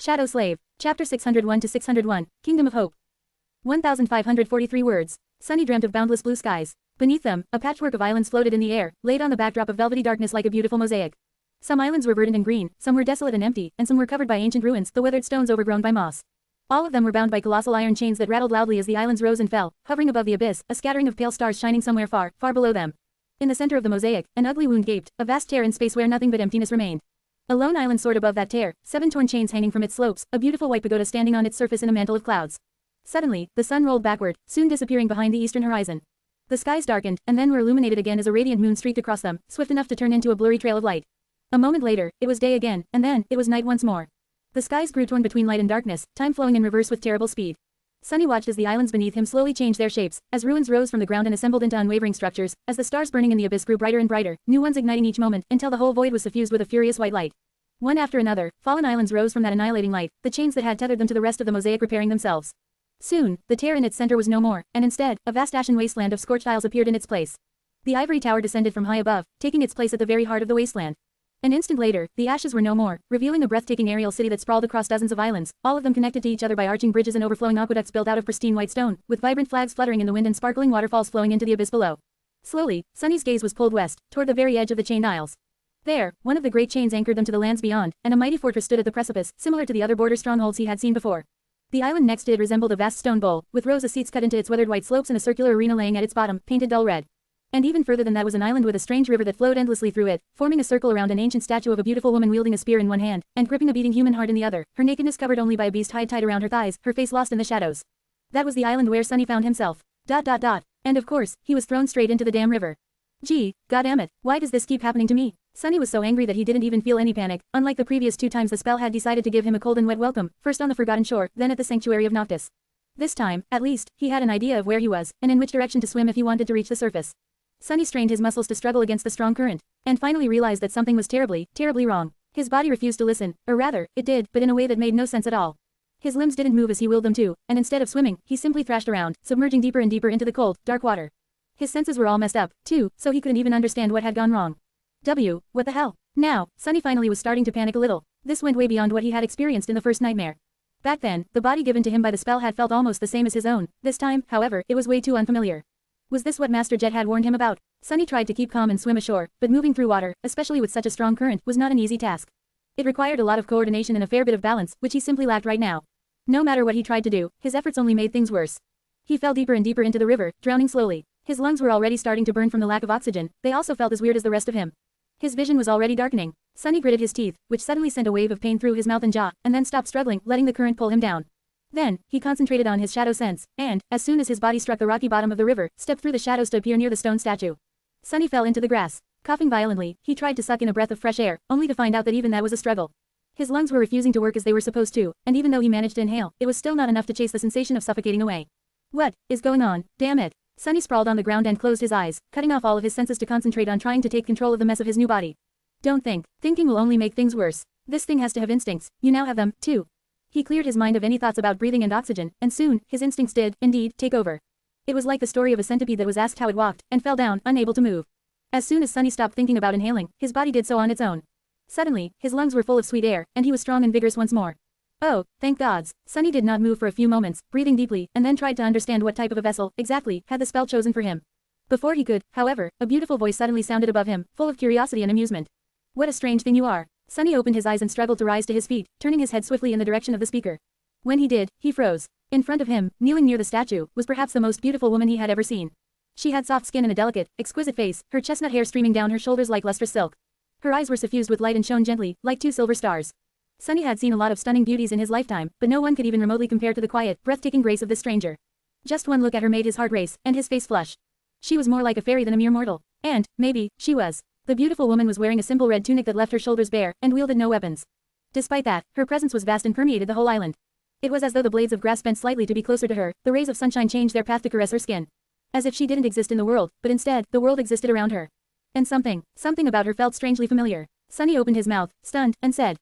Shadow Slave. Chapter 601 to 601, Kingdom of Hope. 1543 words. Sunny dreamt of boundless blue skies. Beneath them, a patchwork of islands floated in the air, laid on the backdrop of velvety darkness like a beautiful mosaic. Some islands were verdant and green, some were desolate and empty, and some were covered by ancient ruins, the weathered stones overgrown by moss. All of them were bound by colossal iron chains that rattled loudly as the islands rose and fell, hovering above the abyss, a scattering of pale stars shining somewhere far, far below them. In the center of the mosaic, an ugly wound gaped, a vast tear in space where nothing but emptiness remained. A lone island soared above that tear, 7 torn chains hanging from its slopes, a beautiful white pagoda standing on its surface in a mantle of clouds. Suddenly, the sun rolled backward, soon disappearing behind the eastern horizon. The skies darkened, and then were illuminated again as a radiant moon streaked across them, swift enough to turn into a blurry trail of light. A moment later, it was day again, and then, it was night once more. The skies grew torn between light and darkness, time flowing in reverse with terrible speed. Sunny watched as the islands beneath him slowly changed their shapes, as ruins rose from the ground and assembled into unwavering structures, as the stars burning in the abyss grew brighter and brighter, new ones igniting each moment, until the whole void was suffused with a furious white light. One after another, fallen islands rose from that annihilating light, the chains that had tethered them to the rest of the mosaic repairing themselves. Soon, the tear in its center was no more, and instead, a vast ashen wasteland of scorched isles appeared in its place. The ivory tower descended from high above, taking its place at the very heart of the wasteland. An instant later, the ashes were no more, revealing a breathtaking aerial city that sprawled across dozens of islands, all of them connected to each other by arching bridges and overflowing aqueducts built out of pristine white stone, with vibrant flags fluttering in the wind and sparkling waterfalls flowing into the abyss below. Slowly, Sunny's gaze was pulled west, toward the very edge of the chained isles. There, one of the great chains anchored them to the lands beyond, and a mighty fortress stood at the precipice, similar to the other border strongholds he had seen before. The island next to it resembled a vast stone bowl, with rows of seats cut into its weathered white slopes and a circular arena laying at its bottom, painted dull red. And even further than that was an island with a strange river that flowed endlessly through it, forming a circle around an ancient statue of a beautiful woman wielding a spear in one hand, and gripping a beating human heart in the other, her nakedness covered only by a beast hide tied around her thighs, her face lost in the shadows. That was the island where Sunny found himself. And of course, he was thrown straight into the damn river. Gee, goddammit, why does this keep happening to me? Sunny was so angry that he didn't even feel any panic, unlike the previous 2 times the spell had decided to give him a cold and wet welcome, first on the Forgotten Shore, then at the Sanctuary of Noctis. This time, at least, he had an idea of where he was, and in which direction to swim if he wanted to reach the surface. Sunny strained his muscles to struggle against the strong current, and finally realized that something was terribly, terribly wrong. His body refused to listen, or rather, it did, but in a way that made no sense at all. His limbs didn't move as he willed them to, and instead of swimming, he simply thrashed around, submerging deeper and deeper into the cold, dark water. His senses were all messed up, too, so he couldn't even understand what had gone wrong. What the hell? Now, Sunny finally was starting to panic a little. This went way beyond what he had experienced in the first nightmare. Back then, the body given to him by the spell had felt almost the same as his own. This time, however, it was way too unfamiliar. Was this what Master Jet had warned him about? Sunny tried to keep calm and swim ashore, but moving through water, especially with such a strong current, was not an easy task. It required a lot of coordination and a fair bit of balance, which he simply lacked right now. No matter what he tried to do, his efforts only made things worse. He fell deeper and deeper into the river, drowning slowly. His lungs were already starting to burn from the lack of oxygen, they also felt as weird as the rest of him. His vision was already darkening. Sunny gritted his teeth, which suddenly sent a wave of pain through his mouth and jaw, and then stopped struggling, letting the current pull him down. Then, he concentrated on his shadow sense, and, as soon as his body struck the rocky bottom of the river, stepped through the shadows to appear near the stone statue. Sunny fell into the grass. Coughing violently, he tried to suck in a breath of fresh air, only to find out that even that was a struggle. His lungs were refusing to work as they were supposed to, and even though he managed to inhale, it was still not enough to chase the sensation of suffocating away. What is going on? Damn it. Sunny sprawled on the ground and closed his eyes, cutting off all of his senses to concentrate on trying to take control of the mess of his new body. Don't think. Thinking will only make things worse. This thing has to have instincts. You now have them, too. He cleared his mind of any thoughts about breathing and oxygen, and soon, his instincts did, indeed, take over. It was like the story of a centipede that was asked how it walked, and fell down, unable to move. As soon as Sunny stopped thinking about inhaling, his body did so on its own. Suddenly, his lungs were full of sweet air, and he was strong and vigorous once more. Oh, thank gods. Sunny did not move for a few moments, breathing deeply, and then tried to understand what type of a vessel, exactly, had the spell chosen for him. Before he could, however, a beautiful voice suddenly sounded above him, full of curiosity and amusement. What a strange thing you are. Sunny opened his eyes and struggled to rise to his feet, turning his head swiftly in the direction of the speaker. When he did, he froze. In front of him, kneeling near the statue, was perhaps the most beautiful woman he had ever seen. She had soft skin and a delicate, exquisite face, her chestnut hair streaming down her shoulders like lustrous silk. Her eyes were suffused with light and shone gently, like 2 silver stars. Sunny had seen a lot of stunning beauties in his lifetime, but no one could even remotely compare to the quiet, breathtaking grace of this stranger. Just one look at her made his heart race, and his face flush. She was more like a fairy than a mere mortal. And, maybe, she was. The beautiful woman was wearing a simple red tunic that left her shoulders bare, and wielded no weapons. Despite that, her presence was vast and permeated the whole island. It was as though the blades of grass bent slightly to be closer to her, the rays of sunshine changed their path to caress her skin. As if she didn't exist in the world, but instead, the world existed around her. And something about her felt strangely familiar. Sunny opened his mouth, stunned, and said,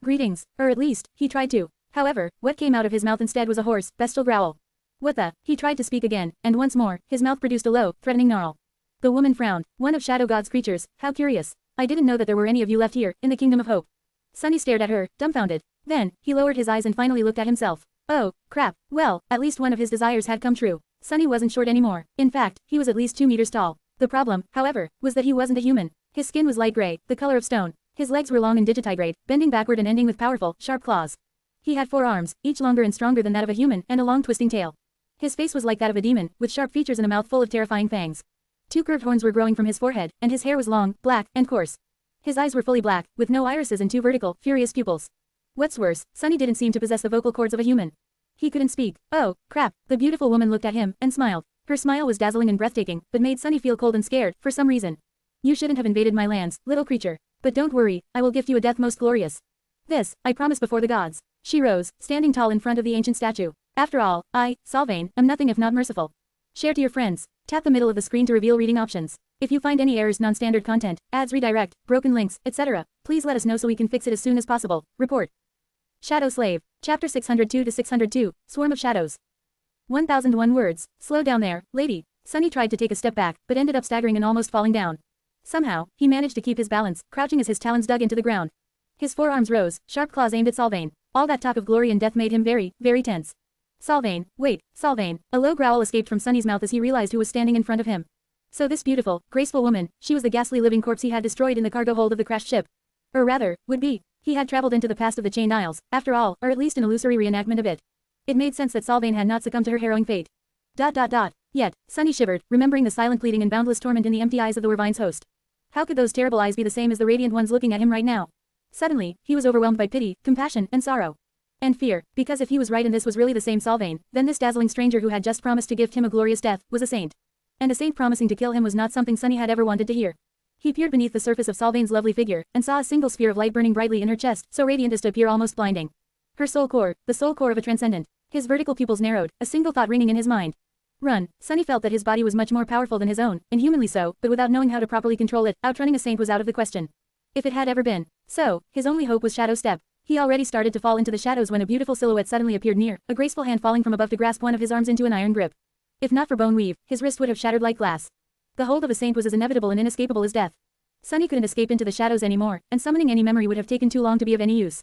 greetings, or at least, he tried to. However, what came out of his mouth instead was a hoarse, bestial growl. What the? He tried to speak again, and once more, his mouth produced a low, threatening snarl. The woman frowned. One of Shadow God's creatures, how curious. I didn't know that there were any of you left here, in the Kingdom of Hope. Sunny stared at her, dumbfounded. Then, he lowered his eyes and finally looked at himself. Oh, crap. Well, at least one of his desires had come true. Sunny wasn't short anymore. In fact, he was at least 2 meters tall. The problem, however, was that he wasn't a human. His skin was light gray, the color of stone. His legs were long and digitigrade, bending backward and ending with powerful, sharp claws. He had 4 arms, each longer and stronger than that of a human, and a long twisting tail. His face was like that of a demon, with sharp features and a mouth full of terrifying fangs. 2 curved horns were growing from his forehead, and his hair was long, black, and coarse. His eyes were fully black, with no irises and 2 vertical, furious pupils. What's worse, Sunny didn't seem to possess the vocal cords of a human. He couldn't speak. Oh, crap. The beautiful woman looked at him, and smiled. Her smile was dazzling and breathtaking, but made Sunny feel cold and scared, for some reason. You shouldn't have invaded my lands, little creature. But don't worry, I will gift you a death most glorious. This, I promise before the gods. She rose, standing tall in front of the ancient statue. After all, I, Sylvain, am nothing if not merciful. Share to your friends. Tap the middle of the screen to reveal reading options. If you find any errors, non-standard content, ads redirect, broken links, etc., please let us know so we can fix it as soon as possible. Report. Shadow Slave. Chapter 602 to 602, Swarm of Shadows. 1001 words. Slow down there, lady. Sunny tried to take a step back, but ended up staggering and almost falling down. Somehow, he managed to keep his balance, crouching as his talons dug into the ground. His forearms rose, sharp claws aimed at Sylvain. All that talk of glory and death made him very, very tense. Sylvain, wait, Sylvain. A low growl escaped from Sunny's mouth as he realized who was standing in front of him. So this beautiful, graceful woman, she was the ghastly living corpse he had destroyed in the cargo hold of the crashed ship. Or rather, would be. He had traveled into the past of the Chained Isles, after all, or at least an illusory reenactment of it. It made sense that Sylvain had not succumbed to her harrowing fate. Yet, Sunny shivered, remembering the silent pleading and boundless torment in the empty eyes of the Wervine's host. How could those terrible eyes be the same as the radiant ones looking at him right now? Suddenly, he was overwhelmed by pity, compassion, and sorrow. And fear, because if he was right and this was really the same Sylvain, then this dazzling stranger who had just promised to gift him a glorious death, was a saint. And a saint promising to kill him was not something Sunny had ever wanted to hear. He peered beneath the surface of Sylvain's lovely figure, and saw a single sphere of light burning brightly in her chest, so radiant as to appear almost blinding. Her soul core, the soul core of a transcendent. His vertical pupils narrowed, a single thought ringing in his mind. Run. Sunny felt that his body was much more powerful than his own, inhumanly so, but without knowing how to properly control it, outrunning a saint was out of the question. If it had ever been. So, his only hope was Shadow Step. He already started to fall into the shadows when a beautiful silhouette suddenly appeared near, a graceful hand falling from above to grasp one of his arms into an iron grip. If not for bone weave, his wrist would have shattered like glass. The hold of a saint was as inevitable and inescapable as death. Sunny couldn't escape into the shadows anymore, and summoning any memory would have taken too long to be of any use.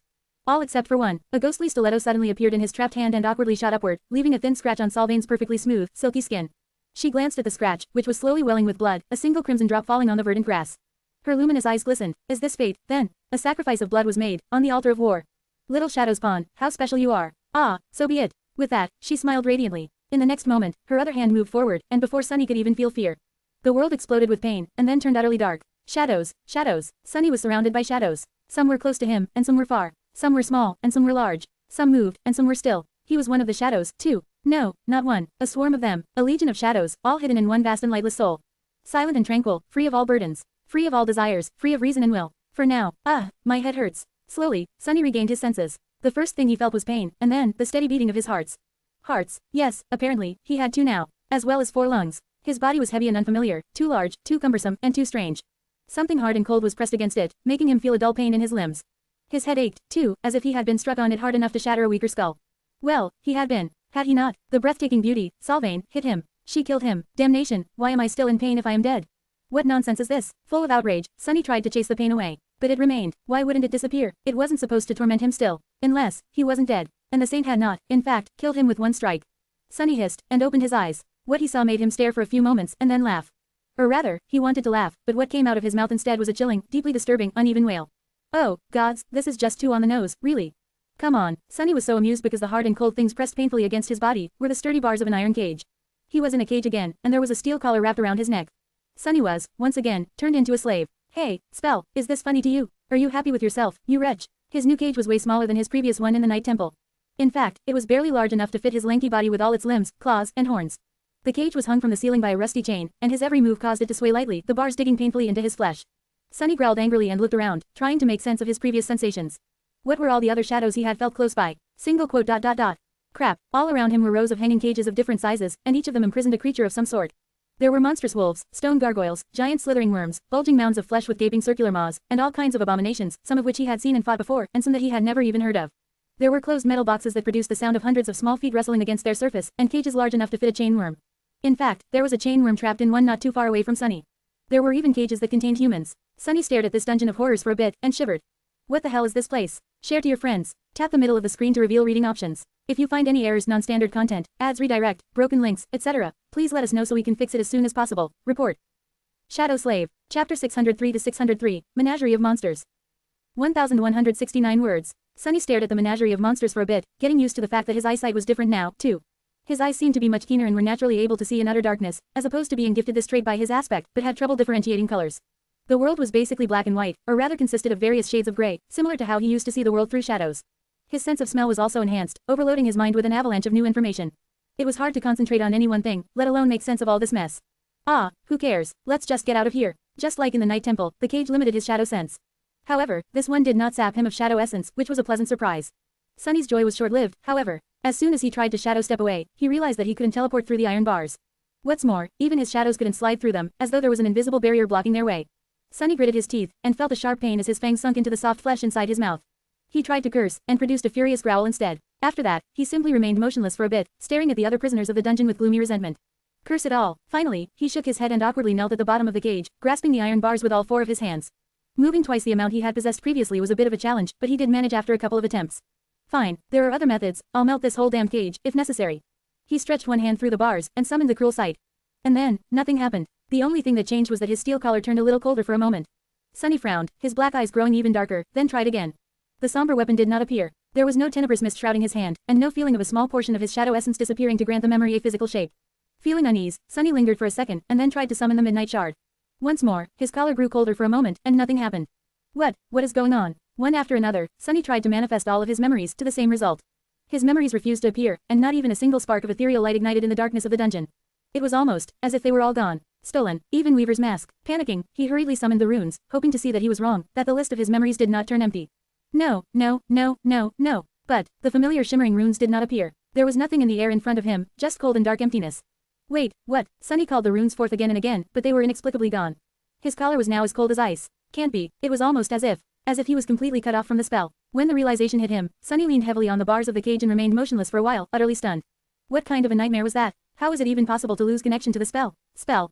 All except for one. A ghostly stiletto suddenly appeared in his trapped hand and awkwardly shot upward, leaving a thin scratch on Sylvain's perfectly smooth, silky skin. She glanced at the scratch, which was slowly welling with blood, a single crimson drop falling on the verdant grass. Her luminous eyes glistened. Is this fate, then? A sacrifice of blood was made, on the altar of war. Little Shadow's pawn, how special you are. Ah, so be it. With that, she smiled radiantly. In the next moment, her other hand moved forward, and before Sunny could even feel fear, the world exploded with pain, and then turned utterly dark. Shadows, shadows. Sunny was surrounded by shadows. Some were close to him, and some were far. Some were small, and some were large. Some moved, and some were still. He was one of the shadows, too. No, not one. A swarm of them. A legion of shadows, all hidden in one vast and lightless soul. Silent and tranquil, free of all burdens. Free of all desires, free of reason and will. For now, my head hurts. Slowly, Sunny regained his senses. The first thing he felt was pain, and then, the steady beating of his hearts. Hearts, yes, apparently, he had 2 now. As well as 4 lungs. His body was heavy and unfamiliar, too large, too cumbersome, and too strange. Something hard and cold was pressed against it, making him feel a dull pain in his limbs. His head ached, too, as if he had been struck on it hard enough to shatter a weaker skull. Well, he had been. Had he not? The breathtaking beauty, Sylvain, hit him. She killed him. Damnation, why am I still in pain if I am dead? What nonsense is this? Full of outrage, Sunny tried to chase the pain away. But it remained. Why wouldn't it disappear? It wasn't supposed to torment him still. Unless, he wasn't dead. And the saint had not, in fact, killed him with one strike. Sunny hissed, and opened his eyes. What he saw made him stare for a few moments, and then laugh. Or rather, he wanted to laugh, but what came out of his mouth instead was a chilling, deeply disturbing, uneven wail. Oh, gods, this is just too on the nose, really. Come on. Sunny was so amused because the hard and cold things pressed painfully against his body were the sturdy bars of an iron cage. He was in a cage again, and there was a steel collar wrapped around his neck. Sunny was, once again, turned into a slave. Hey, Spell, is this funny to you? Are you happy with yourself, you wretch? His new cage was way smaller than his previous one in the Night Temple. In fact, it was barely large enough to fit his lanky body with all its limbs, claws, and horns. The cage was hung from the ceiling by a rusty chain, and his every move caused it to sway lightly, the bars digging painfully into his flesh. Sunny growled angrily and looked around, trying to make sense of his previous sensations. What were all the other shadows he had felt close by? Single quote ... Crap, all around him were rows of hanging cages of different sizes, and each of them imprisoned a creature of some sort. There were monstrous wolves, stone gargoyles, giant slithering worms, bulging mounds of flesh with gaping circular maws, and all kinds of abominations, some of which he had seen and fought before, and some that he had never even heard of. There were closed metal boxes that produced the sound of hundreds of small feet wrestling against their surface, and cages large enough to fit a chain worm. In fact, there was a chain worm trapped in one not too far away from Sunny. There were even cages that contained humans. Sunny stared at this dungeon of horrors for a bit, and shivered. What the hell is this place? Share to your friends. Tap the middle of the screen to reveal reading options. If you find any errors, non-standard content, ads redirect, broken links, etc., please let us know so we can fix it as soon as possible. Report. Shadow Slave. Chapter 603 to 603, Menagerie of Monsters. 1,169 words. Sunny stared at the menagerie of monsters for a bit, getting used to the fact that his eyesight was different now, too. His eyes seemed to be much keener and were naturally able to see in utter darkness, as opposed to being gifted this trait by his aspect, but had trouble differentiating colors. The world was basically black and white, or rather consisted of various shades of gray, similar to how he used to see the world through shadows. His sense of smell was also enhanced, overloading his mind with an avalanche of new information. It was hard to concentrate on any one thing, let alone make sense of all this mess. Ah, who cares, let's just get out of here. Just like in the Night Temple, the cage limited his shadow sense. However, this one did not sap him of shadow essence, which was a pleasant surprise. Sunny's joy was short-lived, however. As soon as he tried to shadow step away, he realized that he couldn't teleport through the iron bars. What's more, even his shadows couldn't slide through them, as though there was an invisible barrier blocking their way. Sunny gritted his teeth, and felt a sharp pain as his fangs sunk into the soft flesh inside his mouth. He tried to curse, and produced a furious growl instead. After that, he simply remained motionless for a bit, staring at the other prisoners of the dungeon with gloomy resentment. Curse it all. Finally, he shook his head and awkwardly knelt at the bottom of the cage, grasping the iron bars with all four of his hands. Moving twice the amount he had possessed previously was a bit of a challenge, but he did manage after a couple of attempts. Fine, there are other methods, I'll melt this whole damn cage, if necessary. He stretched one hand through the bars, and summoned the cruel sight. And then, nothing happened. The only thing that changed was that his steel collar turned a little colder for a moment. Sunny frowned, his black eyes growing even darker, then tried again. The somber weapon did not appear. There was no tenebrous mist shrouding his hand, and no feeling of a small portion of his shadow essence disappearing to grant the memory a physical shape. Feeling unease, Sunny lingered for a second, and then tried to summon the midnight shard. Once more, his collar grew colder for a moment, and nothing happened. What is going on? One after another, Sunny tried to manifest all of his memories, to the same result. His memories refused to appear, and not even a single spark of ethereal light ignited in the darkness of the dungeon. It was almost as if they were all gone. Stolen, even Weaver's mask. Panicking, he hurriedly summoned the runes, hoping to see that he was wrong, that the list of his memories did not turn empty. No. But, the familiar shimmering runes did not appear. There was nothing in the air in front of him, just cold and dark emptiness. Wait, what? Sunny called the runes forth again and again, but they were inexplicably gone. His collar was now as cold as ice. Can't be, it was almost as if he was completely cut off from the spell. When the realization hit him, Sunny leaned heavily on the bars of the cage and remained motionless for a while, utterly stunned. What kind of a nightmare was that? How was it even possible to lose connection to the spell?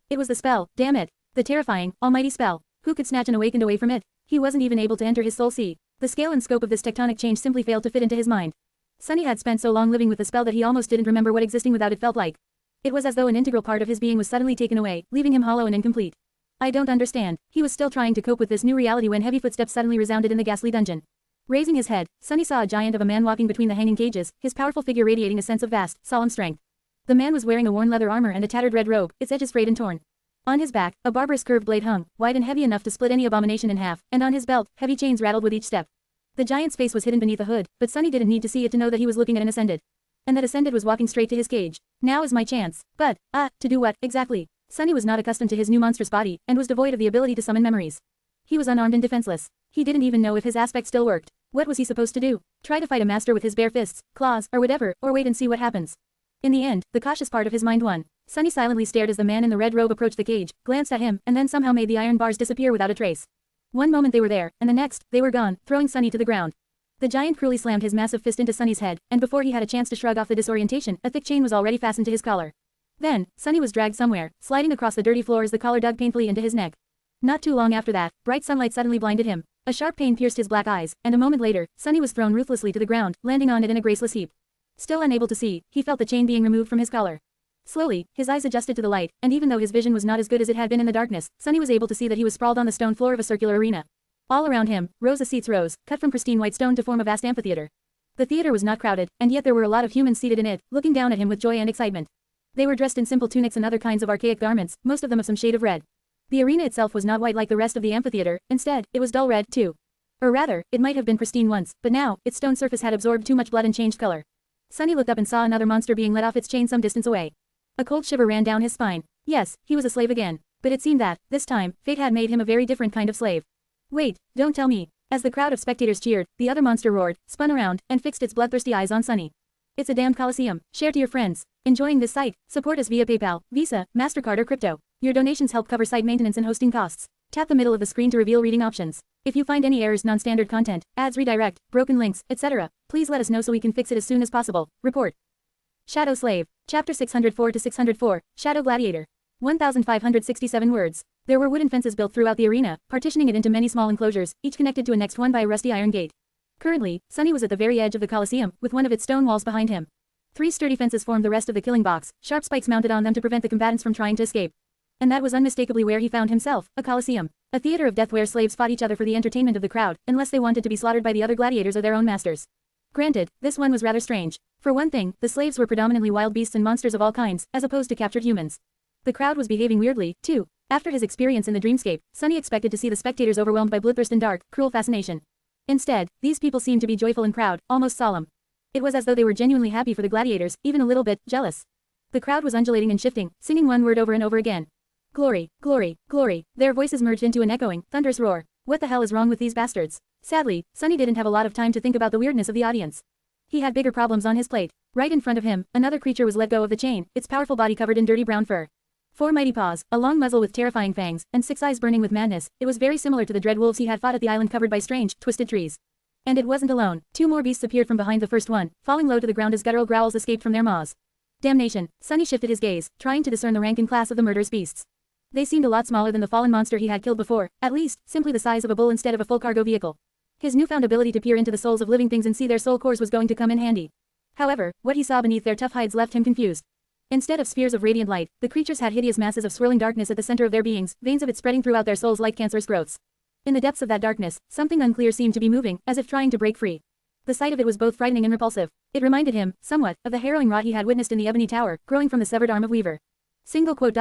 It was the spell, damn it. The terrifying, almighty spell. Who could snatch an awakened away from it? He wasn't even able to enter his soul sea. The scale and scope of this tectonic change simply failed to fit into his mind. Sunny had spent so long living with the spell that he almost didn't remember what existing without it felt like. It was as though an integral part of his being was suddenly taken away, leaving him hollow and incomplete. I don't understand. He was still trying to cope with this new reality when heavy footsteps suddenly resounded in the ghastly dungeon. Raising his head, Sunny saw a giant of a man walking between the hanging cages, his powerful figure radiating a sense of vast, solemn strength. The man was wearing a worn leather armor and a tattered red robe, its edges frayed and torn. On his back, a barbarous curved blade hung, wide and heavy enough to split any abomination in half, and on his belt, heavy chains rattled with each step. The giant's face was hidden beneath a hood, but Sunny didn't need to see it to know that he was looking at an ascended. And that ascended was walking straight to his cage. Now is my chance. But, to do what, exactly? Sunny was not accustomed to his new monstrous body, and was devoid of the ability to summon memories. He was unarmed and defenseless. He didn't even know if his aspect still worked. What was he supposed to do? Try to fight a master with his bare fists, claws, or whatever, or wait and see what happens? In the end, the cautious part of his mind won. Sunny silently stared as the man in the red robe approached the cage, glanced at him, and then somehow made the iron bars disappear without a trace. One moment they were there, and the next, they were gone, throwing Sunny to the ground. The giant cruelly slammed his massive fist into Sunny's head, and before he had a chance to shrug off the disorientation, a thick chain was already fastened to his collar. Then, Sunny was dragged somewhere, sliding across the dirty floor as the collar dug painfully into his neck. Not too long after that, bright sunlight suddenly blinded him. A sharp pain pierced his black eyes, and a moment later, Sunny was thrown ruthlessly to the ground, landing on it in a graceless heap. Still unable to see, he felt the chain being removed from his collar. Slowly, his eyes adjusted to the light, and even though his vision was not as good as it had been in the darkness, Sunny was able to see that he was sprawled on the stone floor of a circular arena. All around him, rows of seats rose, cut from pristine white stone to form a vast amphitheater. The theater was not crowded, and yet there were a lot of humans seated in it, looking down at him with joy and excitement. They were dressed in simple tunics and other kinds of archaic garments, most of them of some shade of red. The arena itself was not white like the rest of the amphitheater, instead, it was dull red, too. Or rather, it might have been pristine once, but now, its stone surface had absorbed too much blood and changed color. Sunny looked up and saw another monster being let off its chain some distance away. A cold shiver ran down his spine. Yes, he was a slave again. But it seemed that, this time, fate had made him a very different kind of slave. Wait, don't tell me. As the crowd of spectators cheered, the other monster roared, spun around, and fixed its bloodthirsty eyes on Sunny. It's a damn coliseum. Share to your friends. Enjoying this site? Support us via PayPal, Visa, MasterCard or crypto. Your donations help cover site maintenance and hosting costs. Tap the middle of the screen to reveal reading options. If you find any errors, non-standard content, ads redirect, broken links, etc., please let us know so we can fix it as soon as possible. Report. Shadow Slave. Chapter 604 to 604, Shadow Gladiator. 1,567 words. There were wooden fences built throughout the arena, partitioning it into many small enclosures, each connected to a next one by a rusty iron gate. Currently, Sunny was at the very edge of the Colosseum, with one of its stone walls behind him. 3 sturdy fences formed the rest of the killing box, sharp spikes mounted on them to prevent the combatants from trying to escape. And that was unmistakably where he found himself, a Colosseum. A theater of death where slaves fought each other for the entertainment of the crowd, unless they wanted to be slaughtered by the other gladiators or their own masters. Granted, this one was rather strange. For one thing, the slaves were predominantly wild beasts and monsters of all kinds, as opposed to captured humans. The crowd was behaving weirdly, too. After his experience in the dreamscape, Sunny expected to see the spectators overwhelmed by bloodthirst and dark, cruel fascination. Instead, these people seemed to be joyful and proud, almost solemn. It was as though they were genuinely happy for the gladiators, even a little bit jealous. The crowd was undulating and shifting, singing one word over and over again. Glory, glory, glory. Their voices merged into an echoing, thunderous roar. What the hell is wrong with these bastards? Sadly, Sunny didn't have a lot of time to think about the weirdness of the audience. He had bigger problems on his plate. Right in front of him, another creature was let go of the chain, its powerful body covered in dirty brown fur. 4 mighty paws, a long muzzle with terrifying fangs, and 6 eyes burning with madness. It was very similar to the dread wolves he had fought at the island covered by strange, twisted trees. And it wasn't alone. 2 more beasts appeared from behind the first one, falling low to the ground as guttural growls escaped from their maws. Damnation. Sunny shifted his gaze, trying to discern the rank and class of the murderous beasts. They seemed a lot smaller than the fallen monster he had killed before, at least, simply the size of a bull instead of a full cargo vehicle. His newfound ability to peer into the souls of living things and see their soul cores was going to come in handy. However, what he saw beneath their tough hides left him confused. Instead of spheres of radiant light, the creatures had hideous masses of swirling darkness at the center of their beings, veins of it spreading throughout their souls like cancerous growths. In the depths of that darkness, something unclear seemed to be moving, as if trying to break free. The sight of it was both frightening and repulsive. It reminded him, somewhat, of the harrowing rot he had witnessed in the Ebony Tower, growing from the severed arm of Weaver. Single quote.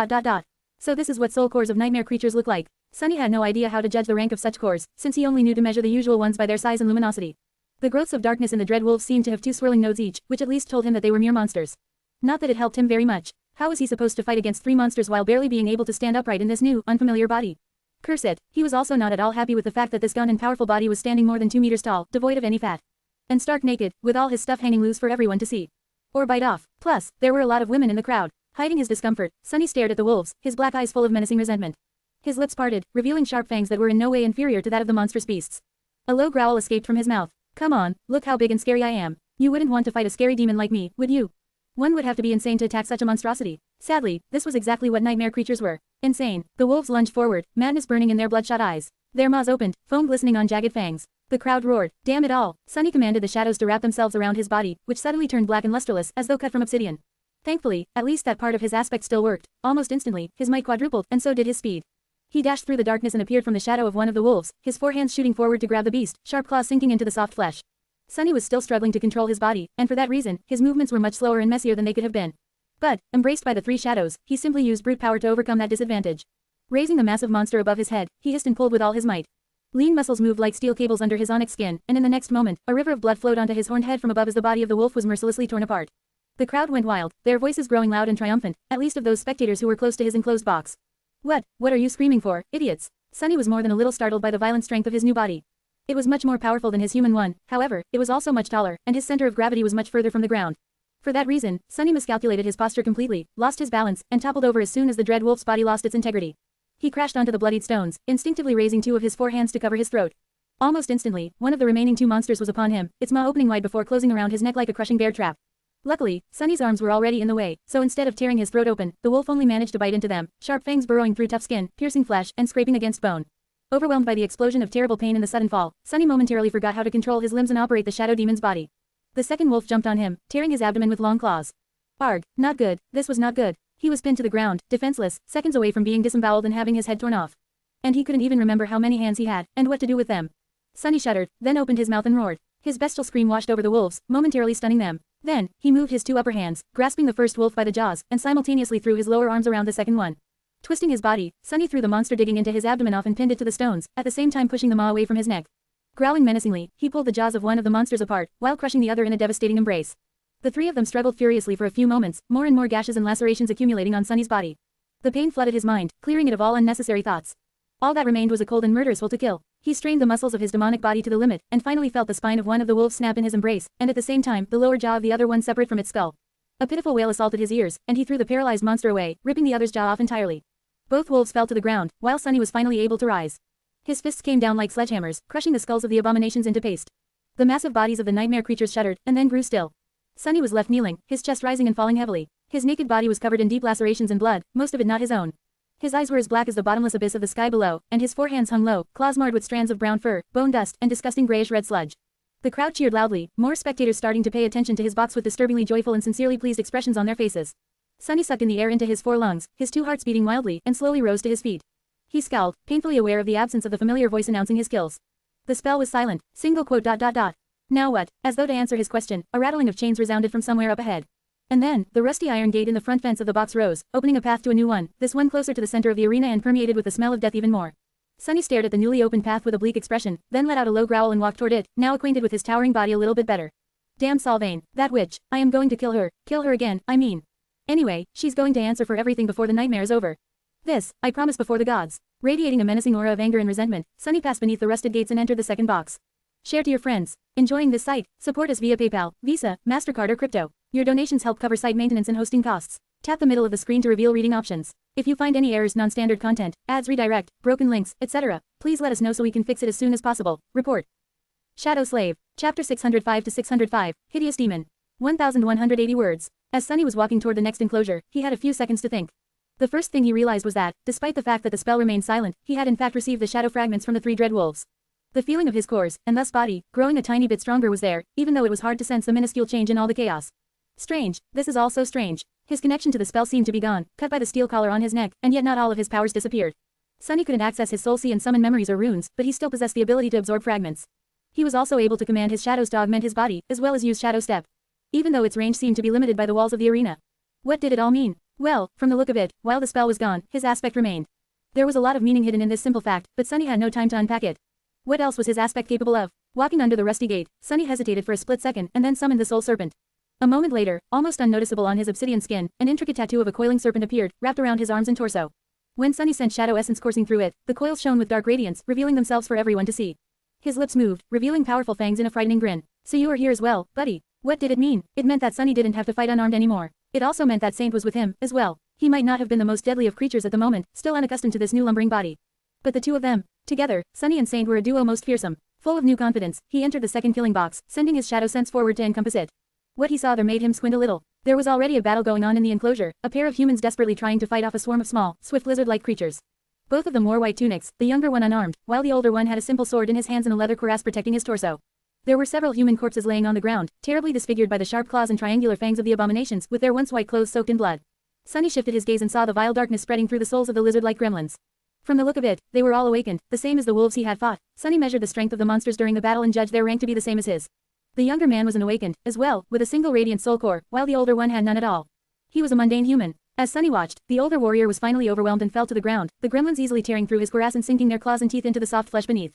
So this is what soul cores of nightmare creatures look like. Sunny had no idea how to judge the rank of such cores, since he only knew to measure the usual ones by their size and luminosity. The growths of darkness in the dread wolves seemed to have 2 swirling nodes each, which at least told him that they were mere monsters. Not that it helped him very much. How was he supposed to fight against 3 monsters while barely being able to stand upright in this new, unfamiliar body? Curse it, he was also not at all happy with the fact that this gaunt and powerful body was standing more than 2 meters tall, devoid of any fat. And stark naked, with all his stuff hanging loose for everyone to see. Or bite off. Plus, there were a lot of women in the crowd. Hiding his discomfort, Sunny stared at the wolves, his black eyes full of menacing resentment. His lips parted, revealing sharp fangs that were in no way inferior to that of the monstrous beasts. A low growl escaped from his mouth. Come on, look how big and scary I am. You wouldn't want to fight a scary demon like me, would you? One would have to be insane to attack such a monstrosity. Sadly, this was exactly what nightmare creatures were. Insane. The wolves lunged forward, madness burning in their bloodshot eyes. Their maws opened, foam glistening on jagged fangs. The crowd roared. Damn it all. Sunny commanded the shadows to wrap themselves around his body, which suddenly turned black and lusterless, as though cut from obsidian. Thankfully, at least that part of his aspect still worked. Almost instantly, his might quadrupled, and so did his speed. He dashed through the darkness and appeared from the shadow of one of the wolves, his forehands shooting forward to grab the beast, sharp claws sinking into the soft flesh. Sunny was still struggling to control his body, and for that reason, his movements were much slower and messier than they could have been. But, embraced by the 3 shadows, he simply used brute power to overcome that disadvantage. Raising the massive monster above his head, he hissed and pulled with all his might. Lean muscles moved like steel cables under his onyx skin, and in the next moment, a river of blood flowed onto his horned head from above as the body of the wolf was mercilessly torn apart. The crowd went wild, their voices growing loud and triumphant, at least of those spectators who were close to his enclosed box. What are you screaming for, idiots? Sunny was more than a little startled by the violent strength of his new body. It was much more powerful than his human one, however, it was also much taller, and his center of gravity was much further from the ground. For that reason, Sunny miscalculated his posture completely, lost his balance, and toppled over as soon as the dread wolf's body lost its integrity. He crashed onto the bloodied stones, instinctively raising 2 of his forehands to cover his throat. Almost instantly, one of the remaining 2 monsters was upon him, its maw opening wide before closing around his neck like a crushing bear trap. Luckily, Sunny's arms were already in the way, so instead of tearing his throat open, the wolf only managed to bite into them, sharp fangs burrowing through tough skin, piercing flesh, and scraping against bone. Overwhelmed by the explosion of terrible pain in the sudden fall, Sunny momentarily forgot how to control his limbs and operate the shadow demon's body. The second wolf jumped on him, tearing his abdomen with long claws. Arg, not good, this was not good. He was pinned to the ground, defenseless, seconds away from being disemboweled and having his head torn off. And he couldn't even remember how many hands he had, and what to do with them. Sunny shuddered, then opened his mouth and roared. His bestial scream washed over the wolves, momentarily stunning them. Then, he moved his 2 upper hands, grasping the first wolf by the jaws, and simultaneously threw his lower arms around the second one. Twisting his body, Sunny threw the monster digging into his abdomen off and pinned it to the stones, at the same time pushing the maw away from his neck. Growling menacingly, he pulled the jaws of one of the monsters apart, while crushing the other in a devastating embrace. The 3 of them struggled furiously for a few moments, more and more gashes and lacerations accumulating on Sunny's body. The pain flooded his mind, clearing it of all unnecessary thoughts. All that remained was a cold and murderous will to kill. He strained the muscles of his demonic body to the limit, and finally felt the spine of one of the wolves snap in his embrace, and at the same time, the lower jaw of the other one separate from its skull. A pitiful wail assaulted his ears, and he threw the paralyzed monster away, ripping the other's jaw off entirely. Both wolves fell to the ground, while Sunny was finally able to rise. His fists came down like sledgehammers, crushing the skulls of the abominations into paste. The massive bodies of the nightmare creatures shuddered, and then grew still. Sunny was left kneeling, his chest rising and falling heavily. His naked body was covered in deep lacerations and blood, most of it not his own. His eyes were as black as the bottomless abyss of the sky below, and his forehands hung low, claws marred with strands of brown fur, bone dust, and disgusting grayish-red sludge. The crowd cheered loudly, more spectators starting to pay attention to his box with disturbingly joyful and sincerely pleased expressions on their faces. Sunny sucked in the air into his 4 lungs, his 2 hearts beating wildly, and slowly rose to his feet. He scowled, painfully aware of the absence of the familiar voice announcing his kills. The spell was silent. Single quote. Now what? As though to answer his question, a rattling of chains resounded from somewhere up ahead. And then, the rusty iron gate in the front fence of the box rose, opening a path to a new one, this one closer to the center of the arena and permeated with the smell of death even more. Sunny stared at the newly opened path with a bleak expression, then let out a low growl and walked toward it, now acquainted with his towering body a little bit better. Damn Solvane, that witch, I am going to kill her again, I mean. Anyway, she's going to answer for everything before the nightmare is over. This, I promise before the gods. Radiating a menacing aura of anger and resentment, Sunny passed beneath the rusted gates and entered the second box. Share to your friends. Enjoying this site? Support us via PayPal, Visa, MasterCard or crypto. Your donations help cover site maintenance and hosting costs. Tap the middle of the screen to reveal reading options. If you find any errors, non-standard content, ads redirect, broken links, etc., please let us know so we can fix it as soon as possible. Report. Shadow Slave. Chapter 605 to 605, Hideous Demon. 1180 words. As Sunny was walking toward the next enclosure, he had a few seconds to think. The first thing he realized was that, despite the fact that the spell remained silent, he had in fact received the shadow fragments from the 3 dread wolves. The feeling of his cores, and thus body, growing a tiny bit stronger was there, even though it was hard to sense the minuscule change in all the chaos. Strange, this is all so strange. His connection to the spell seemed to be gone, cut by the steel collar on his neck, and yet not all of his powers disappeared. Sunny couldn't access his soul sea and summon memories or runes, but he still possessed the ability to absorb fragments. He was also able to command his shadows to augment his body, as well as use shadow step. Even though its range seemed to be limited by the walls of the arena. What did it all mean? Well, from the look of it, while the spell was gone, his aspect remained. There was a lot of meaning hidden in this simple fact, but Sunny had no time to unpack it. What else was his aspect capable of? Walking under the rusty gate, Sunny hesitated for a split second and then summoned the soul serpent. A moment later, almost unnoticeable on his obsidian skin, an intricate tattoo of a coiling serpent appeared, wrapped around his arms and torso. When Sunny sent shadow essence coursing through it, the coils shone with dark radiance, revealing themselves for everyone to see. His lips moved, revealing powerful fangs in a frightening grin. So you are here as well, buddy. What did it mean? It meant that Sunny didn't have to fight unarmed anymore. It also meant that Saint was with him, as well. He might not have been the most deadly of creatures at the moment, still unaccustomed to this new lumbering body. But the two of them, together, Sunny and Saint were a duo most fearsome. Full of new confidence, he entered the second killing box, sending his shadow sense forward to encompass it. What he saw there made him squint a little. There was already a battle going on in the enclosure, a pair of humans desperately trying to fight off a swarm of small, swift lizard-like creatures. Both of them wore white tunics, the younger one unarmed, while the older one had a simple sword in his hands and a leather cuirass protecting his torso. There were several human corpses laying on the ground, terribly disfigured by the sharp claws and triangular fangs of the abominations, with their once white clothes soaked in blood. Sunny shifted his gaze and saw the vile darkness spreading through the souls of the lizard-like gremlins. From the look of it, they were all awakened, the same as the wolves he had fought. Sunny measured the strength of the monsters during the battle and judged their rank to be the same as his. The younger man was unawakened, as well, with a single radiant soul core, while the older one had none at all. He was a mundane human. As Sunny watched, the older warrior was finally overwhelmed and fell to the ground, the gremlins easily tearing through his cuirass and sinking their claws and teeth into the soft flesh beneath.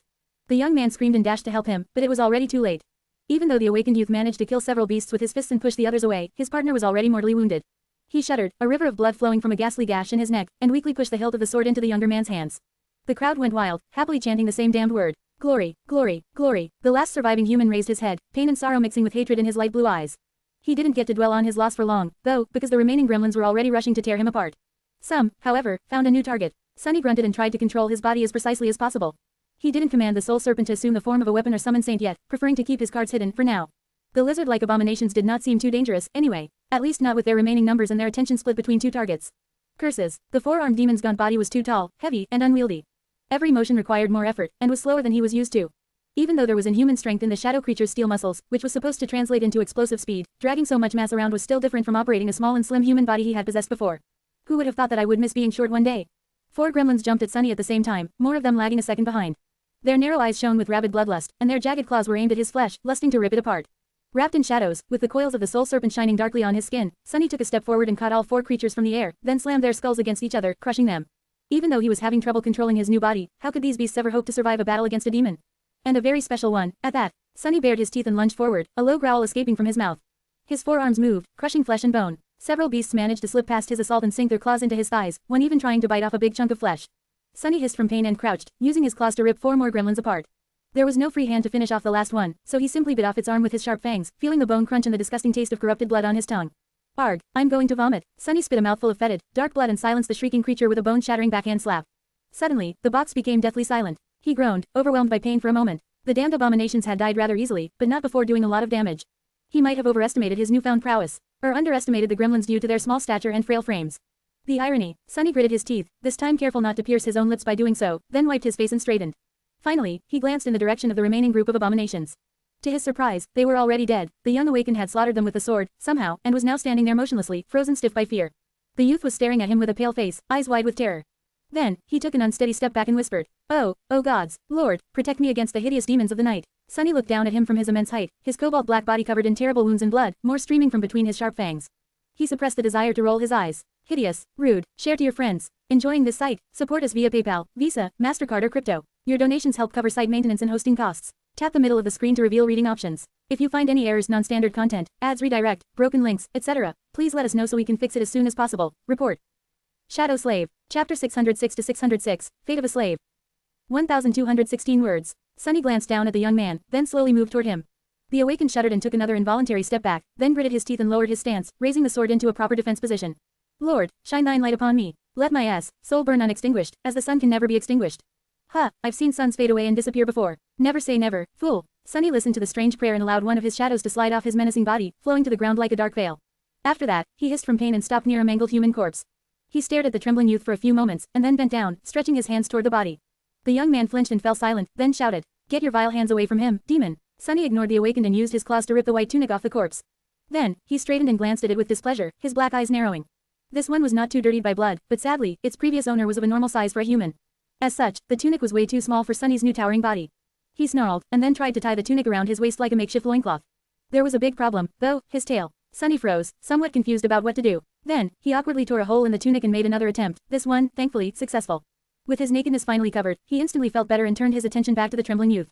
The young man screamed and dashed to help him, but it was already too late. Even though the awakened youth managed to kill several beasts with his fists and push the others away, his partner was already mortally wounded. He shuddered, a river of blood flowing from a ghastly gash in his neck, and weakly pushed the hilt of the sword into the younger man's hands. The crowd went wild, happily chanting the same damned word. Glory, glory, glory. The last surviving human raised his head, pain and sorrow mixing with hatred in his light blue eyes. He didn't get to dwell on his loss for long, though, because the remaining gremlins were already rushing to tear him apart. Some, however, found a new target. Sunny grunted and tried to control his body as precisely as possible. He didn't command the soul serpent to assume the form of a weapon or summon Saint yet, preferring to keep his cards hidden for now. The lizard-like abominations did not seem too dangerous, anyway, at least not with their remaining numbers and their attention split between two targets. Curses. The four-armed demon's gaunt body was too tall, heavy, and unwieldy. Every motion required more effort, and was slower than he was used to. Even though there was inhuman strength in the shadow creature's steel muscles, which was supposed to translate into explosive speed, dragging so much mass around was still different from operating a small and slim human body he had possessed before. Who would have thought that I would miss being short one day? 4 gremlins jumped at Sunny at the same time, more of them lagging a second behind. Their narrow eyes shone with rabid bloodlust, and their jagged claws were aimed at his flesh, lusting to rip it apart. Wrapped in shadows, with the coils of the soul serpent shining darkly on his skin, Sunny took a step forward and caught all 4 creatures from the air, then slammed their skulls against each other, crushing them. Even though he was having trouble controlling his new body, how could these beasts ever hope to survive a battle against a demon? And a very special one, at that. Sunny bared his teeth and lunged forward, a low growl escaping from his mouth. His forearms moved, crushing flesh and bone. Several beasts managed to slip past his assault and sink their claws into his thighs, one even trying to bite off a big chunk of flesh. Sunny hissed from pain and crouched, using his claws to rip 4 more gremlins apart. There was no free hand to finish off the last one, so he simply bit off its arm with his sharp fangs, feeling the bone crunch and the disgusting taste of corrupted blood on his tongue. Arg, I'm going to vomit. Sunny spit a mouthful of fetid, dark blood and silenced the shrieking creature with a bone-shattering backhand slap. Suddenly, the box became deathly silent. He groaned, overwhelmed by pain for a moment. The damned abominations had died rather easily, but not before doing a lot of damage. He might have overestimated his newfound prowess, or underestimated the gremlins due to their small stature and frail frames. The irony. Sunny gritted his teeth, this time careful not to pierce his own lips by doing so, then wiped his face and straightened. Finally, he glanced in the direction of the remaining group of abominations. To his surprise, they were already dead. The young awakened had slaughtered them with the sword, somehow, and was now standing there motionlessly, frozen stiff by fear. The youth was staring at him with a pale face, eyes wide with terror. Then, he took an unsteady step back and whispered, "Oh gods, Lord, protect me against the hideous demons of the night." Sunny looked down at him from his immense height, his cobalt black body covered in terrible wounds and blood, more streaming from between his sharp fangs. He suppressed the desire to roll his eyes. Hideous, rude, share to your friends. Enjoying this site? Support us via PayPal, Visa, MasterCard or crypto. Your donations help cover site maintenance and hosting costs. Tap the middle of the screen to reveal reading options. If you find any errors, non-standard content, ads redirect, broken links, etc., please let us know so we can fix it as soon as possible. Report. Shadow Slave. Chapter 606 to 606, Fate of a Slave. 1,216 words. Sunny glanced down at the young man, then slowly moved toward him. The awakened shuddered and took another involuntary step back, then gritted his teeth and lowered his stance, raising the sword into a proper defense position. Lord, shine thine light upon me. Let my soul burn unextinguished, as the sun can never be extinguished. I've seen suns fade away and disappear before. Never say never, fool. Sunny listened to the strange prayer and allowed one of his shadows to slide off his menacing body, flowing to the ground like a dark veil. After that, he hissed from pain and stopped near a mangled human corpse. He stared at the trembling youth for a few moments, and then bent down, stretching his hands toward the body. The young man flinched and fell silent, then shouted, "Get your vile hands away from him, demon." Sunny ignored the awakened and used his claws to rip the white tunic off the corpse. Then, he straightened and glanced at it with displeasure, his black eyes narrowing. This one was not too dirtied by blood, but sadly, its previous owner was of a normal size for a human. As such, the tunic was way too small for Sunny's new towering body. He snarled, and then tried to tie the tunic around his waist like a makeshift loincloth. There was a big problem, though, his tail. Sunny froze, somewhat confused about what to do. Then, he awkwardly tore a hole in the tunic and made another attempt, this one, thankfully, successful. With his nakedness finally covered, he instantly felt better and turned his attention back to the trembling youth.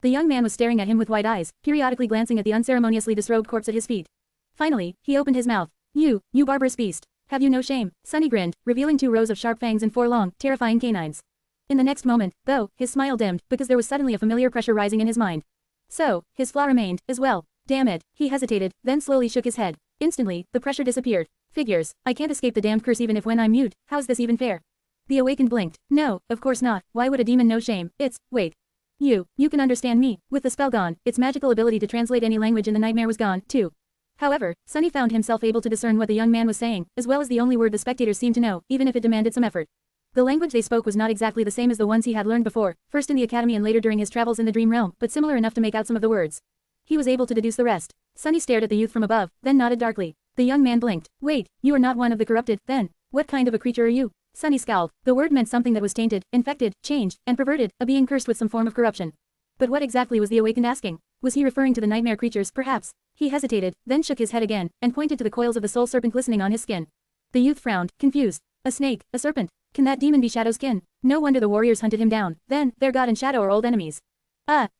The young man was staring at him with wide eyes, periodically glancing at the unceremoniously disrobed corpse at his feet. Finally, he opened his mouth. You barbarous beast. Have you no shame?" Sunny grinned, revealing 2 rows of sharp fangs and 4 long, terrifying canines. In the next moment, though, his smile dimmed, because there was suddenly a familiar pressure rising in his mind. So, his flaw remained, as well. Damn it, he hesitated, then slowly shook his head. Instantly, the pressure disappeared. Figures, I can't escape the damned curse even if when I'm mute, how's this even fair? The awakened blinked. No, of course not, why would a demon know shame? Wait. You can understand me. With the spell gone, its magical ability to translate any language in the nightmare was gone, too. However, Sunny found himself able to discern what the young man was saying, as well as the only word the spectators seemed to know, even if it demanded some effort. The language they spoke was not exactly the same as the ones he had learned before, first in the academy and later during his travels in the dream realm, but similar enough to make out some of the words. He was able to deduce the rest. Sunny stared at the youth from above, then nodded darkly. The young man blinked. Wait, you are not one of the corrupted, then? What kind of a creature are you? Sunny scowled. The word meant something that was tainted, infected, changed, and perverted, a being cursed with some form of corruption. But what exactly was the awakened asking? Was he referring to the nightmare creatures, perhaps? He hesitated, then shook his head again, and pointed to the coils of the soul serpent glistening on his skin. The youth frowned, confused. A snake, a serpent. Can that demon be Shadow's kin? No wonder the warriors hunted him down. Then, their god and Shadow are old enemies.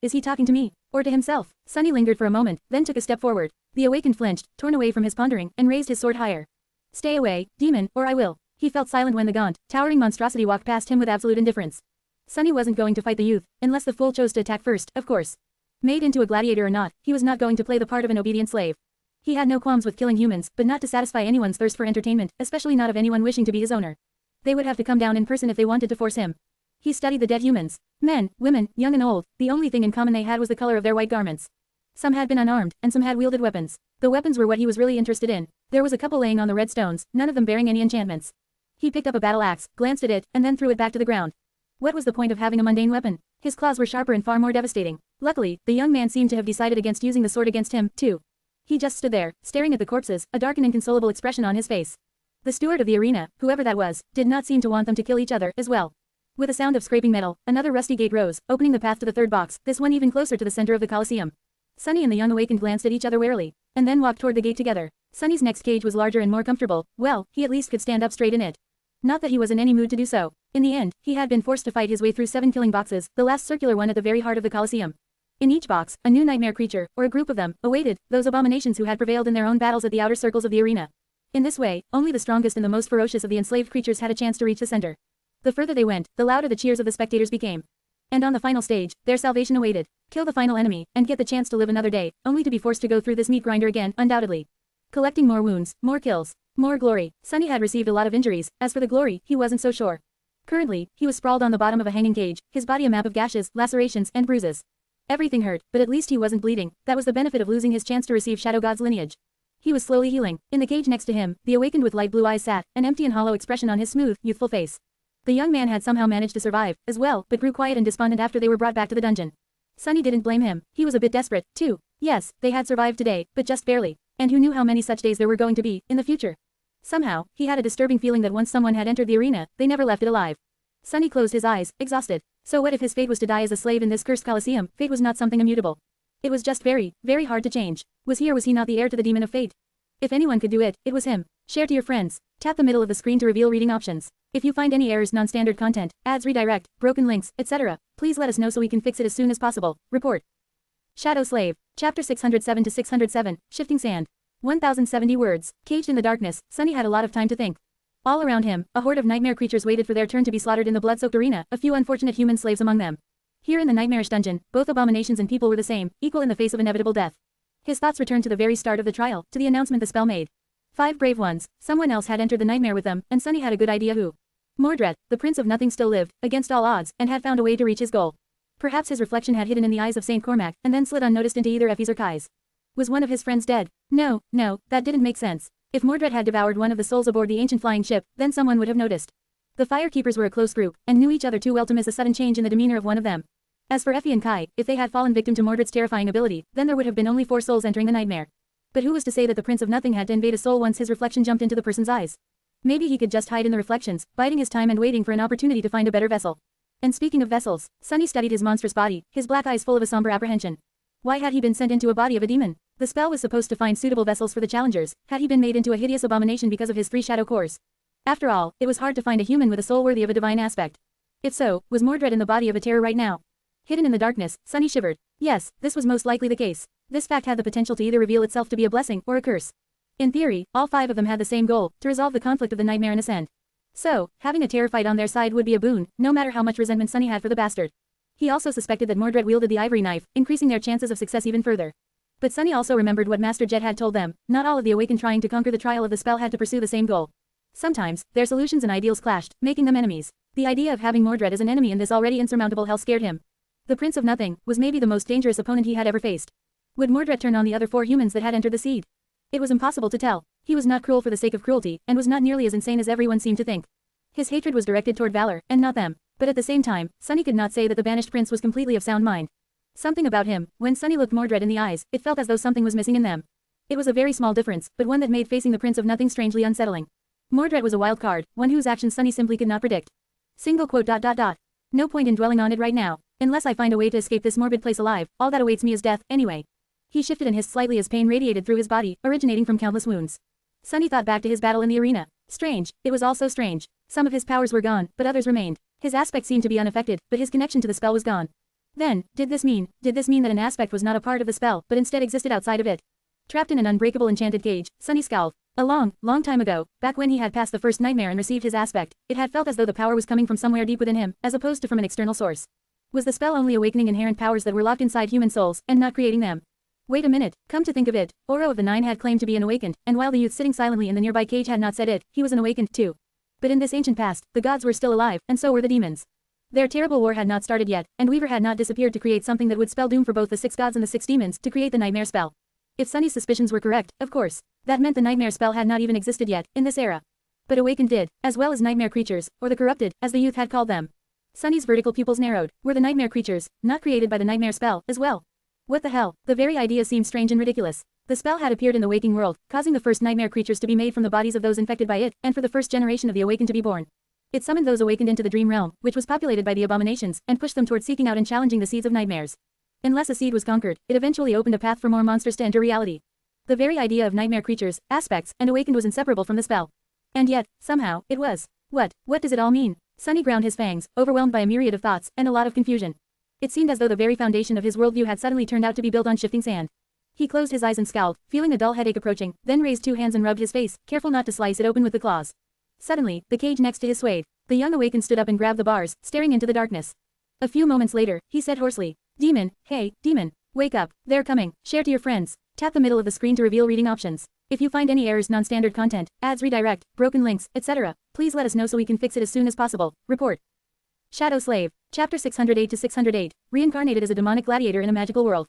Is he talking to me? Or to himself? Sunny lingered for a moment, then took a step forward. The awakened flinched, torn away from his pondering, and raised his sword higher. Stay away, demon, or I will. He felt silent when the gaunt, towering monstrosity walked past him with absolute indifference. Sunny wasn't going to fight the youth, unless the fool chose to attack first, of course. Made into a gladiator or not, he was not going to play the part of an obedient slave. He had no qualms with killing humans, but not to satisfy anyone's thirst for entertainment, especially not of anyone wishing to be his owner. They would have to come down in person if they wanted to force him. He studied the dead humans. Men, women, young and old, the only thing in common they had was the color of their white garments. Some had been unarmed, and some had wielded weapons. The weapons were what he was really interested in. There was a couple laying on the red stones, none of them bearing any enchantments. He picked up a battle axe, glanced at it, and then threw it back to the ground. What was the point of having a mundane weapon? His claws were sharper and far more devastating. Luckily, the young man seemed to have decided against using the sword against him, too. He just stood there, staring at the corpses, a dark and inconsolable expression on his face. The steward of the arena, whoever that was, did not seem to want them to kill each other, as well. With a sound of scraping metal, another rusty gate rose, opening the path to the third box, this one even closer to the center of the Colosseum. Sunny and the young awakened glanced at each other warily, and then walked toward the gate together. Sunny's next cage was larger and more comfortable. Well, he at least could stand up straight in it. Not that he was in any mood to do so. In the end, he had been forced to fight his way through 7 killing boxes, the last circular one at the very heart of the Colosseum. In each box, a new nightmare creature, or a group of them, awaited, those abominations who had prevailed in their own battles at the outer circles of the arena. In this way, only the strongest and the most ferocious of the enslaved creatures had a chance to reach the center. The further they went, the louder the cheers of the spectators became. And on the final stage, their salvation awaited. Kill the final enemy, and get the chance to live another day, only to be forced to go through this meat grinder again, undoubtedly. Collecting more wounds, more kills, more glory. Sunny had received a lot of injuries. As for the glory, he wasn't so sure. Currently, he was sprawled on the bottom of a hanging cage, his body a map of gashes, lacerations, and bruises. Everything hurt, but at least he wasn't bleeding. That was the benefit of losing his chance to receive Shadow God's lineage. He was slowly healing. In the cage next to him, the awakened with light blue eyes sat, an empty and hollow expression on his smooth, youthful face. The young man had somehow managed to survive, as well, but grew quiet and despondent after they were brought back to the dungeon. Sunny didn't blame him. He was a bit desperate, too. Yes, they had survived today, but just barely. And who knew how many such days there were going to be, in the future? Somehow, he had a disturbing feeling that once someone had entered the arena, they never left it alive. Sunny closed his eyes, exhausted. So what if his fate was to die as a slave in this cursed coliseum? Fate was not something immutable. It was just very, very hard to change. Was he or was he not the heir to the demon of fate? If anyone could do it, it was him. Share to your friends. Tap the middle of the screen to reveal reading options. If you find any errors, non-standard content, ads redirect, broken links, etc., please let us know so we can fix it as soon as possible. Report. Shadow Slave. Chapter 607 to 607, Shifting Sand. 1070 words. Caged in the darkness, Sunny had a lot of time to think. All around him, a horde of nightmare creatures waited for their turn to be slaughtered in the blood-soaked arena, a few unfortunate human slaves among them. Here in the nightmarish dungeon, both abominations and people were the same, equal in the face of inevitable death. His thoughts returned to the very start of the trial, to the announcement the spell made. 5 brave ones, someone else had entered the nightmare with them, and Sunny had a good idea who. Mordred, the Prince of Nothing, still lived, against all odds, and had found a way to reach his goal. Perhaps his reflection had hidden in the eyes of Saint Cormac, and then slid unnoticed into either Effie's or Kai's. Was one of his friends dead? No, that didn't make sense. If Mordred had devoured one of the souls aboard the ancient flying ship, then someone would have noticed. The Firekeepers were a close group, and knew each other too well to miss a sudden change in the demeanor of one of them. As for Effie and Kai, if they had fallen victim to Mordred's terrifying ability, then there would have been only 4 souls entering the nightmare. But who was to say that the Prince of Nothing had to invade a soul once his reflection jumped into the person's eyes? Maybe he could just hide in the reflections, biding his time and waiting for an opportunity to find a better vessel. And speaking of vessels, Sunny studied his monstrous body, his black eyes full of a somber apprehension. Why had he been sent into a body of a demon? The spell was supposed to find suitable vessels for the challengers. Had he been made into a hideous abomination because of his 3 shadow cores? After all, it was hard to find a human with a soul worthy of a divine aspect. If so, was Mordred in the body of a terror right now? Hidden in the darkness, Sunny shivered. Yes, this was most likely the case. This fact had the potential to either reveal itself to be a blessing or a curse. In theory, all 5 of them had the same goal, to resolve the conflict of the nightmare and ascend. So, having a terror fight on their side would be a boon, no matter how much resentment Sunny had for the bastard. He also suspected that Mordred wielded the ivory knife, increasing their chances of success even further. But Sunny also remembered what Master Jet had told them, not all of the awakened trying to conquer the trial of the spell had to pursue the same goal. Sometimes, their solutions and ideals clashed, making them enemies. The idea of having Mordred as an enemy in this already insurmountable hell scared him. The Prince of Nothing was maybe the most dangerous opponent he had ever faced. Would Mordred turn on the other 4 humans that had entered the seed? It was impossible to tell. He was not cruel for the sake of cruelty, and was not nearly as insane as everyone seemed to think. His hatred was directed toward Valor, and not them. But at the same time, Sunny could not say that the banished prince was completely of sound mind. Something about him, when Sunny looked Mordred in the eyes, it felt as though something was missing in them. It was a very small difference, but one that made facing the Prince of Nothing strangely unsettling. Mordred was a wild card, one whose actions Sunny simply could not predict. Single quote ... No point in dwelling on it right now. Unless I find a way to escape this morbid place alive, all that awaits me is death, anyway. He shifted and hissed slightly as pain radiated through his body, originating from countless wounds. Sunny thought back to his battle in the arena. Strange, it was all so strange. Some of his powers were gone, but others remained. His aspect seemed to be unaffected, but his connection to the spell was gone. Then, did this mean that an aspect was not a part of the spell, but instead existed outside of it? Trapped in an unbreakable enchanted cage, Sunny scowled. A long time ago, back when he had passed the first nightmare and received his aspect, it had felt as though the power was coming from somewhere deep within him, as opposed to from an external source. Was the spell only awakening inherent powers that were locked inside human souls, and not creating them? Wait a minute, come to think of it, Oro of the Nine had claimed to be an awakened, and while the youth sitting silently in the nearby cage had not said it, he was an awakened too. But in this ancient past, the gods were still alive, and so were the demons. Their terrible war had not started yet, and Weaver had not disappeared to create something that would spell doom for both the 6 gods and the 6 demons, to create the nightmare spell. If Sunny's suspicions were correct, of course, that meant the nightmare spell had not even existed yet, in this era. But awakened did, as well as nightmare creatures, or the corrupted, as the youth had called them. Sunny's vertical pupils narrowed. Were the nightmare creatures, not created by the nightmare spell, as well? What the hell? The very idea seemed strange and ridiculous. The spell had appeared in the waking world, causing the first nightmare creatures to be made from the bodies of those infected by it, and for the first generation of the awakened to be born. It summoned those awakened into the dream realm, which was populated by the abominations, and pushed them toward seeking out and challenging the seeds of nightmares. Unless a seed was conquered, it eventually opened a path for more monsters to enter reality. The very idea of nightmare creatures, aspects, and awakened was inseparable from the spell. And yet, somehow, it was. What does it all mean? Sunny ground his fangs, overwhelmed by a myriad of thoughts, and a lot of confusion. It seemed as though the very foundation of his worldview had suddenly turned out to be built on shifting sand. He closed his eyes and scowled, feeling a dull headache approaching, then raised 2 hands and rubbed his face, careful not to slice it open with the claws. Suddenly, the cage next to his swayed. The young awakened stood up and grabbed the bars, staring into the darkness. A few moments later, he said hoarsely, "Demon, hey, demon, wake up, they're coming, share to your friends." Tap the middle of the screen to reveal reading options. If you find any errors, non-standard content, ads redirect, broken links, etc., please let us know so we can fix it as soon as possible. Report. Shadow Slave. Chapter 608 to 608, reincarnated as a demonic gladiator in a magical world.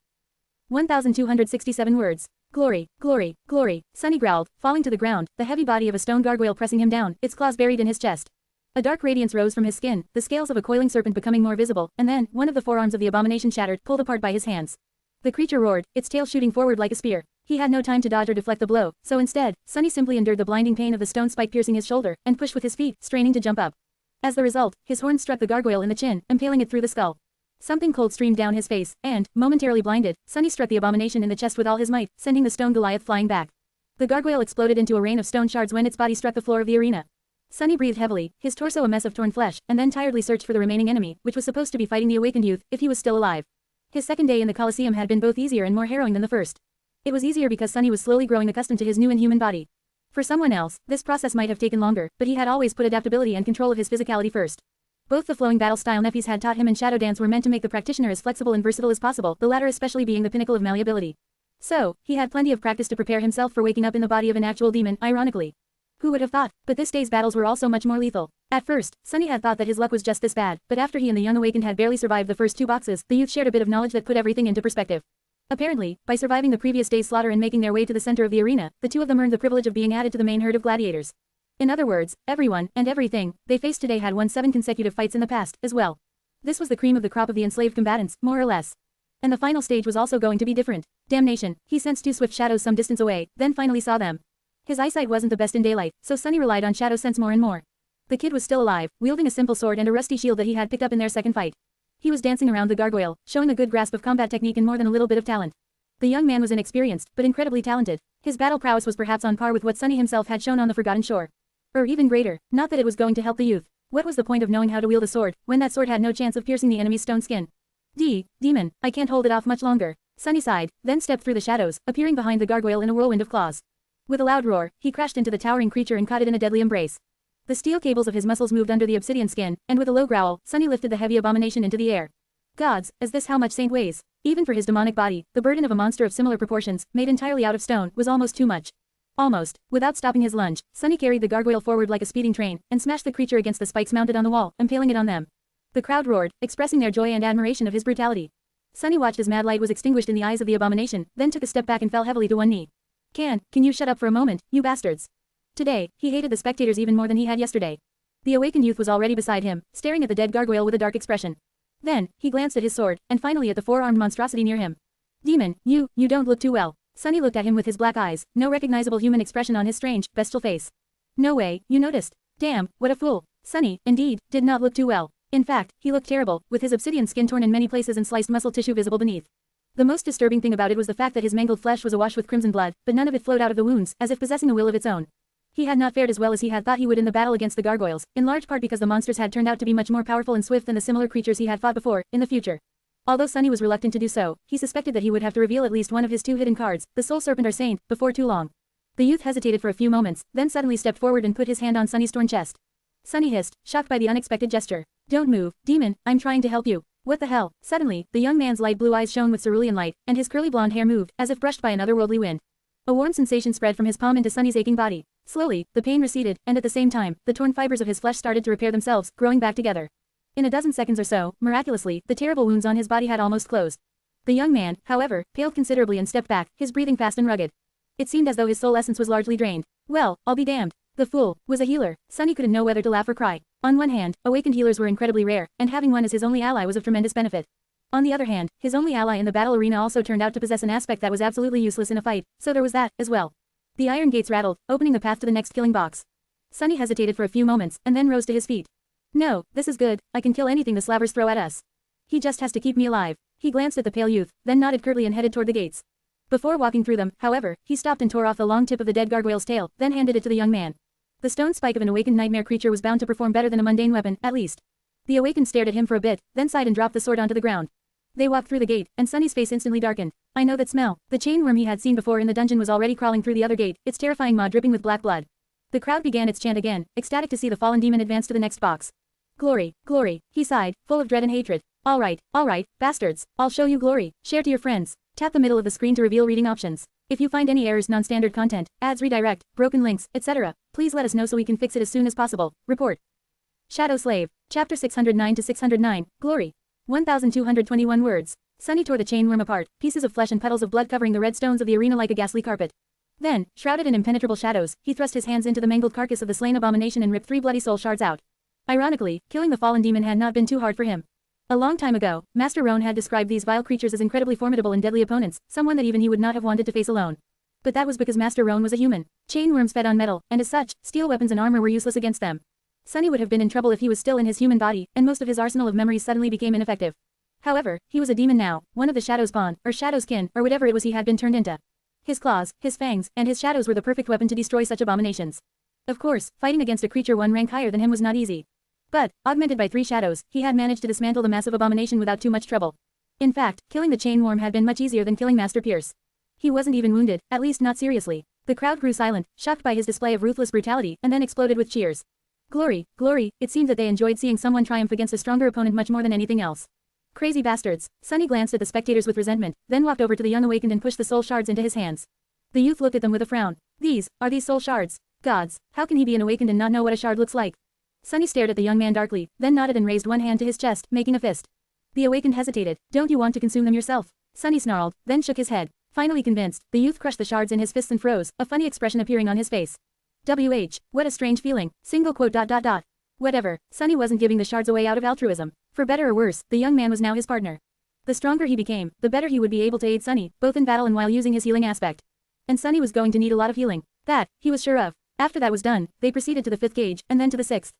1267 words. Glory, glory, glory, Sunny growled, falling to the ground, the heavy body of a stone gargoyle pressing him down, its claws buried in his chest. A dark radiance rose from his skin, the scales of a coiling serpent becoming more visible, and then, one of the forearms of the abomination shattered, pulled apart by his hands. The creature roared, its tail shooting forward like a spear. He had no time to dodge or deflect the blow, so instead, Sunny simply endured the blinding pain of the stone spike piercing his shoulder, and pushed with his feet, straining to jump up. As the result, his horns struck the gargoyle in the chin, impaling it through the skull. Something cold streamed down his face, and, momentarily blinded, Sunny struck the abomination in the chest with all his might, sending the stone Goliath flying back. The gargoyle exploded into a rain of stone shards when its body struck the floor of the arena. Sunny breathed heavily, his torso a mess of torn flesh, and then tiredly searched for the remaining enemy, which was supposed to be fighting the awakened youth, if he was still alive. His second day in the Colosseum had been both easier and more harrowing than the first. It was easier because Sunny was slowly growing accustomed to his new inhuman body. For someone else, this process might have taken longer, but he had always put adaptability and control of his physicality first. Both the flowing battle-style Nefis had taught him and Shadow Dance were meant to make the practitioner as flexible and versatile as possible, the latter especially being the pinnacle of malleability. So, he had plenty of practice to prepare himself for waking up in the body of an actual demon, ironically. Who would have thought? But this day's battles were also much more lethal. At first, Sunny had thought that his luck was just this bad, but after he and the young awakened had barely survived the first 2 boxes, the youth shared a bit of knowledge that put everything into perspective. Apparently, by surviving the previous day's slaughter and making their way to the center of the arena, the two of them earned the privilege of being added to the main herd of gladiators. In other words, everyone, and everything, they faced today had won 7 consecutive fights in the past, as well. This was the cream of the crop of the enslaved combatants, more or less. And the final stage was also going to be different. Damnation, he sensed 2 swift shadows some distance away, then finally saw them. His eyesight wasn't the best in daylight, so Sunny relied on shadow sense more and more. The kid was still alive, wielding a simple sword and a rusty shield that he had picked up in their second fight. He was dancing around the gargoyle, showing a good grasp of combat technique and more than a little bit of talent. The young man was inexperienced, but incredibly talented. His battle prowess was perhaps on par with what Sunny himself had shown on the Forgotten Shore. Or even greater, not that it was going to help the youth. What was the point of knowing how to wield a sword, when that sword had no chance of piercing the enemy's stone skin? Demon, I can't hold it off much longer. Sunny sighed, then stepped through the shadows, appearing behind the gargoyle in a whirlwind of claws. With a loud roar, he crashed into the towering creature and caught it in a deadly embrace. The steel cables of his muscles moved under the obsidian skin, and with a low growl, Sunny lifted the heavy abomination into the air. Gods, is this how much Saint weighs? Even for his demonic body, the burden of a monster of similar proportions, made entirely out of stone, was almost too much. Almost. Without stopping his lunge, Sunny carried the gargoyle forward like a speeding train, and smashed the creature against the spikes mounted on the wall, impaling it on them. The crowd roared, expressing their joy and admiration of his brutality. Sunny watched as mad light was extinguished in the eyes of the abomination, then took a step back and fell heavily to one knee. Can you shut up for a moment, you bastards? Today, he hated the spectators even more than he had yesterday. The awakened youth was already beside him, staring at the dead gargoyle with a dark expression. Then, he glanced at his sword, and finally at the 4-armed monstrosity near him. Demon, you don't look too well. Sunny looked at him with his black eyes, no recognizable human expression on his strange, bestial face. No way, you noticed. Damn, what a fool. Sunny, indeed, did not look too well. In fact, he looked terrible, with his obsidian skin torn in many places and sliced muscle tissue visible beneath. The most disturbing thing about it was the fact that his mangled flesh was awash with crimson blood, but none of it flowed out of the wounds, as if possessing a will of its own. He had not fared as well as he had thought he would in the battle against the gargoyles, in large part because the monsters had turned out to be much more powerful and swift than the similar creatures he had fought before, in the future. Although Sunny was reluctant to do so, he suspected that he would have to reveal at least one of his 2 hidden cards, the Soul Serpent or Saint, before too long. The youth hesitated for a few moments, then suddenly stepped forward and put his hand on Sunny's torn chest. Sunny hissed, shocked by the unexpected gesture. Don't move, demon, I'm trying to help you. What the hell? Suddenly, the young man's light blue eyes shone with cerulean light, and his curly blonde hair moved, as if brushed by an otherworldly wind. A warm sensation spread from his palm into Sunny's aching body. Slowly, the pain receded, and at the same time, the torn fibers of his flesh started to repair themselves, growing back together. In a dozen seconds or so, miraculously, the terrible wounds on his body had almost closed. The young man, however, paled considerably and stepped back, his breathing fast and rugged. It seemed as though his soul essence was largely drained. Well, I'll be damned. The fool was a healer. Sunny couldn't know whether to laugh or cry. On one hand, awakened healers were incredibly rare, and having one as his only ally was of tremendous benefit. On the other hand, his only ally in the battle arena also turned out to possess an aspect that was absolutely useless in a fight, so there was that, as well. The iron gates rattled, opening the path to the next killing box. Sunny hesitated for a few moments, and then rose to his feet. No, this is good, I can kill anything the slavers throw at us. He just has to keep me alive. He glanced at the pale youth, then nodded curtly and headed toward the gates. Before walking through them, however, he stopped and tore off the long tip of the dead gargoyle's tail, then handed it to the young man. The stone spike of an awakened nightmare creature was bound to perform better than a mundane weapon, at least. The awakened stared at him for a bit, then sighed and dropped the sword onto the ground. They walked through the gate, and Sunny's face instantly darkened. I know that smell. The chain worm he had seen before in the dungeon was already crawling through the other gate, its terrifying maw dripping with black blood. The crowd began its chant again, ecstatic to see the fallen demon advance to the next box. Glory, glory, he sighed, full of dread and hatred. All right, bastards, I'll show you glory. Share to your friends. Tap the middle of the screen to reveal reading options. If you find any errors, non-standard content, ads redirect, broken links, etc., please let us know so we can fix it as soon as possible. Report. Shadow Slave, Chapter 609 to 609, Glory. 1221 words. Sunny tore the chain worm apart, pieces of flesh and puddles of blood covering the red stones of the arena like a ghastly carpet. Then, shrouded in impenetrable shadows, he thrust his hands into the mangled carcass of the slain abomination and ripped 3 bloody soul shards out. Ironically, killing the fallen demon had not been too hard for him. A long time ago, Master Roan had described these vile creatures as incredibly formidable and deadly opponents, someone that even he would not have wanted to face alone. But that was because Master Roan was a human. Chain worms fed on metal, and as such, steel weapons and armor were useless against them. Sunny would have been in trouble if he was still in his human body, and most of his arsenal of memories suddenly became ineffective. However, he was a demon now, one of the Shadow's spawn, or Shadow's kin, or whatever it was he had been turned into. His claws, his fangs, and his shadows were the perfect weapon to destroy such abominations. Of course, fighting against a creature 1 rank higher than him was not easy. But, augmented by 3 shadows, he had managed to dismantle the massive abomination without too much trouble. In fact, killing the chain worm had been much easier than killing Master Pierce. He wasn't even wounded, at least not seriously. The crowd grew silent, shocked by his display of ruthless brutality, and then exploded with cheers. Glory, glory, it seemed that they enjoyed seeing someone triumph against a stronger opponent much more than anything else. Crazy bastards. Sunny glanced at the spectators with resentment, then walked over to the young awakened and pushed the soul shards into his hands. The youth looked at them with a frown. These soul shards. Gods, how can he be an awakened and not know what a shard looks like? Sunny stared at the young man darkly, then nodded and raised one hand to his chest, making a fist. The awakened hesitated. Don't you want to consume them yourself? Sunny snarled, then shook his head. Finally convinced, the youth crushed the shards in his fists and froze, a funny expression appearing on his face. What a strange feeling. Single quote. Whatever, Sunny wasn't giving the shards away out of altruism. For better or worse, the young man was now his partner. The stronger he became, the better he would be able to aid Sunny, both in battle and while using his healing aspect. And Sunny was going to need a lot of healing. That, he was sure of. After that was done, they proceeded to the 5th gauge, and then to the 6th.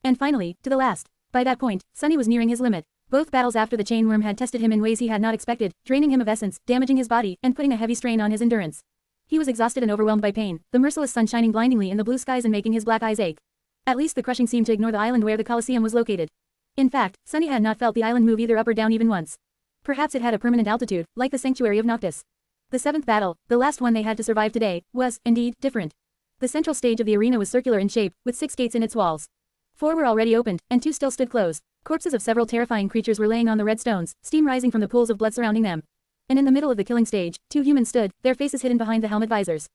And finally, to the last. By that point, Sunny was nearing his limit. Both battles after the chain worm had tested him in ways he had not expected, draining him of essence, damaging his body, and putting a heavy strain on his endurance. He was exhausted and overwhelmed by pain, the merciless sun shining blindingly in the blue skies and making his black eyes ache. At least the crushing seemed to ignore the island where the Colosseum was located. In fact, Sunny had not felt the island move either up or down even once. Perhaps it had a permanent altitude, like the sanctuary of Noctis. The 7th battle, the last one they had to survive today, was, indeed, different. The central stage of the arena was circular in shape, with 6 gates in its walls. 4 were already opened, and 2 still stood closed. Corpses of several terrifying creatures were laying on the red stones, steam rising from the pools of blood surrounding them. And in the middle of the killing stage, 2 humans stood, their faces hidden behind the helmet visors.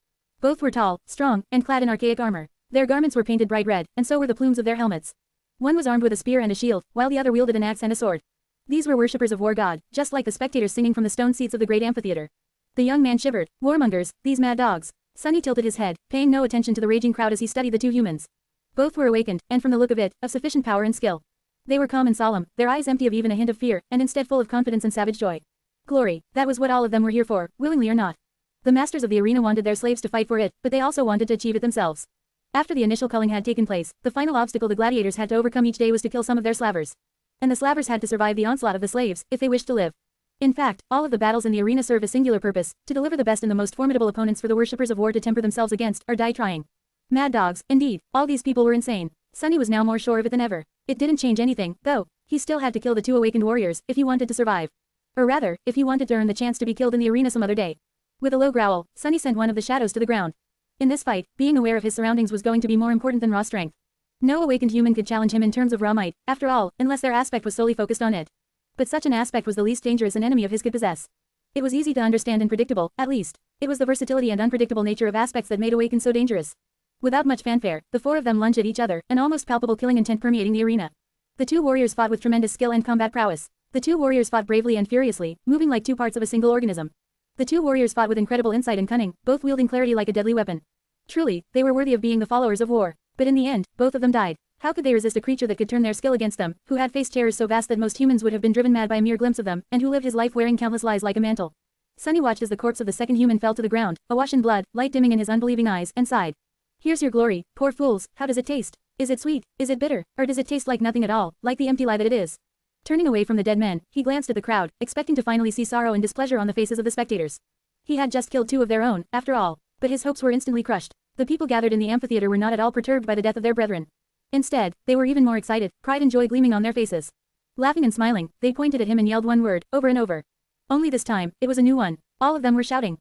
Both were tall, strong, and clad in archaic armor. Their garments were painted bright red, and so were the plumes of their helmets. One was armed with a spear and a shield, while the other wielded an axe and a sword. These were worshippers of War God, just like the spectators singing from the stone seats of the great amphitheater. The young man shivered. Warmongers, these mad dogs. Sunny tilted his head, paying no attention to the raging crowd as he studied the 2 humans. Both were awakened, and from the look of it, of sufficient power and skill. They were calm and solemn, their eyes empty of even a hint of fear, and instead full of confidence and savage joy. Glory, that was what all of them were here for, willingly or not. The masters of the arena wanted their slaves to fight for it, but they also wanted to achieve it themselves. After the initial culling had taken place, the final obstacle the gladiators had to overcome each day was to kill some of their slavers. And the slavers had to survive the onslaught of the slaves, if they wished to live. In fact, all of the battles in the arena serve a singular purpose, to deliver the best and the most formidable opponents for the worshippers of war to temper themselves against, or die trying. Mad dogs, indeed, all these people were insane. Sunny was now more sure of it than ever. It didn't change anything, though. He still had to kill the 2 awakened warriors, if he wanted to survive. Or rather, if he wanted to earn the chance to be killed in the arena some other day. With a low growl, Sunny sent one of the shadows to the ground. In this fight, being aware of his surroundings was going to be more important than raw strength. No awakened human could challenge him in terms of raw might, after all, unless their aspect was solely focused on it. But such an aspect was the least dangerous an enemy of his could possess. It was easy to understand and predictable, at least. It was the versatility and unpredictable nature of aspects that made awakened so dangerous. Without much fanfare, the 4 of them lunged at each other, an almost palpable killing intent permeating the arena. The 2 warriors fought with tremendous skill and combat prowess. The 2 warriors fought bravely and furiously, moving like 2 parts of a single organism. The 2 warriors fought with incredible insight and cunning, both wielding clarity like a deadly weapon. Truly, they were worthy of being the followers of war. But in the end, both of them died. How could they resist a creature that could turn their skill against them, who had faced terrors so vast that most humans would have been driven mad by a mere glimpse of them, and who lived his life wearing countless lies like a mantle? Sunny watched as the corpse of the 2nd human fell to the ground, awash in blood, light dimming in his unbelieving eyes, and sighed. Here's your glory, poor fools, how does it taste? Is it sweet? Is it bitter? Or does it taste like nothing at all, like the empty lie that it is? Turning away from the dead men, he glanced at the crowd, expecting to finally see sorrow and displeasure on the faces of the spectators. He had just killed 2 of their own, after all, but his hopes were instantly crushed. The people gathered in the amphitheater were not at all perturbed by the death of their brethren. Instead, they were even more excited, pride and joy gleaming on their faces. Laughing and smiling, they pointed at him and yelled one word, over and over. Only this time, it was a new one. All of them were shouting. ...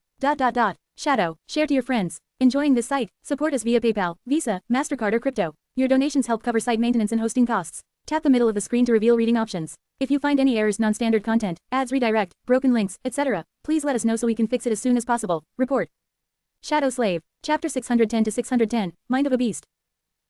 Shadow, share to your friends. Enjoying this site? Support us via PayPal, Visa, MasterCard or crypto. Your donations help cover site maintenance and hosting costs. Tap the middle of the screen to reveal reading options. If you find any errors, non-standard content, ads redirect, broken links, etc., please let us know so we can fix it as soon as possible. Report. Shadow Slave. Chapter 610 to 610, Mind of a Beast.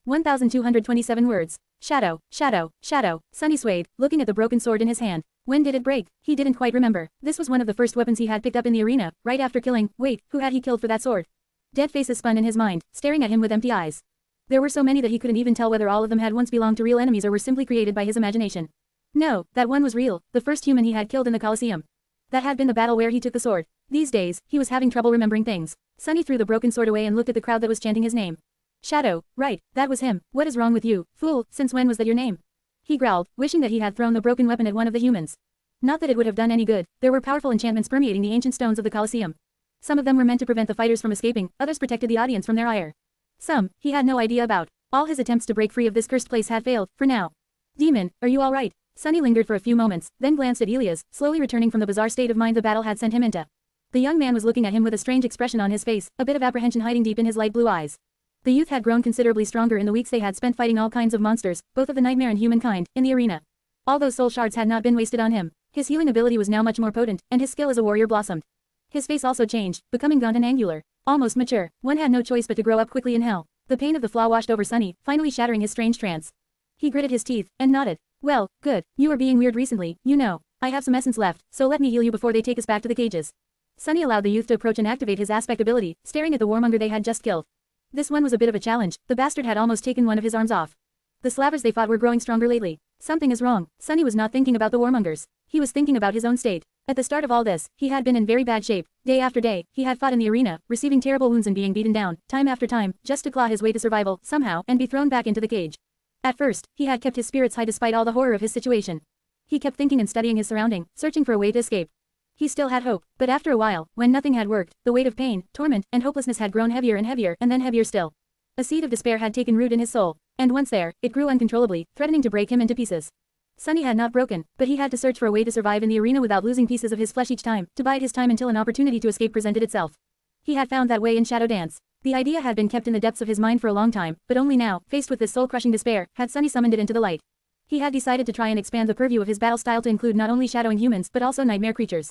1,227 words. Shadow. Sunny swayed, looking at the broken sword in his hand. When did it break? He didn't quite remember. This was one of the first weapons he had picked up in the arena, right after killing. Wait, who had he killed for that sword? Dead faces spun in his mind, staring at him with empty eyes. There were so many that he couldn't even tell whether all of them had once belonged to real enemies or were simply created by his imagination. No, that one was real, the first human he had killed in the Colosseum. That had been the battle where he took the sword. These days, he was having trouble remembering things. Sunny threw the broken sword away and looked at the crowd that was chanting his name. Shadow, right, that was him. What is wrong with you, fool, since when was that your name? He growled, wishing that he had thrown the broken weapon at one of the humans. Not that it would have done any good, there were powerful enchantments permeating the ancient stones of the Colosseum. Some of them were meant to prevent the fighters from escaping, others protected the audience from their ire. Some, he had no idea about. All his attempts to break free of this cursed place had failed, for now. Demon, are you alright? Sunny lingered for a few moments, then glanced at Elias, slowly returning from the bizarre state of mind the battle had sent him into. The young man was looking at him with a strange expression on his face, a bit of apprehension hiding deep in his light blue eyes. The youth had grown considerably stronger in the weeks they had spent fighting all kinds of monsters, both of the nightmare and humankind, in the arena. All those soul shards had not been wasted on him. His healing ability was now much more potent, and his skill as a warrior blossomed. His face also changed, becoming gaunt and angular. Almost mature, one had no choice but to grow up quickly in hell. The pain of the flaw washed over Sunny, finally shattering his strange trance. He gritted his teeth, and nodded. Well, good, you were being weird recently, you know. I have some essence left, so let me heal you before they take us back to the cages. Sunny allowed the youth to approach and activate his aspect ability, staring at the warmonger they had just killed. This one was a bit of a challenge, the bastard had almost taken one of his arms off. The slavers they fought were growing stronger lately. Something is wrong. Sunny was not thinking about the warmongers. He was thinking about his own state. At the start of all this, he had been in very bad shape. Day after day, he had fought in the arena, receiving terrible wounds and being beaten down, time after time, just to claw his way to survival, somehow, and be thrown back into the cage. At first, he had kept his spirits high despite all the horror of his situation. He kept thinking and studying his surrounding, searching for a way to escape. He still had hope, but after a while, when nothing had worked, the weight of pain, torment, and hopelessness had grown heavier and then heavier still. A seed of despair had taken root in his soul, and once there, it grew uncontrollably, threatening to break him into pieces. Sunny had not broken, but he had to search for a way to survive in the arena without losing pieces of his flesh each time, to bide his time until an opportunity to escape presented itself. He had found that way in Shadow Dance. The idea had been kept in the depths of his mind for a long time, but only now, faced with this soul-crushing despair, had Sunny summoned it into the light. He had decided to try and expand the purview of his battle style to include not only shadowing humans but also nightmare creatures.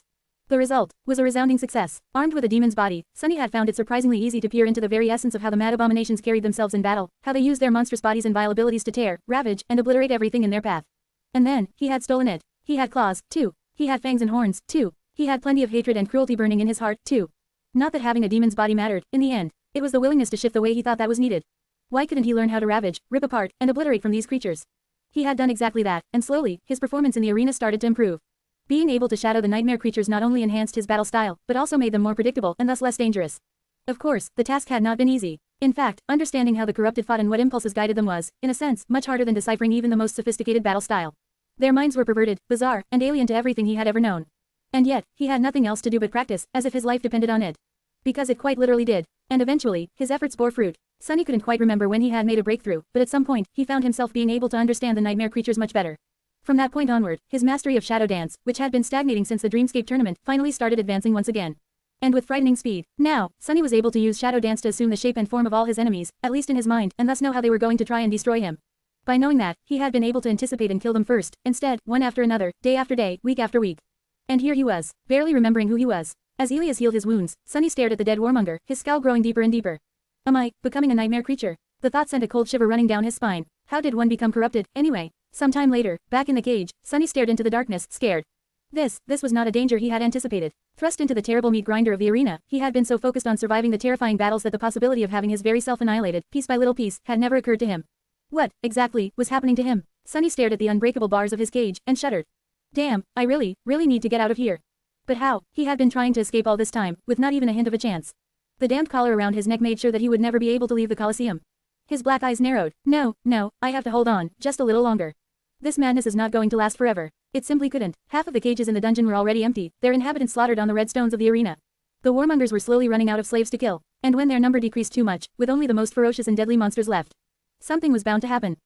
The result was a resounding success. Armed with a demon's body, Sunny had found it surprisingly easy to peer into the very essence of how the mad abominations carried themselves in battle, how they used their monstrous bodies and vile abilities to tear, ravage, and obliterate everything in their path. And then, he had stolen it. He had claws, too. He had fangs and horns, too. He had plenty of hatred and cruelty burning in his heart, too. Not that having a demon's body mattered, in the end. It was the willingness to shift the way he thought that was needed. Why couldn't he learn how to ravage, rip apart, and obliterate from these creatures? He had done exactly that, and slowly, his performance in the arena started to improve. Being able to shadow the nightmare creatures not only enhanced his battle style, but also made them more predictable and thus less dangerous. Of course, the task had not been easy. In fact, understanding how the corrupted fought and what impulses guided them was, in a sense, much harder than deciphering even the most sophisticated battle style. Their minds were perverted, bizarre, and alien to everything he had ever known. And yet, he had nothing else to do but practice, as if his life depended on it. Because it quite literally did. And eventually, his efforts bore fruit. Sunny couldn't quite remember when he had made a breakthrough, but at some point, he found himself being able to understand the nightmare creatures much better. From that point onward, his mastery of Shadow Dance, which had been stagnating since the Dreamscape tournament, finally started advancing once again. And with frightening speed. Now, Sunny was able to use Shadow Dance to assume the shape and form of all his enemies, at least in his mind, and thus know how they were going to try and destroy him. By knowing that, he had been able to anticipate and kill them first, instead, one after another, day after day, week after week. And here he was, barely remembering who he was. As Elias healed his wounds, Sunny stared at the dead warmonger, his scowl growing deeper and deeper. Am I becoming a nightmare creature? The thought sent a cold shiver running down his spine. How did one become corrupted, anyway? Some time later, back in the cage, Sunny stared into the darkness, scared. This was not a danger he had anticipated. Thrust into the terrible meat grinder of the arena, he had been so focused on surviving the terrifying battles that the possibility of having his very self annihilated, piece by little piece, had never occurred to him. What, exactly, was happening to him? Sunny stared at the unbreakable bars of his cage, and shuddered. Damn, I really need to get out of here. But how? He had been trying to escape all this time, with not even a hint of a chance. The damned collar around his neck made sure that he would never be able to leave the Colosseum. His black eyes narrowed. No, I have to hold on, just a little longer. This madness is not going to last forever. It simply couldn't. Half of the cages in the dungeon were already empty, their inhabitants slaughtered on the red stones of the arena. The warmongers were slowly running out of slaves to kill, and when their number decreased too much, with only the most ferocious and deadly monsters left. Something was bound to happen.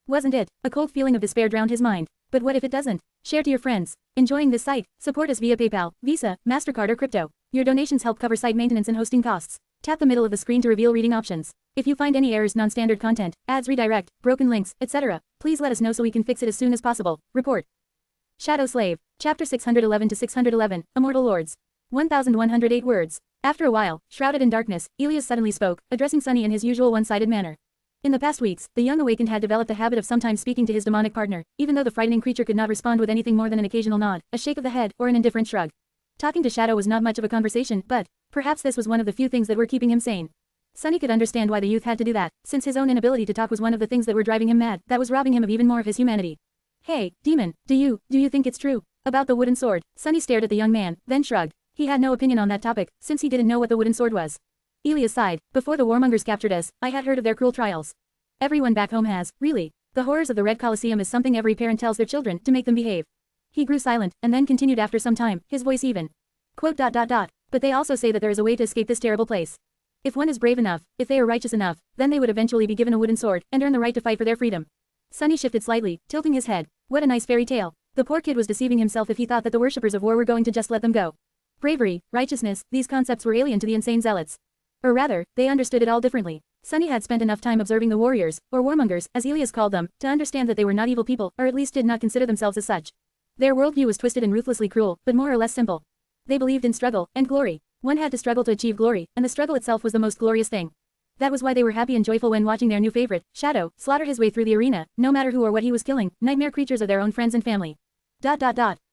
Wasn't it? A cold feeling of despair drowned his mind. But what if it doesn't? Share to your friends. Enjoying this site? Support us via PayPal, Visa, MasterCard or crypto. Your donations help cover site maintenance and hosting costs. Tap the middle of the screen to reveal reading options. If you find any errors, non-standard content, ads redirect, broken links, etc., please let us know so we can fix it as soon as possible. Report. Shadow Slave. Chapter 611 to 611, Immortal Lords. 1108 words. After a while, shrouded in darkness, Elias suddenly spoke, addressing Sunny in his usual one-sided manner. In the past weeks, the young awakened had developed the habit of sometimes speaking to his demonic partner, even though the frightening creature could not respond with anything more than an occasional nod, a shake of the head, or an indifferent shrug. Talking to Shadow was not much of a conversation, but perhaps this was one of the few things that were keeping him sane. Sunny could understand why the youth had to do that, since his own inability to talk was one of the things that were driving him mad, that was robbing him of even more of his humanity. Hey, demon, do you think it's true? About the wooden sword? Sunny stared at the young man, then shrugged. He had no opinion on that topic, since he didn't know what the wooden sword was. Elias sighed. Before the warmongers captured us, I had heard of their cruel trials. Everyone back home has, really. The horrors of the Red Colosseum is something every parent tells their children to make them behave. He grew silent, and then continued after some time, his voice even. Quote. But they also say that there is a way to escape this terrible place. If one is brave enough, if they are righteous enough, then they would eventually be given a wooden sword, and earn the right to fight for their freedom. Sunny shifted slightly, tilting his head. What a nice fairy tale. The poor kid was deceiving himself if he thought that the worshippers of war were going to just let them go. Bravery, righteousness, these concepts were alien to the insane zealots. Or rather, they understood it all differently. Sunny had spent enough time observing the warriors, or warmongers, as Elias called them, to understand that they were not evil people, or at least did not consider themselves as such. Their worldview was twisted and ruthlessly cruel, but more or less simple. They believed in struggle, and glory. One had to struggle to achieve glory, and the struggle itself was the most glorious thing. That was why they were happy and joyful when watching their new favorite, Shadow, slaughter his way through the arena, no matter who or what he was killing, nightmare creatures of their own friends and family.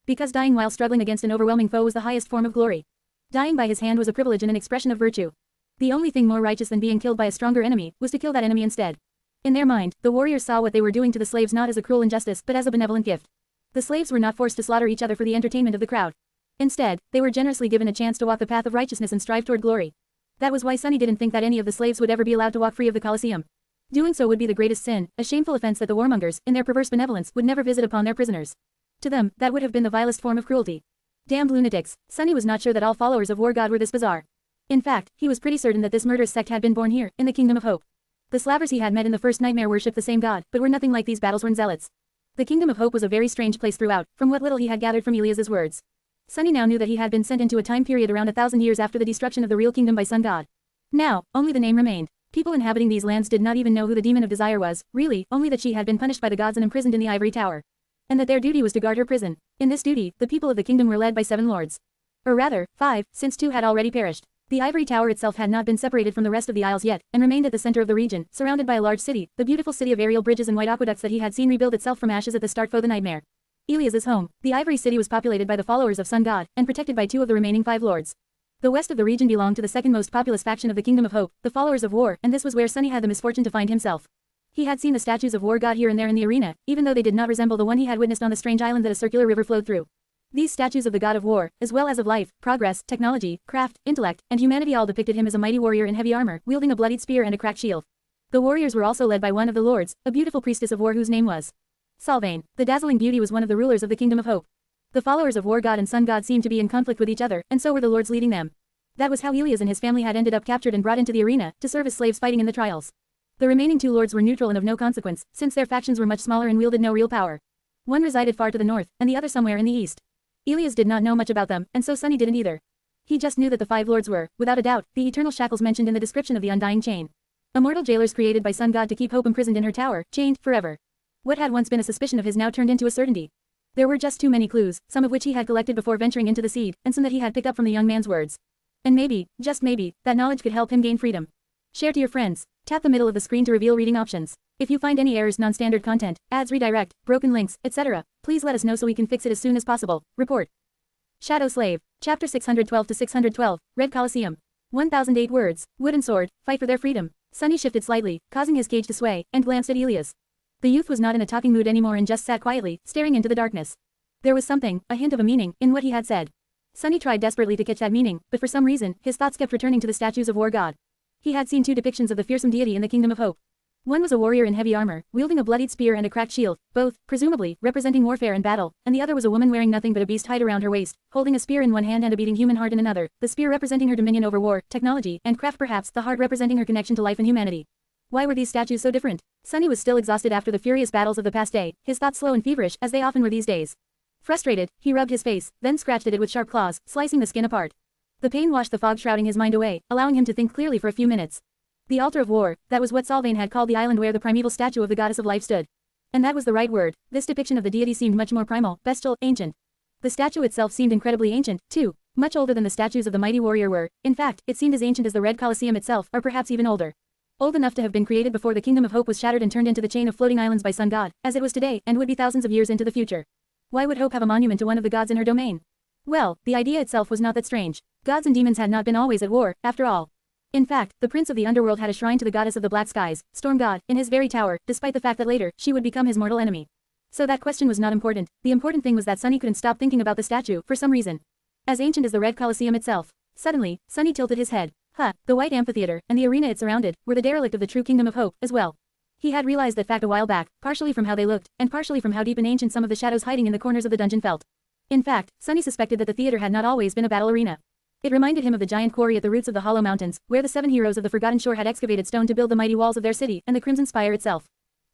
Because dying while struggling against an overwhelming foe was the highest form of glory. Dying by his hand was a privilege and an expression of virtue. The only thing more righteous than being killed by a stronger enemy was to kill that enemy instead. In their mind, the warriors saw what they were doing to the slaves not as a cruel injustice but as a benevolent gift. The slaves were not forced to slaughter each other for the entertainment of the crowd. Instead, they were generously given a chance to walk the path of righteousness and strive toward glory. That was why Sunny didn't think that any of the slaves would ever be allowed to walk free of the Colosseum. Doing so would be the greatest sin, a shameful offense that the warmongers, in their perverse benevolence, would never visit upon their prisoners. To them, that would have been the vilest form of cruelty. Damned lunatics. Sunny was not sure that all followers of War God were this bizarre. In fact, he was pretty certain that this murderous sect had been born here, in the Kingdom of Hope. The slavers he had met in the first nightmare worshipped the same god, but were nothing like these battlesworn zealots. The Kingdom of Hope was a very strange place throughout, from what little he had gathered from Elias's words. Sunny now knew that he had been sent into a time period around 1,000 years after the destruction of the real kingdom by Sun God. Now, only the name remained. People inhabiting these lands did not even know who the demon of desire was, really, only that she had been punished by the gods and imprisoned in the ivory tower. And that their duty was to guard her prison. In this duty, the people of the kingdom were led by 7 lords. Or rather, 5, since 2 had already perished. The ivory tower itself had not been separated from the rest of the isles yet, and remained at the center of the region, surrounded by a large city, the beautiful city of aerial bridges and white aqueducts that he had seen rebuild itself from ashes at the start of the nightmare. Elias's home, the ivory city, was populated by the followers of Sun God, and protected by 2 of the remaining 5 lords. The west of the region belonged to the second most populous faction of the Kingdom of Hope, the followers of War, and this was where Sunny had the misfortune to find himself. He had seen the statues of War God here and there in the arena, even though they did not resemble the one he had witnessed on the strange island that a circular river flowed through. These statues of the god of war, as well as of life, progress, technology, craft, intellect, and humanity all depicted him as a mighty warrior in heavy armor, wielding a bloodied spear and a cracked shield. The warriors were also led by one of the lords, a beautiful priestess of war whose name was Salvain. The dazzling beauty was one of the rulers of the Kingdom of Hope. The followers of War God and Sun God seemed to be in conflict with each other, and so were the lords leading them. That was how Elias and his family had ended up captured and brought into the arena, to serve as slaves fighting in the trials. The remaining 2 lords were neutral and of no consequence, since their factions were much smaller and wielded no real power. One resided far to the north, and the other somewhere in the east. Elias did not know much about them, and so Sunny didn't either. He just knew that the 5 lords were, without a doubt, the eternal shackles mentioned in the description of the undying chain. Immortal jailers created by Sun God to keep Hope imprisoned in her tower, chained, forever. What had once been a suspicion of his now turned into a certainty. There were just too many clues, some of which he had collected before venturing into the seed, and some that he had picked up from the young man's words. And maybe, just maybe, that knowledge could help him gain freedom. Share to your friends. Tap the middle of the screen to reveal reading options. If you find any errors, non-standard content, ads, redirect, broken links, etc., please let us know so we can fix it as soon as possible. Report. Shadow Slave. Chapter 612 to 612, Red Colosseum. 1008 words, wooden sword, fight for their freedom. Sunny shifted slightly, causing his cage to sway, and glanced at Elias. The youth was not in a talking mood anymore and just sat quietly, staring into the darkness. There was something, a hint of a meaning, in what he had said. Sunny tried desperately to catch that meaning, but for some reason, his thoughts kept returning to the statues of War God. He had seen 2 depictions of the fearsome deity in the Kingdom of Hope. One was a warrior in heavy armor, wielding a bloodied spear and a cracked shield, both, presumably, representing warfare and battle, and the other was a woman wearing nothing but a beast hide around her waist, holding a spear in one hand and a beating human heart in another, the spear representing her dominion over war, technology, and craft, perhaps, the heart representing her connection to life and humanity. Why were these statues so different? Sunny was still exhausted after the furious battles of the past day, his thoughts slow and feverish, as they often were these days. Frustrated, he rubbed his face, then scratched at it with sharp claws, slicing the skin apart. The pain washed the fog shrouding his mind away, allowing him to think clearly for a few minutes. The altar of war, that was what Salvain had called the island where the primeval statue of the goddess of life stood. And that was the right word. This depiction of the deity seemed much more primal, bestial, ancient. The statue itself seemed incredibly ancient, too, much older than the statues of the mighty warrior were. In fact, it seemed as ancient as the Red Colosseum itself, or perhaps even older. old enough to have been created before the Kingdom of Hope was shattered and turned into the chain of floating islands by Sun God, as it was today, and would be thousands of years into the future. Why would Hope have a monument to one of the gods in her domain? Well, the idea itself was not that strange. Gods and demons had not been always at war, after all. In fact, the prince of the underworld had a shrine to the goddess of the black skies, Storm God, in his very tower, despite the fact that later, she would become his mortal enemy. So that question was not important. The important thing was that Sunny couldn't stop thinking about the statue, for some reason. As ancient as the Red Colosseum itself. Suddenly, Sunny tilted his head. The white amphitheater, and the arena it surrounded, were the derelict of the true Kingdom of Hope, as well. He had realized that fact a while back, partially from how they looked, and partially from how deep and ancient some of the shadows hiding in the corners of the dungeon felt. In fact, Sunny suspected that the theater had not always been a battle arena. It reminded him of the giant quarry at the roots of the Hollow Mountains, where the 7 heroes of the Forgotten Shore had excavated stone to build the mighty walls of their city and the Crimson Spire itself.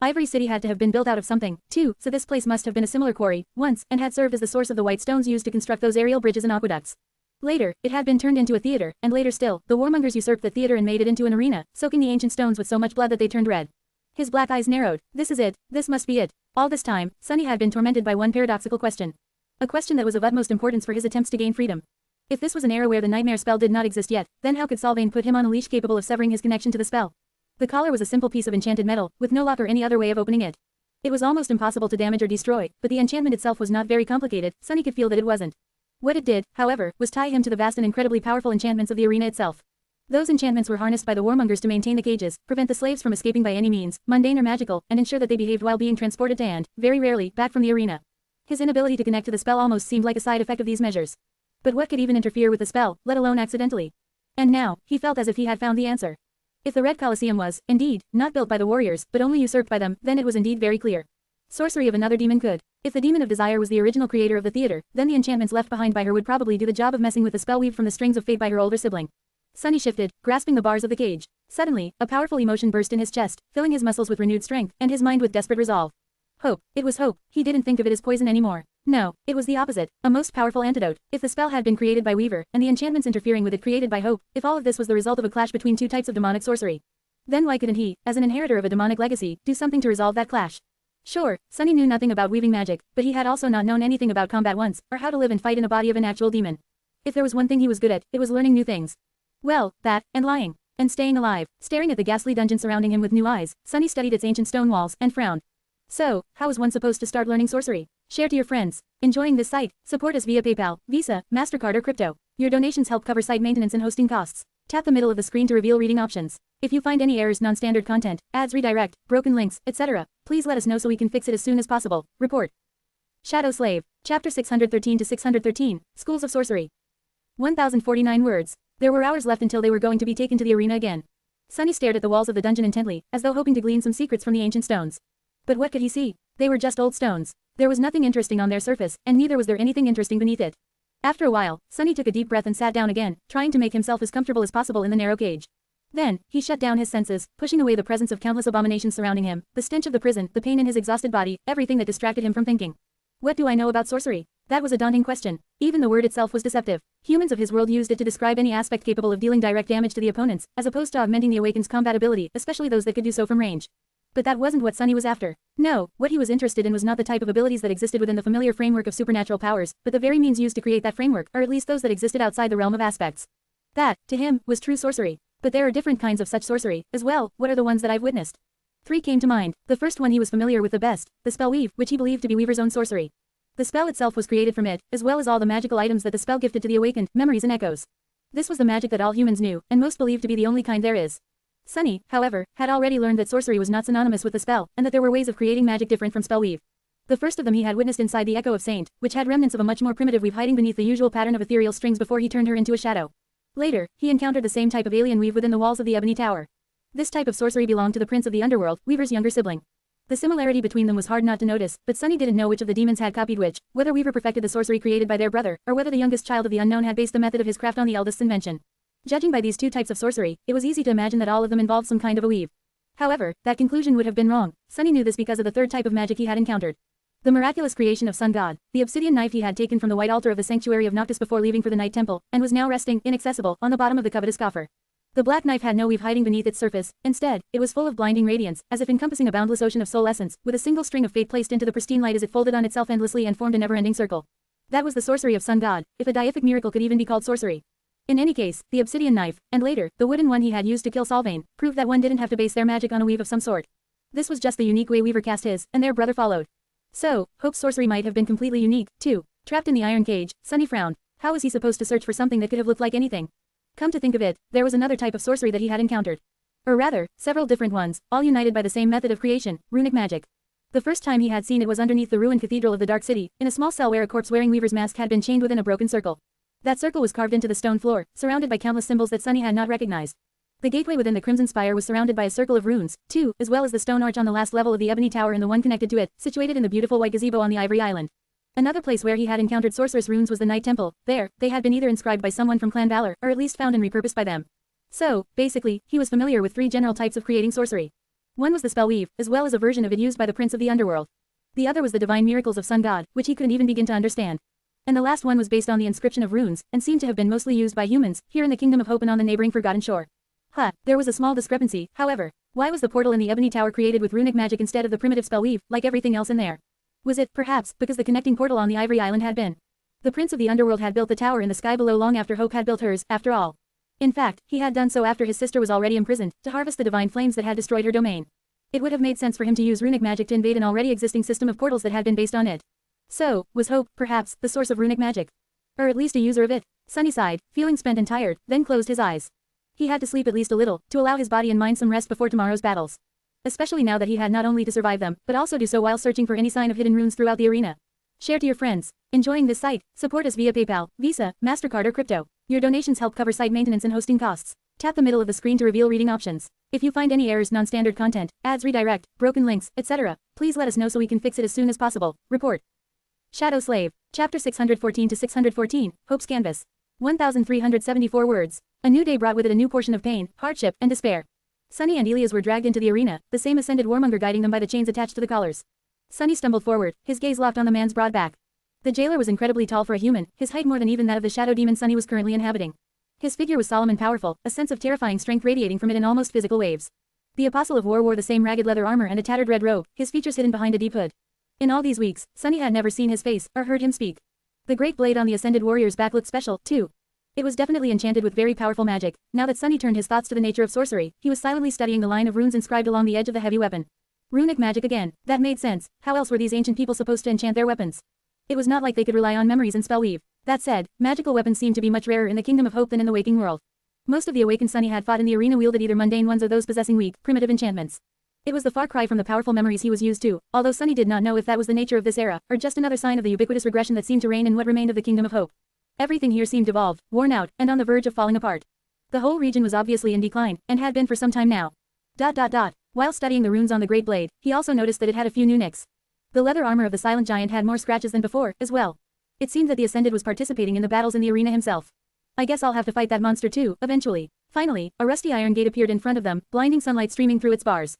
Ivory City had to have been built out of something, too, so this place must have been a similar quarry, once, and had served as the source of the white stones used to construct those aerial bridges and aqueducts. Later, it had been turned into a theater, and later still, the warmongers usurped the theater and made it into an arena, soaking the ancient stones with so much blood that they turned red. His black eyes narrowed. This is it, this must be it. All this time, Sunny had been tormented by one paradoxical question. A question that was of utmost importance for his attempts to gain freedom. If this was an era where the nightmare spell did not exist yet, then how could Sylvain put him on a leash capable of severing his connection to the spell? The collar was a simple piece of enchanted metal, with no lock or any other way of opening it. It was almost impossible to damage or destroy, but the enchantment itself was not very complicated. Sunny could feel that it wasn't. What it did, however, was tie him to the vast and incredibly powerful enchantments of the arena itself. Those enchantments were harnessed by the warmongers to maintain the cages, prevent the slaves from escaping by any means, mundane or magical, and ensure that they behaved while being transported to and, very rarely, back from the arena. His inability to connect to the spell almost seemed like a side effect of these measures. But what could even interfere with the spell, let alone accidentally? And now, he felt as if he had found the answer. If the Red Colosseum was, indeed, not built by the warriors, but only usurped by them, then it was indeed very clear. Sorcery of another demon could. If the demon of desire was the original creator of the theater, then the enchantments left behind by her would probably do the job of messing with the spell weaved from the strings of fate by her older sibling. Sunny shifted, grasping the bars of the cage. Suddenly, a powerful emotion burst in his chest, filling his muscles with renewed strength, and his mind with desperate resolve. Hope. It was hope. He didn't think of it as poison anymore. No, it was the opposite, a most powerful antidote. If the spell had been created by Weaver, and the enchantments interfering with it created by Hope, if all of this was the result of a clash between two types of demonic sorcery, then why couldn't he, as an inheritor of a demonic legacy, do something to resolve that clash? Sure, Sunny knew nothing about weaving magic, but he had also not known anything about combat once, or how to live and fight in a body of an actual demon. If there was one thing he was good at, it was learning new things. Well, that, and lying, and staying alive. Staring at the ghastly dungeon surrounding him with new eyes, Sunny studied its ancient stone walls, and frowned. So, how is one supposed to start learning sorcery? Share to your friends. Enjoying this site? Support us via PayPal, Visa, MasterCard or crypto. Your donations help cover site maintenance and hosting costs. Tap the middle of the screen to reveal reading options. If you find any errors, non-standard content, ads redirect, broken links, etc., please let us know so we can fix it as soon as possible. Report. Shadow Slave. Chapter 613 to 613, Schools of Sorcery. 1049 words. There were hours left until they were going to be taken to the arena again. Sunny stared at the walls of the dungeon intently, as though hoping to glean some secrets from the ancient stones. But what could he see? They were just old stones. There was nothing interesting on their surface, and neither was there anything interesting beneath it. After a while, Sunny took a deep breath and sat down again, trying to make himself as comfortable as possible in the narrow cage. Then, he shut down his senses, pushing away the presence of countless abominations surrounding him, the stench of the prison, the pain in his exhausted body, everything that distracted him from thinking. What do I know about sorcery? That was a daunting question. Even the word itself was deceptive. Humans of his world used it to describe any aspect capable of dealing direct damage to the opponents, as opposed to augmenting the Awakened's combat ability, especially those that could do so from range. But that wasn't what Sunny was after. No, what he was interested in was not the type of abilities that existed within the familiar framework of supernatural powers, but the very means used to create that framework, or at least those that existed outside the realm of aspects. That, to him, was true sorcery. But there are different kinds of such sorcery, as well. What are the ones that I've witnessed? 3 came to mind. The first one he was familiar with the best, the spell Weave, which he believed to be Weaver's own sorcery. The spell itself was created from it, as well as all the magical items that the spell gifted to the Awakened, memories and echoes. This was the magic that all humans knew, and most believed to be the only kind there is. Sunny, however, had already learned that sorcery was not synonymous with the spell, and that there were ways of creating magic different from spell weave. The first of them he had witnessed inside the Echo of Saint, which had remnants of a much more primitive weave hiding beneath the usual pattern of ethereal strings before he turned her into a shadow. Later, he encountered the same type of alien weave within the walls of the Ebony Tower. This type of sorcery belonged to the Prince of the Underworld, Weaver's younger sibling. The similarity between them was hard not to notice, but Sunny didn't know which of the demons had copied which, whether Weaver perfected the sorcery created by their brother, or whether the youngest child of the unknown had based the method of his craft on the eldest's invention. Judging by these 2 types of sorcery, it was easy to imagine that all of them involved some kind of a weave. However, that conclusion would have been wrong. Sunny knew this because of the 3rd type of magic he had encountered. The miraculous creation of Sun God, the obsidian knife he had taken from the white altar of the sanctuary of Noctis before leaving for the Night Temple, and was now resting, inaccessible, on the bottom of the covetous coffer. The black knife had no weave hiding beneath its surface. Instead, it was full of blinding radiance, as if encompassing a boundless ocean of soul essence, with a single string of fate placed into the pristine light as it folded on itself endlessly and formed a never-ending circle. That was the sorcery of Sun God, if a deific miracle could even be called sorcery. In any case, the obsidian knife, and later, the wooden one he had used to kill Sylvain, proved that one didn't have to base their magic on a weave of some sort. This was just the unique way Weaver cast his, and their brother followed. So, Hope's sorcery might have been completely unique, too. Trapped in the iron cage, Sunny frowned. How was he supposed to search for something that could have looked like anything? Come to think of it, there was another type of sorcery that he had encountered. Or rather, several different ones, all united by the same method of creation, runic magic. The first time he had seen it was underneath the ruined cathedral of the Dark City, in a small cell where a corpse-wearing Weaver's mask had been chained within a broken circle. That circle was carved into the stone floor, surrounded by countless symbols that Sunny had not recognized. The gateway within the Crimson Spire was surrounded by a circle of runes, too, as well as the stone arch on the last level of the Ebony Tower and the one connected to it, situated in the beautiful white gazebo on the Ivory Island. Another place where he had encountered sorceress runes was the Night Temple. There, they had been either inscribed by someone from Clan Valor, or at least found and repurposed by them. So, basically, he was familiar with three general types of creating sorcery. One was the spell weave, as well as a version of it used by the Prince of the Underworld. The other was the divine miracles of Sun God, which he couldn't even begin to understand. And the last one was based on the inscription of runes, and seemed to have been mostly used by humans, here in the Kingdom of Hope and on the neighboring Forgotten Shore. There was a small discrepancy, however. Why was the portal in the Ebony Tower created with runic magic instead of the primitive spell weave, like everything else in there? Was it, perhaps, because the connecting portal on the Ivory Island had been? The Prince of the Underworld had built the tower in the sky below long after Hope had built hers, after all. In fact, he had done so after his sister was already imprisoned, to harvest the divine flames that had destroyed her domain. It would have made sense for him to use runic magic to invade an already existing system of portals that had been based on it. So, was Hope, perhaps, the source of runic magic? Or at least a user of it? Sunny sighed, feeling spent and tired, then closed his eyes. He had to sleep at least a little, to allow his body and mind some rest before tomorrow's battles. Especially now that he had not only to survive them, but also do so while searching for any sign of hidden runes throughout the arena. Share to your friends. Enjoying this site? Support us via PayPal, Visa, MasterCard or crypto. Your donations help cover site maintenance and hosting costs. Tap the middle of the screen to reveal reading options. If you find any errors, non-standard content, ads redirect, broken links, etc., please let us know so we can fix it as soon as possible. Report. Shadow Slave. Chapter 614 to 614, Hope's Canvas. 1,374 words. A new day brought with it a new portion of pain, hardship, and despair. Sunny and Elias were dragged into the arena, the same ascended warmonger guiding them by the chains attached to the collars. Sunny stumbled forward, his gaze locked on the man's broad back. The jailer was incredibly tall for a human, his height more than even that of the shadow demon Sunny was currently inhabiting. His figure was solemn and powerful, a sense of terrifying strength radiating from it in almost physical waves. The Apostle of War wore the same ragged leather armor and a tattered red robe, his features hidden behind a deep hood. In all these weeks, Sunny had never seen his face, or heard him speak. The great blade on the ascended warrior's back looked special, too. It was definitely enchanted with very powerful magic. Now that Sunny turned his thoughts to the nature of sorcery, he was silently studying the line of runes inscribed along the edge of the heavy weapon. Runic magic again. That made sense. How else were these ancient people supposed to enchant their weapons? It was not like they could rely on memories and spell weave. That said, magical weapons seemed to be much rarer in the Kingdom of Hope than in the waking world. Most of the awakened Sunny had fought in the arena wielded either mundane ones or those possessing weak, primitive enchantments. It was the far cry from the powerful memories he was used to, although Sunny did not know if that was the nature of this era, or just another sign of the ubiquitous regression that seemed to reign in what remained of the Kingdom of Hope. Everything here seemed evolved, worn out, and on the verge of falling apart. The whole region was obviously in decline, and had been for some time now. While studying the runes on the great blade, he also noticed that it had a few new nicks. The leather armor of the silent giant had more scratches than before, as well. It seemed that the Ascended was participating in the battles in the arena himself. I guess I'll have to fight that monster too, eventually. Finally, a rusty iron gate appeared in front of them, blinding sunlight streaming through its bars.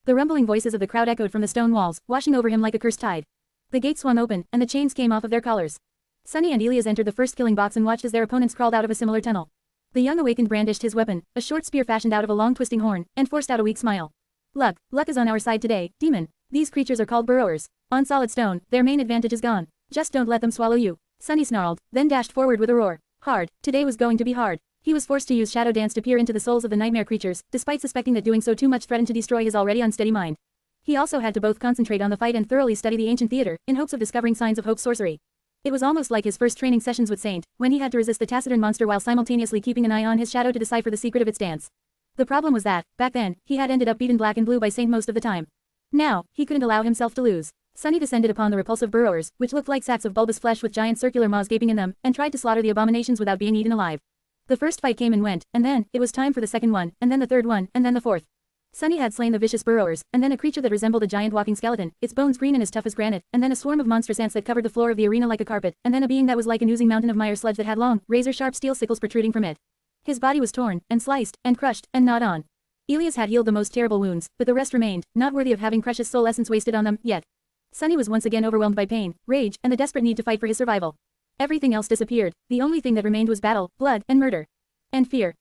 The rumbling voices of the crowd echoed from the stone walls, washing over him like a cursed tide. The gate swung open, and the chains came off of their collars. Sunny and Elias entered the first killing box and watched as their opponents crawled out of a similar tunnel. The young awakened brandished his weapon, a short spear fashioned out of a long twisting horn, and forced out a weak smile. Luck is on our side today, demon. These creatures are called burrowers. On solid stone, their main advantage is gone. Just don't let them swallow you. Sunny snarled, then dashed forward with a roar. Hard. Today was going to be hard. He was forced to use shadow dance to peer into the souls of the nightmare creatures, despite suspecting that doing so too much threatened to destroy his already unsteady mind. He also had to both concentrate on the fight and thoroughly study the ancient theater, in hopes of discovering signs of Hope's sorcery. It was almost like his first training sessions with Saint, when he had to resist the taciturn monster while simultaneously keeping an eye on his shadow to decipher the secret of its dance. The problem was that, back then, he had ended up beaten black and blue by Saint most of the time. Now, he couldn't allow himself to lose. Sunny descended upon the repulsive burrowers, which looked like sacks of bulbous flesh with giant circular maws gaping in them, and tried to slaughter the abominations without being eaten alive. The first fight came and went, and then, it was time for the second one, and then the third one, and then the fourth. Sunny had slain the vicious burrowers, and then a creature that resembled a giant walking skeleton, its bones green and as tough as granite, and then a swarm of monstrous ants that covered the floor of the arena like a carpet, and then a being that was like an oozing mountain of mire sludge that had long, razor-sharp steel sickles protruding from it. His body was torn, and sliced, and crushed, and gnawed on. Elias had healed the most terrible wounds, but the rest remained, not worthy of having precious soul essence wasted on them, yet. Sunny was once again overwhelmed by pain, rage, and the desperate need to fight for his survival. Everything else disappeared. The only thing that remained was battle, blood, and murder. And fear.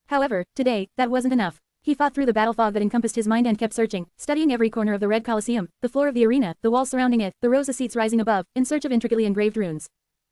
However, today, that wasn't enough. He fought through the battle fog that encompassed his mind and kept searching, studying every corner of the Red Colosseum, the floor of the arena, the walls surrounding it, the rows of seats rising above, in search of intricately engraved runes.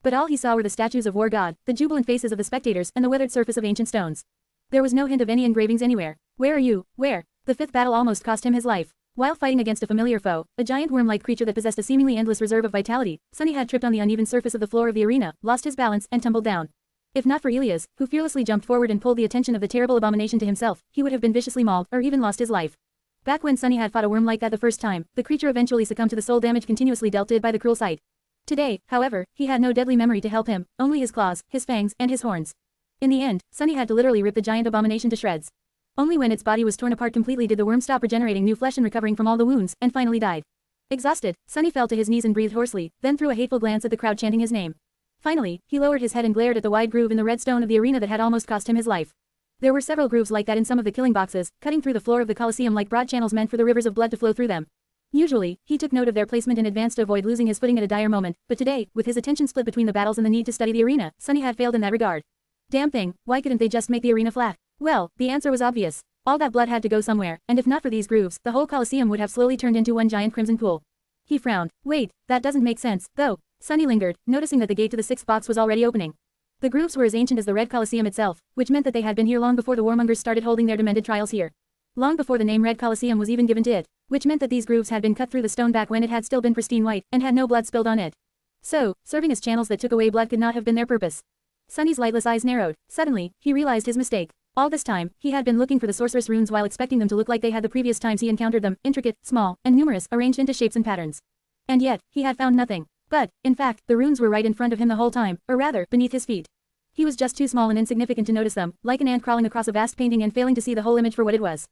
But all he saw were the statues of war god, the jubilant faces of the spectators, and the weathered surface of ancient stones. There was no hint of any engravings anywhere. Where are you? Where? The fifth battle almost cost him his life. While fighting against a familiar foe, a giant worm-like creature that possessed a seemingly endless reserve of vitality, Sunny had tripped on the uneven surface of the floor of the arena, lost his balance, and tumbled down. If not for Elias, who fearlessly jumped forward and pulled the attention of the terrible abomination to himself, he would have been viciously mauled, or even lost his life. Back when Sunny had fought a worm like that the first time, the creature eventually succumbed to the soul damage continuously dealt it by the cruel sight. Today, however, he had no deadly memory to help him, only his claws, his fangs, and his horns. In the end, Sunny had to literally rip the giant abomination to shreds. Only when its body was torn apart completely did the worm stop regenerating new flesh and recovering from all the wounds, and finally died. Exhausted, Sunny fell to his knees and breathed hoarsely, then threw a hateful glance at the crowd chanting his name. Finally, he lowered his head and glared at the wide groove in the red stone of the arena that had almost cost him his life. There were several grooves like that in some of the killing boxes, cutting through the floor of the Colosseum like broad channels meant for the rivers of blood to flow through them. Usually, he took note of their placement in advance to avoid losing his footing at a dire moment, but today, with his attention split between the battles and the need to study the arena, Sunny had failed in that regard. Damn thing, why couldn't they just make the arena flat? Well, the answer was obvious. All that blood had to go somewhere, and if not for these grooves, the whole Colosseum would have slowly turned into one giant crimson pool. He frowned. Wait, that doesn't make sense, though. Sunny lingered, noticing that the gate to the sixth box was already opening. The grooves were as ancient as the Red Colosseum itself, which meant that they had been here long before the warmongers started holding their demented trials here. Long before the name Red Colosseum was even given to it, which meant that these grooves had been cut through the stone back when it had still been pristine white, and had no blood spilled on it. So, serving as channels that took away blood could not have been their purpose. Sunny's lightless eyes narrowed. Suddenly, he realized his mistake. All this time, he had been looking for the sorceress runes while expecting them to look like they had the previous times he encountered them, intricate, small, and numerous, arranged into shapes and patterns. And yet, he had found nothing. But, in fact, the runes were right in front of him the whole time, or rather, beneath his feet. He was just too small and insignificant to notice them, like an ant crawling across a vast painting and failing to see the whole image for what it was.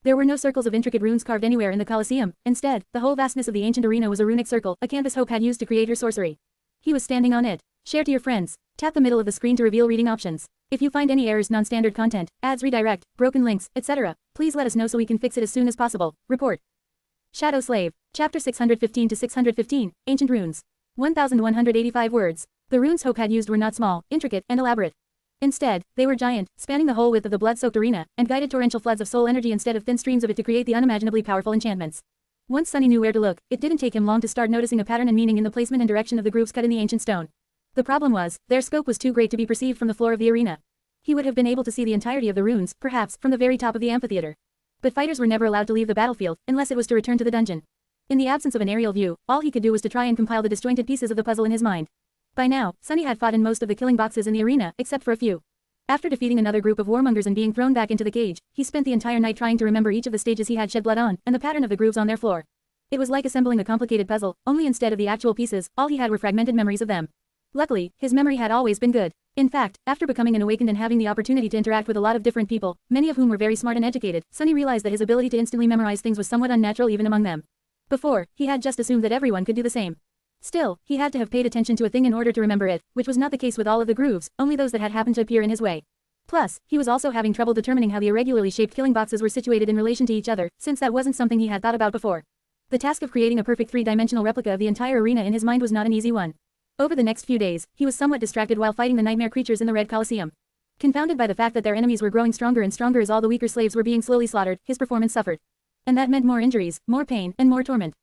There were no circles of intricate runes carved anywhere in the Colosseum. Instead, the whole vastness of the ancient arena was a runic circle, a canvas Hope had used to create her sorcery. He was standing on it. Share to your friends. Tap the middle of the screen to reveal reading options. If you find any errors, non-standard content, ads redirect, broken links, etc., please let us know so we can fix it as soon as possible. Report. Shadow Slave. Chapter 615 to 615, Ancient Runes. 1,185 words. The runes Hope had used were not small, intricate, and elaborate. Instead, they were giant, spanning the whole width of the blood-soaked arena, and guided torrential floods of soul energy instead of thin streams of it to create the unimaginably powerful enchantments. Once Sunny knew where to look, it didn't take him long to start noticing a pattern and meaning in the placement and direction of the grooves cut in the ancient stone. The problem was, their scope was too great to be perceived from the floor of the arena. He would have been able to see the entirety of the runes, perhaps, from the very top of the amphitheater. But fighters were never allowed to leave the battlefield, unless it was to return to the dungeon. In the absence of an aerial view, all he could do was to try and compile the disjointed pieces of the puzzle in his mind. By now, Sunny had fought in most of the killing boxes in the arena, except for a few. After defeating another group of warmongers and being thrown back into the cage, he spent the entire night trying to remember each of the stages he had shed blood on, and the pattern of the grooves on their floor. It was like assembling a complicated puzzle, only instead of the actual pieces, all he had were fragmented memories of them. Luckily, his memory had always been good. In fact, after becoming an awakened and having the opportunity to interact with a lot of different people, many of whom were very smart and educated, Sunny realized that his ability to instantly memorize things was somewhat unnatural even among them. Before, he had just assumed that everyone could do the same. Still, he had to have paid attention to a thing in order to remember it, which was not the case with all of the grooves, only those that had happened to appear in his way. Plus, he was also having trouble determining how the irregularly shaped killing boxes were situated in relation to each other, since that wasn't something he had thought about before. The task of creating a perfect three-dimensional replica of the entire arena in his mind was not an easy one. Over the next few days, he was somewhat distracted while fighting the nightmare creatures in the Red Colosseum. Confounded by the fact that their enemies were growing stronger and stronger as all the weaker slaves were being slowly slaughtered, his performance suffered. And that meant more injuries, more pain, and more torment.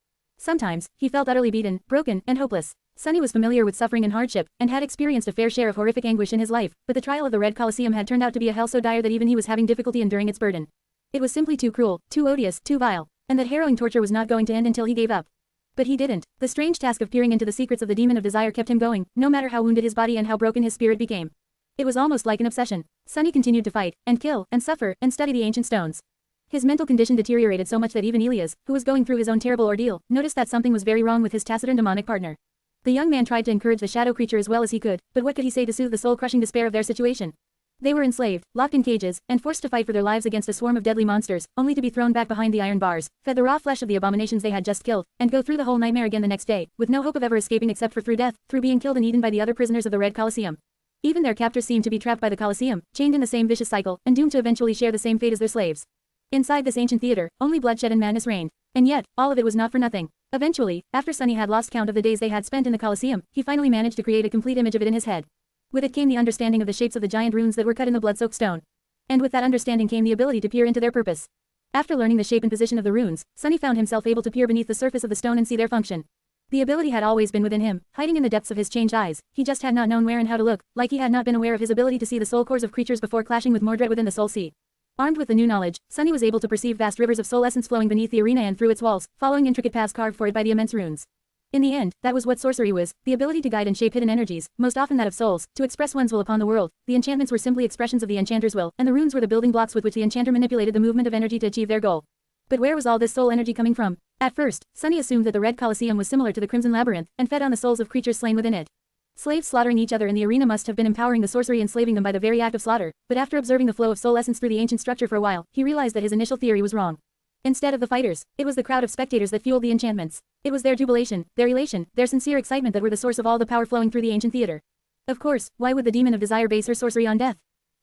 Sometimes, he felt utterly beaten, broken, and hopeless. Sunny was familiar with suffering and hardship, and had experienced a fair share of horrific anguish in his life, but the trial of the Red Colosseum had turned out to be a hell so dire that even he was having difficulty enduring its burden. It was simply too cruel, too odious, too vile, and that harrowing torture was not going to end until he gave up. But he didn't. The strange task of peering into the secrets of the demon of desire kept him going, no matter how wounded his body and how broken his spirit became. It was almost like an obsession. Sunny continued to fight, and kill, and suffer, and study the ancient stones. His mental condition deteriorated so much that even Elias, who was going through his own terrible ordeal, noticed that something was very wrong with his taciturn demonic partner. The young man tried to encourage the shadow creature as well as he could, but what could he say to soothe the soul-crushing despair of their situation? They were enslaved, locked in cages, and forced to fight for their lives against a swarm of deadly monsters, only to be thrown back behind the iron bars, fed the raw flesh of the abominations they had just killed, and go through the whole nightmare again the next day, with no hope of ever escaping except for through death, through being killed and eaten by the other prisoners of the Red Colosseum. Even their captors seemed to be trapped by the Colosseum, chained in the same vicious cycle, and doomed to eventually share the same fate as their slaves. Inside this ancient theater, only bloodshed and madness reigned. And yet, all of it was not for nothing. Eventually, after Sunny had lost count of the days they had spent in the Colosseum, he finally managed to create a complete image of it in his head. With it came the understanding of the shapes of the giant runes that were cut in the blood-soaked stone. And with that understanding came the ability to peer into their purpose. After learning the shape and position of the runes, Sunny found himself able to peer beneath the surface of the stone and see their function. The ability had always been within him, hiding in the depths of his changed eyes. He just had not known where and how to look, like he had not been aware of his ability to see the soul cores of creatures before clashing with Mordred within the soul sea. Armed with the new knowledge, Sunny was able to perceive vast rivers of soul essence flowing beneath the arena and through its walls, following intricate paths carved for it by the immense runes. In the end, that was what sorcery was, the ability to guide and shape hidden energies, most often that of souls, to express one's will upon the world. The enchantments were simply expressions of the enchanter's will, and the runes were the building blocks with which the enchanter manipulated the movement of energy to achieve their goal. But where was all this soul energy coming from? At first, Sunny assumed that the Red Colosseum was similar to the Crimson Labyrinth, and fed on the souls of creatures slain within it. Slaves slaughtering each other in the arena must have been empowering the sorcery, enslaving them by the very act of slaughter, but after observing the flow of soul essence through the ancient structure for a while, he realized that his initial theory was wrong. Instead of the fighters, it was the crowd of spectators that fueled the enchantments. It was their jubilation, their elation, their sincere excitement that were the source of all the power flowing through the ancient theater. Of course, why would the demon of desire base her sorcery on death?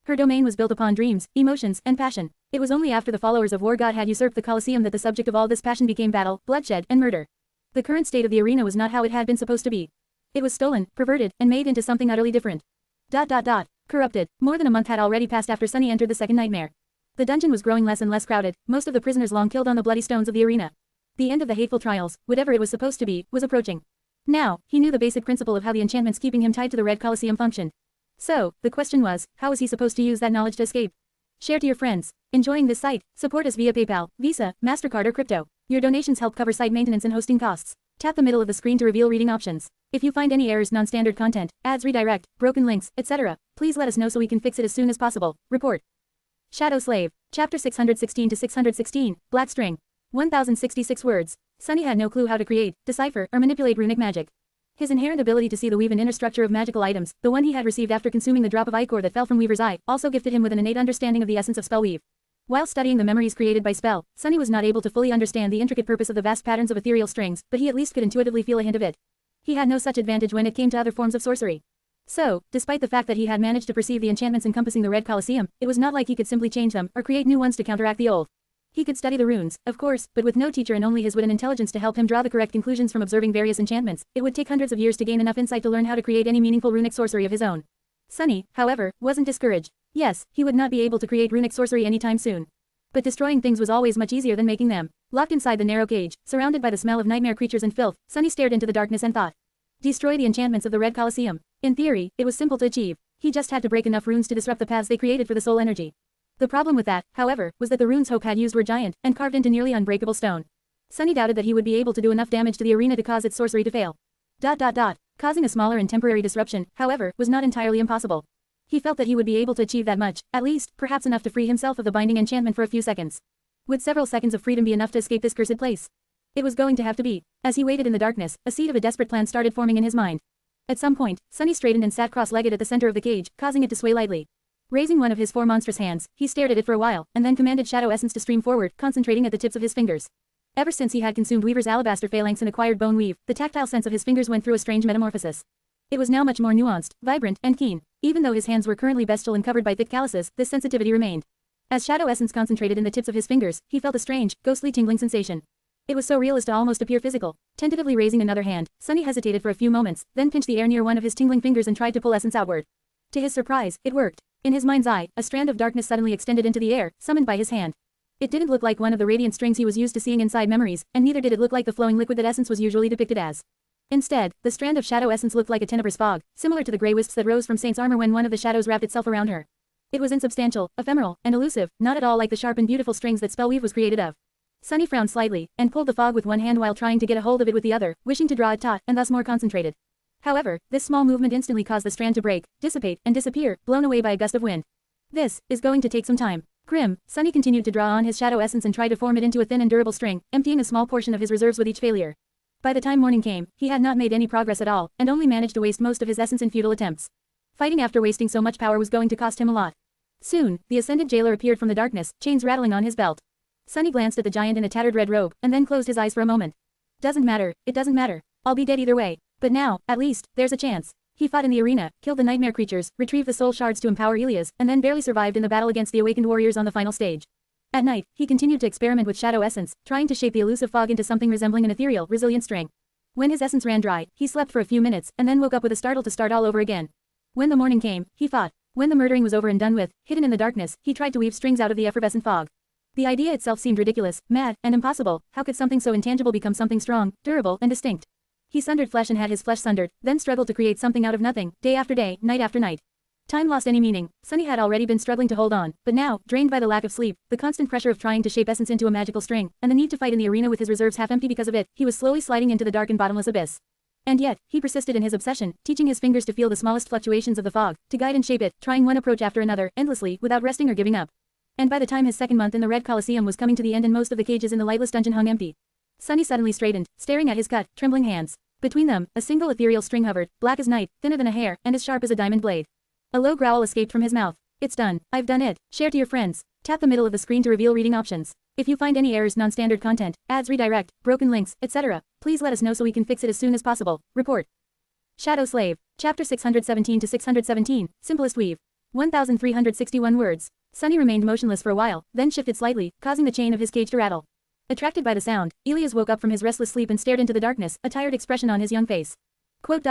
Her domain was built upon dreams, emotions, and passion. It was only after the followers of War God had usurped the Colosseum that the subject of all this passion became battle, bloodshed, and murder. The current state of the arena was not how it had been supposed to be. It was stolen, perverted, and made into something utterly different. Corrupted. More than a month had already passed after Sunny entered the second nightmare. The dungeon was growing less and less crowded, most of the prisoners long killed on the bloody stones of the arena. The end of the hateful trials, whatever it was supposed to be, was approaching. Now, he knew the basic principle of how the enchantments keeping him tied to the Red Colosseum functioned. So, the question was, how was he supposed to use that knowledge to escape? Share to your friends. Enjoying this site? Support us via PayPal, Visa, MasterCard or crypto. Your donations help cover site maintenance and hosting costs. Tap the middle of the screen to reveal reading options. If you find any errors, non-standard content, ads redirect, broken links, etc., please let us know so we can fix it as soon as possible. Report. Shadow Slave. Chapter 616 to 616, Black String. 1066 words. Sunny had no clue how to create, decipher, or manipulate runic magic. His inherent ability to see the weave and inner structure of magical items, the one he had received after consuming the drop of ichor that fell from Weaver's eye, also gifted him with an innate understanding of the essence of spellweave. While studying the memories created by spell, Sunny was not able to fully understand the intricate purpose of the vast patterns of ethereal strings, but he at least could intuitively feel a hint of it. He had no such advantage when it came to other forms of sorcery. So, despite the fact that he had managed to perceive the enchantments encompassing the Red Colosseum, it was not like he could simply change them, or create new ones to counteract the old. He could study the runes, of course, but with no teacher and only his wit and intelligence to help him draw the correct conclusions from observing various enchantments, it would take hundreds of years to gain enough insight to learn how to create any meaningful runic sorcery of his own. Sunny, however, wasn't discouraged. Yes, he would not be able to create runic sorcery anytime soon. But destroying things was always much easier than making them. Locked inside the narrow cage, surrounded by the smell of nightmare creatures and filth, Sunny stared into the darkness and thought. Destroy the enchantments of the Red Colosseum. In theory, it was simple to achieve. He just had to break enough runes to disrupt the paths they created for the soul energy. The problem with that, however, was that the runes Hope had used were giant, and carved into nearly unbreakable stone. Sunny doubted that he would be able to do enough damage to the arena to cause its sorcery to fail. Causing a smaller and temporary disruption, however, was not entirely impossible. He felt that he would be able to achieve that much, at least, perhaps enough to free himself of the binding enchantment for a few seconds. Would several seconds of freedom be enough to escape this cursed place? It was going to have to be. As he waited in the darkness, a seed of a desperate plan started forming in his mind. At some point, Sunny straightened and sat cross-legged at the center of the cage, causing it to sway lightly. Raising one of his 4 monstrous hands, he stared at it for a while, and then commanded shadow essence to stream forward, concentrating at the tips of his fingers. Ever since he had consumed Weaver's alabaster phalanx and acquired bone weave, the tactile sense of his fingers went through a strange metamorphosis. It was now much more nuanced, vibrant, and keen. Even though his hands were currently bestial and covered by thick calluses, this sensitivity remained. As shadow essence concentrated in the tips of his fingers, he felt a strange, ghostly tingling sensation. It was so real as to almost appear physical. Tentatively raising another hand, Sunny hesitated for a few moments, then pinched the air near one of his tingling fingers and tried to pull essence outward. To his surprise, it worked. In his mind's eye, a strand of darkness suddenly extended into the air, summoned by his hand. It didn't look like one of the radiant strings he was used to seeing inside memories, and neither did it look like the flowing liquid that essence was usually depicted as. Instead, the strand of shadow essence looked like a tenebrous fog, similar to the grey wisps that rose from Saint's armor when one of the shadows wrapped itself around her. It was insubstantial, ephemeral, and elusive, not at all like the sharp and beautiful strings that spellweave was created of. Sunny frowned slightly, and pulled the fog with one hand while trying to get a hold of it with the other, wishing to draw it taut, and thus more concentrated. However, this small movement instantly caused the strand to break, dissipate, and disappear, blown away by a gust of wind. This is going to take some time. Grim, Sunny continued to draw on his shadow essence and try to form it into a thin and durable string, emptying a small portion of his reserves with each failure. By the time morning came, he had not made any progress at all, and only managed to waste most of his essence in futile attempts. Fighting after wasting so much power was going to cost him a lot. Soon, the ascended jailer appeared from the darkness, chains rattling on his belt. Sunny glanced at the giant in a tattered red robe, and then closed his eyes for a moment. Doesn't matter, it doesn't matter. I'll be dead either way. But now, at least, there's a chance. He fought in the arena, killed the nightmare creatures, retrieved the soul shards to empower Elias, and then barely survived in the battle against the awakened warriors on the final stage. At night, he continued to experiment with shadow essence, trying to shape the elusive fog into something resembling an ethereal, resilient string. When his essence ran dry, he slept for a few minutes, and then woke up with a startle to start all over again. When the morning came, he fought. When the murdering was over and done with, hidden in the darkness, he tried to weave strings out of the effervescent fog. The idea itself seemed ridiculous, mad, and impossible. How could something so intangible become something strong, durable, and distinct? He sundered flesh and had his flesh sundered, then struggled to create something out of nothing, day after day, night after night. Time lost any meaning. Sunny had already been struggling to hold on, but now, drained by the lack of sleep, the constant pressure of trying to shape essence into a magical string, and the need to fight in the arena with his reserves half empty because of it, he was slowly sliding into the dark and bottomless abyss. And yet, he persisted in his obsession, teaching his fingers to feel the smallest fluctuations of the fog, to guide and shape it, trying one approach after another, endlessly, without resting or giving up. And by the time his second month in the Red Colosseum was coming to the end and most of the cages in the lightless dungeon hung empty, Sunny suddenly straightened, staring at his cut, trembling hands. Between them, a single ethereal string hovered, black as night, thinner than a hair, and as sharp as a diamond blade. A low growl escaped from his mouth. It's done. I've done it. Share to your friends. Tap the middle of the screen to reveal reading options. If you find any errors, non-standard content, ads, redirect, broken links, etc., please let us know so we can fix it as soon as possible. Report. Shadow Slave. Chapter 617 to 617, Simplest Weave. 1,361 words. Sunny remained motionless for a while, then shifted slightly, causing the chain of his cage to rattle. Attracted by the sound, Elias woke up from his restless sleep and stared into the darkness, a tired expression on his young face. Quote.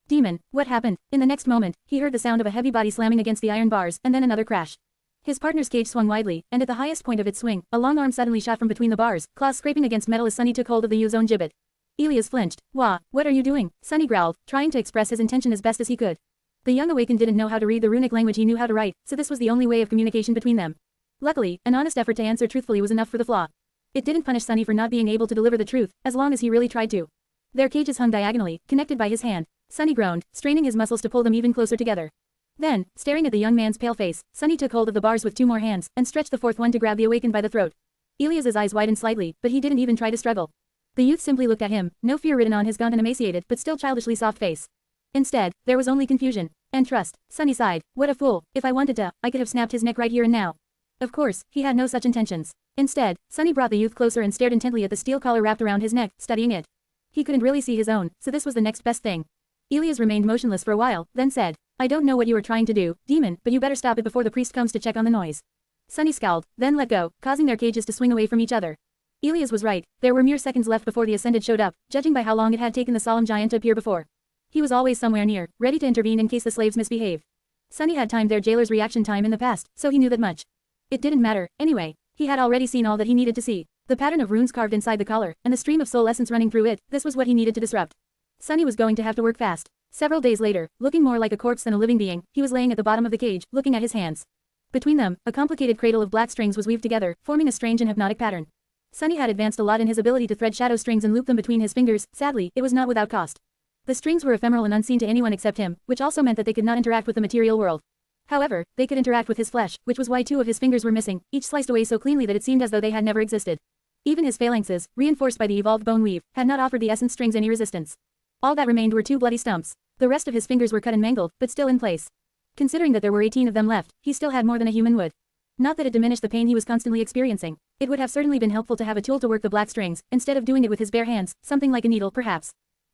Demon, what happened? In the next moment, he heard the sound of a heavy body slamming against the iron bars, and then another crash. His partner's cage swung widely, and at the highest point of its swing, a long arm suddenly shot from between the bars, claws scraping against metal as Sunny took hold of the youth's own gibbet. Elias flinched. Wah, what are you doing? Sunny growled, trying to express his intention as best as he could. The young awakened didn't know how to read the runic language he knew how to write, so this was the only way of communication between them. Luckily, an honest effort to answer truthfully was enough for the flaw. It didn't punish Sunny for not being able to deliver the truth, as long as he really tried to. Their cages hung diagonally, connected by his hand. Sunny groaned, straining his muscles to pull them even closer together. Then, staring at the young man's pale face, Sunny took hold of the bars with two more hands, and stretched the fourth one to grab the awakened by the throat. Elias's eyes widened slightly, but he didn't even try to struggle. The youth simply looked at him, no fear written on his gaunt and emaciated but still childishly soft face. Instead, there was only confusion. And trust. Sunny sighed. What a fool. If I wanted to, I could have snapped his neck right here and now. Of course, he had no such intentions. Instead, Sunny brought the youth closer and stared intently at the steel collar wrapped around his neck, studying it. He couldn't really see his own, so this was the next best thing. Elias remained motionless for a while, then said, I don't know what you are trying to do, demon, but you better stop it before the priest comes to check on the noise. Sunny scowled, then let go, causing their cages to swing away from each other. Elias was right, there were mere seconds left before the Ascended showed up, judging by how long it had taken the solemn giant to appear before. He was always somewhere near, ready to intervene in case the slaves misbehaved. Sunny had timed their jailer's reaction time in the past, so he knew that much. It didn't matter, anyway. He had already seen all that he needed to see. The pattern of runes carved inside the collar, and the stream of soul essence running through it, this was what he needed to disrupt. Sunny was going to have to work fast. Several days later, looking more like a corpse than a living being, he was laying at the bottom of the cage, looking at his hands. Between them, a complicated cradle of black strings was weaved together, forming a strange and hypnotic pattern. Sunny had advanced a lot in his ability to thread shadow strings and loop them between his fingers. Sadly, it was not without cost. The strings were ephemeral and unseen to anyone except him, which also meant that they could not interact with the material world. However, they could interact with his flesh, which was why two of his fingers were missing, each sliced away so cleanly that it seemed as though they had never existed. Even his phalanxes, reinforced by the evolved bone weave, had not offered the essence strings any resistance. All that remained were two bloody stumps. The rest of his fingers were cut and mangled, but still in place. Considering that there were 18 of them left, he still had more than a human would. Not that it diminished the pain he was constantly experiencing. It would have certainly been helpful to have a tool to work the black strings, instead of doing it with his bare hands, something like a needle perhaps.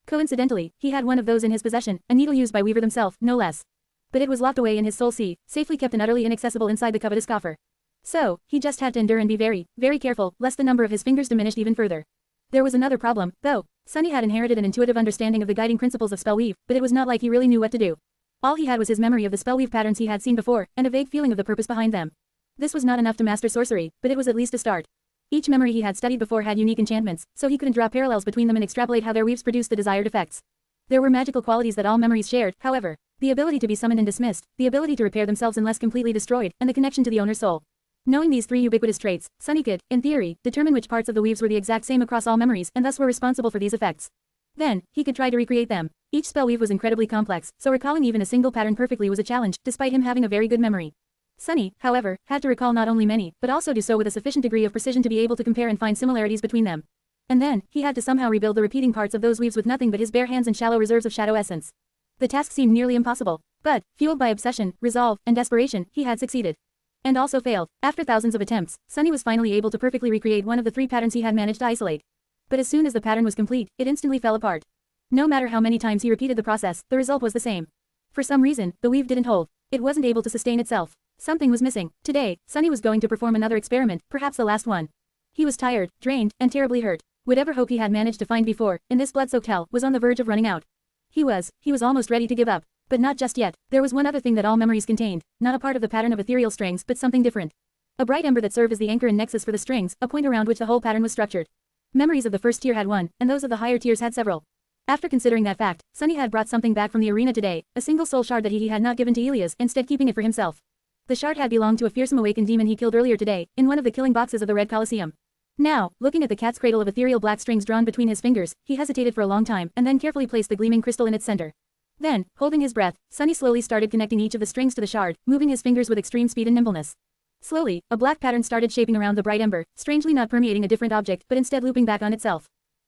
Coincidentally, he had one of those in his possession, a needle used by Weaver themselves, no less. But it was locked away in his soul sea, safely kept and utterly inaccessible inside the covetous coffer. So, he just had to endure and be very, very careful, lest the number of his fingers diminished even further. There was another problem, though. Sunny had inherited an intuitive understanding of the guiding principles of spellweave, but it was not like he really knew what to do. All he had was his memory of the spellweave patterns he had seen before, and a vague feeling of the purpose behind them. This was not enough to master sorcery, but it was at least a start. Each memory he had studied before had unique enchantments, so he couldn't draw parallels between them and extrapolate how their weaves produced the desired effects. There were magical qualities that all memories shared, however. The ability to be summoned and dismissed, the ability to repair themselves unless completely destroyed, and the connection to the owner's soul. Knowing these three ubiquitous traits, Sunny could, in theory, determine which parts of the weaves were the exact same across all memories and thus were responsible for these effects. Then, he could try to recreate them. Each spell weave was incredibly complex, so recalling even a single pattern perfectly was a challenge, despite him having a very good memory. Sunny, however, had to recall not only many, but also do so with a sufficient degree of precision to be able to compare and find similarities between them. And then, he had to somehow rebuild the repeating parts of those weaves with nothing but his bare hands and shallow reserves of shadow essence. The task seemed nearly impossible, but, fueled by obsession, resolve, and desperation, he had succeeded. And also failed. After thousands of attempts, Sunny was finally able to perfectly recreate one of the three patterns he had managed to isolate. But as soon as the pattern was complete, it instantly fell apart. No matter how many times he repeated the process, the result was the same. For some reason, the weave didn't hold. It wasn't able to sustain itself. Something was missing. Today, Sunny was going to perform another experiment, perhaps the last one. He was tired, drained, and terribly hurt. Whatever hope he had managed to find before, in this blood-soaked hell, was on the verge of running out. He was almost ready to give up. But not just yet. There was one other thing that all memories contained, not a part of the pattern of ethereal strings, but something different. A bright ember that served as the anchor and nexus for the strings, a point around which the whole pattern was structured. Memories of the first tier had one, and those of the higher tiers had several. After considering that fact, Sunny had brought something back from the arena today, a single soul shard that he had not given to Elias, instead keeping it for himself. The shard had belonged to a fearsome awakened demon he killed earlier today, in one of the killing boxes of the Red Colosseum. Now, looking at the cat's cradle of ethereal black strings drawn between his fingers, he hesitated for a long time and then carefully placed the gleaming crystal in its center. Then, holding his breath, Sunny slowly started connecting each of the strings to the shard, moving his fingers with extreme speed and nimbleness. Slowly, a black pattern started shaping around the bright ember, strangely not permeating a different object but instead looping back on itself.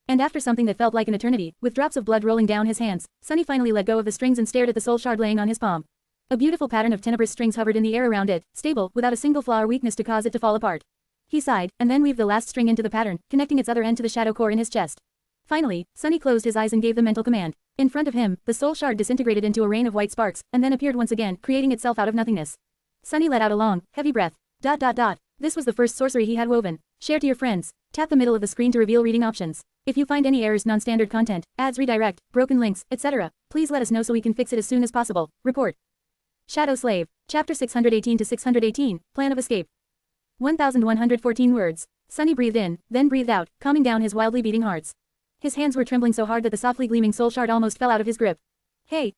And after something that felt like an eternity, with drops of blood rolling down his hands, Sunny finally let go of the strings and stared at the soul shard laying on his palm. A beautiful pattern of tenebrous strings hovered in the air around it, stable, without a single flaw or weakness to cause it to fall apart. He sighed, and then weaved the last string into the pattern, connecting its other end to the shadow core in his chest. Finally, Sunny closed his eyes and gave the mental command. In front of him, the soul shard disintegrated into a rain of white sparks, and then appeared once again, creating itself out of nothingness. Sunny let out a long, heavy breath. This was the first sorcery he had woven. Share to your friends. Tap the middle of the screen to reveal reading options. If you find any errors, non-standard content, ads, redirect, broken links, etc., please let us know so we can fix it as soon as possible. Report. Shadow Slave. Chapter 618 to 618, Plan of Escape. 1114 words. Sunny breathed in, then breathed out, calming down his wildly beating hearts. His hands were trembling so hard that the softly gleaming soul shard almost fell out of his grip. Hey,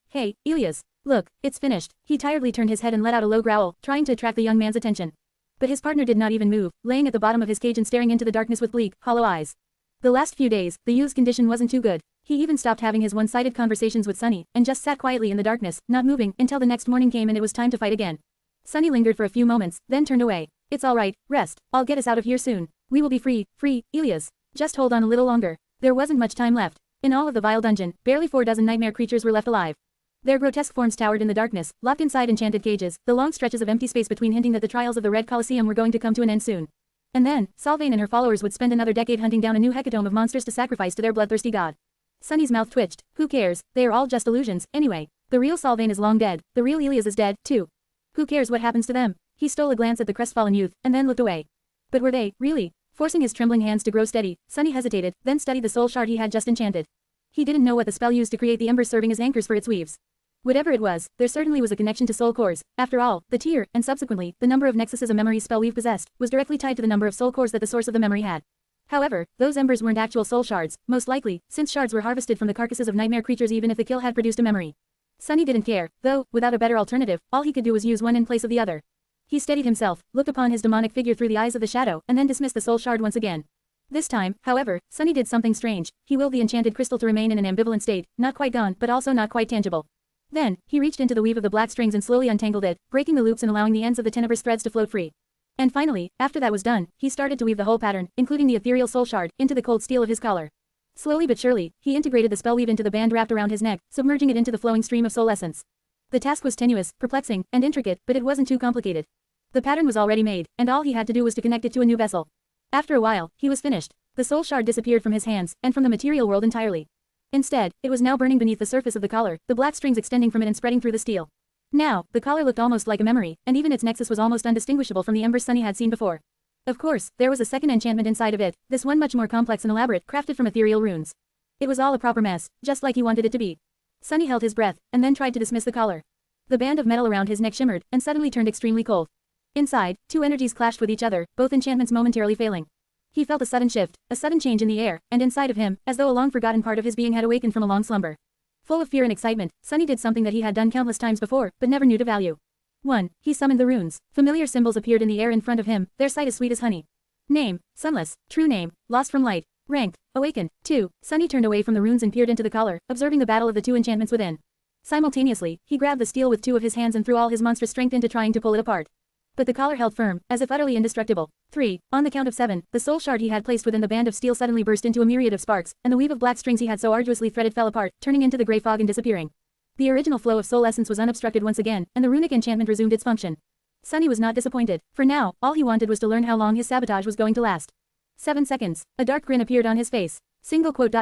Elias. Look, it's finished. He tiredly turned his head and let out a low growl, trying to attract the young man's attention. But his partner did not even move, laying at the bottom of his cage and staring into the darkness with bleak, hollow eyes. The last few days, the youth's condition wasn't too good. He even stopped having his one-sided conversations with Sunny, and just sat quietly in the darkness, not moving, until the next morning came and it was time to fight again. Sunny lingered for a few moments, then turned away. It's alright, rest. I'll get us out of here soon. We will be free, Elias. Just hold on a little longer. There wasn't much time left. In all of the vile dungeon, barely 4 dozen nightmare creatures were left alive. Their grotesque forms towered in the darkness, locked inside enchanted cages, the long stretches of empty space between hinting that the trials of the Red Colosseum were going to come to an end soon. And then, Sylvain and her followers would spend another decade hunting down a new hecatomb of monsters to sacrifice to their bloodthirsty god. Sunny's mouth twitched. Who cares? They are all just illusions, anyway. The real Sylvain is long dead. The real Elias is dead, too. Who cares what happens to them? He stole a glance at the crestfallen youth, and then looked away. But were they, really? Forcing his trembling hands to grow steady, Sunny hesitated, then studied the soul shard he had just enchanted. He didn't know what the spell used to create the embers serving as anchors for its weaves. Whatever it was, there certainly was a connection to soul cores. After all, the tier, and subsequently, the number of nexuses a memory spell weave possessed, was directly tied to the number of soul cores that the source of the memory had. However, those embers weren't actual soul shards, most likely, since shards were harvested from the carcasses of nightmare creatures even if the kill had produced a memory. Sunny didn't care, though, without a better alternative, all he could do was use one in place of the other. He steadied himself, looked upon his demonic figure through the eyes of the shadow, and then dismissed the soul shard once again. This time, however, Sunny did something strange. He willed the enchanted crystal to remain in an ambivalent state, not quite gone, but also not quite tangible. Then, he reached into the weave of the black strings and slowly untangled it, breaking the loops and allowing the ends of the tenebrous threads to float free. And finally, after that was done, he started to weave the whole pattern, including the ethereal soul shard, into the cold steel of his collar. Slowly but surely, he integrated the spell weave into the band wrapped around his neck, submerging it into the flowing stream of soul essence. The task was tenuous, perplexing, and intricate, but it wasn't too complicated. The pattern was already made, and all he had to do was to connect it to a new vessel. After a while, he was finished. The soul shard disappeared from his hands, and from the material world entirely. Instead, it was now burning beneath the surface of the collar, the black strings extending from it and spreading through the steel. Now, the collar looked almost like a memory, and even its nexus was almost undistinguishable from the embers Sunny had seen before. Of course, there was a second enchantment inside of it, this one much more complex and elaborate, crafted from ethereal runes. It was all a proper mess, just like he wanted it to be. Sunny held his breath, and then tried to dismiss the collar. The band of metal around his neck shimmered, and suddenly turned extremely cold. Inside, two energies clashed with each other, both enchantments momentarily failing. He felt a sudden shift, a sudden change in the air, and inside of him, as though a long-forgotten part of his being had awakened from a long slumber. Full of fear and excitement, Sunny did something that he had done countless times before, but never knew to value. 1. He summoned the runes. Familiar symbols appeared in the air in front of him, their sight as sweet as honey. Name, Sunless. True name, Lost from Light. Rank, Awakened. 2. Sunny turned away from the runes and peered into the collar, observing the battle of the two enchantments within. Simultaneously, he grabbed the steel with two of his hands and threw all his monstrous strength into trying to pull it apart. But the collar held firm, as if utterly indestructible. 3. On the count of 7, the soul shard he had placed within the band of steel suddenly burst into a myriad of sparks, and the weave of black strings he had so arduously threaded fell apart, turning into the gray fog and disappearing. The original flow of soul essence was unobstructed once again, and the runic enchantment resumed its function. Sunny was not disappointed. For now, all he wanted was to learn how long his sabotage was going to last. 7 seconds. A dark grin appeared on his face. Single quote.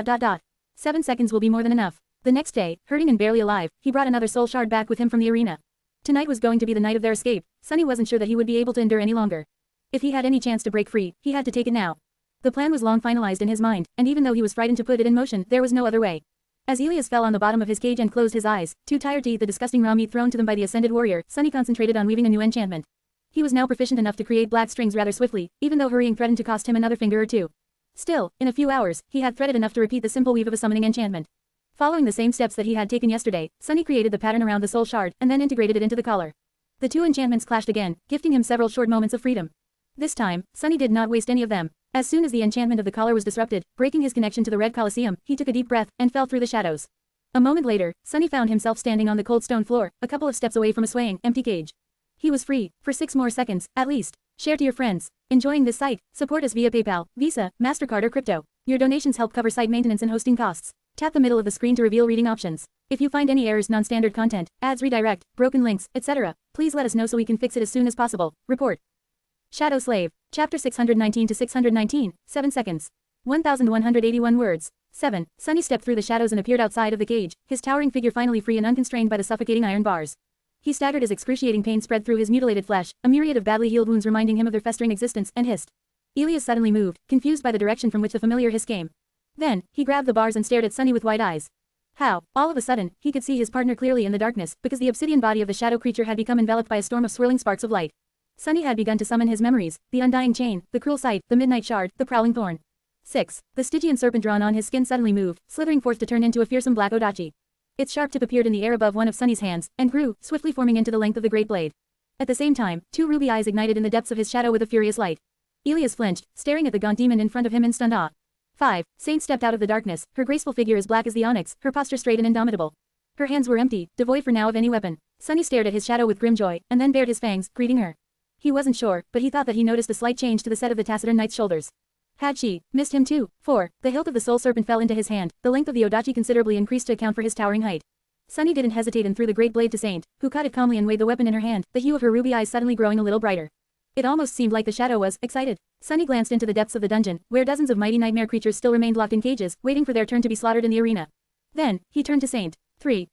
7 seconds will be more than enough. The next day, hurting and barely alive, he brought another soul shard back with him from the arena. Tonight was going to be the night of their escape. Sunny wasn't sure that he would be able to endure any longer. If he had any chance to break free, he had to take it now. The plan was long finalized in his mind, and even though he was frightened to put it in motion, there was no other way. As Elias fell on the bottom of his cage and closed his eyes, too tired to eat the disgusting raw meat thrown to them by the ascended warrior, Sunny concentrated on weaving a new enchantment. He was now proficient enough to create black strings rather swiftly, even though hurrying threatened to cost him another finger or two. Still, in a few hours, he had threaded enough to repeat the simple weave of a summoning enchantment. Following the same steps that he had taken yesterday, Sunny created the pattern around the soul shard and then integrated it into the collar. The two enchantments clashed again, gifting him several short moments of freedom. This time, Sunny did not waste any of them. As soon as the enchantment of the collar was disrupted, breaking his connection to the Red Colosseum, he took a deep breath and fell through the shadows. A moment later, Sunny found himself standing on the cold stone floor, a couple of steps away from a swaying, empty cage. He was free, for 6 more seconds, at least. Share to your friends. Enjoying this site? Support us via PayPal, Visa, MasterCard or crypto. Your donations help cover site maintenance and hosting costs. Tap the middle of the screen to reveal reading options. If you find any errors, non-standard content, ads redirect, broken links, etc., please let us know so we can fix it as soon as possible. Report. Shadow Slave. Chapter 619 to 619, 7 seconds. 1181 words. 7. Sunny stepped through the shadows and appeared outside of the cage, his towering figure finally free and unconstrained by the suffocating iron bars. He staggered as excruciating pain spread through his mutilated flesh, a myriad of badly healed wounds reminding him of their festering existence, and hissed. Elias suddenly moved, confused by the direction from which the familiar hiss came. Then, he grabbed the bars and stared at Sunny with wide eyes. How? All of a sudden, he could see his partner clearly in the darkness, because the obsidian body of the shadow creature had become enveloped by a storm of swirling sparks of light. Sunny had begun to summon his memories, the undying chain, the cruel sight, the midnight shard, the prowling thorn. 6. The Stygian serpent drawn on his skin suddenly moved, slithering forth to turn into a fearsome black odachi. Its sharp tip appeared in the air above one of Sunny's hands, and grew, swiftly forming into the length of the great blade. At the same time, 2 ruby eyes ignited in the depths of his shadow with a furious light. Elias flinched, staring at the gaunt demon in front of him in stunned awe. 5. Saint stepped out of the darkness, her graceful figure as black as the onyx, her posture straight and indomitable. Her hands were empty, devoid for now of any weapon. Sunny stared at his shadow with grim joy, and then bared his fangs, greeting her. He wasn't sure, but he thought that he noticed a slight change to the set of the taciturn knight's shoulders. Had she missed him too? 4. The hilt of the soul serpent fell into his hand, the length of the odachi considerably increased to account for his towering height. Sunny didn't hesitate and threw the great blade to Saint, who caught it calmly and weighed the weapon in her hand, the hue of her ruby eyes suddenly growing a little brighter. It almost seemed like the shadow was excited. Sunny glanced into the depths of the dungeon, where dozens of mighty nightmare creatures still remained locked in cages, waiting for their turn to be slaughtered in the arena. Then, he turned to Saint. 3.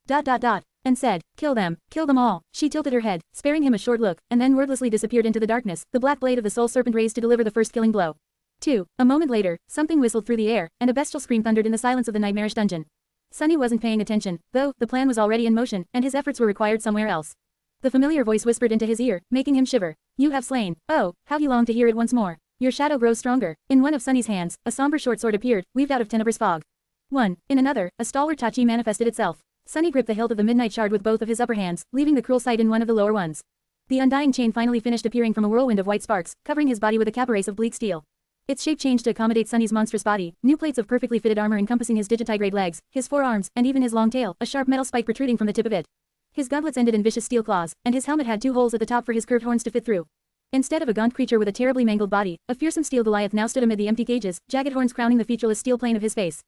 And said, kill them all. She tilted her head, sparing him a short look, and then wordlessly disappeared into the darkness, the black blade of the soul serpent raised to deliver the first killing blow. 2. A moment later, something whistled through the air, and a bestial scream thundered in the silence of the nightmarish dungeon. Sunny wasn't paying attention, though, the plan was already in motion, and his efforts were required somewhere else. The familiar voice whispered into his ear, making him shiver. You have slain. Oh, how he longed to hear it once more. Your shadow grows stronger. In one of Sunny's hands, a somber short sword appeared, weaved out of tenebrous fog. 1. In another, a stalwart tachi manifested itself. Sunny gripped the hilt of the midnight shard with both of his upper hands, leaving the cruel sight in one of the lower ones. The undying chain finally finished appearing from a whirlwind of white sparks, covering his body with a carapace of bleak steel. Its shape changed to accommodate Sunny's monstrous body, new plates of perfectly fitted armor encompassing his digitigrade legs, his forearms, and even his long tail, a sharp metal spike protruding from the tip of it. His gauntlets ended in vicious steel claws, and his helmet had 2 holes at the top for his curved horns to fit through. Instead of a gaunt creature with a terribly mangled body, a fearsome steel Goliath now stood amid the empty cages, jagged horns crowning the featureless steel plane of his face.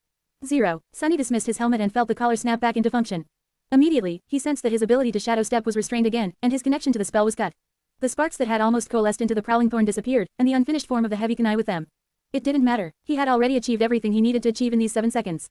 0. Sunny dismissed his helmet and felt the collar snap back into function. Immediately, he sensed that his ability to shadow step was restrained again, and his connection to the spell was cut. The sparks that had almost coalesced into the prowling thorn disappeared, and the unfinished form of the heavy kunai with them. It didn't matter. He had already achieved everything he needed to achieve in these 7 seconds.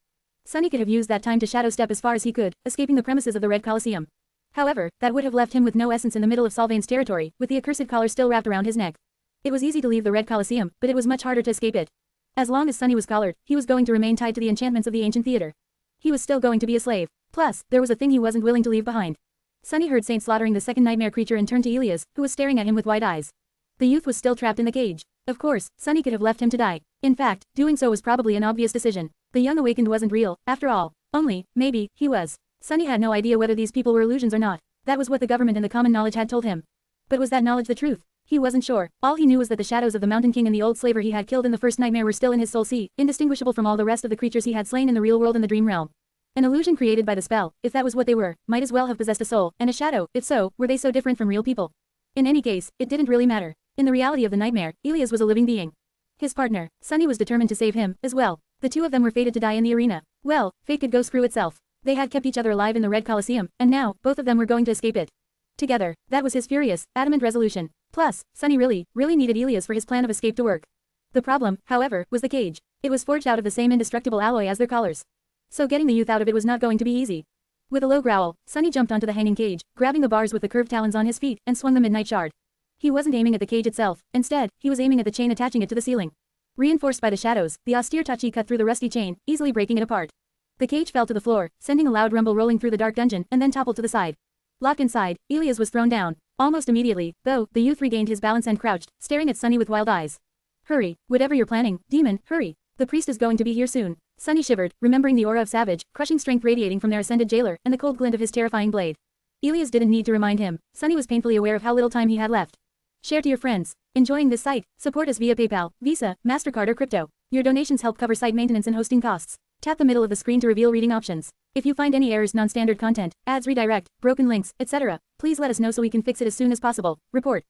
Sunny could have used that time to shadow step as far as he could, escaping the premises of the Red Colosseum. However, that would have left him with no essence in the middle of Solvain's territory, with the accursed collar still wrapped around his neck. It was easy to leave the Red Colosseum, but it was much harder to escape it. As long as Sunny was collared, he was going to remain tied to the enchantments of the ancient theater. He was still going to be a slave. Plus, there was a thing he wasn't willing to leave behind. Sunny heard Saint slaughtering the second nightmare creature and turned to Elias, who was staring at him with wide eyes. The youth was still trapped in the cage. Of course, Sunny could have left him to die. In fact, doing so was probably an obvious decision. The young awakened wasn't real, after all. Only, maybe, he was. Sunny had no idea whether these people were illusions or not. That was what the government and the common knowledge had told him. But was that knowledge the truth? He wasn't sure. All he knew was that the shadows of the Mountain King and the old slaver he had killed in the first nightmare were still in his soul sea, indistinguishable from all the rest of the creatures he had slain in the real world and the dream realm. An illusion created by the spell, if that was what they were, might as well have possessed a soul, and a shadow, if so, were they so different from real people? In any case, it didn't really matter. In the reality of the nightmare, Elias was a living being. His partner, Sunny, was determined to save him, as well. The two of them were fated to die in the arena. Well, fate could go screw itself. They had kept each other alive in the Red Colosseum, and now, both of them were going to escape it. Together, that was his furious, adamant resolution. Plus, Sunny really needed Elias for his plan of escape to work. The problem, however, was the cage. It was forged out of the same indestructible alloy as their collars. So getting the youth out of it was not going to be easy. With a low growl, Sunny jumped onto the hanging cage, grabbing the bars with the curved talons on his feet, and swung the midnight shard. He wasn't aiming at the cage itself, instead, he was aiming at the chain attaching it to the ceiling. Reinforced by the shadows, the austere tachi cut through the rusty chain, easily breaking it apart. The cage fell to the floor, sending a loud rumble rolling through the dark dungeon, and then toppled to the side. Locked inside, Elias was thrown down. Almost immediately, though, the youth regained his balance and crouched, staring at Sunny with wild eyes. Hurry, whatever you're planning, demon, hurry. The priest is going to be here soon. Sunny shivered, remembering the aura of savage, crushing strength radiating from their ascended jailer, and the cold glint of his terrifying blade. Elias didn't need to remind him. Sunny was painfully aware of how little time he had left. Share to your friends. Enjoying this site? Support us via PayPal, Visa, MasterCard or crypto. Your donations help cover site maintenance and hosting costs. Tap the middle of the screen to reveal reading options. If you find any errors, non-standard content, ads redirect, broken links, etc., please let us know so we can fix it as soon as possible. Report.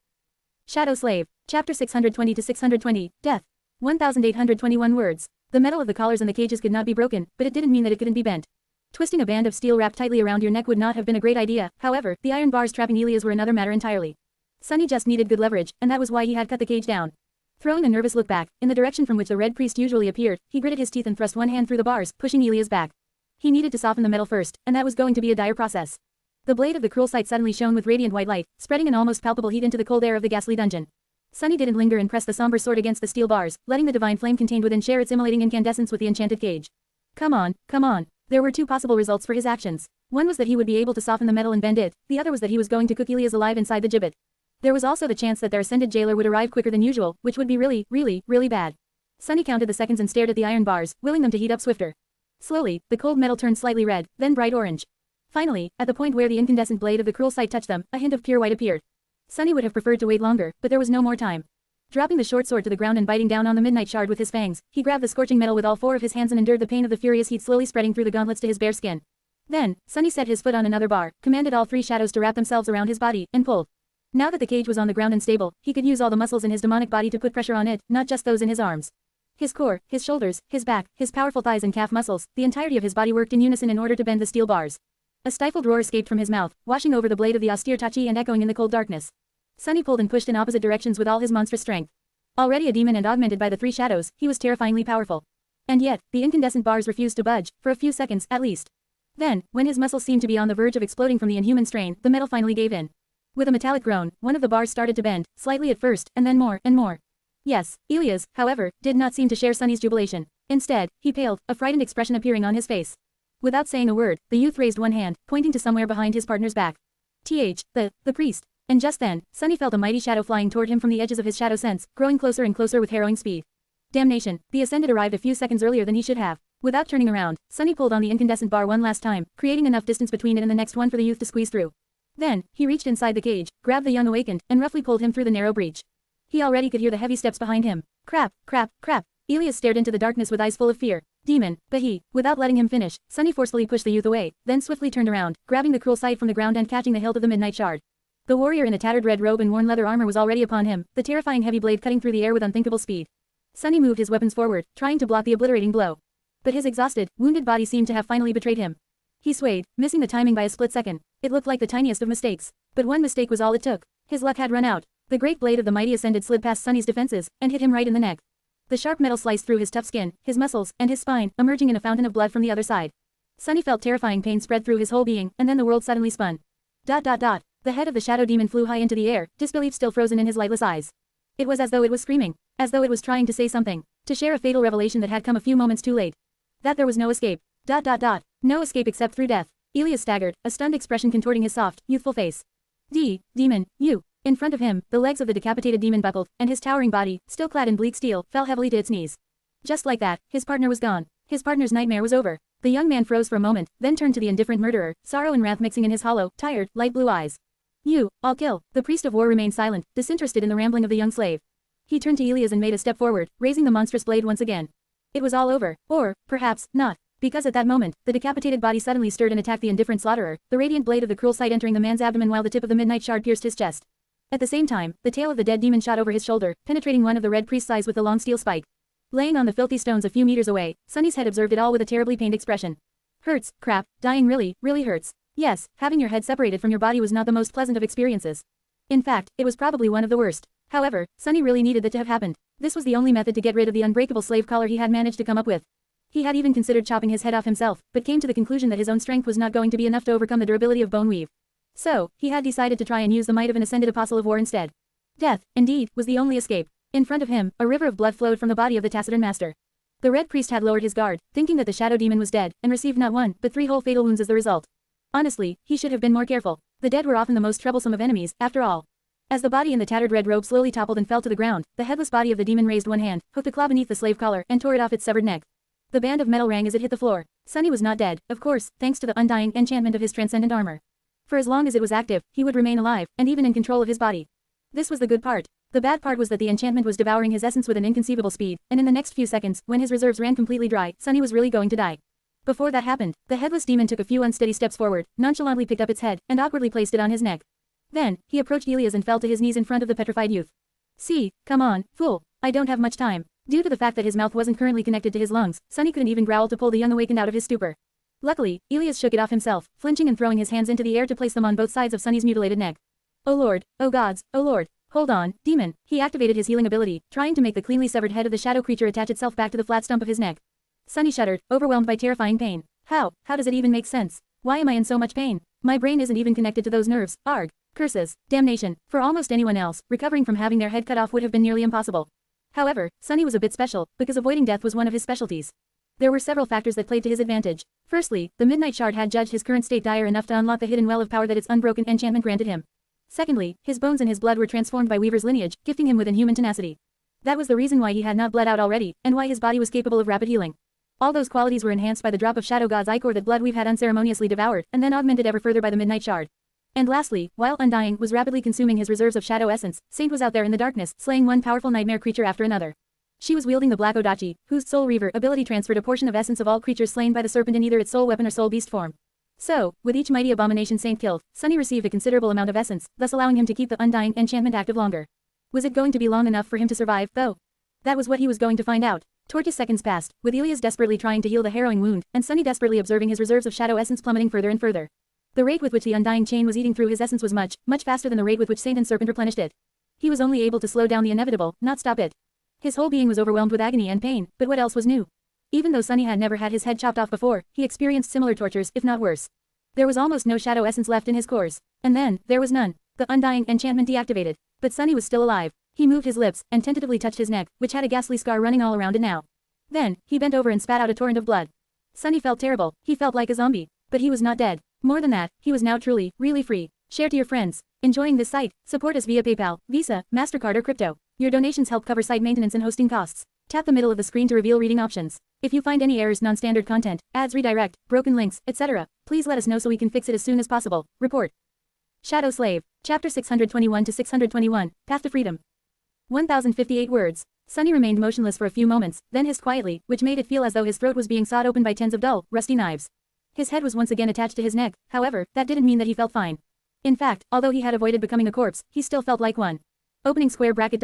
Shadow Slave. Chapter 620 to 620, Death. 1,821 words. The metal of the collars and the cages could not be broken, but it didn't mean that it couldn't be bent. Twisting a band of steel wrapped tightly around your neck would not have been a great idea, however, the iron bars trapping Elias were another matter entirely. Sunny just needed good leverage, and that was why he had cut the cage down. Throwing a nervous look back, in the direction from which the Red Priest usually appeared, he gritted his teeth and thrust one hand through the bars, pushing Elias back. He needed to soften the metal first, and that was going to be a dire process. The blade of the cruel sight suddenly shone with radiant white light, spreading an almost palpable heat into the cold air of the ghastly dungeon. Sunny didn't linger and pressed the somber sword against the steel bars, letting the divine flame contained within share its immolating incandescence with the enchanted cage. Come on, come on. There were two possible results for his actions. One was that he would be able to soften the metal and bend it, the other was that he was going to cook Elias alive inside the gibbet. There was also the chance that their ascended jailer would arrive quicker than usual, which would be really bad. Sunny counted the seconds and stared at the iron bars, willing them to heat up swifter. Slowly, the cold metal turned slightly red, then bright orange. Finally, at the point where the incandescent blade of the cruel sight touched them, a hint of pure white appeared. Sunny would have preferred to wait longer, but there was no more time. Dropping the short sword to the ground and biting down on the midnight shard with his fangs, he grabbed the scorching metal with all four of his hands and endured the pain of the furious heat slowly spreading through the gauntlets to his bare skin. Then, Sunny set his foot on another bar, commanded all three shadows to wrap themselves around his body, and pulled. Now that the cage was on the ground and stable, he could use all the muscles in his demonic body to put pressure on it, not just those in his arms. His core, his shoulders, his back, his powerful thighs and calf muscles, the entirety of his body worked in unison in order to bend the steel bars. A stifled roar escaped from his mouth, washing over the blade of the austere Tachi and echoing in the cold darkness. Sunny pulled and pushed in opposite directions with all his monstrous strength. Already a demon and augmented by the three shadows, he was terrifyingly powerful. And yet, the incandescent bars refused to budge, for a few seconds, at least. Then, when his muscles seemed to be on the verge of exploding from the inhuman strain, the metal finally gave in. With a metallic groan, one of the bars started to bend, slightly at first, and then more, and more. Yes, Elias, however, did not seem to share Sunny's jubilation. Instead, he paled, a frightened expression appearing on his face. Without saying a word, the youth raised one hand, pointing to somewhere behind his partner's back. The priest. And just then, Sunny felt a mighty shadow flying toward him from the edges of his shadow sense, growing closer and closer with harrowing speed. Damnation, the Ascended arrived a few seconds earlier than he should have. Without turning around, Sunny pulled on the incandescent bar one last time, creating enough distance between it and the next one for the youth to squeeze through. Then, he reached inside the cage, grabbed the young awakened, and roughly pulled him through the narrow breach. He already could hear the heavy steps behind him. Crap. Elias stared into the darkness with eyes full of fear. Demon, but without letting him finish, Sunny forcefully pushed the youth away, then swiftly turned around, grabbing the cruel sight from the ground and catching the hilt of the midnight shard. The warrior in a tattered red robe and worn leather armor was already upon him, the terrifying heavy blade cutting through the air with unthinkable speed. Sunny moved his weapons forward, trying to block the obliterating blow. But his exhausted, wounded body seemed to have finally betrayed him. He swayed, missing the timing by a split second. It looked like the tiniest of mistakes. But one mistake was all it took. His luck had run out. The great blade of the mighty Ascended slid past Sunny's defenses, and hit him right in the neck. The sharp metal sliced through his tough skin, his muscles, and his spine, emerging in a fountain of blood from the other side. Sunny felt terrifying pain spread through his whole being, and then the world suddenly spun. The head of the shadow demon flew high into the air, disbelief still frozen in his lightless eyes. It was as though it was screaming. As though it was trying to say something. To share a fatal revelation that had come a few moments too late. That there was no escape. No escape except through death. Elias staggered, a stunned expression contorting his soft, youthful face. Demon, you. In front of him, the legs of the decapitated demon buckled, and his towering body, still clad in bleak steel, fell heavily to its knees. Just like that, his partner was gone. His partner's nightmare was over. The young man froze for a moment, then turned to the indifferent murderer, sorrow and wrath mixing in his hollow, tired, light blue eyes. I'll kill. The priest of war remained silent, disinterested in the rambling of the young slave. He turned to Elias and made a step forward, raising the monstrous blade once again. It was all over, or, perhaps, not. Because at that moment, the decapitated body suddenly stirred and attacked the indifferent slaughterer, the radiant blade of the cruel sight entering the man's abdomen while the tip of the midnight shard pierced his chest. At the same time, the tail of the dead demon shot over his shoulder, penetrating one of the red priest's eyes with the long steel spike. Laying on the filthy stones a few meters away, Sunny's head observed it all with a terribly pained expression. Hurts, crap, dying really hurts. Yes, having your head separated from your body was not the most pleasant of experiences. In fact, it was probably one of the worst. However, Sunny really needed that to have happened. This was the only method to get rid of the unbreakable slave collar he had managed to come up with. He had even considered chopping his head off himself, but came to the conclusion that his own strength was not going to be enough to overcome the durability of bone weave. So, he had decided to try and use the might of an ascended apostle of war instead. Death, indeed, was the only escape. In front of him, a river of blood flowed from the body of the taciturn master. The red priest had lowered his guard, thinking that the shadow demon was dead, and received not one, but 3 whole fatal wounds as the result. Honestly, he should have been more careful. The dead were often the most troublesome of enemies, after all. As the body in the tattered red robe slowly toppled and fell to the ground, the headless body of the demon raised one hand, hooked a claw beneath the slave collar, and tore it off its severed neck. The band of metal rang as it hit the floor. Sunny was not dead, of course, thanks to the undying enchantment of his transcendent armor. For as long as it was active, he would remain alive, and even in control of his body. This was the good part. The bad part was that the enchantment was devouring his essence with an inconceivable speed, and in the next few seconds, when his reserves ran completely dry, Sunny was really going to die. Before that happened, the headless demon took a few unsteady steps forward, nonchalantly picked up its head, and awkwardly placed it on his neck. Then, he approached Elias and fell to his knees in front of the petrified youth. See, come on, fool, I don't have much time. Due to the fact that his mouth wasn't currently connected to his lungs, Sunny couldn't even growl to pull the young awakened out of his stupor. Luckily, Elias shook it off himself, flinching and throwing his hands into the air to place them on both sides of Sunny's mutilated neck. Oh lord, oh gods, oh lord. Hold on, demon. He activated his healing ability, trying to make the cleanly severed head of the shadow creature attach itself back to the flat stump of his neck. Sunny shuddered, overwhelmed by terrifying pain. How does it even make sense? Why am I in so much pain? My brain isn't even connected to those nerves. Arg. Curses. Damnation. For almost anyone else, recovering from having their head cut off would have been nearly impossible. However, Sunny was a bit special, because avoiding death was one of his specialties. There were several factors that played to his advantage. Firstly, the Midnight Shard had judged his current state dire enough to unlock the hidden well of power that its unbroken enchantment granted him. Secondly, his bones and his blood were transformed by Weaver's lineage, gifting him with inhuman tenacity. That was the reason why he had not bled out already, and why his body was capable of rapid healing. All those qualities were enhanced by the drop of Shadow God's ichor that Bloodweave had unceremoniously devoured, and then augmented ever further by the Midnight Shard. And lastly, while Undying was rapidly consuming his reserves of Shadow Essence, Saint was out there in the darkness, slaying one powerful nightmare creature after another. She was wielding the Black Odachi, whose Soul Reaver ability transferred a portion of essence of all creatures slain by the serpent in either its soul weapon or soul beast form. So, with each mighty abomination Saint killed, Sunny received a considerable amount of essence, thus allowing him to keep the Undying enchantment active longer. Was it going to be long enough for him to survive, though? That was what he was going to find out. Torturous seconds passed, with Elias desperately trying to heal the harrowing wound, and Sunny desperately observing his reserves of Shadow Essence plummeting further and further. The rate with which the Undying chain was eating through his essence was much faster than the rate with which Saint and Serpent replenished it. He was only able to slow down the inevitable, not stop it. His whole being was overwhelmed with agony and pain, but what else was new? Even though Sunny had never had his head chopped off before, he experienced similar tortures, if not worse. There was almost no Shadow Essence left in his cores. And then, there was none. The Undying enchantment deactivated. But Sunny was still alive. He moved his lips, and tentatively touched his neck, which had a ghastly scar running all around it now. Then, he bent over and spat out a torrent of blood. Sunny felt terrible. He felt like a zombie. But he was not dead. More than that, he was now truly, really free. Share to your friends. Enjoying this site? Support us via PayPal, Visa, MasterCard or crypto. Your donations help cover site maintenance and hosting costs. Tap the middle of the screen to reveal reading options. If you find any errors, non-standard content, ads redirect, broken links, etc., please let us know so we can fix it as soon as possible. Report. Shadow Slave. Chapter 621 to 621, Path to Freedom. 1058 words. Sunny remained motionless for a few moments, then hissed quietly, which made it feel as though his throat was being sawed open by tens of dull, rusty knives. His head was once again attached to his neck, however, that didn't mean that he felt fine. In fact, although he had avoided becoming a corpse, he still felt like one. Opening square bracket ...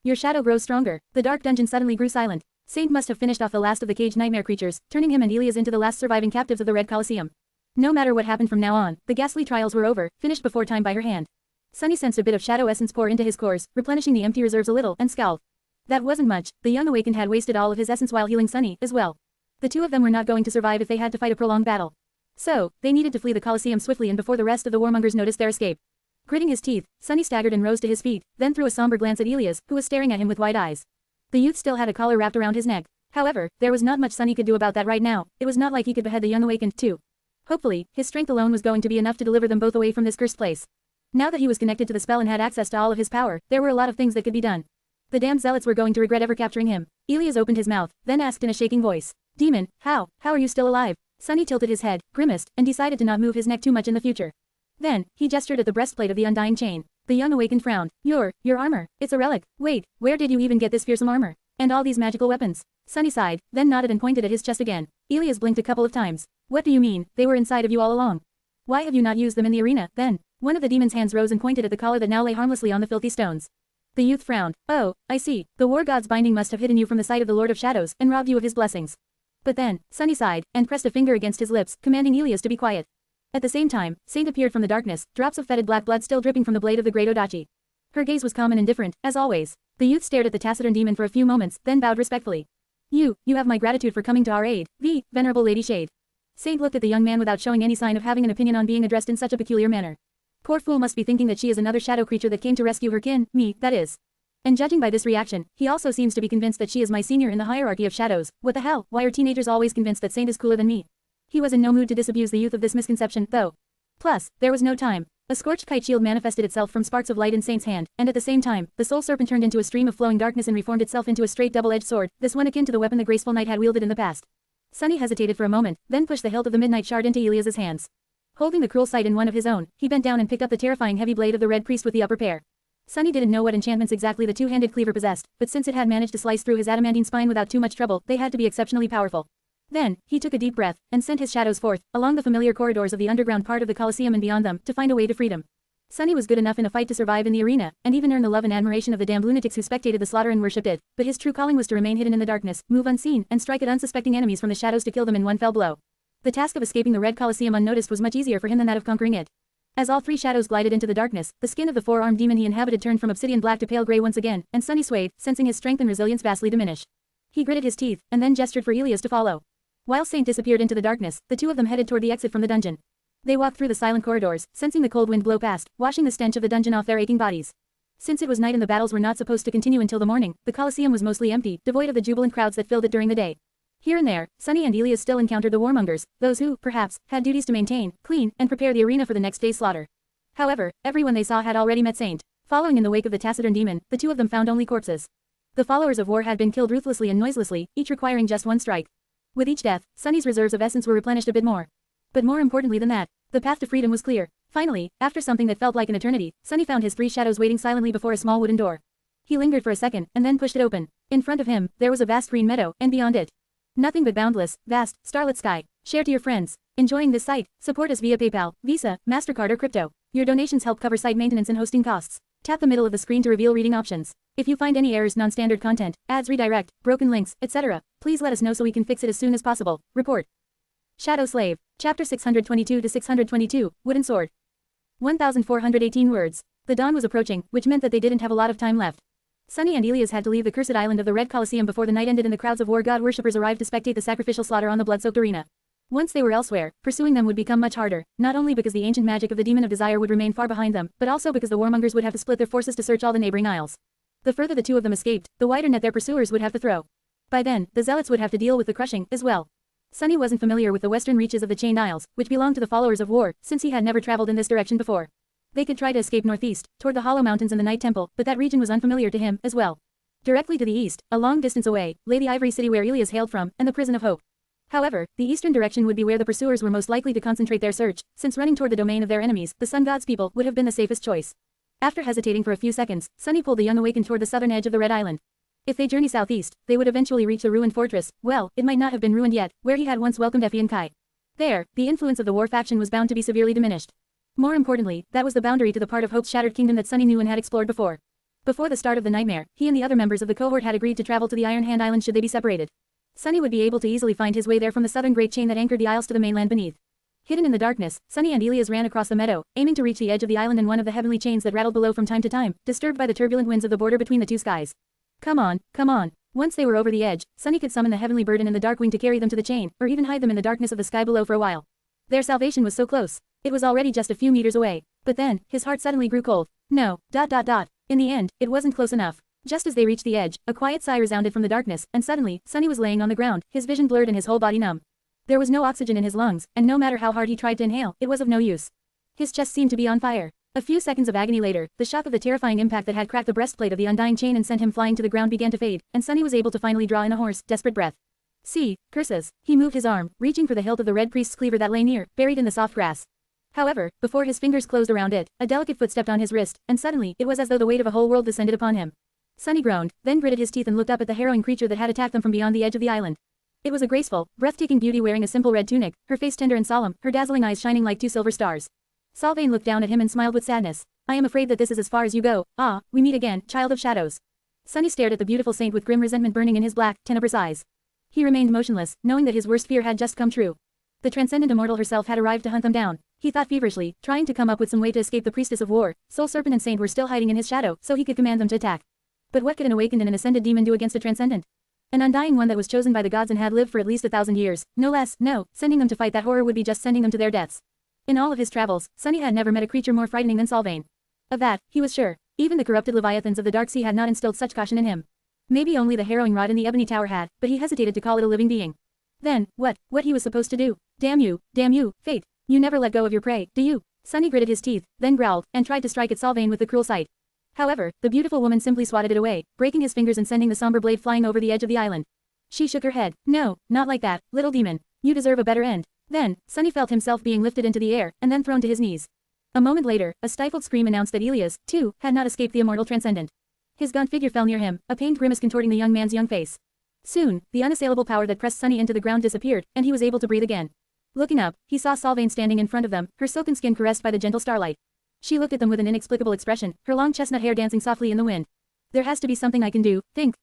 Your shadow grows stronger. The dark dungeon suddenly grew silent. Saint must have finished off the last of the caged nightmare creatures, turning him and Elias into the last surviving captives of the Red Colosseum. No matter what happened from now on, the ghastly trials were over, finished before time by her hand. Sunny sensed a bit of shadow essence pour into his cores, replenishing the empty reserves a little, and scowled. That wasn't much. The young awakened had wasted all of his essence while healing Sunny, as well. The two of them were not going to survive if they had to fight a prolonged battle. So, they needed to flee the Colosseum swiftly and before the rest of the warmongers noticed their escape. Gritting his teeth, Sunny staggered and rose to his feet, then threw a somber glance at Elias, who was staring at him with wide eyes. The youth still had a collar wrapped around his neck. However, there was not much Sunny could do about that right now. It was not like he could behead the young awakened, too. Hopefully, his strength alone was going to be enough to deliver them both away from this cursed place. Now that he was connected to the spell and had access to all of his power, there were a lot of things that could be done. The damned zealots were going to regret ever capturing him. Elias opened his mouth, then asked in a shaking voice. Demon, how are you still alive? Sunny tilted his head, grimaced, and decided to not move his neck too much in the future. Then, he gestured at the breastplate of the Undying chain. The young awakened frowned. Your armor. It's a relic. Wait, where did you even get this fearsome armor? And all these magical weapons? Sunny sighed, then nodded and pointed at his chest again. Elias blinked a couple of times. What do you mean? They were inside of you all along. Why have you not used them in the arena, then? One of the demon's hands rose and pointed at the collar that now lay harmlessly on the filthy stones. The youth frowned. Oh, I see. The war god's binding must have hidden you from the sight of the Lord of Shadows, and robbed you of his blessings. But then, Sunny sighed, and pressed a finger against his lips, commanding Elias to be quiet. At the same time, Saint appeared from the darkness, drops of fetid black blood still dripping from the blade of the great Odachi. Her gaze was calm and indifferent, as always. The youth stared at the taciturn demon for a few moments, then bowed respectfully. You have my gratitude for coming to our aid, venerable Lady Shade. Saint looked at the young man without showing any sign of having an opinion on being addressed in such a peculiar manner. Poor fool must be thinking that she is another shadow creature that came to rescue her kin, me, that is. And judging by this reaction, he also seems to be convinced that she is my senior in the hierarchy of shadows. What the hell, why are teenagers always convinced that Saint is cooler than me? He was in no mood to disabuse the youth of this misconception, though. Plus, there was no time. A scorched kite shield manifested itself from sparks of light in Saint's hand, and at the same time, the soul serpent turned into a stream of flowing darkness and reformed itself into a straight double-edged sword, this one akin to the weapon the graceful knight had wielded in the past. Sunny hesitated for a moment, then pushed the hilt of the midnight shard into Elias's hands. Holding the cruel sight in one of his own, he bent down and picked up the terrifying heavy blade of the Red Priest with the upper pair. Sunny didn't know what enchantments exactly the two-handed cleaver possessed, but since it had managed to slice through his adamantine spine without too much trouble, they had to be exceptionally powerful. Then, he took a deep breath, and sent his shadows forth, along the familiar corridors of the underground part of the Colosseum and beyond them, to find a way to freedom. Sunny was good enough in a fight to survive in the arena, and even earn the love and admiration of the damned lunatics who spectated the slaughter and worshipped it, but his true calling was to remain hidden in the darkness, move unseen, and strike at unsuspecting enemies from the shadows to kill them in one fell blow. The task of escaping the Red Colosseum unnoticed was much easier for him than that of conquering it. As all three shadows glided into the darkness, the skin of the four-armed demon he inhabited turned from obsidian black to pale gray once again, and Sunny swayed, sensing his strength and resilience vastly diminish. He gritted his teeth, and then gestured for Elias to follow. While Saint disappeared into the darkness, the two of them headed toward the exit from the dungeon. They walked through the silent corridors, sensing the cold wind blow past, washing the stench of the dungeon off their aching bodies. Since it was night and the battles were not supposed to continue until the morning, the Colosseum was mostly empty, devoid of the jubilant crowds that filled it during the day. Here and there, Sunny and Elias still encountered the warmongers, those who, perhaps, had duties to maintain, clean, and prepare the arena for the next day's slaughter. However, everyone they saw had already met Saint. Following in the wake of the taciturn demon, the two of them found only corpses. The followers of war had been killed ruthlessly and noiselessly, each requiring just one strike. With each death, Sunny's reserves of essence were replenished a bit more. But more importantly than that, the path to freedom was clear. Finally, after something that felt like an eternity, Sunny found his three shadows waiting silently before a small wooden door. He lingered for a second, and then pushed it open. In front of him, there was a vast green meadow, and beyond it, nothing but boundless, vast, starlit sky. Share to your friends. Enjoying this site? Support us via PayPal, Visa, MasterCard or crypto. Your donations help cover site maintenance and hosting costs. Tap the middle of the screen to reveal reading options. If you find any errors, non-standard content, ads redirect, broken links, etc., please let us know so we can fix it as soon as possible. Report. Shadow Slave. Chapter 622 to 622, Wooden Sword. 1,418 words. The dawn was approaching, which meant that they didn't have a lot of time left. Sunny and Elias had to leave the cursed island of the Red Colosseum before the night ended and the crowds of war god worshippers arrived to spectate the sacrificial slaughter on the blood-soaked arena. Once they were elsewhere, pursuing them would become much harder, not only because the ancient magic of the Demon of Desire would remain far behind them, but also because the warmongers would have to split their forces to search all the neighboring isles. The further the two of them escaped, the wider net their pursuers would have to throw. By then, the zealots would have to deal with the crushing, as well. Sunny wasn't familiar with the western reaches of the Chained Isles, which belonged to the followers of war, since he had never traveled in this direction before. They could try to escape northeast, toward the Hollow Mountains and the Night Temple, but that region was unfamiliar to him, as well. Directly to the east, a long distance away, lay the Ivory City where Elias hailed from, and the Prison of Hope. However, the eastern direction would be where the pursuers were most likely to concentrate their search, since running toward the domain of their enemies, the Sun God's people, would have been the safest choice. After hesitating for a few seconds, Sunny pulled the young awakened toward the southern edge of the Red Island. If they journey southeast, they would eventually reach the ruined fortress. Well, it might not have been ruined yet, where he had once welcomed Effie and Kai. There, the influence of the war faction was bound to be severely diminished. More importantly, that was the boundary to the part of Hope's shattered kingdom that Sunny knew and had explored before. Before the start of the nightmare, he and the other members of the cohort had agreed to travel to the Iron Hand Island should they be separated. Sunny would be able to easily find his way there from the southern great chain that anchored the isles to the mainland beneath. Hidden in the darkness, Sunny and Elias ran across the meadow, aiming to reach the edge of the island and one of the heavenly chains that rattled below from time to time, disturbed by the turbulent winds of the border between the two skies. Come on, come on. Once they were over the edge, Sunny could summon the heavenly burden in the dark wing to carry them to the chain, or even hide them in the darkness of the sky below for a while. Their salvation was so close. It was already just a few meters away. But then, his heart suddenly grew cold. No. In the end, it wasn't close enough. Just as they reached the edge, a quiet sigh resounded from the darkness, and suddenly, Sunny was laying on the ground, his vision blurred and his whole body numb. There was no oxygen in his lungs, and no matter how hard he tried to inhale, it was of no use. His chest seemed to be on fire. A few seconds of agony later, the shock of the terrifying impact that had cracked the breastplate of the undying chain and sent him flying to the ground began to fade, and Sunny was able to finally draw in a hoarse, desperate breath. See, curses. He moved his arm, reaching for the hilt of the Red Priest's cleaver that lay near, buried in the soft grass. However, before his fingers closed around it, a delicate foot stepped on his wrist, and suddenly, it was as though the weight of a whole world descended upon him. Sunny groaned, then gritted his teeth and looked up at the harrowing creature that had attacked them from beyond the edge of the island. It was a graceful, breathtaking beauty wearing a simple red tunic, her face tender and solemn, her dazzling eyes shining like two silver stars. Sylvain looked down at him and smiled with sadness. I am afraid that this is as far as you go. Ah, we meet again, child of shadows. Sunny stared at the beautiful saint with grim resentment burning in his black, tenebrous eyes. He remained motionless, knowing that his worst fear had just come true. The transcendent immortal herself had arrived to hunt them down. He thought feverishly, trying to come up with some way to escape the priestess of war. Soul Serpent and Saint were still hiding in his shadow, so he could command them to attack. But what could an awakened and an ascended demon do against a transcendent? An undying one that was chosen by the gods and had lived for at least 1,000 years, no less. No, sending them to fight that horror would be just sending them to their deaths. In all of his travels, Sunny had never met a creature more frightening than Sylvain. Of that, he was sure. Even the corrupted leviathans of the Dark Sea had not instilled such caution in him. Maybe only the harrowing rod in the ebony tower had, but he hesitated to call it a living being. Then, what he was supposed to do? Damn you, fate. You never let go of your prey, do you? Sunny gritted his teeth, then growled, and tried to strike at Sylvain with the cruel sight. However, the beautiful woman simply swatted it away, breaking his fingers and sending the somber blade flying over the edge of the island. She shook her head. No, not like that, little demon. You deserve a better end. Then, Sunny felt himself being lifted into the air, and then thrown to his knees. A moment later, a stifled scream announced that Elias, too, had not escaped the immortal transcendent. His gaunt figure fell near him, a pained grimace contorting the young man's young face. Soon, the unassailable power that pressed Sunny into the ground disappeared, and he was able to breathe again. Looking up, he saw Sylvain standing in front of them, her silken skin caressed by the gentle starlight. She looked at them with an inexplicable expression, her long chestnut hair dancing softly in the wind. There has to be something I can do, think.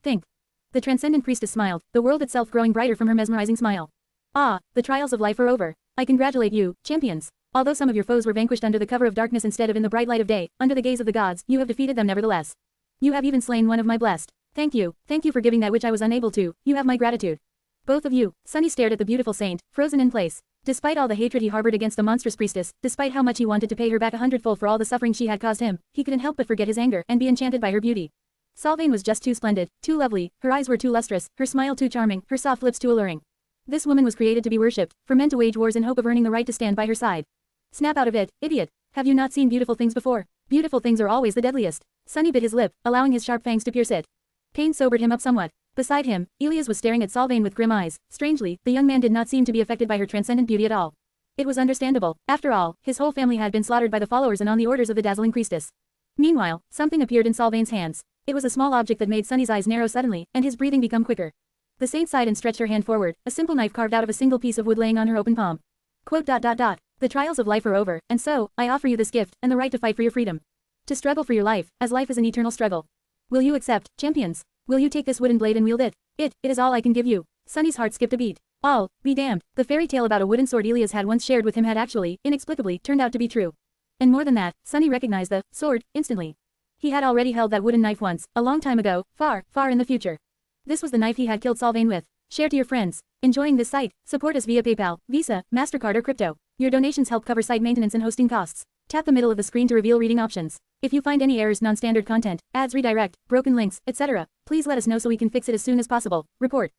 The transcendent priestess smiled, the world itself growing brighter from her mesmerizing smile. Ah, the trials of life are over. I congratulate you, champions. Although some of your foes were vanquished under the cover of darkness instead of in the bright light of day, under the gaze of the gods, you have defeated them nevertheless. You have even slain one of my blessed. Thank you for giving that which I was unable to, you have my gratitude. Both of you. Sunny stared at the beautiful saint, frozen in place. Despite all the hatred he harbored against the monstrous priestess, despite how much he wanted to pay her back 100-fold for all the suffering she had caused him, he couldn't help but forget his anger and be enchanted by her beauty. Sylvain was just too splendid, too lovely, her eyes were too lustrous, her smile too charming, her soft lips too alluring. This woman was created to be worshipped, for men to wage wars in hope of earning the right to stand by her side. Snap out of it, idiot. Have you not seen beautiful things before? Beautiful things are always the deadliest. Sunny bit his lip, allowing his sharp fangs to pierce it. Pain sobered him up somewhat. Beside him, Elias was staring at Sylvain with grim eyes. Strangely, the young man did not seem to be affected by her transcendent beauty at all. It was understandable. After all, his whole family had been slaughtered by the followers and on the orders of the dazzling priestess. Meanwhile, something appeared in Sylvain's hands. It was a small object that made Sunny's eyes narrow suddenly, and his breathing become quicker. The saint sighed and stretched her hand forward, a simple knife carved out of a single piece of wood laying on her open palm. Quote. The trials of life are over, and so, I offer you this gift, and the right to fight for your freedom. To struggle for your life, as life is an eternal struggle. Will you accept, champions? Will you take this wooden blade and wield it? It is all I can give you. Sunny's heart skipped a beat. All, be damned. The fairy tale about a wooden sword Elias had once shared with him had actually, inexplicably, turned out to be true. And more than that, Sunny recognized the sword instantly. He had already held that wooden knife once, a long time ago, far in the future. This was the knife he had killed Sylvain with. Share to your friends. Enjoying this site? Support us via PayPal, Visa, MasterCard or crypto. Your donations help cover site maintenance and hosting costs. Tap the middle of the screen to reveal reading options. If you find any errors, non-standard content, ads redirect, broken links, etc., please let us know so we can fix it as soon as possible. Report.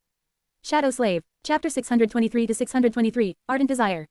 Shadow Slave. Chapter 623 to 623, Ardent Desire.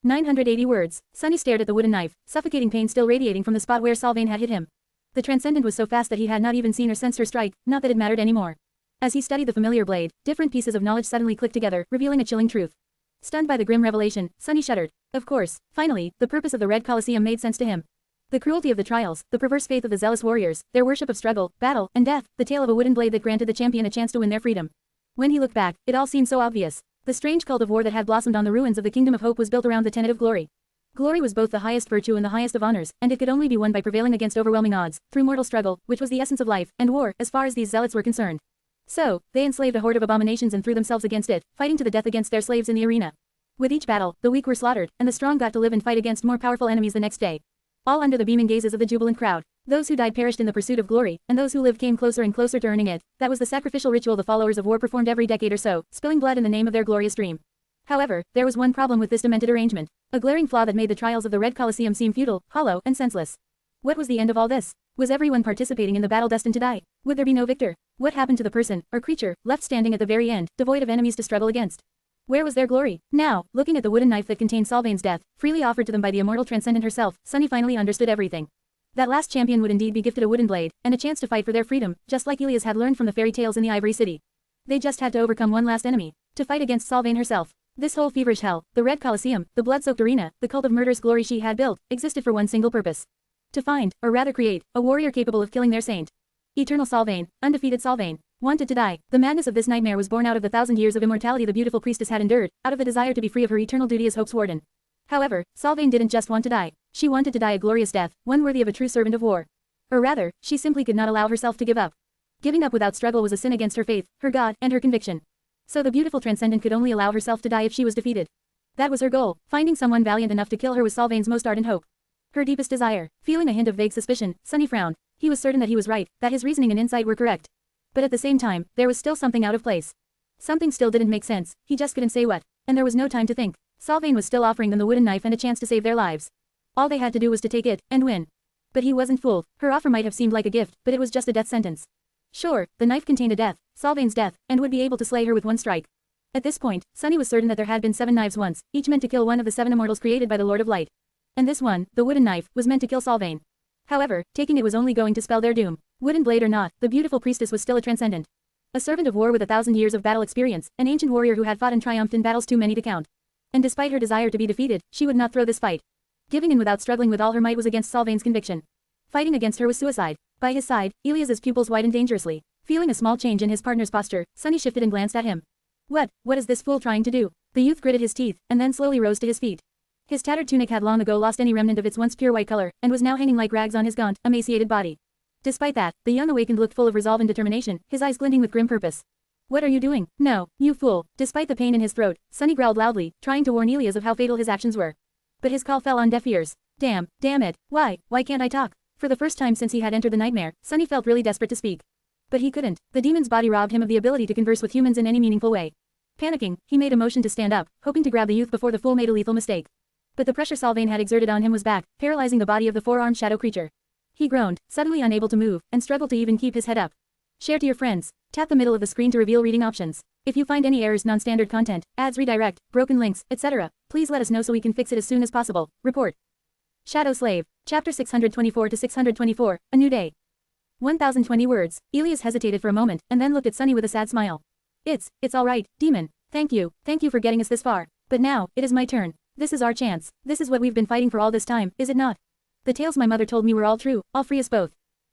980 words. Sunny stared at the wooden knife, suffocating pain still radiating from the spot where Sylvain had hit him. The transcendent was so fast that he had not even seen or sensed her strike, not that it mattered anymore. As he studied the familiar blade, different pieces of knowledge suddenly clicked together, revealing a chilling truth. Stunned by the grim revelation, Sunny shuddered. Of course, finally, the purpose of the Red Colosseum made sense to him. The cruelty of the trials, the perverse faith of the zealous warriors, their worship of struggle, battle, and death, the tale of a wooden blade that granted the champion a chance to win their freedom. When he looked back, it all seemed so obvious. The strange cult of war that had blossomed on the ruins of the Kingdom of Hope was built around the tenet of glory. Glory was both the highest virtue and the highest of honors, and it could only be won by prevailing against overwhelming odds, through mortal struggle, which was the essence of life, and war, as far as these zealots were concerned. So, they enslaved a horde of abominations and threw themselves against it, fighting to the death against their slaves in the arena. With each battle, the weak were slaughtered, and the strong got to live and fight against more powerful enemies the next day. All under the beaming gazes of the jubilant crowd. Those who died perished in the pursuit of glory, and those who lived came closer and closer to earning it. That was the sacrificial ritual the followers of war performed every decade or so, spilling blood in the name of their glorious dream. However, there was one problem with this demented arrangement. A glaring flaw that made the trials of the Red Colosseum seem futile, hollow, and senseless. What was the end of all this? Was everyone participating in the battle destined to die? Would there be no victor? What happened to the person, or creature, left standing at the very end, devoid of enemies to struggle against? Where was their glory? Now, looking at the wooden knife that contained Sylvain's death, freely offered to them by the immortal transcendent herself, Sunny finally understood everything. That last champion would indeed be gifted a wooden blade, and a chance to fight for their freedom, just like Elias had learned from the fairy tales in the Ivory City. They just had to overcome one last enemy, to fight against Sylvain herself. This whole feverish hell, the Red Colosseum, the blood-soaked arena, the cult of murderous glory she had built, existed for one single purpose. To find, or rather create, a warrior capable of killing their saint. Eternal Sylvain, undefeated Sylvain, wanted to die. The madness of this nightmare was born out of the 1,000 years of immortality the beautiful priestess had endured, out of the desire to be free of her eternal duty as Hope's warden. However, Sylvain didn't just want to die. She wanted to die a glorious death, one worthy of a true servant of war. Or rather, she simply could not allow herself to give up. Giving up without struggle was a sin against her faith, her God, and her conviction. So the beautiful transcendent could only allow herself to die if she was defeated. That was her goal, finding someone valiant enough to kill her was Sylvain's most ardent hope. Her deepest desire. Feeling a hint of vague suspicion, Sunny frowned. He was certain that he was right, that his reasoning and insight were correct. But at the same time, there was still something out of place. Something still didn't make sense, he just couldn't say what. And there was no time to think. Sylvain was still offering them the wooden knife and a chance to save their lives. All they had to do was to take it, and win. But he wasn't fooled. Her offer might have seemed like a gift, but it was just a death sentence. Sure, the knife contained a death, Sylvain's death, and would be able to slay her with one strike. At this point, Sunny was certain that there had been 7 knives once, each meant to kill one of the 7 immortals created by the Lord of Light. And this one, the wooden knife, was meant to kill Sylvain. However, taking it was only going to spell their doom. Wooden blade or not, the beautiful priestess was still a transcendent. A servant of war with 1,000 years of battle experience, an ancient warrior who had fought and triumphed in battles too many to count. And despite her desire to be defeated, she would not throw this fight. Giving in without struggling with all her might was against Sylvain's conviction. Fighting against her was suicide. By his side, Ilias's pupils widened dangerously. Feeling a small change in his partner's posture, Sunny shifted and glanced at him. What is this fool trying to do? The youth gritted his teeth, and then slowly rose to his feet. His tattered tunic had long ago lost any remnant of its once pure white color, and was now hanging like rags on his gaunt, emaciated body. Despite that, the young awakened looked full of resolve and determination, his eyes glinting with grim purpose. What are you doing? No, you fool. Despite the pain in his throat, Sunny growled loudly, trying to warn Ilias of how fatal his actions were. But his call fell on deaf ears. Damn it, why can't I talk? For the first time since he had entered the nightmare, Sunny felt really desperate to speak. But he couldn't. The demon's body robbed him of the ability to converse with humans in any meaningful way. Panicking, he made a motion to stand up, hoping to grab the youth before the fool made a lethal mistake. But the pressure Sylvain had exerted on him was back, paralyzing the body of the four-armed shadow creature. He groaned, suddenly unable to move, and struggled to even keep his head up. Share to your friends. Tap the middle of the screen to reveal reading options. If you find any errors, non-standard content, ads redirect, broken links, etc., please let us know so we can fix it as soon as possible. Report. Shadow Slave. Chapter 624 to 624, A New Day. 1020 words. Ilias hesitated for a moment, and then looked at Sunny with a sad smile. It's alright, demon. Thank you for getting us this far. But now, it is my turn. This is our chance. This is what we've been fighting for all this time, is it not? The tales my mother told me were all true, I'll free us both.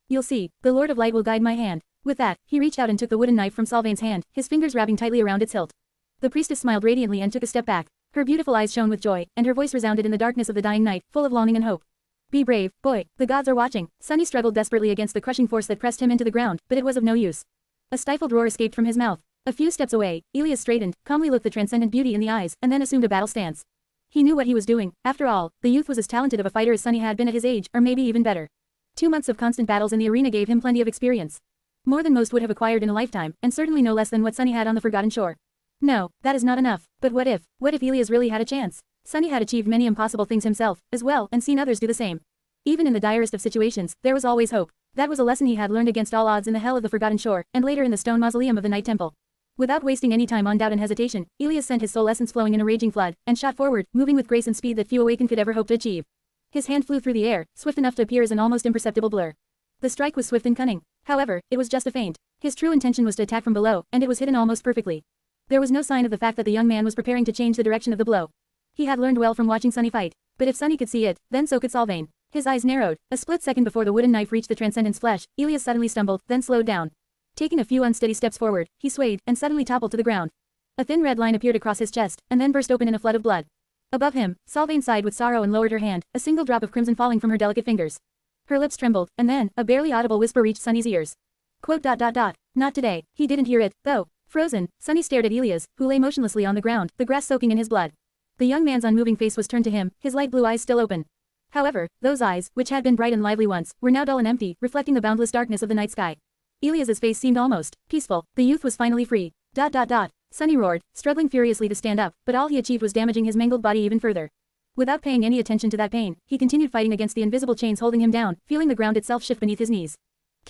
You'll see, the Lord of Light will guide my hand. With that, he reached out and took the wooden knife from Sylvain's hand, his fingers wrapping tightly around its hilt. The priestess smiled radiantly and took a step back. Her beautiful eyes shone with joy, and her voice resounded in the darkness of the dying night, full of longing and hope. Be brave, boy, the gods are watching. Sunny struggled desperately against the crushing force that pressed him into the ground, but it was of no use. A stifled roar escaped from his mouth. A few steps away, Ilias straightened, calmly looked the transcendent beauty in the eyes, and then assumed a battle stance. He knew what he was doing. After all, the youth was as talented of a fighter as Sunny had been at his age, or maybe even better. 2 months of constant battles in the arena gave him plenty of experience. More than most would have acquired in a lifetime, and certainly no less than what Sunny had on the Forgotten Shore. No, that is not enough. But what if Ilias really had a chance? Sunny had achieved many impossible things himself, as well, and seen others do the same. Even in the direst of situations, there was always hope. That was a lesson he had learned against all odds in the hell of the Forgotten Shore, and later in the stone mausoleum of the Night Temple. Without wasting any time on doubt and hesitation, Ilias sent his soul essence flowing in a raging flood, and shot forward, moving with grace and speed that few awakened could ever hope to achieve. His hand flew through the air, swift enough to appear as an almost imperceptible blur. The strike was swift and cunning. However, it was just a feint. His true intention was to attack from below, and it was hidden almost perfectly. There was no sign of the fact that the young man was preparing to change the direction of the blow. He had learned well from watching Sunny fight. But if Sunny could see it, then so could Sylvain. His eyes narrowed. A split second before the wooden knife reached the transcendent's flesh, Ilias suddenly stumbled, then slowed down. Taking a few unsteady steps forward, he swayed, and suddenly toppled to the ground. A thin red line appeared across his chest, and then burst open in a flood of blood. Above him, Sylvain sighed with sorrow and lowered her hand, a single drop of crimson falling from her delicate fingers. Her lips trembled, and then, a barely audible whisper reached Sunny's ears. Quote. Not today. He didn't hear it, though. Frozen, Sunny stared at Ilias, who lay motionlessly on the ground, the grass soaking in his blood. The young man's unmoving face was turned to him, his light blue eyes still open. However, those eyes, which had been bright and lively once, were now dull and empty, reflecting the boundless darkness of the night sky. Ilias's face seemed almost peaceful. The youth was finally free. Sunny roared, struggling furiously to stand up, but all he achieved was damaging his mangled body even further. Without paying any attention to that pain, he continued fighting against the invisible chains holding him down, feeling the ground itself shift beneath his knees.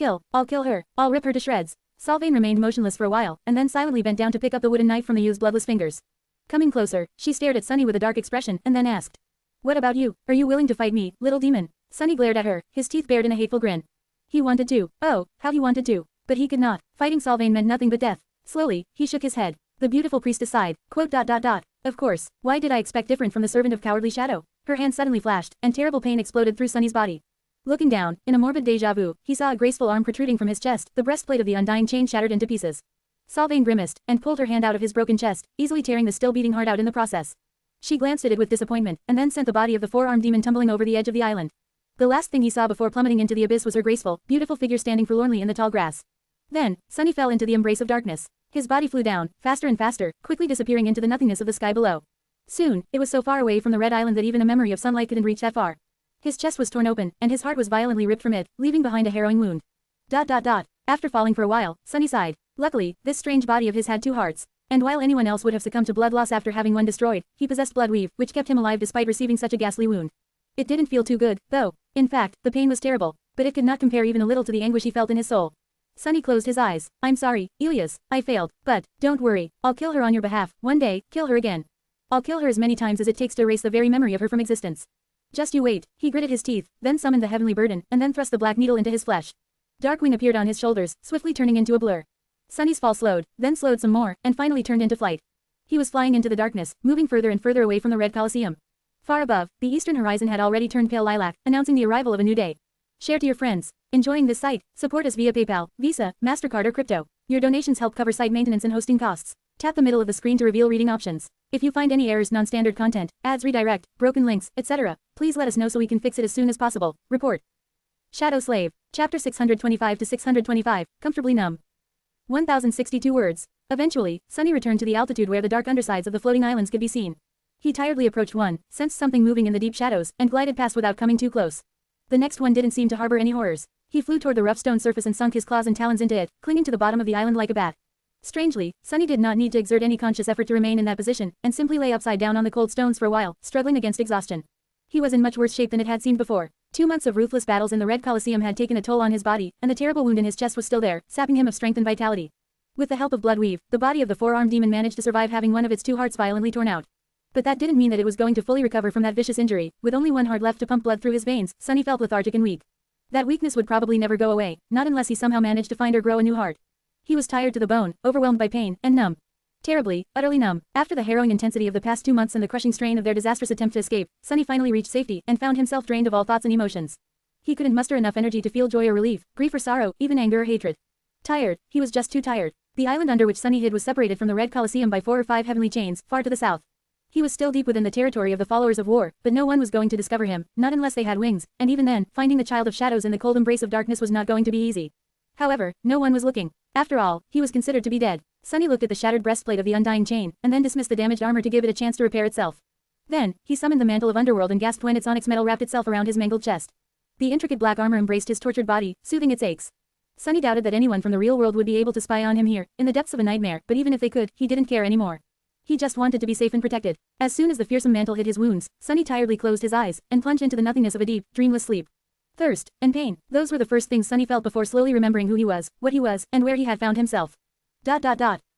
I'll kill her. I'll rip her to shreds. Sylvain remained motionless for a while, and then silently bent down to pick up the wooden knife from the youth's bloodless fingers. Coming closer, she stared at Sunny with a dark expression, and then asked. What about you? Are you willing to fight me, little demon? Sunny glared at her, his teeth bared in a hateful grin. He wanted to. Oh, how he wanted to. But he could not. Fighting Sylvain meant nothing but death. Slowly, he shook his head. The beautiful priestess sighed. Quote. Of course, why did I expect different from the servant of cowardly shadow? Her hand suddenly flashed, and terrible pain exploded through Sunny's body. Looking down, in a morbid déjà vu, he saw a graceful arm protruding from his chest, the breastplate of the undying chain shattered into pieces. Sylvain grimaced, and pulled her hand out of his broken chest, easily tearing the still beating heart out in the process. She glanced at it with disappointment, and then sent the body of the four-armed demon tumbling over the edge of the island. The last thing he saw before plummeting into the abyss was her graceful, beautiful figure standing forlornly in the tall grass. Then, Sunny fell into the embrace of darkness. His body flew down, faster and faster, quickly disappearing into the nothingness of the sky below. Soon, it was so far away from the red island that even a memory of sunlight couldn't reach that far. His chest was torn open, and his heart was violently ripped from it, leaving behind a harrowing wound. After falling for a while, Sunny sighed. Luckily, this strange body of his had 2 hearts. And while anyone else would have succumbed to blood loss after having one destroyed, he possessed blood weave, which kept him alive despite receiving such a ghastly wound. It didn't feel too good, though. In fact, the pain was terrible, but it could not compare even a little to the anguish he felt in his soul. Sunny closed his eyes. I'm sorry, Ilias, I failed, but, don't worry, I'll kill her on your behalf, one day, kill her again. I'll kill her as many times as it takes to erase the very memory of her from existence. Just you wait, he gritted his teeth, then summoned the heavenly burden, and then thrust the black needle into his flesh. Darkwing appeared on his shoulders, swiftly turning into a blur. Sunny's fall slowed, then slowed some more, and finally turned into flight. He was flying into the darkness, moving further and further away from the Red Colosseum. Far above, the eastern horizon had already turned pale lilac, announcing the arrival of a new day. Share to your friends. Enjoying this site? Support us via PayPal, Visa, MasterCard or crypto. Your donations help cover site maintenance and hosting costs. Tap the middle of the screen to reveal reading options. If you find any errors, non-standard content, ads redirect, broken links, etc., please let us know so we can fix it as soon as possible. Report. Shadow Slave. Chapter 625 to 625, Comfortably Numb. 1062 words. Eventually, Sunny returned to the altitude where the dark undersides of the floating islands could be seen. He tiredly approached one, sensed something moving in the deep shadows, and glided past without coming too close. The next one didn't seem to harbor any horrors. He flew toward the rough stone surface and sunk his claws and talons into it, clinging to the bottom of the island like a bat. Strangely, Sunny did not need to exert any conscious effort to remain in that position, and simply lay upside down on the cold stones for a while, struggling against exhaustion. He was in much worse shape than it had seemed before. 2 months of ruthless battles in the Red Colosseum had taken a toll on his body, and the terrible wound in his chest was still there, sapping him of strength and vitality. With the help of Bloodweave, the body of the four-armed demon managed to survive having one of its 2 hearts violently torn out. But that didn't mean that it was going to fully recover from that vicious injury. With only 1 heart left to pump blood through his veins, Sunny felt lethargic and weak. That weakness would probably never go away, not unless he somehow managed to find or grow a new heart. He was tired to the bone, overwhelmed by pain, and numb. Terribly, utterly numb. After the harrowing intensity of the past 2 months and the crushing strain of their disastrous attempt to escape, Sunny finally reached safety and found himself drained of all thoughts and emotions. He couldn't muster enough energy to feel joy or relief, grief or sorrow, even anger or hatred. Tired, he was just too tired. The island under which Sunny hid was separated from the Red Colosseum by 4 or 5 heavenly chains, far to the south. He was still deep within the territory of the followers of war, but no one was going to discover him, not unless they had wings, and even then, finding the child of shadows in the cold embrace of darkness was not going to be easy. However, no one was looking. After all, he was considered to be dead. Sunny looked at the shattered breastplate of the undying chain, and then dismissed the damaged armor to give it a chance to repair itself. Then, he summoned the mantle of underworld and gasped when its onyx metal wrapped itself around his mangled chest. The intricate black armor embraced his tortured body, soothing its aches. Sunny doubted that anyone from the real world would be able to spy on him here, in the depths of a nightmare, but even if they could, he didn't care anymore. He just wanted to be safe and protected. As soon as the fearsome mantle hid his wounds, Sunny tiredly closed his eyes, and plunged into the nothingness of a deep, dreamless sleep. Thirst, and pain, those were the first things Sunny felt before slowly remembering who he was, what he was, and where he had found himself.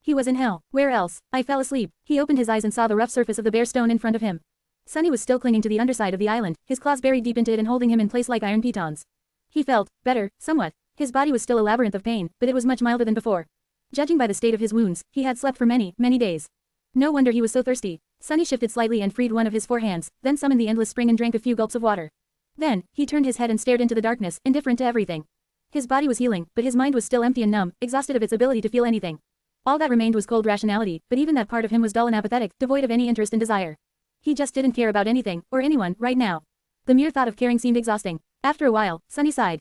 He was in hell. Where else? I fell asleep. He opened his eyes and saw the rough surface of the bare stone in front of him. Sunny was still clinging to the underside of the island, his claws buried deep into it and holding him in place like iron pitons. He felt better, somewhat. His body was still a labyrinth of pain, but it was much milder than before. Judging by the state of his wounds, he had slept for many, many days. No wonder he was so thirsty. Sunny shifted slightly and freed one of his 4 hands, then summoned the endless spring and drank a few gulps of water. Then, he turned his head and stared into the darkness, indifferent to everything. His body was healing, but his mind was still empty and numb, exhausted of its ability to feel anything. All that remained was cold rationality, but even that part of him was dull and apathetic, devoid of any interest and desire. He just didn't care about anything, or anyone, right now. The mere thought of caring seemed exhausting. After a while, Sunny sighed.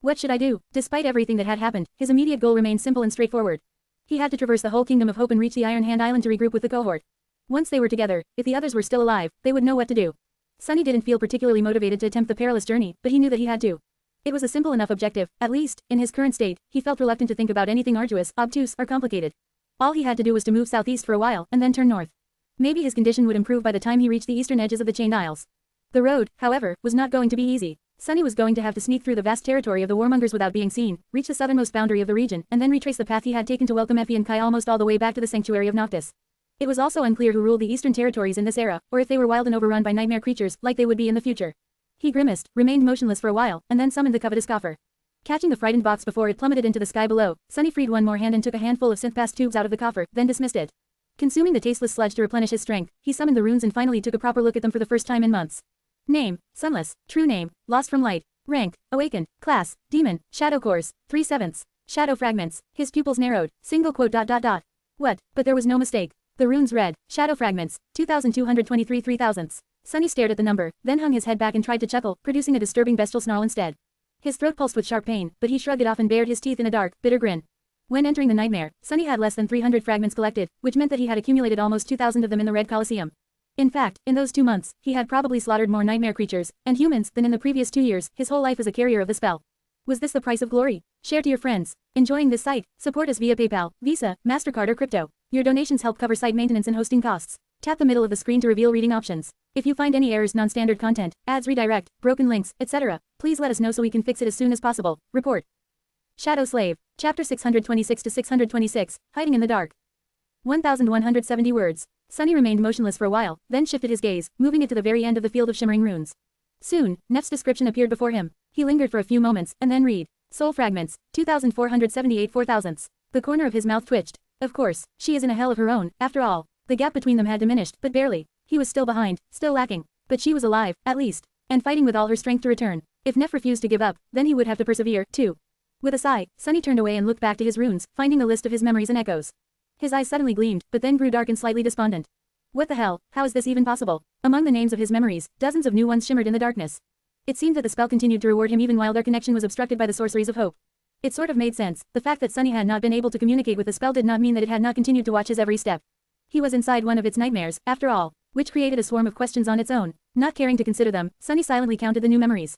What should I do? Despite everything that had happened, his immediate goal remained simple and straightforward. He had to traverse the whole Kingdom of Hope and reach the Iron Hand Island to regroup with the cohort. Once they were together, if the others were still alive, they would know what to do. Sunny didn't feel particularly motivated to attempt the perilous journey, but he knew that he had to. It was a simple enough objective, at least, in his current state, he felt reluctant to think about anything arduous, obtuse, or complicated. All he had to do was to move southeast for a while, and then turn north. Maybe his condition would improve by the time he reached the eastern edges of the Chained Isles. The road, however, was not going to be easy. Sunny was going to have to sneak through the vast territory of the warmongers without being seen, reach the southernmost boundary of the region, and then retrace the path he had taken to welcome Effie and Kai almost all the way back to the sanctuary of Noctis. It was also unclear who ruled the eastern territories in this era, or if they were wild and overrun by nightmare creatures, like they would be in the future. He grimaced, remained motionless for a while, and then summoned the covetous coffer. Catching the frightened box before it plummeted into the sky below, Sunny freed one more hand and took a handful of synth-pass tubes out of the coffer, then dismissed it. Consuming the tasteless sludge to replenish his strength, he summoned the runes and finally took a proper look at them for the first time in months. Name, Sunless. True name, Lost from Light. Rank, Awakened. Class, Demon. Shadow Cores, 3/7. Shadow Fragments. His pupils narrowed. What? But there was no mistake. The runes read, Shadow Fragments, 2223 3/1000. Sunny stared at the number, then hung his head back and tried to chuckle, producing a disturbing bestial snarl instead. His throat pulsed with sharp pain, but he shrugged it off and bared his teeth in a dark, bitter grin. When entering the nightmare, Sunny had less than 300 fragments collected, which meant that he had accumulated almost 2,000 of them in the Red Colosseum. In fact, in those 2 months, he had probably slaughtered more nightmare creatures, and humans, than in the previous 2 years, his whole life as a carrier of the spell. Was this the price of glory? Share to your friends. Enjoying this site? Support us via PayPal, Visa, MasterCard or crypto. Your donations help cover site maintenance and hosting costs. Tap the middle of the screen to reveal reading options. If you find any errors, non-standard content, ads redirect, broken links, etc., please let us know so we can fix it as soon as possible. Report. Shadow Slave. Chapter 626 to 626, Hiding in the Dark. 1,170 words. Sunny remained motionless for a while, then shifted his gaze, moving it to the very end of the field of shimmering runes. Soon, Nef's description appeared before him. He lingered for a few moments, and then read. Soul fragments, 2,478 4,000ths. The corner of his mouth twitched. Of course, she is in a hell of her own, after all. The gap between them had diminished, but barely. He was still behind, still lacking. But she was alive, at least, and fighting with all her strength to return. If Nef refused to give up, then he would have to persevere, too. With a sigh, Sunny turned away and looked back to his runes, finding the list of his memories and echoes. His eyes suddenly gleamed, but then grew dark and slightly despondent. What the hell, how is this even possible? Among the names of his memories, dozens of new ones shimmered in the darkness. It seemed that the spell continued to reward him even while their connection was obstructed by the sorceries of hope. It sort of made sense. The fact that Sunny had not been able to communicate with the spell did not mean that it had not continued to watch his every step. He was inside one of its nightmares, after all, which created a swarm of questions on its own. Not caring to consider them, Sunny silently counted the new memories.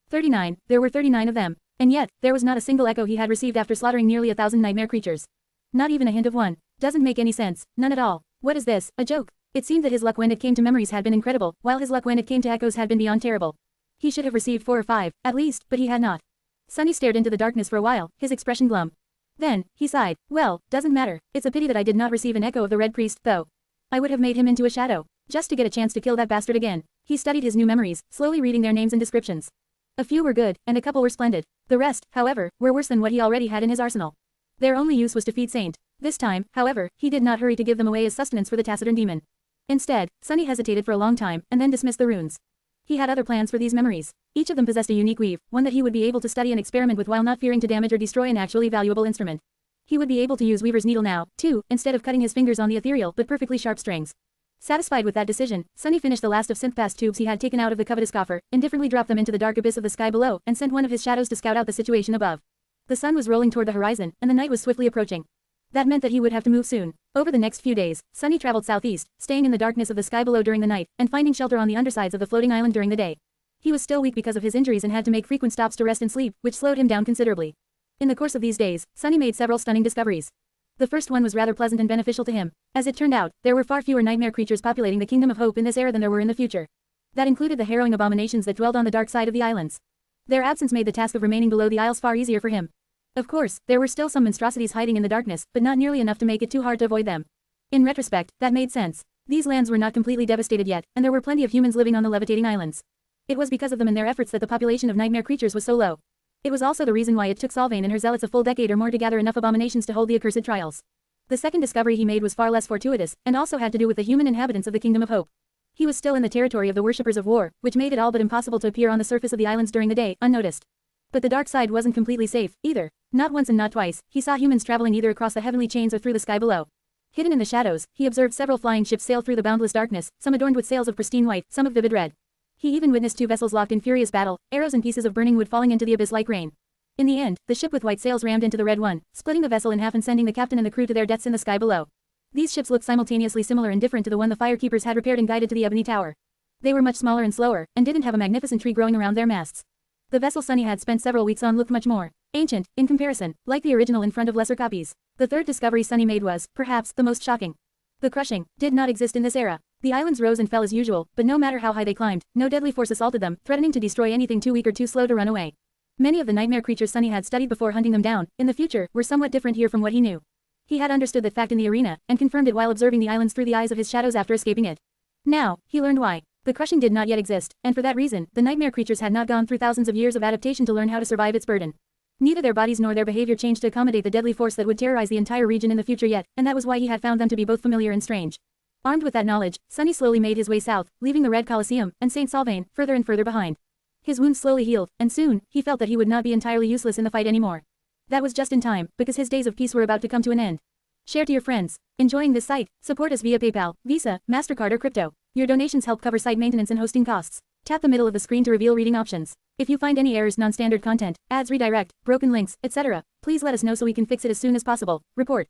39, there were 39 of them. And yet, there was not a single echo he had received after slaughtering nearly 1,000 nightmare creatures. Not even a hint of one. Doesn't make any sense, none at all. What is this, a joke? It seemed that his luck when it came to memories had been incredible, while his luck when it came to echoes had been beyond terrible. He should have received 4 or 5, at least, but he had not. Sunny stared into the darkness for a while, his expression glum. Then, he sighed. Well, doesn't matter. It's a pity that I did not receive an echo of the Red Priest, though. I would have made him into a shadow, just to get a chance to kill that bastard again. He studied his new memories, slowly reading their names and descriptions. A few were good, and a couple were splendid. The rest, however, were worse than what he already had in his arsenal. Their only use was to feed Saint. This time, however, he did not hurry to give them away as sustenance for the taciturn demon. Instead, Sunny hesitated for a long time, and then dismissed the runes. He had other plans for these memories. Each of them possessed a unique weave, one that he would be able to study and experiment with while not fearing to damage or destroy an actually valuable instrument. He would be able to use Weaver's needle now, too, instead of cutting his fingers on the ethereal but perfectly sharp strings. Satisfied with that decision, Sunny finished the last of synth-pass tubes he had taken out of the covetous coffer, indifferently dropped them into the dark abyss of the sky below, and sent one of his shadows to scout out the situation above. The sun was rolling toward the horizon, and the night was swiftly approaching. That meant that he would have to move soon. Over the next few days, Sunny traveled southeast, staying in the darkness of the sky below during the night, and finding shelter on the undersides of the floating island during the day. He was still weak because of his injuries and had to make frequent stops to rest and sleep, which slowed him down considerably. In the course of these days, Sunny made several stunning discoveries. The first one was rather pleasant and beneficial to him. As it turned out, there were far fewer nightmare creatures populating the Kingdom of Hope in this era than there were in the future. That included the harrowing abominations that dwelled on the dark side of the islands. Their absence made the task of remaining below the isles far easier for him. Of course, there were still some monstrosities hiding in the darkness, but not nearly enough to make it too hard to avoid them. In retrospect, that made sense. These lands were not completely devastated yet, and there were plenty of humans living on the levitating islands. It was because of them and their efforts that the population of nightmare creatures was so low. It was also the reason why it took Solvane and her zealots a full decade or more to gather enough abominations to hold the accursed trials. The second discovery he made was far less fortuitous, and also had to do with the human inhabitants of the Kingdom of Hope. He was still in the territory of the worshippers of war, which made it all but impossible to appear on the surface of the islands during the day, unnoticed. But the dark side wasn't completely safe, either. Not once and not twice, he saw humans traveling either across the heavenly chains or through the sky below. Hidden in the shadows, he observed several flying ships sail through the boundless darkness, some adorned with sails of pristine white, some of vivid red. He even witnessed 2 vessels locked in furious battle, arrows and pieces of burning wood falling into the abyss like rain. In the end, the ship with white sails rammed into the red one, splitting the vessel in half and sending the captain and the crew to their deaths in the sky below. These ships looked simultaneously similar and different to the one the firekeepers had repaired and guided to the Ebony Tower. They were much smaller and slower, and didn't have a magnificent tree growing around their masts. The vessel Sunny had spent several weeks on looked much more ancient, in comparison, like the original in front of lesser copies. The third discovery Sunny made was, perhaps, the most shocking. The crushing did not exist in this era. The islands rose and fell as usual, but no matter how high they climbed, no deadly force assaulted them, threatening to destroy anything too weak or too slow to run away. Many of the nightmare creatures Sunny had studied before hunting them down, in the future, were somewhat different here from what he knew. He had understood that fact in the arena, and confirmed it while observing the islands through the eyes of his shadows after escaping it. Now, he learned why. The crushing did not yet exist, and for that reason, the nightmare creatures had not gone through thousands of years of adaptation to learn how to survive its burden. Neither their bodies nor their behavior changed to accommodate the deadly force that would terrorize the entire region in the future yet, and that was why he had found them to be both familiar and strange. Armed with that knowledge, Sunny slowly made his way south, leaving the Red Colosseum and Saint Solvane further and further behind. His wounds slowly healed, and soon, he felt that he would not be entirely useless in the fight anymore. That was just in time, because his days of peace were about to come to an end. Share to your friends. Enjoying this site? Support us via PayPal, Visa, MasterCard or crypto. Your donations help cover site maintenance and hosting costs. Tap the middle of the screen to reveal reading options. If you find any errors, non-standard content, ads redirect, broken links, etc., please let us know so we can fix it as soon as possible. Report.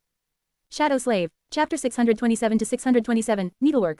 Shadow Slave. Chapter 627 to 627, Needlework.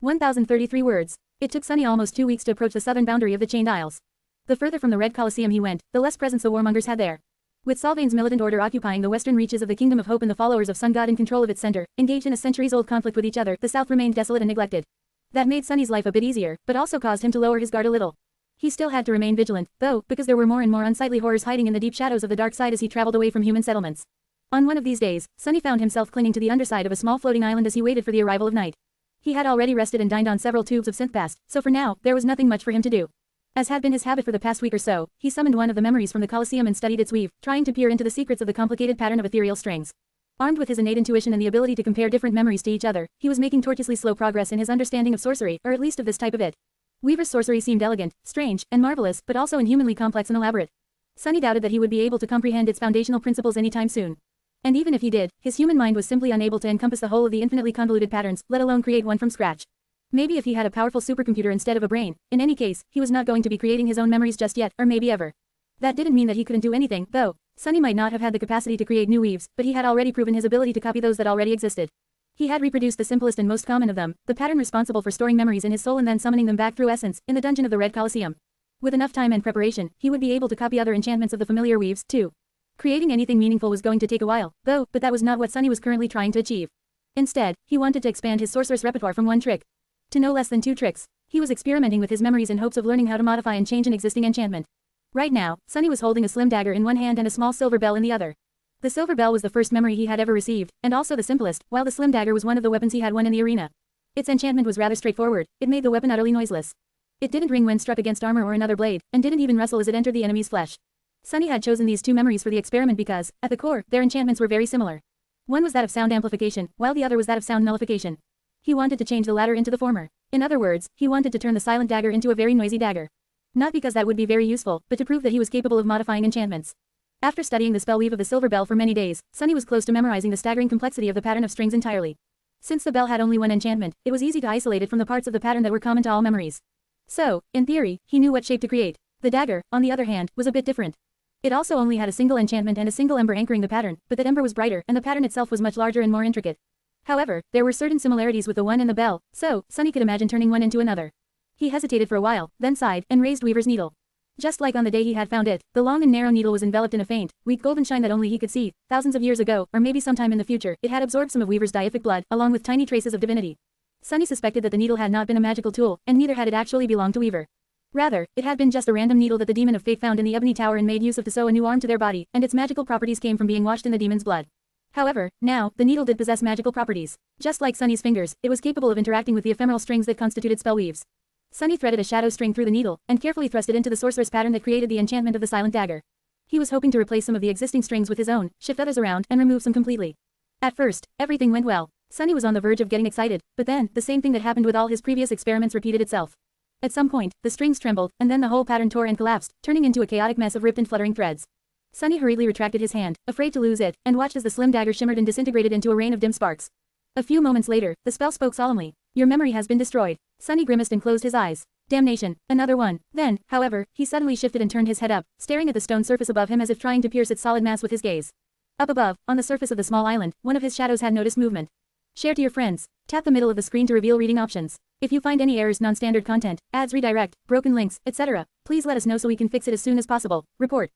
1,033 words. It took Sunny almost 2 weeks to approach the southern boundary of the Chained Isles. The further from the Red Colosseum he went, the less presence the warmongers had there. With Solvane's militant order occupying the western reaches of the Kingdom of Hope and the followers of Sun God in control of its center, engaged in a centuries-old conflict with each other, the south remained desolate and neglected. That made Sunny's life a bit easier, but also caused him to lower his guard a little. He still had to remain vigilant, though, because there were more and more unsightly horrors hiding in the deep shadows of the dark side as he traveled away from human settlements. On one of these days, Sunny found himself clinging to the underside of a small floating island as he waited for the arrival of night. He had already rested and dined on several tubes of synthpast, so for now, there was nothing much for him to do. As had been his habit for the past week or so, he summoned one of the memories from the Colosseum and studied its weave, trying to peer into the secrets of the complicated pattern of ethereal strings. Armed with his innate intuition and the ability to compare different memories to each other, he was making tortuously slow progress in his understanding of sorcery, or at least of this type of it. Weaver's sorcery seemed elegant, strange, and marvelous, but also inhumanly complex and elaborate. Sunny doubted that he would be able to comprehend its foundational principles anytime soon. And even if he did, his human mind was simply unable to encompass the whole of the infinitely convoluted patterns, let alone create one from scratch. Maybe if he had a powerful supercomputer instead of a brain. In any case, he was not going to be creating his own memories just yet, or maybe ever. That didn't mean that he couldn't do anything, though. Sunny might not have had the capacity to create new weaves, but he had already proven his ability to copy those that already existed. He had reproduced the simplest and most common of them, the pattern responsible for storing memories in his soul and then summoning them back through essence, in the dungeon of the Red Colosseum. With enough time and preparation, he would be able to copy other enchantments of the familiar weaves, too. Creating anything meaningful was going to take a while, though, but that was not what Sunny was currently trying to achieve. Instead, he wanted to expand his sorceress repertoire from one trick to no less than 2 tricks. He was experimenting with his memories in hopes of learning how to modify and change an existing enchantment. Right now, Sunny was holding a slim dagger in one hand and a small silver bell in the other. The silver bell was the first memory he had ever received, and also the simplest, while the slim dagger was one of the weapons he had won in the arena. Its enchantment was rather straightforward. It made the weapon utterly noiseless. It didn't ring when struck against armor or another blade, and didn't even rustle as it entered the enemy's flesh. Sunny had chosen these 2 memories for the experiment because, at the core, their enchantments were very similar. One was that of sound amplification, while the other was that of sound nullification. He wanted to change the latter into the former. In other words, he wanted to turn the silent dagger into a very noisy dagger. Not because that would be very useful, but to prove that he was capable of modifying enchantments. After studying the spell weave of the silver bell for many days, Sunny was close to memorizing the staggering complexity of the pattern of strings entirely. Since the bell had only one enchantment, it was easy to isolate it from the parts of the pattern that were common to all memories. So, in theory, he knew what shape to create. The dagger, on the other hand, was a bit different. It also only had a single enchantment and a single ember anchoring the pattern, but that ember was brighter and the pattern itself was much larger and more intricate. However, there were certain similarities with the one and the bell, so, Sunny could imagine turning one into another. He hesitated for a while, then sighed, and raised Weaver's needle. Just like on the day he had found it, the long and narrow needle was enveloped in a faint, weak golden shine that only he could see. Thousands of years ago, or maybe sometime in the future, it had absorbed some of Weaver's deific blood, along with tiny traces of divinity. Sunny suspected that the needle had not been a magical tool, and neither had it actually belonged to Weaver. Rather, it had been just a random needle that the demon of fate found in the ebony tower and made use of to sew a new arm to their body, and its magical properties came from being washed in the demon's blood. However, now, the needle did possess magical properties. Just like Sunny's fingers, it was capable of interacting with the ephemeral strings that constituted spell weaves. Sunny threaded a shadow string through the needle, and carefully thrust it into the sorceress pattern that created the enchantment of the silent dagger. He was hoping to replace some of the existing strings with his own, shift others around, and remove some completely. At first, everything went well. Sunny was on the verge of getting excited, but then, the same thing that happened with all his previous experiments repeated itself. At some point, the strings trembled, and then the whole pattern tore and collapsed, turning into a chaotic mess of ripped and fluttering threads. Sunny hurriedly retracted his hand, afraid to lose it, and watched as the slim dagger shimmered and disintegrated into a rain of dim sparks. A few moments later, the spell spoke solemnly. "Your memory has been destroyed." Sunny grimaced and closed his eyes. Damnation, another one. Then, however, he suddenly shifted and turned his head up, staring at the stone surface above him as if trying to pierce its solid mass with his gaze. Up above, on the surface of the small island, one of his shadows had noticed movement. Share to your friends. Tap the middle of the screen to reveal reading options. If you find any errors, non-standard content, ads redirect, broken links, etc., please let us know so we can fix it as soon as possible. Report.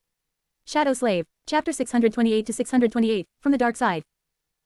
Shadow Slave. Chapter 628 to 628, From the Dark Side.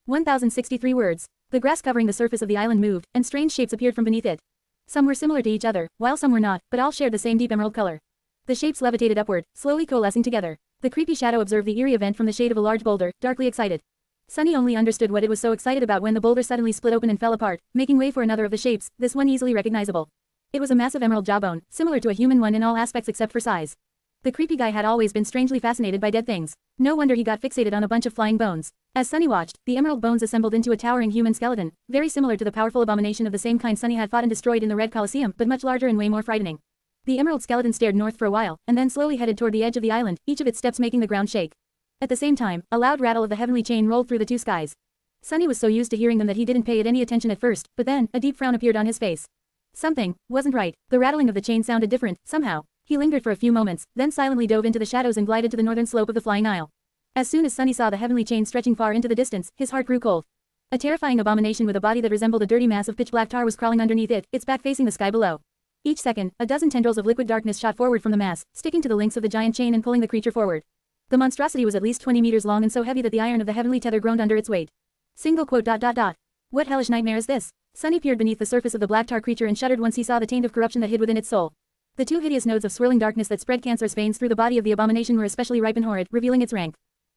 1063 words. The grass covering the surface of the island moved, and strange shapes appeared from beneath it. Some were similar to each other, while some were not, but all shared the same deep emerald color. The shapes levitated upward, slowly coalescing together. The creepy shadow observed the eerie event from the shade of a large boulder, darkly excited. Sunny only understood what it was so excited about when the boulder suddenly split open and fell apart, making way for another of the shapes, this one easily recognizable. It was a massive emerald jawbone, similar to a human one in all aspects except for size. The creepy guy had always been strangely fascinated by dead things. No wonder he got fixated on a bunch of flying bones. As Sunny watched, the emerald bones assembled into a towering human skeleton, very similar to the powerful abomination of the same kind Sunny had fought and destroyed in the Red Colosseum, but much larger and way more frightening. The emerald skeleton stared north for a while, and then slowly headed toward the edge of the island, each of its steps making the ground shake. At the same time, a loud rattle of the heavenly chain rolled through the two skies. Sunny was so used to hearing them that he didn't pay it any attention at first, but then, a deep frown appeared on his face. Something wasn't right. The rattling of the chain sounded different, somehow. He lingered for a few moments, then silently dove into the shadows and glided to the northern slope of the flying Isle. As soon as Sunny saw the heavenly chain stretching far into the distance, his heart grew cold. A terrifying abomination with a body that resembled a dirty mass of pitch-black tar was crawling underneath it, its back facing the sky below. Each second, a dozen tendrils of liquid darkness shot forward from the mass, sticking to the links of the giant chain and pulling the creature forward. The monstrosity was at least 20 meters long and so heavy that the iron of the heavenly tether groaned under its weight. Single quote. What hellish nightmare is this? Sunny peered beneath the surface of the black tar creature and shuddered once he saw the taint of corruption that hid within its soul. The two hideous nodes of swirling darkness that spread cancerous veins through the body of the abomination were especially ripe and horrid, revealing its rank.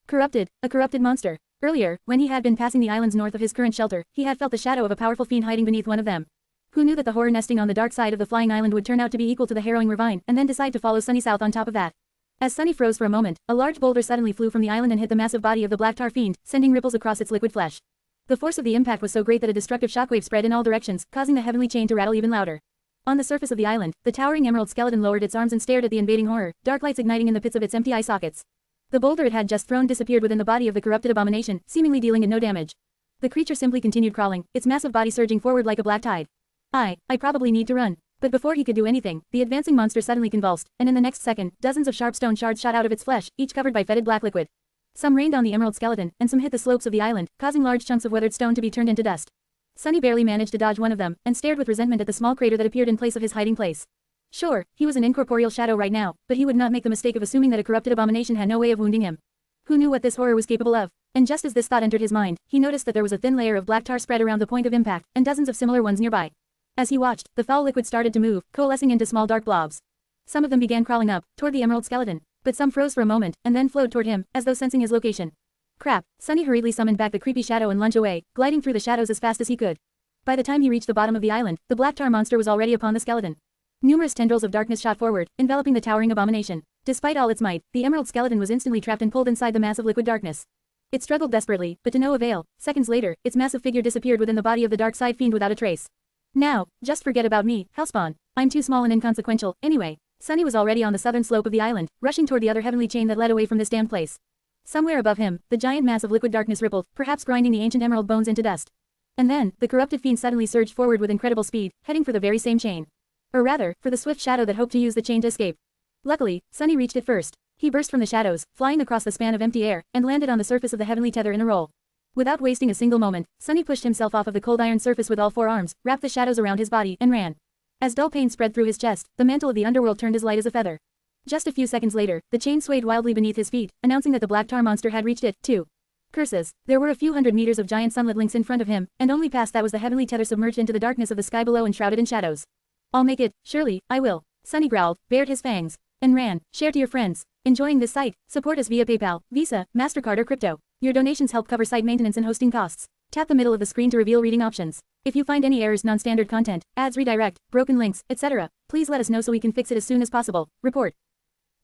Corrupted, a corrupted monster. Earlier, when he had been passing the islands north of his current shelter, he had felt the shadow of a powerful fiend hiding beneath one of them. Who knew that the horror nesting on the dark side of the flying island would turn out to be equal to the harrowing ravine, and then decide to follow Sunny south on top of that? As Sunny froze for a moment, a large boulder suddenly flew from the island and hit the massive body of the black tar fiend, sending ripples across its liquid flesh. The force of the impact was so great that a destructive shockwave spread in all directions, causing the heavenly chain to rattle even louder. On the surface of the island, the towering emerald skeleton lowered its arms and stared at the invading horror, dark lights igniting in the pits of its empty eye sockets. The boulder it had just thrown disappeared within the body of the corrupted abomination, seemingly dealing it no damage. The creature simply continued crawling, its massive body surging forward like a black tide. I probably need to run. But before he could do anything, the advancing monster suddenly convulsed, and in the next second, dozens of sharp stone shards shot out of its flesh, each covered by fetid black liquid. Some rained on the emerald skeleton, and some hit the slopes of the island, causing large chunks of weathered stone to be turned into dust. Sunny barely managed to dodge one of them, and stared with resentment at the small crater that appeared in place of his hiding place. Sure, he was an incorporeal shadow right now, but he would not make the mistake of assuming that a corrupted abomination had no way of wounding him. Who knew what this horror was capable of? And just as this thought entered his mind, he noticed that there was a thin layer of black tar spread around the point of impact, and dozens of similar ones nearby. As he watched, the foul liquid started to move, coalescing into small dark blobs. Some of them began crawling up, toward the emerald skeleton, but some froze for a moment, and then flowed toward him, as though sensing his location. Crap, Sunny hurriedly summoned back the creepy shadow and lunged away, gliding through the shadows as fast as he could. By the time he reached the bottom of the island, the black tar monster was already upon the skeleton. Numerous tendrils of darkness shot forward, enveloping the towering abomination. Despite all its might, the emerald skeleton was instantly trapped and pulled inside the massive liquid darkness. It struggled desperately, but to no avail. Seconds later, its massive figure disappeared within the body of the dark side fiend without a trace. Now, just forget about me, Hellspawn. I'm too small and inconsequential, anyway. Sunny was already on the southern slope of the island, rushing toward the other heavenly chain that led away from this damned place. Somewhere above him, the giant mass of liquid darkness rippled, perhaps grinding the ancient emerald bones into dust. And then, the corrupted fiend suddenly surged forward with incredible speed, heading for the very same chain. Or rather, for the swift shadow that hoped to use the chain to escape. Luckily, Sunny reached it first. He burst from the shadows, flying across the span of empty air, and landed on the surface of the heavenly tether in a roll. Without wasting a single moment, Sunny pushed himself off of the cold iron surface with all four arms, wrapped the shadows around his body, and ran. As dull pain spread through his chest, the mantle of the underworld turned as light as a feather. Just a few seconds later, the chain swayed wildly beneath his feet, announcing that the black tar monster had reached it, too. Curses. There were a few hundred meters of giant sunlit links in front of him, and only past that was the heavenly tether submerged into the darkness of the sky below and shrouded in shadows. I'll make it, surely, I will. Sunny growled, bared his fangs, and ran. Share to your friends. Enjoying this site? Support us via PayPal, Visa, MasterCard or crypto. Your donations help cover site maintenance and hosting costs. Tap the middle of the screen to reveal reading options. If you find any errors, non-standard content, ads redirect, broken links, etc., please let us know so we can fix it as soon as possible. Report.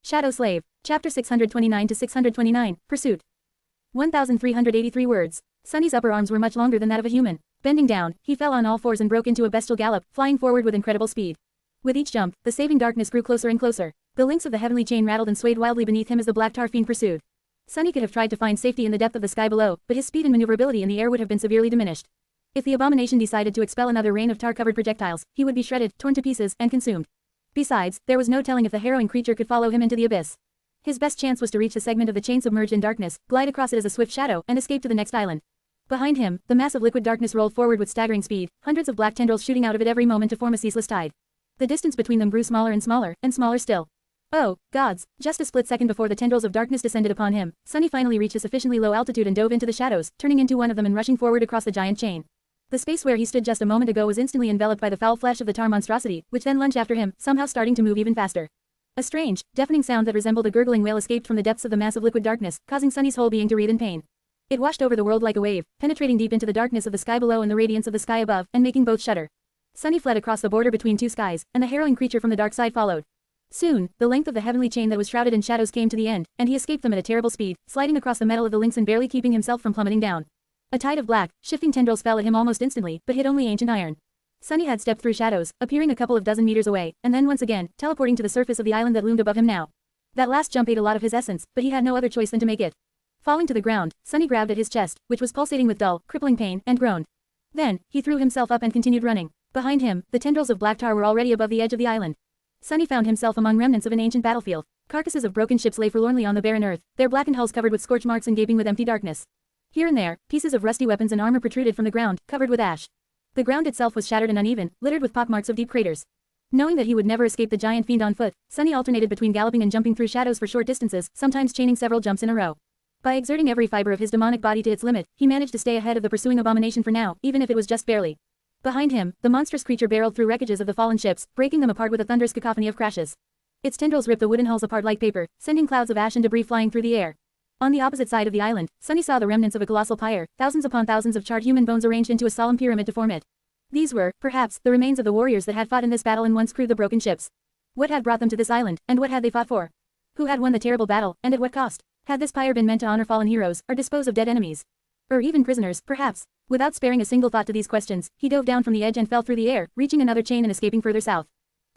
Shadow Slave. Chapter 629 to 629, Pursuit. 1,383 words. Sunny's upper arms were much longer than that of a human. Bending down, he fell on all fours and broke into a bestial gallop, flying forward with incredible speed. With each jump, the saving darkness grew closer and closer. The links of the heavenly chain rattled and swayed wildly beneath him as the black tar fiend pursued. Sunny could have tried to find safety in the depth of the sky below, but his speed and maneuverability in the air would have been severely diminished. If the abomination decided to expel another rain of tar-covered projectiles, he would be shredded, torn to pieces, and consumed. Besides, there was no telling if the harrowing creature could follow him into the abyss. His best chance was to reach the segment of the chain submerged in darkness, glide across it as a swift shadow, and escape to the next island. Behind him, the mass of liquid darkness rolled forward with staggering speed, hundreds of black tendrils shooting out of it every moment to form a ceaseless tide. The distance between them grew smaller and smaller still. Oh, gods, just a split second before the tendrils of darkness descended upon him, Sunny finally reached a sufficiently low altitude and dove into the shadows, turning into one of them and rushing forward across the giant chain. The space where he stood just a moment ago was instantly enveloped by the foul flesh of the tar monstrosity, which then lunged after him, somehow starting to move even faster. A strange, deafening sound that resembled a gurgling wail escaped from the depths of the mass of liquid darkness, causing Sunny's whole being to writhe in pain. It washed over the world like a wave, penetrating deep into the darkness of the sky below and the radiance of the sky above, and making both shudder. Sunny fled across the border between two skies, and the harrowing creature from the dark side followed. Soon, the length of the heavenly chain that was shrouded in shadows came to the end, and he escaped them at a terrible speed, sliding across the metal of the links and barely keeping himself from plummeting down. A tide of black, shifting tendrils fell at him almost instantly, but hit only ancient iron. Sunny had stepped through shadows, appearing a couple of dozen meters away, and then once again, teleporting to the surface of the island that loomed above him now. That last jump ate a lot of his essence, but he had no other choice than to make it. Falling to the ground, Sunny grabbed at his chest, which was pulsating with dull, crippling pain, and groaned. Then, he threw himself up and continued running. Behind him, the tendrils of black tar were already above the edge of the island. Sunny found himself among remnants of an ancient battlefield. Carcasses of broken ships lay forlornly on the barren earth, their blackened hulls covered with scorch marks and gaping with empty darkness. Here and there, pieces of rusty weapons and armor protruded from the ground, covered with ash. The ground itself was shattered and uneven, littered with pockmarks of deep craters. Knowing that he would never escape the giant fiend on foot, Sunny alternated between galloping and jumping through shadows for short distances, sometimes chaining several jumps in a row. By exerting every fiber of his demonic body to its limit, he managed to stay ahead of the pursuing abomination for now, even if it was just barely. Behind him, the monstrous creature barreled through wreckages of the fallen ships, breaking them apart with a thunderous cacophony of crashes. Its tendrils ripped the wooden hulls apart like paper, sending clouds of ash and debris flying through the air. On the opposite side of the island, Sunny saw the remnants of a colossal pyre, thousands upon thousands of charred human bones arranged into a solemn pyramid to form it. These were, perhaps, the remains of the warriors that had fought in this battle and once crewed the broken ships. What had brought them to this island, and what had they fought for? Who had won the terrible battle, and at what cost? Had this pyre been meant to honor fallen heroes, or dispose of dead enemies? Or even prisoners, perhaps? Without sparing a single thought to these questions, he dove down from the edge and fell through the air, reaching another chain and escaping further south.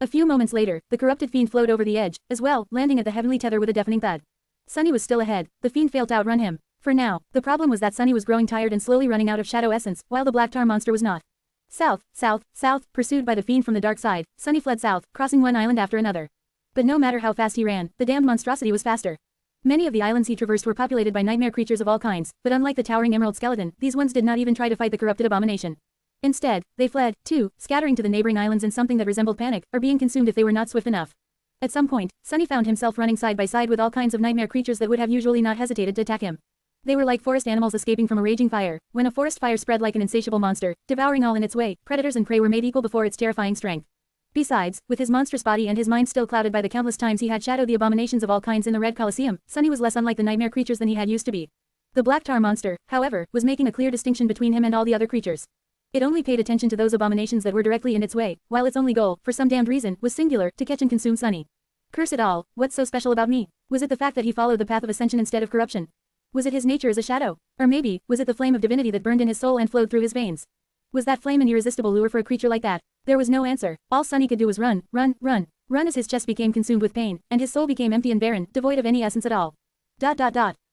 A few moments later, the corrupted fiend flowed over the edge, as well, landing at the heavenly tether with a deafening thud. Sunny was still ahead. The fiend failed to outrun him. For now, the problem was that Sunny was growing tired and slowly running out of shadow essence, while the black tar monster was not. South, south, south, pursued by the fiend from the dark side, Sunny fled south, crossing one island after another. But no matter how fast he ran, the damned monstrosity was faster. Many of the islands he traversed were populated by nightmare creatures of all kinds, but unlike the towering emerald skeleton, these ones did not even try to fight the corrupted abomination. Instead, they fled, too, scattering to the neighboring islands in something that resembled panic, or being consumed if they were not swift enough. At some point, Sunny found himself running side by side with all kinds of nightmare creatures that would have usually not hesitated to attack him. They were like forest animals escaping from a raging fire. When a forest fire spread like an insatiable monster, devouring all in its way, predators and prey were made equal before its terrifying strength. Besides, with his monstrous body and his mind still clouded by the countless times he had shadowed the abominations of all kinds in the Red Colosseum, Sunny was less unlike the nightmare creatures than he had used to be. The black tar monster, however, was making a clear distinction between him and all the other creatures. It only paid attention to those abominations that were directly in its way, while its only goal, for some damned reason, was singular, to catch and consume Sunny. Curse it all, what's so special about me? Was it the fact that he followed the path of ascension instead of corruption? Was it his nature as a shadow? Or maybe, was it the flame of divinity that burned in his soul and flowed through his veins? Was that flame an irresistible lure for a creature like that? There was no answer. All Sunny could do was run, run, run. Run as his chest became consumed with pain, and his soul became empty and barren, devoid of any essence at all.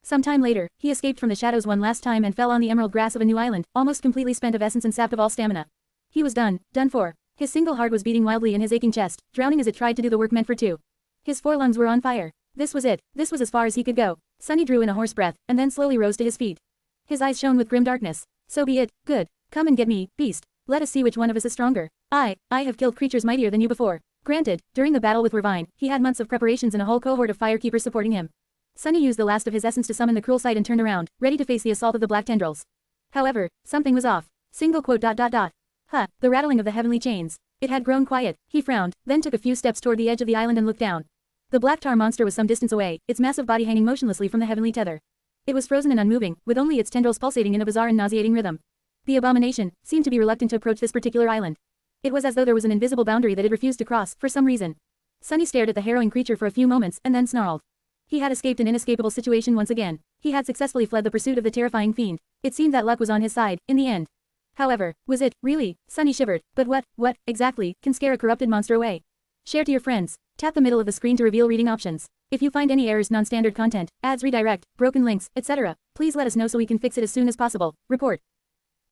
Some time later, he escaped from the shadows one last time and fell on the emerald grass of a new island, almost completely spent of essence and sapped of all stamina. He was done for. His single heart was beating wildly in his aching chest, drowning as it tried to do the work meant for two. His four lungs were on fire. This was it. This was as far as he could go. Sunny drew in a hoarse breath, and then slowly rose to his feet. His eyes shone with grim darkness. So be it. Good. Come and get me, beast. Let us see which one of us is stronger. I have killed creatures mightier than you before. Granted, during the battle with Ravine, he had months of preparations and a whole cohort of firekeepers supporting him. Sunny used the last of his essence to summon the cruel sight and turned around, ready to face the assault of the black tendrils. However, something was off. The rattling of the heavenly chains. It had grown quiet. He frowned, then took a few steps toward the edge of the island and looked down. The black tar monster was some distance away, its massive body hanging motionlessly from the heavenly tether. It was frozen and unmoving, with only its tendrils pulsating in a bizarre and nauseating rhythm. The abomination seemed to be reluctant to approach this particular island. It was as though there was an invisible boundary that it refused to cross, for some reason. Sunny stared at the harrowing creature for a few moments, and then snarled. He had escaped an inescapable situation once again. He had successfully fled the pursuit of the terrifying fiend. It seemed that luck was on his side, in the end. However, was it, really? Sunny shivered. But what, exactly, can scare a corrupted monster away? Share to your friends. Tap the middle of the screen to reveal reading options. If you find any errors, non-standard content, ads redirect, broken links, etc., please let us know so we can fix it as soon as possible. Report.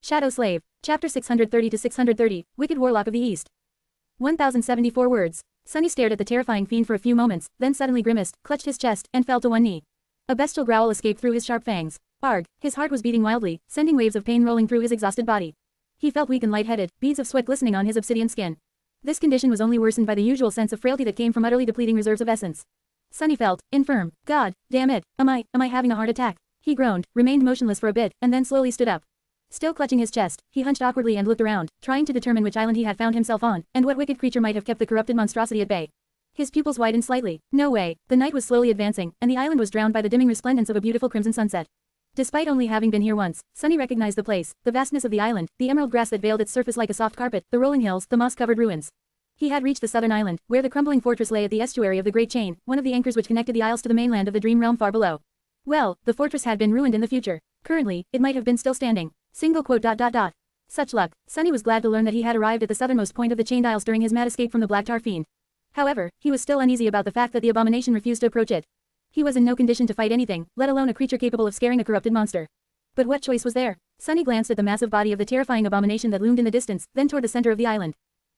Shadow Slave. Chapter 630 to 630, Wicked Warlock of the East. 1074 words. Sunny stared at the terrifying fiend for a few moments, then suddenly grimaced, clutched his chest, and fell to one knee. A bestial growl escaped through his sharp fangs. Arg! His heart was beating wildly, sending waves of pain rolling through his exhausted body. He felt weak and lightheaded, beads of sweat glistening on his obsidian skin. This condition was only worsened by the usual sense of frailty that came from utterly depleting reserves of essence. Sunny felt infirm. God damn it, am I having a heart attack? He groaned, remained motionless for a bit, and then slowly stood up. Still clutching his chest, he hunched awkwardly and looked around, trying to determine which island he had found himself on, and what wicked creature might have kept the corrupted monstrosity at bay. His pupils widened slightly. No way. The night was slowly advancing, and the island was drowned by the dimming resplendence of a beautiful crimson sunset. Despite only having been here once, Sunny recognized the place, the vastness of the island, the emerald grass that veiled its surface like a soft carpet, the rolling hills, the moss-covered ruins. He had reached the southern island, where the crumbling fortress lay at the estuary of the Great Chain, one of the anchors which connected the isles to the mainland of the dream realm far below. Well, the fortress had been ruined in the future. Currently, it might have been still standing. Such luck. Sunny was glad to learn that he had arrived at the southernmost point of the chained isles during his mad escape from the black tar fiend. However, he was still uneasy about the fact that the abomination refused to approach it. He was in no condition to fight anything, let alone a creature capable of scaring a corrupted monster. But what choice was there? Sunny glanced at the massive body of the terrifying abomination that loomed in the distance, then toward the center of the island.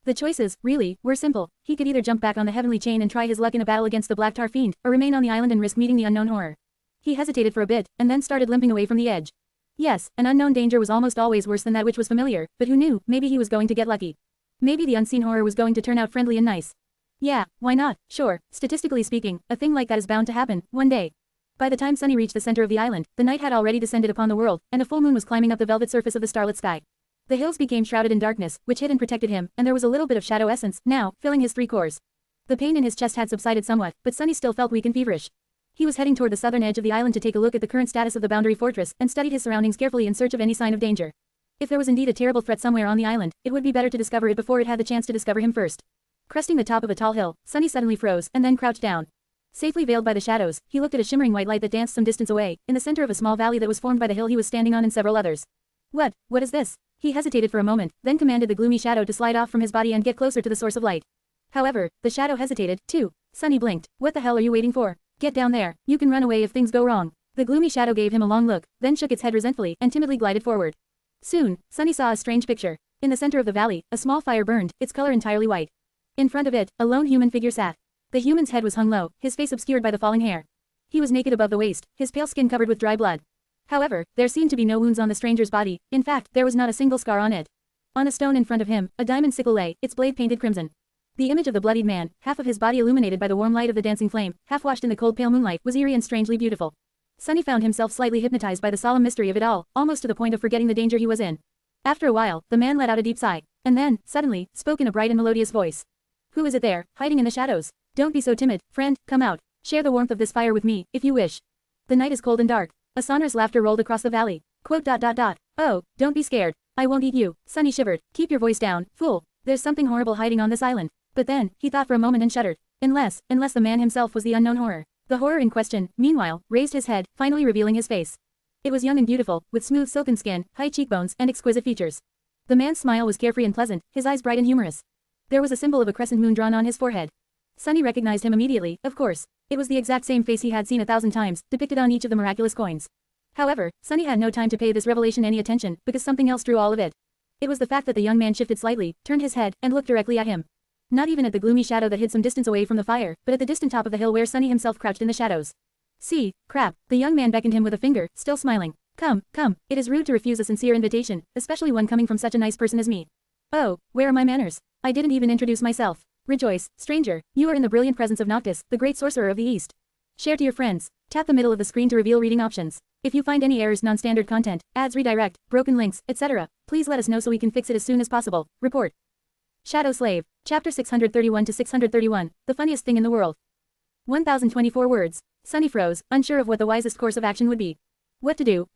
The choices, really, were simple. He could either jump back on the heavenly chain and try his luck in a battle against the black tar fiend, or remain on the island and risk meeting the unknown horror. He hesitated for a bit, and then started limping away from the edge. Yes, an unknown danger was almost always worse than that which was familiar, but who knew, maybe he was going to get lucky. Maybe the unseen horror was going to turn out friendly and nice. Yeah, why not? Sure, statistically speaking, a thing like that is bound to happen, one day. By the time Sunny reached the center of the island, the night had already descended upon the world, and a full moon was climbing up the velvet surface of the starlit sky. The hills became shrouded in darkness, which hid and protected him, and there was a little bit of shadow essence, now, filling his three cores. The pain in his chest had subsided somewhat, but Sunny still felt weak and feverish. He was heading toward the southern edge of the island to take a look at the current status of the boundary fortress and studied his surroundings carefully in search of any sign of danger. If there was indeed a terrible threat somewhere on the island, it would be better to discover it before it had the chance to discover him first. Cresting the top of a tall hill, Sunny suddenly froze and then crouched down. Safely veiled by the shadows, he looked at a shimmering white light that danced some distance away, in the center of a small valley that was formed by the hill he was standing on and several others. What is this? He hesitated for a moment, then commanded the gloomy shadow to slide off from his body and get closer to the source of light. However, the shadow hesitated, too. Sunny blinked. What the hell are you waiting for? Get down there, you can run away if things go wrong. The gloomy shadow gave him a long look, then shook its head resentfully and timidly glided forward. Soon, Sunny saw a strange picture. In the center of the valley, a small fire burned, its color entirely white. In front of it, a lone human figure sat. The human's head was hung low, his face obscured by the falling hair. He was naked above the waist, his pale skin covered with dry blood. However, there seemed to be no wounds on the stranger's body, in fact, there was not a single scar on it. On a stone in front of him, a diamond sickle lay, its blade painted crimson. The image of the bloodied man, half of his body illuminated by the warm light of the dancing flame, half washed in the cold pale moonlight, was eerie and strangely beautiful. Sunny found himself slightly hypnotized by the solemn mystery of it all, almost to the point of forgetting the danger he was in. After a while, the man let out a deep sigh, and then, suddenly, spoke in a bright and melodious voice. Who is it there, hiding in the shadows? Don't be so timid, friend, come out. Share the warmth of this fire with me, if you wish. The night is cold and dark. A sonorous laughter rolled across the valley. Oh, don't be scared. I won't eat you. Sunny shivered. Keep your voice down, fool. There's something horrible hiding on this island. But then, he thought for a moment and shuddered. Unless the man himself was the unknown horror. The horror in question, meanwhile, raised his head, finally revealing his face. It was young and beautiful, with smooth silken skin, high cheekbones, and exquisite features. The man's smile was carefree and pleasant, his eyes bright and humorous. There was a symbol of a crescent moon drawn on his forehead. Sunny recognized him immediately, of course. It was the exact same face he had seen 1,000 times, depicted on each of the miraculous coins. However, Sunny had no time to pay this revelation any attention, because something else drew all of it. It was the fact that the young man shifted slightly, turned his head, and looked directly at him. Not even at the gloomy shadow that hid some distance away from the fire, but at the distant top of the hill where Sunny himself crouched in the shadows. See, crap, the young man beckoned him with a finger, still smiling. Come, it is rude to refuse a sincere invitation, especially one coming from such a nice person as me. Oh, where are my manners? I didn't even introduce myself. Rejoice, stranger, you are in the brilliant presence of Noctis, the great sorcerer of the East. Share to your friends. Tap the middle of the screen to reveal reading options. If you find any errors, non-standard content, ads redirect, broken links, etc., please let us know so we can fix it as soon as possible. Report. Shadow Slave, Chapter 631 to 631, the funniest thing in the world. 1024 words. Sunny froze, unsure of what the wisest course of action would be. What to do?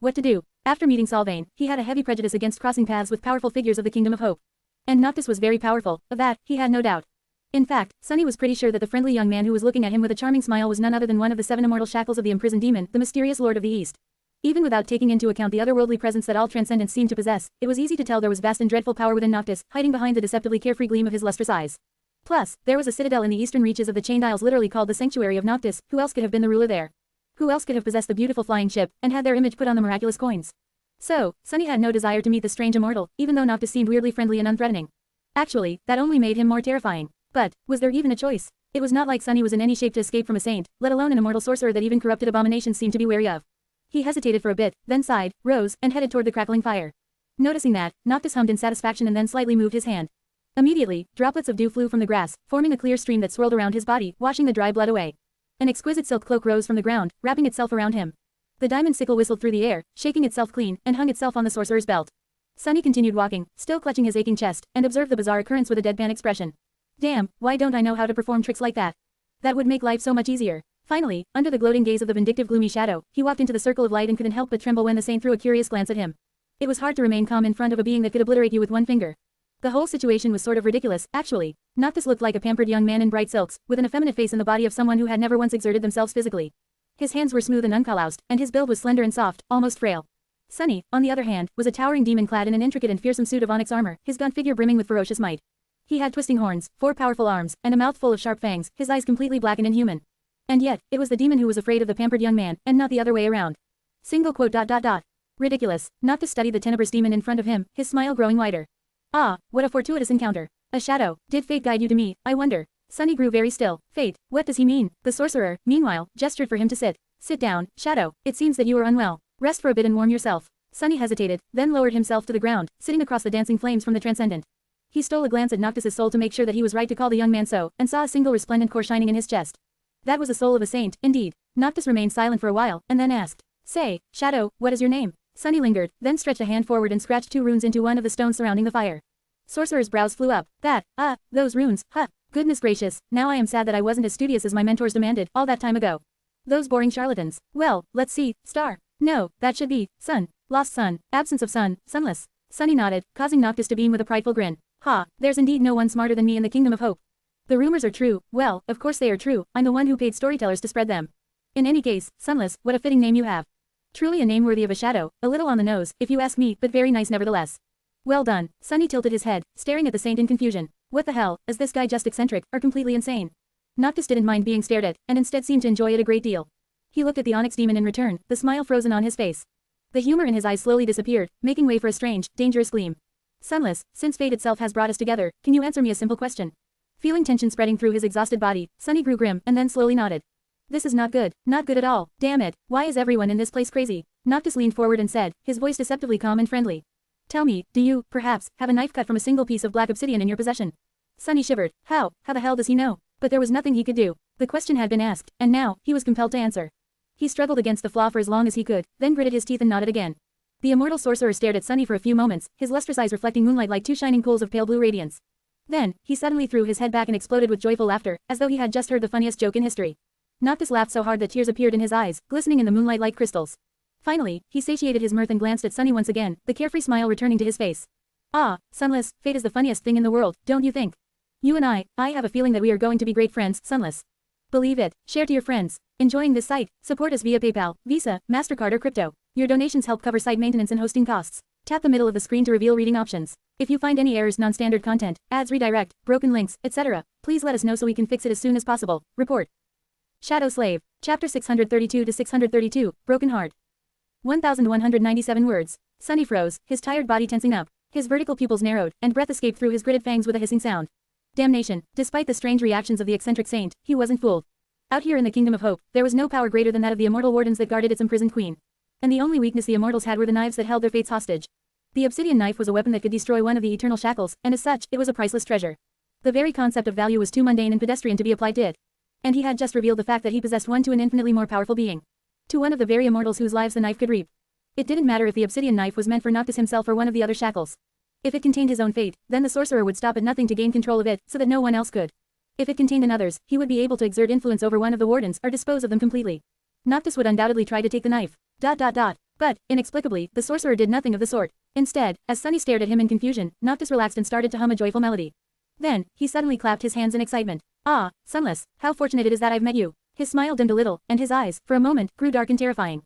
After meeting Solvane, he had a heavy prejudice against crossing paths with powerful figures of the Kingdom of Hope. And Noctis was very powerful, of that, he had no doubt. In fact, Sunny was pretty sure that the friendly young man who was looking at him with a charming smile was none other than one of the 7 immortal shackles of the imprisoned demon, the mysterious Lord of the East. Even without taking into account the otherworldly presence that all transcendence seemed to possess, it was easy to tell there was vast and dreadful power within Noctis, hiding behind the deceptively carefree gleam of his lustrous eyes. Plus, there was a citadel in the eastern reaches of the Chained Isles literally called the Sanctuary of Noctis. Who else could have been the ruler there? Who else could have possessed the beautiful flying ship, and had their image put on the miraculous coins? So, Sunny had no desire to meet the strange immortal, even though Noctis seemed weirdly friendly and unthreatening. Actually, that only made him more terrifying. But, was there even a choice? It was not like Sunny was in any shape to escape from a saint, let alone an immortal sorcerer that even corrupted abominations seemed to be wary of. He hesitated for a bit, then sighed, rose, and headed toward the crackling fire. Noticing that, Noctis hummed in satisfaction and then slightly moved his hand. Immediately, droplets of dew flew from the grass, forming a clear stream that swirled around his body, washing the dry blood away. An exquisite silk cloak rose from the ground, wrapping itself around him. The diamond sickle whistled through the air, shaking itself clean, and hung itself on the sorcerer's belt. Sunny continued walking, still clutching his aching chest, and observed the bizarre occurrence with a deadpan expression. Damn, why don't I know how to perform tricks like that? That would make life so much easier. Finally, under the gloating gaze of the vindictive gloomy shadow, he walked into the circle of light and couldn't help but tremble when the saint threw a curious glance at him. It was hard to remain calm in front of a being that could obliterate you with one finger. The whole situation was sort of ridiculous, actually. Noctis looked like a pampered young man in bright silks, with an effeminate face and the body of someone who had never once exerted themselves physically. His hands were smooth and uncalloused, and his build was slender and soft, almost frail. Sunny, on the other hand, was a towering demon clad in an intricate and fearsome suit of onyx armor, his gaunt figure brimming with ferocious might. He had twisting horns, 4 powerful arms, and a mouth full of sharp fangs, his eyes completely black and inhuman. And yet, it was the demon who was afraid of the pampered young man, and not the other way around. Ridiculous. Noctis studied the tenebrous demon in front of him, his smile growing wider. Ah, what a fortuitous encounter. A shadow. Did fate guide you to me, I wonder? Sunny grew very still. Fate, what does he mean? The sorcerer, meanwhile, gestured for him to sit. Sit down, Shadow. It seems that you are unwell. Rest for a bit and warm yourself. Sunny hesitated, then lowered himself to the ground, sitting across the dancing flames from the transcendent. He stole a glance at Noctis's soul to make sure that he was right to call the young man so, and saw a single resplendent core shining in his chest. That was the soul of a saint, indeed. Noctis remained silent for a while, and then asked, Say, Shadow, what is your name? Sunny lingered, then stretched a hand forward and scratched 2 runes into one of the stones surrounding the fire. Sorcerer's brows flew up. Those runes, huh. Goodness gracious, now I am sad that I wasn't as studious as my mentors demanded all that time ago. Those boring charlatans. Well, let's see, star. No, that should be, sun. Lost sun, absence of sun, sunless. Sunny nodded, causing Noctis to beam with a prideful grin. Ha, there's indeed no one smarter than me in the Kingdom of Hope. The rumors are true, well, of course they are true, I'm the one who paid storytellers to spread them. In any case, Sunless, what a fitting name you have. Truly a name worthy of a shadow, a little on the nose, if you ask me, but very nice nevertheless. Well done. Sunny tilted his head, staring at the saint in confusion. What the hell, is this guy just eccentric, or completely insane? Noctis didn't mind being stared at, and instead seemed to enjoy it a great deal. He looked at the onyx demon in return, the smile frozen on his face. The humor in his eyes slowly disappeared, making way for a strange, dangerous gleam. Sunless, since fate itself has brought us together, can you answer me a simple question? Feeling tension spreading through his exhausted body, Sunny grew grim and then slowly nodded. This is not good at all, damn it, why is everyone in this place crazy? Noctis leaned forward and said, his voice deceptively calm and friendly. Tell me, do you, perhaps, have a knife cut from a single piece of black obsidian in your possession? Sunny shivered. How the hell does he know? But there was nothing he could do. The question had been asked, and now, he was compelled to answer. He struggled against the flaw for as long as he could, then gritted his teeth and nodded again. The immortal sorcerer stared at Sunny for a few moments, his lustrous eyes reflecting moonlight like two shining pools of pale blue radiance. Then, he suddenly threw his head back and exploded with joyful laughter, as though he had just heard the funniest joke in history. Noctis laughed so hard that tears appeared in his eyes, glistening in the moonlight like crystals. Finally, he satiated his mirth and glanced at Sunny once again, the carefree smile returning to his face. Ah, Sunless, fate is the funniest thing in the world, don't you think? You and I have a feeling that we are going to be great friends, Sunless. Believe it, share to your friends. Enjoying this site? Support us via PayPal, Visa, MasterCard or crypto. Your donations help cover site maintenance and hosting costs. Tap the middle of the screen to reveal reading options. If you find any errors, non-standard content, ads redirect, broken links, etc., please let us know so we can fix it as soon as possible. Report. Shadow Slave, Chapter 632 to 632, Broken Heart. 1,197 words. Sunny froze, his tired body tensing up. His vertical pupils narrowed, and breath escaped through his gritted fangs with a hissing sound. Damnation, despite the strange reactions of the eccentric saint, he wasn't fooled. Out here in the Kingdom of Hope, there was no power greater than that of the immortal wardens that guarded its imprisoned queen. And the only weakness the immortals had were the knives that held their fates hostage. The obsidian knife was a weapon that could destroy one of the eternal shackles, and as such, it was a priceless treasure. The very concept of value was too mundane and pedestrian to be applied to it. And he had just revealed the fact that he possessed one to an infinitely more powerful being. To one of the very immortals whose lives the knife could reap. It didn't matter if the obsidian knife was meant for Noctis himself or one of the other shackles. If it contained his own fate, then the sorcerer would stop at nothing to gain control of it, so that no one else could. If it contained another's, he would be able to exert influence over one of the wardens or dispose of them completely. Noctis would undoubtedly try to take the knife. But, inexplicably, the sorcerer did nothing of the sort. Instead, as Sunny stared at him in confusion, Noctis relaxed and started to hum a joyful melody. Then, he suddenly clapped his hands in excitement. Ah, Sunless, how fortunate it is that I've met you. His smile dimmed a little, and his eyes, for a moment, grew dark and terrifying.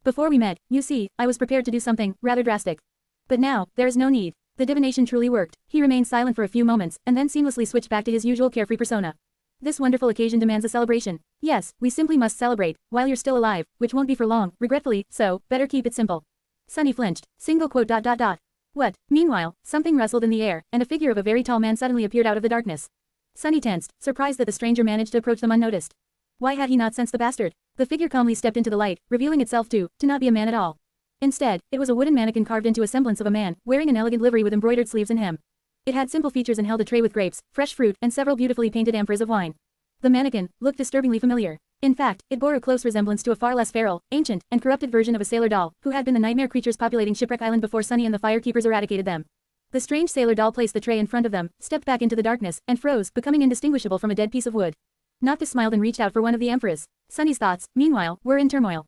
Before we met, you see, I was prepared to do something rather drastic. But now, there is no need. The divination truly worked. He remained silent for a few moments, and then seamlessly switched back to his usual carefree persona. This wonderful occasion demands a celebration. Yes, we simply must celebrate, while you're still alive, which won't be for long, regretfully, so, better keep it simple. Sunny flinched. What? Meanwhile, something rustled in the air, and a figure of a very tall man suddenly appeared out of the darkness. Sunny tensed, surprised that the stranger managed to approach them unnoticed. Why had he not sensed the bastard? The figure calmly stepped into the light, revealing itself to not be a man at all. Instead, it was a wooden mannequin carved into a semblance of a man, wearing an elegant livery with embroidered sleeves and hem. It had simple features and held a tray with grapes, fresh fruit, and several beautifully painted amphors of wine. The mannequin looked disturbingly familiar. In fact, it bore a close resemblance to a far less feral, ancient, and corrupted version of a sailor doll, who had been the nightmare creatures populating Shipwreck Island before Sunny and the Firekeepers eradicated them. The strange sailor doll placed the tray in front of them, stepped back into the darkness, and froze, becoming indistinguishable from a dead piece of wood. Noctis smiled and reached out for one of the amphors. Sunny's thoughts, meanwhile, were in turmoil.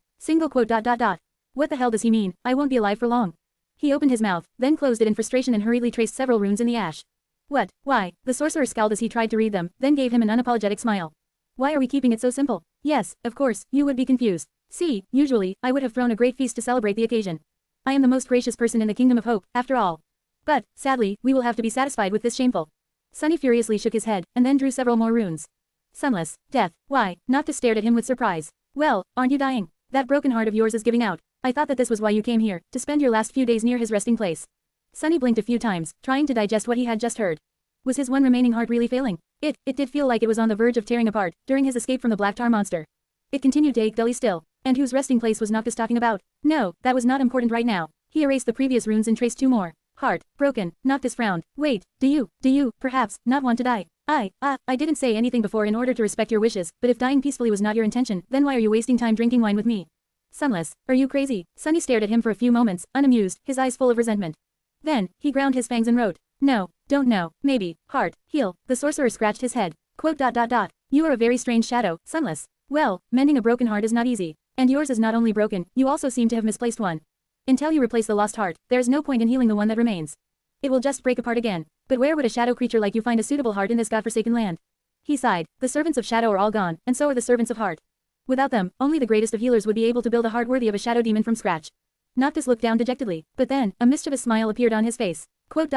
What the hell does he mean? I won't be alive for long. He opened his mouth, then closed it in frustration and hurriedly traced several runes in the ash. What? Why? The sorcerer scowled as he tried to read them, then gave him an unapologetic smile. Why are we keeping it so simple? Yes, of course, you would be confused. See, usually, I would have thrown a great feast to celebrate the occasion. I am the most gracious person in the Kingdom of Hope, after all. But, sadly, we will have to be satisfied with this shameful. Sunny furiously shook his head, and then drew several more runes. Sunless, death, why? Noctis stared at him with surprise. Well, aren't you dying? That broken heart of yours is giving out. I thought that this was why you came here, to spend your last few days near his resting place. Sunny blinked a few times, trying to digest what he had just heard. Was his one remaining heart really failing? It did feel like it was on the verge of tearing apart, during his escape from the black tar monster. It continued to ache dully still. And whose resting place was Noctis talking about? No, that was not important right now. He erased the previous runes and traced two more. Heart, broken. Noctis frowned. Wait, do you, perhaps, not want to die? I didn't say anything before in order to respect your wishes, but if dying peacefully was not your intention, then why are you wasting time drinking wine with me? Sunless, are you crazy? Sunny stared at him for a few moments, unamused, his eyes full of resentment. Then, he ground his fangs and wrote, no, don't know, maybe, heart, heal. The sorcerer scratched his head. You are a very strange shadow, Sunless. Well, mending a broken heart is not easy. And yours is not only broken, you also seem to have misplaced one. Until you replace the lost heart, there is no point in healing the one that remains. It will just break apart again. But where would a shadow creature like you find a suitable heart in this godforsaken land? He sighed. The servants of shadow are all gone, and so are the servants of heart. Without them, only the greatest of healers would be able to build a heart worthy of a shadow demon from scratch. Noctis looked down dejectedly, but then, a mischievous smile appeared on his face. Quote.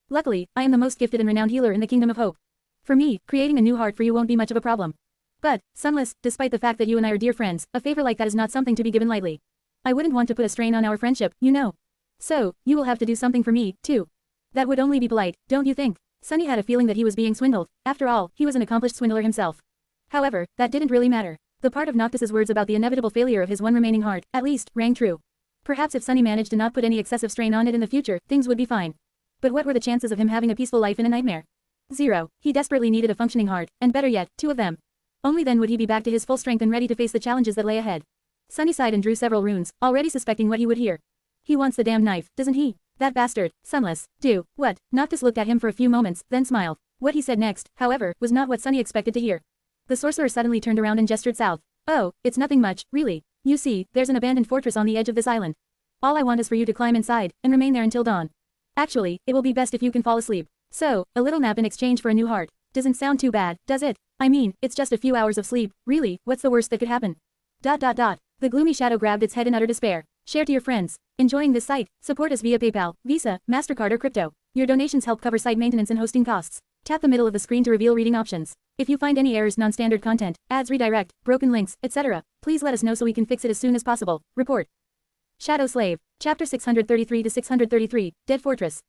Luckily, I am the most gifted and renowned healer in the Kingdom of Hope. For me, creating a new heart for you won't be much of a problem. But, Sunless, despite the fact that you and I are dear friends, a favor like that is not something to be given lightly. I wouldn't want to put a strain on our friendship, you know. So, you will have to do something for me, too. That would only be polite, don't you think? Sunny had a feeling that he was being swindled. After all, he was an accomplished swindler himself. However, that didn't really matter. The part of Noctis's words about the inevitable failure of his one remaining heart, at least, rang true. Perhaps if Sunny managed to not put any excessive strain on it in the future, things would be fine. But what were the chances of him having a peaceful life in a nightmare? 0. He desperately needed a functioning heart, and better yet, 2 of them. Only then would he be back to his full strength and ready to face the challenges that lay ahead. Sunny sighed and drew several runes, already suspecting what he would hear. He wants the damn knife, doesn't he? That bastard, Sunless. Do, what? Noctis looked at him for a few moments, then smiled. What he said next, however, was not what Sunny expected to hear. The sorcerer suddenly turned around and gestured south. Oh, it's nothing much, really. You see, there's an abandoned fortress on the edge of this island. All I want is for you to climb inside, and remain there until dawn. Actually, it will be best if you can fall asleep. So, a little nap in exchange for a new heart. Doesn't sound too bad, does it? I mean, it's just a few hours of sleep, really, what's the worst that could happen? The gloomy shadow grabbed its head in utter despair. Share to your friends. Enjoying this site? Support us via PayPal, Visa, MasterCard or crypto. Your donations help cover site maintenance and hosting costs. Tap the middle of the screen to reveal reading options. If you find any errors, non-standard content, ads redirect, broken links, etc., please let us know so we can fix it as soon as possible. Report. Shadow Slave. Chapter 633 to 633, Dead Fortress.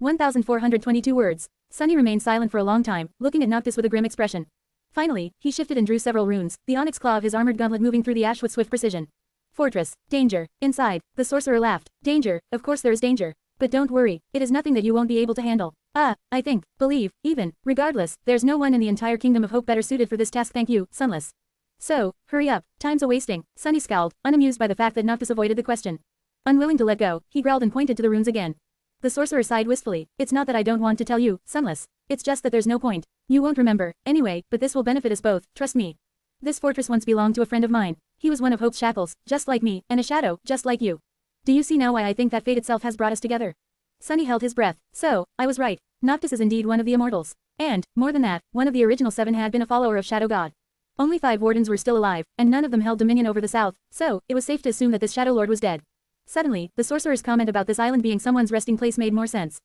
1,422 words. Sunny remained silent for a long time, looking at Noctis with a grim expression. Finally, he shifted and drew several runes, the onyx claw of his armored gauntlet moving through the ash with swift precision. Fortress. Danger. Inside. The sorcerer laughed. Danger. Of course there is danger. But don't worry, it is nothing that you won't be able to handle. I think, believe, even, regardless, there's no one in the entire Kingdom of Hope better suited for this task. Thank you, Sunless. So, hurry up, time's a-wasting. Sunny scowled, unamused by the fact that Noctis avoided the question. Unwilling to let go, he growled and pointed to the runes again. The sorcerer sighed wistfully. It's not that I don't want to tell you, Sunless. It's just that there's no point. You won't remember, anyway, but this will benefit us both, trust me. This fortress once belonged to a friend of mine. He was one of Hope's shackles, just like me, and a shadow, just like you. Do you see now why I think that fate itself has brought us together? Sunny held his breath. So, I was right. Noctis is indeed one of the immortals. And, more than that, one of the original 7 had been a follower of Shadow God. Only 5 wardens were still alive, and none of them held dominion over the south, so, it was safe to assume that this Shadow Lord was dead. Suddenly, the sorcerer's comment about this island being someone's resting place made more sense.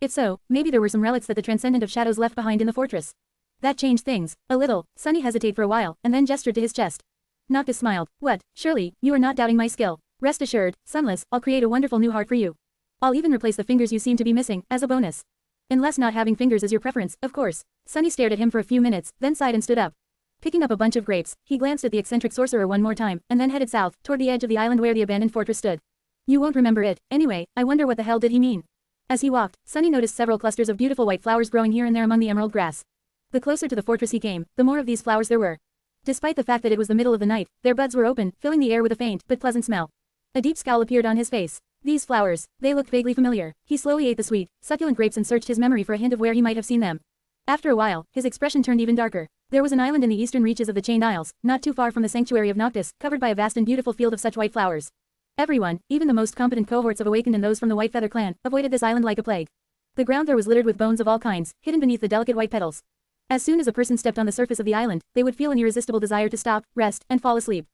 If so, maybe there were some relics that the Transcendent of Shadows left behind in the fortress. That changed things, a little. Sunny hesitated for a while, and then gestured to his chest. Noctis smiled. What, surely, you are not doubting my skill. Rest assured, Sunless, I'll create a wonderful new heart for you. I'll even replace the fingers you seem to be missing, as a bonus. Unless not having fingers is your preference, of course. Sunny stared at him for a few minutes, then sighed and stood up. Picking up a bunch of grapes, he glanced at the eccentric sorcerer one more time, and then headed south, toward the edge of the island where the abandoned fortress stood. You won't remember it, anyway, I wonder what the hell did he mean. As he walked, Sunny noticed several clusters of beautiful white flowers growing here and there among the emerald grass. The closer to the fortress he came, the more of these flowers there were. Despite the fact that it was the middle of the night, their buds were open, filling the air with a faint but pleasant smell. A deep scowl appeared on his face. These flowers, they looked vaguely familiar. He slowly ate the sweet, succulent grapes and searched his memory for a hint of where he might have seen them. After a while, his expression turned even darker. There was an island in the eastern reaches of the Chained Isles, not too far from the sanctuary of Noctis, covered by a vast and beautiful field of such white flowers. Everyone, even the most competent cohorts of Awakened and those from the White Feather clan, avoided this island like a plague. The ground there was littered with bones of all kinds, hidden beneath the delicate white petals. As soon as a person stepped on the surface of the island, they would feel an irresistible desire to stop, rest, and fall asleep.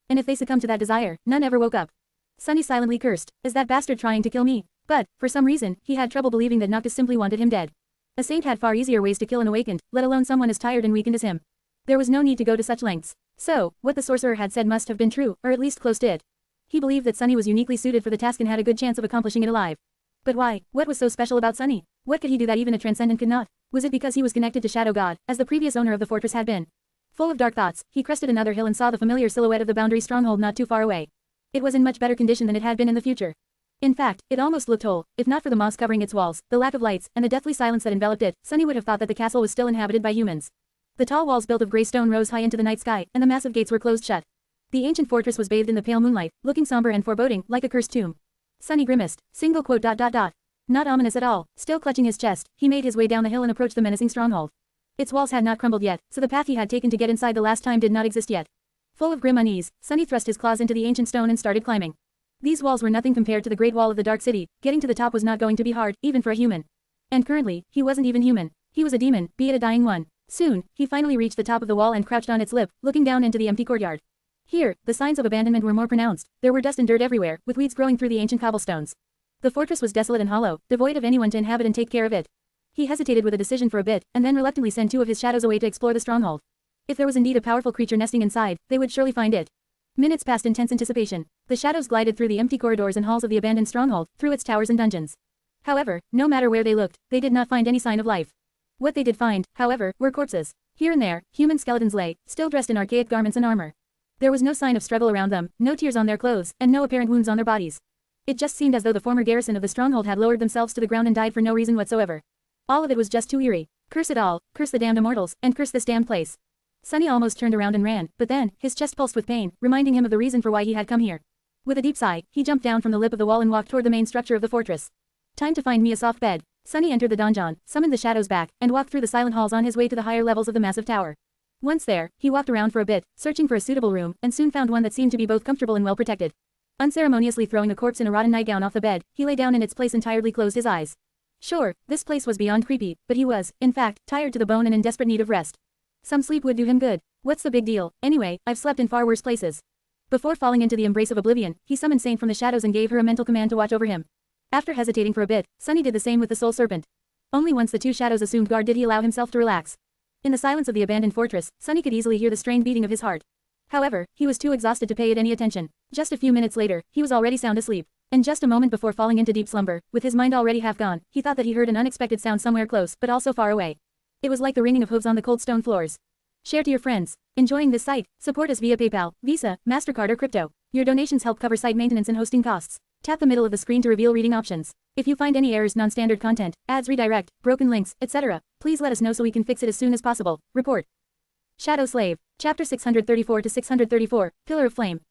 And if they succumbed to that desire, none ever woke up. Sunny silently cursed. Is that bastard trying to kill me? But, for some reason, he had trouble believing that Noctis simply wanted him dead. A saint had far easier ways to kill an Awakened, let alone someone as tired and weakened as him. There was no need to go to such lengths. So, what the sorcerer had said must have been true, or at least close to it. He believed that Sunny was uniquely suited for the task and had a good chance of accomplishing it alive. But why? What was so special about Sunny? What could he do that even a Transcendent could not? Was it because he was connected to Shadow God, as the previous owner of the fortress had been? Full of dark thoughts, he crested another hill and saw the familiar silhouette of the Boundary stronghold not too far away. It was in much better condition than it had been in the future. In fact, it almost looked whole. If not for the moss covering its walls, the lack of lights, and the deathly silence that enveloped it, Sunny would have thought that the castle was still inhabited by humans. The tall walls built of grey stone rose high into the night sky, and the massive gates were closed shut. The ancient fortress was bathed in the pale moonlight, looking somber and foreboding, like a cursed tomb. Sunny grimaced. Not ominous at all. Still clutching his chest, he made his way down the hill and approached the menacing stronghold. Its walls had not crumbled yet, so the path he had taken to get inside the last time did not exist yet. Full of grim unease, Sunny thrust his claws into the ancient stone and started climbing. These walls were nothing compared to the Great Wall of the Dark City. Getting to the top was not going to be hard, even for a human. And currently, he wasn't even human. He was a demon, be it a dying one. Soon, he finally reached the top of the wall and crouched on its lip, looking down into the empty courtyard. Here, the signs of abandonment were more pronounced. There were dust and dirt everywhere, with weeds growing through the ancient cobblestones. The fortress was desolate and hollow, devoid of anyone to inhabit and take care of it. He hesitated with a decision for a bit, and then reluctantly sent two of his shadows away to explore the stronghold. If there was indeed a powerful creature nesting inside, they would surely find it. Minutes passed in tense anticipation. The shadows glided through the empty corridors and halls of the abandoned stronghold, through its towers and dungeons. However, no matter where they looked, they did not find any sign of life. What they did find, however, were corpses. Here and there, human skeletons lay, still dressed in archaic garments and armor. There was no sign of struggle around them, no tears on their clothes, and no apparent wounds on their bodies. It just seemed as though the former garrison of the stronghold had lowered themselves to the ground and died for no reason whatsoever. All of it was just too eerie. Curse it all, curse the damned immortals, and curse this damned place. Sunny almost turned around and ran, but then, his chest pulsed with pain, reminding him of the reason for why he had come here. With a deep sigh, he jumped down from the lip of the wall and walked toward the main structure of the fortress. Time to find me a soft bed. Sunny entered the donjon, summoned the shadows back, and walked through the silent halls on his way to the higher levels of the massive tower. Once there, he walked around for a bit, searching for a suitable room, and soon found one that seemed to be both comfortable and well protected. Unceremoniously throwing a corpse in a rotten nightgown off the bed, he lay down in its place and tiredly closed his eyes. Sure, this place was beyond creepy, but he was, in fact, tired to the bone and in desperate need of rest. Some sleep would do him good. What's the big deal? Anyway, I've slept in far worse places. Before falling into the embrace of oblivion, he summoned Saint from the shadows and gave her a mental command to watch over him. After hesitating for a bit, Sunny did the same with the soul serpent. Only once the two shadows assumed guard did he allow himself to relax. In the silence of the abandoned fortress, Sunny could easily hear the strained beating of his heart. However, he was too exhausted to pay it any attention. Just a few minutes later, he was already sound asleep. And just a moment before falling into deep slumber, with his mind already half gone, he thought that he heard an unexpected sound somewhere close, but also far away. It was like the ringing of hooves on the cold stone floors. Share to your friends. Enjoying this site? Support us via PayPal, Visa, MasterCard or crypto. Your donations help cover site maintenance and hosting costs. Tap the middle of the screen to reveal reading options. If you find any errors, non-standard content, ads, redirect, broken links, etc., please let us know so we can fix it as soon as possible. Report. Shadow Slave. Chapter 634 to 634, Pillar of Flame.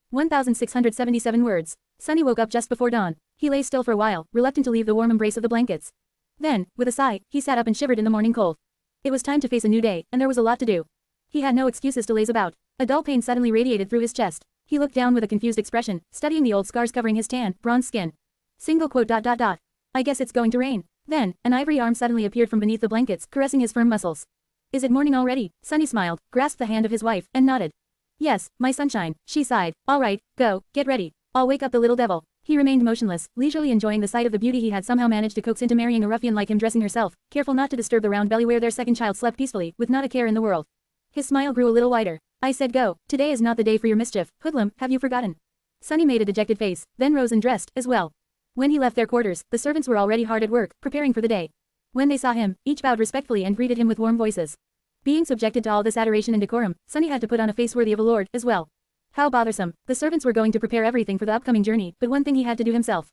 1677 words. Sunny woke up just before dawn. He lay still for a while, reluctant to leave the warm embrace of the blankets. Then, with a sigh, he sat up and shivered in the morning cold. It was time to face a new day, and there was a lot to do. He had no excuses to laze about. A dull pain suddenly radiated through his chest. He looked down with a confused expression, studying the old scars covering his tan, bronze skin. Single quote ... I guess it's going to rain. Then, an ivory arm suddenly appeared from beneath the blankets, caressing his firm muscles. Is it morning already? Sunny smiled, grasped the hand of his wife, and nodded. Yes, my sunshine, she sighed. All right, go, get ready. I'll wake up the little devil. He remained motionless, leisurely enjoying the sight of the beauty he had somehow managed to coax into marrying a ruffian like him, dressing herself, careful not to disturb the round belly where their second child slept peacefully, with not a care in the world. His smile grew a little wider. I said go. Today is not the day for your mischief, hoodlum, have you forgotten? Sunny made a dejected face, then rose and dressed, as well. When he left their quarters, the servants were already hard at work, preparing for the day. When they saw him, each bowed respectfully and greeted him with warm voices. Being subjected to all this adoration and decorum, Sunny had to put on a face worthy of a lord, as well. How bothersome. The servants were going to prepare everything for the upcoming journey, but one thing he had to do himself.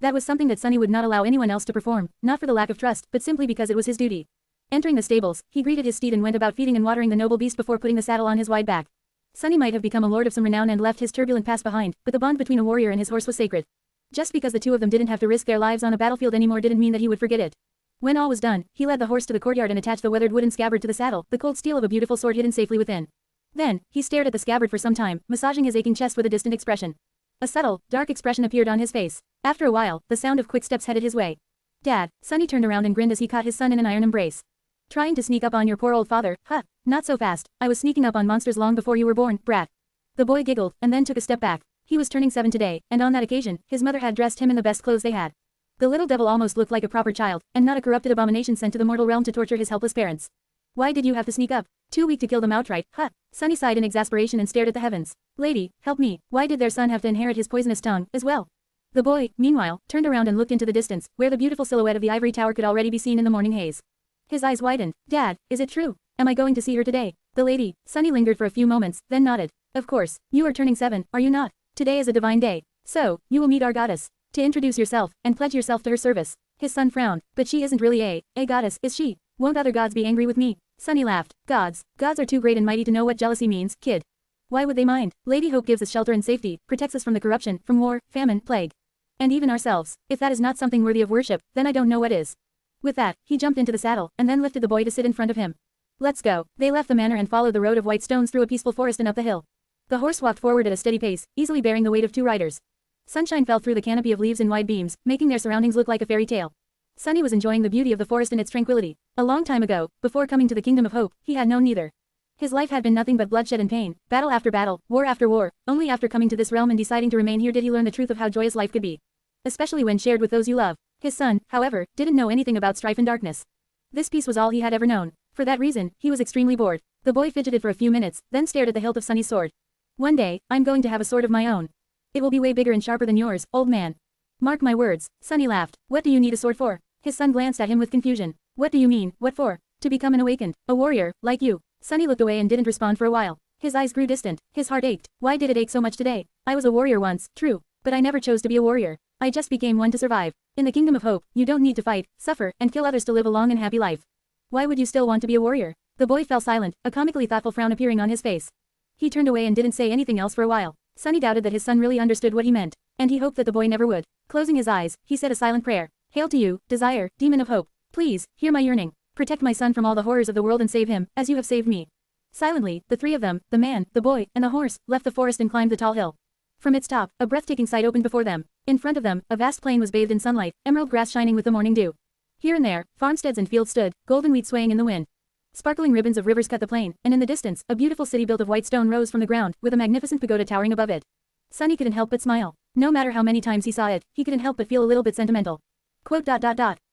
That was something that Sunny would not allow anyone else to perform, not for the lack of trust, but simply because it was his duty. Entering the stables, he greeted his steed and went about feeding and watering the noble beast before putting the saddle on his wide back. Sunny might have become a lord of some renown and left his turbulent past behind, but the bond between a warrior and his horse was sacred. Just because the two of them didn't have to risk their lives on a battlefield anymore didn't mean that he would forget it. When all was done, he led the horse to the courtyard and attached the weathered wooden scabbard to the saddle, the cold steel of a beautiful sword hidden safely within. Then, he stared at the scabbard for some time, massaging his aching chest with a distant expression. A subtle, dark expression appeared on his face. After a while, the sound of quick steps headed his way. Dad, Sunny turned around and grinned as he caught his son in an iron embrace. Trying to sneak up on your poor old father, huh? Not so fast. I was sneaking up on monsters long before you were born, brat. The boy giggled, and then took a step back. He was turning 7 today, and on that occasion, his mother had dressed him in the best clothes they had. The little devil almost looked like a proper child, and not a corrupted abomination sent to the mortal realm to torture his helpless parents. Why did you have to sneak up? Too weak to kill them outright, huh? Sunny sighed in exasperation and stared at the heavens. Lady, help me. Why did their son have to inherit his poisonous tongue, as well? The boy, meanwhile, turned around and looked into the distance, where the beautiful silhouette of the ivory tower could already be seen in the morning haze. His eyes widened. Dad, is it true? Am I going to see her today? The lady. Sunny lingered for a few moments, then nodded. Of course. You are turning 7, are you not? Today is a divine day. So, you will meet our goddess. To introduce yourself, and pledge yourself to her service. His son frowned. But she isn't really a goddess, is she? Won't other gods be angry with me? Sunny laughed. Gods are too great and mighty to know what jealousy means, kid. Why would they mind? Lady Hope gives us shelter and safety, protects us from the corruption, from war, famine, plague. And even ourselves. If that is not something worthy of worship, then I don't know what is. With that, he jumped into the saddle, and then lifted the boy to sit in front of him. Let's go. They left the manor and followed the road of white stones through a peaceful forest and up the hill. The horse walked forward at a steady pace, easily bearing the weight of 2 riders. Sunshine fell through the canopy of leaves in wide beams, making their surroundings look like a fairy tale. Sunny was enjoying the beauty of the forest and its tranquility. A long time ago, before coming to the Kingdom of Hope, he had known neither. His life had been nothing but bloodshed and pain, battle after battle, war after war. Only after coming to this realm and deciding to remain here did he learn the truth of how joyous life could be. Especially when shared with those you love. His son, however, didn't know anything about strife and darkness. This peace was all he had ever known. For that reason, he was extremely bored. The boy fidgeted for a few minutes, then stared at the hilt of Sunny's sword. One day, I'm going to have a sword of my own. It will be way bigger and sharper than yours, old man. Mark my words. Sunny laughed. What do you need a sword for? His son glanced at him with confusion. What do you mean, what for? To become an awakened, a warrior, like you. Sunny looked away and didn't respond for a while. His eyes grew distant, his heart ached. Why did it ache so much today? I was a warrior once, true, but I never chose to be a warrior. I just became one to survive. In the Kingdom of Hope, you don't need to fight, suffer, and kill others to live a long and happy life. Why would you still want to be a warrior? The boy fell silent, a comically thoughtful frown appearing on his face. He turned away and didn't say anything else for a while. Sunny doubted that his son really understood what he meant, and he hoped that the boy never would. Closing his eyes, he said a silent prayer. Hail to you, desire, demon of hope. Please, hear my yearning. Protect my son from all the horrors of the world and save him, as you have saved me. Silently, the 3 of them, the man, the boy, and the horse, left the forest and climbed the tall hill. From its top, a breathtaking sight opened before them. In front of them, a vast plain was bathed in sunlight, emerald grass shining with the morning dew. Here and there, farmsteads and fields stood, golden wheat swaying in the wind. Sparkling ribbons of rivers cut the plain, and in the distance, a beautiful city built of white stone rose from the ground, with a magnificent pagoda towering above it. Sunny couldn't help but smile. No matter how many times he saw it, he couldn't help but feel a little bit sentimental. Quote.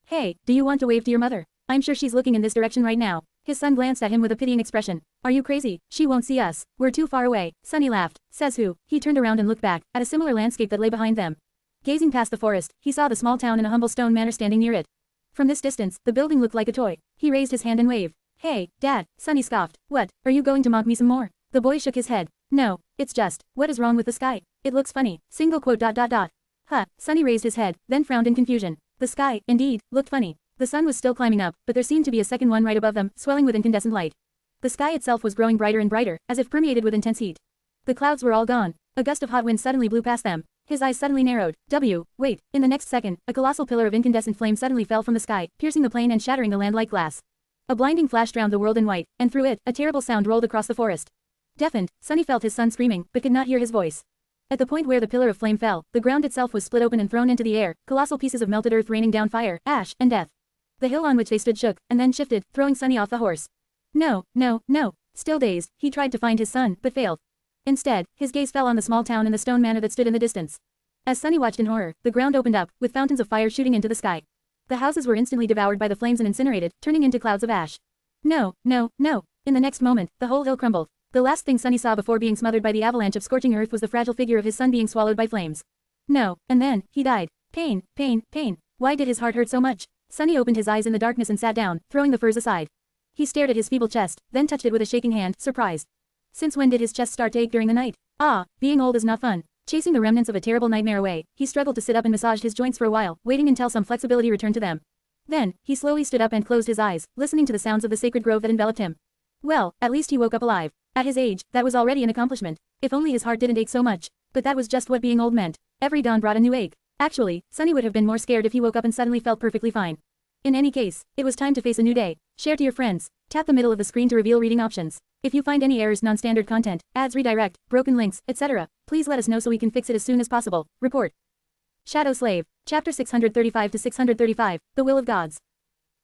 Hey, do you want to wave to your mother? I'm sure she's looking in this direction right now. His son glanced at him with a pitying expression. Are you crazy? She won't see us. We're too far away. Sunny laughed. Says who? He turned around and looked back, at a similar landscape that lay behind them. Gazing past the forest, he saw the small town in a humble stone manor standing near it. From this distance, the building looked like a toy. He raised his hand and waved. Hey, Dad, Sunny scoffed. What, are you going to mock me some more? The boy shook his head. No, it's just, what is wrong with the sky? It looks funny. Single quote. Huh, Sunny raised his head, then frowned in confusion. The sky, indeed, looked funny. The sun was still climbing up, but there seemed to be a second one right above them, swelling with incandescent light. The sky itself was growing brighter and brighter, as if permeated with intense heat. The clouds were all gone. A gust of hot wind suddenly blew past them. His eyes suddenly narrowed. Wait. In the next second, a colossal pillar of incandescent flame suddenly fell from the sky, piercing the plain and shattering the land like glass. A blinding flash drowned the world in white, and through it, a terrible sound rolled across the forest. Deafened, Sunny felt his son screaming, but could not hear his voice. At the point where the pillar of flame fell, the ground itself was split open and thrown into the air, colossal pieces of melted earth raining down fire, ash, and death. The hill on which they stood shook, and then shifted, throwing Sunny off the horse. No. Still dazed, he tried to find his son, but failed. Instead, his gaze fell on the small town and the stone manor that stood in the distance. As Sunny watched in horror, the ground opened up, with fountains of fire shooting into the sky. The houses were instantly devoured by the flames and incinerated, turning into clouds of ash. No. In the next moment, the whole hill crumbled. The last thing Sunny saw before being smothered by the avalanche of scorching earth was the fragile figure of his son being swallowed by flames. No, and then, he died. Pain. Why did his heart hurt so much? Sunny opened his eyes in the darkness and sat down, throwing the furs aside. He stared at his feeble chest, then touched it with a shaking hand, surprised. Since when did his chest start to ache during the night? Being old is not fun. Chasing the remnants of a terrible nightmare away, he struggled to sit up and massaged his joints for a while, waiting until some flexibility returned to them. Then, he slowly stood up and closed his eyes, listening to the sounds of the sacred grove that enveloped him. Well, at least he woke up alive. At his age, that was already an accomplishment. If only his heart didn't ache so much. But that was just what being old meant. Every dawn brought a new ache. Actually, Sunny would have been more scared if he woke up and suddenly felt perfectly fine. In any case, it was time to face a new day. Share to your friends. Tap the middle of the screen to reveal reading options. If you find any errors, non-standard content, ads, redirect, broken links, etc., please let us know so we can fix it as soon as possible. Report. Shadow Slave. Chapter 635 to 635, The Will of Gods.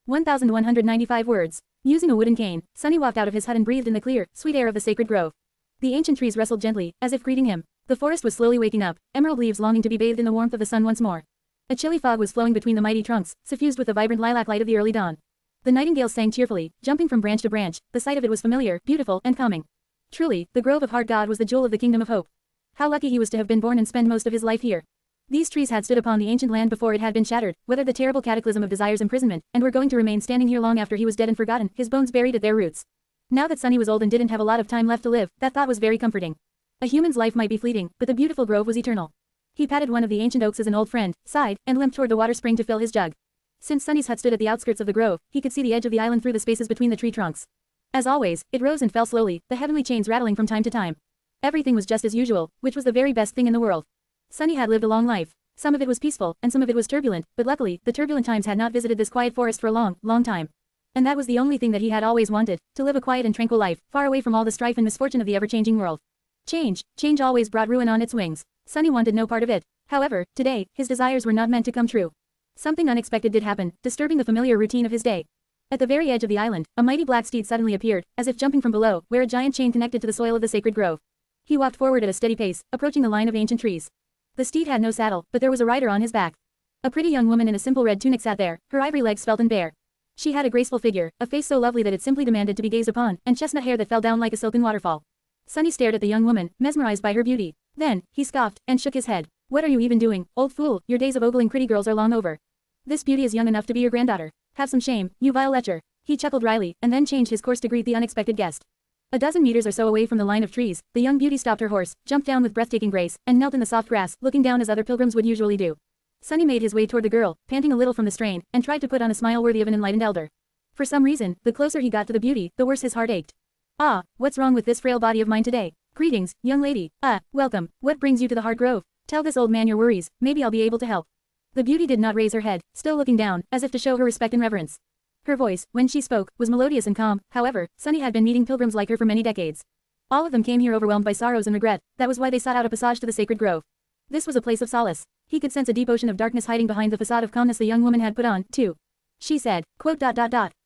1,195 words. Using a wooden cane, Sunny walked out of his hut and breathed in the clear, sweet air of the sacred grove. The ancient trees rustled gently, as if greeting him. The forest was slowly waking up, emerald leaves longing to be bathed in the warmth of the sun once more. A chilly fog was flowing between the mighty trunks, suffused with the vibrant lilac light of the early dawn. The nightingales sang cheerfully, jumping from branch to branch. The sight of it was familiar, beautiful, and calming. Truly, the Grove of Heart God was the jewel of the Kingdom of Hope. How lucky he was to have been born and spend most of his life here. These trees had stood upon the ancient land before it had been shattered, weathered the terrible cataclysm of Desire's imprisonment, and were going to remain standing here long after he was dead and forgotten, his bones buried at their roots. Now that Sunny was old and didn't have a lot of time left to live, that thought was very comforting. A human's life might be fleeting, but the beautiful grove was eternal. He patted one of the ancient oaks as an old friend, sighed, and limped toward the water spring to fill his jug. Since Sunny's hut stood at the outskirts of the grove, he could see the edge of the island through the spaces between the tree trunks. As always, it rose and fell slowly, the heavenly chains rattling from time to time. Everything was just as usual, which was the very best thing in the world. Sunny had lived a long life. Some of it was peaceful, and some of it was turbulent, but luckily, the turbulent times had not visited this quiet forest for a long, long time. And that was the only thing that he had always wanted, to live a quiet and tranquil life, far away from all the strife and misfortune of the ever-changing world. Change always brought ruin on its wings. Sunny wanted no part of it. However, today, his desires were not meant to come true. Something unexpected did happen, disturbing the familiar routine of his day. At the very edge of the island, a mighty black steed suddenly appeared, as if jumping from below, where a giant chain connected to the soil of the sacred grove. He walked forward at a steady pace, approaching the line of ancient trees. The steed had no saddle, but there was a rider on his back. A pretty young woman in a simple red tunic sat there, her ivory legs svelte and bare. She had a graceful figure, a face so lovely that it simply demanded to be gazed upon, and chestnut hair that fell down like a silken waterfall. Sunny stared at the young woman, mesmerized by her beauty. Then, he scoffed, and shook his head. What are you even doing, old fool? Your days of ogling pretty girls are long over. This beauty is young enough to be your granddaughter. Have some shame, you vile lecher. He chuckled wryly, and then changed his course to greet the unexpected guest. A dozen meters or so away from the line of trees, the young beauty stopped her horse, jumped down with breathtaking grace, and knelt in the soft grass, looking down as other pilgrims would usually do. Sunny made his way toward the girl, panting a little from the strain, and tried to put on a smile worthy of an enlightened elder. For some reason, the closer he got to the beauty, the worse his heart ached. Ah, what's wrong with this frail body of mine today? Greetings, young lady. Welcome. What brings you to the Heart Grove? Tell this old man your worries, maybe I'll be able to help. The beauty did not raise her head, still looking down, as if to show her respect and reverence. Her voice, when she spoke, was melodious and calm. However, Sunny had been meeting pilgrims like her for many decades. All of them came here overwhelmed by sorrows and regret. That was why they sought out a passage to the sacred grove. This was a place of solace. He could sense a deep ocean of darkness hiding behind the facade of calmness the young woman had put on, too. She said,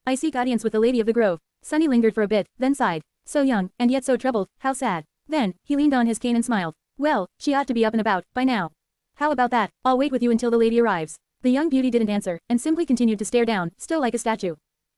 I seek audience with the lady of the grove. Sunny lingered for a bit, then sighed. So young, and yet so troubled, how sad. Then, he leaned on his cane and smiled. Well, she ought to be up and about, by now. How about that? I'll wait with you until the lady arrives. The young beauty didn't answer, and simply continued to stare down, still like a statue.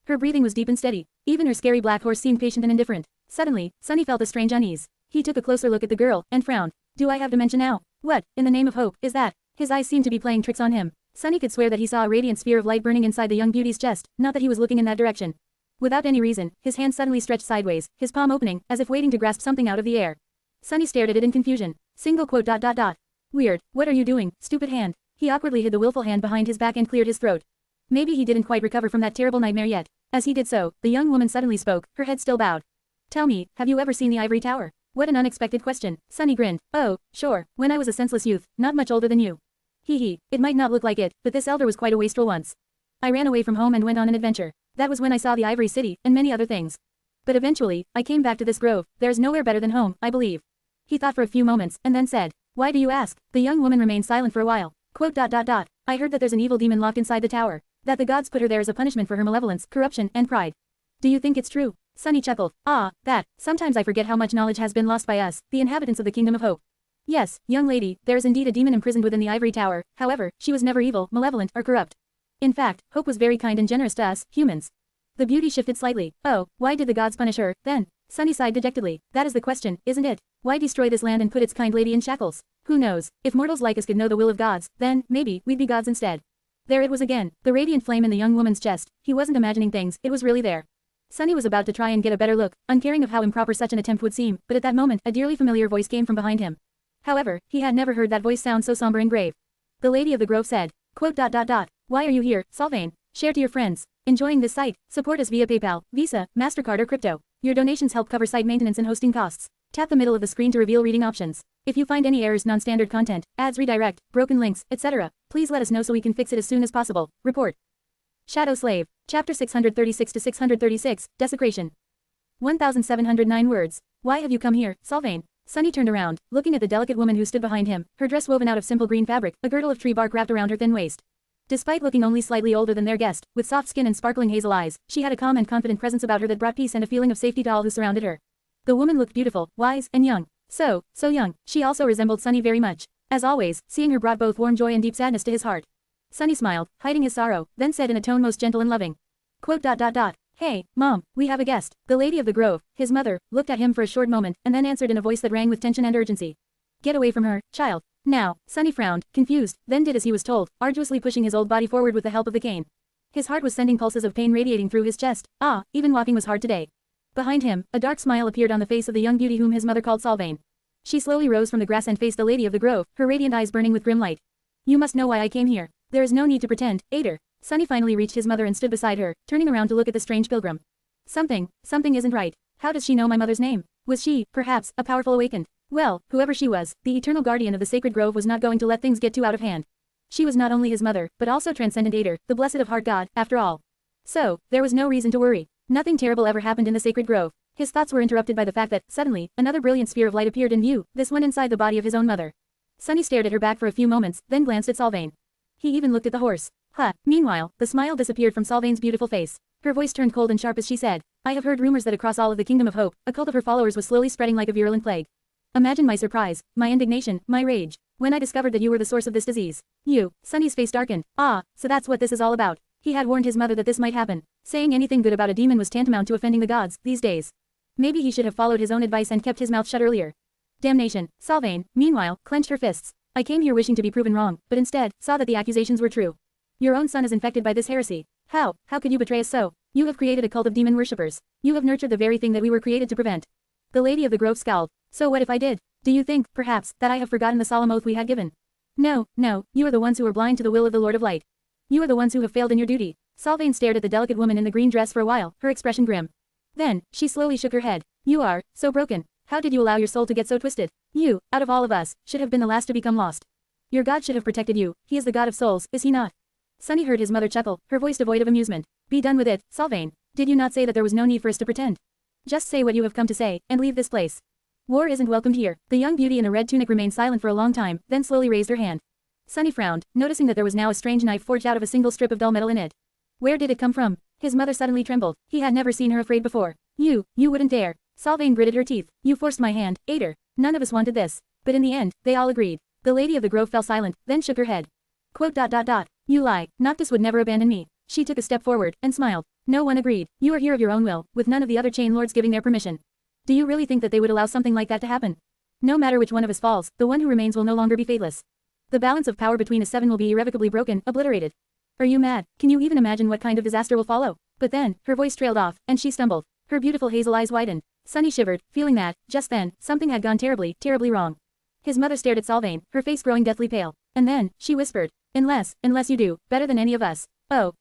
Her breathing was deep and steady. Even her scary black horse seemed patient and indifferent. Suddenly, Sunny felt a strange unease. He took a closer look at the girl, and frowned. Do I have dementia now? What, in the name of hope, is that? His eyes seemed to be playing tricks on him. Sunny could swear that he saw a radiant sphere of light burning inside the young beauty's chest, not that he was looking in that direction. Without any reason, his hand suddenly stretched sideways, his palm opening, as if waiting to grasp something out of the air. Sunny stared at it in confusion. Weird, what are you doing, stupid hand? He awkwardly hid the willful hand behind his back and cleared his throat. Maybe he didn't quite recover from that terrible nightmare yet. As he did so, the young woman suddenly spoke, her head still bowed. Tell me, have you ever seen the ivory tower? What an unexpected question. Sunny grinned. Oh, sure, when I was a senseless youth, not much older than you. Hee, it might not look like it, but this elder was quite a wastrel once. I ran away from home and went on an adventure. That was when I saw the Ivory City, and many other things. But eventually, I came back to this grove. There's nowhere better than home, I believe. He thought for a few moments, and then said, Why do you ask? The young woman remained silent for a while. I heard that there's an evil demon locked inside the tower. That the gods put her there as a punishment for her malevolence, corruption, and pride. Do you think it's true? Sunny chuckled. Sometimes I forget how much knowledge has been lost by us, the inhabitants of the Kingdom of Hope. Yes, young lady, there is indeed a demon imprisoned within the ivory tower. However, she was never evil, malevolent, or corrupt. In fact, Hope was very kind and generous to us, humans. The beauty shifted slightly. Oh, why did the gods punish her, then? Sunny sighed dejectedly. That is the question, isn't it? Why destroy this land and put its kind lady in shackles? Who knows? If mortals like us could know the will of gods, then, maybe, we'd be gods instead. There it was again, the radiant flame in the young woman's chest. He wasn't imagining things, it was really there. Sunny was about to try and get a better look, uncaring of how improper such an attempt would seem, but at that moment, a dearly familiar voice came from behind him. However, he had never heard that voice sound so somber and grave. The lady of the grove said, Why are you here, Sylvain? Share to your friends. Enjoying this site? Support us via PayPal, Visa, MasterCard or crypto. Your donations help cover site maintenance and hosting costs. Tap the middle of the screen to reveal reading options. If you find any errors, non-standard content, ads redirect, broken links, etc., please let us know so we can fix it as soon as possible. Report. Shadow Slave. Chapter 636 to 636, Desecration. 1709 words. Why have you come here, Sylvain? Sunny turned around, looking at the delicate woman who stood behind him, her dress woven out of simple green fabric, a girdle of tree bark wrapped around her thin waist. Despite looking only slightly older than their guest, with soft skin and sparkling hazel eyes, she had a calm and confident presence about her that brought peace and a feeling of safety to all who surrounded her. The woman looked beautiful, wise, and young. So young. She also resembled Sunny very much. As always, seeing her brought both warm joy and deep sadness to his heart. Sunny smiled, hiding his sorrow, then said in a tone most gentle and loving. Hey, Mom, we have a guest. The lady of the grove, his mother, looked at him for a short moment, and then answered in a voice that rang with tension and urgency. Get away from her, child. Now. Sunny frowned, confused, then did as he was told, arduously pushing his old body forward with the help of the cane. His heart was sending pulses of pain radiating through his chest. Even walking was hard today. Behind him, a dark smile appeared on the face of the young beauty whom his mother called Sylvain. She slowly rose from the grass and faced the lady of the grove, her radiant eyes burning with grim light. You must know why I came here. There is no need to pretend, Ader. Sunny finally reached his mother and stood beside her, turning around to look at the strange pilgrim. Something isn't right. How does she know my mother's name? Was she, perhaps, a powerful awakened? Well, whoever she was, the eternal guardian of the sacred grove was not going to let things get too out of hand. She was not only his mother, but also transcendent Ader, the blessed of heart god, after all. So, there was no reason to worry. Nothing terrible ever happened in the sacred grove. His thoughts were interrupted by the fact that, suddenly, another brilliant sphere of light appeared in view, this one inside the body of his own mother. Sunny stared at her back for a few moments, then glanced at Sylvain. He even looked at the horse. Ha! Meanwhile, the smile disappeared from Sylvain's beautiful face. Her voice turned cold and sharp as she said, I have heard rumors that across all of the Kingdom of Hope, a cult of her followers was slowly spreading like a virulent plague. Imagine my surprise, my indignation, my rage, when I discovered that you were the source of this disease. You. Sunny's face darkened. Ah, so that's what this is all about. He had warned his mother that this might happen. Saying anything good about a demon was tantamount to offending the gods, these days. Maybe he should have followed his own advice and kept his mouth shut earlier. Damnation. Sylvain, meanwhile, clenched her fists. I came here wishing to be proven wrong, but instead, saw that the accusations were true. Your own son is infected by this heresy. How could you betray us so? You have created a cult of demon worshippers. You have nurtured the very thing that we were created to prevent. The Lady of the Grove scowled. So what if I did? Do you think, perhaps, that I have forgotten the solemn oath we had given? No, you are the ones who are blind to the will of the Lord of Light. You are the ones who have failed in your duty. Sylvain stared at the delicate woman in the green dress for a while, her expression grim. Then, she slowly shook her head. You are so broken. How did you allow your soul to get so twisted? You, out of all of us, should have been the last to become lost. Your God should have protected you. He is the God of souls, is he not? Sunny heard his mother chuckle, her voice devoid of amusement. Be done with it, Sylvain. Did you not say that there was no need for us to pretend? Just say what you have come to say, and leave this place. War isn't welcomed here. The young beauty in a red tunic remained silent for a long time, then slowly raised her hand. Sunny frowned, noticing that there was now a strange knife forged out of a single strip of dull metal in it. Where did it come from? His mother suddenly trembled. He had never seen her afraid before. You wouldn't dare. Sylvain gritted her teeth. You forced my hand, Ader. None of us wanted this. But in the end, they all agreed. The Lady of the Grove fell silent, then shook her head. Quote. You lie. Noctis would never abandon me. She took a step forward, and smiled. No one agreed. You are here of your own will, with none of the other chain lords giving their permission. Do you really think that they would allow something like that to happen? No matter which one of us falls, the one who remains will no longer be faithless. The balance of power between us seven will be irrevocably broken, obliterated. Are you mad? Can you even imagine what kind of disaster will follow? But then, her voice trailed off, and she stumbled. Her beautiful hazel eyes widened. Sunny shivered, feeling that, just then, something had gone terribly wrong. His mother stared at Sylvain, her face growing deathly pale. And then, she whispered, Unless you do, better than any of us. Oh,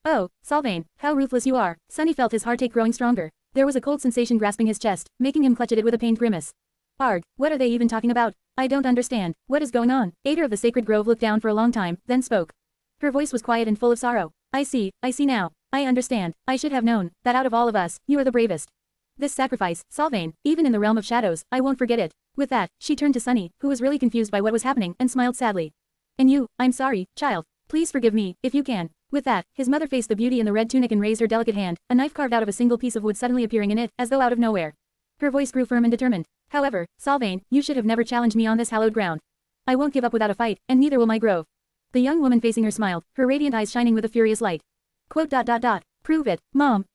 Sylvain, how ruthless you are. Sunny felt his heartache growing stronger. There was a cold sensation grasping his chest, making him clutch at it with a pained grimace. Arg, what are they even talking about? I don't understand. What is going on? Ader of the Sacred Grove looked down for a long time, then spoke. Her voice was quiet and full of sorrow. I see now. I understand. I should have known, that out of all of us, you are the bravest. This sacrifice, Sylvain, even in the realm of shadows, I won't forget it. With that, she turned to Sunny, who was really confused by what was happening, and smiled sadly. And you, I'm sorry, child. Please forgive me, if you can. With that, his mother faced the beauty in the red tunic and raised her delicate hand, a knife carved out of a single piece of wood suddenly appearing in it, as though out of nowhere. Her voice grew firm and determined. However, Sylvain, you should have never challenged me on this hallowed ground. I won't give up without a fight, and neither will my grove. The young woman facing her smiled, her radiant eyes shining with a furious light. Quote. Prove it, Mom.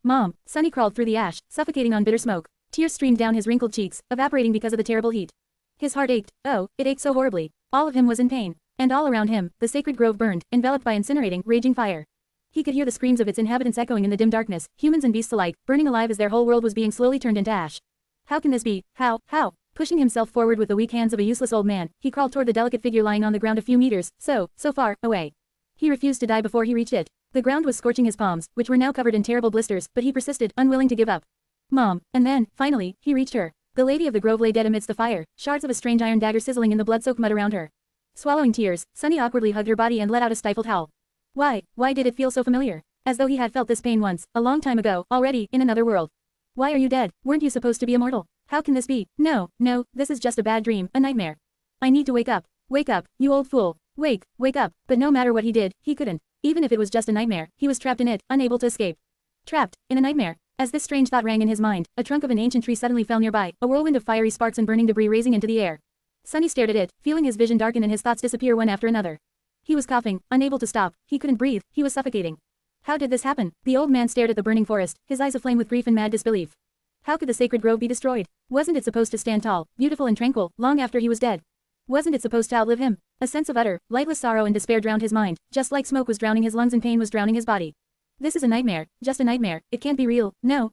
Sunny crawled through the ash, suffocating on bitter smoke. Tears streamed down his wrinkled cheeks, evaporating because of the terrible heat. His heart ached. Oh, it ached so horribly. All of him was in pain. And all around him, the sacred grove burned, enveloped by incinerating, raging fire. He could hear the screams of its inhabitants echoing in the dim darkness, humans and beasts alike, burning alive as their whole world was being slowly turned into ash. How can this be? How? Pushing himself forward with the weak hands of a useless old man, he crawled toward the delicate figure lying on the ground a few meters, so far, away. He refused to die before he reached it. The ground was scorching his palms, which were now covered in terrible blisters, but he persisted, unwilling to give up. Mom, and then, finally, he reached her. The Lady of the Grove lay dead amidst the fire, shards of a strange iron dagger sizzling in the blood-soaked mud around her. Swallowing tears, Sunny awkwardly hugged her body and let out a stifled howl. Why did it feel so familiar? As though he had felt this pain once, a long time ago, already, in another world. Why are you dead? Weren't you supposed to be immortal? How can this be? No, this is just a bad dream, a nightmare. I need to wake up. Wake up, you old fool. Wake up. But no matter what he did, he couldn't. Even if it was just a nightmare, he was trapped in it, unable to escape. Trapped, in a nightmare. As this strange thought rang in his mind, a trunk of an ancient tree suddenly fell nearby, a whirlwind of fiery sparks and burning debris raising into the air. Sunny stared at it, feeling his vision darken and his thoughts disappear one after another. He was coughing, unable to stop, he couldn't breathe, he was suffocating. How did this happen? The old man stared at the burning forest, his eyes aflame with grief and mad disbelief. How could the sacred grove be destroyed? Wasn't it supposed to stand tall, beautiful and tranquil, long after he was dead? Wasn't it supposed to outlive him? A sense of utter, lightless sorrow and despair drowned his mind, just like smoke was drowning his lungs and pain was drowning his body. This is a nightmare, just a nightmare, it can't be real, no.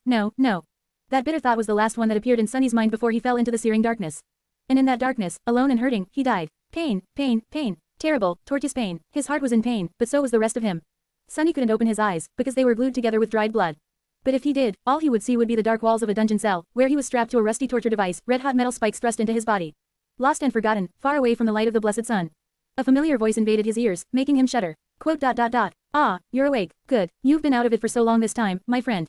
That bitter thought was the last one that appeared in Sunny's mind before he fell into the searing darkness. And in that darkness, alone and hurting, he died. Pain. Terrible, torturous pain. His heart was in pain, but so was the rest of him. Sunny couldn't open his eyes, because they were glued together with dried blood. But if he did, all he would see would be the dark walls of a dungeon cell, where he was strapped to a rusty torture device, red-hot metal spikes thrust into his body. Lost and forgotten, far away from the light of the blessed sun. A familiar voice invaded his ears, making him shudder. Quote. Ah, you're awake. Good. You've been out of it for so long this time, my friend.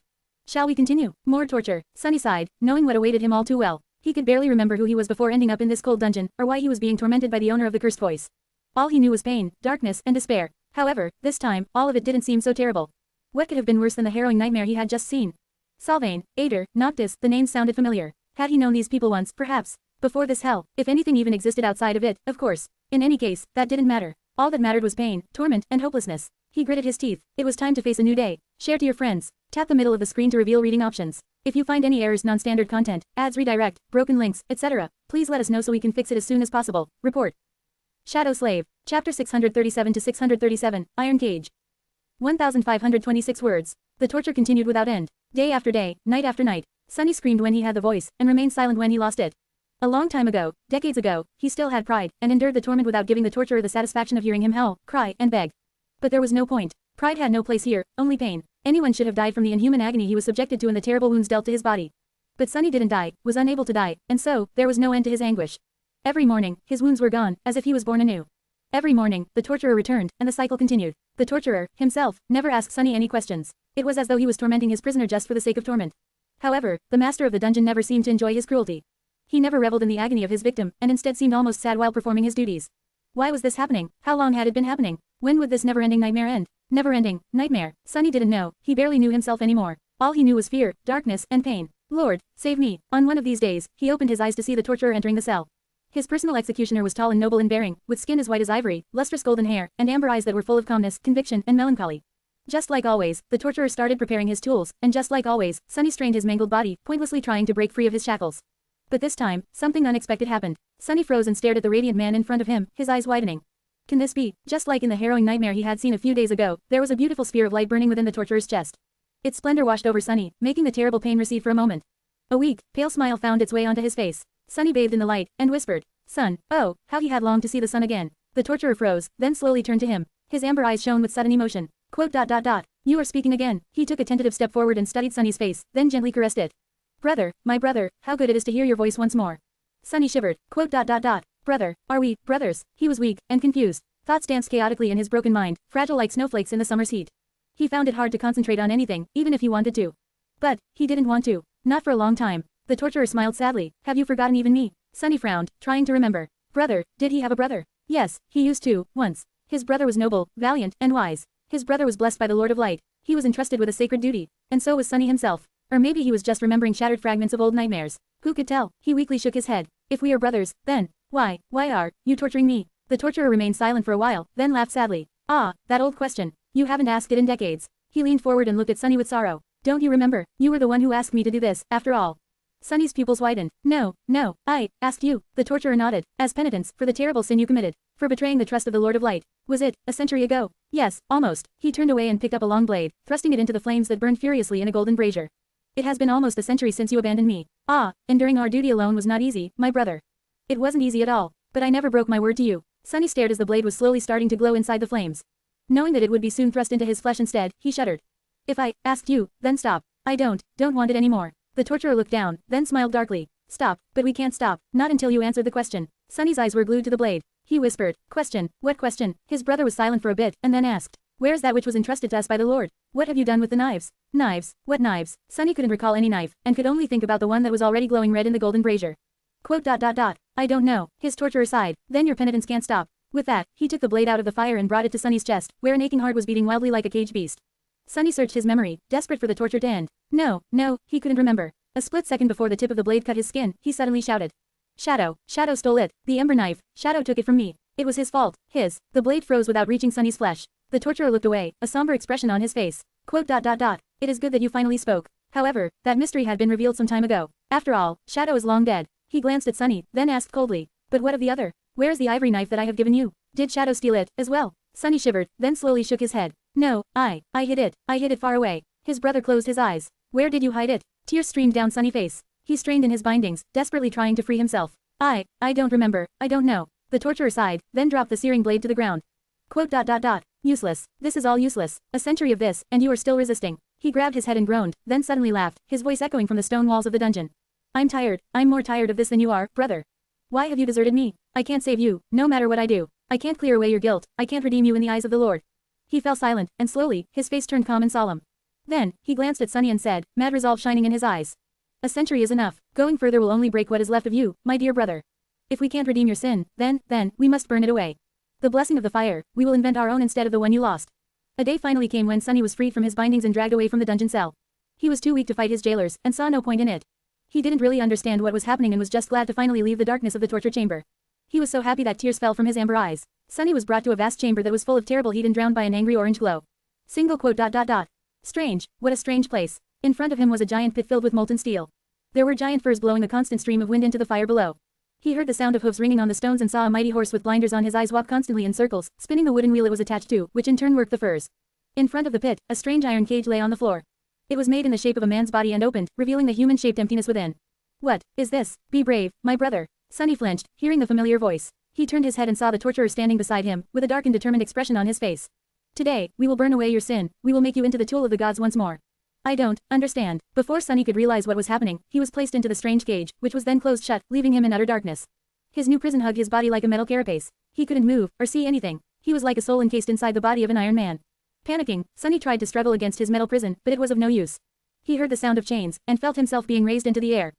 Shall we continue? More torture. Sunny sighed, knowing what awaited him all too well. He could barely remember who he was before ending up in this cold dungeon, or why he was being tormented by the owner of the cursed voice. All he knew was pain, darkness, and despair. However, this time, all of it didn't seem so terrible. What could have been worse than the harrowing nightmare he had just seen? Sylvain, Ader, Noctis, the names sounded familiar. Had he known these people once, perhaps? Before this hell, if anything even existed outside of it, of course. In any case, that didn't matter. All that mattered was pain, torment, and hopelessness. He gritted his teeth. It was time to face a new day. Share to your friends. Tap the middle of the screen to reveal reading options. If you find any errors, non-standard content, ads redirect, broken links, etc., please let us know so we can fix it as soon as possible. Report. Shadow Slave. Chapter 637 to 637, Iron Cage. 1,526 words. The torture continued without end. Day after day, night after night. Sunny screamed when he had the voice, and remained silent when he lost it. A long time ago, decades ago, he still had pride, and endured the torment without giving the torturer the satisfaction of hearing him howl, cry, and beg. But there was no point. Pride had no place here, only pain. Anyone should have died from the inhuman agony he was subjected to and the terrible wounds dealt to his body. But Sunny didn't die, was unable to die, and so, there was no end to his anguish. Every morning, his wounds were gone, as if he was born anew. Every morning, the torturer returned, and the cycle continued. The torturer, himself, never asked Sunny any questions. It was as though he was tormenting his prisoner just for the sake of torment. However, the master of the dungeon never seemed to enjoy his cruelty. He never reveled in the agony of his victim, and instead seemed almost sad while performing his duties. Why was this happening? How long had it been happening? When would this never-ending nightmare end? Never-ending nightmare. Sunny didn't know. He barely knew himself anymore. All he knew was fear, darkness, and pain. Lord, save me. On one of these days, he opened his eyes to see the torturer entering the cell. His personal executioner was tall and noble in bearing, with skin as white as ivory, lustrous golden hair, and amber eyes that were full of calmness, conviction, and melancholy. Just like always, the torturer started preparing his tools, and just like always, Sunny strained his mangled body, pointlessly trying to break free of his shackles. But this time, something unexpected happened. Sunny froze and stared at the radiant man in front of him, his eyes widening. Can this be? Just like in the harrowing nightmare he had seen a few days ago, there was a beautiful sphere of light burning within the torturer's chest. Its splendor washed over Sunny, making the terrible pain recede for a moment. A weak, pale smile found its way onto his face. Sunny bathed in the light, and whispered, "Sun." Oh, how he had longed to see the sun again. The torturer froze, then slowly turned to him. His amber eyes shone with sudden emotion. Quote. You are speaking again. He took a tentative step forward and studied Sunny's face, then gently caressed it. Brother, my brother, how good it is to hear your voice once more. Sunny shivered. Quote. Brother, are we brothers? He was weak and confused. Thoughts danced chaotically in his broken mind, fragile like snowflakes in the summer's heat. He found it hard to concentrate on anything, even if he wanted to. But he didn't want to. Not for a long time. The torturer smiled sadly. Have you forgotten even me? Sunny frowned, trying to remember. Brother, did he have a brother? Yes, he used to, once. His brother was noble, valiant, and wise. His brother was blessed by the Lord of Light. He was entrusted with a sacred duty. And so was Sunny himself. Or maybe he was just remembering shattered fragments of old nightmares. Who could tell? He weakly shook his head. If we are brothers, then, why are you torturing me? The torturer remained silent for a while, then laughed sadly. Ah, that old question. You haven't asked it in decades. He leaned forward and looked at Sunny with sorrow. Don't you remember? You were the one who asked me to do this, after all. Sunny's pupils widened. No, I asked you. The torturer nodded. As penitence, for the terrible sin you committed. For betraying the trust of the Lord of Light. Was it, a century ago? Yes, almost. He turned away and picked up a long blade, thrusting it into the flames that burned furiously in a golden brazier. It has been almost a century since you abandoned me. Ah, enduring our duty alone was not easy, my brother. It wasn't easy at all. But I never broke my word to you. Sunny stared as the blade was slowly starting to glow inside the flames. Knowing that it would be soon thrust into his flesh instead, he shuddered. If I asked you, then stop. I don't want it anymore. The torturer looked down, then smiled darkly. Stop, but we can't stop, not until you answered the question. Sunny's eyes were glued to the blade. He whispered, question, what question? His brother was silent for a bit, and then asked, where's that which was entrusted to us by the Lord? What have you done with the knives? Knives? What knives? Sunny couldn't recall any knife, and could only think about the one that was already glowing red in the golden brazier. Quote. I don't know. His torturer sighed. Then your penitence can't stop. With that, he took the blade out of the fire and brought it to Sunny's chest, where an aching heart was beating wildly like a caged beast. Sunny searched his memory, desperate for the torture to end. No, he couldn't remember. A split second before the tip of the blade cut his skin, he suddenly shouted. Shadow stole it. The ember knife. Shadow took it from me. It was his fault. His. The blade froze without reaching Sunny's flesh. The torturer looked away, a somber expression on his face. Quote. It is good that you finally spoke. However, that mystery had been revealed some time ago. After all, Shadow is long dead. He glanced at Sunny, then asked coldly. But what of the other? Where is the ivory knife that I have given you? Did Shadow steal it, as well? Sunny shivered, then slowly shook his head. No, I hid it. I hid it far away. His brother closed his eyes. Where did you hide it? Tears streamed down Sunny's face. He strained in his bindings, desperately trying to free himself. I don't remember. I don't know. The torturer sighed, then dropped the searing blade to the ground. Quote. Useless. This is all useless. A century of this, and you are still resisting. He grabbed his head and groaned, then suddenly laughed, his voice echoing from the stone walls of the dungeon. I'm tired. I'm more tired of this than you are, brother. Why have you deserted me? I can't save you, no matter what I do. I can't clear away your guilt. I can't redeem you in the eyes of the Lord. He fell silent, and slowly, his face turned calm and solemn. Then, he glanced at Sunny and said, mad resolve shining in his eyes. A century is enough. Going further will only break what is left of you, my dear brother. If we can't redeem your sin, then, we must burn it away. The blessing of the fire, we will invent our own instead of the one you lost. A day finally came when Sunny was freed from his bindings and dragged away from the dungeon cell. He was too weak to fight his jailers, and saw no point in it. He didn't really understand what was happening and was just glad to finally leave the darkness of the torture chamber. He was so happy that tears fell from his amber eyes. Sunny was brought to a vast chamber that was full of terrible heat and drowned by an angry orange glow. Single quote. Strange, what a strange place. In front of him was a giant pit filled with molten steel. There were giant firs blowing a constant stream of wind into the fire below. He heard the sound of hooves ringing on the stones and saw a mighty horse with blinders on his eyes walk constantly in circles, spinning the wooden wheel it was attached to, which in turn worked the firs. In front of the pit, a strange iron cage lay on the floor. It was made in the shape of a man's body and opened, revealing the human-shaped emptiness within. What is this? Be brave, my brother. Sunny flinched, hearing the familiar voice. He turned his head and saw the torturer standing beside him, with a dark and determined expression on his face. Today, we will burn away your sin, we will make you into the tool of the gods once more. I don't understand. Before Sunny could realize what was happening, he was placed into the strange cage, which was then closed shut, leaving him in utter darkness. His new prison hugged his body like a metal carapace. He couldn't move, or see anything. He was like a soul encased inside the body of an iron man. Panicking, Sunny tried to struggle against his metal prison, but it was of no use. He heard the sound of chains, and felt himself being raised into the air.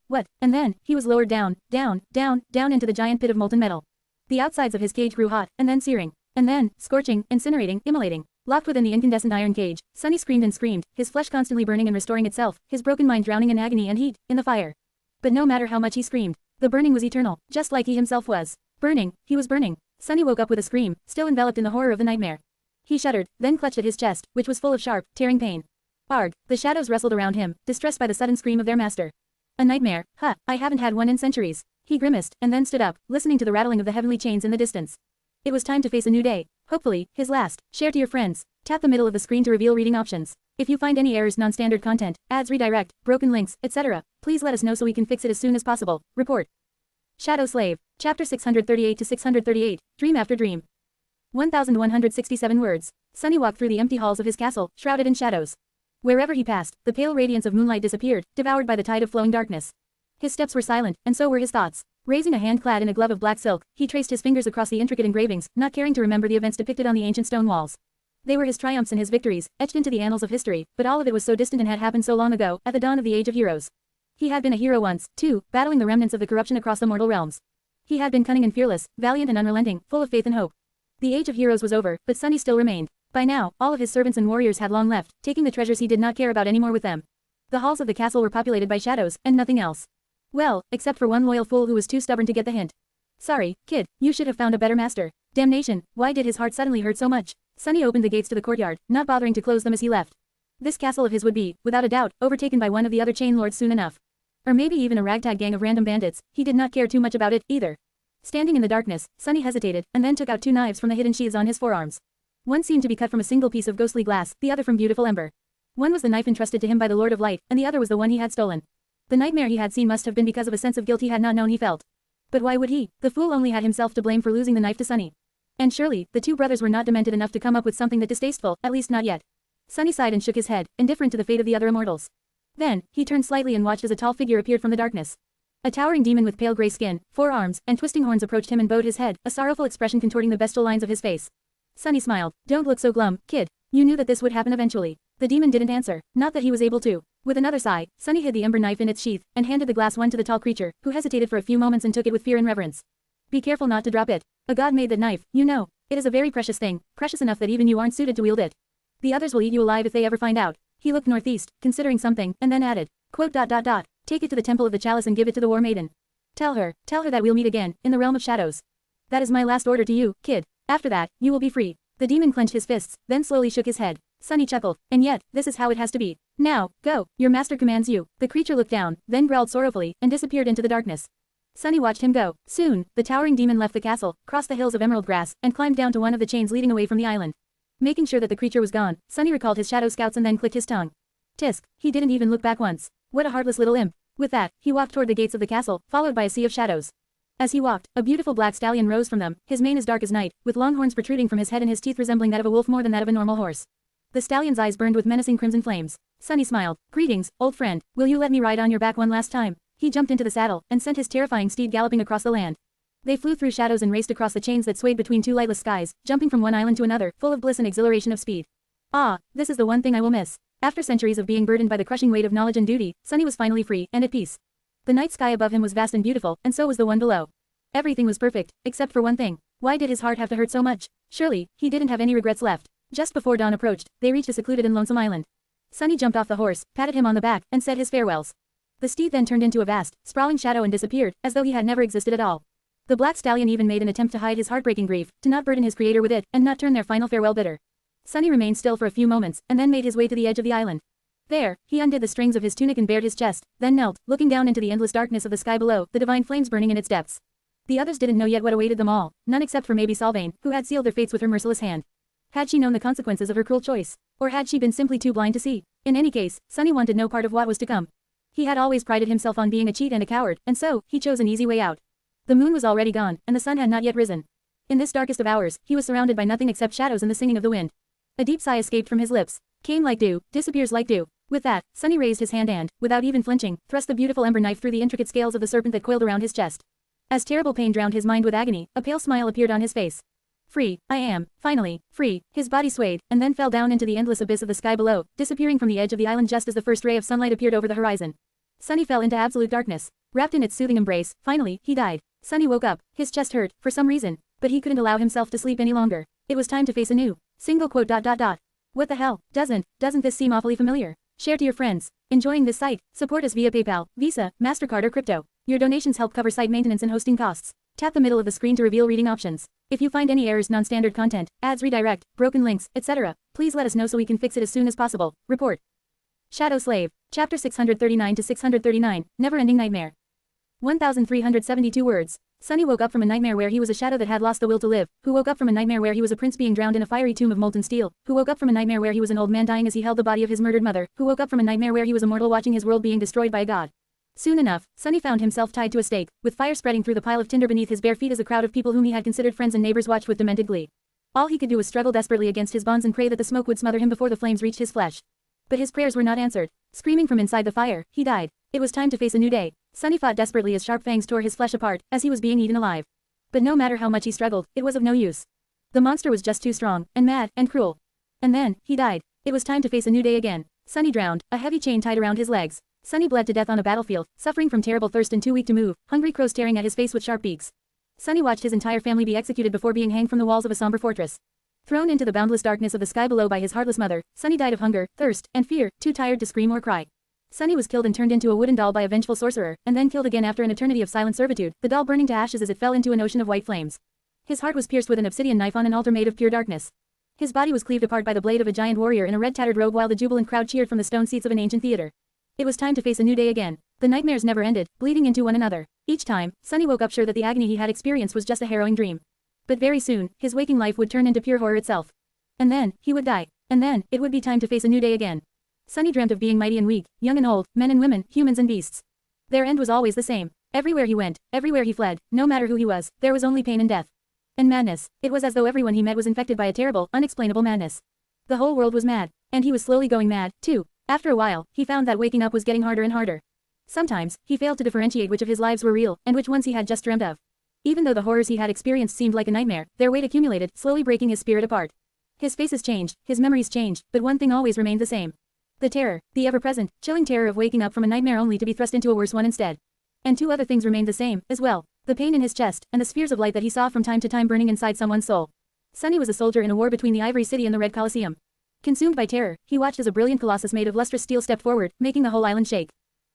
What? And then, he was lowered down into the giant pit of molten metal. The outsides of his cage grew hot, and then searing, and then, scorching, incinerating, immolating. Locked within the incandescent iron cage, Sunny screamed and screamed, his flesh constantly burning and restoring itself, his broken mind drowning in agony and heat, in the fire. But no matter how much he screamed, the burning was eternal, just like he himself was. Burning, he was burning. Sunny woke up with a scream, still enveloped in the horror of the nightmare. He shuddered, then clutched at his chest, which was full of sharp, tearing pain. Arg, the shadows wrestled around him, distressed by the sudden scream of their master. A nightmare, I haven't had one in centuries. He grimaced, and then stood up, listening to the rattling of the heavenly chains in the distance. It was time to face a new day. Hopefully, his last. Share to your friends. Tap the middle of the screen to reveal reading options. If you find any errors, non-standard content, ads, redirect, broken links, etc., please let us know so we can fix it as soon as possible. Report. Shadow Slave. Chapter 638 to 638. Dream after dream. 1167 words. Sunny walked through the empty halls of his castle, shrouded in shadows. Wherever he passed, the pale radiance of moonlight disappeared, devoured by the tide of flowing darkness. His steps were silent, and so were his thoughts. Raising a hand clad in a glove of black silk, he traced his fingers across the intricate engravings, not caring to remember the events depicted on the ancient stone walls. They were his triumphs and his victories, etched into the annals of history, but all of it was so distant and had happened so long ago, at the dawn of the Age of Heroes. He had been a hero once, too, battling the remnants of the corruption across the mortal realms. He had been cunning and fearless, valiant and unrelenting, full of faith and hope. The Age of Heroes was over, but Sunny still remained. By now, all of his servants and warriors had long left, taking the treasures he did not care about anymore with them. The halls of the castle were populated by shadows, and nothing else. Well, except for one loyal fool who was too stubborn to get the hint. Sorry, kid, you should have found a better master. Damnation, why did his heart suddenly hurt so much? Sunny opened the gates to the courtyard, not bothering to close them as he left. This castle of his would be, without a doubt, overtaken by one of the other chain lords soon enough. Or maybe even a ragtag gang of random bandits. He did not care too much about it, either. Standing in the darkness, Sunny hesitated, and then took out two knives from the hidden sheaths on his forearms. One seemed to be cut from a single piece of ghostly glass, the other from beautiful ember. One was the knife entrusted to him by the Lord of Light, and the other was the one he had stolen. The nightmare he had seen must have been because of a sense of guilt he had not known he felt. But why would he? The fool only had himself to blame for losing the knife to Sunny. And surely, the two brothers were not demented enough to come up with something that distasteful, at least not yet. Sunny sighed and shook his head, indifferent to the fate of the other immortals. Then, he turned slightly and watched as a tall figure appeared from the darkness. A towering demon with pale gray skin, 4 arms, and twisting horns approached him and bowed his head, a sorrowful expression contorting the bestial lines of his face. Sunny smiled. Don't look so glum, kid. You knew that this would happen eventually. The demon didn't answer, not that he was able to. With another sigh, Sunny hid the ember knife in its sheath, and handed the glass one to the tall creature, who hesitated for a few moments and took it with fear and reverence. Be careful not to drop it. A god made that knife, you know. It is a very precious thing, precious enough that even you aren't suited to wield it. The others will eat you alive if they ever find out. He looked northeast, considering something, and then added, quote, Take it to the temple of the chalice and give it to the war maiden. Tell her that we'll meet again, in the realm of shadows. That is my last order to you, kid. After that, you will be free. The demon clenched his fists, then slowly shook his head. Sunny chuckled, and yet, this is how it has to be. Now, go, your master commands you. The creature looked down, then growled sorrowfully, and disappeared into the darkness. Sunny watched him go. Soon, the towering demon left the castle, crossed the hills of emerald grass, and climbed down to one of the chains leading away from the island. Making sure that the creature was gone, Sunny recalled his shadow scouts and then clicked his tongue. Tisk, he didn't even look back once. What a heartless little imp. With that, he walked toward the gates of the castle, followed by a sea of shadows. As he walked, a beautiful black stallion rose from them, his mane as dark as night, with long horns protruding from his head and his teeth resembling that of a wolf more than that of a normal horse. The stallion's eyes burned with menacing crimson flames. Sunny smiled. Greetings, old friend. Will you let me ride on your back one last time? He jumped into the saddle, and sent his terrifying steed galloping across the land. They flew through shadows and raced across the chains that swayed between two lightless skies, jumping from one island to another, full of bliss and exhilaration of speed. Ah, this is the one thing I will miss. After centuries of being burdened by the crushing weight of knowledge and duty, Sunny was finally free and at peace. The night sky above him was vast and beautiful, and so was the one below. Everything was perfect, except for one thing. Why did his heart have to hurt so much? Surely, he didn't have any regrets left. Just before dawn approached, they reached a secluded and lonesome island. Sunny jumped off the horse, patted him on the back, and said his farewells. The steed then turned into a vast, sprawling shadow and disappeared, as though he had never existed at all. The black stallion even made an attempt to hide his heartbreaking grief, to not burden his creator with it, and not turn their final farewell bitter. Sunny remained still for a few moments, and then made his way to the edge of the island. There, he undid the strings of his tunic and bared his chest, then knelt, looking down into the endless darkness of the sky below, the divine flames burning in its depths. The others didn't know yet what awaited them all, none except for maybe Sylvain, who had sealed their fates with her merciless hand. Had she known the consequences of her cruel choice? Or had she been simply too blind to see? In any case, Sunny wanted no part of what was to come. He had always prided himself on being a cheat and a coward, and so, he chose an easy way out. The moon was already gone, and the sun had not yet risen. In this darkest of hours, he was surrounded by nothing except shadows and the singing of the wind. A deep sigh escaped from his lips. Came like dew, disappears like dew. With that, Sunny raised his hand and, without even flinching, thrust the beautiful ember knife through the intricate scales of the serpent that coiled around his chest. As terrible pain drowned his mind with agony, a pale smile appeared on his face. Free, I am, finally, free. His body swayed, and then fell down into the endless abyss of the sky below, disappearing from the edge of the island just as the first ray of sunlight appeared over the horizon. Sunny fell into absolute darkness. Wrapped in its soothing embrace, finally, he died. Sunny woke up, his chest hurt, for some reason, but he couldn't allow himself to sleep any longer. It was time to face a new, single quote. What the hell, doesn't this seem awfully familiar? Share to your friends. Enjoying this site? Support us via PayPal, Visa, MasterCard or crypto. Your donations help cover site maintenance and hosting costs. Tap the middle of the screen to reveal reading options. If you find any errors, non-standard content, ads redirect, broken links, etc., please let us know so we can fix it as soon as possible. Report. Shadow Slave. Chapter 639 to 639, Never-Ending Nightmare. 1,372 words. Sunny woke up from a nightmare where he was a shadow that had lost the will to live, who woke up from a nightmare where he was a prince being drowned in a fiery tomb of molten steel, who woke up from a nightmare where he was an old man dying as he held the body of his murdered mother, who woke up from a nightmare where he was a mortal watching his world being destroyed by a god. Soon enough, Sunny found himself tied to a stake, with fire spreading through the pile of tinder beneath his bare feet as a crowd of people whom he had considered friends and neighbors watched with demented glee. All he could do was struggle desperately against his bonds and pray that the smoke would smother him before the flames reached his flesh. But his prayers were not answered. Screaming from inside the fire, he died. It was time to face a new day. Sunny fought desperately as sharp fangs tore his flesh apart, as he was being eaten alive. But no matter how much he struggled, it was of no use. The monster was just too strong, and mad, and cruel. And then, he died. It was time to face a new day again. Sunny drowned, a heavy chain tied around his legs. Sunny bled to death on a battlefield, suffering from terrible thirst and too weak to move, hungry crows staring at his face with sharp beaks. Sunny watched his entire family be executed before being hanged from the walls of a somber fortress. Thrown into the boundless darkness of the sky below by his heartless mother, Sunny died of hunger, thirst, and fear, too tired to scream or cry. Sunny was killed and turned into a wooden doll by a vengeful sorcerer, and then killed again after an eternity of silent servitude, the doll burning to ashes as it fell into an ocean of white flames. His heart was pierced with an obsidian knife on an altar made of pure darkness. His body was cleaved apart by the blade of a giant warrior in a red tattered robe while the jubilant crowd cheered from the stone seats of an ancient theater. It was time to face a new day again. The nightmares never ended, bleeding into one another. Each time, Sunny woke up sure that the agony he had experienced was just a harrowing dream. But very soon, his waking life would turn into pure horror itself. And then, he would die. And then, it would be time to face a new day again. Sunny dreamt of being mighty and weak, young and old, men and women, humans and beasts. Their end was always the same. Everywhere he went, everywhere he fled, no matter who he was, there was only pain and death. And madness. It was as though everyone he met was infected by a terrible, unexplainable madness. The whole world was mad. And he was slowly going mad, too. After a while, he found that waking up was getting harder and harder. Sometimes, he failed to differentiate which of his lives were real, and which ones he had just dreamt of. Even though the horrors he had experienced seemed like a nightmare, their weight accumulated, slowly breaking his spirit apart. His faces changed, his memories changed, but one thing always remained the same. The terror, the ever-present, chilling terror of waking up from a nightmare only to be thrust into a worse one instead. And two other things remained the same, as well. The pain in his chest, and the spheres of light that he saw from time to time burning inside someone's soul. Sunny was a soldier in a war between the Ivory City and the Red Colosseum. Consumed by terror, he watched as a brilliant colossus made of lustrous steel stepped forward, making the whole island shake.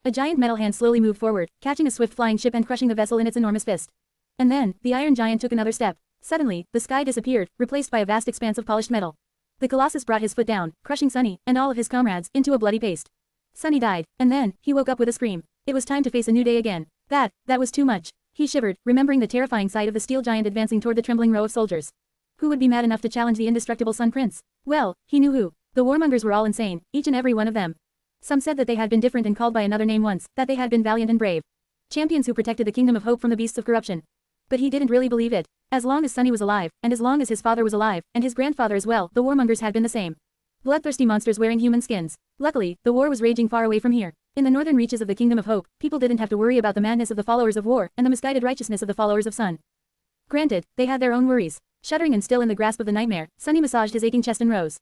A giant metal hand slowly moved forward, catching a swift flying ship and crushing the vessel in its enormous fist. And then, the iron giant took another step. Suddenly, the sky disappeared, replaced by a vast expanse of polished metal. The colossus brought his foot down, crushing Sunny, and all of his comrades, into a bloody paste. Sunny died, and then, he woke up with a scream. It was time to face a new day again. That was too much. He shivered, remembering the terrifying sight of the steel giant advancing toward the trembling row of soldiers. Who would be mad enough to challenge the indestructible Sun Prince? Well, he knew who. The warmongers were all insane, each and every one of them. Some said that they had been different and called by another name once, that they had been valiant and brave. Champions who protected the kingdom of hope from the beasts of corruption. But he didn't really believe it. As long as Sunny was alive, and as long as his father was alive, and his grandfather as well, the warmongers had been the same. Bloodthirsty monsters wearing human skins. Luckily, the war was raging far away from here. In the northern reaches of the kingdom of hope, people didn't have to worry about the madness of the followers of war, and the misguided righteousness of the followers of sun. Granted, they had their own worries. Shuddering and still in the grasp of the nightmare, Sunny massaged his aching chest and rose.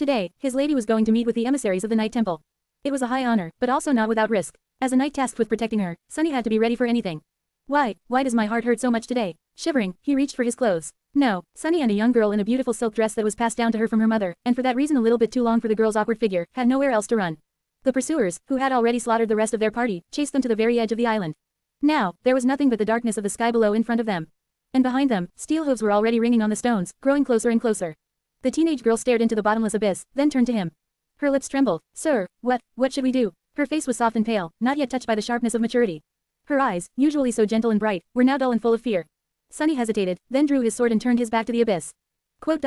Today, his lady was going to meet with the emissaries of the Night Temple. It was a high honor, but also not without risk. As a knight tasked with protecting her, Sunny had to be ready for anything. Why does my heart hurt so much today? Shivering, he reached for his clothes. No, Sunny and a young girl in a beautiful silk dress that was passed down to her from her mother, and for that reason a little bit too long for the girl's awkward figure, had nowhere else to run. The pursuers, who had already slaughtered the rest of their party, chased them to the very edge of the island. Now, there was nothing but the darkness of the sky below in front of them. And behind them, steel hooves were already ringing on the stones, growing closer and closer. The teenage girl stared into the bottomless abyss, then turned to him. Her lips trembled. Sir, what should we do? Her face was soft and pale, not yet touched by the sharpness of maturity. Her eyes, usually so gentle and bright, were now dull and full of fear. Sunny hesitated, then drew his sword and turned his back to the abyss. Quote.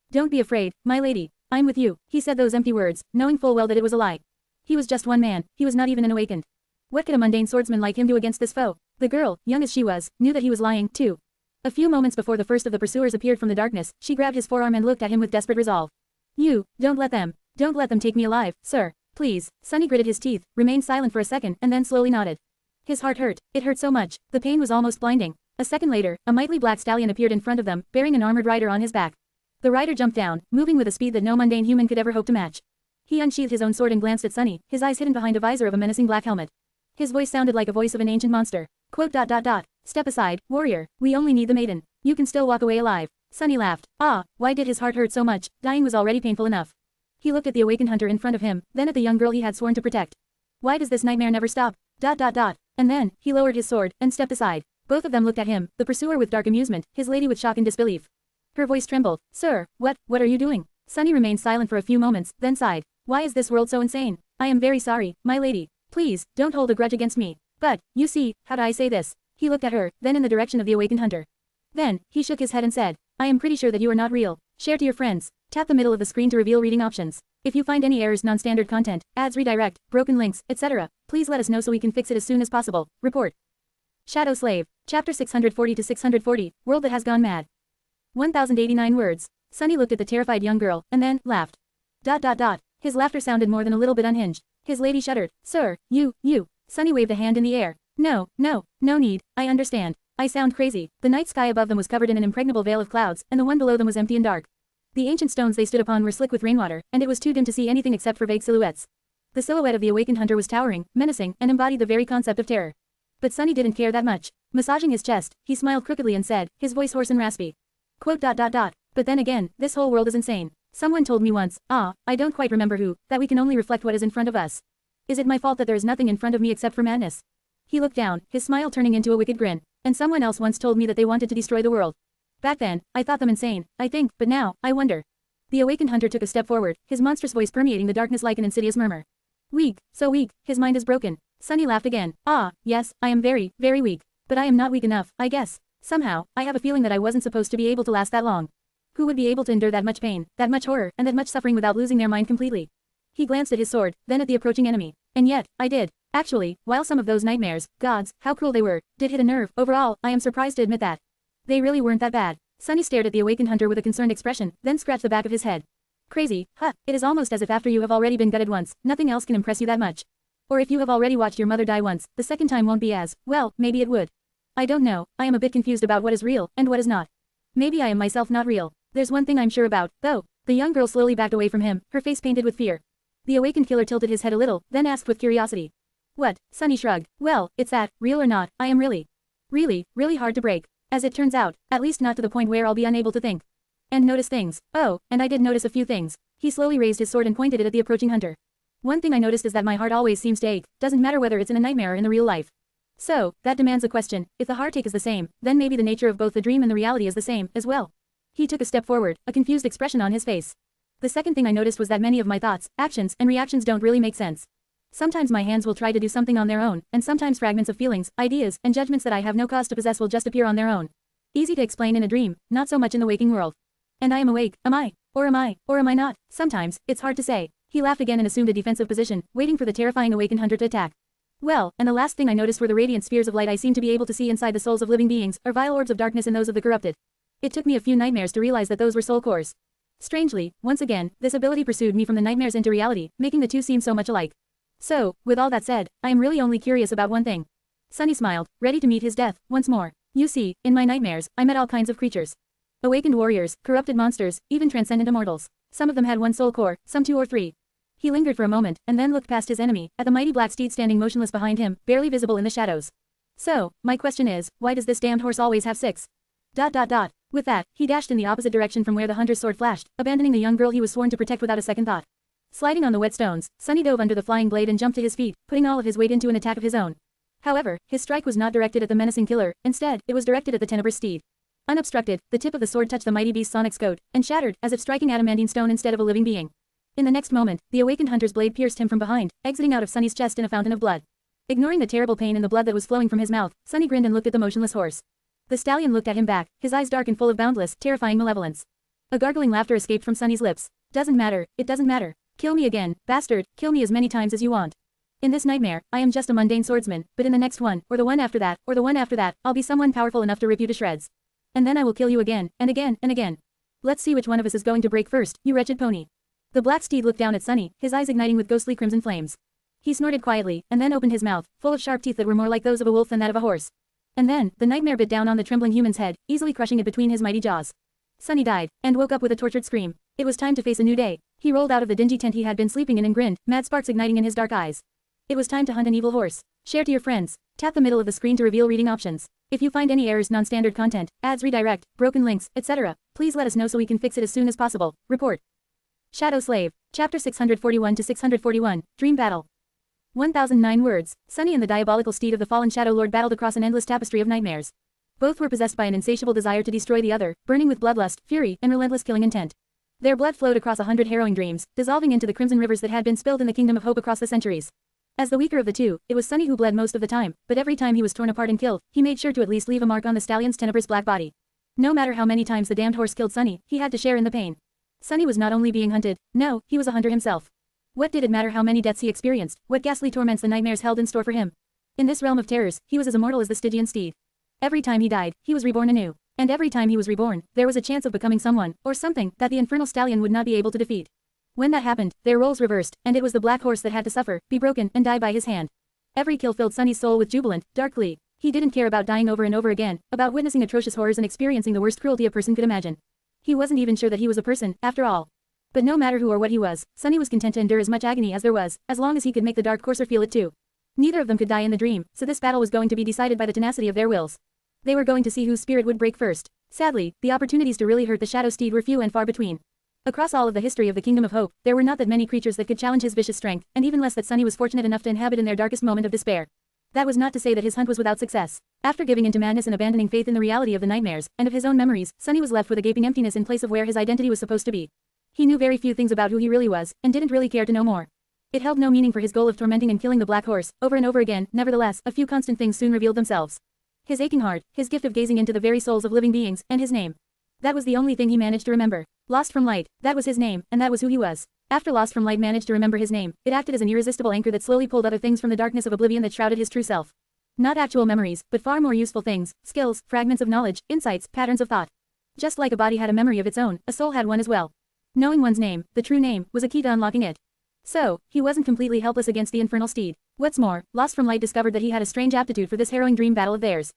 Don't be afraid, my lady. I'm with you. He said those empty words, knowing full well that it was a lie. He was just one man, he was not even an awakened. What could a mundane swordsman like him do against this foe? The girl, young as she was, knew that he was lying, too. A few moments before the first of the pursuers appeared from the darkness, she grabbed his forearm and looked at him with desperate resolve. Don't let them take me alive, sir. Please. Sunny gritted his teeth, remained silent for a second, and then slowly nodded. His heart hurt. It hurt so much. The pain was almost blinding. A second later, a mighty black stallion appeared in front of them, bearing an armored rider on his back. The rider jumped down, moving with a speed that no mundane human could ever hope to match. He unsheathed his own sword and glanced at Sunny, his eyes hidden behind a visor of a menacing black helmet. His voice sounded like a voice of an ancient monster. Quote. Step aside, warrior. We only need the maiden. You can still walk away alive. Sunny laughed. Why did his heart hurt so much? Dying was already painful enough. He looked at the awakened hunter in front of him, then at the young girl he had sworn to protect. Why does this nightmare never stop? And then, he lowered his sword, and stepped aside. Both of them looked at him, the pursuer with dark amusement, his lady with shock and disbelief. Her voice trembled. Sir, what are you doing? Sunny remained silent for a few moments, then sighed. Why is this world so insane? I am very sorry, my lady. Please, don't hold a grudge against me. But, you see, how do I say this? He looked at her, then in the direction of the awakened hunter. Then, he shook his head and said, I am pretty sure that you are not real. Share to your friends. Tap the middle of the screen to reveal reading options. If you find any errors, non-standard content, ads redirect, broken links, etc., please let us know so we can fix it as soon as possible. Report. Shadow Slave. Chapter 640 to 640, World That Has Gone Mad. 1089 words. Sunny looked at the terrified young girl, and then, laughed. His laughter sounded more than a little bit unhinged. His lady shuddered. Sir, you. Sunny waved a hand in the air. No need, I understand. I sound crazy. The night sky above them was covered in an impregnable veil of clouds, and the one below them was empty and dark. The ancient stones they stood upon were slick with rainwater, and it was too dim to see anything except for vague silhouettes. The silhouette of the awakened hunter was towering, menacing, and embodied the very concept of terror. But Sunny didn't care that much. Massaging his chest, he smiled crookedly and said, his voice hoarse and raspy. Quote. But then again, this whole world is insane. Someone told me once, I don't quite remember who, that we can only reflect what is in front of us. Is it my fault that there is nothing in front of me except for madness? He looked down, his smile turning into a wicked grin. And someone else once told me that they wanted to destroy the world. Back then, I thought them insane, I think, but now, I wonder. The awakened hunter took a step forward, his monstrous voice permeating the darkness like an insidious murmur. Weak, so weak, his mind is broken. Sunny laughed again. Yes, I am very, very weak. But I am not weak enough, I guess. Somehow, I have a feeling that I wasn't supposed to be able to last that long. Who would be able to endure that much pain, that much horror, and that much suffering without losing their mind completely? He glanced at his sword, then at the approaching enemy. And yet, I did. Actually, while some of those nightmares, gods, how cruel they were, did hit a nerve, overall, I am surprised to admit that. They really weren't that bad. Sunny stared at the awakened hunter with a concerned expression, then scratched the back of his head. Crazy, it is almost as if after you have already been gutted once, nothing else can impress you that much. Or if you have already watched your mother die once, the second time won't be as, well, maybe it would. I don't know, I am a bit confused about what is real, and what is not. Maybe I am myself not real. There's one thing I'm sure about, though. The young girl slowly backed away from him, her face painted with fear. The awakened killer tilted his head a little, then asked with curiosity. What? Sunny shrugged. Well, it's that, real or not, I am really hard to break. As it turns out, at least not to the point where I'll be unable to think. And notice things. Oh, and I did notice a few things. He slowly raised his sword and pointed it at the approaching hunter. One thing I noticed is that my heart always seems to ache, doesn't matter whether it's in a nightmare or in the real life. So, that demands a question. If the heartache is the same, then maybe the nature of both the dream and the reality is the same, as well. He took a step forward, a confused expression on his face. The second thing I noticed was that many of my thoughts, actions, and reactions don't really make sense. Sometimes my hands will try to do something on their own, and sometimes fragments of feelings, ideas, and judgments that I have no cause to possess will just appear on their own. Easy to explain in a dream, not so much in the waking world. And I am awake, am I? Or am I not? Sometimes, it's hard to say. He laughed again and assumed a defensive position, waiting for the terrifying awakened hunter to attack. Well, and the last thing I noticed were the radiant spheres of light I seem to be able to see inside the souls of living beings, or vile orbs of darkness in those of the corrupted. It took me a few nightmares to realize that those were soul cores. Strangely, once again, this ability pursued me from the nightmares into reality, making the two seem so much alike. So, with all that said, I am really only curious about one thing. Sunny smiled, ready to meet his death, once more. You see, in my nightmares, I met all kinds of creatures. Awakened warriors, corrupted monsters, even transcendent immortals. Some of them had one soul core, some two or three. He lingered for a moment, and then looked past his enemy, at the mighty black steed standing motionless behind him, barely visible in the shadows. So, my question is, why does this damned horse always have 6? With that, he dashed in the opposite direction from where the hunter's sword flashed, abandoning the young girl he was sworn to protect without a second thought. Sliding on the wet stones, Sunny dove under the flying blade and jumped to his feet, putting all of his weight into an attack of his own. However, his strike was not directed at the menacing killer, instead, it was directed at the tenebrous steed. Unobstructed, the tip of the sword touched the mighty beast's sonic scote, and shattered, as if striking adamantine stone instead of a living being. In the next moment, the awakened hunter's blade pierced him from behind, exiting out of Sunny's chest in a fountain of blood. Ignoring the terrible pain in the blood that was flowing from his mouth, Sunny grinned and looked at the motionless horse. The stallion looked at him back, his eyes dark and full of boundless, terrifying malevolence. A gargling laughter escaped from Sunny's lips. Doesn't matter, it doesn't matter. Kill me again, bastard, kill me as many times as you want. In this nightmare, I am just a mundane swordsman, but in the next one, or the one after that, or the one after that, I'll be someone powerful enough to rip you to shreds. And then I will kill you again, and again, and again. Let's see which one of us is going to break first, you wretched pony. The black steed looked down at Sunny, his eyes igniting with ghostly crimson flames. He snorted quietly, and then opened his mouth, full of sharp teeth that were more like those of a wolf than that of a horse. And then, the nightmare bit down on the trembling human's head, easily crushing it between his mighty jaws. Sunny died, and woke up with a tortured scream. It was time to face a new day. He rolled out of the dingy tent he had been sleeping in and grinned, mad sparks igniting in his dark eyes. It was time to hunt an evil horse. Share to your friends. Tap the middle of the screen to reveal reading options. If you find any errors, non-standard content, ads redirect, broken links, etc., please let us know so we can fix it as soon as possible. Report. Shadow Slave. Chapter 641 to 641, Dream Battle. 1009 words. Sunny and the diabolical steed of the fallen Shadow Lord battled across an endless tapestry of nightmares. Both were possessed by an insatiable desire to destroy the other, burning with bloodlust, fury, and relentless killing intent. Their blood flowed across 100 harrowing dreams, dissolving into the crimson rivers that had been spilled in the Kingdom of Hope across the centuries. As the weaker of the two, it was Sunny who bled most of the time, but every time he was torn apart and killed, he made sure to at least leave a mark on the stallion's tenebrous black body. No matter how many times the damned horse killed Sunny, he had to share in the pain. Sunny was not only being hunted, no, he was a hunter himself. What did it matter how many deaths he experienced, what ghastly torments the nightmares held in store for him? In this realm of terrors, he was as immortal as the Stygian steed. Every time he died, he was reborn anew. And every time he was reborn, there was a chance of becoming someone, or something, that the infernal stallion would not be able to defeat. When that happened, their roles reversed, and it was the black horse that had to suffer, be broken, and die by his hand. Every kill filled Sunny's soul with jubilant, dark glee. He didn't care about dying over and over again, about witnessing atrocious horrors and experiencing the worst cruelty a person could imagine. He wasn't even sure that he was a person, after all. But no matter who or what he was, Sunny was content to endure as much agony as there was, as long as he could make the dark courser feel it too. Neither of them could die in the dream, so this battle was going to be decided by the tenacity of their wills. They were going to see whose spirit would break first. Sadly, the opportunities to really hurt the Shadow Steed were few and far between. Across all of the history of the Kingdom of Hope, there were not that many creatures that could challenge his vicious strength, and even less that Sunny was fortunate enough to inhabit in their darkest moment of despair. That was not to say that his hunt was without success. After giving into madness and abandoning faith in the reality of the nightmares, and of his own memories, Sunny was left with a gaping emptiness in place of where his identity was supposed to be. He knew very few things about who he really was, and didn't really care to know more. It held no meaning for his goal of tormenting and killing the black horse, over and over again. Nevertheless, a few constant things soon revealed themselves. His aching heart, his gift of gazing into the very souls of living beings, and his name. That was the only thing he managed to remember. Lost from Light, that was his name, and that was who he was. After Lost from Light managed to remember his name, it acted as an irresistible anchor that slowly pulled other things from the darkness of oblivion that shrouded his true self. Not actual memories, but far more useful things, skills, fragments of knowledge, insights, patterns of thought. Just like a body had a memory of its own, a soul had one as well. Knowing one's name, the true name, was a key to unlocking it. So, he wasn't completely helpless against the infernal steed. What's more, Lost from Light discovered that he had a strange aptitude for this harrowing dream battle of theirs.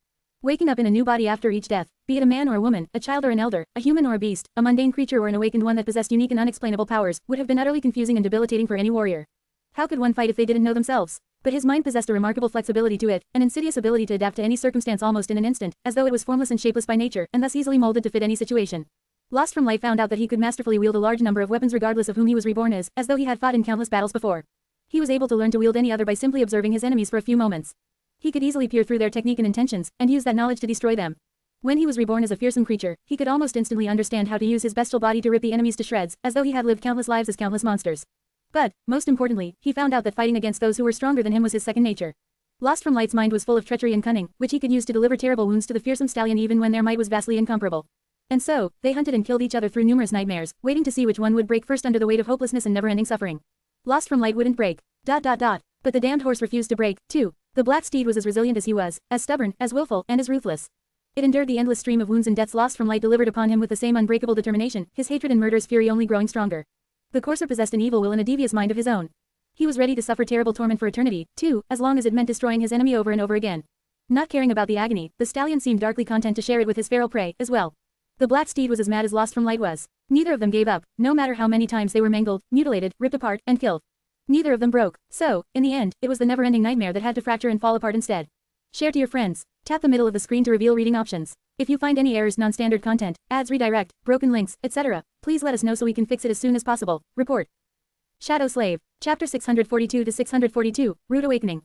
Waking up in a new body after each death, be it a man or a woman, a child or an elder, a human or a beast, a mundane creature or an awakened one that possessed unique and unexplainable powers, would have been utterly confusing and debilitating for any warrior. How could one fight if they didn't know themselves? But his mind possessed a remarkable flexibility to it, an insidious ability to adapt to any circumstance almost in an instant, as though it was formless and shapeless by nature, and thus easily molded to fit any situation. Lost from Light found out that he could masterfully wield a large number of weapons regardless of whom he was reborn as though he had fought in countless battles before. He was able to learn to wield any other by simply observing his enemies for a few moments. He could easily peer through their technique and intentions, and use that knowledge to destroy them. When he was reborn as a fearsome creature, he could almost instantly understand how to use his bestial body to rip the enemies to shreds, as though he had lived countless lives as countless monsters. But, most importantly, he found out that fighting against those who were stronger than him was his second nature. Lost from Light's mind was full of treachery and cunning, which he could use to deliver terrible wounds to the fearsome stallion even when their might was vastly incomparable. And so, they hunted and killed each other through numerous nightmares, waiting to see which one would break first under the weight of hopelessness and never-ending suffering. Lost from Light wouldn't break. But the damned horse refused to break, too. The black steed was as resilient as he was, as stubborn, as willful, and as ruthless. It endured the endless stream of wounds and deaths Lost from Light delivered upon him with the same unbreakable determination, his hatred and murderous fury only growing stronger. The courser possessed an evil will and a devious mind of his own. He was ready to suffer terrible torment for eternity, too, as long as it meant destroying his enemy over and over again. Not caring about the agony, the stallion seemed darkly content to share it with his feral prey, as well. The black steed was as mad as Lost from Light was. Neither of them gave up, no matter how many times they were mangled, mutilated, ripped apart, and killed. Neither of them broke, so, in the end, it was the never-ending nightmare that had to fracture and fall apart instead. Share to your friends. Tap the middle of the screen to reveal reading options. If you find any errors, non-standard content, ads redirect, broken links, etc., please let us know so we can fix it as soon as possible. Report. Shadow Slave. Chapter 642 to 642, Rude Awakening.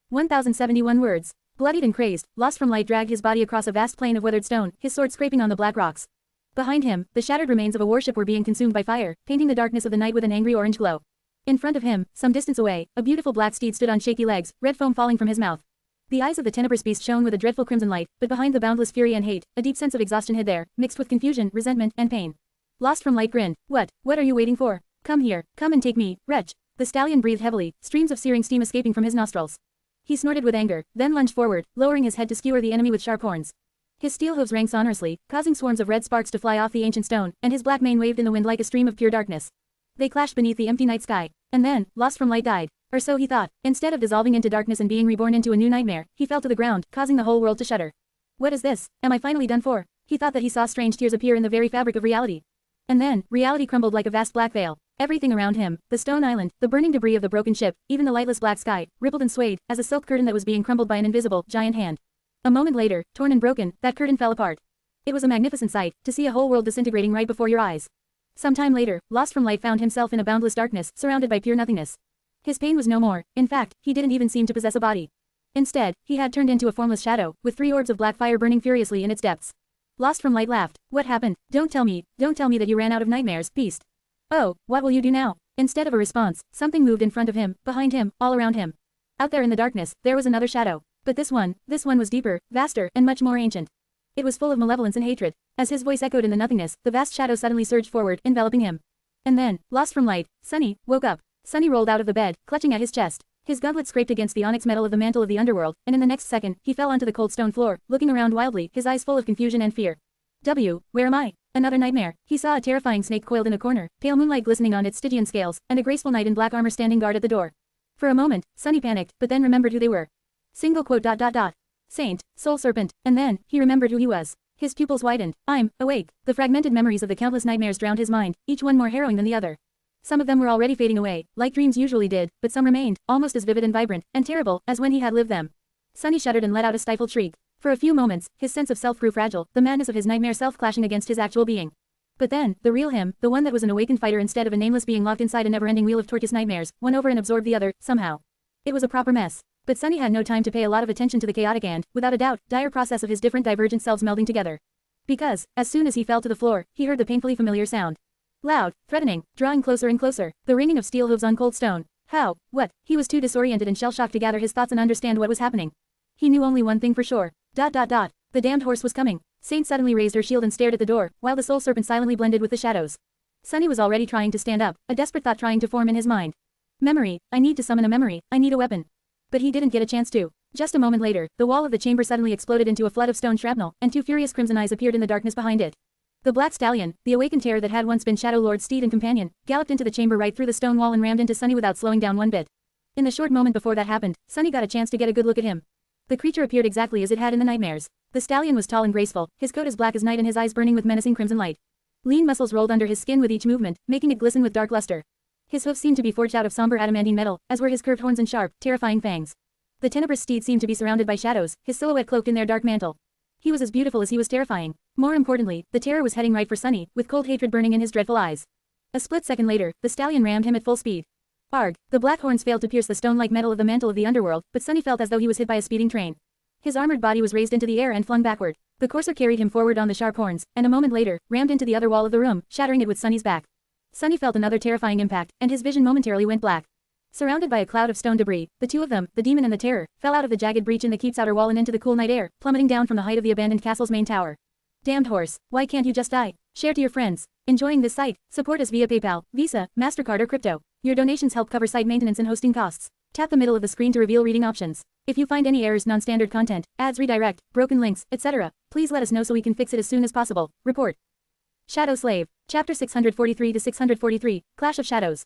1071 words. Bloodied and crazed, Lost from Light dragged his body across a vast plain of weathered stone, his sword scraping on the black rocks. Behind him, the shattered remains of a warship were being consumed by fire, painting the darkness of the night with an angry orange glow. In front of him, some distance away, a beautiful black steed stood on shaky legs, red foam falling from his mouth. The eyes of the tenebrous beast shone with a dreadful crimson light, but behind the boundless fury and hate, a deep sense of exhaustion hid there, mixed with confusion, resentment, and pain. Lost from Light grinned. What are you waiting for? Come here, come and take me, wretch. The stallion breathed heavily, streams of searing steam escaping from his nostrils. He snorted with anger, then lunged forward, lowering his head to skewer the enemy with sharp horns. His steel hooves rang sonorously, causing swarms of red sparks to fly off the ancient stone, and his black mane waved in the wind like a stream of pure darkness. They clashed beneath the empty night sky. And then, Lost from Light died. Or so he thought. Instead of dissolving into darkness and being reborn into a new nightmare, he fell to the ground, causing the whole world to shudder. What is this? Am I finally done for? He thought that he saw strange tears appear in the very fabric of reality. And then, reality crumbled like a vast black veil. Everything around him, the stone island, the burning debris of the broken ship, even the lightless black sky, rippled and swayed, as a silk curtain that was being crumbled by an invisible, giant hand. A moment later, torn and broken, that curtain fell apart. It was a magnificent sight, to see a whole world disintegrating right before your eyes. Some time later, Lost from Light found himself in a boundless darkness, surrounded by pure nothingness. His pain was no more. In fact, he didn't even seem to possess a body. Instead, he had turned into a formless shadow, with 3 orbs of black fire burning furiously in its depths. Lost from Light laughed. What happened? Don't tell me that you ran out of nightmares, beast. Oh, what will you do now? Instead of a response, something moved in front of him, behind him, all around him. Out there in the darkness, there was another shadow. But this one was deeper, vaster, and much more ancient. It was full of malevolence and hatred. As his voice echoed in the nothingness, the vast shadow suddenly surged forward, enveloping him. And then, Lost from Light, Sunny, woke up. Sunny rolled out of the bed, clutching at his chest. His gauntlet scraped against the onyx metal of the mantle of the underworld, and in the next second, he fell onto the cold stone floor, looking around wildly, his eyes full of confusion and fear. Where am I? Another nightmare. He saw a terrifying snake coiled in a corner, pale moonlight glistening on its Stygian scales, and a graceful knight in black armor standing guard at the door. For a moment, Sunny panicked, but then remembered who they were. Single quote ... Saint, soul serpent, and then, he remembered who he was. His pupils widened. I'm awake. The fragmented memories of the countless nightmares drowned his mind, each one more harrowing than the other. Some of them were already fading away, like dreams usually did, but some remained, almost as vivid and vibrant, and terrible, as when he had lived them. Sunny shuddered and let out a stifled shriek. For a few moments, his sense of self grew fragile, the madness of his nightmare self clashing against his actual being. But then, the real him, the one that was an awakened fighter instead of a nameless being locked inside a never-ending wheel of torturous nightmares, won over and absorbed the other, somehow. It was a proper mess. But Sunny had no time to pay a lot of attention to the chaotic and, without a doubt, dire process of his different divergent selves melding together. Because, as soon as he fell to the floor, he heard the painfully familiar sound. Loud, threatening, drawing closer and closer, the ringing of steel hooves on cold stone. How? What? He was too disoriented and shell-shocked to gather his thoughts and understand what was happening. He knew only one thing for sure. The damned horse was coming. Saint suddenly raised her shield and stared at the door, while the soul serpent silently blended with the shadows. Sunny was already trying to stand up, a desperate thought trying to form in his mind. Memory. I need to summon a memory. I need a weapon. But he didn't get a chance to. Just a moment later, the wall of the chamber suddenly exploded into a flood of stone shrapnel, and 2 furious crimson eyes appeared in the darkness behind it. The black stallion, the awakened terror that had once been Shadow Lord's steed and companion, galloped into the chamber right through the stone wall and rammed into Sunny without slowing down one bit. In the short moment before that happened, Sunny got a chance to get a good look at him. The creature appeared exactly as it had in the nightmares. The stallion was tall and graceful, his coat as black as night and his eyes burning with menacing crimson light. Lean muscles rolled under his skin with each movement, making it glisten with dark luster. His hoofs seemed to be forged out of somber adamantine metal, as were his curved horns and sharp, terrifying fangs. The tenebrous steed seemed to be surrounded by shadows, his silhouette cloaked in their dark mantle. He was as beautiful as he was terrifying. More importantly, the terror was heading right for Sunny, with cold hatred burning in his dreadful eyes. A split second later, the stallion rammed him at full speed. Arg! The black horns failed to pierce the stone-like metal of the mantle of the underworld, but Sunny felt as though he was hit by a speeding train. His armored body was raised into the air and flung backward. The courser carried him forward on the sharp horns, and a moment later, rammed into the other wall of the room, shattering it with Sunny's back. Sunny felt another terrifying impact, and his vision momentarily went black. Surrounded by a cloud of stone debris, the two of them, the demon and the terror, fell out of the jagged breach in the keep's outer wall and into the cool night air, plummeting down from the height of the abandoned castle's main tower. Damned horse, why can't you just die? Share to your friends. Enjoying this site? Support us via PayPal, Visa, MasterCard or crypto. Your donations help cover site maintenance and hosting costs. Tap the middle of the screen to reveal reading options. If you find any errors, non-standard content, ads redirect, broken links, etc., please let us know so we can fix it as soon as possible. Report. Shadow Slave. Chapter 643 to 643, Clash of Shadows.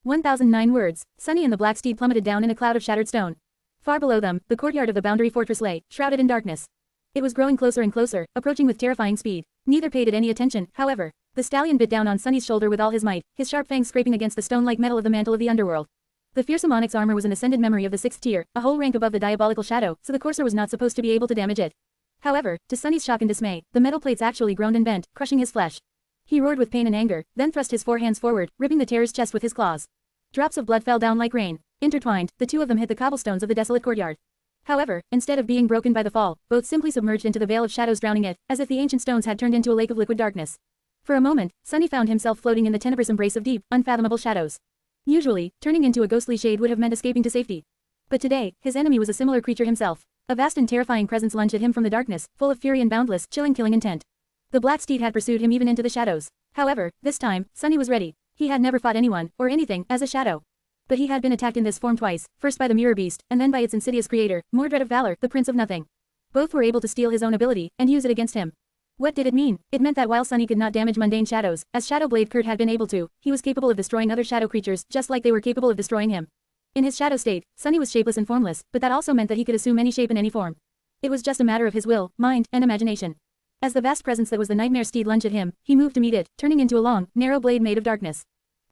1009 words. Sunny and the black steed plummeted down in a cloud of shattered stone. Far below them, the courtyard of the boundary fortress lay, shrouded in darkness. It was growing closer and closer, approaching with terrifying speed. Neither paid it any attention, however. The stallion bit down on Sunny's shoulder with all his might, his sharp fangs scraping against the stone-like metal of the mantle of the underworld. The fearsome onyx armor was an ascended memory of the 6th tier, a whole rank above the diabolical shadow, so the courser was not supposed to be able to damage it. However, to Sunny's shock and dismay, the metal plates actually groaned and bent, crushing his flesh. He roared with pain and anger, then thrust his 4 hands forward, ripping the terror's chest with his claws. Drops of blood fell down like rain. Intertwined, the two of them hit the cobblestones of the desolate courtyard. However, instead of being broken by the fall, both simply submerged into the veil of shadows, drowning it, as if the ancient stones had turned into a lake of liquid darkness. For a moment, Sunny found himself floating in the tenebrous embrace of deep, unfathomable shadows. Usually, turning into a ghostly shade would have meant escaping to safety. But today, his enemy was a similar creature himself. A vast and terrifying presence lunged at him from the darkness, full of fury and boundless, chilling killing intent. The black steed had pursued him even into the shadows. However, this time, Sunny was ready. He had never fought anyone, or anything, as a shadow. But he had been attacked in this form twice, first by the mirror beast, and then by its insidious creator, Mordred of Valor, the Prince of Nothing. Both were able to steal his own ability, and use it against him. What did it mean? It meant that while Sunny could not damage mundane shadows, as Shadow Blade Kurt had been able to, he was capable of destroying other shadow creatures, just like they were capable of destroying him. In his shadow state, Sunny was shapeless and formless, but that also meant that he could assume any shape and any form. It was just a matter of his will, mind, and imagination. As the vast presence that was the nightmare steed lunged at him, he moved to meet it, turning into a long, narrow blade made of darkness.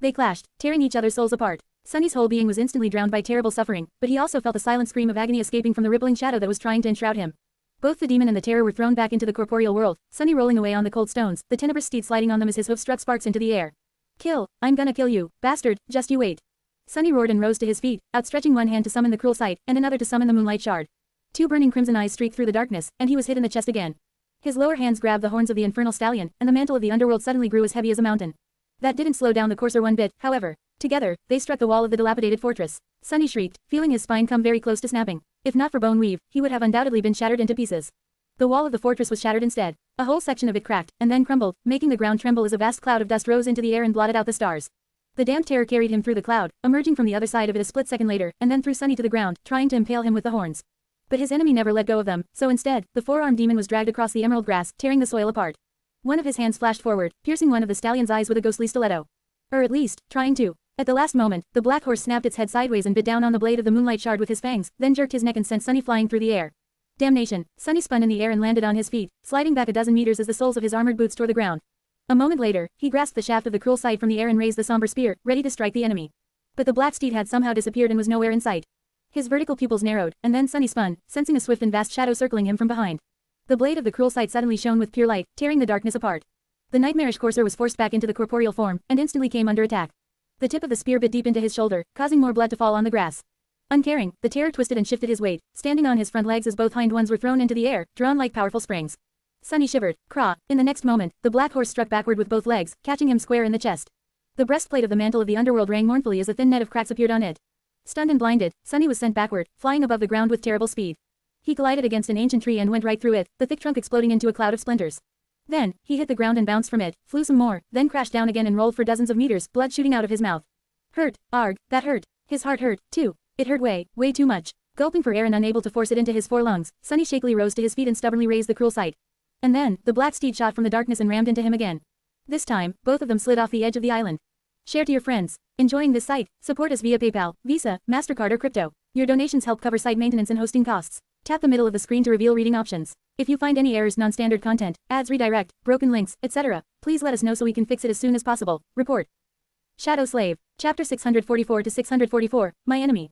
They clashed, tearing each other's souls apart. Sunny's whole being was instantly drowned by terrible suffering, but he also felt a silent scream of agony escaping from the rippling shadow that was trying to enshroud him. Both the demon and the terror were thrown back into the corporeal world, Sunny rolling away on the cold stones, the tenebrous steed sliding on them as his hoof struck sparks into the air. Kill! I'm gonna kill you, bastard, just you wait. Sunny roared and rose to his feet, outstretching one hand to summon the cruel sight, and another to summon the moonlight shard. 2 burning crimson eyes streaked through the darkness, and he was hit in the chest again. His lower hands grabbed the horns of the infernal stallion, and the mantle of the underworld suddenly grew as heavy as a mountain. That didn't slow down the courser one bit, however. Together, they struck the wall of the dilapidated fortress. Sunny shrieked, feeling his spine come very close to snapping. If not for Bone Weave, he would have undoubtedly been shattered into pieces. The wall of the fortress was shattered instead. A whole section of it cracked, and then crumbled, making the ground tremble as a vast cloud of dust rose into the air and blotted out the stars. The damned terror carried him through the cloud, emerging from the other side of it a split second later, and then threw Sunny to the ground, trying to impale him with the horns. But his enemy never let go of them, so instead, the 4-armed demon was dragged across the emerald grass, tearing the soil apart. One of his hands flashed forward, piercing one of the stallion's eyes with a ghostly stiletto. Or at least, trying to. At the last moment, the black horse snapped its head sideways and bit down on the blade of the moonlight shard with his fangs, then jerked his neck and sent Sunny flying through the air. Damnation! Sunny spun in the air and landed on his feet, sliding back a dozen meters as the soles of his armored boots tore the ground. A moment later, he grasped the shaft of the cruel sight from the air and raised the somber spear, ready to strike the enemy. But the black steed had somehow disappeared and was nowhere in sight. His vertical pupils narrowed, and then Sunny spun, sensing a swift and vast shadow circling him from behind. The blade of the cruel sight suddenly shone with pure light, tearing the darkness apart. The nightmarish courser was forced back into the corporeal form, and instantly came under attack. The tip of the spear bit deep into his shoulder, causing more blood to fall on the grass. Uncaring, the terror twisted and shifted his weight, standing on his front legs as both hind ones were thrown into the air, drawn like powerful springs. Sunny shivered. Craw! In the next moment, the black horse struck backward with both legs, catching him square in the chest. The breastplate of the mantle of the underworld rang mournfully as a thin net of cracks appeared on it. Stunned and blinded, Sunny was sent backward, flying above the ground with terrible speed. He collided against an ancient tree and went right through it, the thick trunk exploding into a cloud of splinters. Then, he hit the ground and bounced from it, flew some more, then crashed down again and rolled for dozens of meters, blood shooting out of his mouth. Hurt, arg, that hurt. His heart hurt, too. It hurt way too much. Gulping for air and unable to force it into his 4 lungs, Sunny shakily rose to his feet and stubbornly raised the cruel sight. And then, the black steed shot from the darkness and rammed into him again. This time, both of them slid off the edge of the island. Share to your friends. Enjoying this site? Support us via PayPal, Visa, MasterCard or crypto. Your donations help cover site maintenance and hosting costs. Tap the middle of the screen to reveal reading options. If you find any errors, non-standard content, ads redirect, broken links, etc., please let us know so we can fix it as soon as possible. Report. Shadow Slave. Chapter 644 to 644, My Enemy.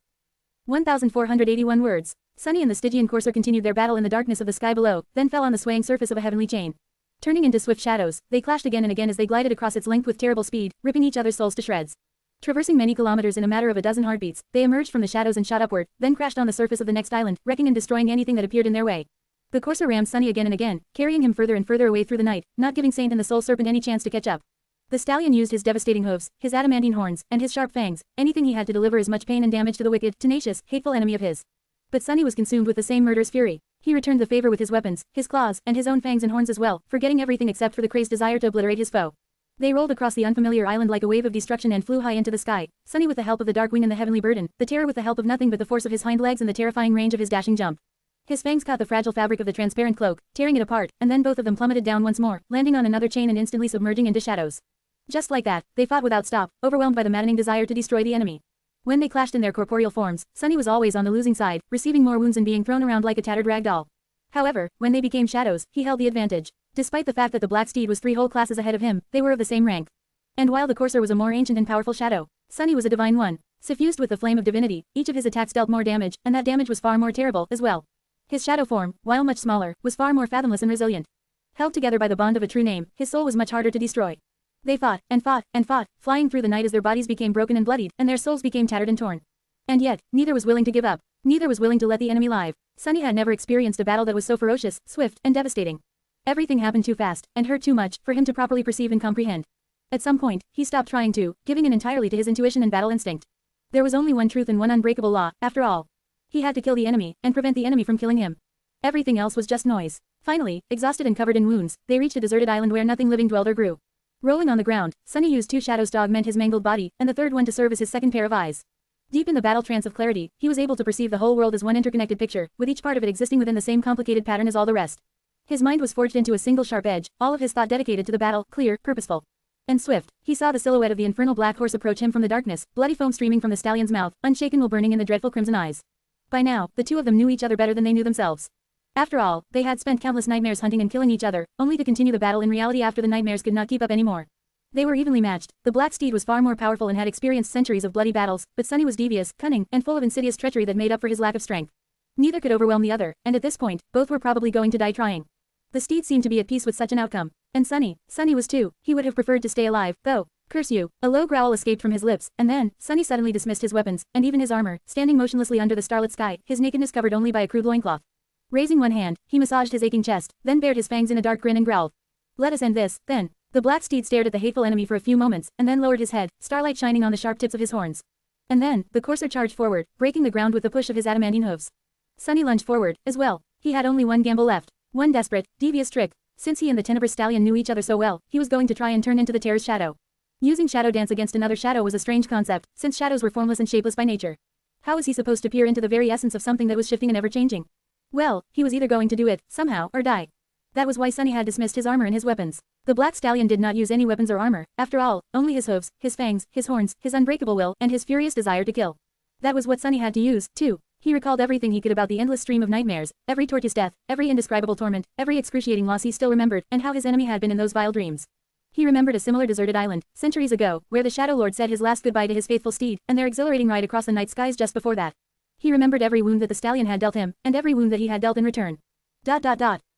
1481 words. Sunny and the Stygian courser continued their battle in the darkness of the sky below, then fell on the swaying surface of a heavenly chain. Turning into swift shadows, they clashed again and again as they glided across its length with terrible speed, ripping each other's souls to shreds. Traversing many kilometers in a matter of a dozen heartbeats, they emerged from the shadows and shot upward, then crashed on the surface of the next island, wrecking and destroying anything that appeared in their way. The courser rammed Sunny again and again, carrying him further and further away through the night, not giving Saint and the Soul Serpent any chance to catch up. The stallion used his devastating hooves, his adamantine horns, and his sharp fangs, anything he had to deliver as much pain and damage to the wicked, tenacious, hateful enemy of his. But Sunny was consumed with the same murderous fury. He returned the favor with his weapons, his claws, and his own fangs and horns as well, forgetting everything except for the crazed desire to obliterate his foe. They rolled across the unfamiliar island like a wave of destruction and flew high into the sky, Sunny with the help of the dark wing and the heavenly burden, the terror with the help of nothing but the force of his hind legs and the terrifying range of his dashing jump. His fangs caught the fragile fabric of the transparent cloak, tearing it apart, and then both of them plummeted down once more, landing on another chain and instantly submerging into shadows. Just like that, they fought without stop, overwhelmed by the maddening desire to destroy the enemy. When they clashed in their corporeal forms, Sunny was always on the losing side, receiving more wounds and being thrown around like a tattered rag doll. However, when they became shadows, he held the advantage. Despite the fact that the black steed was 3 whole classes ahead of him, they were of the same rank. And while the courser was a more ancient and powerful shadow, Sunny was a divine one. Suffused with the flame of divinity, each of his attacks dealt more damage, and that damage was far more terrible as well. His shadow form, while much smaller, was far more fathomless and resilient. Held together by the bond of a true name, his soul was much harder to destroy. They fought, and fought, and fought, flying through the night as their bodies became broken and bloodied, and their souls became tattered and torn. And yet, neither was willing to give up. Neither was willing to let the enemy live. Sunny had never experienced a battle that was so ferocious, swift, and devastating. Everything happened too fast, and hurt too much, for him to properly perceive and comprehend. At some point, he stopped trying to, giving in entirely to his intuition and battle instinct. There was only one truth and one unbreakable law, after all. He had to kill the enemy, and prevent the enemy from killing him. Everything else was just noise. Finally, exhausted and covered in wounds, they reached a deserted island where nothing living dwelled or grew. Rolling on the ground, Sunny used 2 shadows to augment his mangled body, and the third one to serve as his second pair of eyes. Deep in the battle trance of clarity, he was able to perceive the whole world as one interconnected picture, with each part of it existing within the same complicated pattern as all the rest. His mind was forged into a single sharp edge, all of his thought dedicated to the battle, clear, purposeful, and swift. He saw the silhouette of the infernal black horse approach him from the darkness, bloody foam streaming from the stallion's mouth, unshaken while burning in the dreadful crimson eyes. By now, the two of them knew each other better than they knew themselves. After all, they had spent countless nightmares hunting and killing each other, only to continue the battle in reality after the nightmares could not keep up anymore. They were evenly matched. The black steed was far more powerful and had experienced centuries of bloody battles, but Sunny was devious, cunning, and full of insidious treachery that made up for his lack of strength. Neither could overwhelm the other, and at this point, both were probably going to die trying. The steed seemed to be at peace with such an outcome. And Sunny was too. He would have preferred to stay alive, though. Curse you. A low growl escaped from his lips, and then, Sunny suddenly dismissed his weapons, and even his armor, standing motionlessly under the starlit sky, his nakedness covered only by a crude loincloth. Raising one hand, he massaged his aching chest, then bared his fangs in a dark grin and growled. Let us end this, then. The black steed stared at the hateful enemy for a few moments, and then lowered his head, starlight shining on the sharp tips of his horns. And then, the courser charged forward, breaking the ground with the push of his adamantine hooves. Sunny lunged forward, as well. He had only one gamble left. One desperate, devious trick. Since he and the tenebrous stallion knew each other so well, he was going to try and turn into the terror's shadow. Using shadow dance against another shadow was a strange concept, since shadows were formless and shapeless by nature. How was he supposed to peer into the very essence of something that was shifting and ever-changing? Well, he was either going to do it, somehow, or die. That was why Sunny had dismissed his armor and his weapons. The black stallion did not use any weapons or armor, after all, only his hooves, his fangs, his horns, his unbreakable will, and his furious desire to kill. That was what Sunny had to use, too. He recalled everything he could about the endless stream of nightmares, every torturous death, every indescribable torment, every excruciating loss he still remembered, and how his enemy had been in those vile dreams. He remembered a similar deserted island, centuries ago, where the Shadow Lord said his last goodbye to his faithful steed, and their exhilarating ride across the night skies just before that. He remembered every wound that the stallion had dealt him, and every wound that he had dealt in return.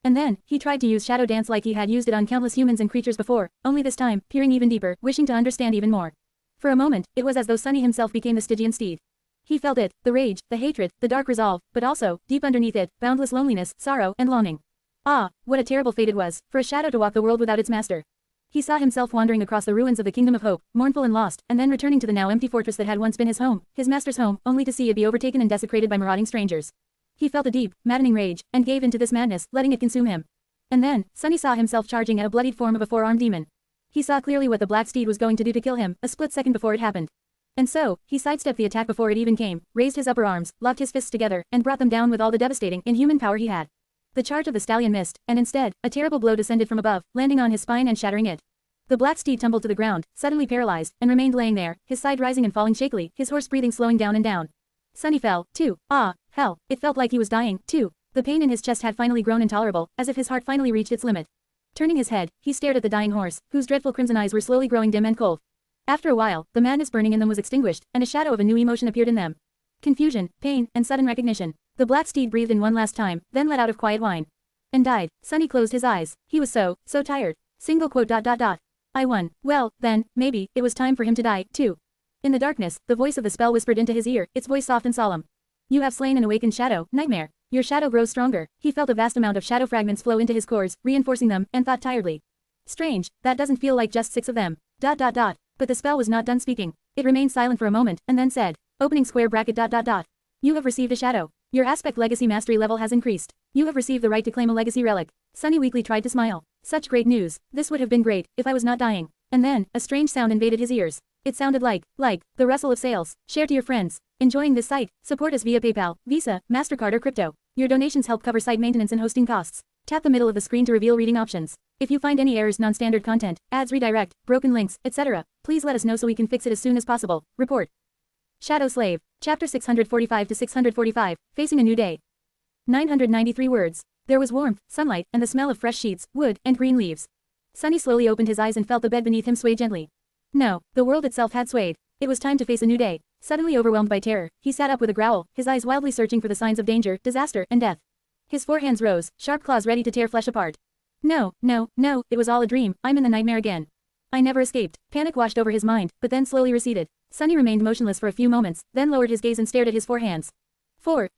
And then, he tried to use shadow dance like he had used it on countless humans and creatures before, only this time, peering even deeper, wishing to understand even more. For a moment, it was as though Sunny himself became the Stygian steed. He felt it, the rage, the hatred, the dark resolve, but also, deep underneath it, boundless loneliness, sorrow, and longing. Ah, what a terrible fate it was, for a shadow to walk the world without its master. He saw himself wandering across the ruins of the Kingdom of Hope, mournful and lost, and then returning to the now empty fortress that had once been his home, his master's home, only to see it be overtaken and desecrated by marauding strangers. He felt a deep, maddening rage, and gave in to this madness, letting it consume him. And then, Sunny saw himself charging at a bloodied form of a four-armed demon. He saw clearly what the black steed was going to do to kill him, a split second before it happened. And so, he sidestepped the attack before it even came, raised his upper arms, locked his fists together, and brought them down with all the devastating, inhuman power he had. The charge of the stallion missed, and instead, a terrible blow descended from above, landing on his spine and shattering it. The black steed tumbled to the ground, suddenly paralyzed, and remained laying there, his side rising and falling shakily, his horse breathing slowing down and down. Sunny fell, too. Ah, hell, it felt like he was dying, too. The pain in his chest had finally grown intolerable, as if his heart finally reached its limit. Turning his head, he stared at the dying horse, whose dreadful crimson eyes were slowly growing dim and cold. After a while, the madness burning in them was extinguished, and a shadow of a new emotion appeared in them. Confusion, pain, and sudden recognition. The black steed breathed in one last time, then let out of quiet whine. And died. Sunny closed his eyes. He was so tired. Single quote. I won. Well, then, maybe, it was time for him to die, too. In the darkness, the voice of the spell whispered into his ear, its voice soft and solemn. You have slain an awakened shadow, nightmare. Your shadow grows stronger. He felt a vast amount of shadow fragments flow into his cores, reinforcing them, and thought tiredly. Strange, that doesn't feel like just 6 of them. But the spell was not done speaking. It remained silent for a moment, and then said, opening square bracket. You have received a shadow. Your aspect legacy mastery level has increased. You have received the right to claim a legacy relic. Sunny weakly tried to smile. Such great news. This would have been great, if I was not dying. And then, a strange sound invaded his ears. It sounded like, the rustle of sails. Share to your friends. Enjoying this site? Support us via PayPal, Visa, MasterCard or crypto. Your donations help cover site maintenance and hosting costs. Tap the middle of the screen to reveal reading options. If you find any errors, non-standard content, ads redirect, broken links, etc., please let us know so we can fix it as soon as possible. Report. Shadow Slave. Chapter 645 to 645, Facing a New Day. 993 words. There was warmth, sunlight, and the smell of fresh sheets, wood, and green leaves. Sunny slowly opened his eyes and felt the bed beneath him sway gently. No, the world itself had swayed. It was time to face a new day. Suddenly overwhelmed by terror, he sat up with a growl, his eyes wildly searching for the signs of danger, disaster, and death. His forehands rose, sharp claws ready to tear flesh apart. No, no, no, it was all a dream, I'm in the nightmare again. I never escaped. Panic washed over his mind, but then slowly receded. Sunny remained motionless for a few moments, then lowered his gaze and stared at his forehands.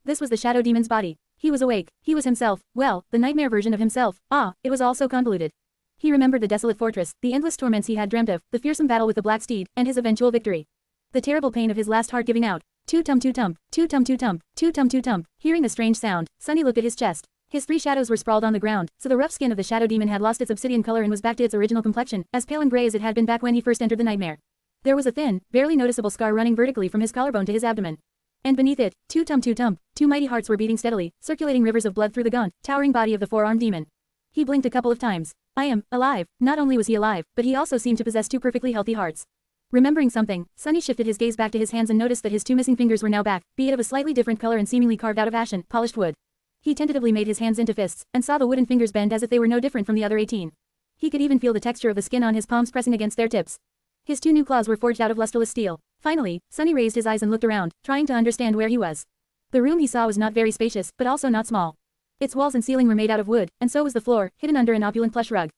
This was the shadow demon's body. He was awake, he was himself, well, the nightmare version of himself. It was all so convoluted. He remembered the desolate fortress, the endless torments he had dreamt of, the fearsome battle with the black steed, and his eventual victory. The terrible pain of his last heart giving out. Too-tum too-tum, too-tum too-tum, too-tum too-tum. Hearing the strange sound, Sunny looked at his chest. His 3 shadows were sprawled on the ground, so the rough skin of the shadow demon had lost its obsidian color and was back to its original complexion, as pale and gray as it had been back when he first entered the nightmare. There was a thin, barely noticeable scar running vertically from his collarbone to his abdomen. And beneath it, too-tum too-tum, 2 mighty hearts were beating steadily, circulating rivers of blood through the gaunt, towering body of the 4-armed demon. He blinked a couple of times. I am alive. Not only was he alive, but he also seemed to possess 2 perfectly healthy hearts. Remembering something, Sunny shifted his gaze back to his hands and noticed that his 2 missing fingers were now back, be it of a slightly different color and seemingly carved out of ashen, polished wood. He tentatively made his hands into fists, and saw the wooden fingers bend as if they were no different from the other 18. He could even feel the texture of the skin on his palms pressing against their tips. His 2 new claws were forged out of lustreless steel. Finally, Sunny raised his eyes and looked around, trying to understand where he was. The room he saw was not very spacious, but also not small. Its walls and ceiling were made out of wood, and so was the floor, hidden under an opulent plush rug.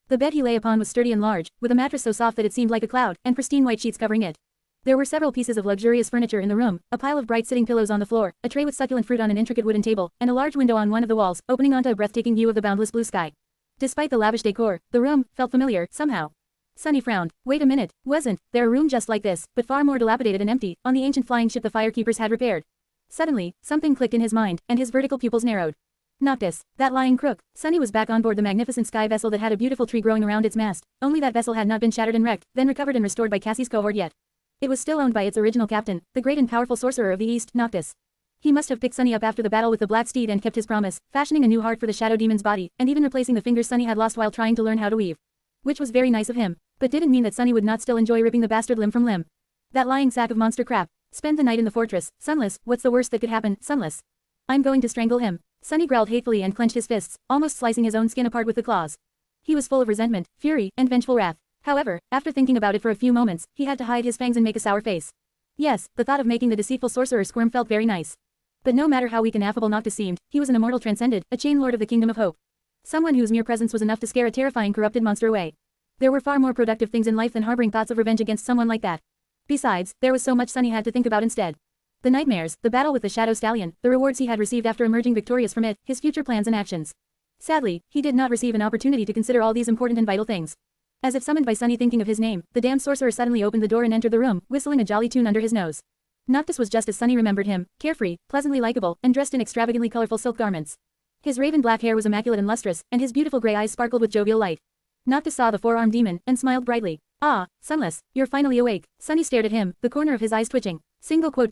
The bed he lay upon was sturdy and large, with a mattress so soft that it seemed like a cloud, and pristine white sheets covering it. There were several pieces of luxurious furniture in the room, a pile of bright sitting pillows on the floor, a tray with succulent fruit on an intricate wooden table, and a large window on one of the walls, opening onto a breathtaking view of the boundless blue sky. Despite the lavish decor, the room felt familiar, somehow. Sunny frowned. Wait a minute, wasn't there a room just like this, but far more dilapidated and empty, on the ancient flying ship the firekeepers had repaired? Suddenly, something clicked in his mind, and his vertical pupils narrowed. Noctis, that lying crook. Sunny was back on board the magnificent sky vessel that had a beautiful tree growing around its mast, only that vessel had not been shattered and wrecked, then recovered and restored by Cassie's cohort yet. It was still owned by its original captain, the great and powerful sorcerer of the East, Noctis. He must have picked Sunny up after the battle with the black steed and kept his promise, fashioning a new heart for the shadow demon's body, and even replacing the fingers Sunny had lost while trying to learn how to weave. Which was very nice of him, but didn't mean that Sunny would not still enjoy ripping the bastard limb from limb. That lying sack of monster crap. Spend the night in the fortress, sunless, what's the worst that could happen, sunless? I'm going to strangle him. Sunny growled hatefully and clenched his fists, almost slicing his own skin apart with the claws. He was full of resentment, fury, and vengeful wrath. However, after thinking about it for a few moments, he had to hide his fangs and make a sour face. Yes, the thought of making the deceitful sorcerer squirm felt very nice. But no matter how weak and affable Noctis seemed, he was an immortal transcended, a chain lord of the kingdom of hope. Someone whose mere presence was enough to scare a terrifying corrupted monster away. There were far more productive things in life than harboring thoughts of revenge against someone like that. Besides, there was so much Sunny had to think about instead. The nightmares, the battle with the Shadow Stallion, the rewards he had received after emerging victorious from it, his future plans and actions. Sadly, he did not receive an opportunity to consider all these important and vital things. As if summoned by Sunny thinking of his name, the damned sorcerer suddenly opened the door and entered the room, whistling a jolly tune under his nose. Noctis was just as Sunny remembered him, carefree, pleasantly likable, and dressed in extravagantly colorful silk garments. His raven black hair was immaculate and lustrous, and his beautiful gray eyes sparkled with jovial light. Noctis saw the 4-armed demon, and smiled brightly. Ah, Sunless, you're finally awake. Sunny stared at him, the corner of his eyes twitching. Single quote.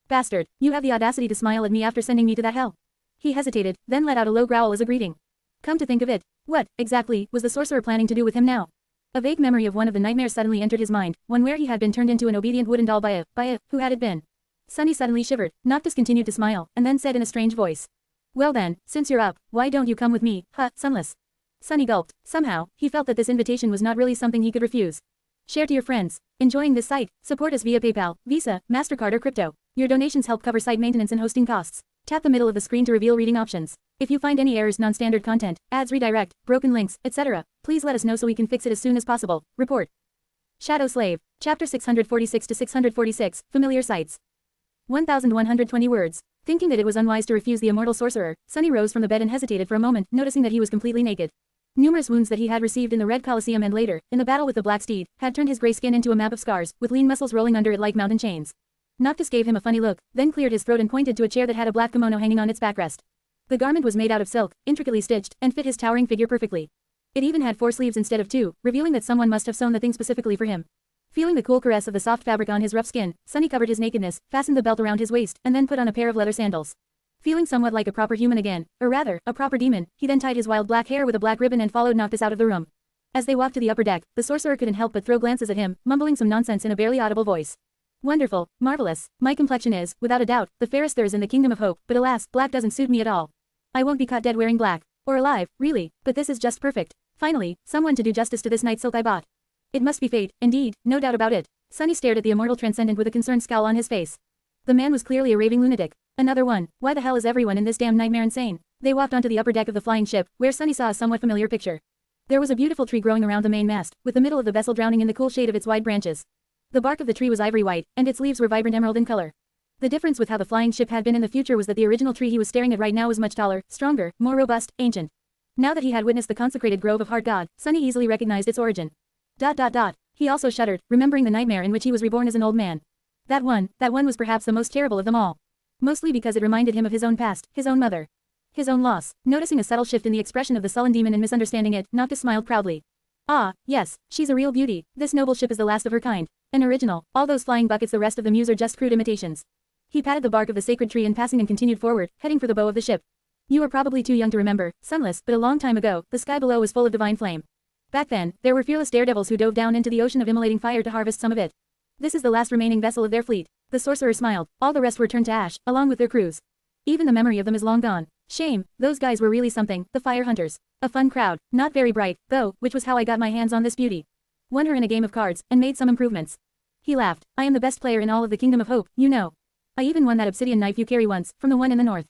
Bastard, you have the audacity to smile at me after sending me to that hell. He hesitated, then let out a low growl as a greeting. Come to think of it, what, exactly, was the sorcerer planning to do with him now? A vague memory of one of the nightmares suddenly entered his mind, one where he had been turned into an obedient wooden doll by a, who had it been? Sunny suddenly shivered. Noctis continued to smile, and then said in a strange voice. Well then, since you're up, why don't you come with me, Sunless? Sunny gulped. Somehow, he felt that this invitation was not really something he could refuse. Share to your friends. Enjoying this site? Support us via PayPal, Visa, MasterCard or crypto. Your donations help cover site maintenance and hosting costs. Tap the middle of the screen to reveal reading options. If you find any errors, non-standard content, ads redirect, broken links, etc., please let us know so we can fix it as soon as possible. Report. Shadow Slave. Chapter 646 to 646, Familiar Sights. 1120 words. Thinking that it was unwise to refuse the immortal sorcerer, Sunny rose from the bed and hesitated for a moment, noticing that he was completely naked. Numerous wounds that he had received in the Red Colosseum and later, in the battle with the Black Steed, had turned his gray skin into a map of scars, with lean muscles rolling under it like mountain chains. Noctis gave him a funny look, then cleared his throat and pointed to a chair that had a black kimono hanging on its backrest. The garment was made out of silk, intricately stitched, and fit his towering figure perfectly. It even had 4 sleeves instead of 2, revealing that someone must have sewn the thing specifically for him. Feeling the cool caress of the soft fabric on his rough skin, Sunny covered his nakedness, fastened the belt around his waist, and then put on a pair of leather sandals. Feeling somewhat like a proper human again, or rather, a proper demon, he then tied his wild black hair with a black ribbon and followed Noctis out of the room. As they walked to the upper deck, the sorcerer couldn't help but throw glances at him, mumbling some nonsense in a barely audible voice. Wonderful, marvelous, my complexion is, without a doubt, the fairest there is in the kingdom of hope, but alas, black doesn't suit me at all. I won't be caught dead wearing black. Or alive, really, but this is just perfect. Finally, someone to do justice to this night silk I bought. It must be fate, indeed, no doubt about it. Sunny stared at the immortal transcendent with a concerned scowl on his face. The man was clearly a raving lunatic. Another one. Why the hell is everyone in this damn nightmare insane? They walked onto the upper deck of the flying ship, where Sunny saw a somewhat familiar picture. There was a beautiful tree growing around the main mast, with the middle of the vessel drowning in the cool shade of its wide branches. The bark of the tree was ivory white, and its leaves were vibrant emerald in color. The difference with how the flying ship had been in the future was that the original tree he was staring at right now was much taller, stronger, more robust, ancient. Now that he had witnessed the consecrated grove of Heart God, Sunny easily recognized its origin. He also shuddered, remembering the nightmare in which he was reborn as an old man. That one was perhaps the most terrible of them all. Mostly because it reminded him of his own past, his own mother. His own loss. Noticing a subtle shift in the expression of the sullen demon and misunderstanding it, Noctis smiled proudly. Ah, yes, she's a real beauty. This noble ship is the last of her kind. An original. All those flying buckets the rest of the muse are just crude imitations. He patted the bark of the sacred tree in passing and continued forward, heading for the bow of the ship. You are probably too young to remember, sunless, but a long time ago, the sky below was full of divine flame. Back then, there were fearless daredevils who dove down into the ocean of immolating fire to harvest some of it. This is the last remaining vessel of their fleet. The sorcerer smiled. All the rest were turned to ash, along with their crews. Even the memory of them is long gone. Shame, those guys were really something, the fire hunters. A fun crowd, not very bright, though, which was how I got my hands on this beauty. Won her in a game of cards, and made some improvements. He laughed. I am the best player in all of the Kingdom of Hope, you know. I even won that obsidian knife you carry once, from the one in the north.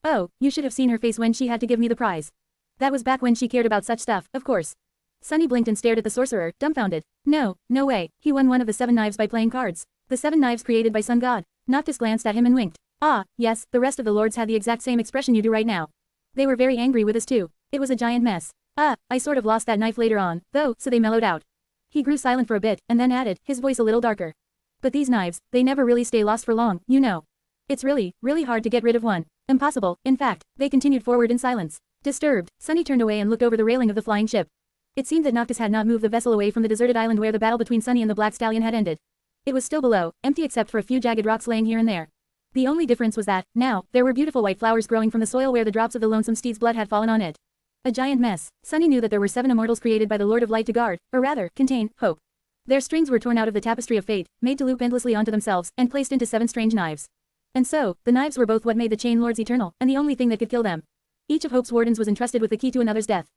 Oh, you should have seen her face when she had to give me the prize. That was back when she cared about such stuff, of course. Sunny blinked and stared at the sorcerer, dumbfounded. No way, he won one of the 7 knives by playing cards. The 7 knives created by Sun God. Noctis glanced at him and winked. Ah, yes, the rest of the lords had the exact same expression you do right now. They were very angry with us too. It was a giant mess. I sort of lost that knife later on, though, so they mellowed out. He grew silent for a bit, and then added, his voice a little darker. But these knives, they never really stay lost for long, you know. It's really hard to get rid of one. Impossible, in fact. They continued forward in silence. Disturbed, Sunny turned away and looked over the railing of the flying ship. It seemed that Noctis had not moved the vessel away from the deserted island where the battle between Sunny and the Black Stallion had ended. It was still below, empty except for a few jagged rocks laying here and there. The only difference was that, now, there were beautiful white flowers growing from the soil where the drops of the lonesome steed's blood had fallen on it. A giant mess. Sunny knew that there were 7 immortals created by the Lord of Light to guard, or rather, contain, hope. Their strings were torn out of the tapestry of fate, made to loop endlessly onto themselves, and placed into 7 strange knives. And so, the knives were both what made the chain lords eternal, and the only thing that could kill them. Each of Hope's wardens was entrusted with the key to another's death.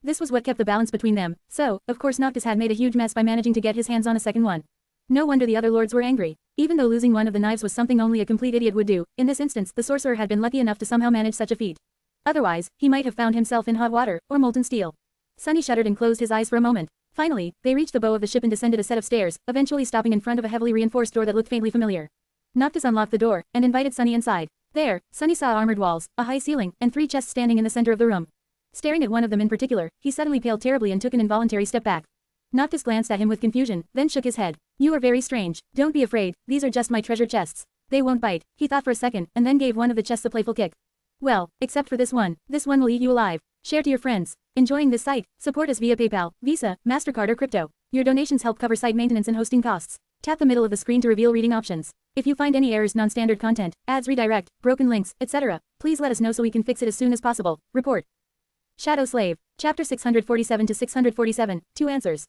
This was what kept the balance between them, so, of course Noctis had made a huge mess by managing to get his hands on a second one. No wonder the other lords were angry. Even though losing one of the knives was something only a complete idiot would do, in this instance the sorcerer had been lucky enough to somehow manage such a feat. Otherwise, he might have found himself in hot water, or molten steel. Sunny shuddered and closed his eyes for a moment. Finally, they reached the bow of the ship and descended a set of stairs, eventually stopping in front of a heavily reinforced door that looked faintly familiar. Noctis unlocked the door, and invited Sunny inside. There, Sunny saw armored walls, a high ceiling, and 3 chests standing in the center of the room. Staring at one of them in particular, he suddenly paled terribly and took an involuntary step back. Noctis glanced at him with confusion, then shook his head. You are very strange. Don't be afraid, these are just my treasure chests. They won't bite. He thought for a second, and then gave one of the chests a playful kick. Well, except for this one. This one will eat you alive. Share to your friends. Enjoying this site? Support us via PayPal, Visa, MasterCard or crypto. Your donations help cover site maintenance and hosting costs. Tap the middle of the screen to reveal reading options. If you find any errors, non-standard content, ads redirect, broken links, etc., please let us know so we can fix it as soon as possible. Report. Shadow Slave. Chapter 647 to 647, 2 answers.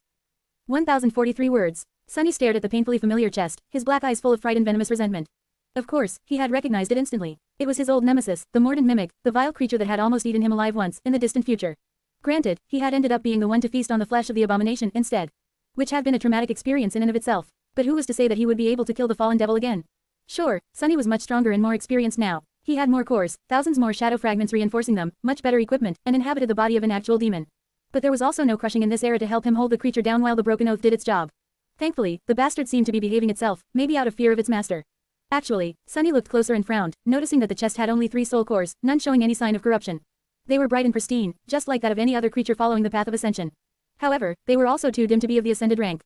1043 words. Sunny stared at the painfully familiar chest, his black eyes full of fright and venomous resentment. Of course, he had recognized it instantly. It was his old nemesis, the mordant mimic, the vile creature that had almost eaten him alive once, in the distant future. Granted, he had ended up being the one to feast on the flesh of the abomination instead. Which had been a traumatic experience in and of itself. But who was to say that he would be able to kill the fallen devil again? Sure, Sunny was much stronger and more experienced now. He had more cores, thousands more shadow fragments reinforcing them, much better equipment, and inhabited the body of an actual demon. But there was also no crushing in this era to help him hold the creature down while the broken oath did its job. Thankfully, the bastard seemed to be behaving itself, maybe out of fear of its master. Actually, Sunny looked closer and frowned, noticing that the chest had only 3 soul cores, none showing any sign of corruption. They were bright and pristine, just like that of any other creature following the path of ascension. However, they were also too dim to be of the ascended rank.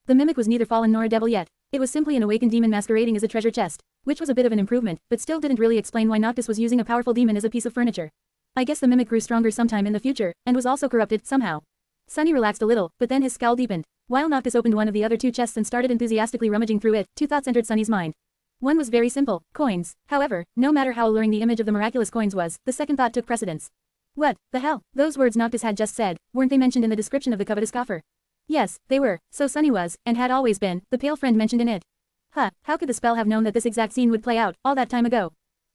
The mimic was neither fallen nor a devil yet. It was simply an awakened demon masquerading as a treasure chest, which was a bit of an improvement, but still didn't really explain why Noctis was using a powerful demon as a piece of furniture. I guess the mimic grew stronger sometime in the future, and was also corrupted, somehow. Sunny relaxed a little, but then his scowl deepened. While Noctis opened one of the other 2 chests and started enthusiastically rummaging through it, 2 thoughts entered Sunny's mind. One was very simple, coins. However, no matter how alluring the image of the miraculous coins was, the second thought took precedence. What the hell? Those words Noctis had just said, weren't they mentioned in the description of the covetous coffer? Yes, they were. So Sunny was, and had always been, the pale friend mentioned in it. How could the spell have known that this exact scene would play out, all that time ago?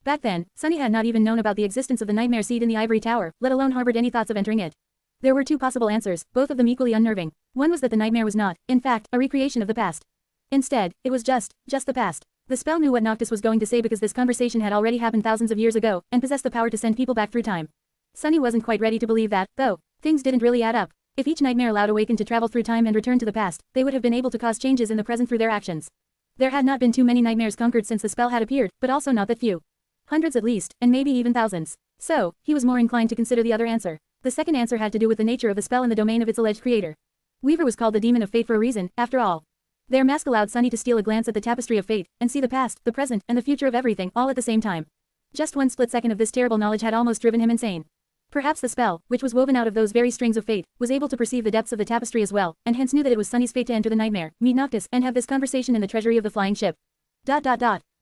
Back then, Sunny had not even known about the existence of the nightmare seed in the ivory tower, let alone harbored any thoughts of entering it. There were two possible answers, both of them equally unnerving. One was that the nightmare was not, in fact, a recreation of the past. Instead, it was just the past. The spell knew what Noctis was going to say because this conversation had already happened thousands of years ago, and possessed the power to send people back through time. Sunny wasn't quite ready to believe that, though. Things didn't really add up. If each nightmare allowed Awakened to travel through time and return to the past, they would have been able to cause changes in the present through their actions. There had not been too many nightmares conquered since the spell had appeared, but also not that few. Hundreds at least, and maybe even thousands. So, he was more inclined to consider the other answer. The second answer had to do with the nature of the spell and the domain of its alleged creator. Weaver was called the Demon of Fate for a reason, after all. Their mask allowed Sunny to steal a glance at the tapestry of fate, and see the past, the present, and the future of everything, all at the same time. Just one split second of this terrible knowledge had almost driven him insane. Perhaps the spell, which was woven out of those very strings of fate, was able to perceive the depths of the tapestry as well, and hence knew that it was Sunny's fate to enter the nightmare, meet Noctis, and have this conversation in the treasury of the flying ship.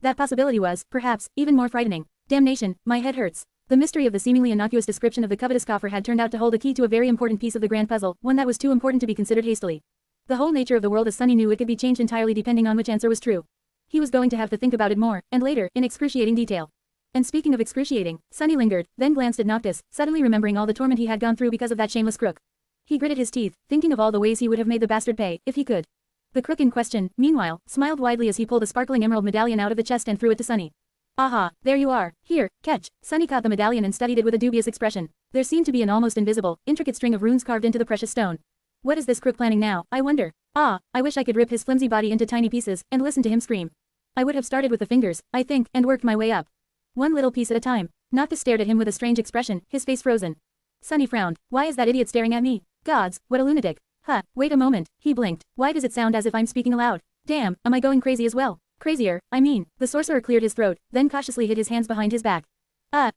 That possibility was, perhaps, even more frightening. Damnation, my head hurts. The mystery of the seemingly innocuous description of the covetous coffer had turned out to hold a key to a very important piece of the grand puzzle, one that was too important to be considered hastily. The whole nature of the world as Sunny knew it could be changed entirely depending on which answer was true. He was going to have to think about it more, and later, in excruciating detail. And speaking of excruciating, Sunny lingered, then glanced at Noctis, suddenly remembering all the torment he had gone through because of that shameless crook. He gritted his teeth, thinking of all the ways he would have made the bastard pay, if he could. The crook in question, meanwhile, smiled widely as he pulled a sparkling emerald medallion out of the chest and threw it to Sunny. Aha, there you are. Here, catch. Sunny caught the medallion and studied it with a dubious expression. There seemed to be an almost invisible, intricate string of runes carved into the precious stone. What is this crook planning now, I wonder? Ah, I wish I could rip his flimsy body into tiny pieces, and listen to him scream. I would have started with the fingers, I think, and worked my way up. One little piece at a time. Noctis stared at him with a strange expression, his face frozen. Sunny frowned. Why is that idiot staring at me? Gods, what a lunatic. Huh, wait a moment. He blinked. Why does it sound as if I'm speaking aloud? Damn, am I going crazy as well? Crazier, I mean. The sorcerer cleared his throat, then cautiously hid his hands behind his back.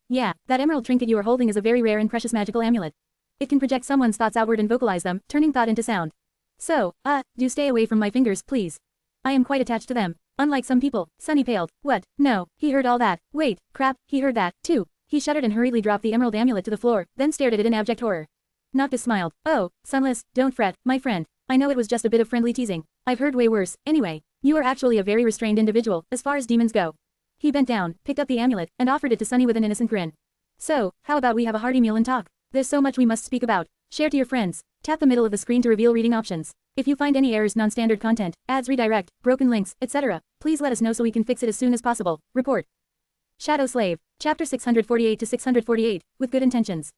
Yeah, that emerald trinket you are holding is a very rare and precious magical amulet. It can project someone's thoughts outward and vocalize them, turning thought into sound. So, do stay away from my fingers, please. I am quite attached to them. Unlike some people. Sunny paled. What? No, he heard all that. Wait, crap, he heard that, too. He shuddered and hurriedly dropped the emerald amulet to the floor, then stared at it in abject horror. Noctis smiled. Oh, Sunless, don't fret, my friend. I know it was just a bit of friendly teasing. I've heard way worse, anyway. You are actually a very restrained individual, as far as demons go. He bent down, picked up the amulet, and offered it to Sunny with an innocent grin. So, how about we have a hearty meal and talk? There's so much we must speak about. Share to your friends. Tap the middle of the screen to reveal reading options. If you find any errors, non-standard content, ads redirect, broken links, etc., please let us know so we can fix it as soon as possible. Report. Shadow Slave. Chapter 648 to 648, with good intentions.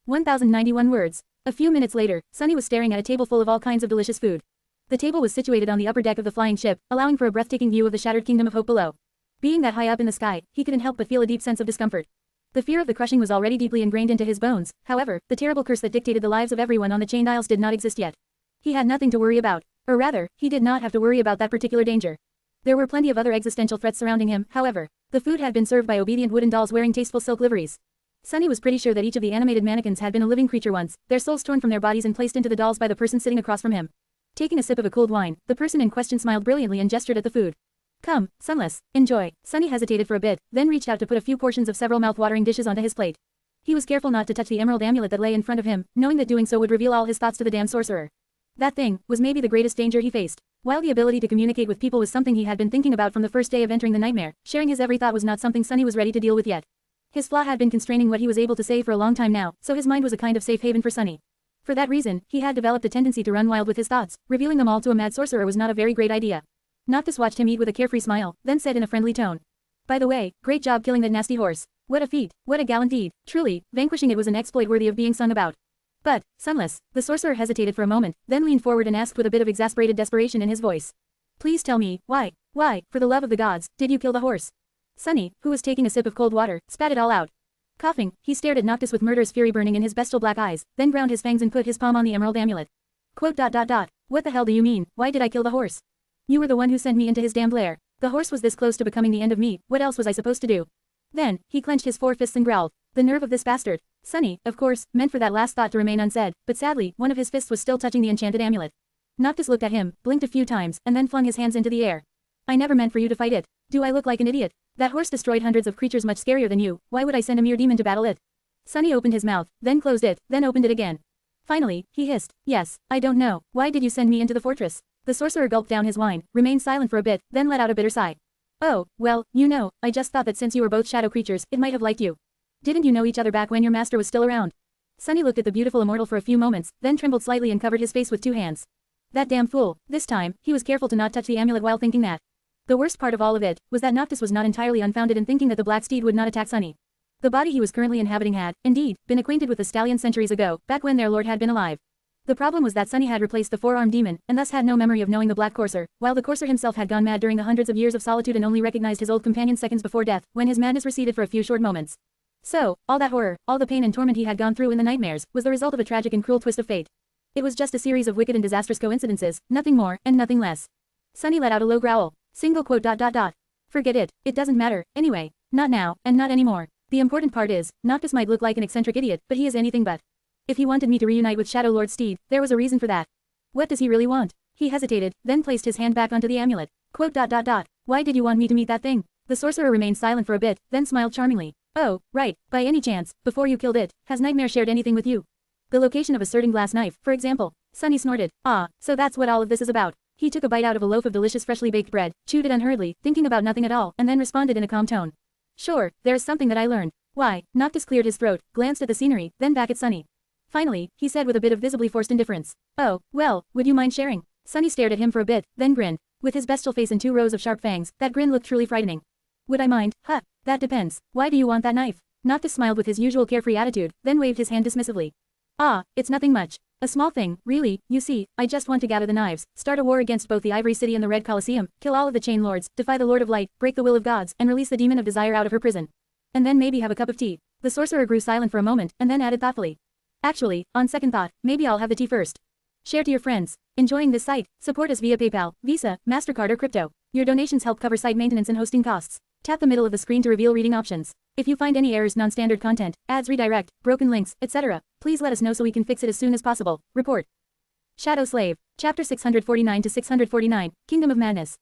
1091 words. A few minutes later, Sunny was staring at a table full of all kinds of delicious food. The table was situated on the upper deck of the flying ship, allowing for a breathtaking view of the shattered kingdom of hope below. Being that high up in the sky, he couldn't help but feel a deep sense of discomfort. The fear of the crushing was already deeply ingrained into his bones, however, the terrible curse that dictated the lives of everyone on the chained isles did not exist yet. He had nothing to worry about. Or rather, he did not have to worry about that particular danger. There were plenty of other existential threats surrounding him, however. The food had been served by obedient wooden dolls wearing tasteful silk liveries. Sunny was pretty sure that each of the animated mannequins had been a living creature once, their souls torn from their bodies and placed into the dolls by the person sitting across from him. Taking a sip of a cold wine, the person in question smiled brilliantly and gestured at the food. Come, Sunless, enjoy. Sunny hesitated for a bit, then reached out to put a few portions of several mouth-watering dishes onto his plate. He was careful not to touch the emerald amulet that lay in front of him, knowing that doing so would reveal all his thoughts to the damned sorcerer. That thing was maybe the greatest danger he faced. While the ability to communicate with people was something he had been thinking about from the first day of entering the nightmare, sharing his every thought was not something Sunny was ready to deal with yet. His flaw had been constraining what he was able to say for a long time now, so his mind was a kind of safe haven for Sunny. For that reason, he had developed a tendency to run wild with his thoughts. Revealing them all to a mad sorcerer was not a very great idea. Noctis watched him eat with a carefree smile, then said in a friendly tone. By the way, great job killing that nasty horse. What a feat, what a gallant deed. Truly, vanquishing it was an exploit worthy of being sung about. But, Sunless, the sorcerer hesitated for a moment, then leaned forward and asked with a bit of exasperated desperation in his voice. Please tell me, why, for the love of the gods, did you kill the horse? Sunny, who was taking a sip of cold water, spat it all out. Coughing, he stared at Noctis with murderous fury burning in his bestial black eyes, then ground his fangs and put his palm on the emerald amulet. Quote. What the hell do you mean? Why did I kill the horse? You were the one who sent me into his damned lair. The horse was this close to becoming the end of me, what else was I supposed to do? Then, he clenched his four fists and growled. The nerve of this bastard. Sunny, of course, meant for that last thought to remain unsaid, but sadly, one of his fists was still touching the enchanted amulet. Noctis looked at him, blinked a few times, and then flung his hands into the air. I never meant for you to fight it. Do I look like an idiot? That horse destroyed hundreds of creatures much scarier than you, why would I send a mere demon to battle it? Sunny opened his mouth, then closed it, then opened it again. Finally, he hissed, yes, I don't know, why did you send me into the fortress? The sorcerer gulped down his wine, remained silent for a bit, then let out a bitter sigh. Oh, well, you know, I just thought that since you were both shadow creatures, it might have liked you. Didn't you know each other back when your master was still around? Sunny looked at the beautiful immortal for a few moments, then trembled slightly and covered his face with two hands. That damn fool. This time, he was careful to not touch the amulet while thinking that. The worst part of all of it was that Noctis was not entirely unfounded in thinking that the black steed would not attack Sunny. The body he was currently inhabiting had, indeed, been acquainted with the stallion centuries ago, back when their lord had been alive. The problem was that Sunny had replaced the four-armed demon, and thus had no memory of knowing the black courser, while the courser himself had gone mad during the hundreds of years of solitude and only recognized his old companion seconds before death, when his madness receded for a few short moments. So, all that horror, all the pain and torment he had gone through in the nightmares, was the result of a tragic and cruel twist of fate. It was just a series of wicked and disastrous coincidences, nothing more, and nothing less. Sunny let out a low growl. Single quote. Forget it, it doesn't matter, anyway. Not now, and not anymore. The important part is, Noctis might look like an eccentric idiot, but he is anything but. If he wanted me to reunite with Shadow Lord Steed, there was a reason for that. What does he really want? He hesitated, then placed his hand back onto the amulet. Quote. Why did you want me to meet that thing? The sorcerer remained silent for a bit, then smiled charmingly. Oh, right, by any chance, before you killed it, has Nightmare shared anything with you? The location of a certain glass knife, for example. Sunny snorted. Ah, so that's what all of this is about. He took a bite out of a loaf of delicious freshly baked bread, chewed it unhurriedly, thinking about nothing at all, and then responded in a calm tone. Sure, there's something that I learned. Why? Noctis cleared his throat, glanced at the scenery, then back at Sunny. Finally, he said with a bit of visibly forced indifference. Oh, well, would you mind sharing? Sunny stared at him for a bit, then grinned. With his bestial face and 2 rows of sharp fangs, that grin looked truly frightening. Would I mind? Huh, that depends. Why do you want that knife? Noctis smiled with his usual carefree attitude, then waved his hand dismissively. Ah, it's nothing much. A small thing, really. You see, I just want to gather the knives, start a war against both the Ivory City and the Red Colosseum, kill all of the Chain Lords, defy the Lord of Light, break the will of gods, and release the demon of desire out of her prison. And then maybe have a cup of tea. The sorcerer grew silent for a moment, and then added thoughtfully. Actually, on second thought, maybe I'll have the tea first. Share to your friends. Enjoying this site? Support us via PayPal, Visa, MasterCard or crypto. Your donations help cover site maintenance and hosting costs. Tap the middle of the screen to reveal reading options. If you find any errors, non-standard content, ads redirect, broken links, etc., please let us know so we can fix it as soon as possible. Report. Shadow Slave. Chapter 649 to 649, Kingdom of Madness.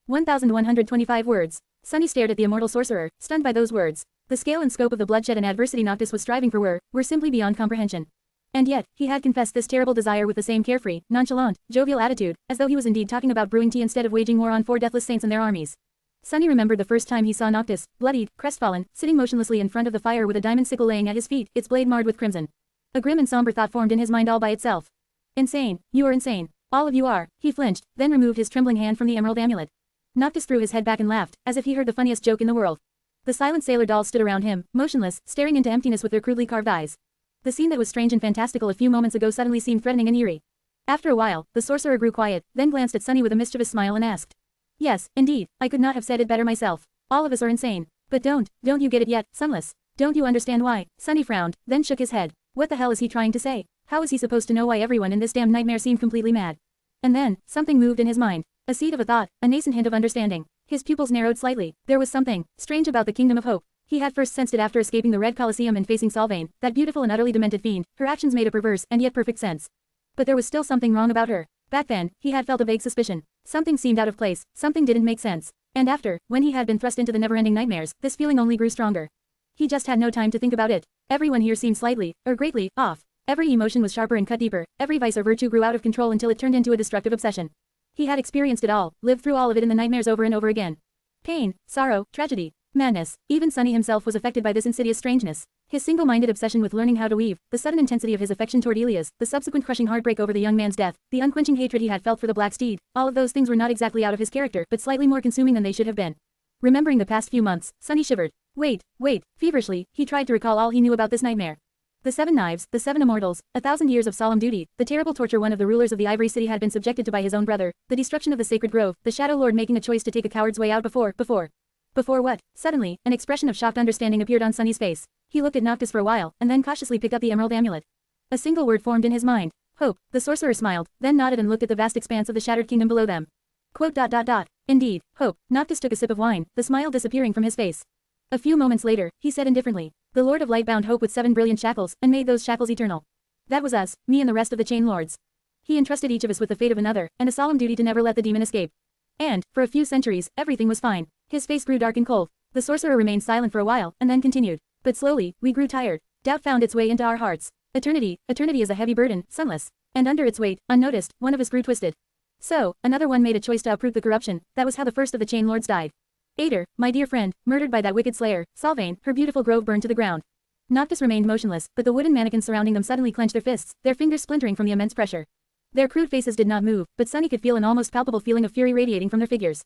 1125 words. Sunny stared at the immortal sorcerer, stunned by those words. The scale and scope of the bloodshed and adversity Noctis was striving for were simply beyond comprehension. And yet, he had confessed this terrible desire with the same carefree, nonchalant, jovial attitude, as though he was indeed talking about brewing tea instead of waging war on 4 deathless saints and their armies. Sunny remembered the first time he saw Noctis, bloodied, crestfallen, sitting motionlessly in front of the fire with a diamond sickle laying at his feet, its blade marred with crimson. A grim and somber thought formed in his mind all by itself. Insane, you are insane. All of you are. He flinched, then removed his trembling hand from the emerald amulet. Noctis threw his head back and laughed, as if he heard the funniest joke in the world. The silent sailor dolls stood around him, motionless, staring into emptiness with their crudely carved eyes. The scene that was strange and fantastical a few moments ago suddenly seemed threatening and eerie. After a while, the sorcerer grew quiet, then glanced at Sunny with a mischievous smile and asked. Yes, indeed, I could not have said it better myself. All of us are insane. But don't you get it yet, Sunless? Don't you understand why? Sunny frowned, then shook his head. What the hell is he trying to say? How is he supposed to know why everyone in this damn nightmare seemed completely mad? And then, something moved in his mind. A seed of a thought, a nascent hint of understanding. His pupils narrowed slightly. There was something strange about the Kingdom of Hope. He had first sensed it after escaping the Red Colosseum and facing Solvain, that beautiful and utterly demented fiend. Her actions made a perverse and yet perfect sense. But there was still something wrong about her. Back then, he had felt a vague suspicion. Something seemed out of place, something didn't make sense. And after, when he had been thrust into the never-ending nightmares, this feeling only grew stronger. He just had no time to think about it. Everyone here seemed slightly, or greatly, off. Every emotion was sharper and cut deeper. Every vice or virtue grew out of control until it turned into a destructive obsession. He had experienced it all, lived through all of it in the nightmares over and over again. Pain, sorrow, tragedy, madness. Even Sunny himself was affected by this insidious strangeness. His single-minded obsession with learning how to weave, the sudden intensity of his affection toward Elias, the subsequent crushing heartbreak over the young man's death, the unquenching hatred he had felt for the Black Steed, all of those things were not exactly out of his character, but slightly more consuming than they should have been. Remembering the past few months, Sunny shivered. Wait. Feverishly, he tried to recall all he knew about this nightmare. The 7 knives, the 7 immortals, 1,000 years of solemn duty, the terrible torture one of the rulers of the Ivory City had been subjected to by his own brother, the destruction of the sacred grove, the Shadow Lord making a choice to take a coward's way out before what? Suddenly, an expression of shocked understanding appeared on Sunny's face. He looked at Noctis for a while, and then cautiously picked up the emerald amulet. A single word formed in his mind. Hope. The sorcerer smiled, then nodded and looked at the vast expanse of the shattered kingdom below them. Quote. Indeed, hope. Noctis took a sip of wine, the smile disappearing from his face. A few moments later, he said indifferently. The Lord of Light bound Hope with 7 brilliant shackles, and made those shackles eternal. That was us, me and the rest of the Chain Lords. He entrusted each of us with the fate of another, and a solemn duty to never let the demon escape. And, for a few centuries, everything was fine. His face grew dark and cold. The sorcerer remained silent for a while, and then continued. But slowly, we grew tired. Doubt found its way into our hearts. Eternity is a heavy burden, Sunless. And under its weight, unnoticed, one of us grew twisted. So, another one made a choice to uproot the corruption. That was how the first of the Chain Lords died. Ader, my dear friend, murdered by that wicked slayer, Sylvain, her beautiful grove burned to the ground. Noctis remained motionless, but the wooden mannequins surrounding them suddenly clenched their fists, their fingers splintering from the immense pressure. Their crude faces did not move, but Sunny could feel an almost palpable feeling of fury radiating from their figures.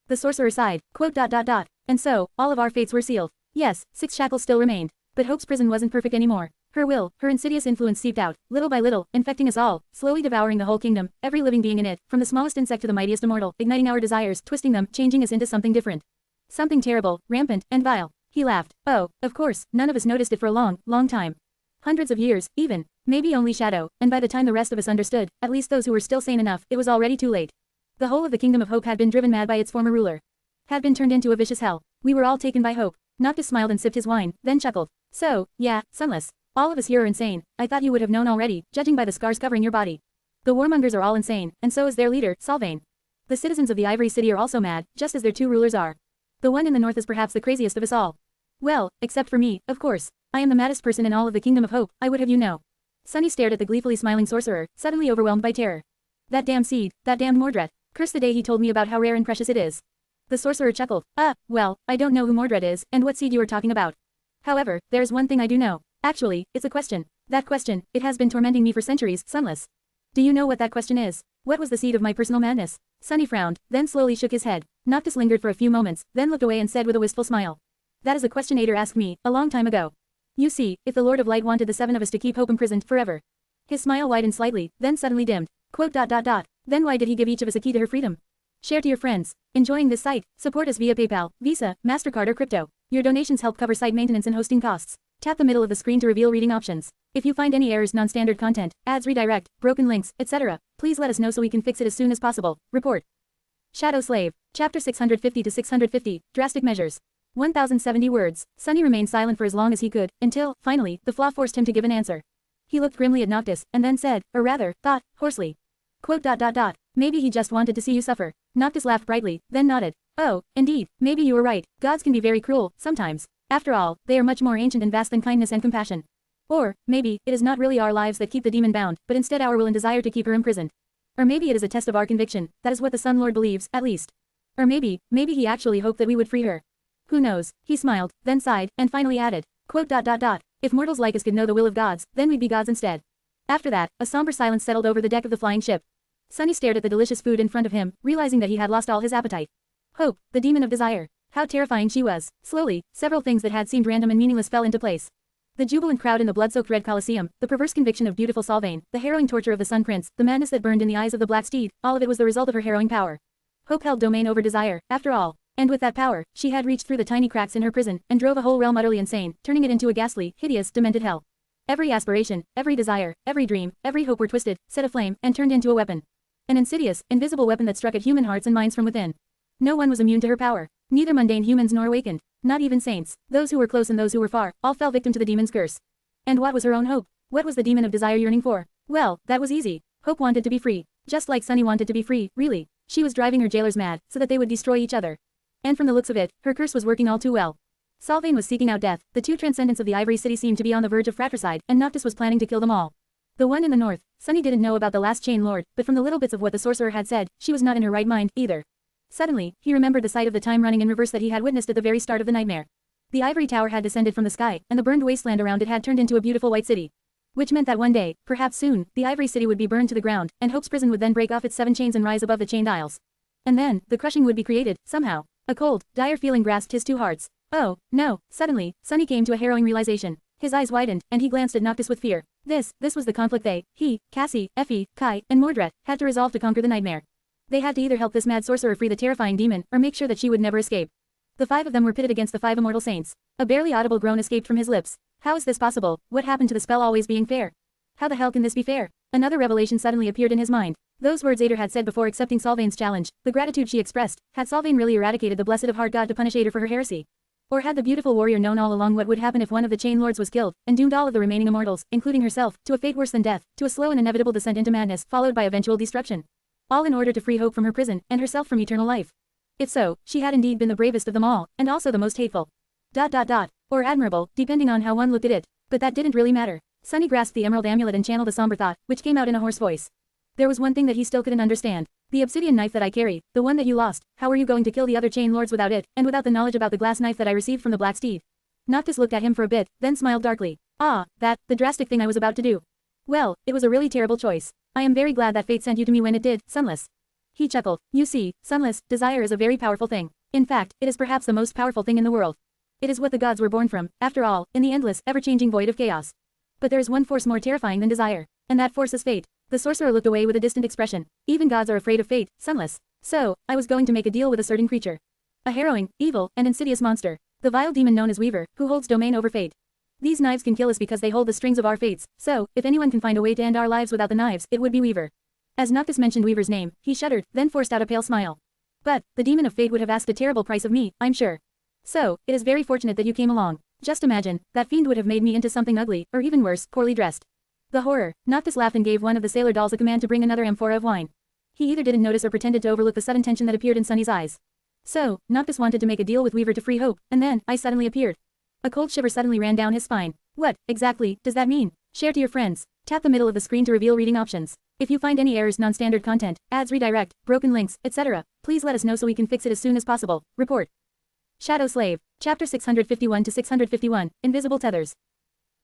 The sorcerer sighed, quote. And so, all of our fates were sealed. Yes, 6 shackles still remained. But Hope's prison wasn't perfect anymore. Her will, her insidious influence seeped out, little by little, infecting us all, slowly devouring the whole kingdom, every living being in it, from the smallest insect to the mightiest immortal, igniting our desires, twisting them, changing us into something different. Something terrible, rampant, and vile. He laughed. Oh, of course, none of us noticed it for a long, long time. Hundreds of years, even. Maybe only shadow, and by the time the rest of us understood, at least those who were still sane enough, it was already too late. The whole of the Kingdom of Hope had been driven mad by its former ruler. Had been turned into a vicious hell. We were all taken by hope. Noctis smiled and sipped his wine, then chuckled. So, yeah, Sunless. All of us here are insane. I thought you would have known already, judging by the scars covering your body. The warmongers are all insane, and so is their leader, Sylvain. The citizens of the Ivory City are also mad, just as their 2 rulers are. The one in the north is perhaps the craziest of us all. Well, except for me, of course. I am the maddest person in all of the Kingdom of Hope, I would have you know. Sunny stared at the gleefully smiling sorcerer, suddenly overwhelmed by terror. That damned seed, that damned Mordred. Curse the day he told me about how rare and precious it is. The sorcerer chuckled. Well, I don't know who Mordred is, and what seed you are talking about. However, there is one thing I do know. Actually, it's a question. That question, it has been tormenting me for centuries, Sunless. Do you know what that question is? What was the seed of my personal madness? Sunny frowned, then slowly shook his head. Noctis lingered for a few moments, then looked away and said with a wistful smile. That is a question Ader asked me, a long time ago. You see, if the Lord of Light wanted the 7 of us to keep Hope imprisoned forever. His smile widened slightly, then suddenly dimmed. Quote. Then why did he give each of us a key to her freedom? Share to your friends. Enjoying this site? Support us via PayPal, Visa, MasterCard or crypto. Your donations help cover site maintenance and hosting costs. Tap the middle of the screen to reveal reading options. If you find any errors, non-standard content, ads redirect, broken links, etc., please let us know so we can fix it as soon as possible. Report. Shadow Slave. Chapter 650 to 650, Drastic Measures. 1070 words. Sunny remained silent for as long as he could, until, finally, the flaw forced him to give an answer. He looked grimly at Noctis, and then said, or rather, thought, hoarsely. Quote. Maybe he just wanted to see you suffer. Noctis laughed brightly, then nodded. Oh, indeed, maybe you were right. Gods can be very cruel, sometimes. After all, they are much more ancient and vast than kindness and compassion. Or, maybe, it is not really our lives that keep the demon bound, but instead our will and desire to keep her imprisoned. Or maybe it is a test of our conviction, that is what the Sun Lord believes, at least. Or maybe he actually hoped that we would free her. Who knows? He smiled, then sighed, and finally added. Quote. If mortals like us could know the will of gods, then we'd be gods instead. After that, a somber silence settled over the deck of the flying ship. Sunny stared at the delicious food in front of him, realizing that he had lost all his appetite. Hope, the demon of desire. How terrifying she was. Slowly, several things that had seemed random and meaningless fell into place. The jubilant crowd in the blood-soaked red Colosseum, the perverse conviction of beautiful Sylvain, the harrowing torture of the Sun Prince, the madness that burned in the eyes of the Black Steed, all of it was the result of her harrowing power. Hope held domain over desire, after all. And with that power, she had reached through the tiny cracks in her prison, and drove a whole realm utterly insane, turning it into a ghastly, hideous, demented hell. Every aspiration, every desire, every dream, every hope were twisted, set aflame, and turned into a weapon. An insidious, invisible weapon that struck at human hearts and minds from within. No one was immune to her power. Neither mundane humans nor awakened. Not even saints. Those who were close and those who were far, all fell victim to the demon's curse. And what was her own hope? What was the demon of desire yearning for? Well, that was easy. Hope wanted to be free. Just like Sunny wanted to be free, really. She was driving her jailers mad, so that they would destroy each other. And from the looks of it, her curse was working all too well. Sylvain was seeking out death, the 2 transcendents of the Ivory City seemed to be on the verge of fratricide, and Noctis was planning to kill them all. The one in the north, Sunny didn't know about the last Chain Lord, but from the little bits of what the sorcerer had said, she was not in her right mind, either. Suddenly, he remembered the sight of the time running in reverse that he had witnessed at the very start of the nightmare. The ivory tower had descended from the sky, and the burned wasteland around it had turned into a beautiful white city. Which meant that one day, perhaps soon, the Ivory City would be burned to the ground, and Hope's prison would then break off its 7 chains and rise above the chained isles. And then, the crushing would be created, somehow. A cold, dire feeling grasped his 2 hearts. Oh, no, suddenly, Sunny came to a harrowing realization. His eyes widened, and he glanced at Noctis with fear. This was the conflict he, Cassie, Effie, Kai, and Mordred, had to resolve to conquer the nightmare. They had to either help this mad sorcerer free the terrifying demon, or make sure that she would never escape. The 5 of them were pitted against the 5 immortal saints. A barely audible groan escaped from his lips. How is this possible? What happened to the spell always being fair? How the hell can this be fair? Another revelation suddenly appeared in his mind. Those words Ader had said before accepting Sylvain's challenge, the gratitude she expressed, had Sylvain really eradicated the blessed of heart god to punish Ader for her heresy? Or had the beautiful warrior known all along what would happen if one of the Chain Lords was killed, and doomed all of the remaining immortals, including herself, to a fate worse than death, to a slow and inevitable descent into madness, followed by eventual destruction? All in order to free Hope from her prison, and herself from eternal life. If so, she had indeed been the bravest of them all, and also the most hateful. Or admirable, depending on how one looked at it. But that didn't really matter. Sunny grasped the emerald amulet and channeled a somber thought, which came out in a hoarse voice. There was one thing that he still couldn't understand. The obsidian knife that I carry, the one that you lost, how were you going to kill the other chain lords without it, and without the knowledge about the glass knife that I received from the Black Steed? Noctis looked at him for a bit, then smiled darkly. Ah, the drastic thing I was about to do. Well, it was a really terrible choice. I am very glad that fate sent you to me when it did, Sunless. He chuckled. You see, Sunless, desire is a very powerful thing. In fact, it is perhaps the most powerful thing in the world. It is what the gods were born from, after all, in the endless, ever-changing void of chaos. But there is one force more terrifying than desire, and that force is fate. The sorcerer looked away with a distant expression. Even gods are afraid of fate, Sunless. So, I was going to make a deal with a certain creature. A harrowing, evil, and insidious monster. The vile demon known as Weaver, who holds domain over fate. These knives can kill us because they hold the strings of our fates, so, if anyone can find a way to end our lives without the knives, it would be Weaver. As Noctis mentioned Weaver's name, he shuddered, then forced out a pale smile. But, the demon of fate would have asked a terrible price of me, I'm sure. So, it is very fortunate that you came along. Just imagine, that fiend would have made me into something ugly, or even worse, poorly dressed. The horror. Noctis laughed and gave one of the sailor dolls a command to bring another amphora of wine. He either didn't notice or pretended to overlook the sudden tension that appeared in Sunny's eyes. So, Noctis wanted to make a deal with Weaver to free Hope, and then, I suddenly appeared. A cold shiver suddenly ran down his spine. What, exactly, does that mean? Share to your friends. Tap the middle of the screen to reveal reading options. If you find any errors, non-standard content, ads redirect, broken links, etc., please let us know so we can fix it as soon as possible. Report. Shadow Slave. Chapter 651 to 651, Invisible Tethers.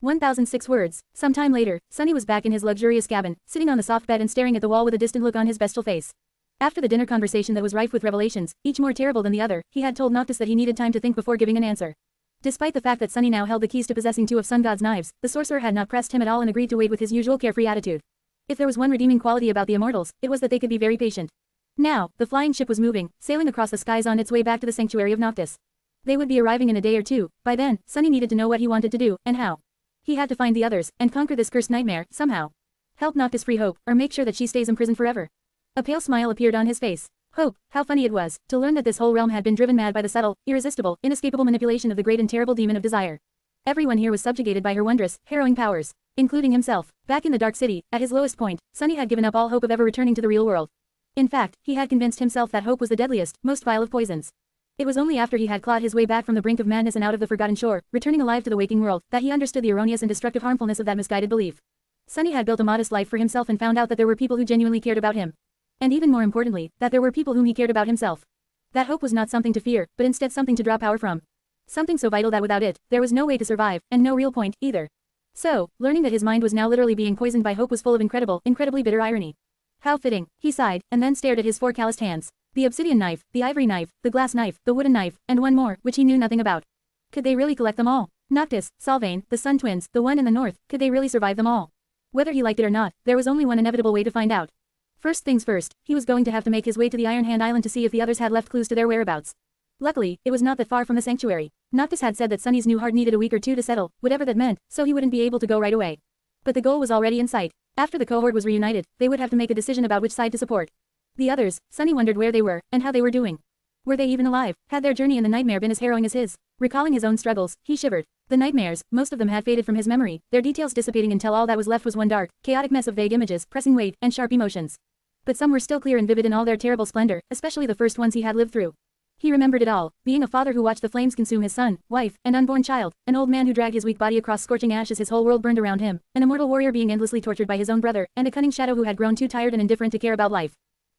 1006 words. Some time later, Sunny was back in his luxurious cabin, sitting on the soft bed and staring at the wall with a distant look on his bestial face. After the dinner conversation that was rife with revelations, each more terrible than the other, he had told Noctis that he needed time to think before giving an answer. Despite the fact that Sunny now held the keys to possessing two of Sun God's knives, the sorcerer had not pressed him at all and agreed to wait with his usual carefree attitude. If there was one redeeming quality about the immortals, it was that they could be very patient. Now, the flying ship was moving, sailing across the skies on its way back to the sanctuary of Noctis. They would be arriving in a day or two. By then, Sunny needed to know what he wanted to do, and how. He had to find the others, and conquer this cursed nightmare, somehow. Help Noctis free Hope, or make sure that she stays imprisoned forever. A pale smile appeared on his face. Hope, how funny it was, to learn that this whole realm had been driven mad by the subtle, irresistible, inescapable manipulation of the great and terrible demon of desire. Everyone here was subjugated by her wondrous, harrowing powers, including himself. Back in the Dark City, at his lowest point, Sunny had given up all hope of ever returning to the real world. In fact, he had convinced himself that hope was the deadliest, most vile of poisons. It was only after he had clawed his way back from the brink of madness and out of the forgotten shore, returning alive to the waking world, that he understood the erroneous and destructive harmfulness of that misguided belief. Sunny had built a modest life for himself and found out that there were people who genuinely cared about him. And even more importantly, that there were people whom he cared about himself. That hope was not something to fear, but instead something to draw power from. Something so vital that without it, there was no way to survive, and no real point, either. So, learning that his mind was now literally being poisoned by hope was full of incredibly bitter irony. How fitting, he sighed, and then stared at his four calloused hands. The obsidian knife, the ivory knife, the glass knife, the wooden knife, and one more, which he knew nothing about. Could they really collect them all? Noctis, Sylvain, the Sun Twins, the one in the north, could they really survive them all? Whether he liked it or not, there was only one inevitable way to find out. First things first, he was going to have to make his way to the Iron Hand Island to see if the others had left clues to their whereabouts. Luckily, it was not that far from the sanctuary. Noctis had said that Sunny's new heart needed a week or two to settle, whatever that meant, so he wouldn't be able to go right away. But the goal was already in sight. After the cohort was reunited, they would have to make a decision about which side to support. The others, Sunny wondered where they were, and how they were doing. Were they even alive? Had their journey in the nightmare been as harrowing as his? Recalling his own struggles, he shivered. The nightmares, most of them had faded from his memory, their details dissipating until all that was left was one dark, chaotic mess of vague images, pressing weight, and sharp emotions. But some were still clear and vivid in all their terrible splendor, especially the first ones he had lived through. He remembered it all, being a father who watched the flames consume his son, wife, and unborn child, an old man who dragged his weak body across scorching ash as his whole world burned around him, an immortal warrior being endlessly tortured by his own brother, and a cunning shadow who had grown too tired and indifferent to care about life.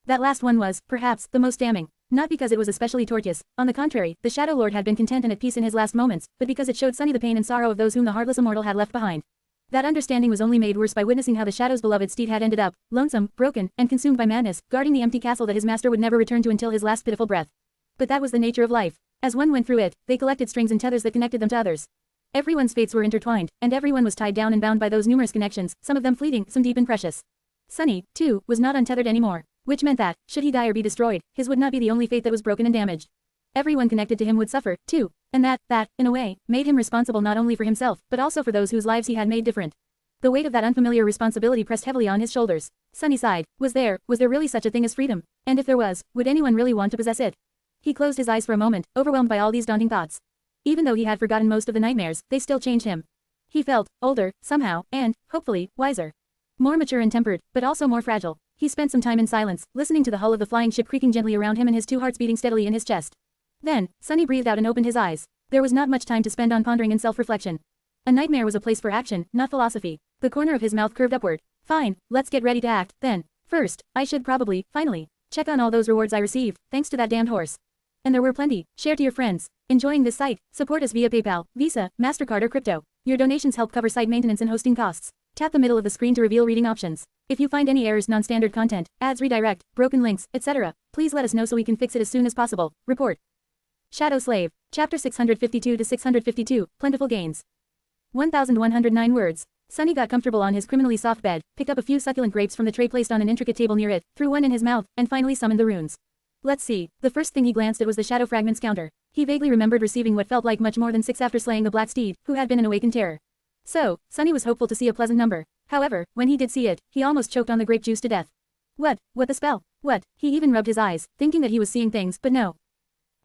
That last one was, perhaps, the most damning. Not because it was especially tortuous, on the contrary, the Shadow Lord had been content and at peace in his last moments, but because it showed Sunny the pain and sorrow of those whom the heartless immortal had left behind. That understanding was only made worse by witnessing how the Shadow's beloved steed had ended up, lonesome, broken, and consumed by madness, guarding the empty castle that his master would never return to until his last pitiful breath. But that was the nature of life. As one went through it, they collected strings and tethers that connected them to others. Everyone's fates were intertwined, and everyone was tied down and bound by those numerous connections, some of them fleeting, some deep and precious. Sunny, too, was not untethered anymore. Which meant that, should he die or be destroyed, his would not be the only fate that was broken and damaged. Everyone connected to him would suffer, too, and that, in a way, made him responsible not only for himself, but also for those whose lives he had made different. The weight of that unfamiliar responsibility pressed heavily on his shoulders. Sunny sighed. Was there really such a thing as freedom? And if there was, would anyone really want to possess it? He closed his eyes for a moment, overwhelmed by all these daunting thoughts. Even though he had forgotten most of the nightmares, they still changed him. He felt older, somehow, and, hopefully, wiser. More mature and tempered, but also more fragile. He spent some time in silence, listening to the hull of the flying ship creaking gently around him and his two hearts beating steadily in his chest. Then, Sunny breathed out and opened his eyes. There was not much time to spend on pondering and self-reflection. A nightmare was a place for action, not philosophy. The corner of his mouth curved upward. Fine, let's get ready to act, then. First, I should probably, finally, check on all those rewards I received, thanks to that damned horse. And there were plenty. Share to your friends. Enjoying this site? Support us via PayPal, Visa, MasterCard or crypto. Your donations help cover site maintenance and hosting costs. Tap the middle of the screen to reveal reading options. If you find any errors, non-standard content, ads redirect, broken links, etc., please let us know so we can fix it as soon as possible. Report. Shadow Slave. Chapter 652 to 652, Plentiful Gains. 1,109 words. Sunny got comfortable on his criminally soft bed, picked up a few succulent grapes from the tray placed on an intricate table near it, threw one in his mouth, and finally summoned the runes. Let's see. The first thing he glanced at was the Shadow Fragments counter. He vaguely remembered receiving what felt like much more than 6 after slaying the Black Steed, who had been an awakened terror. So, Sunny was hopeful to see a pleasant number. However, when he did see it, he almost choked on the grape juice to death. What the spell? What? He even rubbed his eyes, thinking that he was seeing things, but no.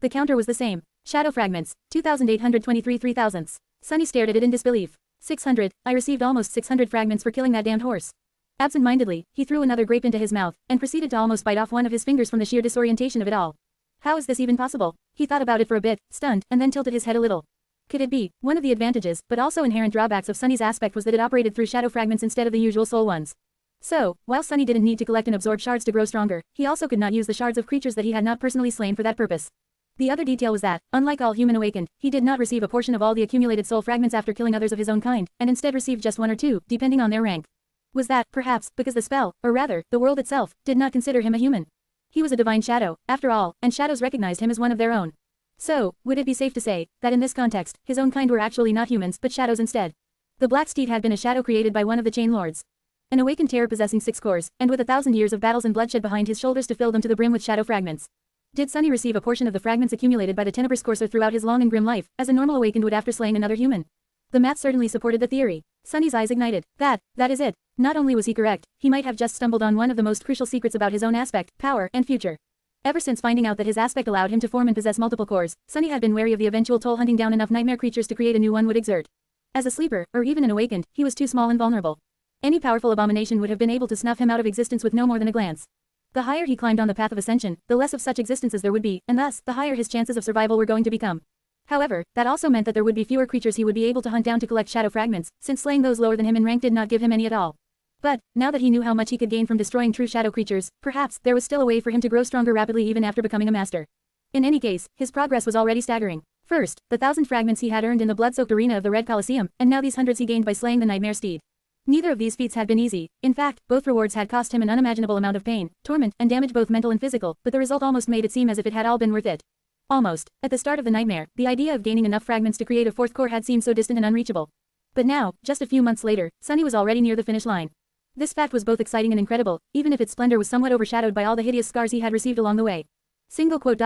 The counter was the same. Shadow Fragments, 2,823 3,000ths. Sunny stared at it in disbelief. 600, I received almost 600 fragments for killing that damned horse. Absent-mindedly, he threw another grape into his mouth, and proceeded to almost bite off one of his fingers from the sheer disorientation of it all. How is this even possible? He thought about it for a bit, stunned, and then tilted his head a little. Could it be? One of the advantages, but also inherent drawbacks of Sunny's aspect was that it operated through shadow fragments instead of the usual soul ones. So, while Sunny didn't need to collect and absorb shards to grow stronger, he also could not use the shards of creatures that he had not personally slain for that purpose. The other detail was that, unlike all human awakened, he did not receive a portion of all the accumulated soul fragments after killing others of his own kind, and instead received just 1 or 2, depending on their rank. Was that, perhaps, because the spell, or rather, the world itself, did not consider him a human? He was a divine shadow, after all, and shadows recognized him as one of their own. So, would it be safe to say, that in this context, his own kind were actually not humans but shadows instead? The Black Steed had been a shadow created by one of the Chain Lords. An awakened terror possessing 6 cores, and with 1,000 years of battles and bloodshed behind his shoulders to fill them to the brim with shadow fragments. Did Sunny receive a portion of the fragments accumulated by the Tenebrous Courser throughout his long and grim life, as a normal awakened would after slaying another human? The math certainly supported the theory. Sunny's eyes ignited. That is it. Not only was he correct, he might have just stumbled on one of the most crucial secrets about his own aspect, power, and future. Ever since finding out that his aspect allowed him to form and possess multiple cores, Sunny had been wary of the eventual toll hunting down enough nightmare creatures to create a new one would exert. As a sleeper, or even an awakened, he was too small and vulnerable. Any powerful abomination would have been able to snuff him out of existence with no more than a glance. The higher he climbed on the path of ascension, the less of such existences there would be, and thus, the higher his chances of survival were going to become. However, that also meant that there would be fewer creatures he would be able to hunt down to collect shadow fragments, since slaying those lower than him in rank did not give him any at all. But, now that he knew how much he could gain from destroying true shadow creatures, perhaps there was still a way for him to grow stronger rapidly even after becoming a master. In any case, his progress was already staggering. First, the 1,000 fragments he had earned in the blood-soaked arena of the Red Colosseum, and now these hundreds he gained by slaying the Nightmare Steed. Neither of these feats had been easy. In fact, both rewards had cost him an unimaginable amount of pain, torment, and damage both mental and physical, but the result almost made it seem as if it had all been worth it. Almost. At the start of the nightmare, the idea of gaining enough fragments to create a 4th core had seemed so distant and unreachable. But now, just a few months later, Sunny was already near the finish line. This fact was both exciting and incredible, even if its splendor was somewhat overshadowed by all the hideous scars he had received along the way. Single quote.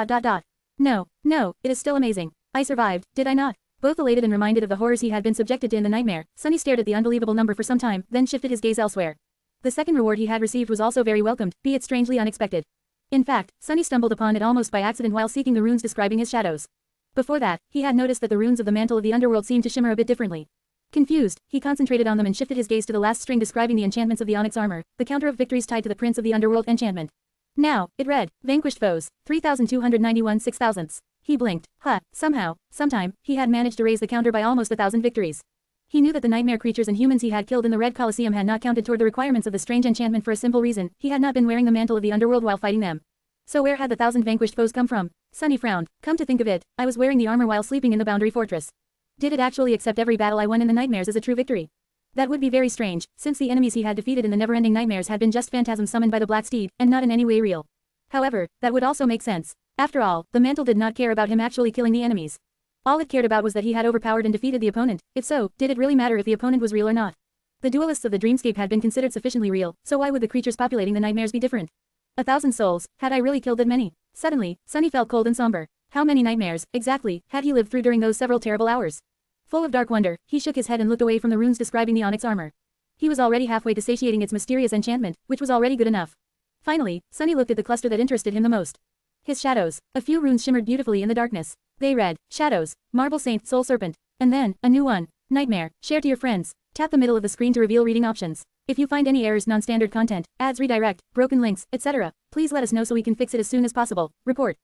No, it is still amazing. I survived, did I not? Both elated and reminded of the horrors he had been subjected to in the nightmare, Sunny stared at the unbelievable number for some time, then shifted his gaze elsewhere. The second reward he had received was also very welcomed, be it strangely unexpected. In fact, Sunny stumbled upon it almost by accident while seeking the runes describing his shadows. Before that, he had noticed that the runes of the mantle of the underworld seemed to shimmer a bit differently. Confused, he concentrated on them and shifted his gaze to the last string describing the enchantments of the onyx armor, the counter of victories tied to the Prince of the Underworld enchantment. Now, it read, vanquished foes, 3,291 6,000ths. He blinked. Somehow, sometime, he had managed to raise the counter by almost 1,000 victories. He knew that the nightmare creatures and humans he had killed in the Red Colosseum had not counted toward the requirements of the strange enchantment for a simple reason, he had not been wearing the mantle of the underworld while fighting them. So where had the 1,000 vanquished foes come from? Sunny frowned. Come to think of it, I was wearing the armor while sleeping in the Boundary Fortress. Did it actually accept every battle I won in the nightmares as a true victory? That would be very strange, since the enemies he had defeated in the never-ending nightmares had been just phantasms summoned by the Black Steed, and not in any way real. However, that would also make sense. After all, the mantle did not care about him actually killing the enemies. All it cared about was that he had overpowered and defeated the opponent. If so, did it really matter if the opponent was real or not? The duelists of the dreamscape had been considered sufficiently real, so why would the creatures populating the nightmares be different? 1,000 souls, had I really killed that many? Suddenly, Sunny felt cold and somber. How many nightmares, exactly, had he lived through during those several terrible hours? Full of dark wonder, he shook his head and looked away from the runes describing the onyx armor. He was already halfway to satiating its mysterious enchantment, which was already good enough. Finally, Sunny looked at the cluster that interested him the most. His shadows. A few runes shimmered beautifully in the darkness. They read, Shadows, Marble Saint, Soul Serpent. And then, a new one. Nightmare. Share to your friends. Tap the middle of the screen to reveal reading options. If you find any errors, non-standard content, ads redirect, broken links, etc., please let us know so we can fix it as soon as possible. Report.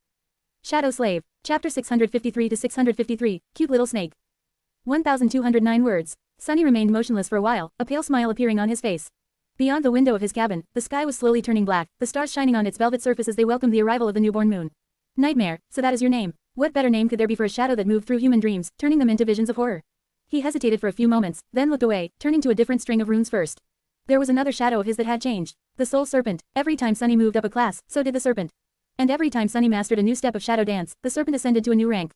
Shadow Slave. Chapter 653 to 653, Cute Little Snake. 1,209 words. Sunny remained motionless for a while, a pale smile appearing on his face. Beyond the window of his cabin, the sky was slowly turning black, the stars shining on its velvet surface as they welcomed the arrival of the newborn moon. Nightmare, so that is your name. What better name could there be for a shadow that moved through human dreams, turning them into visions of horror? He hesitated for a few moments, then looked away, turning to a different string of runes first. There was another shadow of his that had changed. The Soul Serpent. Every time Sunny moved up a class, so did the serpent. And every time Sunny mastered a new step of shadow dance, the serpent ascended to a new rank.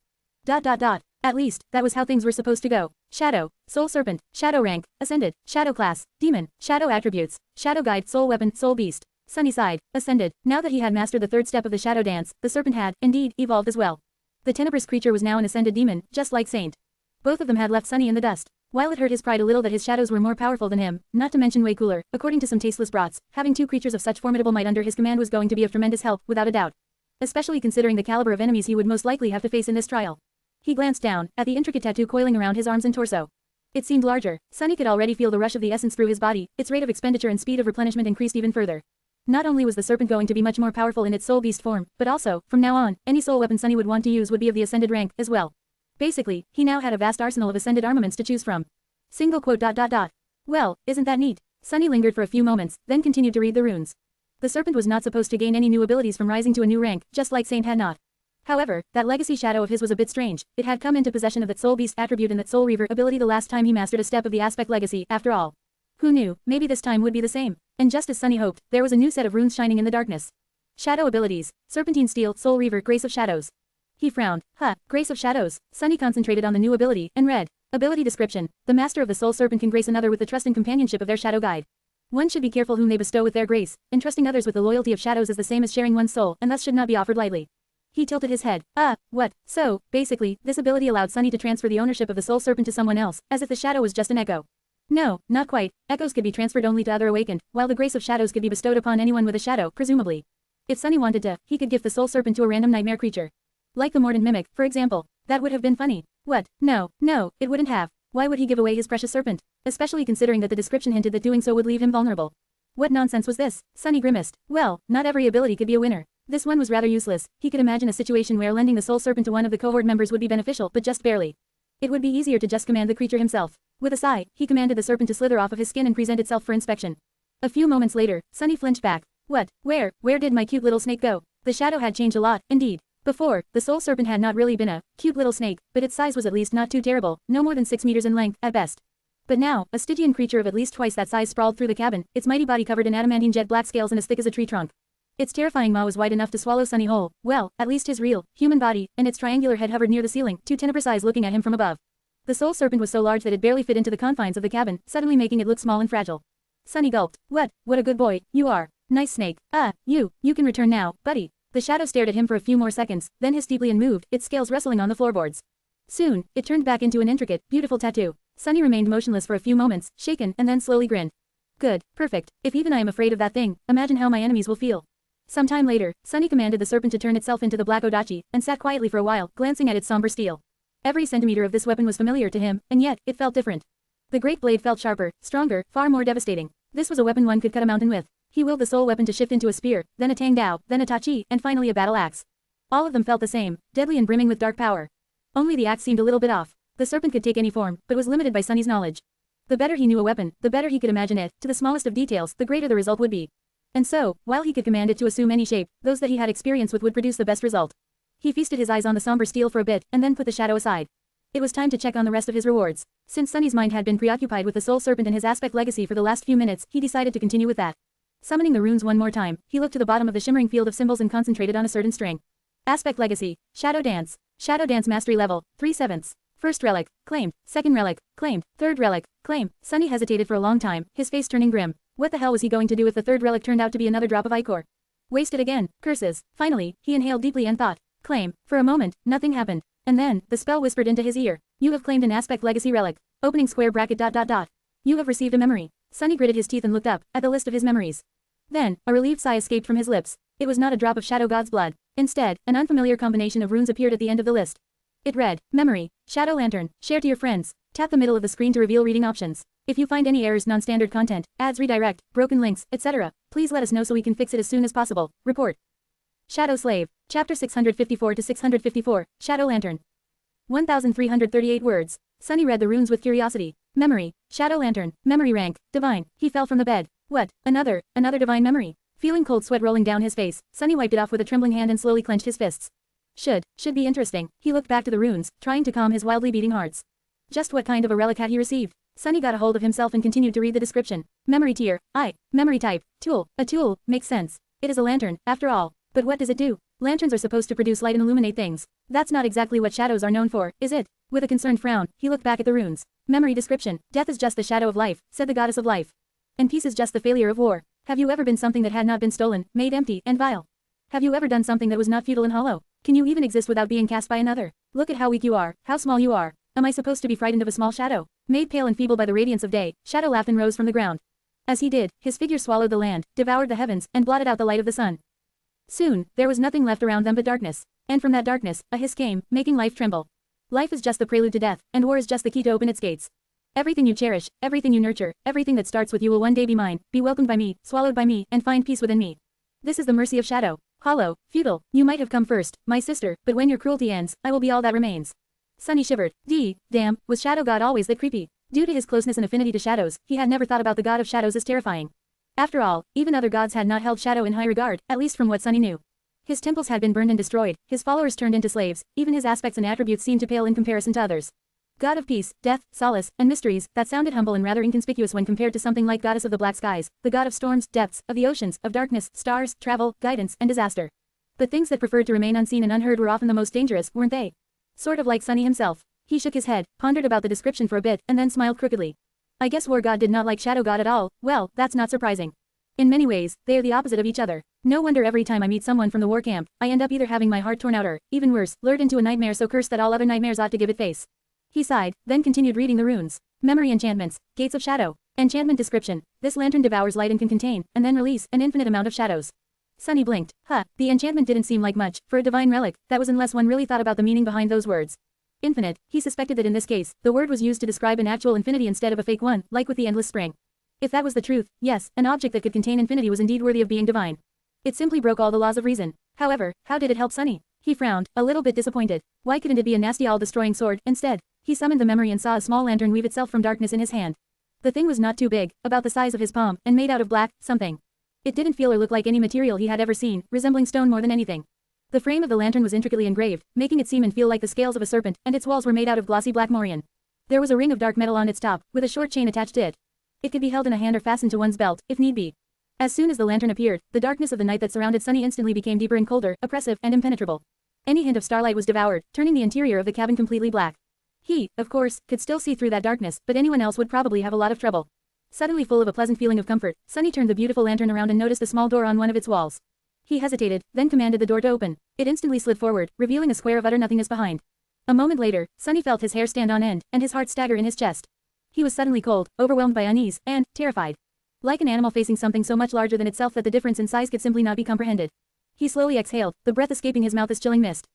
At least, that was how things were supposed to go. Shadow, Soul Serpent, Shadow rank, ascended, Shadow class, Demon, Shadow attributes, Shadow guide, Soul weapon, Soul beast. Sunny sighed, ascended. Now that he had mastered the third step of the shadow dance, the serpent had, indeed, evolved as well. The tenebrous creature was now an ascended demon, just like Saint. Both of them had left Sunny in the dust. While it hurt his pride a little that his shadows were more powerful than him, not to mention way cooler, according to some tasteless brats, having two creatures of such formidable might under his command was going to be of tremendous help, without a doubt. Especially considering the caliber of enemies he would most likely have to face in this trial. He glanced down, at the intricate tattoo coiling around his arms and torso. It seemed larger. Sunny could already feel the rush of the essence through his body, its rate of expenditure and speed of replenishment increased even further. Not only was the serpent going to be much more powerful in its soul beast form, but also, from now on, any soul weapon Sunny would want to use would be of the ascended rank, as well. Basically, he now had a vast arsenal of ascended armaments to choose from. Single quote. Well, isn't that neat? Sunny lingered for a few moments, then continued to read the runes. The serpent was not supposed to gain any new abilities from rising to a new rank, just like Saint had not. However, that legacy shadow of his was a bit strange. It had come into possession of that soul beast attribute and that soul reaver ability the last time he mastered a step of the aspect legacy, after all. Who knew, maybe this time would be the same. And just as Sunny hoped, there was a new set of runes shining in the darkness. Shadow abilities, Serpentine Steel, Soul Reaver, Grace of Shadows. He frowned. Grace of Shadows. Sunny concentrated on the new ability, and read. Ability description. The master of the Soul Serpent can grace another with the trust and companionship of their shadow guide. One should be careful whom they bestow with their grace. Entrusting others with the loyalty of shadows is the same as sharing one's soul, and thus should not be offered lightly. He tilted his head. What? So, basically, this ability allowed Sunny to transfer the ownership of the Soul Serpent to someone else, as if the shadow was just an echo. No, not quite. Echoes could be transferred only to other awakened, while the grace of shadows could be bestowed upon anyone with a shadow, presumably. If Sunny wanted to, he could gift the Soul Serpent to a random nightmare creature. Like the Mordant Mimic, for example. That would have been funny. What? No, it wouldn't have. Why would he give away his precious serpent? Especially considering that the description hinted that doing so would leave him vulnerable. What nonsense was this? Sunny grimaced. Well, not every ability could be a winner. This one was rather useless. He could imagine a situation where lending the Soul Serpent to one of the cohort members would be beneficial, but just barely. It would be easier to just command the creature himself. With a sigh, he commanded the serpent to slither off of his skin and present itself for inspection. A few moments later, Sunny flinched back. What? Where did my cute little snake go? The shadow had changed a lot, indeed. Before, the Soul Serpent had not really been a cute little snake, but its size was at least not too terrible, no more than 6 meters in length, at best. But now, a Stygian creature of at least twice that size sprawled through the cabin, its mighty body covered in adamantine jet black scales and as thick as a tree trunk. Its terrifying maw was wide enough to swallow Sunny whole, well, at least his real, human body, and its triangular head hovered near the ceiling, two tenebrous eyes looking at him from above. The Soul Serpent was so large that it barely fit into the confines of the cabin, suddenly making it look small and fragile. Sunny gulped. What a good boy, you are. Nice snake. You can return now, buddy. The shadow stared at him for a few more seconds, then hissed deeply and moved, its scales rustling on the floorboards. Soon, it turned back into an intricate, beautiful tattoo. Sunny remained motionless for a few moments, shaken, and then slowly grinned. Good, perfect. If even I am afraid of that thing, imagine how my enemies will feel. Some time later, Sunny commanded the serpent to turn itself into the black Odachi, and sat quietly for a while, glancing at its somber steel. Every centimeter of this weapon was familiar to him, and yet, it felt different. The great blade felt sharper, stronger, far more devastating. This was a weapon one could cut a mountain with. He willed the soul weapon to shift into a spear, then a tang dao, then a tachi, and finally a battle axe. All of them felt the same, deadly and brimming with dark power. Only the axe seemed a little bit off. The serpent could take any form, but was limited by Sunny's knowledge. The better he knew a weapon, the better he could imagine it, to the smallest of details, the greater the result would be. And so, while he could command it to assume any shape, those that he had experience with would produce the best result. He feasted his eyes on the somber steel for a bit, and then put the shadow aside. It was time to check on the rest of his rewards. Since Sunny's mind had been preoccupied with the Soul Serpent and his aspect legacy for the last few minutes, he decided to continue with that. Summoning the runes one more time, he looked to the bottom of the shimmering field of symbols and concentrated on a certain string. Aspect legacy, Shadow Dance mastery level, 3/7. First relic, claimed. Second relic, claimed. Third relic, claimed. Sunny hesitated for a long time, his face turning grim. What the hell was he going to do if the third relic turned out to be another drop of ichor? Wasted again, curses. Finally, he inhaled deeply and thought. Claim. For a moment, nothing happened. And then, the spell whispered into his ear. You have claimed an aspect legacy relic. Opening square bracket ... You have received a memory. Sunny gritted his teeth and looked up, at the list of his memories. Then, a relieved sigh escaped from his lips. It was not a drop of Shadow God's blood. Instead, an unfamiliar combination of runes appeared at the end of the list. It read, Memory, Shadow Lantern, share to your friends. Tap the middle of the screen to reveal reading options. If you find any errors, non-standard content, ads redirect, broken links, etc., please let us know so we can fix it as soon as possible. Report. Shadow Slave, Chapter 654 to 654, Shadow Lantern. 1,338 words. Sunny read the runes with curiosity. Memory, Shadow Lantern, memory rank, divine. He fell from the bed. What? Another divine memory. Feeling cold sweat rolling down his face, Sunny wiped it off with a trembling hand and slowly clenched his fists. Should be interesting. He looked back to the runes, trying to calm his wildly beating hearts. Just what kind of a relic had he received? Sunny got a hold of himself and continued to read the description. Memory tier, memory type, tool. A tool, makes sense. It is a lantern, after all. But what does it do? Lanterns are supposed to produce light and illuminate things. That's not exactly what shadows are known for, is it? With a concerned frown, he looked back at the runes. Memory description. Death is just the shadow of life, said the goddess of life. And peace is just the failure of war. Have you ever been something that had not been stolen, made empty, and vile? Have you ever done something that was not futile and hollow? Can you even exist without being cast by another? Look at how weak you are, how small you are. Am I supposed to be frightened of a small shadow? Made pale and feeble by the radiance of day, Shadow laughed and rose from the ground. As he did, his figure swallowed the land, devoured the heavens, and blotted out the light of the sun. Soon, there was nothing left around them but darkness. And from that darkness, a hiss came, making life tremble. Life is just the prelude to death, and war is just the key to open its gates. Everything you cherish, everything you nurture, everything that starts with you will one day be mine, be welcomed by me, swallowed by me, and find peace within me. This is the mercy of Shadow. Hollow, futile, you might have come first, my sister, but when your cruelty ends, I will be all that remains. Sunny shivered. Damn, was Shadow God always that creepy? Due to his closeness and affinity to shadows, he had never thought about the god of shadows as terrifying. After all, even other gods had not held Shadow in high regard, at least from what Sunny knew. His temples had been burned and destroyed, his followers turned into slaves, even his aspects and attributes seemed to pale in comparison to others. God of peace, death, solace, and mysteries, that sounded humble and rather inconspicuous when compared to something like goddess of the black skies, the god of storms, depths, of the oceans, of darkness, stars, travel, guidance, and disaster. But things that preferred to remain unseen and unheard were often the most dangerous, weren't they? Sort of like Sunny himself. He shook his head, pondered about the description for a bit, and then smiled crookedly. I guess War God did not like Shadow God at all. Well, that's not surprising. In many ways, they are the opposite of each other. No wonder every time I meet someone from the war camp, I end up either having my heart torn out or, even worse, lured into a nightmare so cursed that all other nightmares ought to give it face. He sighed, then continued reading the runes. Memory enchantments, gates of shadow. Enchantment description. This lantern devours light and can contain, and then release, an infinite amount of shadows. Sunny blinked. The enchantment didn't seem like much, for a divine relic, that was unless one really thought about the meaning behind those words. Infinite, he suspected that in this case, the word was used to describe an actual infinity instead of a fake one, like with the endless spring. If that was the truth, yes, an object that could contain infinity was indeed worthy of being divine. It simply broke all the laws of reason. However, how did it help Sunny? He frowned, a little bit disappointed. Why couldn't it be a nasty all-destroying sword, instead? He summoned the memory and saw a small lantern weave itself from darkness in his hand. The thing was not too big, about the size of his palm, and made out of black, something. It didn't feel or look like any material he had ever seen, resembling stone more than anything. The frame of the lantern was intricately engraved, making it seem and feel like the scales of a serpent, and its walls were made out of glossy black morion. There was a ring of dark metal on its top, with a short chain attached to it. It could be held in a hand or fastened to one's belt, if need be. As soon as the lantern appeared, the darkness of the night that surrounded Sunny instantly became deeper and colder, oppressive, and impenetrable. Any hint of starlight was devoured, turning the interior of the cabin completely black. He, of course, could still see through that darkness, but anyone else would probably have a lot of trouble. Suddenly full of a pleasant feeling of comfort, Sunny turned the beautiful lantern around and noticed a small door on one of its walls. He hesitated, then commanded the door to open. It instantly slid forward, revealing a square of utter nothingness behind. A moment later, Sunny felt his hair stand on end, and his heart stagger in his chest. He was suddenly cold, overwhelmed by unease, and terrified. Like an animal facing something so much larger than itself that the difference in size could simply not be comprehended. He slowly exhaled, the breath escaping his mouth as chilling mist.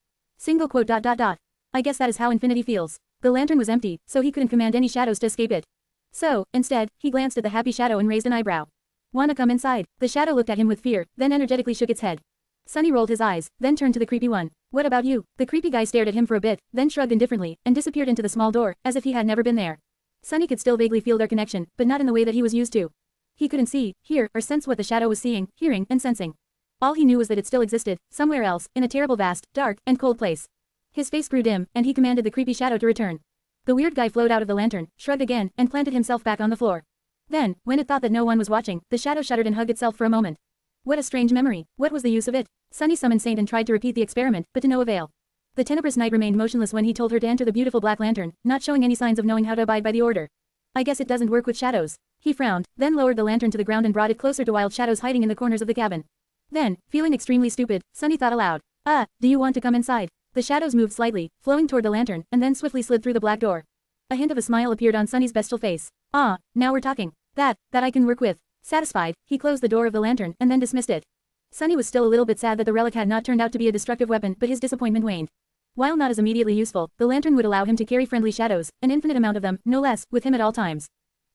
I guess that is how infinity feels. The lantern was empty, so he couldn't command any shadows to escape it. So, instead, he glanced at the happy shadow and raised an eyebrow. Wanna come inside? The shadow looked at him with fear, then energetically shook its head. Sunny rolled his eyes, then turned to the creepy one. What about you? The creepy guy stared at him for a bit, then shrugged indifferently, and disappeared into the small door, as if he had never been there. Sunny could still vaguely feel their connection, but not in the way that he was used to. He couldn't see, hear, or sense what the shadow was seeing, hearing, and sensing. All he knew was that it still existed, somewhere else, in a terrible vast, dark, and cold place. His face grew dim, and he commanded the creepy shadow to return. The weird guy flowed out of the lantern, shrugged again, and planted himself back on the floor. Then, when it thought that no one was watching, the shadow shuddered and hugged itself for a moment. What a strange memory. What was the use of it? Sunny summoned Saint and tried to repeat the experiment, but to no avail. The tenebrous night remained motionless when he told her to enter the beautiful black lantern, not showing any signs of knowing how to abide by the order. I guess it doesn't work with shadows. He frowned, then lowered the lantern to the ground and brought it closer to wild shadows hiding in the corners of the cabin. Then, feeling extremely stupid, Sunny thought aloud. Do you want to come inside? The shadows moved slightly, flowing toward the lantern, and then swiftly slid through the black door. A hint of a smile appeared on Sunny's bestial face. Now we're talking. That I can work with. Satisfied, he closed the door of the lantern, and then dismissed it. Sunny was still a little bit sad that the relic had not turned out to be a destructive weapon, but his disappointment waned. While not as immediately useful, the lantern would allow him to carry friendly shadows, an infinite amount of them, no less, with him at all times.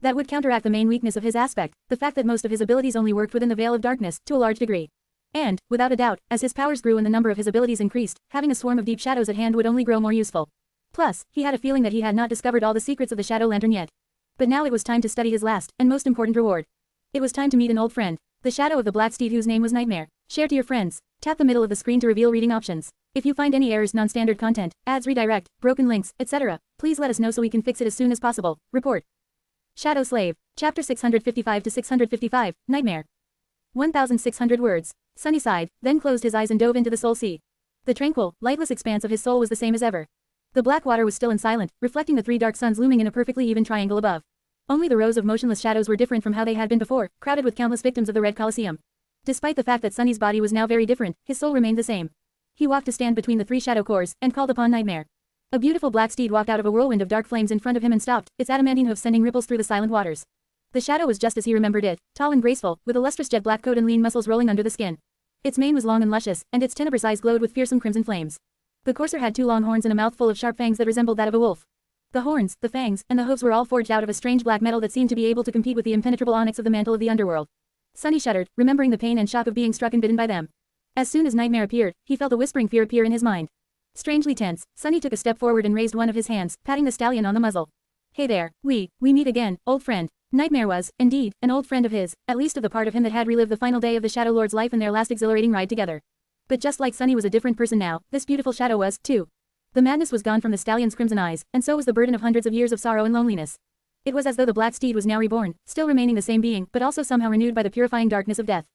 That would counteract the main weakness of his aspect, the fact that most of his abilities only worked within the veil of darkness, to a large degree. And, without a doubt, as his powers grew and the number of his abilities increased, having a swarm of deep shadows at hand would only grow more useful. Plus, he had a feeling that he had not discovered all the secrets of the shadow lantern yet. But now it was time to study his last, and most important reward. It was time to meet an old friend. The shadow of the black steed whose name was Nightmare. Share to your friends. Tap the middle of the screen to reveal reading options. If you find any errors, non-standard content, ads, redirect, broken links, etc., please let us know so we can fix it as soon as possible. Report. Shadow Slave. Chapter 655 to 655, Nightmare. 1,600 words. Sunny sighed, then closed his eyes and dove into the soul sea. The tranquil, lightless expanse of his soul was the same as ever. The black water was still and silent, reflecting the three dark suns looming in a perfectly even triangle above. Only the rows of motionless shadows were different from how they had been before, crowded with countless victims of the Red Colosseum. Despite the fact that Sunny's body was now very different, his soul remained the same. He walked to stand between the three shadow cores, and called upon Nightmare. A beautiful black steed walked out of a whirlwind of dark flames in front of him and stopped, its adamantine hoof sending ripples through the silent waters. The shadow was just as he remembered it, tall and graceful, with a lustrous jet black coat and lean muscles rolling under the skin. Its mane was long and luscious, and its tenebrous eyes glowed with fearsome crimson flames. The courser had two long horns and a mouth full of sharp fangs that resembled that of a wolf. The horns, the fangs, and the hooves were all forged out of a strange black metal that seemed to be able to compete with the impenetrable onyx of the mantle of the underworld. Sunny shuddered, remembering the pain and shock of being struck and bitten by them. As soon as Nightmare appeared, he felt a whispering fear appear in his mind. Strangely tense, Sunny took a step forward and raised one of his hands, patting the stallion on the muzzle. Hey there, we meet again, old friend. Nightmare was, indeed, an old friend of his, at least of the part of him that had relived the final day of the Shadow Lord's life in their last exhilarating ride together. But just like Sunny was a different person now, this beautiful shadow was, too. The madness was gone from the stallion's crimson eyes, and so was the burden of hundreds of years of sorrow and loneliness. It was as though the black steed was now reborn, still remaining the same being, but also somehow renewed by the purifying darkness of death.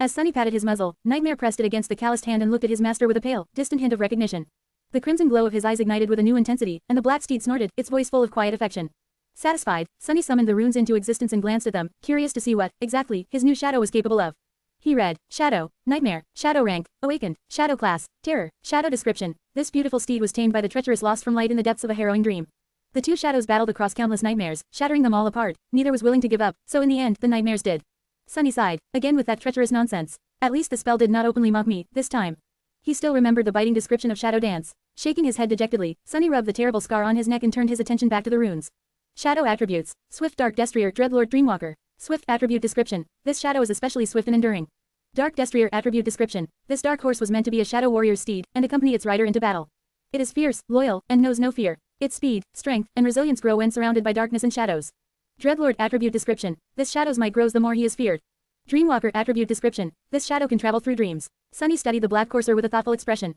As Sunny patted his muzzle, Nightmare pressed it against the calloused hand and looked at his master with a pale, distant hint of recognition. The crimson glow of his eyes ignited with a new intensity, and the black steed snorted, its voice full of quiet affection. Satisfied, Sunny summoned the runes into existence and glanced at them, curious to see what, exactly, his new shadow was capable of. He read, Shadow, Nightmare, Shadow Rank, Awakened, Shadow Class, Terror, Shadow Description. This beautiful steed was tamed by the treacherous lost from light in the depths of a harrowing dream. The two shadows battled across countless nightmares, shattering them all apart. Neither was willing to give up, so in the end, the nightmares did. Sunny sighed, again with that treacherous nonsense. At least the spell did not openly mock me, this time. He still remembered the biting description of Shadow Dance. Shaking his head dejectedly, Sunny rubbed the terrible scar on his neck and turned his attention back to the runes. Shadow Attributes. Swift Dark Destrier Dreadlord Dreamwalker. Swift Attribute Description. This shadow is especially swift and enduring. Dark Destrier Attribute Description. This dark horse was meant to be a shadow warrior's steed, and accompany its rider into battle. It is fierce, loyal, and knows no fear. Its speed, strength, and resilience grow when surrounded by darkness and shadows. Dreadlord Attribute Description. This shadow's might grows the more he is feared. Dreamwalker Attribute Description. This shadow can travel through dreams. Sunny studied the black courser with a thoughtful expression.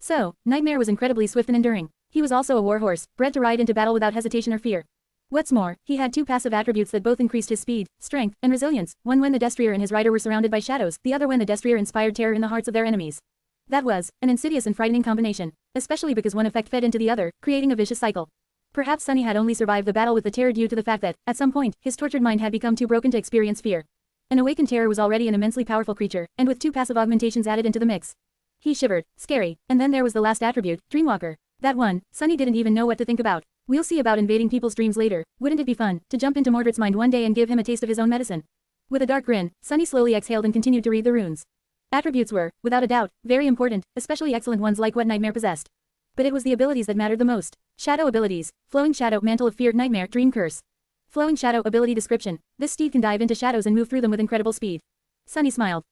So, Nightmare was incredibly swift and enduring. He was also a warhorse, bred to ride into battle without hesitation or fear. What's more, he had two passive attributes that both increased his speed, strength, and resilience, one when the Destrier and his rider were surrounded by shadows, the other when the Destrier inspired terror in the hearts of their enemies. That was an insidious and frightening combination, especially because one effect fed into the other, creating a vicious cycle. Perhaps Sunny had only survived the battle with the terror due to the fact that, at some point, his tortured mind had become too broken to experience fear. An awakened terror was already an immensely powerful creature, and with two passive augmentations added into the mix. He shivered, scary, and then there was the last attribute, Dreamwalker. That one, Sunny didn't even know what to think about. We'll see about invading people's dreams later. Wouldn't it be fun to jump into Mordred's mind one day and give him a taste of his own medicine? With a dark grin, Sunny slowly exhaled and continued to read the runes. Attributes were, without a doubt, very important, especially excellent ones like what Nightmare possessed. But it was the abilities that mattered the most. Shadow abilities. Flowing Shadow, Mantle of Fear, Nightmare, Dream Curse. Flowing Shadow ability description. This steed can dive into shadows and move through them with incredible speed. Sunny smiled.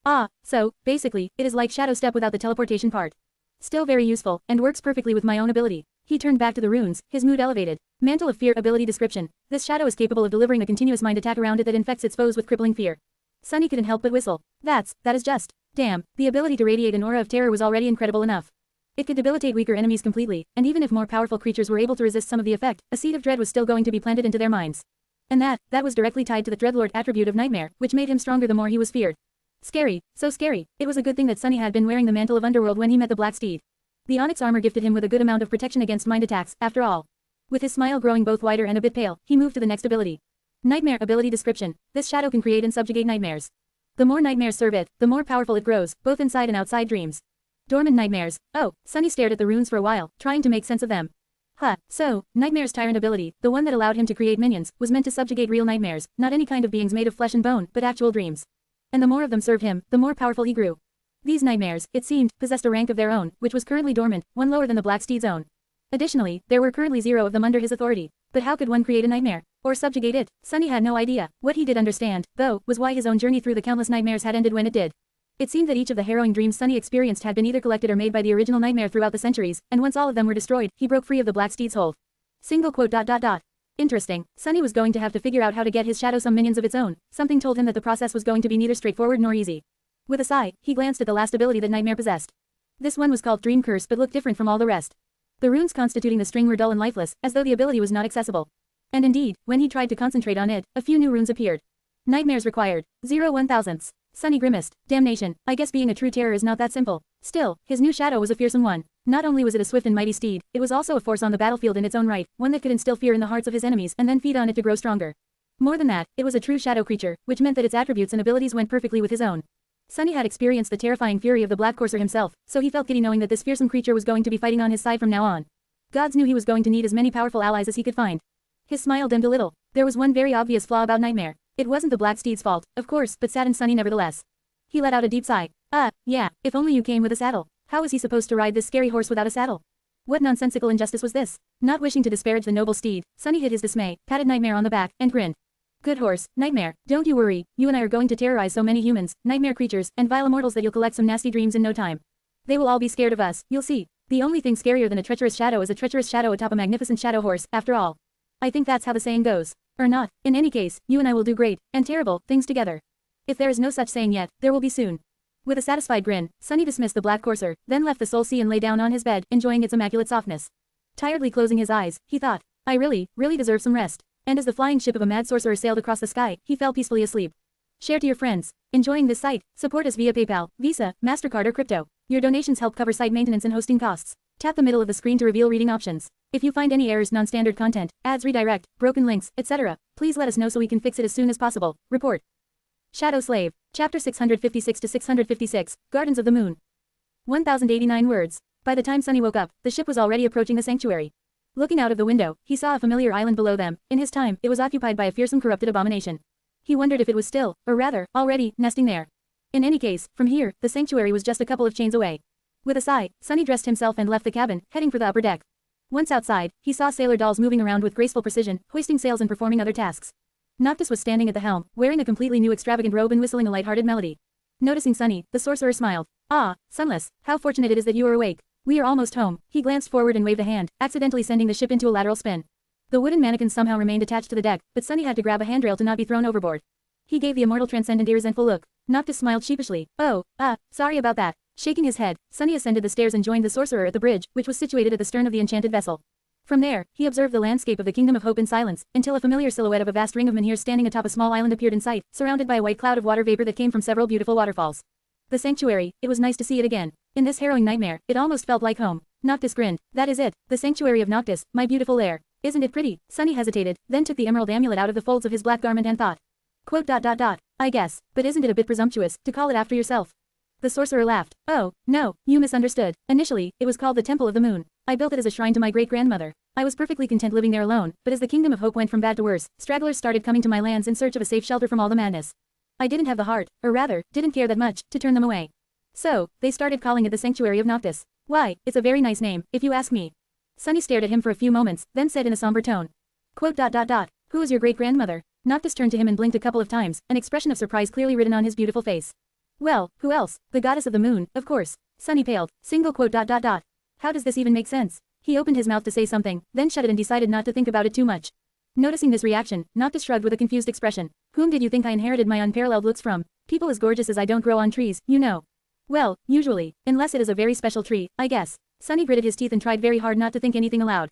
So, basically, it is like Shadow Step without the teleportation part. Still very useful, and works perfectly with my own ability. He turned back to the runes, his mood elevated. Mantle of Fear ability description. This shadow is capable of delivering a continuous mind attack around it that infects its foes with crippling fear. Sunny couldn't help but whistle. That is just. Damn, the ability to radiate an aura of terror was already incredible enough. It could debilitate weaker enemies completely, and even if more powerful creatures were able to resist some of the effect, a seed of dread was still going to be planted into their minds. And that was directly tied to the Dreadlord attribute of Nightmare, which made him stronger the more he was feared. Scary, so scary. It was a good thing that Sunny had been wearing the mantle of Underworld when he met the Black Steed. The onyx armor gifted him with a good amount of protection against mind attacks, after all. With his smile growing both wider and a bit pale, he moved to the next ability. Nightmare ability description. This shadow can create and subjugate nightmares. The more nightmares serve it, the more powerful it grows, both inside and outside dreams. Dormant nightmares. Oh, Sunny stared at the runes for a while, trying to make sense of them. So, Nightmare's Tyrant ability, the one that allowed him to create minions, was meant to subjugate real nightmares, not any kind of beings made of flesh and bone, but actual dreams. And the more of them served him, the more powerful he grew. These nightmares, it seemed, possessed a rank of their own, which was currently dormant, one lower than the Black Steed's own. Additionally, there were currently 0 of them under his authority. But how could one create a nightmare? Or subjugate it? Sunny had no idea. What he did understand, though, was why his own journey through the countless nightmares had ended when it did. It seemed that each of the harrowing dreams Sunny experienced had been either collected or made by the original nightmare throughout the centuries, and once all of them were destroyed, he broke free of the Black Steed's hold. Single quote. Interesting. Sunny was going to have to figure out how to get his shadow some minions of its own. Something told him that the process was going to be neither straightforward nor easy. With a sigh, he glanced at the last ability that Nightmare possessed. This one was called Dream Curse but looked different from all the rest. The runes constituting the string were dull and lifeless, as though the ability was not accessible. And indeed, when he tried to concentrate on it, a few new runes appeared. Nightmares required. 0.001. Sunny grimaced. Damnation, I guess being a true terror is not that simple. Still, his new shadow was a fearsome one. Not only was it a swift and mighty steed, it was also a force on the battlefield in its own right, one that could instill fear in the hearts of his enemies and then feed on it to grow stronger. More than that, it was a true shadow creature, which meant that its attributes and abilities went perfectly with his own. Sunny had experienced the terrifying fury of the Black Courser himself, so he felt giddy knowing that this fearsome creature was going to be fighting on his side from now on. Gods knew he was going to need as many powerful allies as he could find. His smile dimmed a little. There was one very obvious flaw about Nightmare. It wasn't the Black Steed's fault, of course, but saddened Sunny nevertheless. He let out a deep sigh. Yeah, if only you came with a saddle. How was he supposed to ride this scary horse without a saddle? What nonsensical injustice was this? Not wishing to disparage the noble steed, Sunny hid his dismay, patted Nightmare on the back, and grinned. Good horse, Nightmare, don't you worry, you and I are going to terrorize so many humans, nightmare creatures, and vile immortals that you'll collect some nasty dreams in no time. They will all be scared of us, you'll see. The only thing scarier than a treacherous shadow is a treacherous shadow atop a magnificent shadow horse, after all. I think that's how the saying goes. Or not, in any case, you and I will do great, and terrible, things together. If there is no such saying yet, there will be soon. With a satisfied grin, Sunny dismissed the Black Courser, then left the Soul Sea and lay down on his bed, enjoying its immaculate softness. Tiredly closing his eyes, he thought, I really deserve some rest. And as the flying ship of a mad sorcerer sailed across the sky, he fell peacefully asleep. Share to your friends. Enjoying this site? Support us via PayPal, Visa, MasterCard or crypto. Your donations help cover site maintenance and hosting costs. Tap the middle of the screen to reveal reading options. If you find any errors, non-standard content, ads redirect, broken links, etc., please let us know so we can fix it as soon as possible. Report. Shadow Slave. Chapter 656 to 656, Gardens of the Moon. 1089 words. By the time Sunny woke up, the ship was already approaching the sanctuary. Looking out of the window, he saw a familiar island below them. In his time, it was occupied by a fearsome corrupted abomination. He wondered if it was still, or rather, already, nesting there. In any case, from here, the sanctuary was just a couple of chains away. With a sigh, Sunny dressed himself and left the cabin, heading for the upper deck. Once outside, he saw sailor dolls moving around with graceful precision, hoisting sails and performing other tasks. Noctis was standing at the helm, wearing a completely new extravagant robe and whistling a light-hearted melody. Noticing Sunny, the sorcerer smiled. Ah, Sunless, how fortunate it is that you are awake. We are almost home. He glanced forward and waved a hand, accidentally sending the ship into a lateral spin. The wooden mannequins somehow remained attached to the deck, but Sunny had to grab a handrail to not be thrown overboard. He gave the immortal transcendent a resentful look. Noctis smiled sheepishly. Oh, sorry about that. Shaking his head, Sunny ascended the stairs and joined the sorcerer at the bridge, which was situated at the stern of the enchanted vessel. From there, he observed the landscape of the Kingdom of Hope in silence, until a familiar silhouette of a vast ring of menhirs standing atop a small island appeared in sight, surrounded by a white cloud of water vapor that came from several beautiful waterfalls. The sanctuary, it was nice to see it again. In this harrowing nightmare, it almost felt like home. Noctis grinned. That is it, the sanctuary of Noctis, my beautiful lair. Isn't it pretty? Sunny hesitated, then took the emerald amulet out of the folds of his black garment and thought. Quote. I guess, but isn't it a bit presumptuous, to call it after yourself? The sorcerer laughed. Oh, no, you misunderstood. Initially, it was called the Temple of the Moon. I built it as a shrine to my great-grandmother. I was perfectly content living there alone, but as the Kingdom of Hope went from bad to worse, stragglers started coming to my lands in search of a safe shelter from all the madness. I didn't have the heart, or rather, didn't care that much, to turn them away. So, they started calling it the Sanctuary of Noctis. Why, it's a very nice name, if you ask me. Sunny stared at him for a few moments, then said in a somber tone. Quote. Who is your great-grandmother? Noctis turned to him and blinked a couple of times, an expression of surprise clearly written on his beautiful face. Well, who else? The goddess of the moon, of course. Sunny paled. Quote. How does this even make sense? He opened his mouth to say something, then shut it and decided not to think about it too much. Noticing this reaction, Noctis shrugged with a confused expression. Whom did you think I inherited my unparalleled looks from? People as gorgeous as I don't grow on trees, you know. Well, usually, unless it is a very special tree, I guess. Sunny gritted his teeth and tried very hard not to think anything aloud.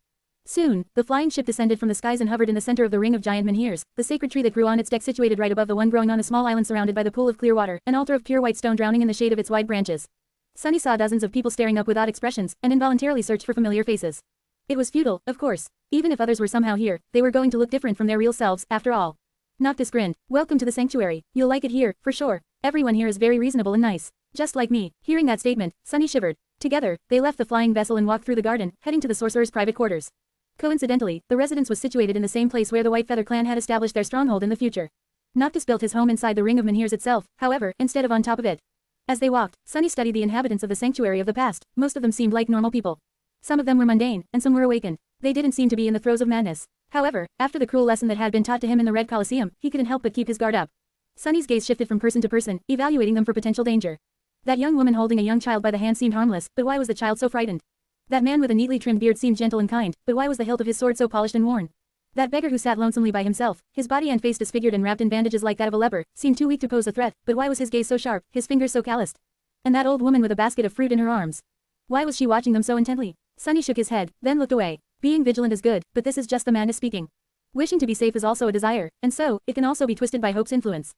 Soon, the flying ship descended from the skies and hovered in the center of the ring of giant menhirs, the sacred tree that grew on its deck situated right above the one growing on a small island surrounded by the pool of clear water, an altar of pure white stone drowning in the shade of its wide branches. Sunny saw dozens of people staring up with odd expressions, and involuntarily searched for familiar faces. It was futile, of course. Even if others were somehow here, they were going to look different from their real selves, after all. Noctis grinned. Welcome to the sanctuary. You'll like it here, for sure. Everyone here is very reasonable and nice. Just like me. Hearing that statement, Sunny shivered. Together, they left the flying vessel and walked through the garden, heading to the sorcerer's private quarters. Coincidentally, the residence was situated in the same place where the White Feather clan had established their stronghold in the future. Noctis built his home inside the ring of menhirs itself, however, instead of on top of it. As they walked, Sunny studied the inhabitants of the sanctuary of the past. Most of them seemed like normal people. Some of them were mundane, and some were awakened. They didn't seem to be in the throes of madness. However, after the cruel lesson that had been taught to him in the Red Colosseum, he couldn't help but keep his guard up. Sunny's gaze shifted from person to person, evaluating them for potential danger. That young woman holding a young child by the hand seemed harmless, but why was the child so frightened? That man with a neatly trimmed beard seemed gentle and kind, but why was the hilt of his sword so polished and worn? That beggar who sat lonesomely by himself, his body and face disfigured and wrapped in bandages like that of a leper, seemed too weak to pose a threat, but why was his gaze so sharp, his fingers so calloused? And that old woman with a basket of fruit in her arms? Why was she watching them so intently? Sunny shook his head, then looked away. Being vigilant is good, but this is just the madness speaking. Wishing to be safe is also a desire, and so, it can also be twisted by hope's influence.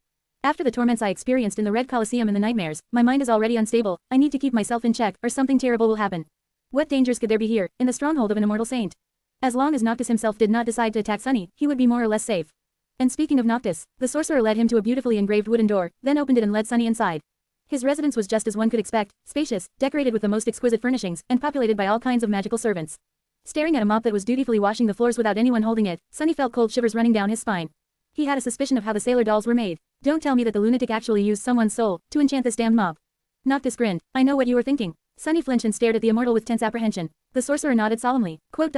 After the torments I experienced in the Red Colosseum and the nightmares, my mind is already unstable. I need to keep myself in check, or something terrible will happen. What dangers could there be here, in the stronghold of an immortal saint? As long as Noctis himself did not decide to attack Sunny, he would be more or less safe. And speaking of Noctis, the sorcerer led him to a beautifully engraved wooden door, then opened it and led Sunny inside. His residence was just as one could expect, spacious, decorated with the most exquisite furnishings, and populated by all kinds of magical servants. Staring at a mop that was dutifully washing the floors without anyone holding it, Sunny felt cold shivers running down his spine. He had a suspicion of how the sailor dolls were made. Don't tell me that the lunatic actually used someone's soul to enchant this damned mob. Noctis grinned. I know what you were thinking. Sunny flinched and stared at the immortal with tense apprehension. The sorcerer nodded solemnly. Quote.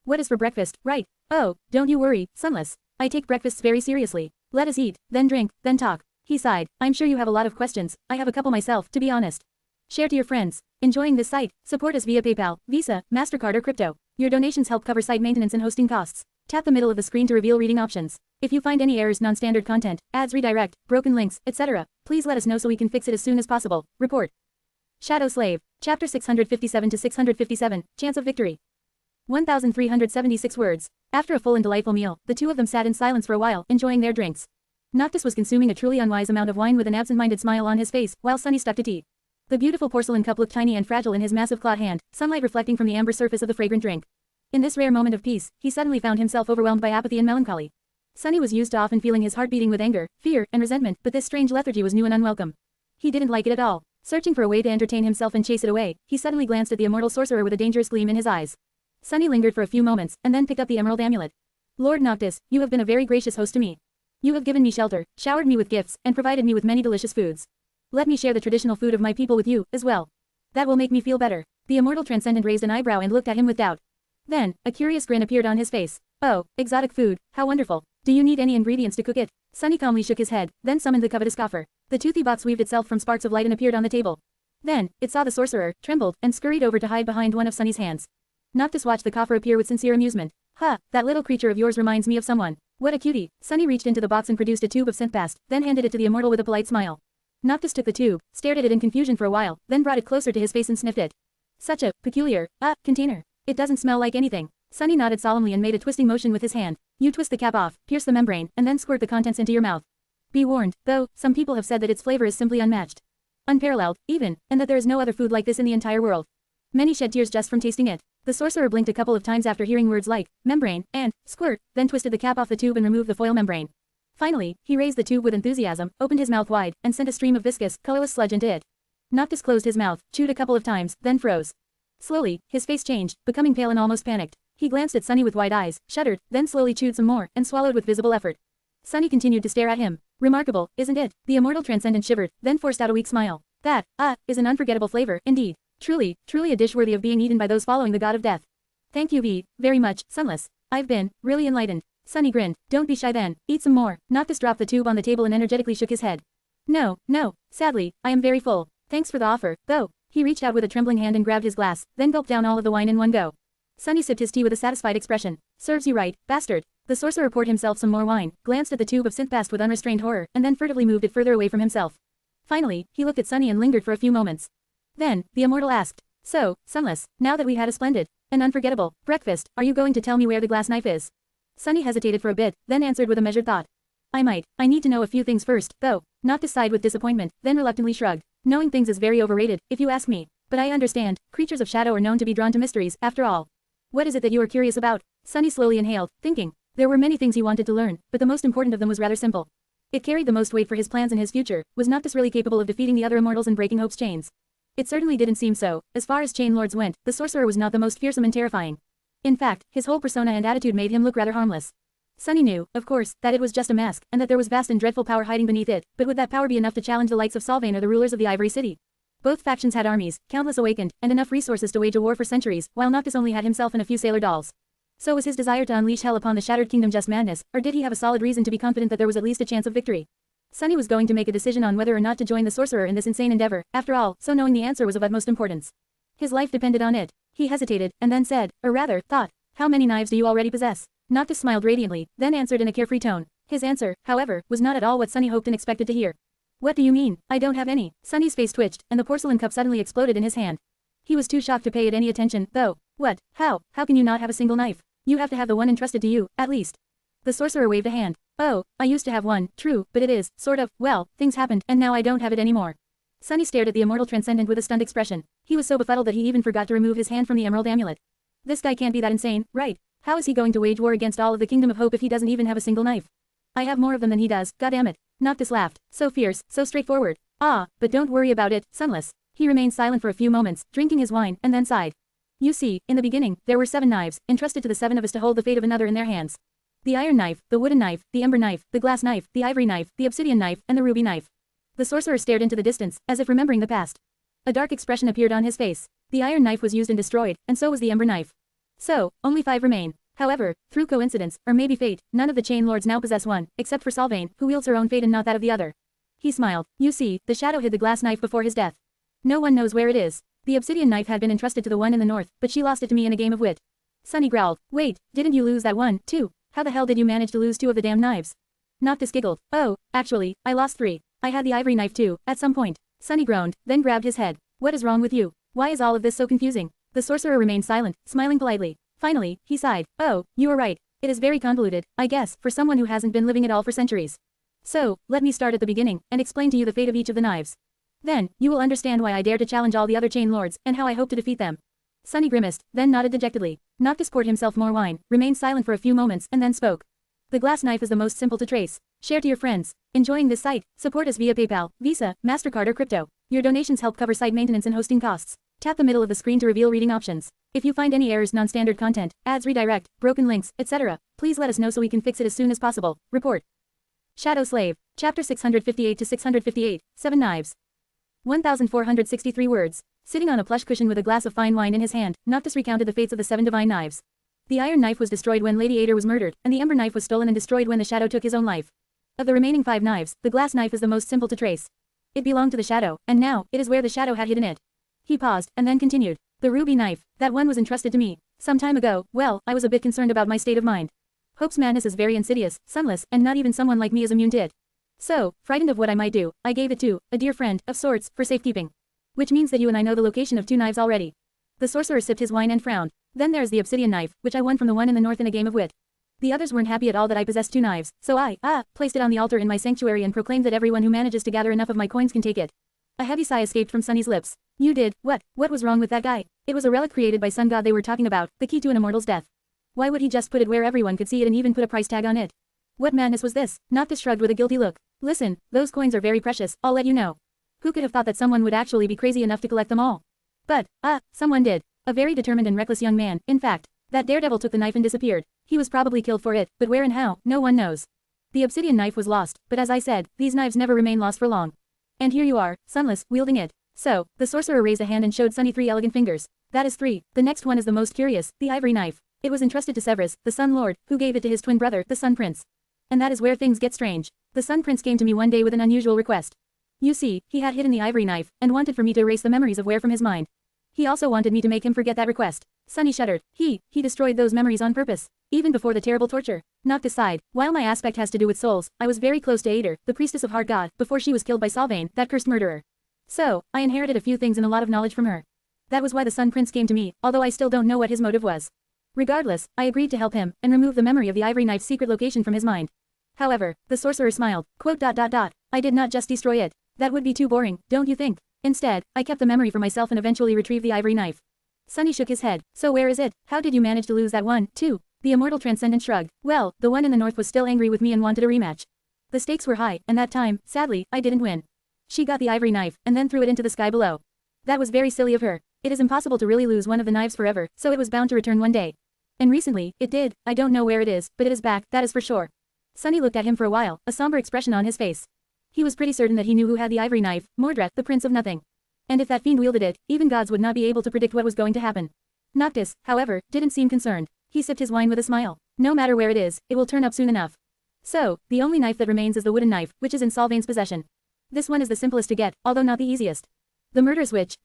What is for breakfast, right? Oh, don't you worry, Sunless. I take breakfasts very seriously. Let us eat, then drink, then talk. He sighed. I'm sure you have a lot of questions. I have a couple myself, to be honest. Share to your friends. Enjoying this site? Support us via PayPal, Visa, MasterCard or crypto. Your donations help cover site maintenance and hosting costs. Tap the middle of the screen to reveal reading options. If you find any errors, non-standard content, ads redirect, broken links, etc., please let us know so we can fix it as soon as possible. Report. Shadow Slave. Chapter 657 to 657, Chance of Victory. 1,376 words. After a full and delightful meal, the two of them sat in silence for a while, enjoying their drinks. Noctis was consuming a truly unwise amount of wine with an absent-minded smile on his face, while Sunny stuck to tea. The beautiful porcelain cup looked tiny and fragile in his massive clawed hand, sunlight reflecting from the amber surface of the fragrant drink. In this rare moment of peace, he suddenly found himself overwhelmed by apathy and melancholy. Sunny was used to often feeling his heart beating with anger, fear, and resentment, but this strange lethargy was new and unwelcome. He didn't like it at all. Searching for a way to entertain himself and chase it away, he suddenly glanced at the immortal sorcerer with a dangerous gleam in his eyes. Sunny lingered for a few moments, and then picked up the emerald amulet. Lord Noctis, you have been a very gracious host to me. You have given me shelter, showered me with gifts, and provided me with many delicious foods. Let me share the traditional food of my people with you, as well. That will make me feel better. The immortal transcendent raised an eyebrow and looked at him with doubt. Then, a curious grin appeared on his face. Oh, exotic food, how wonderful. Do you need any ingredients to cook it? Sunny calmly shook his head, then summoned the covetous coffer. The toothy box weaved itself from sparks of light and appeared on the table. Then, it saw the sorcerer, trembled, and scurried over to hide behind one of Sunny's hands. Noctis watched the coffer appear with sincere amusement. Ha, that little creature of yours reminds me of someone. What a cutie. Sunny reached into the box and produced a tube of synthpast, then handed it to the immortal with a polite smile. Noctis took the tube, stared at it in confusion for a while, then brought it closer to his face and sniffed it. Such a peculiar container. It doesn't smell like anything. Sunny nodded solemnly and made a twisting motion with his hand. You twist the cap off, pierce the membrane, and then squirt the contents into your mouth. Be warned, though, some people have said that its flavor is simply unmatched. Unparalleled, even, and that there is no other food like this in the entire world. Many shed tears just from tasting it. The sorcerer blinked a couple of times after hearing words like membrane and squirt, then twisted the cap off the tube and removed the foil membrane. Finally, he raised the tube with enthusiasm, opened his mouth wide, and sent a stream of viscous, colorless sludge into it. Noctis closed his mouth, chewed a couple of times, then froze. Slowly, his face changed, becoming pale and almost panicked. He glanced at Sunny with wide eyes, shuddered, then slowly chewed some more, and swallowed with visible effort. Sunny continued to stare at him. Remarkable, isn't it? The immortal transcendent shivered, then forced out a weak smile. That, is an unforgettable flavor, indeed. Truly, truly a dish worthy of being eaten by those following the god of death. Thank you very much, Sunless. I've been, really enlightened. Sunny grinned. Don't be shy then, eat some more. Noctis dropped the tube on the table and energetically shook his head. No, sadly, I am very full. Thanks for the offer, though. He reached out with a trembling hand and grabbed his glass, then gulped down all of the wine in one go. Sunny sipped his tea with a satisfied expression. Serves you right, bastard. The sorcerer poured himself some more wine, glanced at the tube of synthpast with unrestrained horror, and then furtively moved it further away from himself. Finally, he looked at Sunny and lingered for a few moments. Then, the immortal asked, So, Sunless, now that we had a splendid and unforgettable breakfast, are you going to tell me where the glass knife is? Sunny hesitated for a bit, then answered with a measured thought. I need to know a few things first, though. Noctis sighed with disappointment, then reluctantly shrugged. Knowing things is very overrated, if you ask me. But I understand, creatures of shadow are known to be drawn to mysteries, after all. What is it that you are curious about? Sunny slowly inhaled, thinking. There were many things he wanted to learn, but the most important of them was rather simple. It carried the most weight for his plans and his future. Was Noctis really capable of defeating the other immortals and breaking Hope's chains? It certainly didn't seem so. As far as chain lords went, the sorcerer was not the most fearsome and terrifying. In fact, his whole persona and attitude made him look rather harmless. Sunny knew, of course, that it was just a mask, and that there was vast and dreadful power hiding beneath it, but would that power be enough to challenge the likes of Solvane or the rulers of the Ivory City? Both factions had armies, countless awakened, and enough resources to wage a war for centuries, while Noctis only had himself and a few sailor dolls. So was his desire to unleash hell upon the shattered kingdom just madness, or did he have a solid reason to be confident that there was at least a chance of victory? Sunny was going to make a decision on whether or not to join the sorcerer in this insane endeavor, after all, so knowing the answer was of utmost importance. His life depended on it. He hesitated, and then said, or rather, thought, how many knives do you already possess? Noctis smiled radiantly, then answered in a carefree tone. His answer, however, was not at all what Sunny hoped and expected to hear. What do you mean? I don't have any. Sunny's face twitched, and the porcelain cup suddenly exploded in his hand. He was too shocked to pay it any attention, though. What? How? How can you not have a single knife? You have to have the one entrusted to you, at least. The sorcerer waved a hand. Oh, I used to have one, true, but it is, sort of, well, things happened, and now I don't have it anymore. Sunny stared at the immortal transcendent with a stunned expression. He was so befuddled that he even forgot to remove his hand from the emerald amulet. This guy can't be that insane, right? How is he going to wage war against all of the Kingdom of Hope if he doesn't even have a single knife? I have more of them than he does, goddammit. Noctis laughed. So fierce, so straightforward. Ah, but don't worry about it, Sunless. He remained silent for a few moments, drinking his wine, and then sighed. You see, in the beginning, there were 7 knives, entrusted to the 7 of us to hold the fate of another in their hands. The iron knife, the wooden knife, the ember knife, the glass knife, the ivory knife, the obsidian knife, and the ruby knife. The sorcerer stared into the distance, as if remembering the past. A dark expression appeared on his face. The iron knife was used and destroyed, and so was the ember knife. So, only 5 remain. However, through coincidence, or maybe fate, none of the chain lords now possess one, except for Sylvain, who wields her own fate and not that of the other. He smiled. You see, the shadow hid the glass knife before his death. No one knows where it is. The obsidian knife had been entrusted to the one in the north, but she lost it to me in a game of wit. Sunny growled. Wait, didn't you lose that one, too? How the hell did you manage to lose 2 of the damn knives? Noctis giggled. Oh, actually, I lost 3. I had the ivory knife too, at some point. Sunny groaned, then grabbed his head. What is wrong with you? Why is all of this so confusing? The sorcerer remained silent, smiling politely. Finally, he sighed. Oh, you were right. It is very convoluted, I guess, for someone who hasn't been living it all for centuries. So, let me start at the beginning, and explain to you the fate of each of the knives. Then, you will understand why I dare to challenge all the other chain lords, and how I hope to defeat them. Sunny grimaced, then nodded dejectedly. Noctis poured himself more wine, remained silent for a few moments, and then spoke. The glass knife is the most simple to trace. Share to your friends. Enjoying this site? Support us via PayPal, Visa, MasterCard or crypto. Your donations help cover site maintenance and hosting costs. Tap the middle of the screen to reveal reading options. If you find any errors, non-standard content, ads redirect, broken links, etc., please let us know so we can fix it as soon as possible. Report. Shadow Slave. Chapter 658 to 658, 7 Knives. 1,463 words. Sitting on a plush cushion with a glass of fine wine in his hand, Noctis recounted the fates of the 7 divine knives. The iron knife was destroyed when Lady Ader was murdered, and the ember knife was stolen and destroyed when the shadow took his own life. Of the remaining 5 knives, the glass knife is the most simple to trace. It belonged to the shadow, and now, it is where the shadow had hidden it. He paused, and then continued. The ruby knife, that one was entrusted to me. Some time ago, well, I was a bit concerned about my state of mind. Hope's madness is very insidious, sunless, and not even someone like me is immune to it. So, frightened of what I might do, I gave it to a dear friend, of sorts, for safekeeping. Which means that you and I know the location of 2 knives already. The sorcerer sipped his wine and frowned. Then there's the obsidian knife, which I won from the one in the north in a game of wit. The others weren't happy at all that I possessed 2 knives, so I, placed it on the altar in my sanctuary and proclaimed that everyone who manages to gather enough of my coins can take it. A heavy sigh escaped from Sunny's lips. You did, what? What was wrong with that guy? It was a relic created by Sun God they were talking about, the key to an immortal's death. Why would he just put it where everyone could see it and even put a price tag on it? What madness was this? Noctis shrugged with a guilty look. Listen, those coins are very precious, I'll let you know. Who could have thought that someone would actually be crazy enough to collect them all? But, someone did. A very determined and reckless young man, in fact. That daredevil took the knife and disappeared. He was probably killed for it, but where and how, no one knows. The obsidian knife was lost, but as I said, these knives never remain lost for long. And here you are, Sunless, wielding it. So, the sorcerer raised a hand and showed Sunny 3 elegant fingers. That is 3. The next one is the most curious, the ivory knife. It was entrusted to Severus, the Sun Lord, who gave it to his twin brother, the Sun Prince. And that is where things get strange. The Sun Prince came to me one day with an unusual request. You see, he had hidden the ivory knife, and wanted for me to erase the memories of Ware from his mind. He also wanted me to make him forget that request. Sunny shuddered. He destroyed those memories on purpose. Even before the terrible torture. Noctis sighed. While my aspect has to do with souls, I was very close to Ader, the priestess of Hard God, before she was killed by Sylvain, that cursed murderer. So, I inherited a few things and a lot of knowledge from her. That was why the Sun Prince came to me, although I still don't know what his motive was. Regardless, I agreed to help him, and remove the memory of the ivory knife's secret location from his mind. However, the sorcerer smiled. Quote, I did not just destroy it. That would be too boring, don't you think? Instead, I kept the memory for myself and eventually retrieved the ivory knife. Sunny shook his head. So where is it? How did you manage to lose that one, too? The immortal transcendent shrugged. Well, the one in the north was still angry with me and wanted a rematch. The stakes were high, and that time, sadly, I didn't win. She got the ivory knife, and then threw it into the sky below. That was very silly of her. It is impossible to really lose one of the knives forever, so it was bound to return one day. And recently, it did. I don't know where it is, but it is back, that is for sure. Sunny looked at him for a while, a somber expression on his face. He was pretty certain that he knew who had the ivory knife, Mordred, the Prince of Nothing. And if that fiend wielded it, even gods would not be able to predict what was going to happen. Noctis, however, didn't seem concerned. He sipped his wine with a smile. No matter where it is, it will turn up soon enough. So, the only knife that remains is the wooden knife, which is in Sylvain's possession. This one is the simplest to get, although not the easiest. The murderous witch,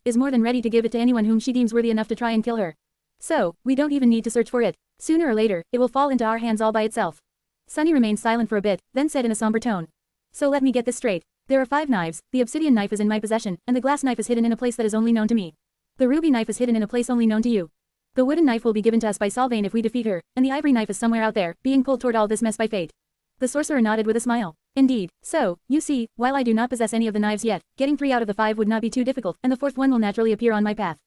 is more than ready to give it to anyone whom she deems worthy enough to try and kill her. So, we don't even need to search for it. Sooner or later, it will fall into our hands all by itself. Sunny remained silent for a bit, then said in a somber tone. So let me get this straight. There are 5 knives, the obsidian knife is in my possession, and the glass knife is hidden in a place that is only known to me. The ruby knife is hidden in a place only known to you. The wooden knife will be given to us by Sylvain if we defeat her, and the ivory knife is somewhere out there, being pulled toward all this mess by fate. The sorcerer nodded with a smile. Indeed. So, you see, while I do not possess any of the knives yet, getting 3 out of the 5 would not be too difficult, and the 4th one will naturally appear on my path.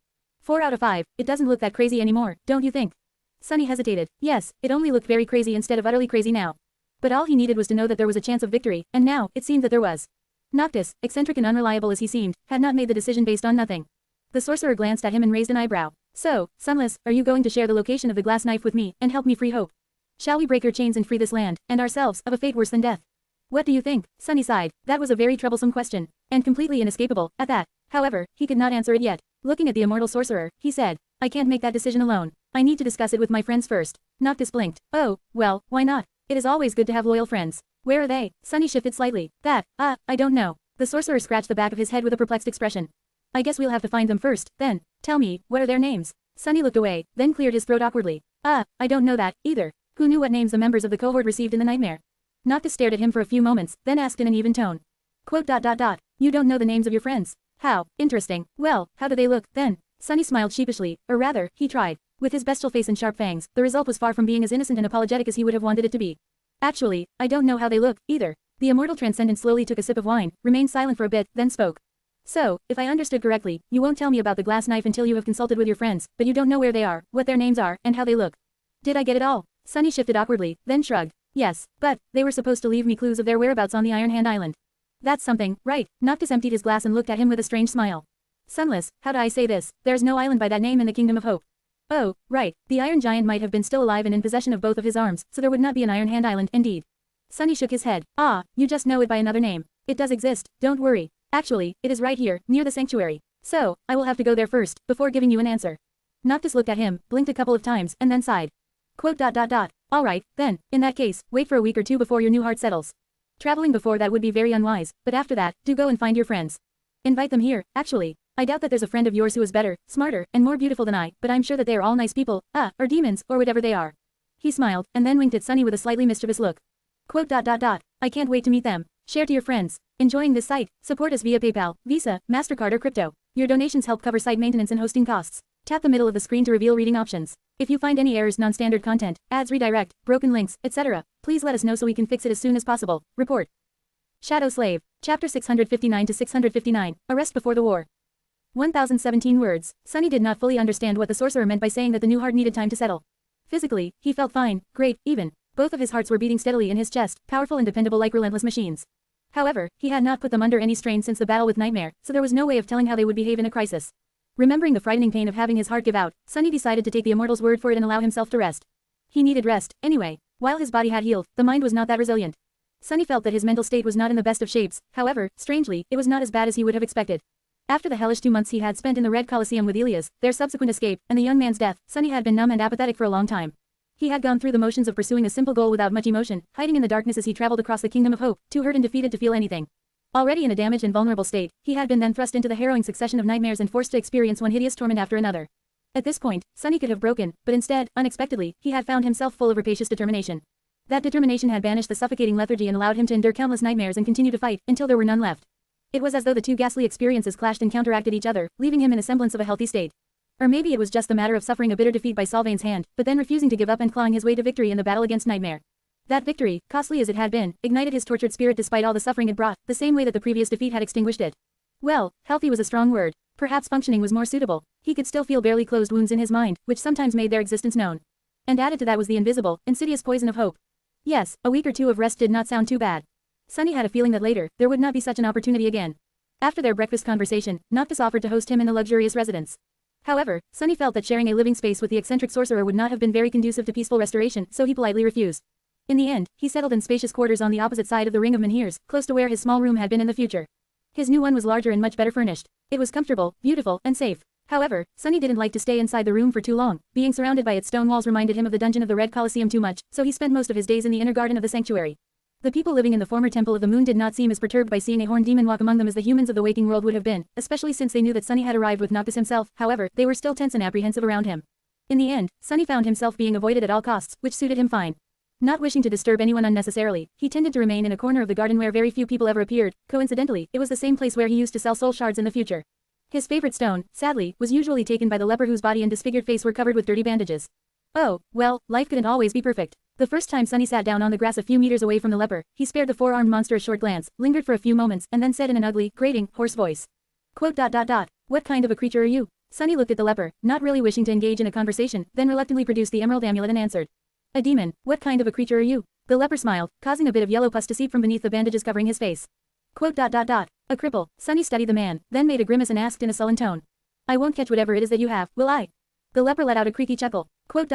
4 out of 5, it doesn't look that crazy anymore, don't you think? Sunny hesitated. Yes, it only looked very crazy instead of utterly crazy now. But all he needed was to know that there was a chance of victory, and now, it seemed that there was. Noctis, eccentric and unreliable as he seemed, had not made the decision based on nothing. The sorcerer glanced at him and raised an eyebrow. So, Sunless, are you going to share the location of the glass knife with me, and help me free Hope? Shall we break her chains and free this land, and ourselves, of a fate worse than death? What do you think? Sunny sighed. That was a very troublesome question, and completely inescapable, at that. However, he could not answer it yet. Looking at the immortal sorcerer, he said, I can't make that decision alone. I need to discuss it with my friends first. Noctis blinked. Oh, well, why not? It is always good to have loyal friends. Where are they? Sunny shifted slightly. I don't know. The sorcerer scratched the back of his head with a perplexed expression. I guess we'll have to find them first, then. Tell me, what are their names? Sunny looked away, then cleared his throat awkwardly. I don't know that, either. Who knew what names the members of the cohort received in the nightmare? Noctis stared at him for a few moments, then asked in an even tone. Quote. You don't know the names of your friends? How? Interesting. Well, how do they look, then? Sunny smiled sheepishly, or rather, he tried. With his bestial face and sharp fangs, the result was far from being as innocent and apologetic as he would have wanted it to be. Actually, I don't know how they look, either. The immortal transcendent slowly took a sip of wine, remained silent for a bit, then spoke. So, if I understood correctly, you won't tell me about the glass knife until you have consulted with your friends, but you don't know where they are, what their names are, and how they look. Did I get it all? Sunny shifted awkwardly, then shrugged. Yes, but, they were supposed to leave me clues of their whereabouts on the Iron Hand Island. That's something, right? Noctis emptied his glass and looked at him with a strange smile. Sunless, how do I say this? There's no island by that name in the Kingdom of Hope. Oh, right, the Iron Giant might have been still alive and in possession of both of his arms, so there would not be an Iron Hand Island, indeed. Sunny shook his head. Ah, you just know it by another name. It does exist, don't worry. Actually, it is right here, near the sanctuary. So, I will have to go there first, before giving you an answer. Noctis looked at him, blinked a couple of times, and then sighed. Quote. Alright, then, in that case, wait for a week or 2 before your new heart settles. Traveling before that would be very unwise, but after that, do go and find your friends. Invite them here, actually. I doubt that there's a friend of yours who is better, smarter, and more beautiful than I, but I'm sure that they are all nice people, or demons, or whatever they are. He smiled, and then winked at Sunny with a slightly mischievous look. Quote. I can't wait to meet them. Share to your friends. Enjoying this site? Support us via PayPal, Visa, MasterCard or crypto. Your donations help cover site maintenance and hosting costs. Tap the middle of the screen to reveal reading options. If you find any errors, non-standard content, ads redirect, broken links, etc., please let us know so we can fix it as soon as possible. Report. Shadow Slave. Chapter 659 to 659. Arrest before the war. 1017 words. Sunny did not fully understand what the sorcerer meant by saying that the new heart needed time to settle. Physically, he felt fine, great, even. Both of his hearts were beating steadily in his chest, powerful and dependable like relentless machines. However, he had not put them under any strain since the battle with Nightmare, so there was no way of telling how they would behave in a crisis. Remembering the frightening pain of having his heart give out, Sunny decided to take the immortal's word for it and allow himself to rest. He needed rest, anyway. While his body had healed, the mind was not that resilient. Sunny felt that his mental state was not in the best of shapes, however, strangely, it was not as bad as he would have expected. After the hellish 2 months he had spent in the Red Colosseum with Elias, their subsequent escape, and the young man's death, Sunny had been numb and apathetic for a long time. He had gone through the motions of pursuing a simple goal without much emotion, hiding in the darkness as he traveled across the Kingdom of Hope, too hurt and defeated to feel anything. Already in a damaged and vulnerable state, he had been then thrust into the harrowing succession of nightmares and forced to experience one hideous torment after another. At this point, Sunny could have broken, but instead, unexpectedly, he had found himself full of rapacious determination. That determination had banished the suffocating lethargy and allowed him to endure countless nightmares and continue to fight, until there were none left. It was as though the two ghastly experiences clashed and counteracted each other, leaving him in a semblance of a healthy state. Or maybe it was just the matter of suffering a bitter defeat by Sylvain's hand, but then refusing to give up and clawing his way to victory in the battle against Nightmare. That victory, costly as it had been, ignited his tortured spirit despite all the suffering it brought, the same way that the previous defeat had extinguished it. Well, healthy was a strong word. Perhaps functioning was more suitable. He could still feel barely closed wounds in his mind, which sometimes made their existence known. And added to that was the invisible, insidious poison of hope. Yes, a week or 2 of rest did not sound too bad. Sunny had a feeling that later, there would not be such an opportunity again. After their breakfast conversation, Noctis offered to host him in the luxurious residence. However, Sunny felt that sharing a living space with the eccentric sorcerer would not have been very conducive to peaceful restoration, so he politely refused. In the end, he settled in spacious quarters on the opposite side of the Ring of Menhirs, close to where his small room had been in the future. His new one was larger and much better furnished. It was comfortable, beautiful, and safe. However, Sunny didn't like to stay inside the room for too long. Being surrounded by its stone walls reminded him of the dungeon of the Red Colosseum too much, so he spent most of his days in the inner garden of the sanctuary. The people living in the former Temple of the Moon did not seem as perturbed by seeing a horned demon walk among them as the humans of the waking world would have been, especially since they knew that Sunny had arrived with Noctis himself. However, they were still tense and apprehensive around him. In the end, Sunny found himself being avoided at all costs, which suited him fine. Not wishing to disturb anyone unnecessarily, he tended to remain in a corner of the garden where very few people ever appeared. Coincidentally, it was the same place where he used to sell soul shards in the future. His favorite stone, sadly, was usually taken by the leper whose body and disfigured face were covered with dirty bandages. Oh, well, life couldn't always be perfect. The first time Sunny sat down on the grass a few meters away from the leper, he spared the four-armed monster a short glance, lingered for a few moments, and then said in an ugly, grating, hoarse voice. Quote. What kind of a creature are you? Sunny looked at the leper, not really wishing to engage in a conversation, then reluctantly produced the emerald amulet and answered. A demon. What kind of a creature are you? The leper smiled, causing a bit of yellow pus to seep from beneath the bandages covering his face. Quote. A cripple. Sunny studied the man, then made a grimace and asked in a sullen tone. I won't catch whatever it is that you have, will I? The leper let out a creaky chuckle. Quote.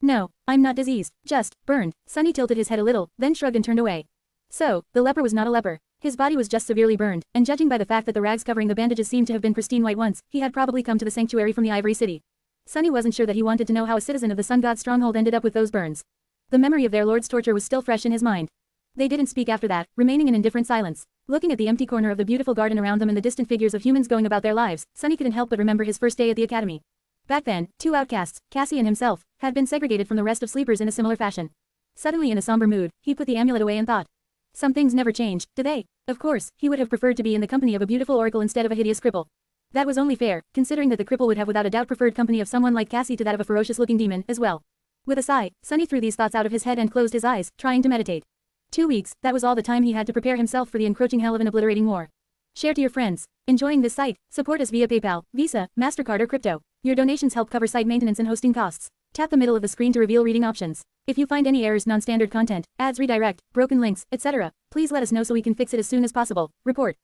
No, I'm not diseased, just burned. Sunny tilted his head a little, then shrugged and turned away. So, the leper was not a leper. His body was just severely burned, and judging by the fact that the rags covering the bandages seemed to have been pristine white once, he had probably come to the sanctuary from the Ivory City. Sunny wasn't sure that he wanted to know how a citizen of the Sun God's stronghold ended up with those burns. The memory of their lord's torture was still fresh in his mind. They didn't speak after that, remaining in indifferent silence. Looking at the empty corner of the beautiful garden around them and the distant figures of humans going about their lives, Sunny couldn't help but remember his first day at the academy. Back then, two outcasts, Cassie and himself, had been segregated from the rest of sleepers in a similar fashion. Suddenly in a somber mood, he put the amulet away and thought. Some things never change, do they? Of course, he would have preferred to be in the company of a beautiful oracle instead of a hideous cripple. That was only fair, considering that the cripple would have without a doubt preferred company of someone like Cassie to that of a ferocious-looking demon, as well. With a sigh, Sunny threw these thoughts out of his head and closed his eyes, trying to meditate. 2 weeks, that was all the time he had to prepare himself for the encroaching hell of an obliterating war. Share to your friends. Enjoying this site? Support us via PayPal, Visa, MasterCard or crypto. Your donations help cover site maintenance and hosting costs. Tap the middle of the screen to reveal reading options. If you find any errors, non-standard content, ads redirect, broken links, etc., please let us know so we can fix it as soon as possible. Report.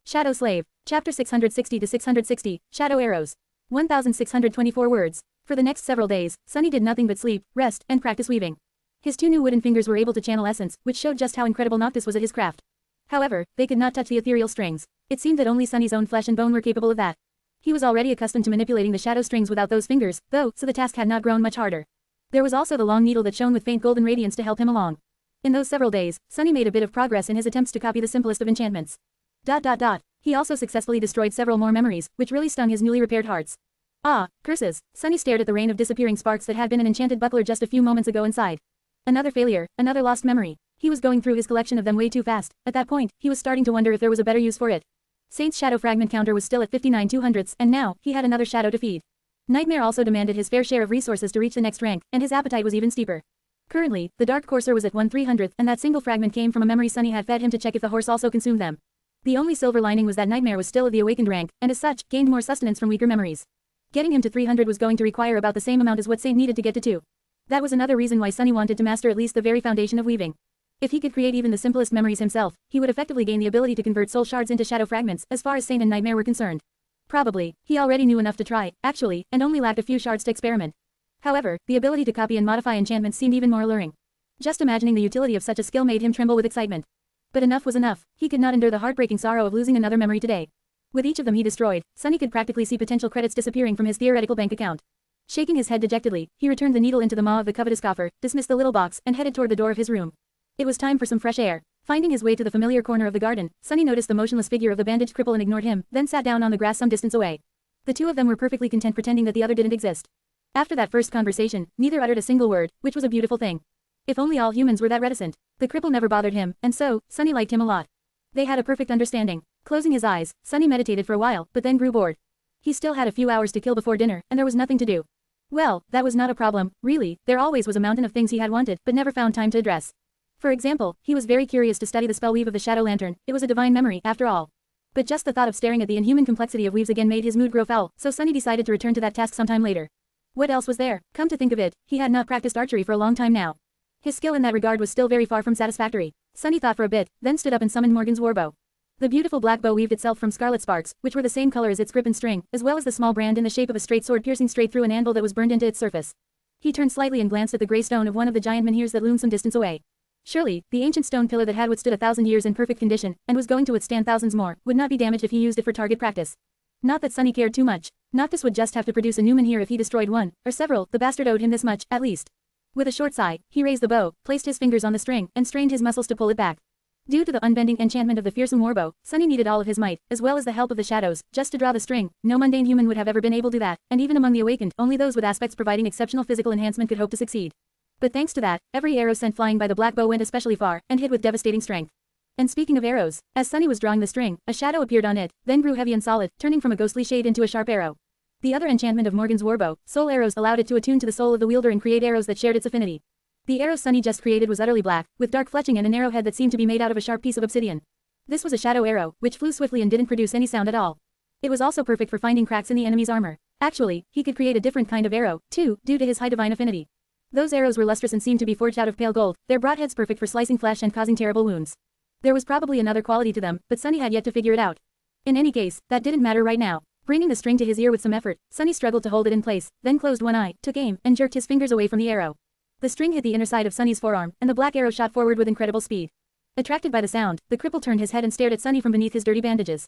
Shadow Slave. Chapter 660 to 660, Shadow Arrows. 1,624 words. For the next several days, Sunny did nothing but sleep, rest, and practice weaving. His two new wooden fingers were able to channel essence, which showed just how incredible Noctis was at his craft. However, they could not touch the ethereal strings. It seemed that only Sunny's own flesh and bone were capable of that. He was already accustomed to manipulating the shadow strings without those fingers, though, so the task had not grown much harder. There was also the long needle that shone with faint golden radiance to help him along. In those several days, Sunny made a bit of progress in his attempts to copy the simplest of enchantments. He also successfully destroyed several more memories, which really stung his newly repaired hearts. Ah, curses! Sunny stared at the rain of disappearing sparks that had been an enchanted buckler just a few moments ago and sighed. Another failure, another lost memory. He was going through his collection of them way too fast. At that point, he was starting to wonder if there was a better use for it. Saint's shadow fragment counter was still at 59 200ths, and now, he had another shadow to feed. Nightmare also demanded his fair share of resources to reach the next rank, and his appetite was even steeper. Currently, the Dark Courser was at 1/300th, and that single fragment came from a memory Sunny had fed him to check if the horse also consumed them. The only silver lining was that Nightmare was still of the awakened rank, and as such, gained more sustenance from weaker memories. Getting him to 300 was going to require about the same amount as what Saint needed to get to 2. That was another reason why Sunny wanted to master at least the very foundation of weaving. If he could create even the simplest memories himself, he would effectively gain the ability to convert soul shards into shadow fragments, as far as Saint and Nightmare were concerned. Probably, he already knew enough to try, actually, and only lacked a few shards to experiment. However, the ability to copy and modify enchantments seemed even more alluring. Just imagining the utility of such a skill made him tremble with excitement. But enough was enough. He could not endure the heartbreaking sorrow of losing another memory today. With each of them he destroyed, Sunny could practically see potential credits disappearing from his theoretical bank account. Shaking his head dejectedly, he returned the needle into the maw of the covetous coffer, dismissed the little box, and headed toward the door of his room. It was time for some fresh air. Finding his way to the familiar corner of the garden, Sunny noticed the motionless figure of the bandaged cripple and ignored him, then sat down on the grass some distance away. The two of them were perfectly content pretending that the other didn't exist. After that first conversation, neither uttered a single word, which was a beautiful thing. If only all humans were that reticent. The cripple never bothered him, and so, Sunny liked him a lot. They had a perfect understanding. Closing his eyes, Sunny meditated for a while, but then grew bored. He still had a few hours to kill before dinner, and there was nothing to do. Well, that was not a problem, really. There always was a mountain of things he had wanted, but never found time to address. For example, he was very curious to study the spell weave of the shadow lantern. It was a divine memory, after all. But just the thought of staring at the inhuman complexity of weaves again made his mood grow foul, so Sunny decided to return to that task sometime later. What else was there? Come to think of it, he had not practiced archery for a long time now. His skill in that regard was still very far from satisfactory. Sunny thought for a bit, then stood up and summoned Morgan's warbow. The beautiful black bow weaved itself from scarlet sparks, which were the same color as its grip and string, as well as the small brand in the shape of a straight sword piercing straight through an anvil that was burned into its surface. He turned slightly and glanced at the gray stone of one of the giant menhirs that loomed some distance away. Surely, the ancient stone pillar that had withstood 1,000 years in perfect condition, and was going to withstand thousands more, would not be damaged if he used it for target practice. Not that Sunny cared too much. Noctis would just have to produce a new menhir if he destroyed one, or several. The bastard owed him this much, at least. With a short sigh, he raised the bow, placed his fingers on the string, and strained his muscles to pull it back. Due to the unbending enchantment of the fearsome warbow, Sunny needed all of his might, as well as the help of the shadows, just to draw the string. No mundane human would have ever been able to do that, and even among the awakened, only those with aspects providing exceptional physical enhancement could hope to succeed. But thanks to that, every arrow sent flying by the black bow went especially far, and hit with devastating strength. And speaking of arrows, as Sunny was drawing the string, a shadow appeared on it, then grew heavy and solid, turning from a ghostly shade into a sharp arrow. The other enchantment of Morgan's warbow, soul arrows, allowed it to attune to the soul of the wielder and create arrows that shared its affinity. The arrow Sunny just created was utterly black, with dark fletching and an arrowhead that seemed to be made out of a sharp piece of obsidian. This was a shadow arrow, which flew swiftly and didn't produce any sound at all. It was also perfect for finding cracks in the enemy's armor. Actually, he could create a different kind of arrow, too, due to his high divine affinity. Those arrows were lustrous and seemed to be forged out of pale gold, their broad heads perfect for slicing flesh and causing terrible wounds. There was probably another quality to them, but Sunny had yet to figure it out. In any case, that didn't matter right now. Bringing the string to his ear with some effort, Sunny struggled to hold it in place, then closed one eye, took aim, and jerked his fingers away from the arrow. The string hit the inner side of Sunny's forearm, and the black arrow shot forward with incredible speed. Attracted by the sound, the cripple turned his head and stared at Sunny from beneath his dirty bandages.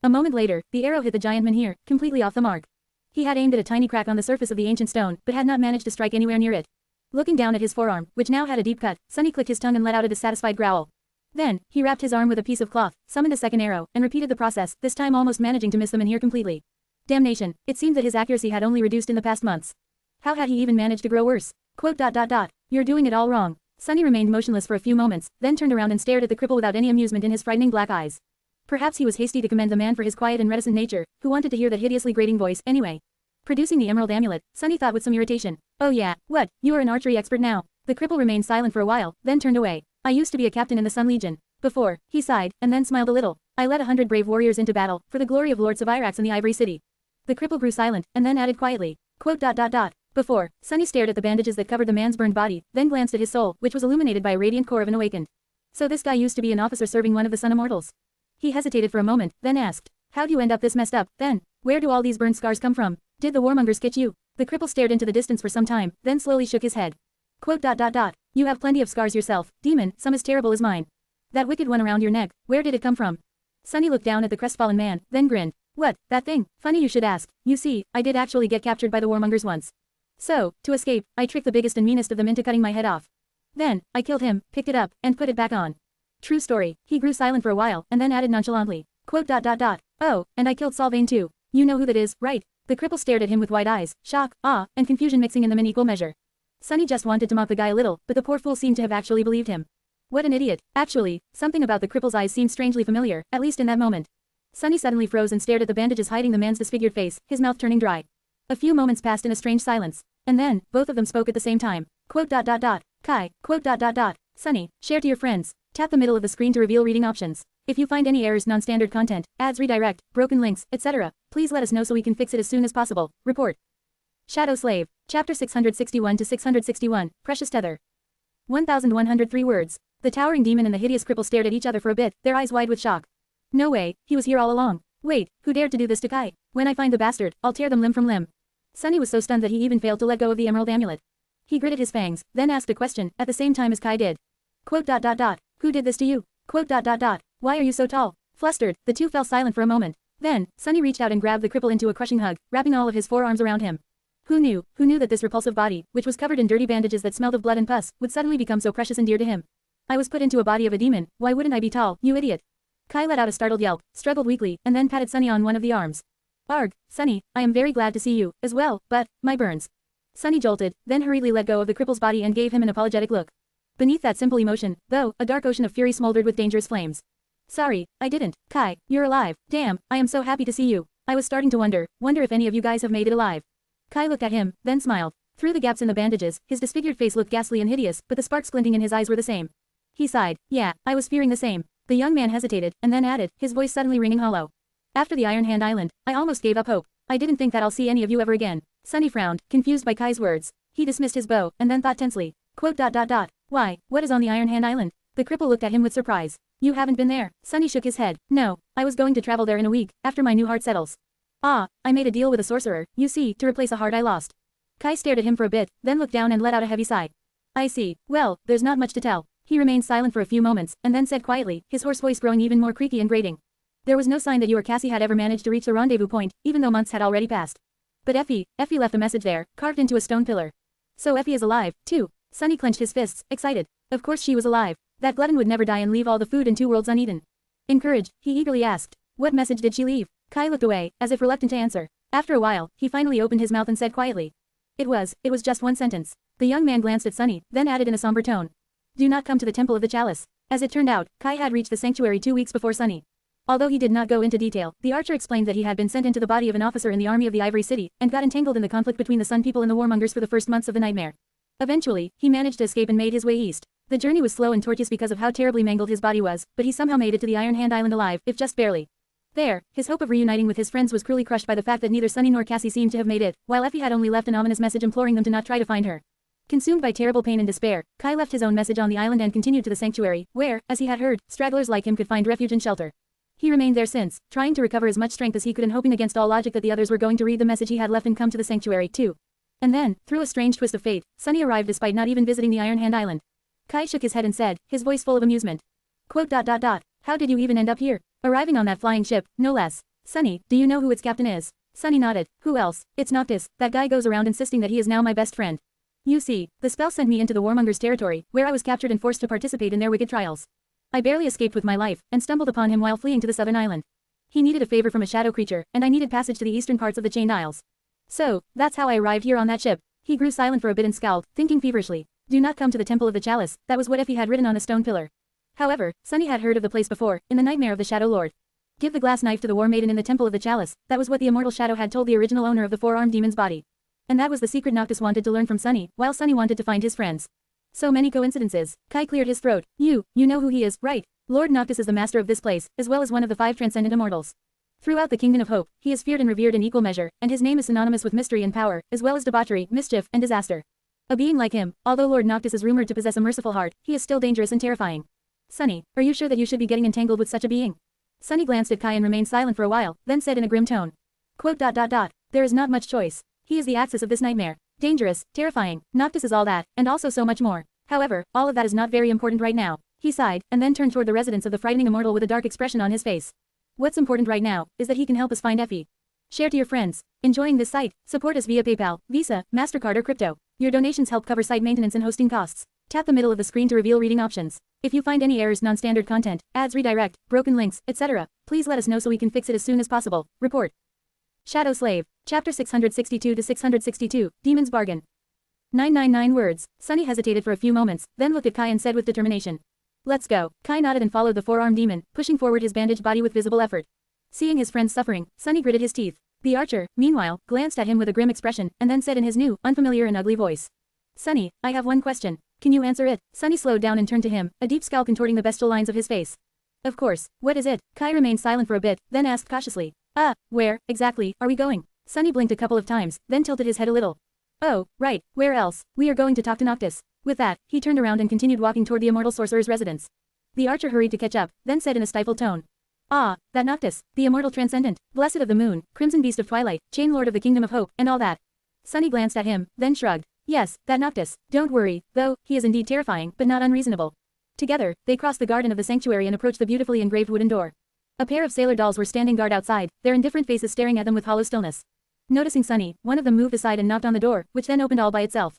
A moment later, the arrow hit the giant menhir, completely off the mark. He had aimed at a tiny crack on the surface of the ancient stone, but had not managed to strike anywhere near it. Looking down at his forearm, which now had a deep cut, Sunny clicked his tongue and let out a dissatisfied growl. Then, he wrapped his arm with a piece of cloth, summoned a second arrow, and repeated the process, this time almost managing to miss the menhir completely. Damnation, it seemed that his accuracy had only reduced in the past months. How had he even managed to grow worse? You're doing it all wrong. Sunny remained motionless for a few moments, then turned around and stared at the cripple without any amusement in his frightening black eyes. Perhaps he was hasty to commend the man for his quiet and reticent nature, who wanted to hear that hideously grating voice, anyway. Producing the emerald amulet, Sunny thought with some irritation. Oh yeah, what, you are an archery expert now? The cripple remained silent for a while, then turned away. I used to be a captain in the Sun Legion. Before, he sighed, and then smiled a little. I led 100 brave warriors into battle, for the glory of Lord Savirax and the Ivory City. The cripple grew silent, and then added quietly. Before, Sunny stared at the bandages that covered the man's burned body, then glanced at his soul, which was illuminated by a radiant core of an awakened. So this guy used to be an officer serving one of the Sun Immortals. He hesitated for a moment, then asked. How'd you end up this messed up, then? Where do all these burn scars come from? Did the warmongers get you? The cripple stared into the distance for some time, then slowly shook his head. You have plenty of scars yourself, demon, some as terrible as mine. That wicked one around your neck, where did it come from? Sunny looked down at the crestfallen man, then grinned. What, that thing? Funny you should ask. You see, I did actually get captured by the warmongers once. So, to escape, I tricked the biggest and meanest of them into cutting my head off. Then, I killed him, picked it up, and put it back on. True story. He grew silent for a while, and then added nonchalantly. Oh, and I killed Solvane too. You know who that is, right? The cripple stared at him with wide eyes, shock, awe, and confusion mixing in them in equal measure. Sunny just wanted to mock the guy a little, but the poor fool seemed to have actually believed him. What an idiot. Actually, something about the cripple's eyes seemed strangely familiar, at least in that moment. Sunny suddenly froze and stared at the bandages hiding the man's disfigured face, his mouth turning dry. A few moments passed in a strange silence. And then, both of them spoke at the same time. Kai, Sunny, share to your friends. Tap the middle of the screen to reveal reading options. If you find any errors, non-standard content, ads redirect, broken links, etc., please let us know so we can fix it as soon as possible. Report. Shadow Slave. Chapter 661 to 661, Precious Tether. 1103 words. The towering demon and the hideous cripple stared at each other for a bit, their eyes wide with shock. No way, he was here all along. Wait, who dared to do this to Kai? When I find the bastard, I'll tear them limb from limb. Sunny was so stunned that he even failed to let go of the emerald amulet. He gritted his fangs, then asked a question, at the same time as Kai did. Who did this to you? Why are you so tall? Flustered, the two fell silent for a moment. Then, Sunny reached out and grabbed the cripple into a crushing hug, wrapping all of his forearms around him. Who knew that this repulsive body, which was covered in dirty bandages that smelled of blood and pus, would suddenly become so precious and dear to him? I was put into a body of a demon, why wouldn't I be tall, you idiot? Kai let out a startled yelp, struggled weakly, and then patted Sunny on one of the arms. Arg, Sunny, I am very glad to see you, as well, but, my burns. Sunny jolted, then hurriedly let go of the cripple's body and gave him an apologetic look. Beneath that simple emotion, though, a dark ocean of fury smoldered with dangerous flames. Sorry, I didn't. Kai, you're alive. Damn, I am so happy to see you. I was starting to wonder if any of you guys have made it alive. Kai looked at him, then smiled. Through the gaps in the bandages, his disfigured face looked ghastly and hideous, but the sparks glinting in his eyes were the same. He sighed. Yeah, I was fearing the same. The young man hesitated, and then added, his voice suddenly ringing hollow. After the Iron Hand Island, I almost gave up hope. I didn't think that I'll see any of you ever again. Sunny frowned, confused by Kai's words. He dismissed his bow, and then thought tensely. Why, what is on the Iron Hand Island? The cripple looked at him with surprise. You haven't been there? Sunny shook his head. No, I was going to travel there in a week, after my new heart settles. Ah, I made a deal with a sorcerer, you see, to replace a heart I lost. Kai stared at him for a bit, then looked down and let out a heavy sigh. I see. Well, there's not much to tell. He remained silent for a few moments, and then said quietly, his hoarse voice growing even more creaky and grating. There was no sign that you or Cassie had ever managed to reach the rendezvous point, even though months had already passed. But Effie left a message there, carved into a stone pillar. So Effie is alive, too. Sunny clenched his fists, excited. Of course she was alive. That glutton would never die and leave all the food in two worlds uneaten. Encouraged, he eagerly asked, "What message did she leave?" Kai looked away, as if reluctant to answer. After a while, he finally opened his mouth and said quietly. It was just one sentence. The young man glanced at Sunny, then added in a somber tone. "Do not come to the Temple of the Chalice." As it turned out, Kai had reached the sanctuary 2 weeks before Sunny. Although he did not go into detail, the archer explained that he had been sent into the body of an officer in the army of the Ivory City, and got entangled in the conflict between the Sun People and the Warmongers for the first months of the nightmare. Eventually, he managed to escape and made his way east. The journey was slow and tortuous because of how terribly mangled his body was, but he somehow made it to the Iron Hand Island alive, if just barely. There, his hope of reuniting with his friends was cruelly crushed by the fact that neither Sunny nor Cassie seemed to have made it, while Effie had only left an ominous message imploring them to not try to find her. Consumed by terrible pain and despair, Kai left his own message on the island and continued to the sanctuary, where, as he had heard, stragglers like him could find refuge and shelter. He remained there since, trying to recover as much strength as he could and hoping against all logic that the others were going to read the message he had left and come to the sanctuary too. And then, through a strange twist of fate, Sunny arrived despite not even visiting the Iron Hand Island. Kai shook his head and said, his voice full of amusement. How did you even end up here? Arriving on that flying ship, no less. Sunny, do you know who its captain is? Sunny nodded. Who else? It's Noctis. That guy goes around insisting that he is now my best friend. You see, the spell sent me into the Warmongers' territory, where I was captured and forced to participate in their wicked trials. I barely escaped with my life, and stumbled upon him while fleeing to the southern island. He needed a favor from a shadow creature, and I needed passage to the eastern parts of the Chained Isles. So, that's how I arrived here on that ship. He grew silent for a bit and scowled, thinking feverishly. Do not come to the Temple of the Chalice, that was what Effie had written on a stone pillar. However, Sunny had heard of the place before, in the nightmare of the Shadow Lord. Give the glass knife to the War Maiden in the Temple of the Chalice, that was what the immortal Shadow had told the original owner of the four-armed demon's body. And that was the secret Noctis wanted to learn from Sunny, while Sunny wanted to find his friends. So many coincidences. Kai cleared his throat. You know who he is, right? Lord Noctis is the master of this place, as well as one of the 5 transcendent immortals. Throughout the Kingdom of Hope, he is feared and revered in equal measure, and his name is synonymous with mystery and power, as well as debauchery, mischief, and disaster. A being like him, although Lord Noctis is rumored to possess a merciful heart, he is still dangerous and terrifying. Sunny, are you sure that you should be getting entangled with such a being? Sunny glanced at Kai and remained silent for a while, then said in a grim tone. There is not much choice. He is the axis of this nightmare. Dangerous, terrifying, Noctis is all that, and also so much more. However, all of that is not very important right now. He sighed, and then turned toward the residence of the frightening immortal with a dark expression on his face. What's important right now, is that he can help us find Effie. Share to your friends. Enjoying this site? Support us via PayPal, Visa, MasterCard or crypto. Your donations help cover site maintenance and hosting costs. Tap the middle of the screen to reveal reading options. If you find any errors, non-standard content, ads redirect, broken links, etc., please let us know so we can fix it as soon as possible. Report. Shadow Slave. Chapter 662 to 662, Demon's Bargain. 999 words. Sunny hesitated for a few moments, then looked at Kai and said with determination. Let's go. Kai nodded and followed the four-armed demon, pushing forward his bandaged body with visible effort. Seeing his friend's suffering, Sunny gritted his teeth. The archer, meanwhile, glanced at him with a grim expression, and then said in his new, unfamiliar and ugly voice. Sunny, I have one question. Can you answer it? Sunny slowed down and turned to him, a deep scowl contorting the bestial lines of his face. Of course. What is it? Kai remained silent for a bit, then asked cautiously. Where, exactly, are we going? Sunny blinked a couple of times, then tilted his head a little. Oh, right, where else? We are going to talk to Noctis. With that, he turned around and continued walking toward the immortal sorcerer's residence. The archer hurried to catch up, then said in a stifled tone. Ah, that Noctis, the immortal transcendent, blessed of the moon, crimson beast of twilight, chain lord of the Kingdom of Hope, and all that. Sunny glanced at him, then shrugged. Yes, that Noctis. Don't worry, though, he is indeed terrifying, but not unreasonable. Together, they crossed the garden of the sanctuary and approached the beautifully engraved wooden door. A pair of sailor dolls were standing guard outside, their indifferent faces staring at them with hollow stillness. Noticing Sunny, one of them moved aside and knocked on the door, which then opened all by itself.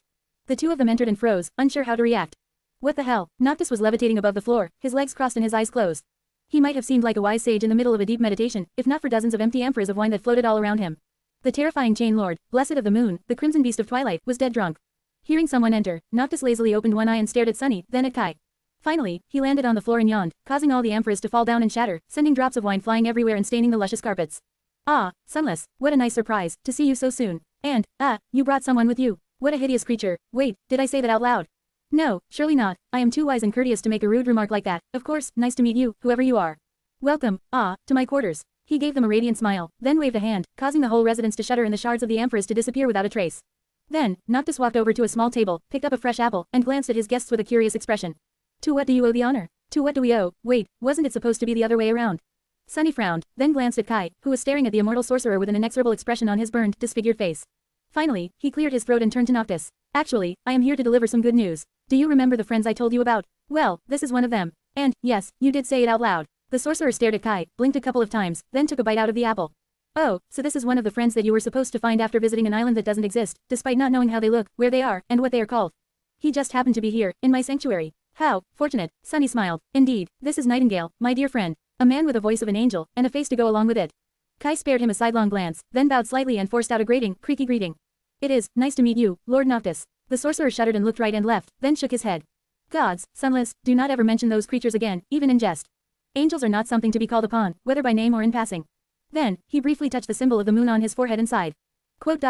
The two of them entered and froze, unsure how to react. What the hell? Noctis was levitating above the floor, his legs crossed and his eyes closed. He might have seemed like a wise sage in the middle of a deep meditation, if not for dozens of empty amphors of wine that floated all around him. The terrifying chain lord, blessed of the moon, the crimson beast of twilight, was dead drunk. Hearing someone enter, Noctis lazily opened one eye and stared at Sunny, then at Kai. Finally, he landed on the floor and yawned, causing all the amphors to fall down and shatter, sending drops of wine flying everywhere and staining the luscious carpets. Ah, Sunless, what a nice surprise, to see you so soon. And, you brought someone with you. What a hideous creature. Wait, did I say that out loud? No, surely not. I am too wise and courteous to make a rude remark like that. Of course, nice to meet you, whoever you are. Welcome, to my quarters. He gave them a radiant smile, then waved a hand, causing the whole residence to shudder and the shards of the amphors to disappear without a trace. Then, Noctis walked over to a small table, picked up a fresh apple, and glanced at his guests with a curious expression. To what do you owe the honor? To what do we owe? Wait, wasn't it supposed to be the other way around? Sunny frowned, then glanced at Kai, who was staring at the immortal sorcerer with an inexorable expression on his burned, disfigured face. Finally, he cleared his throat and turned to Noctis. Actually, I am here to deliver some good news. Do you remember the friends I told you about? Well, this is one of them. And, yes, you did say it out loud. The sorcerer stared at Kai, blinked a couple of times, then took a bite out of the apple. Oh, so this is one of the friends that you were supposed to find after visiting an island that doesn't exist, despite not knowing how they look, where they are, and what they are called. He just happened to be here, in my sanctuary. How fortunate, Sunny smiled. Indeed, this is Nightingale, my dear friend. A man with a voice of an angel, and a face to go along with it. Kai spared him a sidelong glance, then bowed slightly and forced out a grating, creaky greeting. It is, nice to meet you, Lord Noctis. The sorcerer shuddered and looked right and left, then shook his head. Gods, Sunless, do not ever mention those creatures again, even in jest. Angels are not something to be called upon, whether by name or in passing. Then, he briefly touched the symbol of the moon on his forehead and sighed. Quote.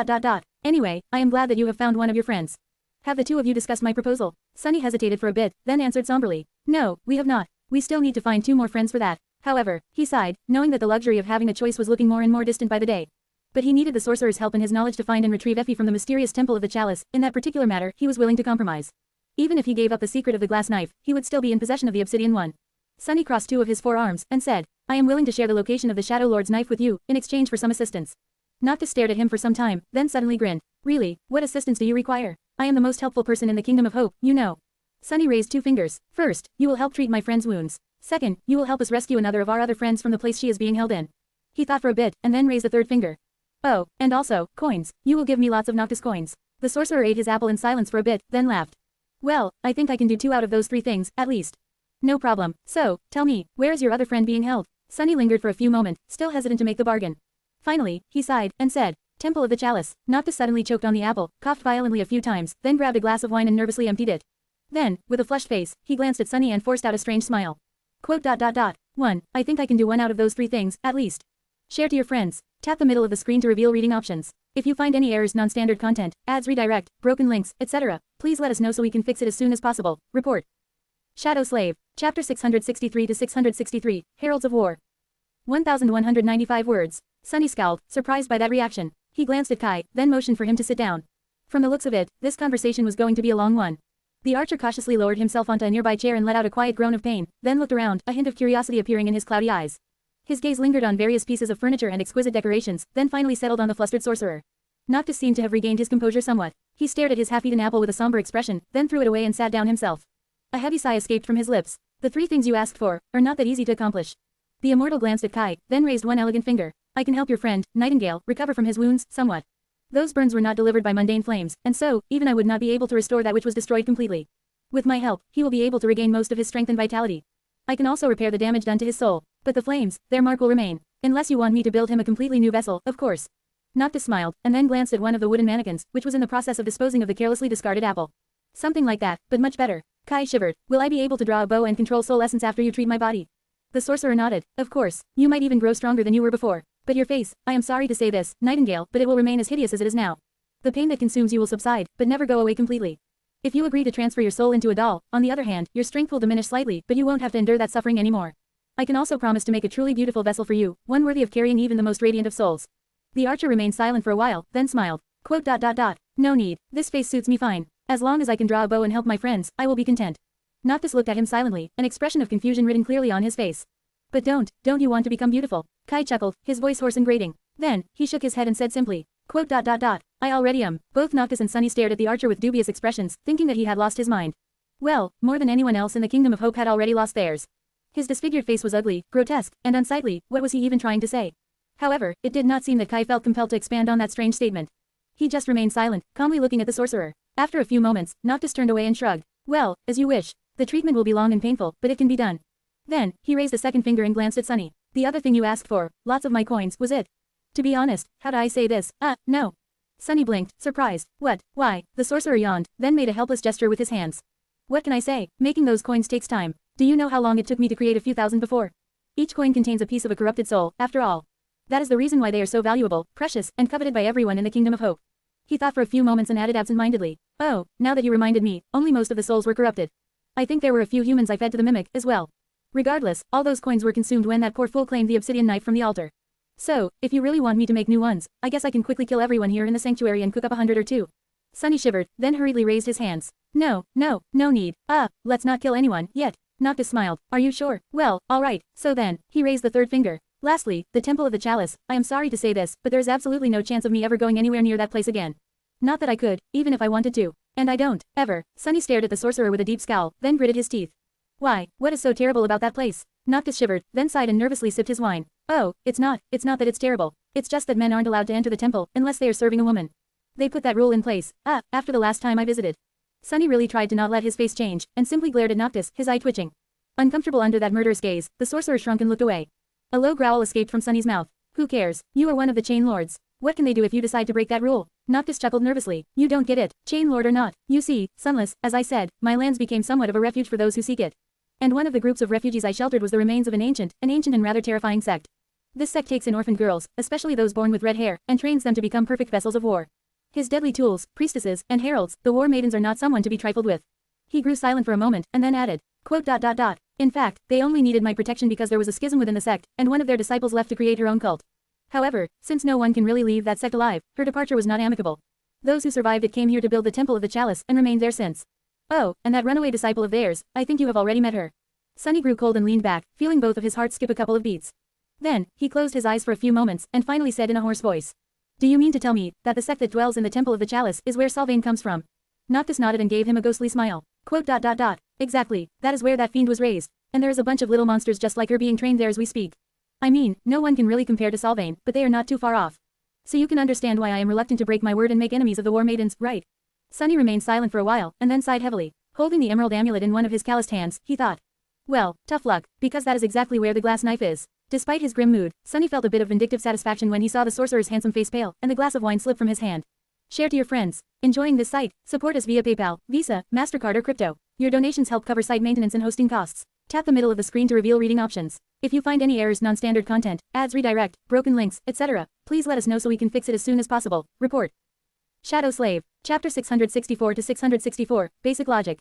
Anyway, I am glad that you have found one of your friends. Have the two of you discussed my proposal? Sunny hesitated for a bit, then answered somberly. No, we have not. We still need to find 2 more friends for that. However, he sighed, knowing that the luxury of having a choice was looking more and more distant by the day. But he needed the sorcerer's help and his knowledge to find and retrieve Effie from the mysterious temple of the chalice. In that particular matter, he was willing to compromise. Even if he gave up the secret of the glass knife, he would still be in possession of the obsidian one. Sunny crossed 2 of his forearms, and said, I am willing to share the location of the Shadow Lord's knife with you, in exchange for some assistance. Noctis stared at him for some time, then suddenly grinned. Really, what assistance do you require? I am the most helpful person in the Kingdom of Hope, you know. Sunny raised 2 fingers. First, you will help treat my friend's wounds. Second, you will help us rescue another of our other friends from the place she is being held in. He thought for a bit, and then raised a 3rd finger. Oh, and also, coins. You will give me lots of Noctis coins. The sorcerer ate his apple in silence for a bit, then laughed. Well, I think I can do 2 out of those 3 things, at least. No problem. So, tell me, where is your other friend being held? Sunny lingered for a few moments, still hesitant to make the bargain. Finally, he sighed, and said, Temple of the Chalice. Noctis suddenly choked on the apple, coughed violently a few times, then grabbed a glass of wine and nervously emptied it. Then, with a flushed face, he glanced at Sunny and forced out a strange smile. Quote. 1. I think I can do 1 out of those 3 things, at least. Share to your friends. Tap the middle of the screen to reveal reading options. If you find any errors, non-standard content, ads redirect, broken links, etc., please let us know so we can fix it as soon as possible. Report. Shadow Slave. Chapter 663 to 663, Heralds of War. 1195 words. Sunny scowled, surprised by that reaction. He glanced at Kai, then motioned for him to sit down. From the looks of it, this conversation was going to be a long one. The archer cautiously lowered himself onto a nearby chair and let out a quiet groan of pain, then looked around, a hint of curiosity appearing in his cloudy eyes. His gaze lingered on various pieces of furniture and exquisite decorations, then finally settled on the flustered sorcerer. Noctis seemed to have regained his composure somewhat. He stared at his half-eaten apple with a somber expression, then threw it away and sat down himself. A heavy sigh escaped from his lips. The 3 things you asked for are not that easy to accomplish. The immortal glanced at Kai, then raised 1 elegant finger. I can help your friend, Nightingale, recover from his wounds, somewhat. Those burns were not delivered by mundane flames, and so, even I would not be able to restore that which was destroyed completely. With my help, he will be able to regain most of his strength and vitality. I can also repair the damage done to his soul, but the flames, their mark will remain. Unless you want me to build him a completely new vessel, of course. Noctis smiled, and then glanced at one of the wooden mannequins, which was in the process of disposing of the carelessly discarded apple. Something like that, but much better. Kai shivered. Will I be able to draw a bow and control soul essence after you treat my body? The sorcerer nodded. Of course. You might even grow stronger than you were before. But your face, I am sorry to say this, Nightingale, but it will remain as hideous as it is now. The pain that consumes you will subside, but never go away completely. If you agree to transfer your soul into a doll, on the other hand, your strength will diminish slightly, but you won't have to endure that suffering anymore. I can also promise to make a truly beautiful vessel for you, one worthy of carrying even the most radiant of souls. The archer remained silent for a while, then smiled. Quote. No need. This face suits me fine. As long as I can draw a bow and help my friends, I will be content. Noctis looked at him silently, an expression of confusion written clearly on his face. But don't you want to become beautiful? Kai chuckled, his voice hoarse and grating. Then, he shook his head and said simply, quote. I already am. Both Noctis and Sunny stared at the archer with dubious expressions, thinking that he had lost his mind. Well, more than anyone else in the Kingdom of Hope had already lost theirs. His disfigured face was ugly, grotesque, and unsightly. What was he even trying to say? However, it did not seem that Kai felt compelled to expand on that strange statement. He just remained silent, calmly looking at the sorcerer. After a few moments, Noctis turned away and shrugged. Well, as you wish. The treatment will be long and painful, but it can be done. Then, he raised a 2nd finger and glanced at Sunny. The other thing you asked for, lots of my coins, was it? To be honest, how do I say this? No. Sunny blinked, surprised. What? Why? The sorcerer yawned, then made a helpless gesture with his hands. What can I say? Making those coins takes time. Do you know how long it took me to create a few thousand before? Each coin contains a piece of a corrupted soul, after all. That is the reason why they are so valuable, precious, and coveted by everyone in the Kingdom of Hope. He thought for a few moments and added absent-mindedly. Oh, now that you reminded me, only most of the souls were corrupted. I think there were a few humans I fed to the mimic, as well. Regardless, all those coins were consumed when that poor fool claimed the obsidian knife from the altar. So, if you really want me to make new ones, I guess I can quickly kill everyone here in the sanctuary and cook up 100 or 2. Sunny shivered, then hurriedly raised his hands. No need. Let's not kill anyone, yet. Noctis smiled. Are you sure? Well, alright, so then, he raised the 3rd finger. Lastly, the Temple of the Chalice. I am sorry to say this, but there's absolutely no chance of me ever going anywhere near that place again. Not that I could, even if I wanted to. And I don't, ever. Sunny stared at the sorcerer with a deep scowl, then gritted his teeth. Why, what is so terrible about that place? Noctis shivered, then sighed and nervously sipped his wine. Oh, it's not that it's terrible. It's just that men aren't allowed to enter the temple, unless they are serving a woman. They put that rule in place, after the last time I visited. Sunny really tried to not let his face change, and simply glared at Noctis, his eye twitching. Uncomfortable under that murderous gaze, the sorcerer shrunk and looked away. A low growl escaped from Sunny's mouth. Who cares? You are one of the Chain Lords. What can they do if you decide to break that rule? Noctis chuckled nervously. You don't get it, Chain Lord or not. You see, Sunless, as I said, my lands became somewhat of a refuge for those who seek it. And one of the groups of refugees I sheltered was the remains of an ancient and rather terrifying sect. This sect takes in orphaned girls, especially those born with red hair, and trains them to become perfect vessels of war. His deadly tools, priestesses, and heralds, the war maidens are not someone to be trifled with. He grew silent for a moment, and then added, quote, In fact, they only needed my protection because there was a schism within the sect, and one of their disciples left to create her own cult. However, since no one can really leave that sect alive, her departure was not amicable. Those who survived it came here to build the Temple of the Chalice and remained there since. Oh, and that runaway disciple of theirs, I think you have already met her. Sunny grew cold and leaned back, feeling both of his hearts skip a couple of beats. Then, he closed his eyes for a few moments, and finally said in a hoarse voice. Do you mean to tell me, that the sect that dwells in the Temple of the Chalice is where Sylvain comes from? Noctis nodded and gave him a ghostly smile. Quote, Exactly, that is where that fiend was raised, and there is a bunch of little monsters just like her being trained there as we speak. I mean, no one can really compare to Sylvain, but they are not too far off. So you can understand why I am reluctant to break my word and make enemies of the war maidens, right? Sunny remained silent for a while, and then sighed heavily. Holding the emerald amulet in one of his calloused hands, he thought. Well, tough luck, because that is exactly where the glass knife is. Despite his grim mood, Sunny felt a bit of vindictive satisfaction when he saw the sorcerer's handsome face pale, and the glass of wine slip from his hand. Share to your friends. Enjoying this site? Support us via PayPal, Visa, MasterCard or crypto. Your donations help cover site maintenance and hosting costs. Tap the middle of the screen to reveal reading options. If you find any errors, non-standard content, ads redirect, broken links, etc., please let us know so we can fix it as soon as possible. Report. Shadow Slave. Chapter 664 to 664, Basic Logic.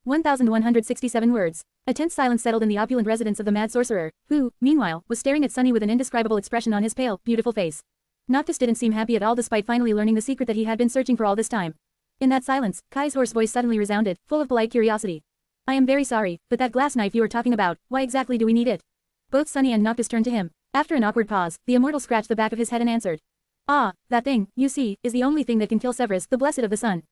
1,167 words. A tense silence settled in the opulent residence of the mad sorcerer, who, meanwhile, was staring at Sunny with an indescribable expression on his pale, beautiful face. Noctis didn't seem happy at all despite finally learning the secret that he had been searching for all this time. In that silence, Kai's hoarse voice suddenly resounded, full of polite curiosity. I am very sorry, but that glass knife you were talking about, why exactly do we need it? Both Sunny and Noctis turned to him. After an awkward pause, the immortal scratched the back of his head and answered. Ah, that thing, you see, is the only thing that can kill Severus, the Blessed of the Sun.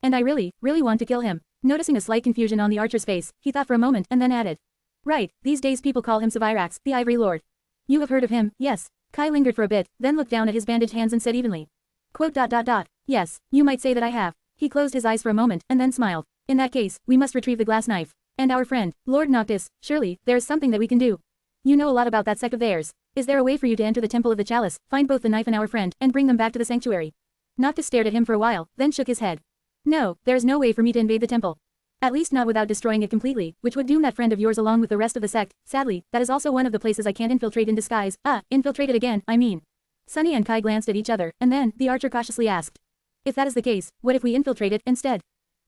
And I really want to kill him. Noticing a slight confusion on the archer's face, he thought for a moment and then added. Right, these days people call him Sevirax, the Ivory Lord. You have heard of him, yes. Kai lingered for a bit, then looked down at his bandaged hands and said evenly. Quote, Yes, you might say that I have. He closed his eyes for a moment and then smiled. In that case, we must retrieve the glass knife. And our friend, Lord Noctis, surely, there is something that we can do. You know a lot about that sect of theirs. Is there a way for you to enter the Temple of the Chalice, find both the knife and our friend, and bring them back to the sanctuary? Noctis stared at him for a while, then shook his head. No, there is no way for me to invade the temple. At least not without destroying it completely, which would doom that friend of yours along with the rest of the sect. Sadly, that is also one of the places I can't infiltrate in disguise. Infiltrate it again, I mean. Sunny and Kai glanced at each other, and then, the archer cautiously asked. If that is the case, what if we infiltrate it instead?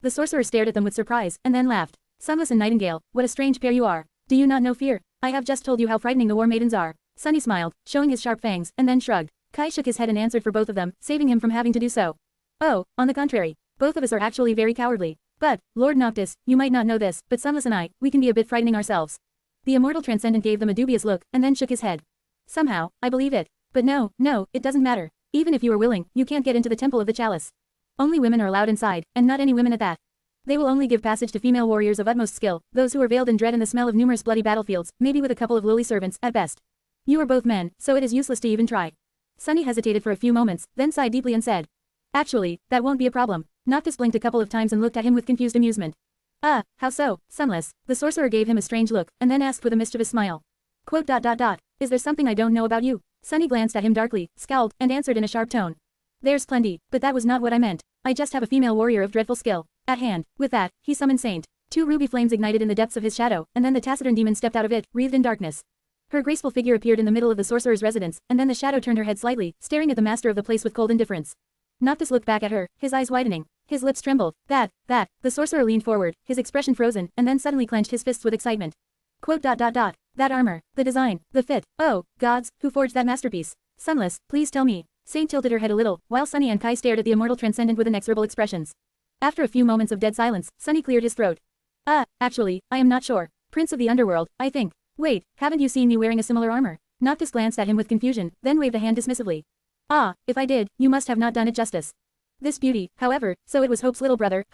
The sorcerer stared at them with surprise, and then laughed. Sunless and Nightingale, what a strange pair you are. Do you not know fear? I have just told you how frightening the war maidens are. Sunny smiled, showing his sharp fangs, and then shrugged. Kai shook his head and answered for both of them, saving him from having to do so. Oh, on the contrary. Both of us are actually very cowardly. But, Lord Noctis, you might not know this, but Sunless and I, we can be a bit frightening ourselves. The immortal transcendent gave them a dubious look, and then shook his head. Somehow, I believe it. But no, it doesn't matter. Even if you are willing, you can't get into the Temple of the Chalice. Only women are allowed inside, and not any women at that. They will only give passage to female warriors of utmost skill, those who are veiled in dread and the smell of numerous bloody battlefields, maybe with a couple of lowly servants, at best. You are both men, so it is useless to even try. Sunny hesitated for a few moments, then sighed deeply and said. Actually, that won't be a problem. Noctis blinked a couple of times and looked at him with confused amusement. How so, Sunless? The sorcerer gave him a strange look, and then asked with a mischievous smile. Quote, Is there something I don't know about you? Sunny glanced at him darkly, scowled, and answered in a sharp tone. There's plenty, but that was not what I meant. I just have a female warrior of dreadful skill at hand. With that, he summoned Saint. 2 ruby flames ignited in the depths of his shadow, and then the taciturn demon stepped out of it, wreathed in darkness. Her graceful figure appeared in the middle of the sorcerer's residence, and then the shadow turned her head slightly, staring at the master of the place with cold indifference. Noctis looked back at her, his eyes widening. His lips trembled. That. The sorcerer leaned forward, his expression frozen, and then suddenly clenched his fists with excitement. Quote, That armor, the design, the fit. Oh, gods, who forged that masterpiece? Sunless, please tell me. Saint tilted her head a little, while Sunny and Kai stared at the immortal transcendent with inexorable expressions. After a few moments of dead silence, Sunny cleared his throat. Actually, I am not sure. Prince of the Underworld, I think. Wait, haven't you seen me wearing a similar armor? Noctis glanced at him with confusion, then waved a hand dismissively. If I did, you must have not done it justice. This beauty, however, so it was Hope's little brother,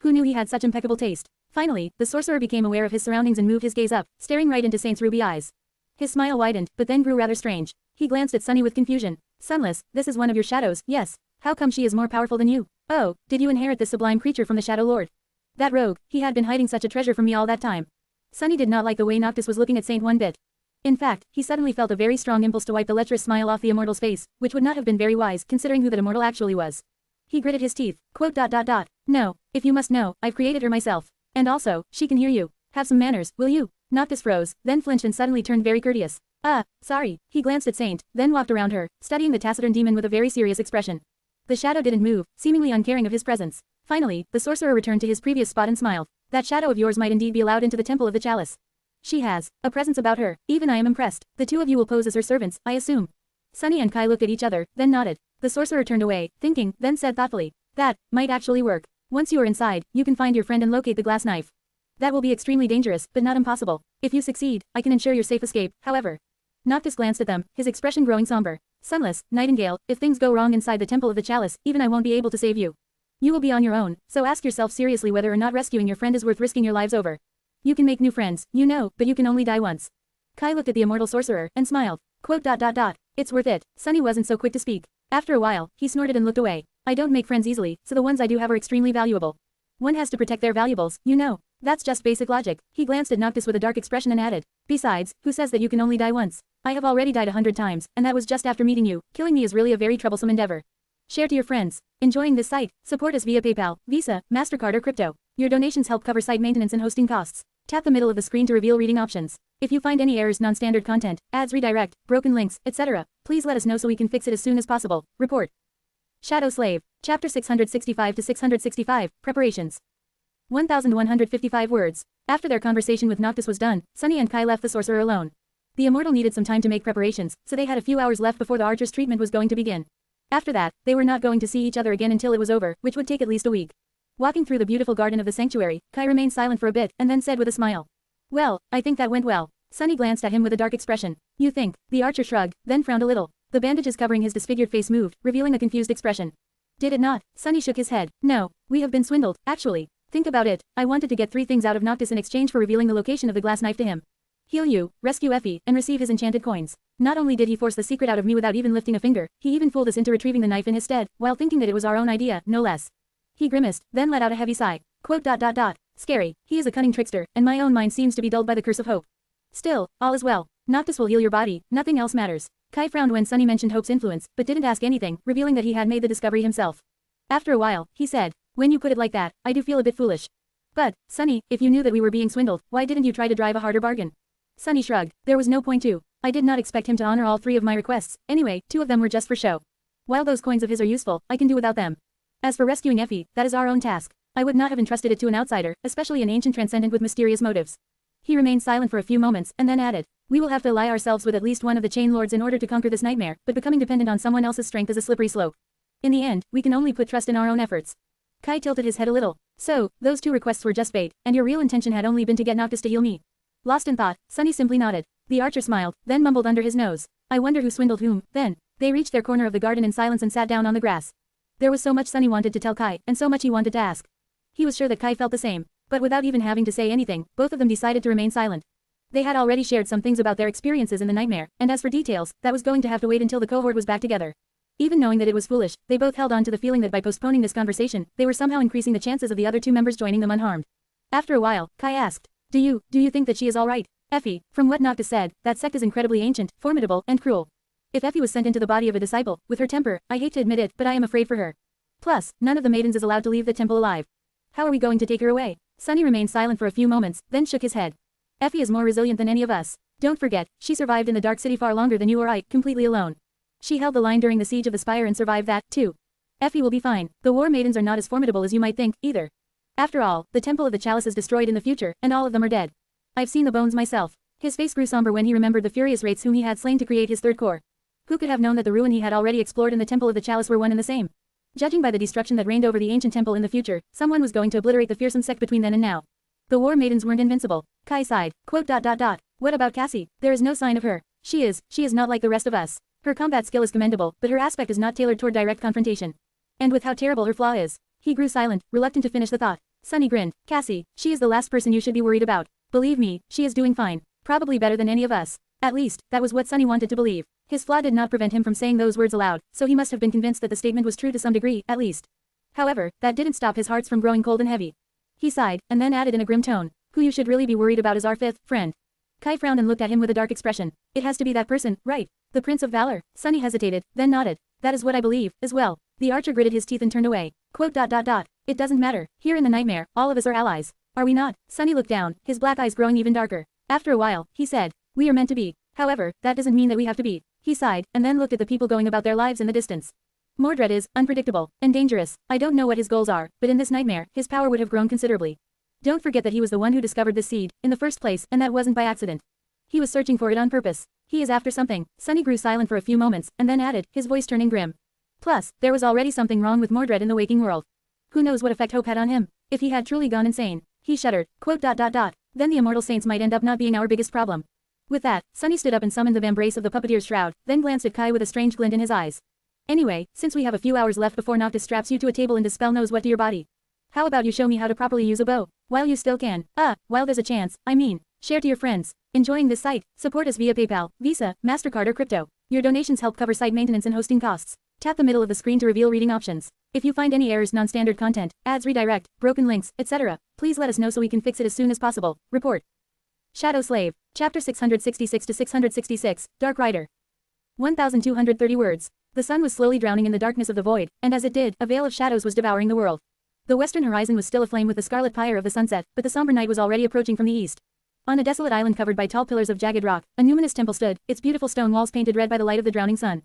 Who knew he had such impeccable taste? Finally, the sorcerer became aware of his surroundings and moved his gaze up, staring right into Saint's ruby eyes. His smile widened, but then grew rather strange. He glanced at Sunny with confusion. Sunless, this is one of your shadows, yes. How come she is more powerful than you? Oh, did you inherit this sublime creature from the Shadow Lord? That rogue, he had been hiding such a treasure from me all that time. Sunny did not like the way Noctis was looking at Saint one bit. In fact, he suddenly felt a very strong impulse to wipe the lecherous smile off the immortal's face, which would not have been very wise considering who that immortal actually was. He gritted his teeth, quote. No, if you must know, I've created her myself. And also, she can hear you. Have some manners, will you? Noctis froze, then flinched and suddenly turned very courteous. Sorry. He glanced at Saint, then walked around her, studying the taciturn demon with a very serious expression. The shadow didn't move, seemingly uncaring of his presence. Finally, the sorcerer returned to his previous spot and smiled. That shadow of yours might indeed be allowed into the temple of the chalice. She has a presence about her. Even I am impressed. The two of you will pose as her servants, I assume. Sunny and Kai looked at each other, then nodded. The sorcerer turned away, thinking, then said thoughtfully, that might actually work. Once you are inside, you can find your friend and locate the glass knife. That will be extremely dangerous, but not impossible. If you succeed, I can ensure your safe escape, however. Noctis glanced at them, his expression growing somber. Sunless, Nightingale, if things go wrong inside the Temple of the Chalice, even I won't be able to save you. You will be on your own, so ask yourself seriously whether or not rescuing your friend is worth risking your lives over. You can make new friends, you know, but you can only die once. Kai looked at the immortal sorcerer, and smiled. Quote. It's worth it. Sunny wasn't so quick to speak. After a while, he snorted and looked away. I don't make friends easily, so the ones I do have are extremely valuable. One has to protect their valuables, you know. That's just basic logic. He glanced at Noctis with a dark expression and added, besides, who says that you can only die once? I have already died 100 times, and that was just after meeting you. Killing me is really a very troublesome endeavor. Share to your friends. Enjoying this site? Support us via PayPal, Visa, MasterCard or crypto. Your donations help cover site maintenance and hosting costs. Tap the middle of the screen to reveal reading options. If you find any errors, non-standard content, ads redirect, broken links, etc., please let us know so we can fix it as soon as possible. Report. Shadow Slave. Chapter 665 to 665, Preparations. 1,155 words. After their conversation with Noctis was done, Sunny and Kai left the sorcerer alone. The immortal needed some time to make preparations, so they had a few hours left before the archer's treatment was going to begin. After that, they were not going to see each other again until it was over, which would take at least a week. Walking through the beautiful garden of the sanctuary, Kai remained silent for a bit, and then said with a smile. Well, I think that went well. Sunny glanced at him with a dark expression. You think? The archer shrugged, then frowned a little. The bandages covering his disfigured face moved, revealing a confused expression. Did it not? Sunny shook his head. No, we have been swindled, actually. Think about it. I wanted to get 3 things out of Noctis in exchange for revealing the location of the glass knife to him. Heal you, rescue Effie, and receive his enchanted coins. Not only did he force the secret out of me without even lifting a finger, he even fooled us into retrieving the knife in his stead, while thinking that it was our own idea, no less. He grimaced, then let out a heavy sigh. Quote. Scary. He is a cunning trickster, and my own mind seems to be dulled by the curse of hope. Still, all is well. Noctis will heal your body, nothing else matters. Kai frowned when Sunny mentioned Hope's influence, but didn't ask anything, revealing that he had made the discovery himself. After a while, he said, when you put it like that, I do feel a bit foolish. But, Sunny, if you knew that we were being swindled, why didn't you try to drive a harder bargain? Sunny shrugged. There was no point to. I did not expect him to honor all 3 of my requests. Anyway, 2 of them were just for show. While those coins of his are useful, I can do without them. As for rescuing Effie, that is our own task. I would not have entrusted it to an outsider, especially an ancient transcendent with mysterious motives. He remained silent for a few moments, and then added, we will have to ally ourselves with at least one of the chain lords in order to conquer this nightmare, but becoming dependent on someone else's strength is a slippery slope. In the end, we can only put trust in our own efforts. Kai tilted his head a little. So, those 2 requests were just bait, and your real intention had only been to get Noctis to heal me. Lost in thought, Sunny simply nodded. The archer smiled, then mumbled under his nose. I wonder who swindled whom, then. They reached their corner of the garden in silence and sat down on the grass. There was so much Sunny wanted to tell Kai, and so much he wanted to ask. He was sure that Kai felt the same, but without even having to say anything, both of them decided to remain silent. They had already shared some things about their experiences in the nightmare, and as for details, that was going to have to wait until the cohort was back together. Even knowing that it was foolish, they both held on to the feeling that by postponing this conversation, they were somehow increasing the chances of the other 2 members joining them unharmed. After a while, Kai asked, Do you think that she is all right? Effie, from what Noctis said, that sect is incredibly ancient, formidable, and cruel. If Effie was sent into the body of a disciple, with her temper, I hate to admit it, but I am afraid for her. Plus, none of the maidens is allowed to leave the temple alive. How are we going to take her away? Sunny remained silent for a few moments, then shook his head. Effie is more resilient than any of us. Don't forget, she survived in the Dark City far longer than you or I, completely alone. She held the line during the siege of the Spire and survived that, too. Effie will be fine. The war maidens are not as formidable as you might think, either. After all, the Temple of the Chalice is destroyed in the future, and all of them are dead. I've seen the bones myself. His face grew somber when he remembered the furious wraiths whom he had slain to create his 3rd core. Who could have known that the ruin he had already explored in the Temple of the Chalice were one and the same? Judging by the destruction that reigned over the ancient temple in the future, someone was going to obliterate the fearsome sect between then and now. The war maidens weren't invincible. Kai sighed. Quote. What about Cassie? There is no sign of her. She is not like the rest of us. Her combat skill is commendable, but her aspect is not tailored toward direct confrontation. And with how terrible her flaw is. He grew silent, reluctant to finish the thought. Sunny grinned. Cassie, she is the last person you should be worried about. Believe me, she is doing fine. Probably better than any of us. At least, that was what Sunny wanted to believe. His flaw did not prevent him from saying those words aloud, so he must have been convinced that the statement was true to some degree, at least. However, that didn't stop his hearts from growing cold and heavy. He sighed, and then added in a grim tone, "Who you should really be worried about is our fifth friend." Kai frowned and looked at him with a dark expression. "It has to be that person, right? The Prince of Valor." Sunny hesitated, then nodded. "That is what I believe, as well." The archer gritted his teeth and turned away. Quote. "It doesn't matter. Here in the nightmare, all of us are allies. Are we not?" Sunny looked down, his black eyes growing even darker. After a while, he said, "We are meant to be. However, that doesn't mean that we have to be." He sighed, and then looked at the people going about their lives in the distance. Mordred is unpredictable and dangerous. I don't know what his goals are, but in this nightmare, his power would have grown considerably. Don't forget that he was the one who discovered this seed, in the first place, and that wasn't by accident. He was searching for it on purpose. He is after something. Sunny grew silent for a few moments, and then added, his voice turning grim. Plus, there was already something wrong with Mordred in the waking world. Who knows what effect Hope had on him? If he had truly gone insane. He shuddered. Quote. Then the immortal saints might end up not being our biggest problem. With that, Sunny stood up and summoned the embrace of the puppeteer's shroud, then glanced at Kai with a strange glint in his eyes. Anyway, since we have a few hours left before Noctis straps you to a table and dispel knows what to your body. How about you show me how to properly use a bow? While you still can. While there's a chance, I mean. Share to your friends. Enjoying this site? Support us via PayPal, Visa, MasterCard or crypto. Your donations help cover site maintenance and hosting costs. Tap the middle of the screen to reveal reading options. If you find any errors, non-standard content, ads redirect, broken links, etc., please let us know so we can fix it as soon as possible. Report. Shadow Slave. Chapter 666 to 666, Dark Rider. 1230 words. The sun was slowly drowning in the darkness of the void, and as it did, a veil of shadows was devouring the world. The western horizon was still aflame with the scarlet pyre of the sunset, but the somber night was already approaching from the east. On a desolate island covered by tall pillars of jagged rock, a numinous temple stood, its beautiful stone walls painted red by the light of the drowning sun.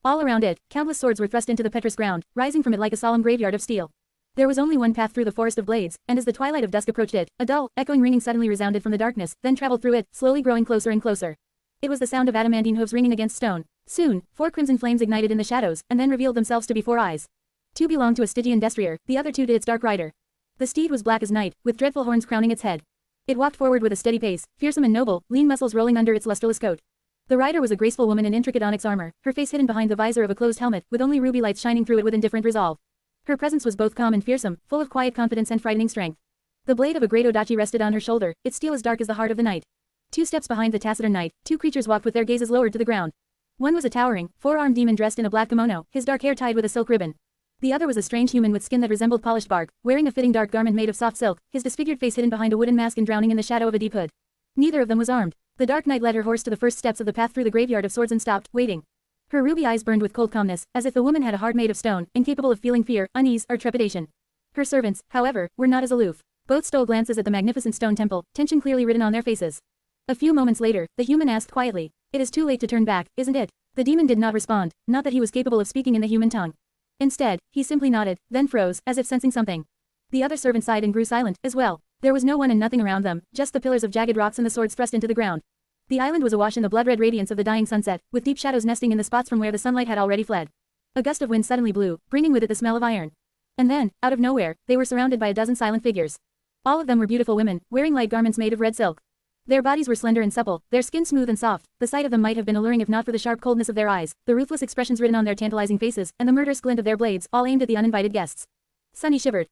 All around it, countless swords were thrust into the petrous ground, rising from it like a solemn graveyard of steel. There was only one path through the forest of blades, and as the twilight of dusk approached it, a dull, echoing ringing suddenly resounded from the darkness, then traveled through it, slowly growing closer and closer. It was the sound of adamantine hooves ringing against stone. Soon, 4 crimson flames ignited in the shadows, and then revealed themselves to be 4 eyes. 2 belonged to a Stygian destrier, the other 2 to its dark rider. The steed was black as night, with dreadful horns crowning its head. It walked forward with a steady pace, fearsome and noble, lean muscles rolling under its lustreless coat. The rider was a graceful woman in intricate onyx armor, her face hidden behind the visor of a closed helmet, with only ruby lights shining through it with indifferent resolve. Her presence was both calm and fearsome, full of quiet confidence and frightening strength. The blade of a great odachi rested on her shoulder, its steel as dark as the heart of the night. 2 steps behind the taciturn knight, 2 creatures walked with their gazes lowered to the ground. One was a towering, 4-armed demon dressed in a black kimono, his dark hair tied with a silk ribbon. The other was a strange human with skin that resembled polished bark, wearing a fitting dark garment made of soft silk, his disfigured face hidden behind a wooden mask and drowning in the shadow of a deep hood. Neither of them was armed. The dark knight led her horse to the first steps of the path through the graveyard of swords and stopped, waiting. Her ruby eyes burned with cold calmness, as if the woman had a heart made of stone, incapable of feeling fear, unease, or trepidation. Her servants, however, were not as aloof. Both stole glances at the magnificent stone temple, tension clearly written on their faces. A few moments later, the human asked quietly, "It is too late to turn back, isn't it?" The demon did not respond, not that he was capable of speaking in the human tongue. Instead, he simply nodded, then froze, as if sensing something. The other servant sighed and grew silent, as well. There was no one and nothing around them, just the pillars of jagged rocks and the swords thrust into the ground. The island was awash in the blood-red radiance of the dying sunset, with deep shadows nesting in the spots from where the sunlight had already fled. A gust of wind suddenly blew, bringing with it the smell of iron. And then, out of nowhere, they were surrounded by a dozen silent figures. All of them were beautiful women, wearing light garments made of red silk. Their bodies were slender and supple, their skin smooth and soft. The sight of them might have been alluring if not for the sharp coldness of their eyes, the ruthless expressions written on their tantalizing faces, and the murderous glint of their blades, all aimed at the uninvited guests. Sunny shivered.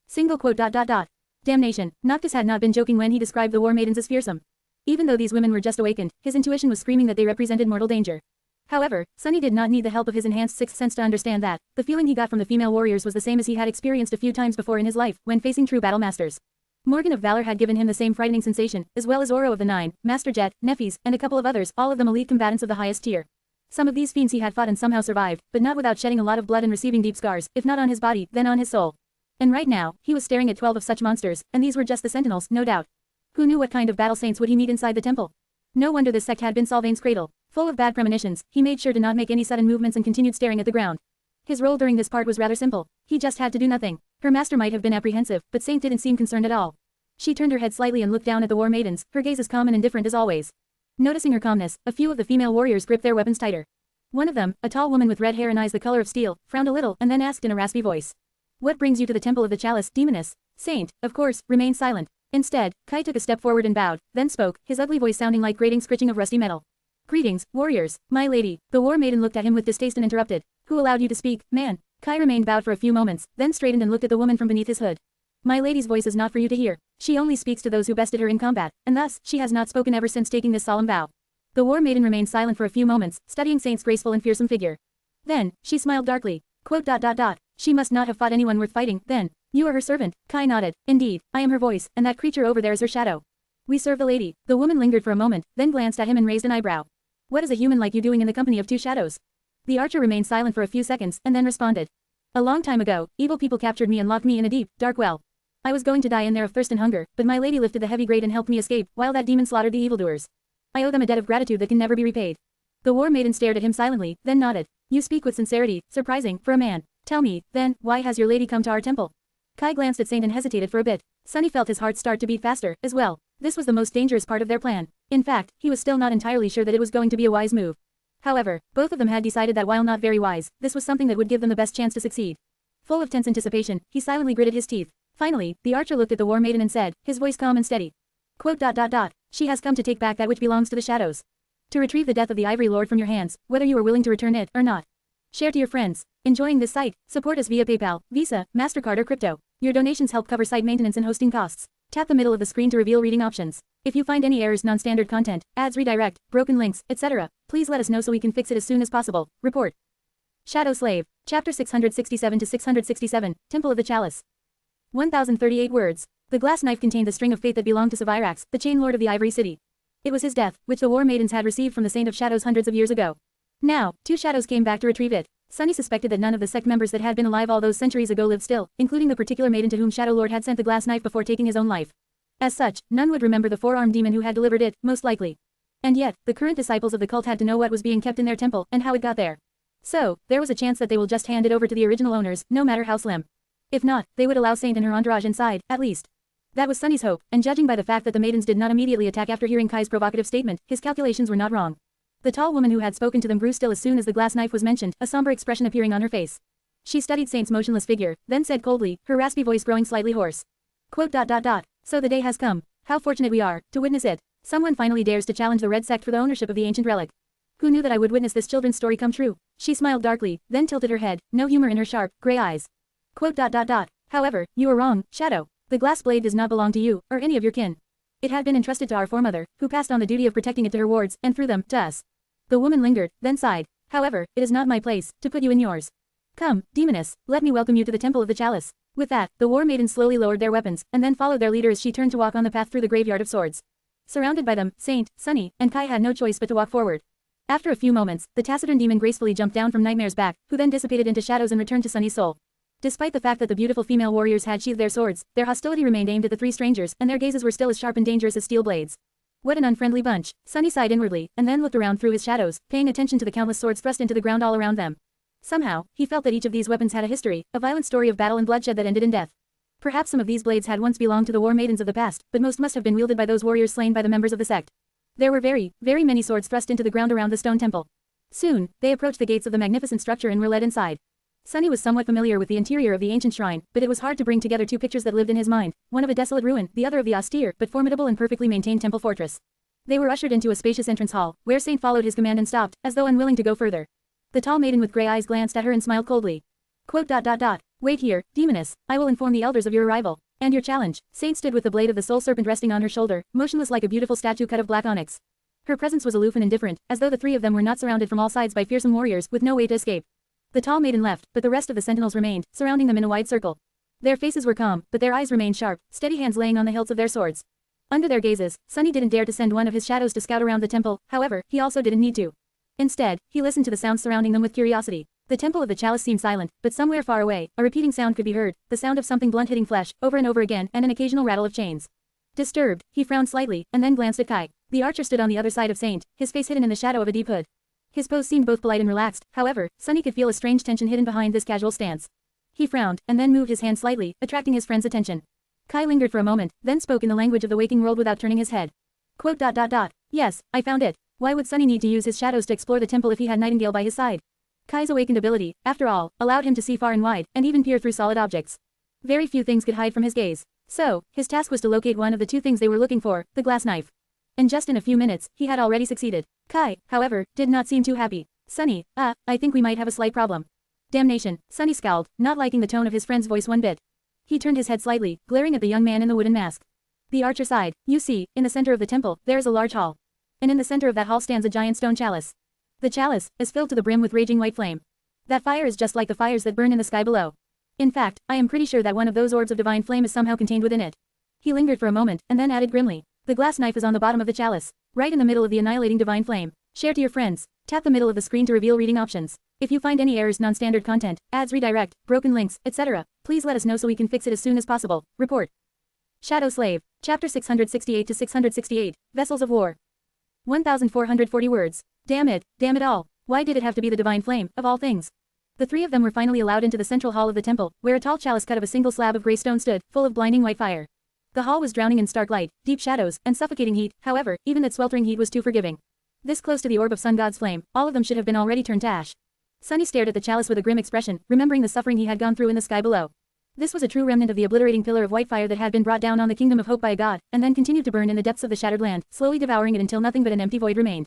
Damnation, Noctis had not been joking when he described the war maidens as fearsome. Even though these women were just awakened, his intuition was screaming that they represented mortal danger. However, Sunny did not need the help of his enhanced sixth sense to understand that. The feeling he got from the female warriors was the same as he had experienced a few times before in his life, when facing true battle masters. Morgan of Valor had given him the same frightening sensation, as well as Oro of the Nine, Master Jet, Nephis, and a couple of others, all of them elite combatants of the highest tier. Some of these fiends he had fought and somehow survived, but not without shedding a lot of blood and receiving deep scars, if not on his body, then on his soul. And right now, he was staring at 12 of such monsters, and these were just the sentinels, no doubt. Who knew what kind of battle saints would he meet inside the temple? No wonder this sect had been Sylvain's cradle. Full of bad premonitions, he made sure to not make any sudden movements and continued staring at the ground. His role during this part was rather simple. He just had to do nothing. Her master might have been apprehensive, but Saint didn't seem concerned at all. She turned her head slightly and looked down at the war maidens, her gaze as calm and indifferent as always. Noticing her calmness, a few of the female warriors gripped their weapons tighter. One of them, a tall woman with red hair and eyes the color of steel, frowned a little and then asked in a raspy voice. "What brings you to the temple of the chalice, demoness?" Saint, of course, remained silent. Instead, Kai took a step forward and bowed, then spoke, his ugly voice sounding like grating scritching of rusty metal. "Greetings, warriors, my lady." The war maiden looked at him with distaste and interrupted. "Who allowed you to speak, man?" Kai remained bowed for a few moments, then straightened and looked at the woman from beneath his hood. "My lady's voice is not for you to hear. She only speaks to those who bested her in combat, and thus, she has not spoken ever since taking this solemn vow." The war maiden remained silent for a few moments, studying Saint's graceful and fearsome figure. Then, she smiled darkly. Quote. She must not have fought anyone worth fighting, then. You are her servant. Kai nodded. Indeed, I am her voice, and that creature over there is her shadow. We serve the lady. The woman lingered for a moment, then glanced at him and raised an eyebrow. What is a human like you doing in the company of two shadows? The archer remained silent for a few seconds, and then responded. A long time ago, evil people captured me and locked me in a deep, dark well. I was going to die in there of thirst and hunger, but my lady lifted the heavy grate and helped me escape, while that demon slaughtered the evildoers. I owe them a debt of gratitude that can never be repaid. The war maiden stared at him silently, then nodded. You speak with sincerity, surprising, for a man. Tell me, then, why has your lady come to our temple? Kai glanced at Saint and hesitated for a bit. Sunny felt his heart start to beat faster, as well. This was the most dangerous part of their plan. In fact, he was still not entirely sure that it was going to be a wise move. However, both of them had decided that while not very wise, this was something that would give them the best chance to succeed. Full of tense anticipation, he silently gritted his teeth. Finally, the archer looked at the war maiden and said, his voice calm and steady. Quote. She has come to take back that which belongs to the shadows. To retrieve the death of the Ivory Lord from your hands, whether you are willing to return it or not. Share to your friends. Enjoying this site? Support us via PayPal, Visa, MasterCard or crypto. Your donations help cover site maintenance and hosting costs. Tap the middle of the screen to reveal reading options. If you find any errors, non-standard content, ads redirect, broken links, etc., please let us know so we can fix it as soon as possible. Report. Shadow Slave. Chapter 667 to 667, Temple of the Chalice. 1038 words. The glass knife contained the string of fate that belonged to Savirax, the chain lord of the Ivory City. It was his death, which the war maidens had received from the Saint of Shadows hundreds of years ago. Now, two shadows came back to retrieve it. Sunny suspected that none of the sect members that had been alive all those centuries ago lived still, including the particular maiden to whom Shadow Lord had sent the glass knife before taking his own life. As such, none would remember the four-armed demon who had delivered it, most likely. And yet, the current disciples of the cult had to know what was being kept in their temple, and how it got there. So, there was a chance that they will just hand it over to the original owners, no matter how slim. If not, they would allow Saint and her entourage inside, at least. That was Sunny's hope, and judging by the fact that the maidens did not immediately attack after hearing Kai's provocative statement, his calculations were not wrong. The tall woman who had spoken to them grew still as soon as the glass knife was mentioned, a somber expression appearing on her face. She studied Saint's motionless figure, then said coldly, her raspy voice growing slightly hoarse. Quote. So the day has come. How fortunate we are, to witness it. Someone finally dares to challenge the Red Sect for the ownership of the ancient relic. Who knew that I would witness this children's story come true? She smiled darkly, then tilted her head, no humor in her sharp, gray eyes. Quote. However, you are wrong, Shadow. The glass blade does not belong to you, or any of your kin. It had been entrusted to our foremother, who passed on the duty of protecting it to her wards, and through them, to us. The woman lingered, then sighed. However, it is not my place to put you in yours. Come, demoness, let me welcome you to the Temple of the Chalice. With that, the war maidens slowly lowered their weapons, and then followed their leader as she turned to walk on the path through the graveyard of swords. Surrounded by them, Saint, Sunny, and Kai had no choice but to walk forward. After a few moments, the taciturn demon gracefully jumped down from Nightmare's back, who then dissipated into shadows and returned to Sunny's soul. Despite the fact that the beautiful female warriors had sheathed their swords, their hostility remained aimed at the three strangers, and their gazes were still as sharp and dangerous as steel blades. What an unfriendly bunch. Sunny sighed inwardly, and then looked around through his shadows, paying attention to the countless swords thrust into the ground all around them. Somehow, he felt that each of these weapons had a history, a violent story of battle and bloodshed that ended in death. Perhaps some of these blades had once belonged to the war maidens of the past, but most must have been wielded by those warriors slain by the members of the sect. There were very, very many swords thrust into the ground around the stone temple. Soon, they approached the gates of the magnificent structure and were led inside. Sunny was somewhat familiar with the interior of the ancient shrine, but it was hard to bring together two pictures that lived in his mind, one of a desolate ruin, the other of the austere, but formidable and perfectly maintained temple fortress. They were ushered into a spacious entrance hall, where Saint followed his command and stopped, as though unwilling to go further. The tall maiden with gray eyes glanced at her and smiled coldly. Quote. Wait here, demoness, I will inform the elders of your arrival. And your challenge. Saint stood with the blade of the soul serpent resting on her shoulder, motionless like a beautiful statue cut of black onyx. Her presence was aloof and indifferent, as though the three of them were not surrounded from all sides by fearsome warriors with no way to escape. The tall maiden left, but the rest of the sentinels remained, surrounding them in a wide circle. Their faces were calm, but their eyes remained sharp, steady hands laying on the hilts of their swords. Under their gazes, Sunny didn't dare to send one of his shadows to scout around the temple, however, he also didn't need to. Instead, he listened to the sounds surrounding them with curiosity. The Temple of the Chalice seemed silent, but somewhere far away, a repeating sound could be heard, the sound of something blunt hitting flesh, over and over again, and an occasional rattle of chains. Disturbed, he frowned slightly, and then glanced at Kai. The archer stood on the other side of Saint, his face hidden in the shadow of a deep hood. His pose seemed both polite and relaxed, however, Sunny could feel a strange tension hidden behind this casual stance. He frowned, and then moved his hand slightly, attracting his friend's attention. Kai lingered for a moment, then spoke in the language of the waking world without turning his head. Quote. Yes, I found it. Why would Sunny need to use his shadows to explore the temple if he had Nightingale by his side? Kai's awakened ability, after all, allowed him to see far and wide, and even peer through solid objects. Very few things could hide from his gaze. So, his task was to locate one of the two things they were looking for, the glass knife. And just in a few minutes, he had already succeeded. Kai, however, did not seem too happy. Sunny, I think we might have a slight problem. Damnation, Sunny scowled, not liking the tone of his friend's voice one bit. He turned his head slightly, glaring at the young man in the wooden mask. The archer sighed. You see, in the center of the temple, there is a large hall. And in the center of that hall stands a giant stone chalice. The chalice is filled to the brim with raging white flame. That fire is just like the fires that burn in the sky below. In fact, I am pretty sure that one of those orbs of divine flame is somehow contained within it. He lingered for a moment, and then added grimly. The glass knife is on the bottom of the chalice, right in the middle of the annihilating divine flame. Share to your friends. Tap the middle of the screen to reveal reading options. If you find any errors, non-standard content, ads redirect, broken links, etc., please let us know so we can fix it as soon as possible. Report. Shadow Slave. Chapter 668 to 668. Vessels of War. 1,440 words. Damn it all. Why did it have to be the divine flame, of all things? The three of them were finally allowed into the central hall of the temple, where a tall chalice cut of a single slab of grey stone stood, full of blinding white fire. The hall was drowning in stark light, deep shadows, and suffocating heat. However, even that sweltering heat was too forgiving. This close to the orb of Sun God's flame, all of them should have been already turned to ash. Sunny stared at the chalice with a grim expression, remembering the suffering he had gone through in the sky below. This was a true remnant of the obliterating pillar of white fire that had been brought down on the kingdom of hope by a god, and then continued to burn in the depths of the shattered land, slowly devouring it until nothing but an empty void remained.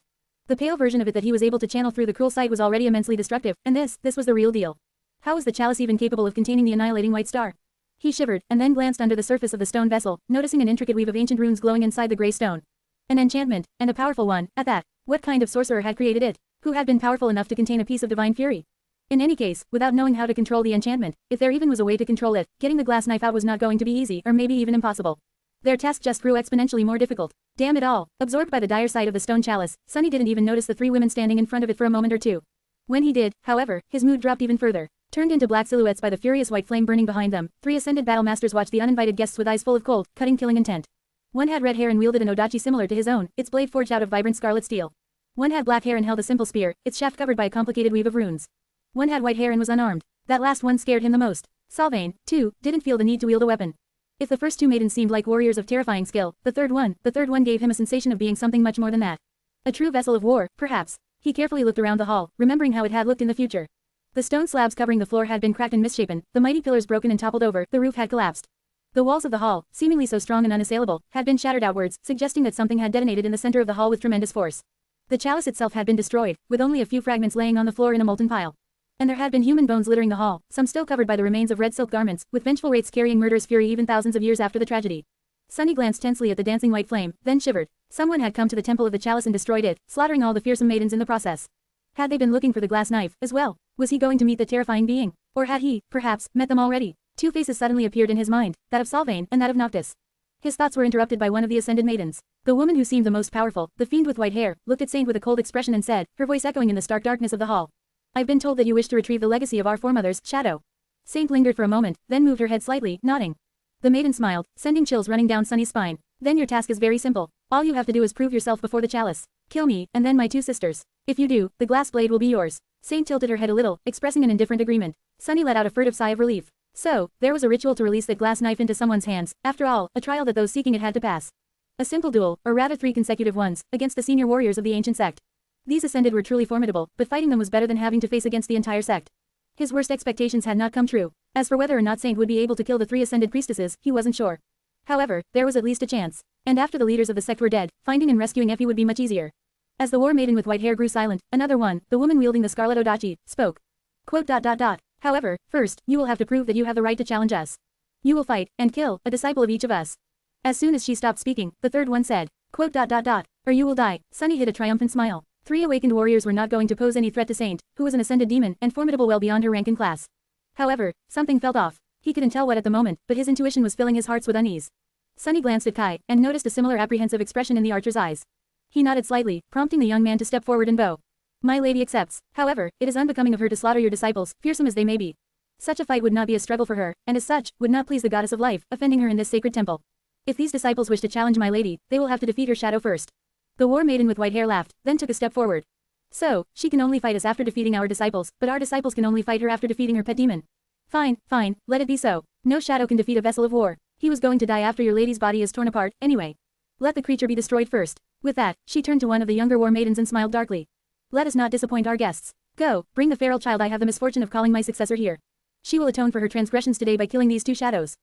The pale version of it that he was able to channel through the cruel sight was already immensely destructive, and this was the real deal. How was the chalice even capable of containing the annihilating white star? He shivered, and then glanced under the surface of the stone vessel, noticing an intricate weave of ancient runes glowing inside the grey stone. An enchantment, and a powerful one, at that. What kind of sorcerer had created it? Who had been powerful enough to contain a piece of divine fury? In any case, without knowing how to control the enchantment, if there even was a way to control it, getting the glass knife out was not going to be easy, or maybe even impossible. Their task just grew exponentially more difficult. Damn it all. Absorbed by the dire sight of the stone chalice, Sunny didn't even notice the three women standing in front of it for a moment or two. When he did, however, his mood dropped even further. Turned into black silhouettes by the furious white flame burning behind them, three ascended battle masters watched the uninvited guests with eyes full of cold, cutting, killing intent. One had red hair and wielded an odachi similar to his own, its blade forged out of vibrant scarlet steel. One had black hair and held a simple spear, its shaft covered by a complicated weave of runes. One had white hair and was unarmed. That last one scared him the most. Sylvain, too, didn't feel the need to wield a weapon. If the first two maidens seemed like warriors of terrifying skill, the third one gave him a sensation of being something much more than that. A true vessel of war, perhaps. He carefully looked around the hall, remembering how it had looked in the future. The stone slabs covering the floor had been cracked and misshapen, the mighty pillars broken and toppled over, the roof had collapsed. The walls of the hall, seemingly so strong and unassailable, had been shattered outwards, suggesting that something had detonated in the center of the hall with tremendous force. The chalice itself had been destroyed, with only a few fragments laying on the floor in a molten pile. And there had been human bones littering the hall, some still covered by the remains of red silk garments, with vengeful wraiths carrying murderous fury even thousands of years after the tragedy. Sunny glanced tensely at the dancing white flame, then shivered. Someone had come to the temple of the chalice and destroyed it, slaughtering all the fearsome maidens in the process. Had they been looking for the glass knife, as well? Was he going to meet the terrifying being? Or had he, perhaps, met them already? Two faces suddenly appeared in his mind, that of Sylvain and that of Noctis. His thoughts were interrupted by one of the ascended maidens. The woman who seemed the most powerful, the fiend with white hair, looked at Saint with a cold expression and said, her voice echoing in the stark darkness of the hall. I've been told that you wish to retrieve the legacy of our foremothers, Shadow. Saint lingered for a moment, then moved her head slightly, nodding. The maiden smiled, sending chills running down Sunny's spine. Then your task is very simple. All you have to do is prove yourself before the chalice. Kill me, and then my two sisters. If you do, the glass blade will be yours. Saint tilted her head a little, expressing an indifferent agreement. Sunny let out a furtive sigh of relief. So, there was a ritual to release that glass knife into someone's hands, after all, a trial that those seeking it had to pass. A simple duel, or rather 3 consecutive ones, against the senior warriors of the ancient sect. These ascended were truly formidable, but fighting them was better than having to face against the entire sect. His worst expectations had not come true. As for whether or not Saint would be able to kill the 3 ascended priestesses, he wasn't sure. However, there was at least a chance. And after the leaders of the sect were dead, finding and rescuing Effie would be much easier. As the war maiden with white hair grew silent, another one, the woman wielding the scarlet odachi, spoke. Quote. However, first, you will have to prove that you have the right to challenge us. You will fight, and kill, a disciple of each of us. As soon as she stopped speaking, the third one said. Quote. Or you will die. Sunny hid a triumphant smile. 3 awakened warriors were not going to pose any threat to Saint, who was an ascended demon, and formidable well beyond her rank and class. However, something felt off. He couldn't tell what at the moment, but his intuition was filling his hearts with unease. Sunny glanced at Kai, and noticed a similar apprehensive expression in the archer's eyes. He nodded slightly, prompting the young man to step forward and bow. My lady accepts. However, it is unbecoming of her to slaughter your disciples, fearsome as they may be. Such a fight would not be a struggle for her, and as such, would not please the goddess of life, offending her in this sacred temple. If these disciples wish to challenge my lady, they will have to defeat her shadow first. The war maiden with white hair laughed, then took a step forward. So, she can only fight us after defeating our disciples, but our disciples can only fight her after defeating her pet demon. Fine, let it be so. No shadow can defeat a vessel of war. He was going to die after your lady's body is torn apart, anyway. Let the creature be destroyed first. With that, she turned to one of the younger war maidens and smiled darkly. Let us not disappoint our guests. Go, bring the feral child I have the misfortune of calling my successor here. She will atone for her transgressions today by killing these 2 shadows.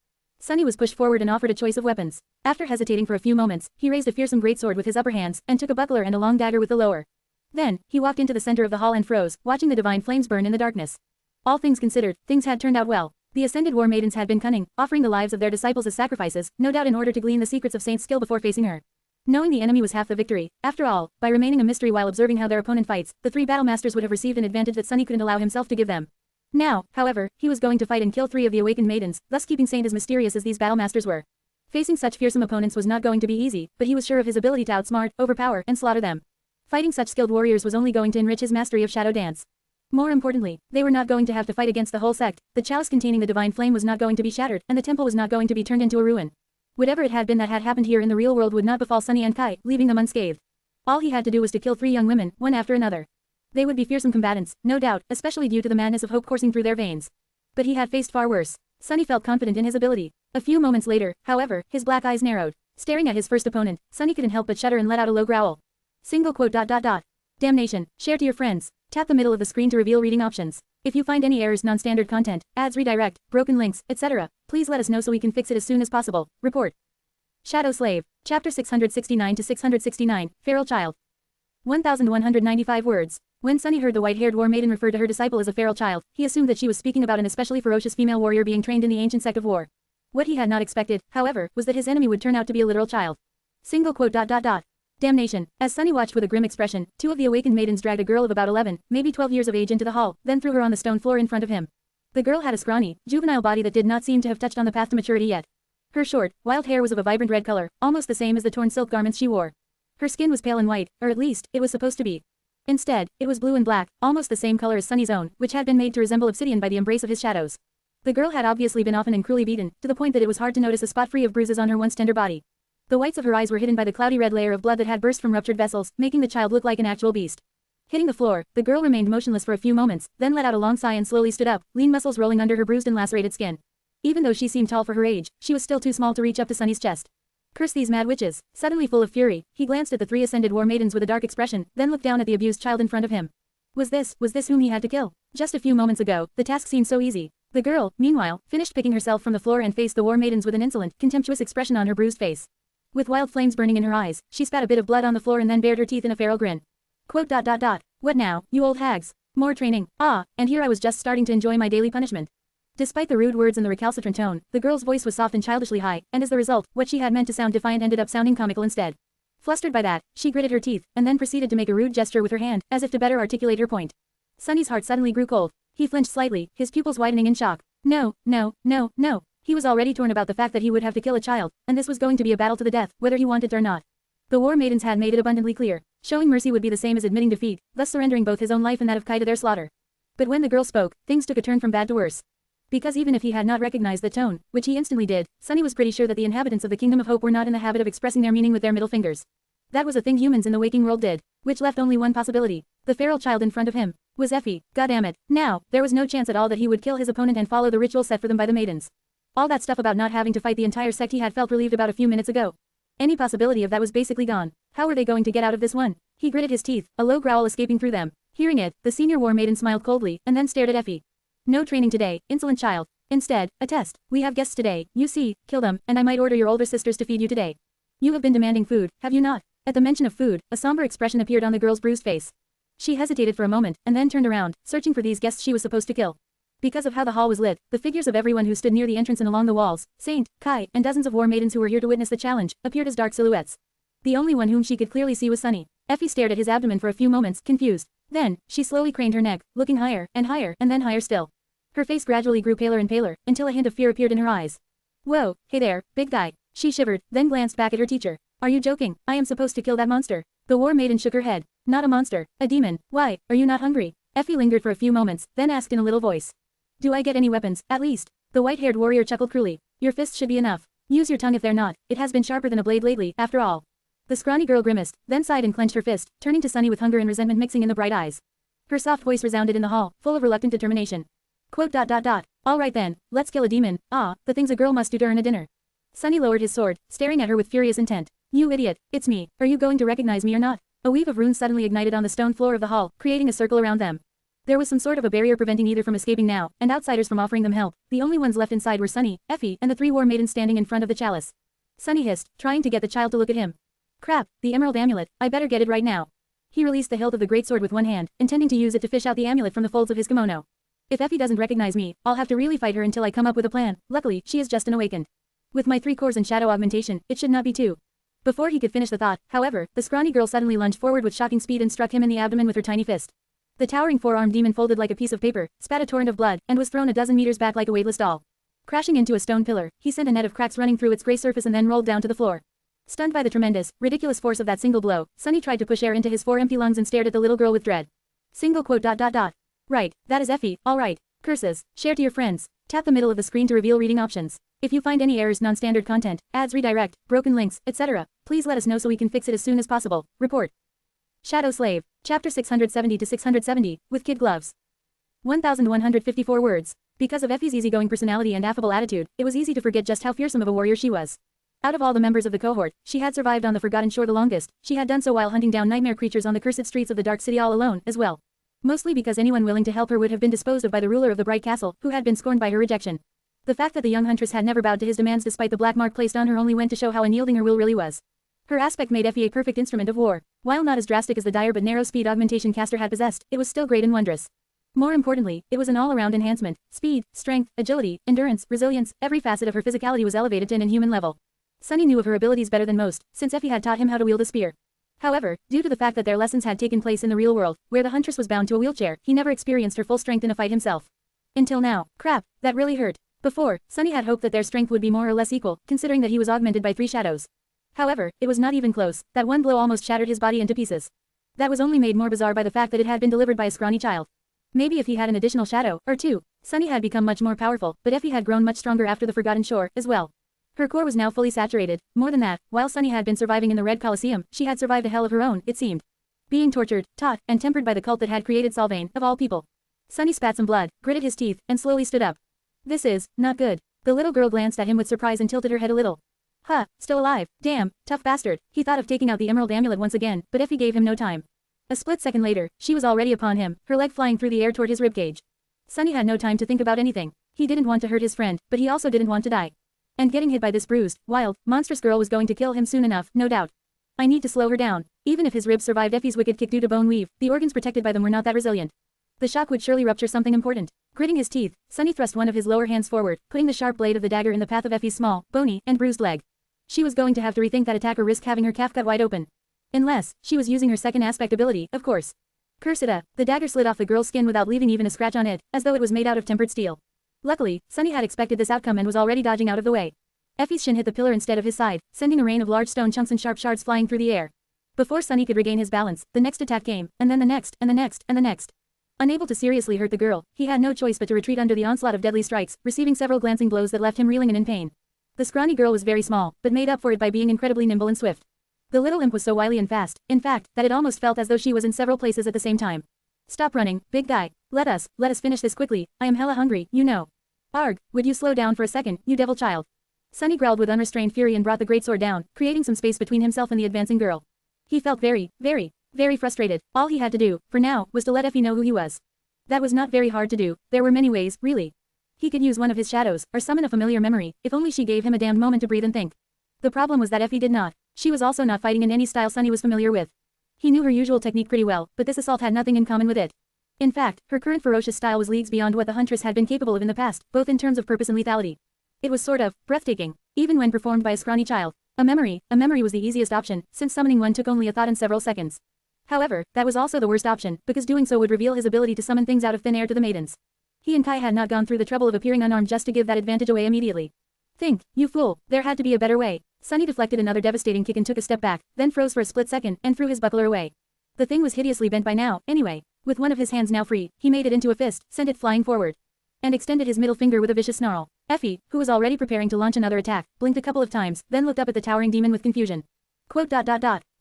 Sunny was pushed forward and offered a choice of weapons. After hesitating for a few moments, he raised a fearsome greatsword with his upper hands, and took a buckler and a long dagger with the lower. Then, he walked into the center of the hall and froze, watching the divine flames burn in the darkness. All things considered, things had turned out well. The ascended war maidens had been cunning, offering the lives of their disciples as sacrifices, no doubt in order to glean the secrets of Saint's skill before facing her. Knowing the enemy was half the victory, after all, by remaining a mystery while observing how their opponent fights, the three battle masters would have received an advantage that Sunny couldn't allow himself to give them. Now, however, he was going to fight and kill 3 of the awakened maidens, thus keeping Saint as mysterious as these battle masters were. Facing such fearsome opponents was not going to be easy, but he was sure of his ability to outsmart, overpower, and slaughter them. Fighting such skilled warriors was only going to enrich his mastery of shadow dance. More importantly, they were not going to have to fight against the whole sect, the chalice containing the divine flame was not going to be shattered, and the temple was not going to be turned into a ruin. Whatever it had been that had happened here in the real world would not befall Sunny and Kai, leaving them unscathed. All he had to do was to kill 3 young women, one after another. They would be fearsome combatants, no doubt, especially due to the madness of hope coursing through their veins. But he had faced far worse. Sunny felt confident in his ability. A few moments later, however, his black eyes narrowed. Staring at his first opponent, Sunny couldn't help but shudder and let out a low growl. Single quote. Damnation, share to your friends. Tap the middle of the screen to reveal reading options. If you find any errors, non-standard content, ads, redirect, broken links, etc., please let us know so we can fix it as soon as possible. Report. Shadow Slave, Chapter 669 to 669, Feral Child. 1,195 words. When Sunny heard the white-haired war maiden refer to her disciple as a feral child, he assumed that she was speaking about an especially ferocious female warrior being trained in the ancient sect of war. What he had not expected, however, was that his enemy would turn out to be a literal child. Single quote. Damnation. As Sunny watched with a grim expression, 2 of the awakened maidens dragged a girl of about 11, maybe 12 years of age into the hall, then threw her on the stone floor in front of him. The girl had a scrawny, juvenile body that did not seem to have touched on the path to maturity yet. Her short, wild hair was of a vibrant red color, almost the same as the torn silk garments she wore. Her skin was pale and white, or at least, it was supposed to be. Instead, it was blue and black, almost the same color as Sunny's own, which had been made to resemble obsidian by the embrace of his shadows. The girl had obviously been often and cruelly beaten, to the point that it was hard to notice a spot free of bruises on her once tender body. The whites of her eyes were hidden by the cloudy red layer of blood that had burst from ruptured vessels, making the child look like an actual beast. Hitting the floor, the girl remained motionless for a few moments, then let out a long sigh and slowly stood up, lean muscles rolling under her bruised and lacerated skin. Even though she seemed tall for her age, she was still too small to reach up to Sunny's chest. Curse these mad witches. Suddenly full of fury, he glanced at the 3 ascended war maidens with a dark expression, then looked down at the abused child in front of him. Was this whom he had to kill? Just a few moments ago, the task seemed so easy. The girl, meanwhile, finished picking herself from the floor and faced the war maidens with an insolent, contemptuous expression on her bruised face. With wild flames burning in her eyes, she spat a bit of blood on the floor and then bared her teeth in a feral grin. Quote. What now, you old hags? More training, and here I was just starting to enjoy my daily punishment. Despite the rude words and the recalcitrant tone, the girl's voice was soft and childishly high, and as the result, what she had meant to sound defiant ended up sounding comical instead. Flustered by that, she gritted her teeth, and then proceeded to make a rude gesture with her hand, as if to better articulate her point. Sunny's heart suddenly grew cold. He flinched slightly, his pupils widening in shock. No. He was already torn about the fact that he would have to kill a child, and this was going to be a battle to the death, whether he wanted it or not. The war maidens had made it abundantly clear. Showing mercy would be the same as admitting defeat, thus surrendering both his own life and that of Kai to their slaughter. But when the girl spoke, things took a turn from bad to worse. Because even if he had not recognized the tone, which he instantly did, Sunny was pretty sure that the inhabitants of the Kingdom of Hope were not in the habit of expressing their meaning with their middle fingers. That was a thing humans in the waking world did, which left only one possibility. The feral child in front of him was Effie. Goddammit. Now, there was no chance at all that he would kill his opponent and follow the ritual set for them by the maidens. All that stuff about not having to fight the entire sect he had felt relieved about a few minutes ago. Any possibility of that was basically gone. How were they going to get out of this one? He gritted his teeth, a low growl escaping through them. Hearing it, the senior war maiden smiled coldly, and then stared at Effie. No training today, insolent child. Instead, a test. We have guests today, you see, kill them, and I might order your older sisters to feed you today. You have been demanding food, have you not? At the mention of food, a somber expression appeared on the girl's bruised face. She hesitated for a moment, and then turned around, searching for these guests she was supposed to kill. Because of how the hall was lit, the figures of everyone who stood near the entrance and along the walls, Saint, Kai, and dozens of war maidens who were here to witness the challenge, appeared as dark silhouettes. The only one whom she could clearly see was Sunny. Effie stared at his abdomen for a few moments, confused. Then, she slowly craned her neck, looking higher, and then higher still. Her face gradually grew paler and paler, until a hint of fear appeared in her eyes. Whoa, hey there, big guy. She shivered, then glanced back at her teacher. Are you joking? I am supposed to kill that monster. The war maiden shook her head. Not a monster, a demon. Why, are you not hungry? Effie lingered for a few moments, then asked in a little voice. Do I get any weapons, at least? The white-haired warrior chuckled cruelly. Your fists should be enough. Use your tongue if they're not. It has been sharper than a blade lately, after all. The scrawny girl grimaced, then sighed and clenched her fist, turning to Sunny with hunger and resentment mixing in the bright eyes. Her soft voice resounded in the hall, full of reluctant determination. Quote. All right then, let's kill a demon. The things a girl must do to earn a dinner. Sunny lowered his sword, staring at her with furious intent. You idiot, it's me. Are you going to recognize me or not? A weave of runes suddenly ignited on the stone floor of the hall, creating a circle around them. There was some sort of a barrier preventing either from escaping now, and outsiders from offering them help. The only ones left inside were Sunny, Effie, and the 3 war maidens standing in front of the chalice. Sunny hissed, trying to get the child to look at him. Crap, the emerald amulet, I better get it right now. He released the hilt of the greatsword with one hand, intending to use it to fish out the amulet from the folds of his kimono. If Effie doesn't recognize me, I'll have to really fight her until I come up with a plan. Luckily, she is just an awakened. With my 3 cores and shadow augmentation, it should not be too Before he could finish the thought, however, the scrawny girl suddenly lunged forward with shocking speed and struck him in the abdomen with her tiny fist. The towering four-armed demon folded like a piece of paper, spat a torrent of blood, and was thrown a dozen meters back like a weightless doll. Crashing into a stone pillar, he sent a net of cracks running through its gray surface and then rolled down to the floor. Stunned by the tremendous, ridiculous force of that single blow, Sunny tried to push air into his four empty lungs and stared at the little girl with dread. Single quote. Right, that is Effie, alright. Curses, share to your friends. Tap the middle of the screen to reveal reading options. If you find any errors, non-standard content, ads, redirect, broken links, etc., please let us know so we can fix it as soon as possible. Report. Shadow Slave, Chapter 670 to 670, with kid gloves. 1,154 words. Because of Effie's easygoing personality and affable attitude, it was easy to forget just how fearsome of a warrior she was. Out of all the members of the cohort, she had survived on the Forgotten Shore the longest. She had done so while hunting down nightmare creatures on the cursed streets of the Dark City all alone, as well. Mostly because anyone willing to help her would have been disposed of by the ruler of the Bright Castle, who had been scorned by her rejection. The fact that the young huntress had never bowed to his demands despite the black mark placed on her only went to show how unyielding her will really was. Her aspect made Effie a perfect instrument of war. While not as drastic as the dire but narrow speed augmentation Castor had possessed, it was still great and wondrous. More importantly, it was an all-around enhancement. Speed, strength, agility, endurance, resilience, every facet of her physicality was elevated to an inhuman level. Sunny knew of her abilities better than most, since Effie had taught him how to wield a spear. However, due to the fact that their lessons had taken place in the real world, where the huntress was bound to a wheelchair, he never experienced her full strength in a fight himself. Until now. Crap, that really hurt. Before, Sunny had hoped that their strength would be more or less equal, considering that he was augmented by 3 shadows. However, it was not even close. That one blow almost shattered his body into pieces. That was only made more bizarre by the fact that it had been delivered by a scrawny child. Maybe if he had an additional shadow, or 2, Sunny had become much more powerful, but Effie had grown much stronger after the Forgotten Shore, as well. Her core was now fully saturated. More than that, while Sunny had been surviving in the Red Colosseum, she had survived a hell of her own, it seemed. Being tortured, taught, and tempered by the cult that had created Sylvain, of all people. Sunny spat some blood, gritted his teeth, and slowly stood up. This is not good. The little girl glanced at him with surprise and tilted her head a little. Huh, still alive, damn, tough bastard. He thought of taking out the emerald amulet once again, but Effie gave him no time. A split second later, she was already upon him, her leg flying through the air toward his ribcage. Sunny had no time to think about anything. He didn't want to hurt his friend, but he also didn't want to die. And getting hit by this bruised, wild, monstrous girl was going to kill him soon enough, no doubt. I need to slow her down. Even if his ribs survived Effie's wicked kick due to bone weave, the organs protected by them were not that resilient. The shock would surely rupture something important. Gritting his teeth, Sunny thrust one of his lower hands forward, putting the sharp blade of the dagger in the path of Effie's small, bony, and bruised leg. She was going to have to rethink that attack or risk having her calf cut wide open. Unless, she was using her second aspect ability, of course. Curseda, the dagger slid off the girl's skin without leaving even a scratch on it, as though it was made out of tempered steel. Luckily, Sunny had expected this outcome and was already dodging out of the way. Effie's shin hit the pillar instead of his side, sending a rain of large stone chunks and sharp shards flying through the air. Before Sunny could regain his balance, the next attack came, and then the next, and the next, and the next. Unable to seriously hurt the girl, he had no choice but to retreat under the onslaught of deadly strikes, receiving several glancing blows that left him reeling and in pain. The scrawny girl was very small, but made up for it by being incredibly nimble and swift. The little imp was so wily and fast, in fact, that it almost felt as though she was in several places at the same time. Stop running, big guy. Let us finish this quickly. I am hella hungry, you know. Arg, would you slow down for a second, you devil child? Sunny growled with unrestrained fury and brought the greatsword down, creating some space between himself and the advancing girl. He felt very frustrated. All he had to do, for now, was to let Effie know who he was. That was not very hard to do. There were many ways, really. He could use one of his shadows, or summon a familiar memory, if only she gave him a damned moment to breathe and think. The problem was that Effie did not. She was also not fighting in any style Sunny was familiar with. He knew her usual technique pretty well, but this assault had nothing in common with it. In fact, her current ferocious style was leagues beyond what the huntress had been capable of in the past, both in terms of purpose and lethality. It was sort of breathtaking, even when performed by a scrawny child. A memory was the easiest option, since summoning one took only a thought and several seconds. However, that was also the worst option, because doing so would reveal his ability to summon things out of thin air to the maidens. He and Kai had not gone through the trouble of appearing unarmed just to give that advantage away immediately. Think, you fool, there had to be a better way. Sunny deflected another devastating kick and took a step back, then froze for a split second, and threw his buckler away. The thing was hideously bent by now, anyway. With one of his hands now free, he made it into a fist, sent it flying forward, and extended his middle finger with a vicious snarl. Effie, who was already preparing to launch another attack, blinked a couple of times, then looked up at the towering demon with confusion. Quote.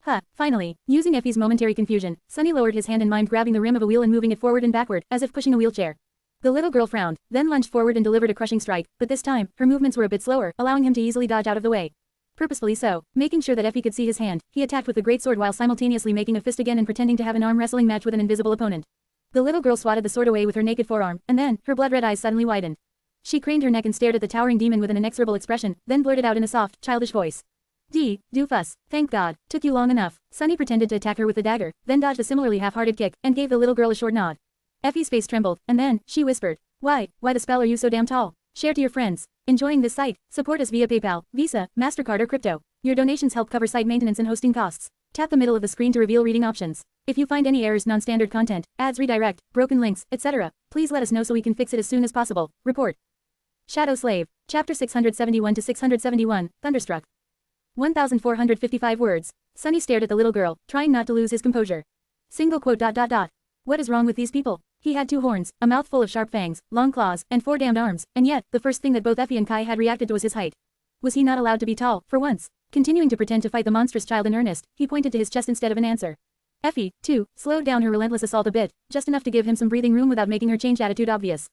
Huh, finally, using Effie's momentary confusion, Sunny lowered his hand and mimed grabbing the rim of a wheel and moving it forward and backward, as if pushing a wheelchair. The little girl frowned, then lunged forward and delivered a crushing strike, but this time, her movements were a bit slower, allowing him to easily dodge out of the way. Purposefully so, making sure that Effie could see his hand, he attacked with the greatsword while simultaneously making a fist again and pretending to have an arm wrestling match with an invisible opponent. The little girl swatted the sword away with her naked forearm, and then, her blood-red eyes suddenly widened. She craned her neck and stared at the towering demon with an inexorable expression, then blurted out in a soft, childish voice. Doofus, thank God, took you long enough. Sunny pretended to attack her with the dagger, then dodged a similarly half-hearted kick, and gave the little girl a short nod. Effie's face trembled, and then, she whispered, Why the spell are you so damn tall? Share to your friends. Enjoying this site? Support us via PayPal, Visa, MasterCard or crypto. Your donations help cover site maintenance and hosting costs. Tap the middle of the screen to reveal reading options. If you find any errors, non-standard content, ads redirect, broken links, etc., please let us know so we can fix it as soon as possible. Report. Shadow Slave. Chapter 671 to 671, Thunderstruck. 1,455 words. Sunny stared at the little girl, trying not to lose his composure. Single quote. What is wrong with these people? He had 2 horns, a mouth full of sharp fangs, long claws, and 4 damned arms, and yet, the first thing that both Effie and Kai had reacted to was his height. Was he not allowed to be tall, for once? Continuing to pretend to fight the monstrous child in earnest, he pointed to his chest instead of an answer. Effie, too, slowed down her relentless assault a bit, just enough to give him some breathing room without making her changed attitude obvious.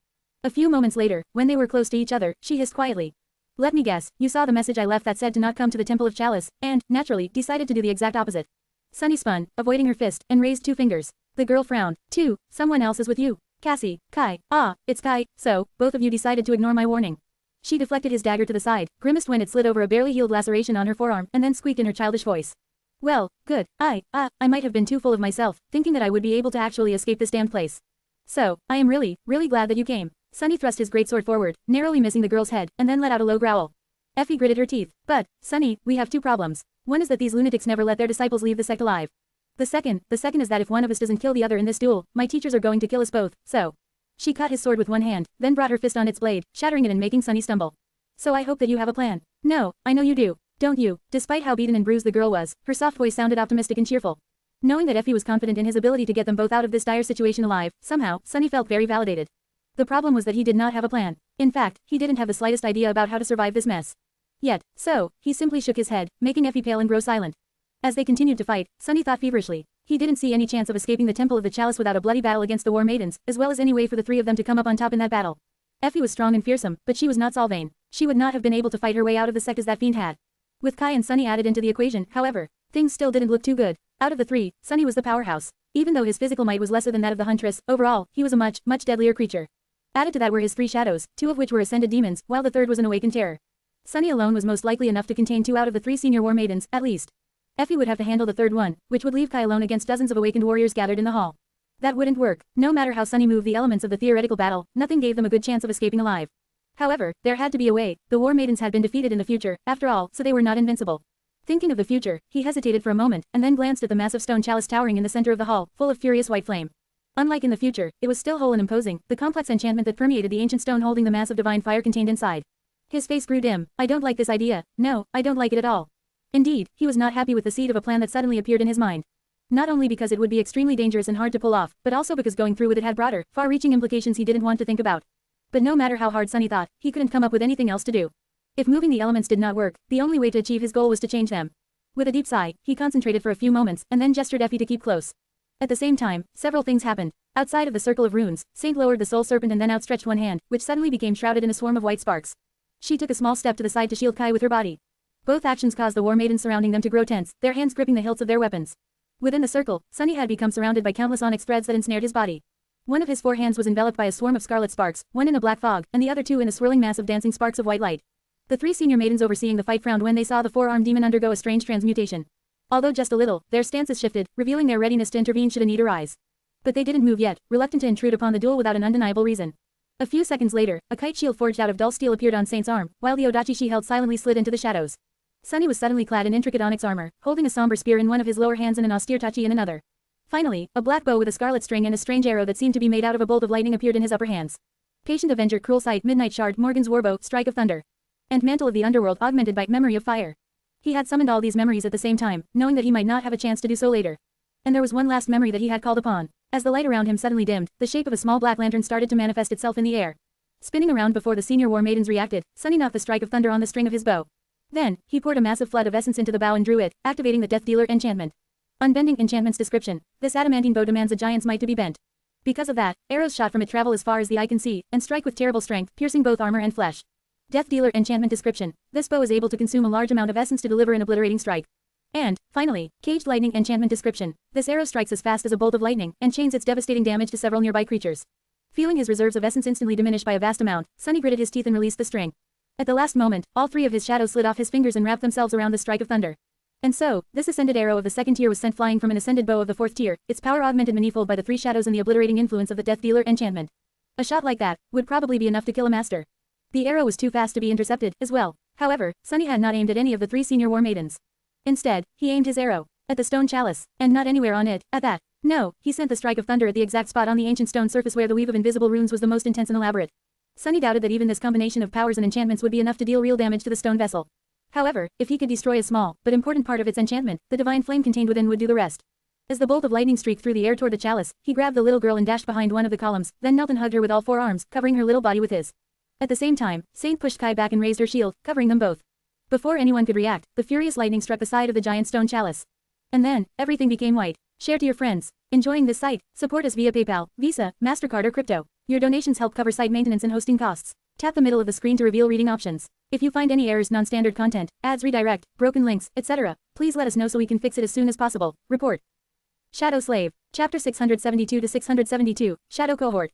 A few moments later, when they were close to each other, she hissed quietly. Let me guess, you saw the message I left that said to not come to the Temple of Chalice, and, naturally, decided to do the exact opposite. Sunny spun, avoiding her fist, and raised 2 fingers. The girl frowned. Too, someone else is with you. Cassie, Kai, it's Kai, so, both of you decided to ignore my warning. She deflected his dagger to the side, grimaced when it slid over a barely healed laceration on her forearm, and then squeaked in her childish voice. Well, good, I might have been too full of myself, thinking that I would be able to actually escape this damned place. So, I am really glad that you came. Sunny thrust his greatsword forward, narrowly missing the girl's head, and then let out a low growl. Effie gritted her teeth. But, Sunny, we have 2 problems. One is that these lunatics never let their disciples leave the sect alive. The second is that if one of us doesn't kill the other in this duel, my teachers are going to kill us both, so. She caught his sword with one hand, then brought her fist on its blade, shattering it and making Sunny stumble. So I hope that you have a plan. No, I know you do. Don't you? Despite how beaten and bruised the girl was, her soft voice sounded optimistic and cheerful. Knowing that Effie was confident in his ability to get them both out of this dire situation alive, somehow, Sunny felt very validated. The problem was that he did not have a plan. In fact, he didn't have the slightest idea about how to survive this mess. Yet, so, he simply shook his head, making Effie pale and grow silent. As they continued to fight, Sunny thought feverishly. He didn't see any chance of escaping the Temple of the Chalice without a bloody battle against the War Maidens, as well as any way for the 3 of them to come up on top in that battle. Effie was strong and fearsome, but she was not Sylvain. She would not have been able to fight her way out of the sect as that fiend had. With Kai and Sunny added into the equation, however, things still didn't look too good. Out of the 3, Sunny was the powerhouse. Even though his physical might was lesser than that of the Huntress, overall, he was a much deadlier creature. Added to that were his 3 shadows, 2 of which were ascended demons, while the 3rd was an awakened terror. Sunny alone was most likely enough to contain 2 out of the 3 senior War Maidens, at least. Effie would have to handle the 3rd one, which would leave Kai alone against dozens of awakened warriors gathered in the hall. That wouldn't work. No matter how Sunny moved the elements of the theoretical battle, nothing gave them a good chance of escaping alive. However, there had to be a way. The War Maidens had been defeated in the future, after all, so they were not invincible. Thinking of the future, he hesitated for a moment, and then glanced at the massive stone chalice towering in the center of the hall, full of furious white flame. Unlike in the future, it was still whole and imposing, the complex enchantment that permeated the ancient stone holding the mass of divine fire contained inside. His face grew dim. I don't like this idea. No, I don't like it at all. Indeed, he was not happy with the seed of a plan that suddenly appeared in his mind. Not only because it would be extremely dangerous and hard to pull off, but also because going through with it had broader, far-reaching implications he didn't want to think about. But no matter how hard Sunny thought, he couldn't come up with anything else to do. If moving the elements did not work, the only way to achieve his goal was to change them. With a deep sigh, he concentrated for a few moments, and then gestured Effie to keep close. At the same time, several things happened. Outside of the circle of runes, Saint lowered the soul serpent and then outstretched one hand, which suddenly became shrouded in a swarm of white sparks. She took a small step to the side to shield Kai with her body. Both actions caused the War Maidens surrounding them to grow tense, their hands gripping the hilts of their weapons. Within the circle, Sunny had become surrounded by countless onyx threads that ensnared his body. One of his 4 hands was enveloped by a swarm of scarlet sparks, one in a black fog, and the other 2 in a swirling mass of dancing sparks of white light. The 3 senior maidens overseeing the fight frowned when they saw the 4-armed demon undergo a strange transmutation. Although just a little, their stances shifted, revealing their readiness to intervene should a need arise. But they didn't move yet, reluctant to intrude upon the duel without an undeniable reason. A few seconds later, a kite shield forged out of dull steel appeared on Saint's arm, while the odachi she held silently slid into the shadows. Sunny was suddenly clad in intricate onyx armor, holding a somber spear in one of his lower hands and an austere tachi in another. Finally, a black bow with a scarlet string and a strange arrow that seemed to be made out of a bolt of lightning appeared in his upper hands. Patient Avenger, Cruel Sight, Midnight Shard, Morgan's Warbow, Strike of Thunder. And Mantle of the Underworld augmented by Memory of Fire. He had summoned all these memories at the same time, knowing that he might not have a chance to do so later. And there was one last memory that he had called upon. As the light around him suddenly dimmed, the shape of a small black lantern started to manifest itself in the air. Spinning around before the senior War Maidens reacted, Sunny knocked the Strike of Thunder on the string of his bow. Then, he poured a massive flood of essence into the bow and drew it, activating the Death Dealer enchantment. Unbending enchantment's description. This adamantine bow demands a giant's might to be bent. Because of that, arrows shot from it travel as far as the eye can see, and strike with terrible strength, piercing both armor and flesh. Death Dealer enchantment description. This bow is able to consume a large amount of essence to deliver an obliterating strike. And, finally, Caged Lightning enchantment description. This arrow strikes as fast as a bolt of lightning, and chains its devastating damage to several nearby creatures. Feeling his reserves of essence instantly diminish by a vast amount, Sunny gritted his teeth and released the string. At the last moment, all 3 of his shadows slid off his fingers and wrapped themselves around the Strike of Thunder. And so, this ascended arrow of the 2nd tier was sent flying from an ascended bow of the 4th tier, its power augmented manifold by the 3 shadows and the obliterating influence of the Death Dealer enchantment. A shot like that would probably be enough to kill a master. The arrow was too fast to be intercepted, as well. However, Sunny had not aimed at any of the 3 senior war maidens. Instead, he aimed his arrow at the stone chalice, and not anywhere on it, at that. No, he sent the strike of thunder at the exact spot on the ancient stone surface where the weave of invisible runes was the most intense and elaborate. Sunny doubted that even this combination of powers and enchantments would be enough to deal real damage to the stone vessel. However, if he could destroy a small, but important part of its enchantment, the divine flame contained within would do the rest. As the bolt of lightning streaked through the air toward the chalice, he grabbed the little girl and dashed behind one of the columns, then knelt and hugged her with all 4 arms, covering her little body with his. At the same time, Saint pushed Kai back and raised her shield, covering them both. Before anyone could react, the furious lightning struck the side of the giant stone chalice. And then, everything became white. Share to your friends. Enjoying this site? Support us via PayPal, Visa, MasterCard or crypto. Your donations help cover site maintenance and hosting costs. Tap the middle of the screen to reveal reading options. If you find any errors, non-standard content, ads redirect, broken links, etc., please let us know so we can fix it as soon as possible. Report. Shadow Slave. Chapter 672 to 672, Shadow Cohort.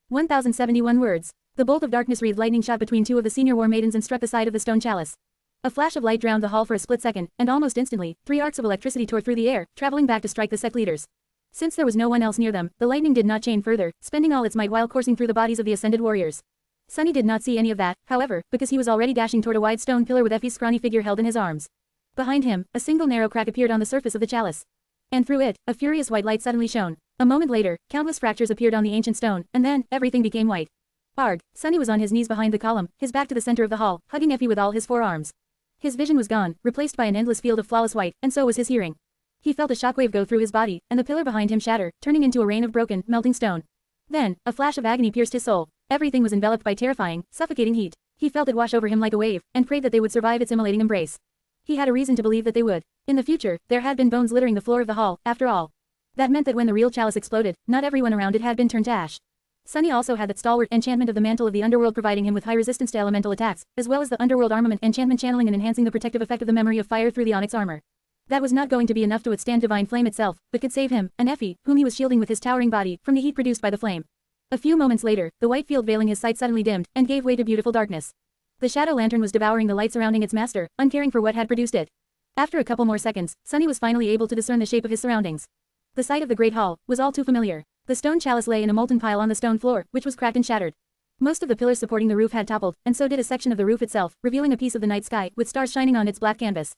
1071 words. The bolt of darkness-wreathed lightning shot between 2 of the senior war maidens and struck the side of the stone chalice. A flash of light drowned the hall for a split second, and almost instantly, 3 arcs of electricity tore through the air, traveling back to strike the sect leaders. Since there was no one else near them, the lightning did not chain further, spending all its might while coursing through the bodies of the ascended warriors. Sunny did not see any of that, however, because he was already dashing toward a wide stone pillar with Effie's scrawny figure held in his arms. Behind him, a single narrow crack appeared on the surface of the chalice. And through it, a furious white light suddenly shone. A moment later, countless fractures appeared on the ancient stone, and then, everything became white. Arg! Sunny was on his knees behind the column, his back to the center of the hall, hugging Effie with all his 4 arms. His vision was gone, replaced by an endless field of flawless white, and so was his hearing. He felt a shockwave go through his body, and the pillar behind him shatter, turning into a rain of broken, melting stone. Then, a flash of agony pierced his soul. Everything was enveloped by terrifying, suffocating heat. He felt it wash over him like a wave, and prayed that they would survive its immolating embrace. He had a reason to believe that they would. In the future, there had been bones littering the floor of the hall, after all. That meant that when the real chalice exploded, not everyone around it had been turned to ash. Sunny also had that stalwart enchantment of the mantle of the underworld, providing him with high resistance to elemental attacks, as well as the underworld armament enchantment channeling and enhancing the protective effect of the memory of fire through the onyx armor. That was not going to be enough to withstand divine flame itself, but could save him, and Effie, whom he was shielding with his towering body, from the heat produced by the flame. A few moments later, the white field veiling his sight suddenly dimmed, and gave way to beautiful darkness. The shadow lantern was devouring the light surrounding its master, uncaring for what had produced it. After a couple more seconds, Sunny was finally able to discern the shape of his surroundings. The sight of the great hall was all too familiar. The stone chalice lay in a molten pile on the stone floor, which was cracked and shattered. Most of the pillars supporting the roof had toppled, and so did a section of the roof itself, revealing a piece of the night sky, with stars shining on its black canvas.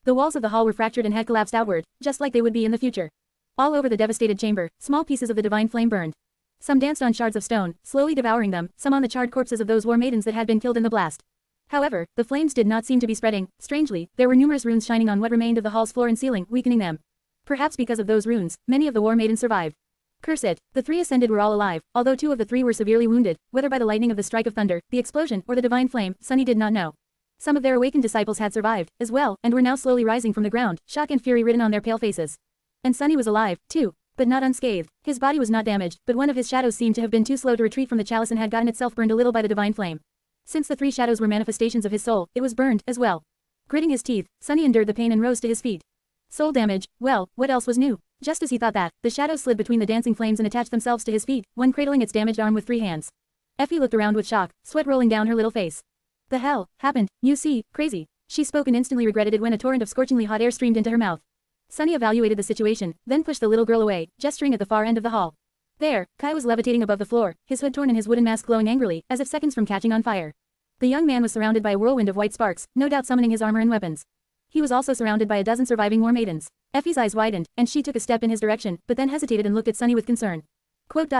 The walls of the hall were fractured and had collapsed outward, just like they would be in the future. All over the devastated chamber, small pieces of the divine flame burned. Some danced on shards of stone, slowly devouring them, some on the charred corpses of those war maidens that had been killed in the blast. However, the flames did not seem to be spreading. Strangely, there were numerous runes shining on what remained of the hall's floor and ceiling, weakening them. Perhaps because of those runes, many of the war maidens survived. Curse it, the 3 ascended were all alive, although 2 of the 3 were severely wounded, whether by the lightning of the strike of thunder, the explosion, or the divine flame, Sunny did not know. Some of their awakened disciples had survived, as well, and were now slowly rising from the ground, shock and fury written on their pale faces. And Sunny was alive, too, but not unscathed. His body was not damaged, but one of his shadows seemed to have been too slow to retreat from the chalice and had gotten itself burned a little by the divine flame. Since the 3 shadows were manifestations of his soul, it was burned, as well. Gritting his teeth, Sunny endured the pain and rose to his feet. Soul damage, well, what else was new? Just as he thought that, the shadows slid between the dancing flames and attached themselves to his feet, one cradling its damaged arm with 3 hands. Effie looked around with shock, sweat rolling down her little face. The hell happened? You see, crazy. She spoke and instantly regretted it when a torrent of scorchingly hot air streamed into her mouth. Sunny evaluated the situation, then pushed the little girl away, gesturing at the far end of the hall. There, Kai was levitating above the floor, his hood torn and his wooden mask glowing angrily, as if seconds from catching on fire. The young man was surrounded by a whirlwind of white sparks, no doubt summoning his armor and weapons. He was also surrounded by a dozen surviving war maidens. Effie's eyes widened, and she took a step in his direction, but then hesitated and looked at Sunny with concern. Quote.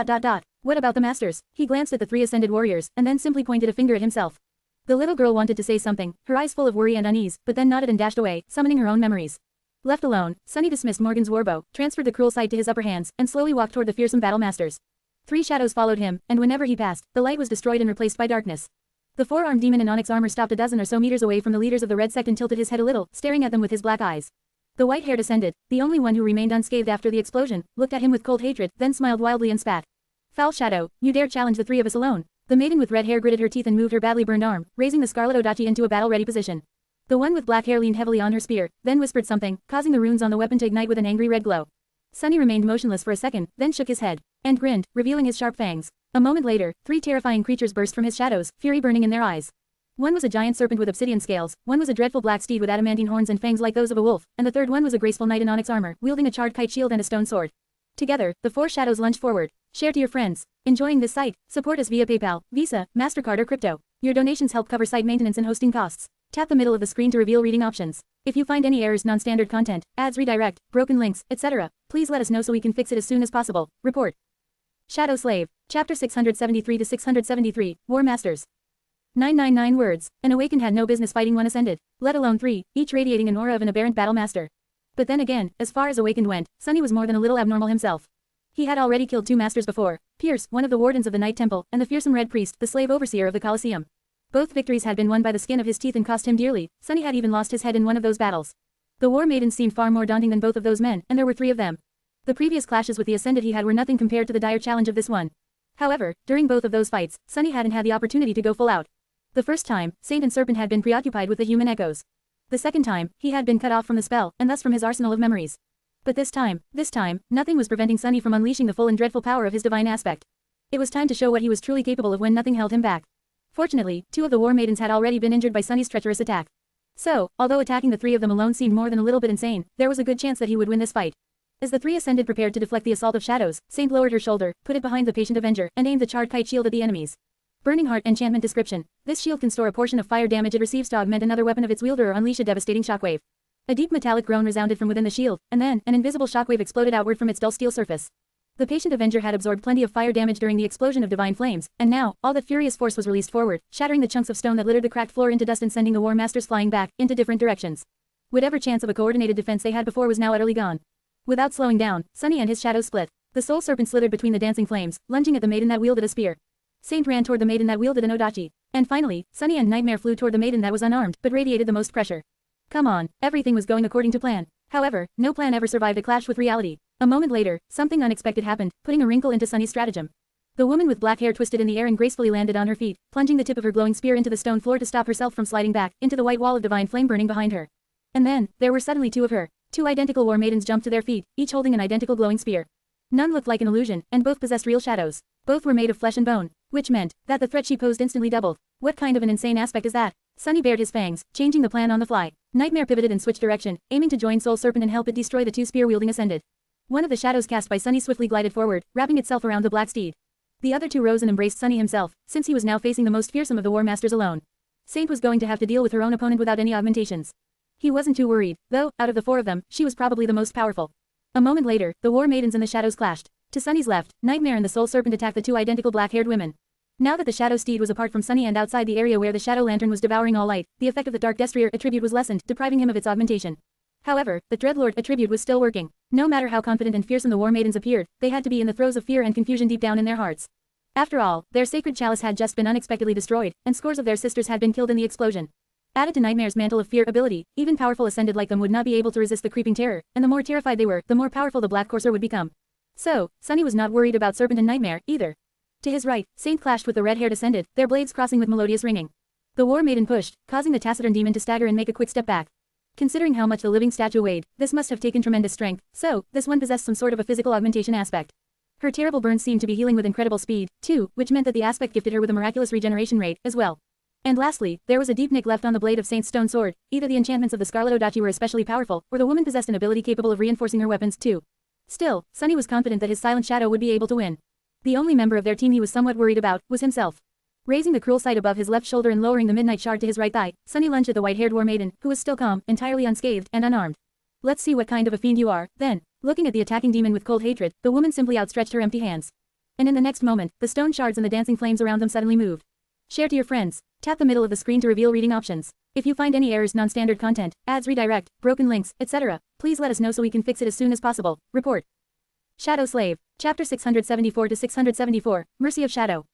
What about the masters? He glanced at the 3 ascended warriors, and then simply pointed a finger at himself. The little girl wanted to say something, her eyes full of worry and unease, but then nodded and dashed away, summoning her own memories. Left alone, Sunny dismissed Morgan's warbow, transferred the cruel sight to his upper hands, and slowly walked toward the fearsome battle masters. 3 shadows followed him, and whenever he passed, the light was destroyed and replaced by darkness. The 4-armed demon in onyx armor stopped a dozen or so meters away from the leaders of the red sect and tilted his head a little, staring at them with his black eyes. The white-haired ascended, the only one who remained unscathed after the explosion, looked at him with cold hatred, then smiled wildly and spat. Foul shadow, you dare challenge the 3 of us alone? The maiden with red hair gritted her teeth and moved her badly burned arm, raising the scarlet odachi into a battle-ready position. The one with black hair leaned heavily on her spear, then whispered something, causing the runes on the weapon to ignite with an angry red glow. Sunny remained motionless for a second, then shook his head, and grinned, revealing his sharp fangs. A moment later, 3 terrifying creatures burst from his shadows, fury burning in their eyes. One was a giant serpent with obsidian scales, one was a dreadful black steed with adamantine horns and fangs like those of a wolf, and the third one was a graceful knight in onyx armor, wielding a charred kite shield and a stone sword. Together, the 4 shadows lunged forward. Share to your friends. Enjoying this site? Support us via PayPal, Visa, MasterCard or crypto. Your donations help cover site maintenance and hosting costs. Tap the middle of the screen to reveal reading options. If you find any errors, non-standard content, ads, redirect, broken links, etc., please let us know so we can fix it as soon as possible. Report. Shadow Slave. Chapter 673 to 673, War Masters. 999 words. An awakened had no business fighting one ascended, let alone 3, each radiating an aura of an aberrant battle master. But then again, as far as awakened went, Sunny was more than a little abnormal himself. He had already killed 2 masters before, Pierce, one of the wardens of the Night Temple, and the fearsome Red Priest, the slave overseer of the Colosseum. Both victories had been won by the skin of his teeth and cost him dearly. Sunny had even lost his head in one of those battles. The War Maidens seemed far more daunting than both of those men, and there were 3 of them. The previous clashes with the Ascended he had were nothing compared to the dire challenge of this one. However, during both of those fights, Sunny hadn't had the opportunity to go full out. The first time, Saint and Serpent had been preoccupied with the human echoes. The second time, he had been cut off from the spell, and thus from his arsenal of memories. But this time, nothing was preventing Sunny from unleashing the full and dreadful power of his divine aspect. It was time to show what he was truly capable of when nothing held him back. Fortunately, 2 of the War Maidens had already been injured by Sunny's treacherous attack. So, although attacking the 3 of them alone seemed more than a little bit insane, there was a good chance that he would win this fight. As the 3 Ascended prepared to deflect the assault of shadows, Saint lowered her shoulder, put it behind the patient Avenger, and aimed the charred kite shield at the enemies. Burning Heart enchantment description. This shield can store a portion of fire damage it receives to augment another weapon of its wielder or unleash a devastating shockwave. A deep metallic groan resounded from within the shield, and then, an invisible shockwave exploded outward from its dull steel surface. The patient Avenger had absorbed plenty of fire damage during the explosion of divine flames, and now, all that furious force was released forward, shattering the chunks of stone that littered the cracked floor into dust and sending the War Masters flying back, into different directions. Whatever chance of a coordinated defense they had before was now utterly gone. Without slowing down, Sunny and his shadow split. The Soul Serpent slithered between the dancing flames, lunging at the maiden that wielded a spear. Saint ran toward the maiden that wielded an odachi. And finally, Sunny and Nightmare flew toward the maiden that was unarmed, but radiated the most pressure. Come on, everything was going according to plan. However, no plan ever survived a clash with reality. A moment later, something unexpected happened, putting a wrinkle into Sunny's stratagem. The woman with black hair twisted in the air and gracefully landed on her feet, plunging the tip of her glowing spear into the stone floor to stop herself from sliding back, into the white wall of divine flame burning behind her. And then, there were suddenly 2 of her. 2 identical War Maidens jumped to their feet, each holding an identical glowing spear. None looked like an illusion, and both possessed real shadows. Both were made of flesh and bone, which meant that the threat she posed instantly doubled. What kind of an insane aspect is that? Sunny bared his fangs, changing the plan on the fly. Nightmare pivoted and switched direction, aiming to join Soul Serpent and help it destroy the 2 spear-wielding Ascended. One of the shadows cast by Sunny swiftly glided forward, wrapping itself around the black steed. The other 2 rose and embraced Sunny himself, since he was now facing the most fearsome of the War Masters alone. Saint was going to have to deal with her own opponent without any augmentations. He wasn't too worried, though, out of the 4 of them, she was probably the most powerful. A moment later, the War Maidens and the shadows clashed. To Sunny's left, Nightmare and the Soul Serpent attacked the 2 identical black-haired women. Now that the Shadow Steed was apart from Sunny and outside the area where the Shadow Lantern was devouring all light, the effect of the Dark Destrier attribute was lessened, depriving him of its augmentation. However, the Dreadlord attribute was still working. No matter how confident and fearsome the War Maidens appeared, they had to be in the throes of fear and confusion deep down in their hearts. After all, their sacred chalice had just been unexpectedly destroyed, and scores of their sisters had been killed in the explosion. Added to Nightmare's mantle of fear ability, even powerful Ascended like them would not be able to resist the creeping terror, and the more terrified they were, the more powerful the Black Courser would become. So, Sunny was not worried about Serpent and Nightmare, either. To his right, Saint clashed with the red-haired Ascended, their blades crossing with melodious ringing. The War Maiden pushed, causing the taciturn demon to stagger and make a quick step back. Considering how much the living statue weighed, this must have taken tremendous strength, so, this one possessed some sort of a physical augmentation aspect. Her terrible burns seemed to be healing with incredible speed, too, which meant that the aspect gifted her with a miraculous regeneration rate, as well. And lastly, there was a deep nick left on the blade of Saint's stone sword. Either the enchantments of the Scarlet Odachi were especially powerful, or the woman possessed an ability capable of reinforcing her weapons, too. Still, Sunny was confident that his silent shadow would be able to win. The only member of their team he was somewhat worried about was himself. Raising the cruel sight above his left shoulder and lowering the midnight shard to his right thigh, Sunny lunged at the white-haired War Maiden, who was still calm, entirely unscathed, and unarmed. Let's see what kind of a fiend you are, then. Looking at the attacking demon with cold hatred, the woman simply outstretched her empty hands. And in the next moment, the stone shards and the dancing flames around them suddenly moved. Share to your friends. Tap the middle of the screen to reveal reading options. If you find any errors, non-standard content, ads, redirect, broken links, etc., please let us know so we can fix it as soon as possible. Report. Shadow Slave. Chapter 674 to 674, Mercy of Shadow.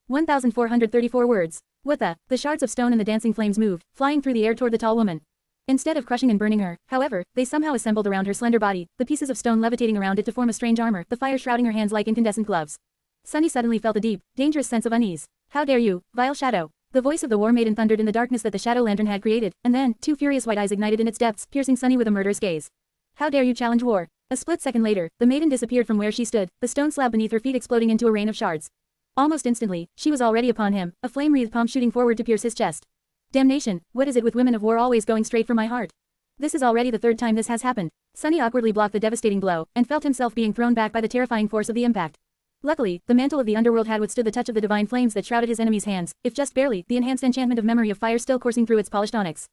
1,434 words. What the shards of stone and the dancing flames moved, flying through the air toward the tall woman. Instead of crushing and burning her, however, they somehow assembled around her slender body, the pieces of stone levitating around it to form a strange armor, the fire shrouding her hands like incandescent gloves. Sunny suddenly felt a deep, dangerous sense of unease. How dare you, vile shadow! The voice of the War Maiden thundered in the darkness that the Shadow Lantern had created, and then, 2 furious white eyes ignited in its depths, piercing Sunny with a murderous gaze. How dare you challenge war? A split second later, the maiden disappeared from where she stood, the stone slab beneath her feet exploding into a rain of shards. Almost instantly, she was already upon him, a flame-wreathed palm shooting forward to pierce his chest. Damnation, what is it with women of war always going straight for my heart? This is already the 3rd time this has happened. Sunny awkwardly blocked the devastating blow, and felt himself being thrown back by the terrifying force of the impact. Luckily, the mantle of the underworld had withstood the touch of the divine flames that shrouded his enemy's hands, if just barely, the enhanced enchantment of memory of fire still coursing through its polished onyx.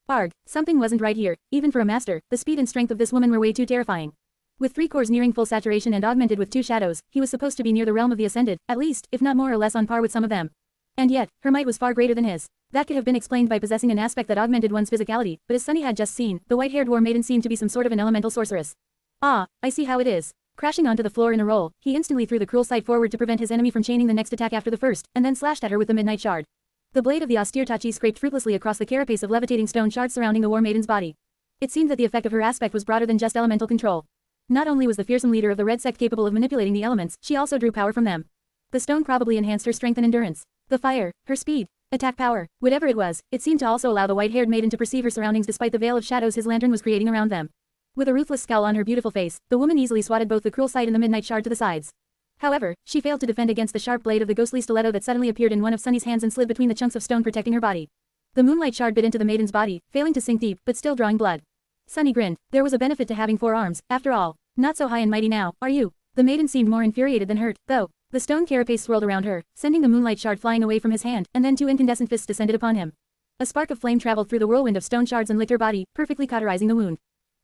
Arg, something wasn't right here, even for a master, the speed and strength of this woman were way too terrifying. With 3 cores nearing full saturation and augmented with 2 shadows, he was supposed to be near the realm of the ascended, at least, if not more or less on par with some of them. And yet, her might was far greater than his. That could have been explained by possessing an aspect that augmented one's physicality, but as Sunny had just seen, the white-haired war maiden seemed to be some sort of an elemental sorceress. Ah, I see how it is. Crashing onto the floor in a roll, he instantly threw the cruel sight forward to prevent his enemy from chaining the next attack after the first, and then slashed at her with the midnight shard. The blade of the austere tachi scraped fruitlessly across the carapace of levitating stone shards surrounding the war maiden's body. It seemed that the effect of her aspect was broader than just elemental control. Not only was the fearsome leader of the red sect capable of manipulating the elements, she also drew power from them. The stone probably enhanced her strength and endurance. The fire, her speed, attack power, whatever it was, it seemed to also allow the white-haired maiden to perceive her surroundings despite the veil of shadows his lantern was creating around them. With a ruthless scowl on her beautiful face, the woman easily swatted both the cruel sight and the midnight shard to the sides. However, she failed to defend against the sharp blade of the ghostly stiletto that suddenly appeared in one of Sunny's hands and slid between the chunks of stone protecting her body. The moonlight shard bit into the maiden's body, failing to sink deep, but still drawing blood. Sunny grinned. There was a benefit to having 4 arms, after all. Not so high and mighty now, are you? The maiden seemed more infuriated than hurt, though. The stone carapace swirled around her, sending the moonlight shard flying away from his hand, and then 2 incandescent fists descended upon him. A spark of flame traveled through the whirlwind of stone shards and licked her body, perfectly cauterizing the wound.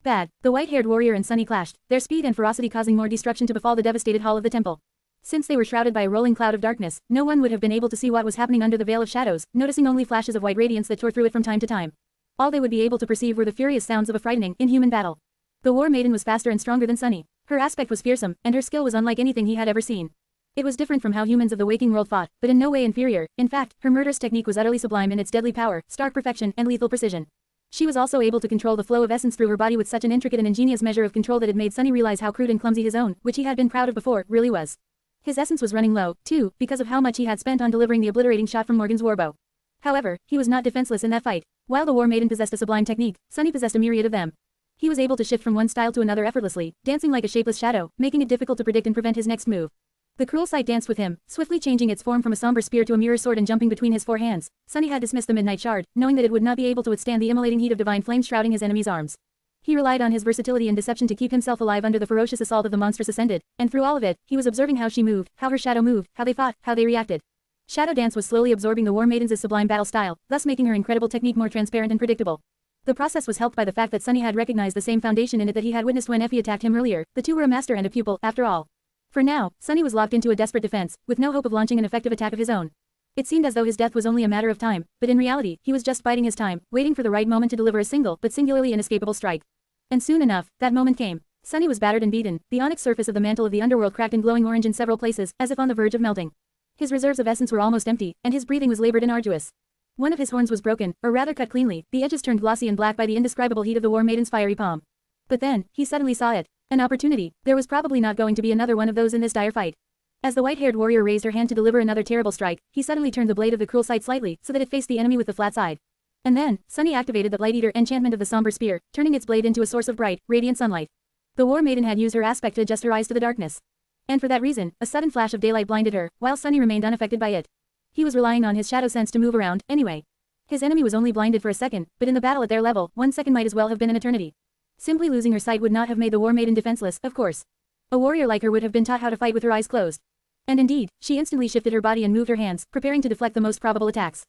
Bad. The white-haired warrior and Sunny clashed, their speed and ferocity causing more destruction to befall the devastated hall of the temple. Since they were shrouded by a rolling cloud of darkness, no one would have been able to see what was happening under the veil of shadows, noticing only flashes of white radiance that tore through it from time to time. All they would be able to perceive were the furious sounds of a frightening, inhuman battle. The war maiden was faster and stronger than Sunny. Her aspect was fearsome, and her skill was unlike anything he had ever seen. It was different from how humans of the waking world fought, but in no way inferior. In fact, her murderous technique was utterly sublime in its deadly power, stark perfection, and lethal precision. She was also able to control the flow of essence through her body with such an intricate and ingenious measure of control that it made Sunny realize how crude and clumsy his own, which he had been proud of before, really was. His essence was running low, too, because of how much he had spent on delivering the obliterating shot from Morgan's warbow. However, he was not defenseless in that fight. While the war maiden possessed a sublime technique, Sunny possessed a myriad of them. He was able to shift from one style to another effortlessly, dancing like a shapeless shadow, making it difficult to predict and prevent his next move. The cruel sight danced with him, swiftly changing its form from a somber spear to a mirror sword and jumping between his 4 hands. Sunny had dismissed the midnight shard, knowing that it would not be able to withstand the immolating heat of divine flames shrouding his enemy's arms. He relied on his versatility and deception to keep himself alive under the ferocious assault of the monstrous ascended, and through all of it, he was observing how she moved, how her shadow moved, how they fought, how they reacted. Shadow dance was slowly absorbing the war maiden's sublime battle style, thus making her incredible technique more transparent and predictable. The process was helped by the fact that Sunny had recognized the same foundation in it that he had witnessed when Effie attacked him earlier. The two were a master and a pupil, after all. For now, Sunny was locked into a desperate defense, with no hope of launching an effective attack of his own. It seemed as though his death was only a matter of time, but in reality, he was just biding his time, waiting for the right moment to deliver a single but singularly inescapable strike. And soon enough, that moment came. Sunny was battered and beaten, the onyx surface of the mantle of the underworld cracked and glowing orange in several places, as if on the verge of melting. His reserves of essence were almost empty, and his breathing was labored and arduous. One of his horns was broken, or rather cut cleanly, the edges turned glossy and black by the indescribable heat of the war maiden's fiery palm. But then, he suddenly saw it. An opportunity. There was probably not going to be another one of those in this dire fight. As the white-haired warrior raised her hand to deliver another terrible strike, he suddenly turned the blade of the cruel sight slightly, so that it faced the enemy with the flat side. And then, Sunny activated the Light Eater enchantment of the somber spear, turning its blade into a source of bright, radiant sunlight. The war maiden had used her aspect to adjust her eyes to the darkness. And for that reason, a sudden flash of daylight blinded her, while Sunny remained unaffected by it. He was relying on his shadow sense to move around, anyway. His enemy was only blinded for a second, but in the battle at their level, 1 second might as well have been an eternity. Simply losing her sight would not have made the war maiden defenseless, of course. A warrior like her would have been taught how to fight with her eyes closed. And indeed, she instantly shifted her body and moved her hands, preparing to deflect the most probable attacks.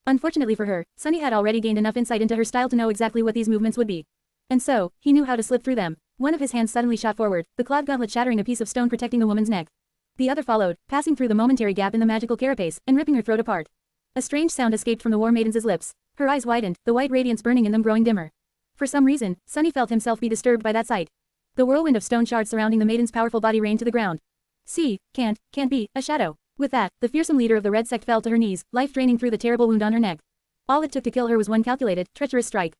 Unfortunately for her, Sunny had already gained enough insight into her style to know exactly what these movements would be. And so, he knew how to slip through them. One of his hands suddenly shot forward, the clawed gauntlet shattering a piece of stone protecting the woman's neck. The other followed, passing through the momentary gap in the magical carapace, and ripping her throat apart. A strange sound escaped from the war maiden's lips. Her eyes widened, the white radiance burning in them growing dimmer. For some reason, Sunny felt himself be disturbed by that sight. The whirlwind of stone shards surrounding the maiden's powerful body rained to the ground. See, can't be, a shadow. With that, the fearsome leader of the red sect fell to her knees, life draining through the terrible wound on her neck. All it took to kill her was one calculated, treacherous strike.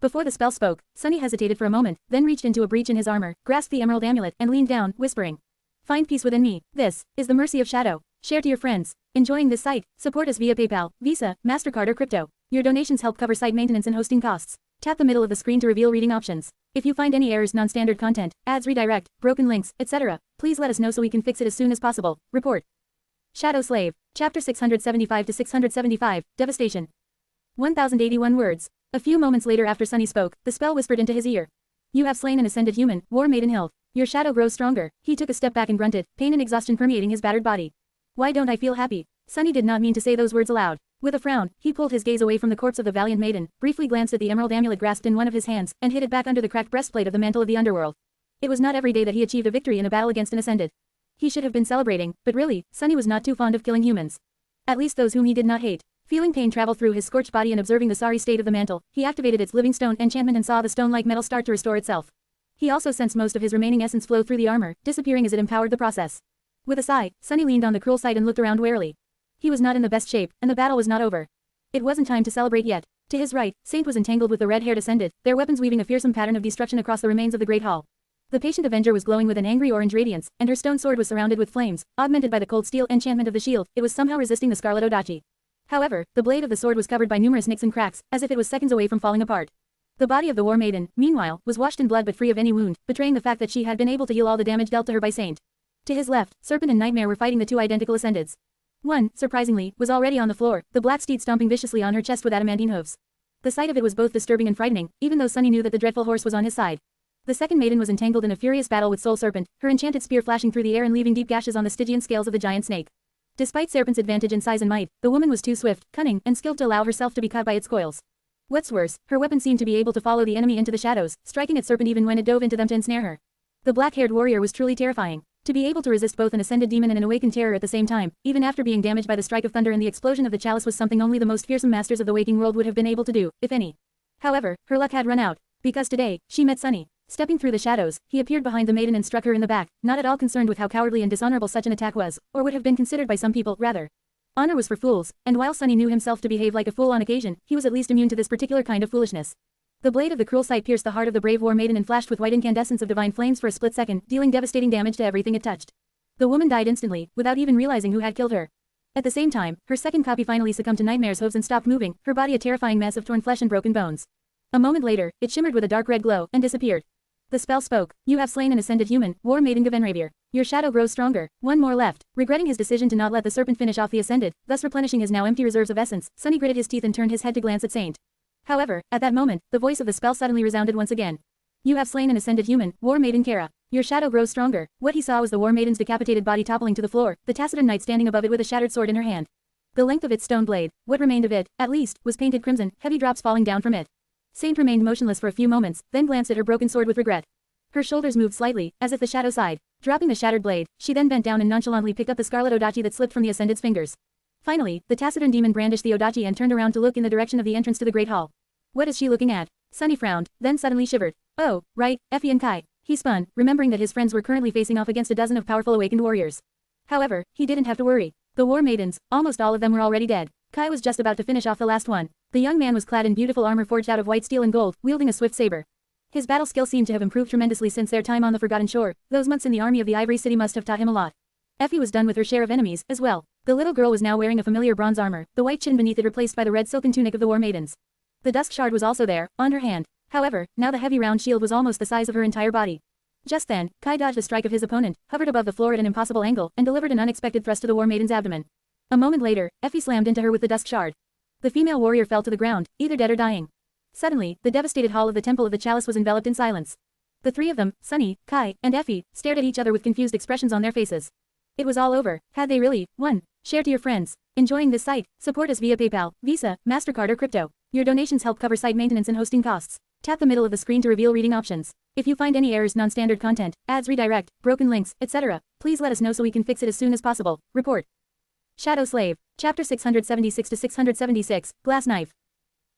Before the spell spoke, Sunny hesitated for a moment, then reached into a breach in his armor, grasped the emerald amulet, and leaned down, whispering. Find peace within me. This is the mercy of Shadow. Share to your friends. Enjoying this site? Support us via PayPal, Visa, MasterCard or crypto. Your donations help cover site maintenance and hosting costs. Tap the middle of the screen to reveal reading options. If you find any errors, non-standard content, ads redirect, broken links, etc., please let us know so we can fix it as soon as possible. Report. Shadow Slave. Chapter 675 to 675, Devastation. 1081 words. A few moments later after Sunny spoke, the spell whispered into his ear. You have slain an ascended human, War Maiden Hilt. Your shadow grows stronger. He took a step back and grunted, pain and exhaustion permeating his battered body. Why don't I feel happy? Sunny did not mean to say those words aloud. With a frown, he pulled his gaze away from the corpse of the valiant maiden, briefly glanced at the emerald amulet grasped in one of his hands, and hid it back under the cracked breastplate of the mantle of the underworld. It was not every day that he achieved a victory in a battle against an ascended. He should have been celebrating, but really, Sunny was not too fond of killing humans. At least those whom he did not hate. Feeling pain travel through his scorched body and observing the sorry state of the mantle, he activated its living stone enchantment and saw the stone-like metal start to restore itself. He also sensed most of his remaining essence flow through the armor, disappearing as it empowered the process. With a sigh, Sunny leaned on the cruel sight and looked around warily. He was not in the best shape, and the battle was not over. It wasn't time to celebrate yet. To his right, Saint was entangled with the red-haired ascended, their weapons weaving a fearsome pattern of destruction across the remains of the Great Hall. The patient Avenger was glowing with an angry orange radiance, and her stone sword was surrounded with flames, augmented by the cold steel enchantment of the shield. It was somehow resisting the scarlet odachi. However, the blade of the sword was covered by numerous nicks and cracks, as if it was seconds away from falling apart. The body of the War Maiden, meanwhile, was washed in blood but free of any wound, betraying the fact that she had been able to heal all the damage dealt to her by Saint. To his left, Serpent and Nightmare were fighting the two identical ascendeds. One, surprisingly, was already on the floor, the black steed stomping viciously on her chest with adamantine hooves. The sight of it was both disturbing and frightening, even though Sunny knew that the dreadful horse was on his side. The second maiden was entangled in a furious battle with Soul Serpent, her enchanted spear flashing through the air and leaving deep gashes on the Stygian scales of the giant snake. Despite Serpent's advantage in size and might, the woman was too swift, cunning, and skilled to allow herself to be caught by its coils. What's worse, her weapon seemed to be able to follow the enemy into the shadows, striking at Serpent even when it dove into them to ensnare her. The black-haired warrior was truly terrifying. To be able to resist both an ascended demon and an awakened terror at the same time, even after being damaged by the strike of thunder and the explosion of the chalice, was something only the most fearsome masters of the waking world would have been able to do, if any. However, her luck had run out, because today, she met Sunny. Stepping through the shadows, he appeared behind the maiden and struck her in the back, not at all concerned with how cowardly and dishonorable such an attack was, or would have been considered by some people, rather. Honor was for fools, and while Sunny knew himself to behave like a fool on occasion, he was at least immune to this particular kind of foolishness. The blade of the cruel sight pierced the heart of the brave War Maiden and flashed with white incandescence of divine flames for a split second, dealing devastating damage to everything it touched. The woman died instantly, without even realizing who had killed her. At the same time, her second copy finally succumbed to Nightmare's hooves and stopped moving, her body a terrifying mess of torn flesh and broken bones. A moment later, it shimmered with a dark red glow, and disappeared. The spell spoke. You have slain an ascended human, War Maiden Gavenravier. Your shadow grows stronger. One more left. Regretting his decision to not let the serpent finish off the ascended, thus replenishing his now empty reserves of essence, Sunny gritted his teeth and turned his head to glance at Saint. However, at that moment, the voice of the spell suddenly resounded once again. You have slain an ascended human, War Maiden Kara. Your shadow grows stronger. What he saw was the War Maiden's decapitated body toppling to the floor, the taciturn knight standing above it with a shattered sword in her hand. The length of its stone blade, what remained of it, at least, was painted crimson, heavy drops falling down from it. Saint remained motionless for a few moments, then glanced at her broken sword with regret. Her shoulders moved slightly, as if the shadow sighed. Dropping the shattered blade, she then bent down and nonchalantly picked up the scarlet odachi that slipped from the ascended's fingers. Finally, the taciturn demon brandished the odachi and turned around to look in the direction of the entrance to the Great Hall. What is she looking at? Sunny frowned, then suddenly shivered. Oh, right, Effie and Kai. He spun, remembering that his friends were currently facing off against a dozen of powerful awakened warriors. However, he didn't have to worry. The War Maidens, almost all of them were already dead. Kai was just about to finish off the last one. The young man was clad in beautiful armor forged out of white steel and gold, wielding a swift saber. His battle skill seemed to have improved tremendously since their time on the Forgotten Shore. Those months in the army of the Ivory City must have taught him a lot. Effie was done with her share of enemies, as well. The little girl was now wearing a familiar bronze armor, the white chin beneath it replaced by the red silken tunic of the War Maidens. The dusk shard was also there, on her hand. However, now the heavy round shield was almost the size of her entire body. Just then, Kai dodged a strike of his opponent, hovered above the floor at an impossible angle, and delivered an unexpected thrust to the War Maiden's abdomen. A moment later, Effie slammed into her with the dusk shard. The female warrior fell to the ground, either dead or dying. Suddenly, the devastated hall of the Temple of the Chalice was enveloped in silence. The three of them, Sunny, Kai, and Effie, stared at each other with confused expressions on their faces. It was all over. Had they really won? Share to your friends. Enjoying this site? Support us via PayPal, Visa, MasterCard or crypto. Your donations help cover site maintenance and hosting costs. Tap the middle of the screen to reveal reading options. If you find any errors, non-standard content, ads redirect, broken links, etc., please let us know so we can fix it as soon as possible. Report. Shadow Slave. Chapter 676 to 676, Glass Knife.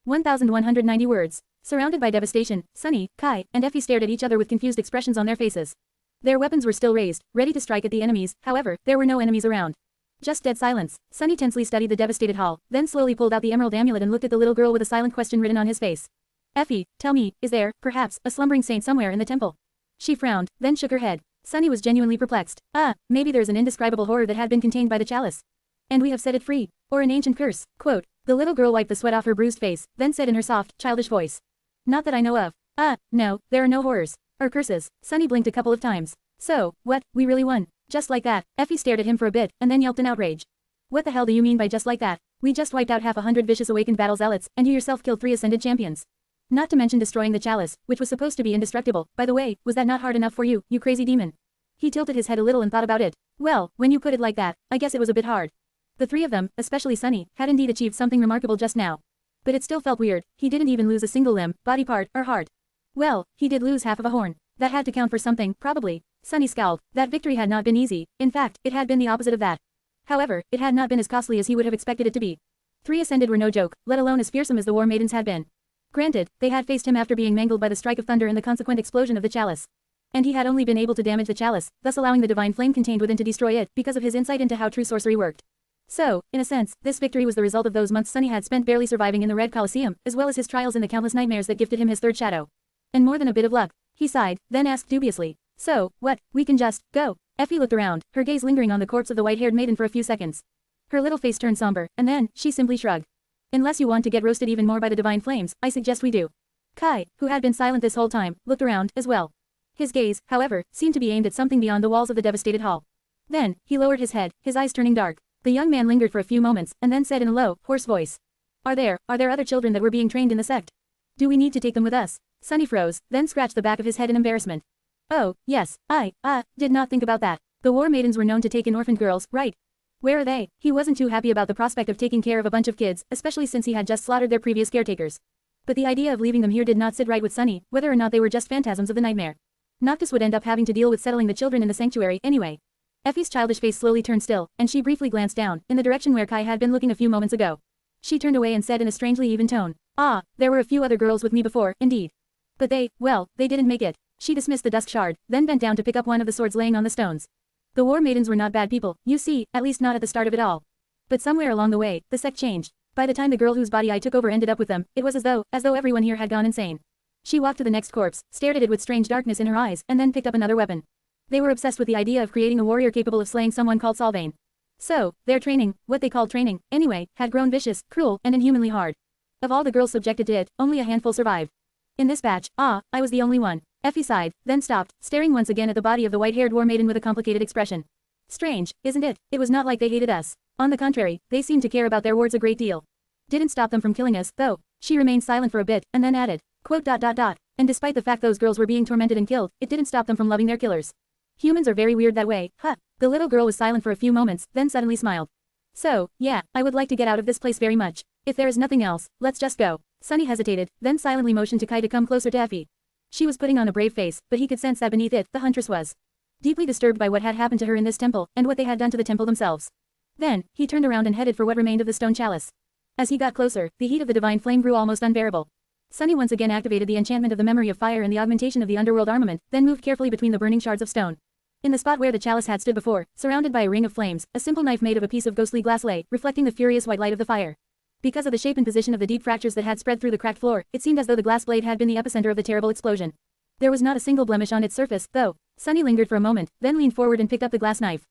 1190 words. Surrounded by devastation, Sunny, Kai, and Effie stared at each other with confused expressions on their faces. Their weapons were still raised, ready to strike at the enemies, however, there were no enemies around. Just dead silence. Sunny tensely studied the devastated hall, then slowly pulled out the emerald amulet and looked at the little girl with a silent question written on his face. Effie, tell me, is there, perhaps, a slumbering saint somewhere in the temple? She frowned, then shook her head. Sunny was genuinely perplexed. Maybe there's an indescribable horror that had been contained by the chalice. And we have set it free. Or an ancient curse. Quote. The little girl wiped the sweat off her bruised face, then said in her soft, childish voice. Not that I know of. No, there are no horrors. Or curses. Sunny blinked a couple of times. So, what, we really won? Just like that. Effie stared at him for a bit, and then yelped in outrage. What the hell do you mean by just like that? We just wiped out half 100 vicious awakened battle zealots, and you yourself killed 3 ascended champions. Not to mention destroying the chalice, which was supposed to be indestructible. By the way, was that not hard enough for you, you crazy demon? He tilted his head a little and thought about it. Well, when you put it like that, I guess it was a bit hard. The three of them, especially Sunny, had indeed achieved something remarkable just now. But it still felt weird. He didn't even lose a single limb, body part, or heart. Well, he did lose half of a horn. That had to count for something, probably. Sunny scowled. That victory had not been easy. In fact, it had been the opposite of that. However, it had not been as costly as he would have expected it to be. 3 ascended were no joke, let alone as fearsome as the war maidens had been. Granted, they had faced him after being mangled by the strike of thunder and the consequent explosion of the chalice. And he had only been able to damage the chalice, thus allowing the divine flame contained within to destroy it, because of his insight into how true sorcery worked. So, in a sense, this victory was the result of those months Sunny had spent barely surviving in the Red Colosseum, as well as his trials in the countless nightmares that gifted him his third shadow. And more than a bit of luck. He sighed, then asked dubiously. So, what, we can just go? Effie looked around, her gaze lingering on the corpse of the white-haired maiden for a few seconds. Her little face turned somber, and then, she simply shrugged. Unless you want to get roasted even more by the divine flames, I suggest we do. Kai, who had been silent this whole time, looked around, as well. His gaze, however, seemed to be aimed at something beyond the walls of the devastated hall. Then, he lowered his head, his eyes turning dark. The young man lingered for a few moments, and then said in a low, hoarse voice. Are there other children that were being trained in the sect? Do we need to take them with us? Sunny froze, then scratched the back of his head in embarrassment. Oh, yes, I did not think about that. The war maidens were known to take in orphaned girls, right? Where are they? He wasn't too happy about the prospect of taking care of a bunch of kids, especially since he had just slaughtered their previous caretakers. But the idea of leaving them here did not sit right with Sunny, whether or not they were just phantasms of the nightmare. Noctis would end up having to deal with settling the children in the sanctuary, anyway. Effie's childish face slowly turned still, and she briefly glanced down, in the direction where Kai had been looking a few moments ago. She turned away and said in a strangely even tone, Ah, there were a few other girls with me before, indeed. But they didn't make it. She dismissed the dusk shard, then bent down to pick up one of the swords laying on the stones. The war maidens were not bad people, you see, at least not at the start of it all. But somewhere along the way, the sect changed. By the time the girl whose body I took over ended up with them, it was as though everyone here had gone insane. She walked to the next corpse, stared at it with strange darkness in her eyes, and then picked up another weapon. They were obsessed with the idea of creating a warrior capable of slaying someone called Sylvain. So, their training, what they called training, anyway, had grown vicious, cruel, and inhumanly hard. Of all the girls subjected to it, only a handful survived. In this batch, I was the only one. Effie sighed, then stopped, staring once again at the body of the white-haired war maiden with a complicated expression. Strange, isn't it? It was not like they hated us. On the contrary, they seemed to care about their wards a great deal. Didn't stop them from killing us, though. She remained silent for a bit, and then added, quote, And despite the fact those girls were being tormented and killed, it didn't stop them from loving their killers. Humans are very weird that way, huh? The little girl was silent for a few moments, then suddenly smiled. So, yeah, I would like to get out of this place very much. If there is nothing else, let's just go. Sunny hesitated, then silently motioned to Kai to come closer to Effie. She was putting on a brave face, but he could sense that beneath it, the huntress was deeply disturbed by what had happened to her in this temple, and what they had done to the temple themselves. Then, he turned around and headed for what remained of the stone chalice. As he got closer, the heat of the divine flame grew almost unbearable. Sunny once again activated the enchantment of the memory of fire and the augmentation of the underworld armament, then moved carefully between the burning shards of stone. In the spot where the chalice had stood before, surrounded by a ring of flames, a simple knife made of a piece of ghostly glass lay, reflecting the furious white light of the fire. Because of the shape and position of the deep fractures that had spread through the cracked floor, it seemed as though the glass blade had been the epicenter of the terrible explosion. There was not a single blemish on its surface, though. Sunny lingered for a moment, then leaned forward and picked up the glass knife.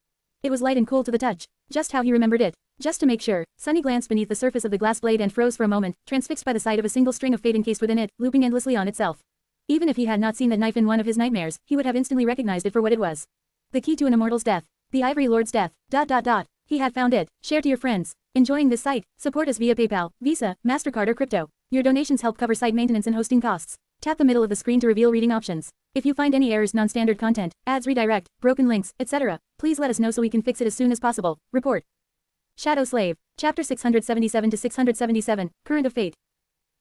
It was light and cool to the touch. Just how he remembered it. Just to make sure, Sunny glanced beneath the surface of the glass blade and froze for a moment, transfixed by the sight of a single string of fate encased within it, looping endlessly on itself. Even if he had not seen that knife in one of his nightmares, he would have instantly recognized it for what it was. The key to an immortal's death. The Ivory Lord's death. He had found it. Share to your friends. Enjoying this site? Support us via PayPal, Visa, MasterCard or crypto. Your donations help cover site maintenance and hosting costs. Tap the middle of the screen to reveal reading options. If you find any errors, non-standard content, ads redirect, broken links, etc., please let us know so we can fix it as soon as possible. Report. Shadow Slave. Chapter 677 to 677, Current of Fate.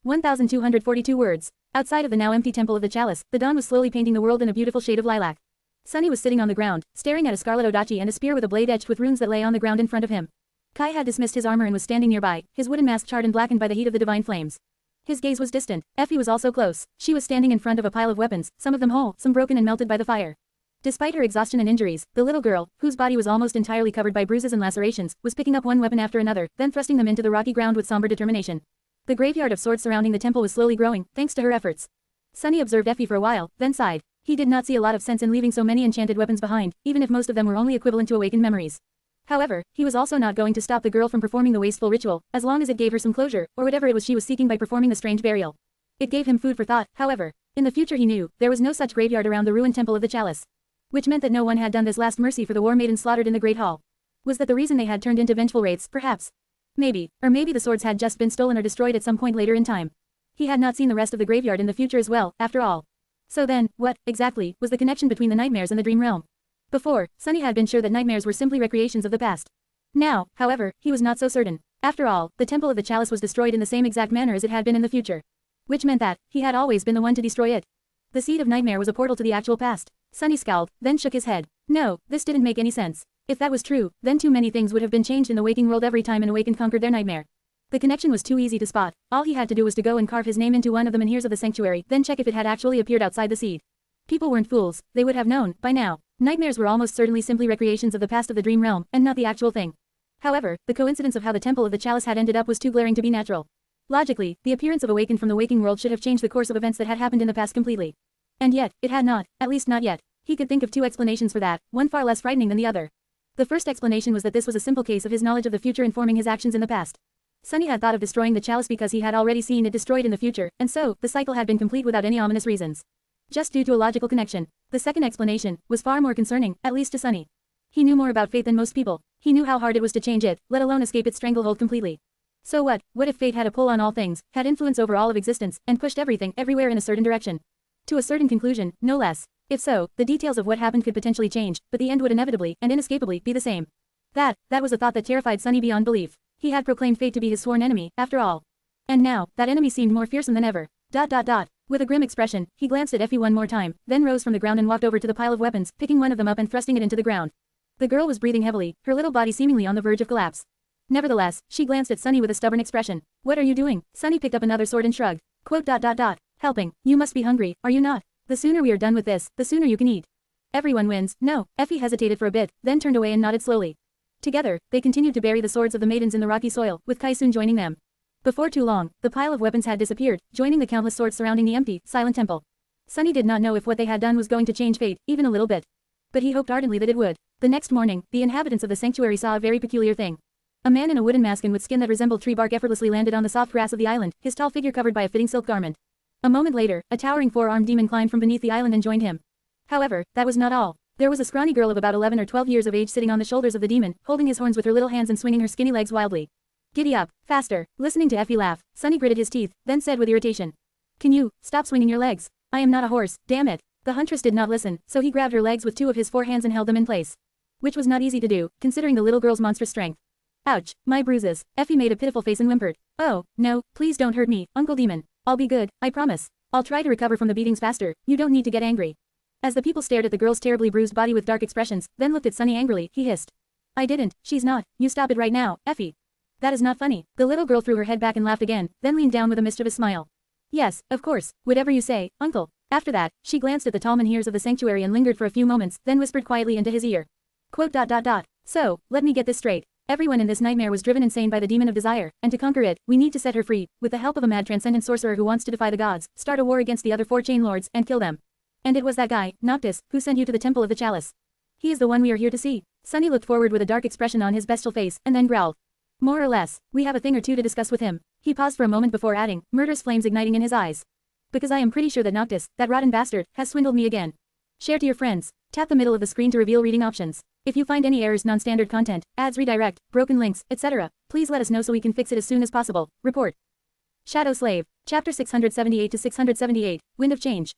1,242 words. Outside of the now empty temple of the chalice, the dawn was slowly painting the world in a beautiful shade of lilac. Sunny was sitting on the ground, staring at a scarlet odachi and a spear with a blade edged with runes that lay on the ground in front of him. Kai had dismissed his armor and was standing nearby, his wooden mask charred and blackened by the heat of the divine flames. His gaze was distant. Effie was also close. She was standing in front of a pile of weapons, some of them whole, some broken and melted by the fire. Despite her exhaustion and injuries, the little girl, whose body was almost entirely covered by bruises and lacerations, was picking up one weapon after another, then thrusting them into the rocky ground with somber determination. The graveyard of swords surrounding the temple was slowly growing, thanks to her efforts. Sunny observed Effie for a while, then sighed. He did not see a lot of sense in leaving so many enchanted weapons behind, even if most of them were only equivalent to awakened memories. However, he was also not going to stop the girl from performing the wasteful ritual, as long as it gave her some closure, or whatever it was she was seeking by performing the strange burial. It gave him food for thought, however. In the future he knew, there was no such graveyard around the ruined temple of the chalice. Which meant that no one had done this last mercy for the war maidens slaughtered in the Great Hall. Was that the reason they had turned into vengeful wraiths, perhaps? Maybe, or maybe the swords had just been stolen or destroyed at some point later in time. He had not seen the rest of the graveyard in the future as well, after all. So then, what, exactly, was the connection between the nightmares and the dream realm? Before, Sunny had been sure that nightmares were simply recreations of the past. Now, however, he was not so certain. After all, the Temple of the Chalice was destroyed in the same exact manner as it had been in the future. Which meant that, he had always been the one to destroy it. The seed of nightmare was a portal to the actual past. Sunny scowled, then shook his head. No, this didn't make any sense. If that was true, then too many things would have been changed in the waking world every time an awakened conquered their nightmare. The connection was too easy to spot. All he had to do was to go and carve his name into one of the menhirs of the sanctuary, then check if it had actually appeared outside the seed. People weren't fools, they would have known, by now. Nightmares were almost certainly simply recreations of the past of the dream realm, and not the actual thing. However, the coincidence of how the Temple of the Chalice had ended up was too glaring to be natural. Logically, the appearance of Awakened from the waking world should have changed the course of events that had happened in the past completely. And yet, it had not, at least not yet. He could think of two explanations for that, one far less frightening than the other. The first explanation was that this was a simple case of his knowledge of the future informing his actions in the past. Sunny had thought of destroying the chalice because he had already seen it destroyed in the future, and so, the cycle had been complete without any ominous reasons. Just due to a logical connection. The second explanation was far more concerning, at least to Sunny. He knew more about fate than most people. He knew how hard it was to change it, let alone escape its stranglehold completely. So what if fate had a pull on all things, had influence over all of existence, and pushed everything everywhere in a certain direction? To a certain conclusion, no less. If so, the details of what happened could potentially change, but the end would inevitably and inescapably be the same. That was a thought that terrified Sunny beyond belief. He had proclaimed fate to be his sworn enemy, after all. And now, that enemy seemed more fearsome than ever. With a grim expression, he glanced at Effie one more time, then rose from the ground and walked over to the pile of weapons, picking one of them up and thrusting it into the ground. The girl was breathing heavily, her little body seemingly on the verge of collapse. Nevertheless, she glanced at Sunny with a stubborn expression. What are you doing? Sunny picked up another sword and shrugged. Helping. You must be hungry, are you not? The sooner we are done with this, the sooner you can eat. Everyone wins. No. Effie hesitated for a bit, then turned away and nodded slowly. Together, they continued to bury the swords of the maidens in the rocky soil, with Kai soon joining them. Before too long, the pile of weapons had disappeared, joining the countless swords surrounding the empty, silent temple. Sunny did not know if what they had done was going to change fate, even a little bit. But he hoped ardently that it would. The next morning, the inhabitants of the sanctuary saw a very peculiar thing. A man in a wooden mask and with skin that resembled tree bark effortlessly landed on the soft grass of the island, his tall figure covered by a fitting silk garment. A moment later, a towering four-armed demon climbed from beneath the island and joined him. However, that was not all. There was a scrawny girl of about 11 or 12 years of age sitting on the shoulders of the demon, holding his horns with her little hands and swinging her skinny legs wildly. Giddy up, faster. Listening to Effie laugh, Sunny gritted his teeth, then said with irritation. Can you stop swinging your legs? I am not a horse, damn it. The huntress did not listen, so he grabbed her legs with two of his four hands and held them in place. Which was not easy to do, considering the little girl's monstrous strength. Ouch, my bruises. Effie made a pitiful face and whimpered. Oh, no, please don't hurt me, Uncle Demon. I'll be good, I promise. I'll try to recover from the beatings faster, you don't need to get angry. As the people stared at the girl's terribly bruised body with dark expressions, then looked at Sunny angrily, he hissed. I didn't, she's not, you stop it right now, Effie. That is not funny. The little girl threw her head back and laughed again, then leaned down with a mischievous smile. Yes, of course, whatever you say, Uncle. After that, she glanced at the tall menhirs of the sanctuary and lingered for a few moments, then whispered quietly into his ear. So, let me get this straight. Everyone in this nightmare was driven insane by the demon of desire, and to conquer it, we need to set her free, with the help of a mad transcendent sorcerer who wants to defy the gods, start a war against the other four chain lords, and kill them. And it was that guy, Noctis, who sent you to the Temple of the Chalice. He is the one we are here to see. Sunny looked forward with a dark expression on his bestial face, and then growled. More or less, we have a thing or two to discuss with him. He paused for a moment before adding, murderous flames igniting in his eyes. Because I am pretty sure that Noctis, that rotten bastard, has swindled me again. Share to your friends. Tap the middle of the screen to reveal reading options. If you find any errors, non-standard content, ads redirect, broken links, etc., please let us know so we can fix it as soon as possible. Report. Shadow Slave. Chapter 678 to 678, Wind of Change.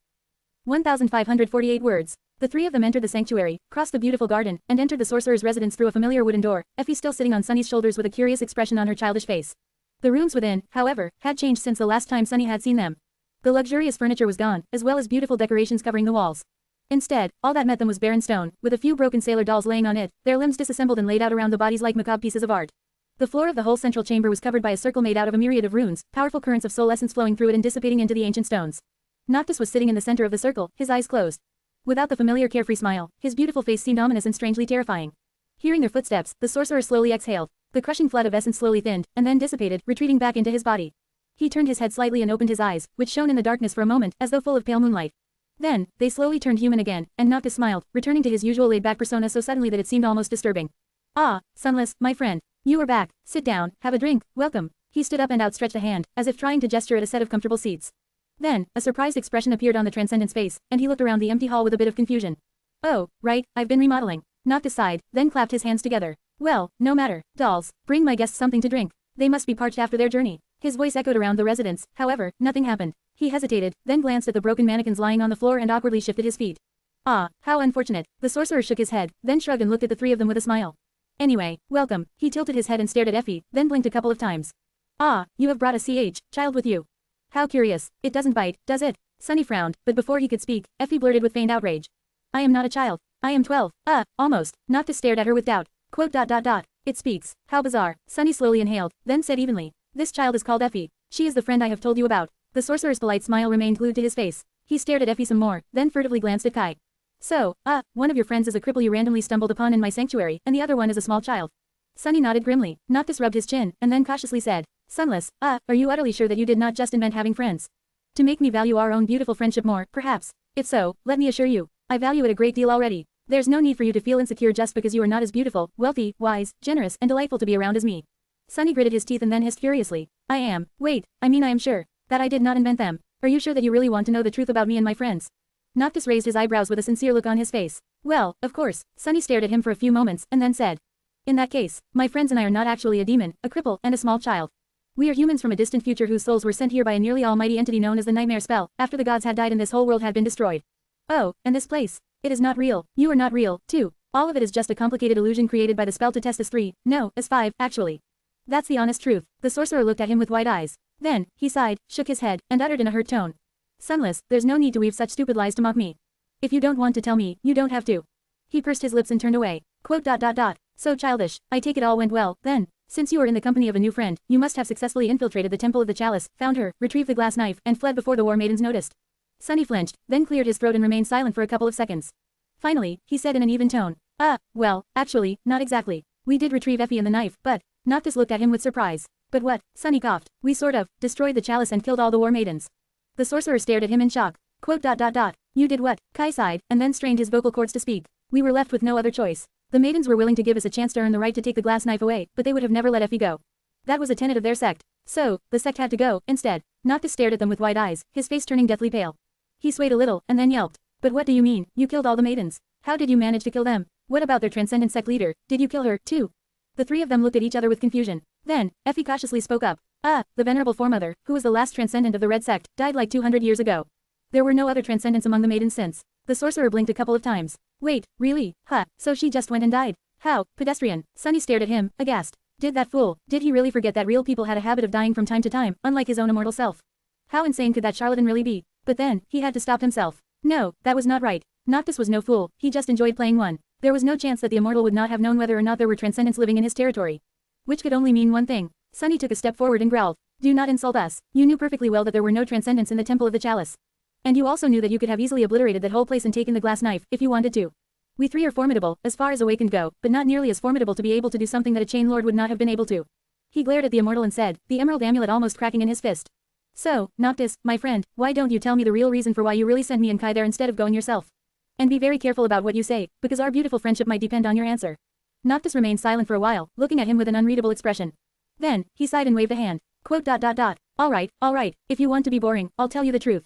1,548 words. The three of them entered the sanctuary, crossed the beautiful garden, and entered the sorcerer's residence through a familiar wooden door, Effie still sitting on Sunny's shoulders with a curious expression on her childish face. The rooms within, however, had changed since the last time Sunny had seen them. The luxurious furniture was gone, as well as beautiful decorations covering the walls. Instead, all that met them was barren stone, with a few broken sailor dolls laying on it, their limbs disassembled and laid out around the bodies like macabre pieces of art. The floor of the whole central chamber was covered by a circle made out of a myriad of runes, powerful currents of soul essence flowing through it and dissipating into the ancient stones. Noctis was sitting in the center of the circle, his eyes closed. Without the familiar carefree smile, his beautiful face seemed ominous and strangely terrifying. Hearing their footsteps, the sorcerer slowly exhaled. The crushing flood of essence slowly thinned, and then dissipated, retreating back into his body. He turned his head slightly and opened his eyes, which shone in the darkness for a moment, as though full of pale moonlight. Then, they slowly turned human again, and Noctis smiled, returning to his usual laid-back persona so suddenly that it seemed almost disturbing. Ah, Sunless, my friend. You are back. Sit down, have a drink, welcome. He stood up and outstretched a hand, as if trying to gesture at a set of comfortable seats. Then, a surprised expression appeared on the Transcendent's face, and he looked around the empty hall with a bit of confusion. Oh, right, I've been remodeling. Noctis sighed, then clapped his hands together. Well, no matter. Dolls, bring my guests something to drink. They must be parched after their journey. His voice echoed around the residence, however, nothing happened. He hesitated, then glanced at the broken mannequins lying on the floor and awkwardly shifted his feet. Ah, how unfortunate. The sorcerer shook his head, then shrugged and looked at the three of them with a smile. Anyway, welcome. He tilted his head and stared at Effie, then blinked a couple of times. Ah, you have brought a child with you. How curious. It doesn't bite, does it? Sunny frowned, but before he could speak, Effie blurted with feigned outrage. I am not a child. I am 12. Almost. Noctis stared at her with doubt. Quote. It speaks. How bizarre. Sunny slowly inhaled, then said evenly. This child is called Effie. She is the friend I have told you about. The sorcerer's polite smile remained glued to his face. He stared at Effie some more, then furtively glanced at Kai. So, one of your friends is a cripple you randomly stumbled upon in my sanctuary, and the other one is a small child. Sunny nodded grimly. Noctis rubbed his chin, and then cautiously said, Sunless, are you utterly sure that you did not just invent having friends? To make me value our own beautiful friendship more, perhaps. If so, let me assure you, I value it a great deal already. There's no need for you to feel insecure just because you are not as beautiful, wealthy, wise, generous, and delightful to be around as me. Sunny gritted his teeth and then hissed furiously. I am sure that I did not invent them. Are you sure that you really want to know the truth about me and my friends? Noctis raised his eyebrows with a sincere look on his face. Well, of course. Sunny stared at him for a few moments and then said. In that case, my friends and I are not actually a demon, a cripple, and a small child. We are humans from a distant future whose souls were sent here by a nearly almighty entity known as the Nightmare Spell, after the gods had died and this whole world had been destroyed. Oh, and this place. It is not real. You are not real, too. All of it is just a complicated illusion created by the spell to test us 3, no, as 5, actually. That's the honest truth. The sorcerer looked at him with wide eyes. Then, he sighed, shook his head, and uttered in a hurt tone. Sunless, there's no need to weave such stupid lies to mock me. If you don't want to tell me, you don't have to. He pursed his lips and turned away. Quote. So childish. I take it all went well, then. Since you are in the company of a new friend, you must have successfully infiltrated the Temple of the Chalice, found her, retrieved the glass knife, and fled before the war maidens noticed. Sunny flinched, then cleared his throat and remained silent for a couple of seconds. Finally, he said in an even tone. Well, actually, not exactly. We did retrieve Effie and the knife, but... Noctis looked at him with surprise. But what? Sunny coughed. We sort of destroyed the chalice and killed all the war maidens. The sorcerer stared at him in shock. Quote. You did what? Kai sighed, and then strained his vocal cords to speak. We were left with no other choice. The maidens were willing to give us a chance to earn the right to take the glass knife away, but they would have never let Effie go. That was a tenet of their sect. So, the sect had to go, instead. Noctis stared at them with wide eyes, his face turning deathly pale. He swayed a little, and then yelped. But what do you mean? You killed all the maidens. How did you manage to kill them? What about their transcendent sect leader? Did you kill her, too? The three of them looked at each other with confusion. Then, Effie cautiously spoke up. The venerable foremother, who was the last transcendent of the Red Sect, died like 200 years ago. There were no other transcendents among the maidens since. The sorcerer blinked a couple of times. Wait, really? So she just went and died? How? Pedestrian. Sunny stared at him, aghast. Did he really forget that real people had a habit of dying from time to time, unlike his own immortal self? How insane could that charlatan really be? But then, he had to stop himself. No, that was not right. Noctis was no fool, he just enjoyed playing one. There was no chance that the immortal would not have known whether or not there were transcendents living in his territory. Which could only mean one thing. Sunny took a step forward and growled. Do not insult us. You knew perfectly well that there were no transcendents in the Temple of the Chalice. And you also knew that you could have easily obliterated that whole place and taken the glass knife, if you wanted to. We three are formidable, as far as awakened go, but not nearly as formidable to be able to do something that a chain lord would not have been able to. He glared at the immortal and said, the emerald amulet almost cracking in his fist. So, Noctis, my friend, why don't you tell me the real reason for why you really sent me and Kai there instead of going yourself? And be very careful about what you say, because our beautiful friendship might depend on your answer. Noctis remained silent for a while, looking at him with an unreadable expression. Then, he sighed and waved a hand. Quote. All right, if you want to be boring, I'll tell you the truth.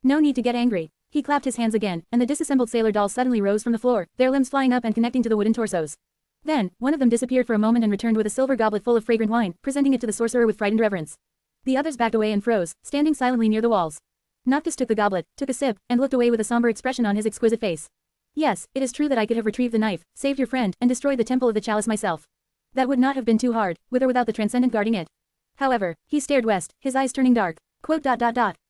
No need to get angry. He clapped his hands again, and the disassembled sailor dolls suddenly rose from the floor, their limbs flying up and connecting to the wooden torsos. Then, one of them disappeared for a moment and returned with a silver goblet full of fragrant wine, presenting it to the sorcerer with frightened reverence. The others backed away and froze, standing silently near the walls. Noctis took the goblet, took a sip, and looked away with a somber expression on his exquisite face. Yes, it is true that I could have retrieved the knife, saved your friend, and destroyed the Temple of the Chalice myself. That would not have been too hard, with or without the Transcendent guarding it. However, he stared west, his eyes turning dark. Quote.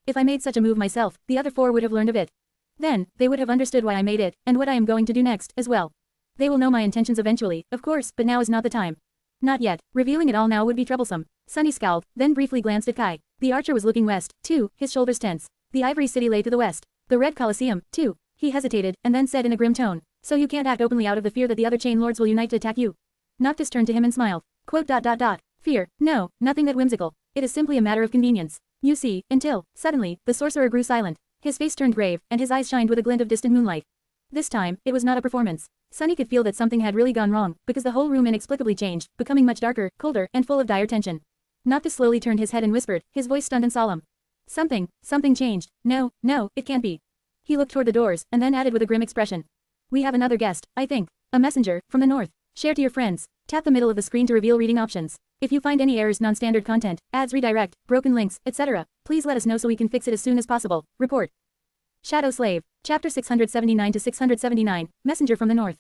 If I made such a move myself, the other four would have learned of it. Then, they would have understood why I made it, and what I am going to do next, as well. They will know my intentions eventually, of course, but now is not the time. Not yet. Revealing it all now would be troublesome. Sunny scowled, then briefly glanced at Kai. The archer was looking west, too, his shoulders tense. The Ivory City lay to the west. The Red Colosseum, too. He hesitated, and then said in a grim tone. So you can't act openly out of the fear that the other chain lords will unite to attack you. Noctis turned to him and smiled. Quote. Fear? No, nothing that whimsical. It is simply a matter of convenience. You see, until, suddenly, the sorcerer grew silent. His face turned grave, and his eyes shined with a glint of distant moonlight. This time, it was not a performance. Sunny could feel that something had really gone wrong, because the whole room inexplicably changed, becoming much darker, colder, and full of dire tension. Noctis slowly turned his head and whispered, his voice stunned and solemn. Something changed. No, it can't be. He looked toward the doors, and then added with a grim expression. We have another guest, I think. A messenger, from the north. Share to your friends. Tap the middle of the screen to reveal reading options. If you find any errors, non-standard content, ads, redirect, broken links, etc., please let us know so we can fix it as soon as possible. Report. Shadow Slave. Chapter 679 to 679, Messenger from the North.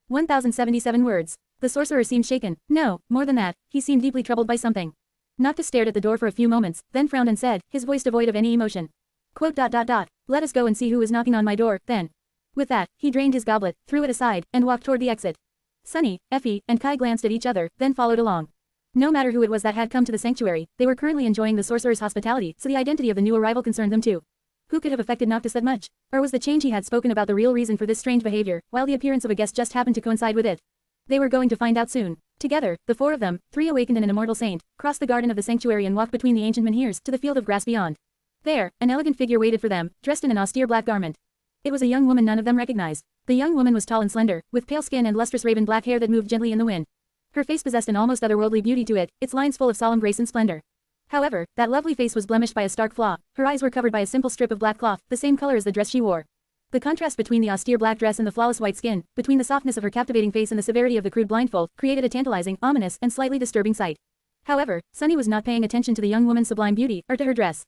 1077 words. The sorcerer seemed shaken. No, more than that, he seemed deeply troubled by something. Noctis stared at the door for a few moments, then frowned and said, his voice devoid of any emotion. Quote. Let us go and see who is knocking on my door, then. With that, he drained his goblet, threw it aside, and walked toward the exit. Sunny, Effie, and Kai glanced at each other, then followed along. No matter who it was that had come to the sanctuary, they were currently enjoying the sorcerer's hospitality, so the identity of the new arrival concerned them too. Who could have affected Noctis that much? Or was the change he had spoken about the real reason for this strange behavior, while the appearance of a guest just happened to coincide with it? They were going to find out soon. Together, the four of them, 3 awakened and an immortal saint, crossed the garden of the sanctuary and walked between the ancient menhirs to the field of grass beyond. There, an elegant figure waited for them, dressed in an austere black garment. It was a young woman none of them recognized. The young woman was tall and slender, with pale skin and lustrous raven black hair that moved gently in the wind. Her face possessed an almost otherworldly beauty to it, its lines full of solemn grace and splendor. However, that lovely face was blemished by a stark flaw. Her eyes were covered by a simple strip of black cloth, the same color as the dress she wore. The contrast between the austere black dress and the flawless white skin, between the softness of her captivating face and the severity of the crude blindfold, created a tantalizing, ominous, and slightly disturbing sight. However, Sunny was not paying attention to the young woman's sublime beauty, or to her dress.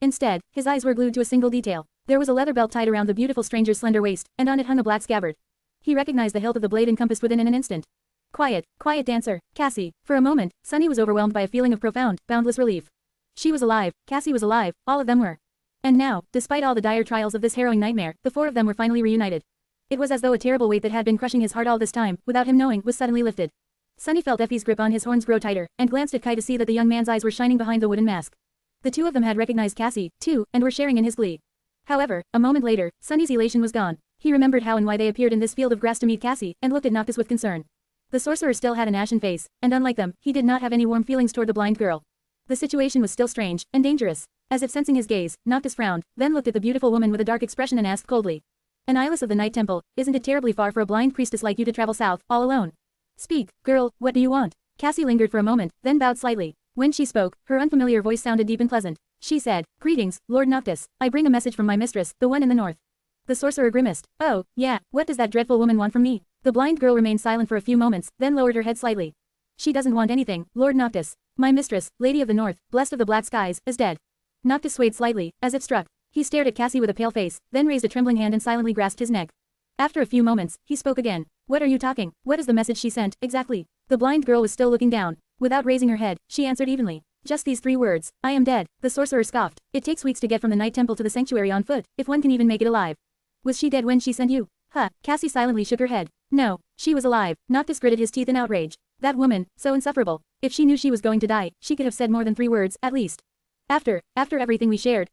Instead, his eyes were glued to a single detail. There was a leather belt tied around the beautiful stranger's slender waist, and on it hung a black scabbard. He recognized the hilt of the blade encompassed within in an instant. Quiet, dancer, Cassie. For a moment, Sunny was overwhelmed by a feeling of profound, boundless relief. She was alive, Cassie was alive, all of them were. And now, despite all the dire trials of this harrowing nightmare, the four of them were finally reunited. It was as though a terrible weight that had been crushing his heart all this time, without him knowing, was suddenly lifted. Sunny felt Effie's grip on his horns grow tighter, and glanced at Kai to see that the young man's eyes were shining behind the wooden mask. The two of them had recognized Cassie, too, and were sharing in his glee. However, a moment later, Sunny's elation was gone. He remembered how and why they appeared in this field of grass to meet Cassie, and looked at Noctis with concern. The sorcerer still had an ashen face, and unlike them, he did not have any warm feelings toward the blind girl. The situation was still strange, and dangerous. As if sensing his gaze, Noctis frowned, then looked at the beautiful woman with a dark expression and asked coldly. An eyeless of the Night Temple, isn't it terribly far for a blind priestess like you to travel south, all alone? Speak, girl, what do you want? Cassie lingered for a moment, then bowed slightly. When she spoke, her unfamiliar voice sounded deep and pleasant. She said, Greetings, Lord Noctis, I bring a message from my mistress, the one in the north. The sorcerer grimaced. Oh, yeah, what does that dreadful woman want from me? The blind girl remained silent for a few moments, then lowered her head slightly. She doesn't want anything, Lord Noctis. My mistress, Lady of the North, blessed of the black skies, is dead. Noctis swayed slightly, as if struck. He stared at Cassie with a pale face, then raised a trembling hand and silently grasped his neck. After a few moments, he spoke again. What are you talking? What is the message she sent, exactly? The blind girl was still looking down. Without raising her head, she answered evenly. Just these 3 words. I am dead. The sorcerer scoffed. It takes weeks to get from the Night Temple to the sanctuary on foot, if one can even make it alive. Was she dead when she sent you? Huh. Cassie silently shook her head. No, she was alive. Noctis gritted his teeth in outrage. That woman, so insufferable. If she knew she was going to die, she could have said more than 3 words, at least. After everything we shared,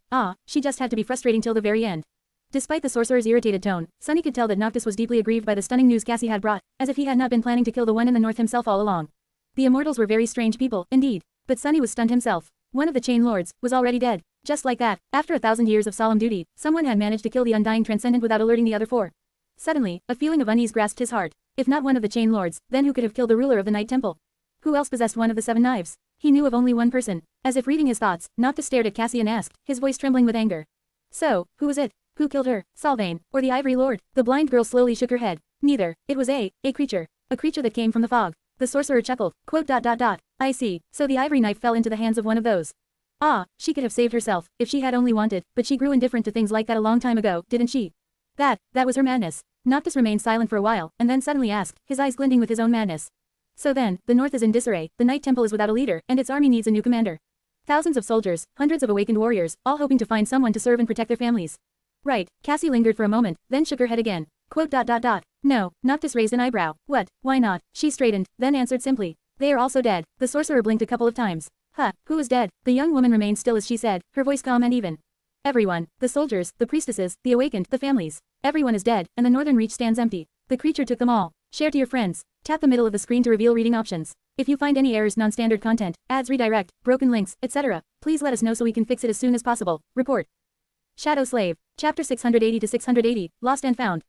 she just had to be frustrating till the very end. Despite the sorcerer's irritated tone, Sunny could tell that Noctis was deeply aggrieved by the stunning news Cassie had brought, as if he had not been planning to kill the one in the north himself all along. The immortals were very strange people, indeed. But Sunny was stunned himself. One of the Chain Lords was already dead. Just like that, after 1,000 years of solemn duty, someone had managed to kill the undying transcendent without alerting the other 4. Suddenly, a feeling of unease grasped his heart. If not one of the Chain Lords, then who could have killed the ruler of the Night Temple? Who else possessed one of the 7 knives? He knew of only one person. As if reading his thoughts, Noctis stared at Cassie and asked, his voice trembling with anger. So, who was it? Who killed her, Sylvain, or the Ivory Lord? The blind girl slowly shook her head. Neither. It was a creature. A creature that came from the fog. The sorcerer chuckled. Quote. I see. So the ivory knife fell into the hands of one of those. She could have saved herself, if she had only wanted, but she grew indifferent to things like that a long time ago, didn't she? That was her madness. Noctis remained silent for a while, and then suddenly asked, his eyes glinting with his own madness. So then, the North is in disarray, the Night Temple is without a leader, and its army needs a new commander. Thousands of soldiers, hundreds of awakened warriors, all hoping to find someone to serve and protect their families. Right. Cassie lingered for a moment, then shook her head again. Quote. No. Noctis raised an eyebrow. What? Why not? She straightened, then answered simply. They are also dead. The sorcerer blinked a couple of times. Who is dead? The young woman remained still as she said, her voice calm and even. Everyone. The soldiers, the priestesses, the awakened, the families. Everyone is dead, and the northern reach stands empty. The creature took them all. Share to your friends. Tap the middle of the screen to reveal reading options. If you find any errors, non-standard content, ads, redirect, broken links, etc., please let us know so we can fix it as soon as possible. Report. Shadow Slave. Chapter 680 to 680, Lost and Found.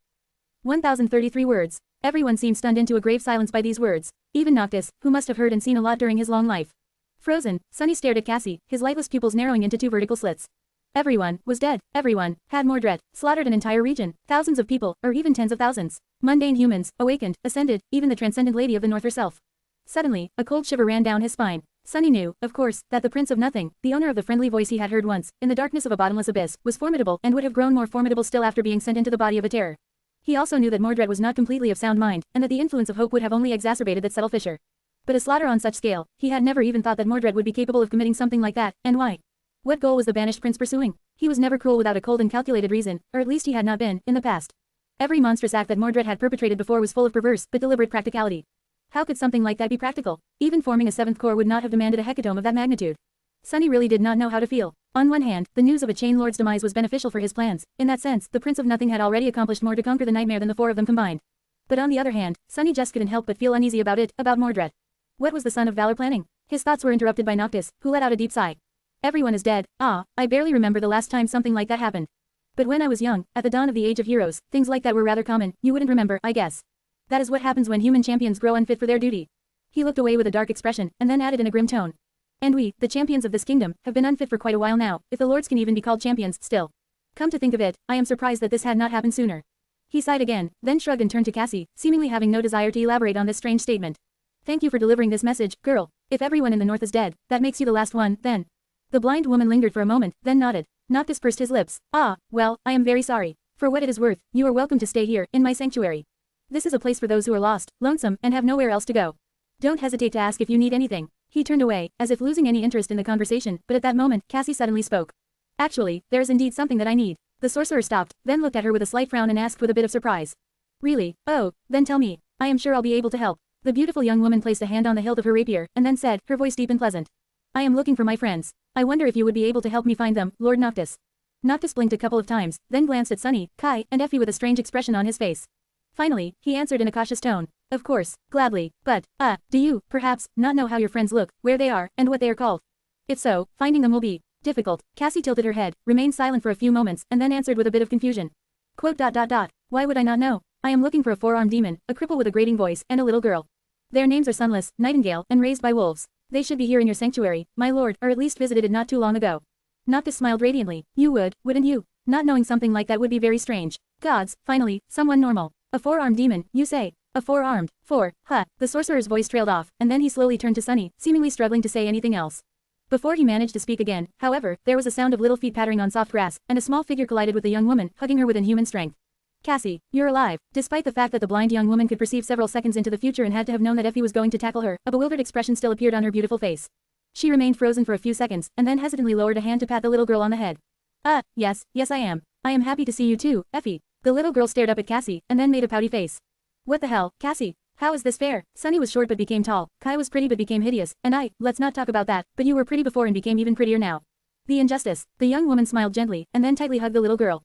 1033 words. Everyone seemed stunned into a grave silence by these words. Even Noctis, who must have heard and seen a lot during his long life. Frozen, Sunny stared at Cassie, his lightless pupils narrowing into 2 vertical slits. Everyone was dead. Everyone had Mordred slaughtered an entire region, thousands of people, or even tens of thousands. Mundane humans awakened, ascended, even the transcendent lady of the north herself. Suddenly, a cold shiver ran down his spine. Sunny knew, of course, that the Prince of Nothing, the owner of the friendly voice he had heard once, in the darkness of a bottomless abyss, was formidable and would have grown more formidable still after being sent into the body of a terror. He also knew that Mordred was not completely of sound mind, and that the influence of hope would have only exacerbated that subtle fissure. But a slaughter on such scale, he had never even thought that Mordred would be capable of committing something like that, and why? What goal was the banished prince pursuing? He was never cruel without a cold and calculated reason, or at least he had not been, in the past. Every monstrous act that Mordred had perpetrated before was full of perverse, but deliberate practicality. How could something like that be practical? Even forming a seventh corps would not have demanded a hecatomb of that magnitude. Sunny really did not know how to feel. On one hand, the news of a chain lord's demise was beneficial for his plans. In that sense, the Prince of Nothing had already accomplished more to conquer the nightmare than the four of them combined. But on the other hand, Sunny just couldn't help but feel uneasy about it, about Mordred. What was the son of valor planning? His thoughts were interrupted by Noctis, who let out a deep sigh. Everyone is dead. Ah, I barely remember the last time something like that happened. But when I was young, at the dawn of the Age of Heroes, things like that were rather common. You wouldn't remember, I guess. That is what happens when human champions grow unfit for their duty. He looked away with a dark expression, and then added in a grim tone. And we, the champions of this kingdom, have been unfit for quite a while now, if the lords can even be called champions, still. Come to think of it, I am surprised that this had not happened sooner. He sighed again, then shrugged and turned to Cassie, seemingly having no desire to elaborate on this strange statement. Thank you for delivering this message, girl. If everyone in the north is dead, that makes you the last one, then. The blind woman lingered for a moment, then nodded. Noctis pursed his lips. Ah, well, I am very sorry. For what it is worth, you are welcome to stay here, in my sanctuary. This is a place for those who are lost, lonesome, and have nowhere else to go. Don't hesitate to ask if you need anything. He turned away, as if losing any interest in the conversation, but at that moment, Cassie suddenly spoke. Actually, there is indeed something that I need. The sorcerer stopped, then looked at her with a slight frown and asked with a bit of surprise. Really? Oh, then tell me. I am sure I'll be able to help. The beautiful young woman placed a hand on the hilt of her rapier, and then said, her voice deep and pleasant. I am looking for my friends. I wonder if you would be able to help me find them, Lord Noctis. Noctis blinked a couple of times, then glanced at Sunny, Kai, and Effie with a strange expression on his face. Finally, he answered in a cautious tone. Of course, gladly, but, do you, perhaps, not know how your friends look, where they are, and what they are called? If so, finding them will be difficult. Cassie tilted her head, remained silent for a few moments, and then answered with a bit of confusion. Why would I not know? I am looking for a four-armed demon, a cripple with a grating voice, and a little girl. Their names are Sunless, Nightingale, and Raised by Wolves. They should be here in your sanctuary, my lord, or at least visited it not too long ago. Noctis smiled radiantly. You would, wouldn't you? Not knowing something like that would be very strange. Gods, finally, someone normal. A four-armed demon, you say? A four-armed, The sorcerer's voice trailed off, and then he slowly turned to Sunny, seemingly struggling to say anything else. Before he managed to speak again, however, there was a sound of little feet pattering on soft grass, and a small figure collided with the young woman, hugging her with inhuman strength. Cassie, you're alive. Despite the fact that the blind young woman could perceive several seconds into the future and had to have known that Effie was going to tackle her, a bewildered expression still appeared on her beautiful face. She remained frozen for a few seconds, and then hesitantly lowered a hand to pat the little girl on the head. Yes I am. I am happy to see you too, Effie. The little girl stared up at Cassie, and then made a pouty face. What the hell, Cassie? How is this fair? Sunny was short but became tall, Kai was pretty but became hideous, and let's not talk about that, but you were pretty before and became even prettier now. The injustice. The young woman smiled gently, and then tightly hugged the little girl.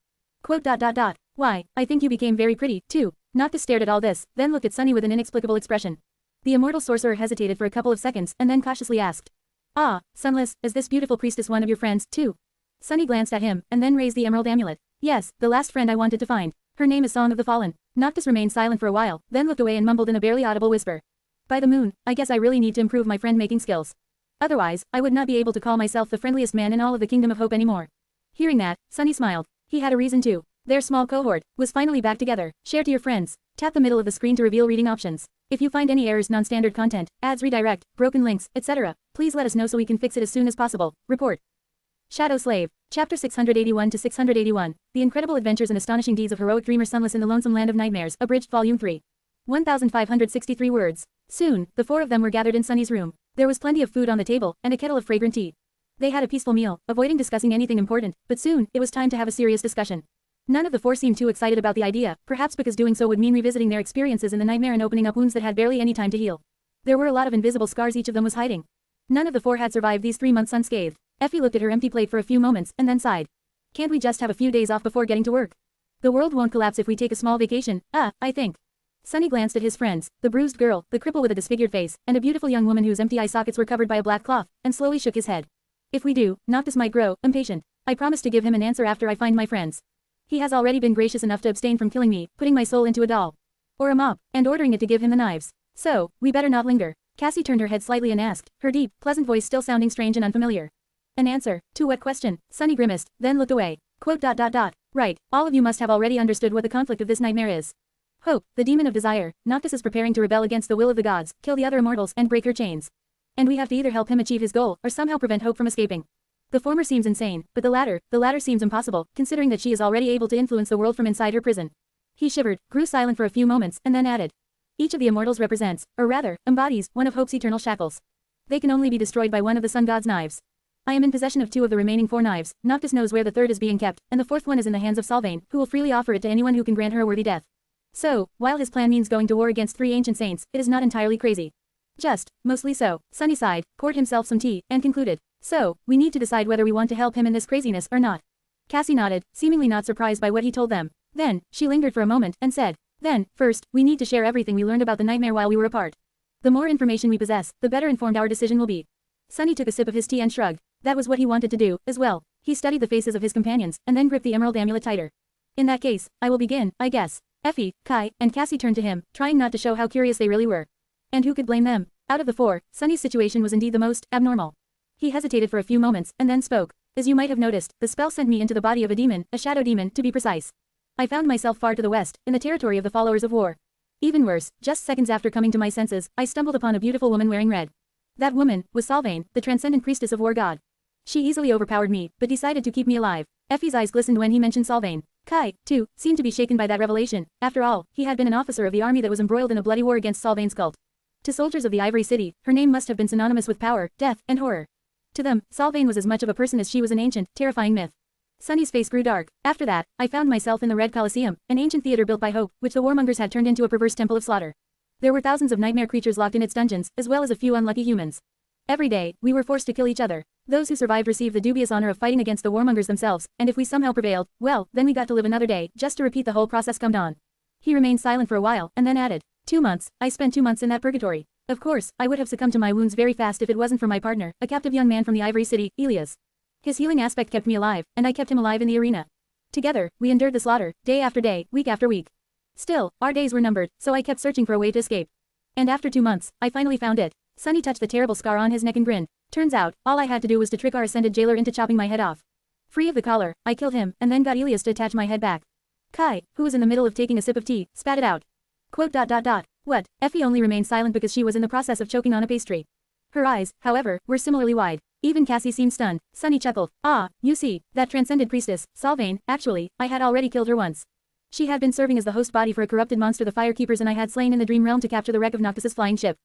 Why, I think you became very pretty, too. Noctis stared at all this, then looked at Sunny with an inexplicable expression. The immortal sorcerer hesitated for a couple of seconds, and then cautiously asked. Sunless, is this beautiful priestess one of your friends, too? Sunny glanced at him, and then raised the emerald amulet. Yes, the last friend I wanted to find. Her name is Song of the Fallen. Noctis remained silent for a while, then looked away and mumbled in a barely audible whisper. By the moon, I guess I really need to improve my friend-making skills. Otherwise, I would not be able to call myself the friendliest man in all of the Kingdom of Hope anymore. Hearing that, Sunny smiled. He had a reason to. Their small cohort was finally back together. Share to your friends. Tap the middle of the screen to reveal reading options. If you find any errors, non-standard content, ads redirect, broken links, etc., please let us know so we can fix it as soon as possible. Report. Shadow Slave. Chapter 681 to 681. The Incredible Adventures and Astonishing Deeds of Heroic Dreamer Sunless in the Lonesome Land of Nightmares. Abridged Volume 3. 1563 words. Soon, the four of them were gathered in Sunny's room. There was plenty of food on the table, and a kettle of fragrant tea. They had a peaceful meal, avoiding discussing anything important, but soon, it was time to have a serious discussion. None of the four seemed too excited about the idea, perhaps because doing so would mean revisiting their experiences in the nightmare and opening up wounds that had barely any time to heal. There were a lot of invisible scars each of them was hiding. None of the four had survived these 3 months unscathed. Effie looked at her empty plate for a few moments, and then sighed. Can't we just have a few days off before getting to work? The world won't collapse if we take a small vacation, I think. Sunny glanced at his friends, the bruised girl, the cripple with a disfigured face, and a beautiful young woman whose empty eye sockets were covered by a black cloth, and slowly shook his head. If we do, Noctis might grow impatient. I promise to give him an answer after I find my friends. He has already been gracious enough to abstain from killing me, putting my soul into a doll. Or a mop, and ordering it to give him the knives. So, we better not linger. Cassie turned her head slightly and asked, her deep, pleasant voice still sounding strange and unfamiliar. An answer. To what question? Sunny grimaced, then looked away. Quote. Right, all of you must have already understood what the conflict of this nightmare is. Hope, the demon of desire, Noctis is preparing to rebel against the will of the gods, kill the other immortals and break her chains. And we have to either help him achieve his goal, or somehow prevent Hope from escaping. The former seems insane, but the latter seems impossible, considering that she is already able to influence the world from inside her prison. He shivered, grew silent for a few moments, and then added. Each of the immortals represents, or rather, embodies, one of Hope's eternal shackles. They can only be destroyed by one of the sun god's knives. I am in possession of 2 of the remaining 4 knives, Noctis knows where the 3rd is being kept, and the 4th one is in the hands of Sylvain, who will freely offer it to anyone who can grant her a worthy death. So, while his plan means going to war against 3 ancient saints, it is not entirely crazy. Just, mostly so. Sunny sighed, poured himself some tea, and concluded. So, we need to decide whether we want to help him in this craziness or not. Cassie nodded, seemingly not surprised by what he told them. Then, she lingered for a moment, and said. Then, first, we need to share everything we learned about the nightmare while we were apart. The more information we possess, the better informed our decision will be. Sunny took a sip of his tea and shrugged. That was what he wanted to do, as well. He studied the faces of his companions, and then gripped the emerald amulet tighter. In that case, I will begin, I guess. Effie, Kai, and Cassie turned to him, trying not to show how curious they really were. And who could blame them? Out of the 4, Sunny's situation was indeed the most abnormal. He hesitated for a few moments, and then spoke. As you might have noticed, the spell sent me into the body of a demon, a shadow demon, to be precise. I found myself far to the west, in the territory of the followers of war. Even worse, just seconds after coming to my senses, I stumbled upon a beautiful woman wearing red. That woman was Sylvain, the transcendent priestess of war god. She easily overpowered me, but decided to keep me alive. Effie's eyes glistened when he mentioned Sylvain. Kai, too, seemed to be shaken by that revelation. After all, he had been an officer of the army that was embroiled in a bloody war against Sylvain's cult. To soldiers of the Ivory City, her name must have been synonymous with power, death, and horror. To them, Sylvain was as much of a person as she was an ancient, terrifying myth. Sunny's face grew dark. After that, I found myself in the Red Colosseum, an ancient theater built by Hope, which the warmongers had turned into a perverse temple of slaughter. There were thousands of nightmare creatures locked in its dungeons, as well as a few unlucky humans. Every day, we were forced to kill each other. Those who survived received the dubious honor of fighting against the warmongers themselves, and if we somehow prevailed, well, then we got to live another day, just to repeat the whole process come dawn. He remained silent for a while, and then added, 2 months, I spent 2 months in that purgatory. Of course, I would have succumbed to my wounds very fast if it wasn't for my partner, a captive young man from the Ivory City, Elias. His healing aspect kept me alive, and I kept him alive in the arena. Together, we endured the slaughter, day after day, week after week. Still, our days were numbered, so I kept searching for a way to escape. And after 2 months, I finally found it. Sunny touched the terrible scar on his neck and grinned. Turns out, all I had to do was to trick our ascended jailer into chopping my head off. Free of the collar, I killed him, and then got Elias to attach my head back. Kai, who was in the middle of taking a sip of tea, spat it out. Quote. What? Effie only remained silent because she was in the process of choking on a pastry. Her eyes, however, were similarly wide. Even Cassie seemed stunned. Sunny chuckled. Ah, you see, that transcended priestess, Sylvain, actually, I had already killed her once. She had been serving as the host body for a corrupted monster the Firekeepers, and I had slain in the dream realm to capture the wreck of Noctis's flying ship.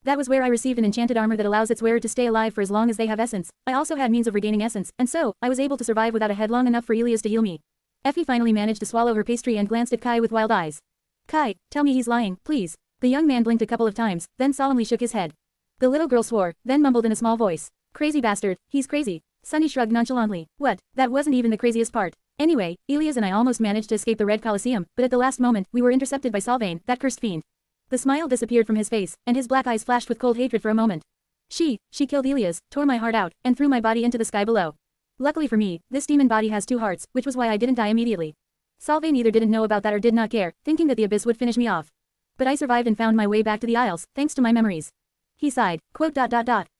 That was where I received an enchanted armor that allows its wearer to stay alive for as long as they have essence. I also had means of regaining essence, and so, I was able to survive without a head long enough for Elias to heal me. Effie finally managed to swallow her pastry and glanced at Kai with wild eyes. Kai, tell me he's lying, please. The young man blinked a couple of times, then solemnly shook his head. The little girl swore, then mumbled in a small voice. Crazy bastard, he's crazy. Sunny shrugged nonchalantly. What, that wasn't even the craziest part. Anyway, Elias and I almost managed to escape the Red Colosseum, but at the last moment, we were intercepted by Sylvain, that cursed fiend. The smile disappeared from his face, and his black eyes flashed with cold hatred for a moment. She killed Elias, tore my heart out, and threw my body into the sky below. Luckily for me, this demon body has 2 hearts, which was why I didn't die immediately. Sylvain either didn't know about that or did not care, thinking that the abyss would finish me off. But I survived and found my way back to the Isles, thanks to my memories. He sighed. Quote.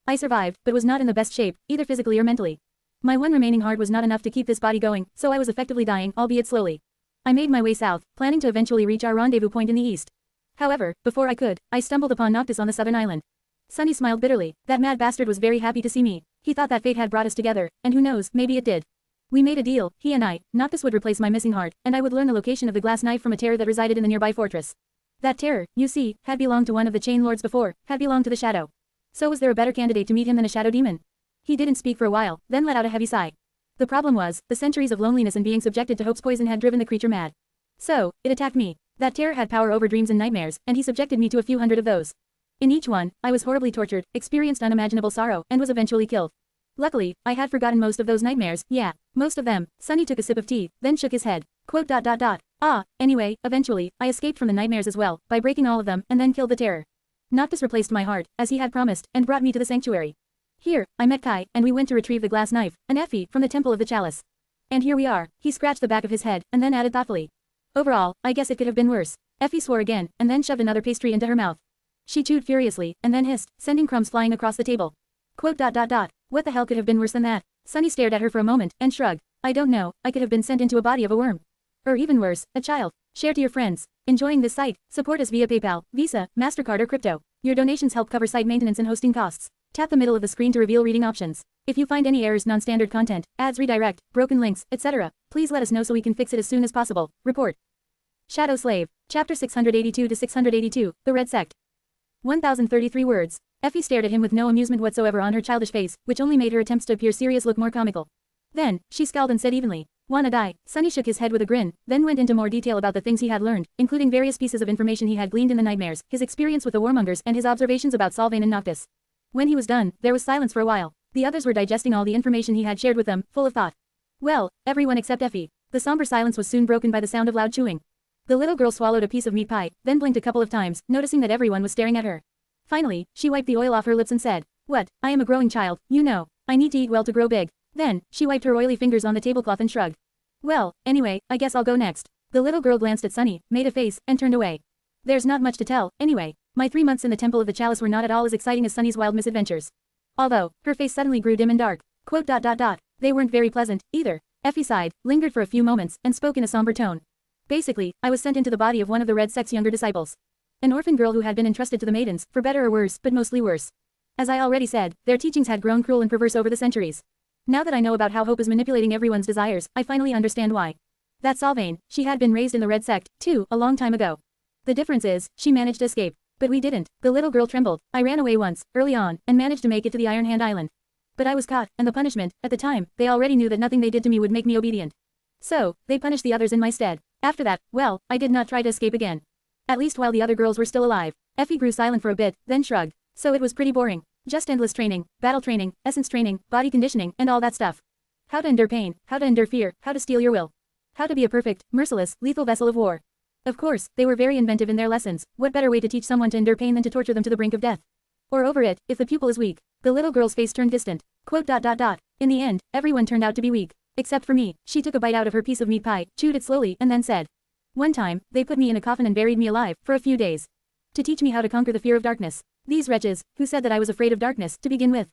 I survived, but was not in the best shape, either physically or mentally. My one remaining heart was not enough to keep this body going, so I was effectively dying, albeit slowly. I made my way south, planning to eventually reach our rendezvous point in the east. However, before I could, I stumbled upon Noctis on the southern island. Sunny smiled bitterly. That mad bastard was very happy to see me. He thought that fate had brought us together, and who knows, maybe it did. We made a deal, he and I. Noctis would replace my missing heart, and I would learn the location of the glass knife from a terror that resided in the nearby fortress. That terror, you see, had belonged to one of the chain lords before, had belonged to the shadow. So was there a better candidate to meet him than a shadow demon? He didn't speak for a while, then let out a heavy sigh. The problem was, the centuries of loneliness and being subjected to Hope's poison had driven the creature mad. So, it attacked me. That terror had power over dreams and nightmares, and he subjected me to a few hundred of those. In each one, I was horribly tortured, experienced unimaginable sorrow, and was eventually killed. Luckily, I had forgotten most of those nightmares, yeah, most of them. Sunny took a sip of tea, then shook his head. Quote. Anyway, eventually, I escaped from the nightmares as well, by breaking all of them, and then killed the terror. Noctis replaced my heart, as he had promised, and brought me to the sanctuary. Here, I met Kai, and we went to retrieve the glass knife, and Effie, from the Temple of the Chalice. And here we are. He scratched the back of his head, and then added thoughtfully. Overall, I guess it could have been worse. Effie swore again, and then shoved another pastry into her mouth. She chewed furiously, and then hissed, sending crumbs flying across the table. Quote. What the hell could have been worse than that? Sunny stared at her for a moment, and shrugged. I don't know, I could have been sent into a body of a worm. Or even worse, a child. Share to your friends. Enjoying this site? Support us via PayPal, Visa, MasterCard or crypto. Your donations help cover site maintenance and hosting costs. Tap the middle of the screen to reveal reading options. If you find any errors, non-standard content, ads redirect, broken links, etc., please let us know so we can fix it as soon as possible. Report. Shadow Slave. Chapter 682 to 682, The Red Sect. 1033 words. Effie stared at him with no amusement whatsoever on her childish face, which only made her attempts to appear serious look more comical. Then, she scowled and said evenly, "Wanna die?" Sunny shook his head with a grin, then went into more detail about the things he had learned, including various pieces of information he had gleaned in the nightmares, his experience with the warmongers and his observations about Solvane and Noctis. When he was done, there was silence for a while. The others were digesting all the information he had shared with them, full of thought. Well, everyone except Effie. The somber silence was soon broken by the sound of loud chewing. The little girl swallowed a piece of meat pie, then blinked a couple of times, noticing that everyone was staring at her. Finally, she wiped the oil off her lips and said, "What? I am a growing child, you know. I need to eat well to grow big." Then, she wiped her oily fingers on the tablecloth and shrugged. "Well, anyway, I guess I'll go next." The little girl glanced at Sunny, made a face, and turned away. There's not much to tell, anyway. My 3 months in the Temple of the Chalice were not at all as exciting as Sunny's wild misadventures. Although, her face suddenly grew dim and dark. They weren't very pleasant, either. Effie sighed, lingered for a few moments, and spoke in a somber tone. Basically, I was sent into the body of one of the Red Sect's younger disciples. An orphan girl who had been entrusted to the maidens, for better or worse, but mostly worse. As I already said, their teachings had grown cruel and perverse over the centuries. Now that I know about how Hope is manipulating everyone's desires, I finally understand why. That Solvane, she had been raised in the Red Sect, too, a long time ago. The difference is, she managed to escape. But we didn't. The little girl trembled. I ran away once, early on, and managed to make it to the Iron Hand Island. But I was caught, and the punishment, at the time, they already knew that nothing they did to me would make me obedient. So, they punished the others in my stead. After that, well, I did not try to escape again. At least while the other girls were still alive. Effie grew silent for a bit, then shrugged. So it was pretty boring. Just endless training, battle training, essence training, body conditioning, and all that stuff. How to endure pain, how to endure fear, how to steal your will. How to be a perfect, merciless, lethal vessel of war. Of course, they were very inventive in their lessons. What better way to teach someone to endure pain than to torture them to the brink of death? Or over it, if the pupil is weak. The little girl's face turned distant. In the end, everyone turned out to be weak. Except for me. She took a bite out of her piece of meat pie, chewed it slowly, and then said. One time, they put me in a coffin and buried me alive, for a few days. To teach me how to conquer the fear of darkness. These wretches, who said that I was afraid of darkness, to begin with.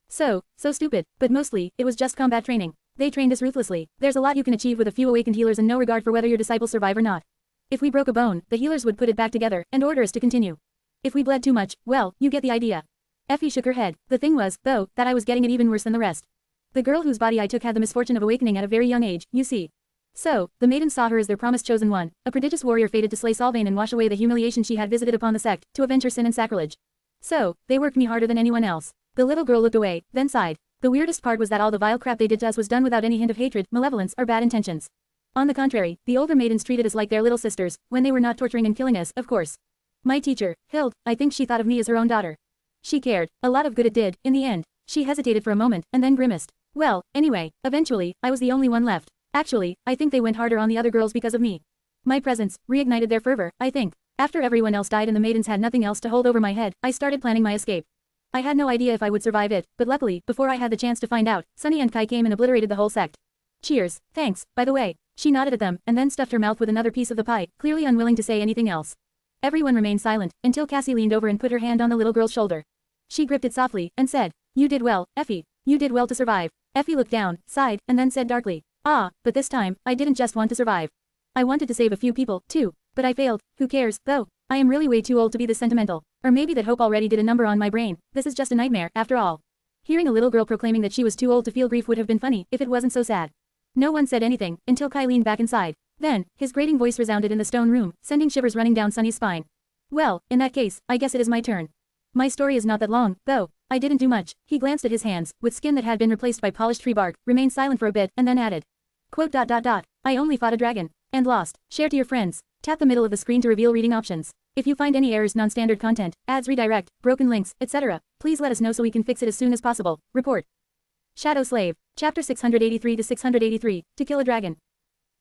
So stupid, but mostly, it was just combat training. They trained us ruthlessly. There's a lot you can achieve with a few awakened healers and no regard for whether your disciples survive or not. If we broke a bone, the healers would put it back together, and order us to continue. If we bled too much, well, you get the idea. Effie shook her head. The thing was, though, that I was getting it even worse than the rest. The girl whose body I took had the misfortune of awakening at a very young age, you see. So, the maidens saw her as their promised chosen one, a prodigious warrior fated to slay Solvane and wash away the humiliation she had visited upon the sect, to avenge her sin and sacrilege. So, they worked me harder than anyone else. The little girl looked away, then sighed. The weirdest part was that all the vile crap they did to us was done without any hint of hatred, malevolence, or bad intentions. On the contrary, the older maidens treated us like their little sisters, when they were not torturing and killing us, of course. My teacher, Hild, I think she thought of me as her own daughter. She cared. A lot of good it did, in the end. She hesitated for a moment, and then grimaced. Well, anyway, eventually, I was the only one left. Actually, I think they went harder on the other girls because of me. My presence reignited their fervor, I think. After everyone else died and the maidens had nothing else to hold over my head, I started planning my escape. I had no idea if I would survive it, but luckily, before I had the chance to find out, Sunny and Kai came and obliterated the whole sect. Cheers, thanks, by the way. She nodded at them, and then stuffed her mouth with another piece of the pie, clearly unwilling to say anything else. Everyone remained silent, until Cassie leaned over and put her hand on the little girl's shoulder. She gripped it softly, and said, "You did well, Effie. You did well to survive." Effie looked down, sighed, and then said darkly, "Ah, but this time, I didn't just want to survive. I wanted to save a few people, too. But I failed. Who cares, though? I am really way too old to be this sentimental. Or maybe that hope already did a number on my brain. This is just a nightmare, after all." Hearing a little girl proclaiming that she was too old to feel grief would have been funny, if it wasn't so sad. No one said anything, until Kai leaned back inside. Then, his grating voice resounded in the stone room, sending shivers running down Sunny's spine. Well, in that case, I guess it is my turn. My story is not that long, though. I didn't do much. He glanced at his hands, with skin that had been replaced by polished tree bark, remained silent for a bit, and then added. I only fought a dragon. And lost. Share to your friends. Tap the middle of the screen to reveal reading options. If you find any errors, non-standard content, ads redirect, broken links, etc., please let us know so we can fix it as soon as possible. Report. Shadow Slave. Chapter 683 to 683, To Kill a Dragon.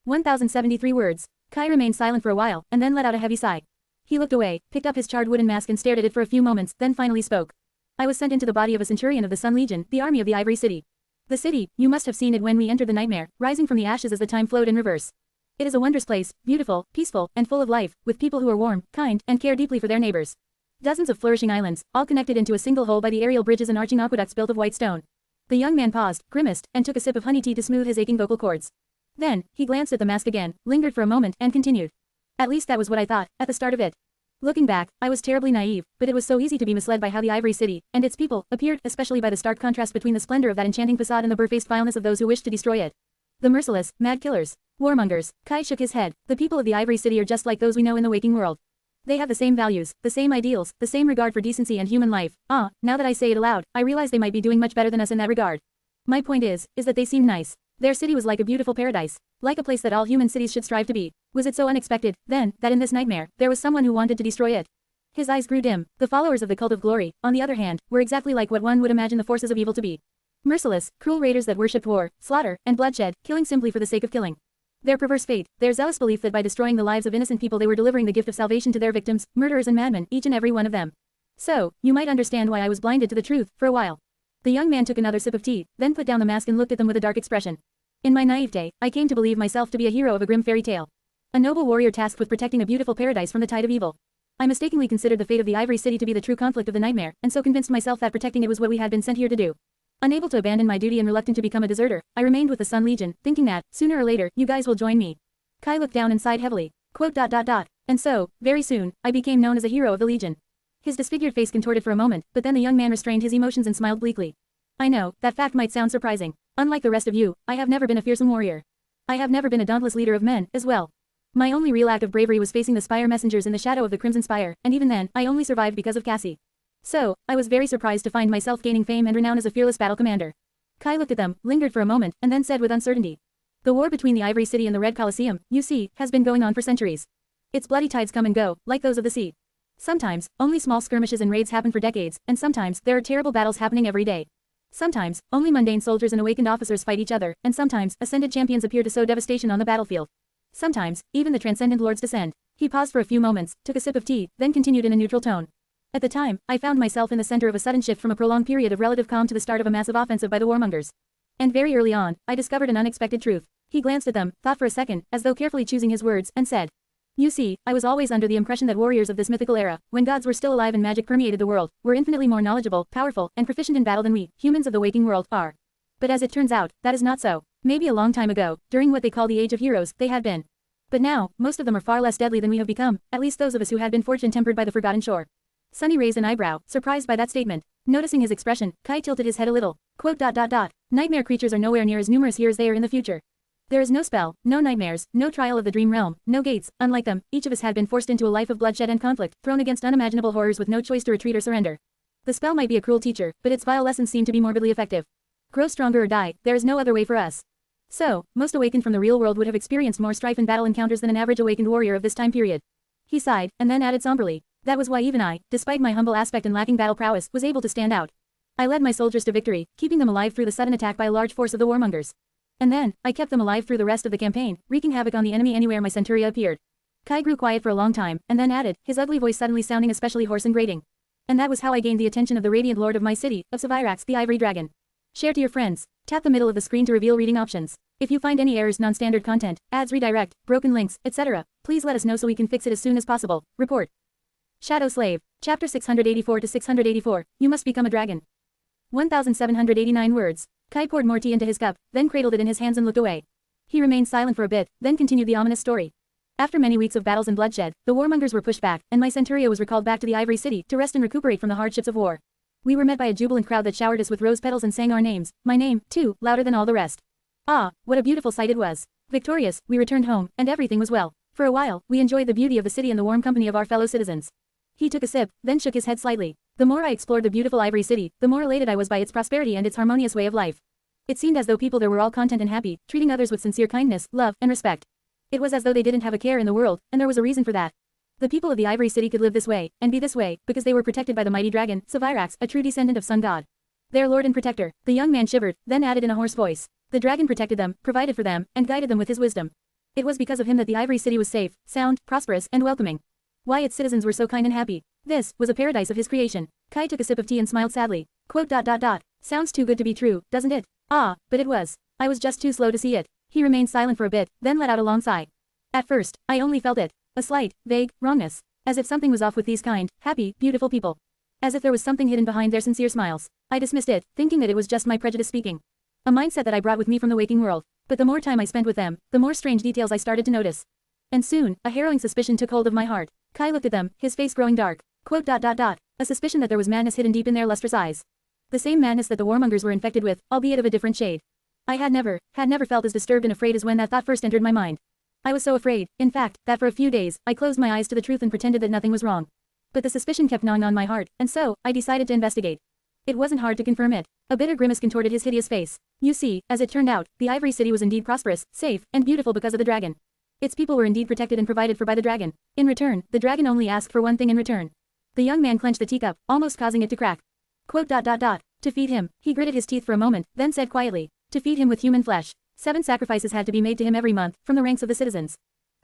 1073 words. Kai remained silent for a while, and then let out a heavy sigh. He looked away, picked up his charred wooden mask and stared at it for a few moments, then finally spoke. I was sent into the body of a centurion of the Sun Legion, the army of the Ivory City. The city, you must have seen it when we entered the nightmare, rising from the ashes as the time flowed in reverse. It is a wondrous place, beautiful, peaceful, and full of life, with people who are warm, kind, and care deeply for their neighbors. Dozens of flourishing islands, all connected into a single whole by the aerial bridges and arching aqueducts built of white stone. The young man paused, grimaced, and took a sip of honey tea to smooth his aching vocal cords. Then, he glanced at the mask again, lingered for a moment, and continued. At least that was what I thought, at the start of it. Looking back, I was terribly naive, but it was so easy to be misled by how the Ivory City, and its people, appeared, especially by the stark contrast between the splendor of that enchanting facade and the barefaced vileness of those who wished to destroy it. The merciless, mad killers. Warmongers. Kai shook his head. The people of the Ivory City are just like those we know in the waking world. They have the same values, the same ideals, the same regard for decency and human life. Now that I say it aloud, I realize they might be doing much better than us in that regard. My point is that they seem nice. Their city was like a beautiful paradise. Like a place that all human cities should strive to be. Was it so unexpected, then, that in this nightmare, there was someone who wanted to destroy it? His eyes grew dim. The followers of the cult of glory, on the other hand, were exactly like what one would imagine the forces of evil to be. Merciless, cruel raiders that worshipped war, slaughter, and bloodshed, killing simply for the sake of killing. Their perverse fate, their zealous belief that by destroying the lives of innocent people they were delivering the gift of salvation to their victims, murderers and madmen, each and every one of them. So, you might understand why I was blinded to the truth, for a while. The young man took another sip of tea, then put down the mask and looked at them with a dark expression. In my naivete, I came to believe myself to be a hero of a grim fairy tale. A noble warrior tasked with protecting a beautiful paradise from the tide of evil. I mistakenly considered the fate of the Ivory City to be the true conflict of the nightmare, and so convinced myself that protecting it was what we had been sent here to do. Unable to abandon my duty and reluctant to become a deserter, I remained with the Sun Legion, thinking that, sooner or later, you guys will join me. Kai looked down and sighed heavily. And so, very soon, I became known as a hero of the Legion. His disfigured face contorted for a moment, but then the young man restrained his emotions and smiled bleakly. I know, that fact might sound surprising. Unlike the rest of you, I have never been a fearsome warrior. I have never been a dauntless leader of men, as well. My only real act of bravery was facing the Spire messengers in the shadow of the Crimson Spire, and even then, I only survived because of Cassie. So, I was very surprised to find myself gaining fame and renown as a fearless battle commander. Kai looked at them, lingered for a moment, and then said with uncertainty. The war between the Ivory City and the Red Colosseum, you see, has been going on for centuries. Its bloody tides come and go, like those of the sea. Sometimes, only small skirmishes and raids happen for decades, and sometimes, there are terrible battles happening every day. Sometimes, only mundane soldiers and awakened officers fight each other, and sometimes, ascended champions appear to sow devastation on the battlefield. Sometimes, even the transcendent lords descend. He paused for a few moments, took a sip of tea, then continued in a neutral tone. At the time, I found myself in the center of a sudden shift from a prolonged period of relative calm to the start of a massive offensive by the warmongers. And very early on, I discovered an unexpected truth. He glanced at them, thought for a second, as though carefully choosing his words, and said. You see, I was always under the impression that warriors of this mythical era, when gods were still alive and magic permeated the world, were infinitely more knowledgeable, powerful, and proficient in battle than we, humans of the waking world, are. But as it turns out, that is not so. Maybe a long time ago, during what they call the Age of Heroes, they had been. But now, most of them are far less deadly than we have become, at least those of us who had been forged and tempered by the forgotten shore. Sunny raised an eyebrow, surprised by that statement. Noticing his expression, Kai tilted his head a little. Nightmare creatures are nowhere near as numerous here as they are in the future. There is no spell, no nightmares, no trial of the dream realm, no gates. Unlike them, each of us had been forced into a life of bloodshed and conflict, thrown against unimaginable horrors with no choice to retreat or surrender. The spell might be a cruel teacher, but its vile lessons seem to be morbidly effective. Grow stronger or die, there is no other way for us. So, most awakened from the real world would have experienced more strife and battle encounters than an average awakened warrior of this time period. He sighed, and then added somberly. That was why even I, despite my humble aspect and lacking battle prowess, was able to stand out. I led my soldiers to victory, keeping them alive through the sudden attack by a large force of the warmongers. And then, I kept them alive through the rest of the campaign, wreaking havoc on the enemy anywhere my centuria appeared. Kai grew quiet for a long time, and then added, his ugly voice suddenly sounding especially hoarse and grating. And that was how I gained the attention of the radiant lord of my city, of Savirax, the Ivory Dragon. Share to your friends. Tap the middle of the screen to reveal reading options. If you find any errors, non-standard content, ads redirect, broken links, etc., please let us know so we can fix it as soon as possible. Report. Shadow Slave. Chapter 684 to 684. You must become a dragon. 1,789 words. Kai poured more tea into his cup, then cradled it in his hands and looked away. He remained silent for a bit, then continued the ominous story. After many weeks of battles and bloodshed, the warmongers were pushed back, and my centuria was recalled back to the Ivory City to rest and recuperate from the hardships of war. We were met by a jubilant crowd that showered us with rose petals and sang our names, my name, too, louder than all the rest. Ah, what a beautiful sight it was. Victorious, we returned home, and everything was well. For a while, we enjoyed the beauty of the city and the warm company of our fellow citizens. He took a sip, then shook his head slightly. The more I explored the beautiful Ivory City, the more elated I was by its prosperity and its harmonious way of life. It seemed as though people there were all content and happy, treating others with sincere kindness, love, and respect. It was as though they didn't have a care in the world, and there was a reason for that. The people of the Ivory City could live this way, and be this way, because they were protected by the mighty dragon, Savirax, a true descendant of Sun God. Their lord and protector. The young man shivered, then added in a hoarse voice. The dragon protected them, provided for them, and guided them with his wisdom. It was because of him that the Ivory City was safe, sound, prosperous, and welcoming. Why its citizens were so kind and happy. This was a paradise of his creation. Kai took a sip of tea and smiled sadly. Sounds too good to be true, doesn't it? Ah, but it was. I was just too slow to see it. He remained silent for a bit, then let out a long sigh. At first, I only felt it. A slight, vague, wrongness. As if something was off with these kind, happy, beautiful people. As if there was something hidden behind their sincere smiles. I dismissed it, thinking that it was just my prejudice speaking. A mindset that I brought with me from the waking world. But the more time I spent with them, the more strange details I started to notice. And soon, a harrowing suspicion took hold of my heart. Kai looked at them, his face growing dark. Quote. A suspicion that there was madness hidden deep in their lustrous eyes. The same madness that the warmongers were infected with, albeit of a different shade. I had never felt as disturbed and afraid as when that thought first entered my mind. I was so afraid, in fact, that for a few days, I closed my eyes to the truth and pretended that nothing was wrong. But the suspicion kept gnawing on my heart, and so, I decided to investigate. It wasn't hard to confirm it. A bitter grimace contorted his hideous face. You see, as it turned out, the Ivory City was indeed prosperous, safe, and beautiful because of the dragon. Its people were indeed protected and provided for by the dragon. In return, the dragon only asked for one thing in return. The young man clenched the teacup, almost causing it to crack. Quote. To feed him, he gritted his teeth for a moment, then said quietly, to feed him with human flesh. 7 sacrifices had to be made to him every month, from the ranks of the citizens.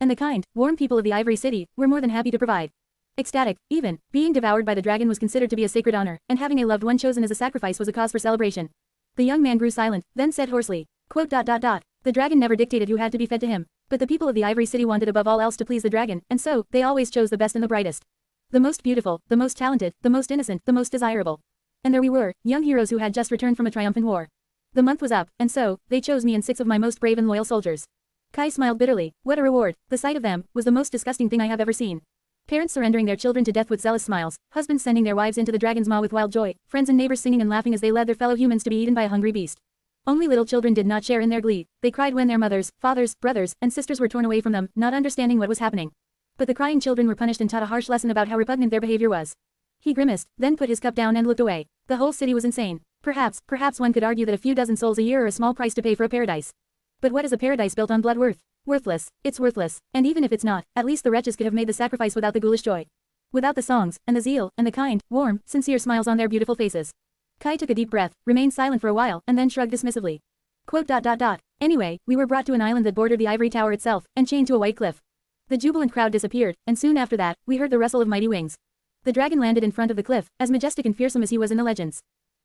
And the kind, warm people of the Ivory City, were more than happy to provide. Ecstatic, even, being devoured by the dragon was considered to be a sacred honor, and having a loved one chosen as a sacrifice was a cause for celebration. The young man grew silent, then said hoarsely, quote. The dragon never dictated who had to be fed to him, but the people of the Ivory City wanted above all else to please the dragon, and so, they always chose the best and the brightest. The most beautiful, the most talented, the most innocent, the most desirable. And there we were, young heroes who had just returned from a triumphant war. The month was up, and so, they chose me and 6 of my most brave and loyal soldiers. Kai smiled bitterly. What a reward. The sight of them was the most disgusting thing I have ever seen. Parents surrendering their children to death with zealous smiles, husbands sending their wives into the dragon's maw with wild joy, friends and neighbors singing and laughing as they led their fellow humans to be eaten by a hungry beast. Only little children did not share in their glee. They cried when their mothers, fathers, brothers, and sisters were torn away from them, not understanding what was happening. But the crying children were punished and taught a harsh lesson about how repugnant their behavior was. He grimaced, then put his cup down and looked away. The whole city was insane. Perhaps one could argue that a few dozen souls a year are a small price to pay for a paradise. But what is a paradise built on blood worth? Worthless. It's worthless. And even if it's not, at least the wretches could have made the sacrifice without the ghoulish joy. Without the songs, and the zeal, and the kind, warm, sincere smiles on their beautiful faces. Kai took a deep breath, remained silent for a while, and then shrugged dismissively. Quote. Anyway, we were brought to an island that bordered the ivory tower itself, and chained to a white cliff. The jubilant crowd disappeared, and soon after that, we heard the rustle of mighty wings. The dragon landed in front of the cliff, as majestic and fearsome as he was in the legends.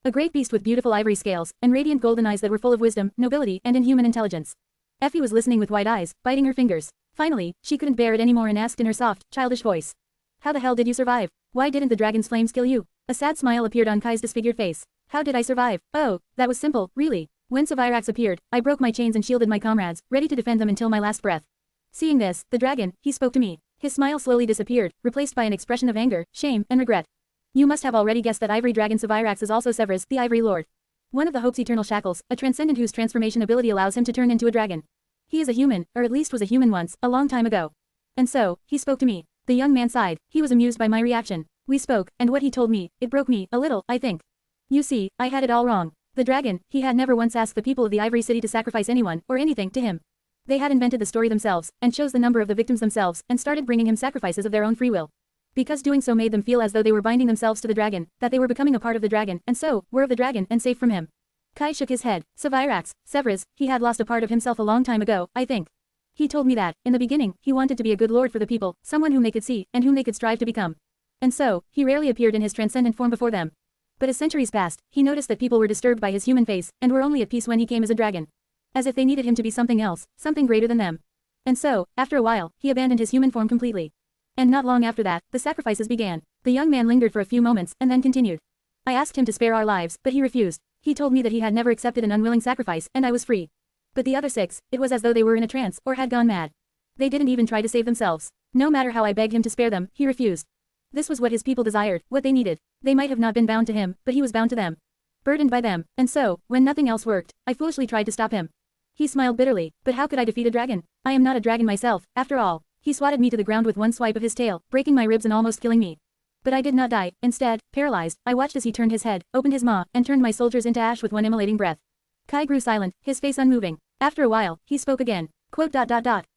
A great beast with beautiful ivory scales, and radiant golden eyes that were full of wisdom, nobility, and inhuman intelligence. Effie was listening with wide eyes, biting her fingers. Finally, she couldn't bear it anymore and asked in her soft, childish voice. How the hell did you survive? Why didn't the dragon's flames kill you? A sad smile appeared on Kai's disfigured face. How did I survive? Oh, that was simple, really. When Savirax appeared, I broke my chains and shielded my comrades, ready to defend them until my last breath. Seeing this, the dragon, he spoke to me. His smile slowly disappeared, replaced by an expression of anger, shame, and regret. You must have already guessed that Ivory Dragon Savirax is also Severus, the Ivory Lord. One of the Hope's eternal shackles, a transcendent whose transformation ability allows him to turn into a dragon. He is a human, or at least was a human once, a long time ago. And so, he spoke to me. The young man sighed. He was amused by my reaction. We spoke, and what he told me, it broke me, a little, I think. You see, I had it all wrong. The dragon, he had never once asked the people of the Ivory City to sacrifice anyone, or anything, to him. They had invented the story themselves, and chose the number of the victims themselves, and started bringing him sacrifices of their own free will. Because doing so made them feel as though they were binding themselves to the dragon, that they were becoming a part of the dragon, and so, were of the dragon, and safe from him. Kai shook his head. Savirax, Severus, he had lost a part of himself a long time ago, I think. He told me that, in the beginning, he wanted to be a good lord for the people, someone whom they could see, and whom they could strive to become. And so, he rarely appeared in his transcendent form before them. But as centuries passed, he noticed that people were disturbed by his human face, and were only at peace when he came as a dragon. As if they needed him to be something else, something greater than them. And so, after a while, he abandoned his human form completely. And not long after that, the sacrifices began. The young man lingered for a few moments, and then continued. I asked him to spare our lives, but he refused. He told me that he had never accepted an unwilling sacrifice, and I was free. But the other 6, it was as though they were in a trance, or had gone mad. They didn't even try to save themselves. No matter how I begged him to spare them, he refused. This was what his people desired, what they needed. They might have not been bound to him, but he was bound to them. Burdened by them, and so, when nothing else worked, I foolishly tried to stop him. He smiled bitterly. But how could I defeat a dragon? I am not a dragon myself, after all. He swatted me to the ground with one swipe of his tail, breaking my ribs and almost killing me. But I did not die. Instead, paralyzed, I watched as he turned his head, opened his maw, and turned my soldiers into ash with one immolating breath. Kai grew silent, his face unmoving. After a while, he spoke again. Quote.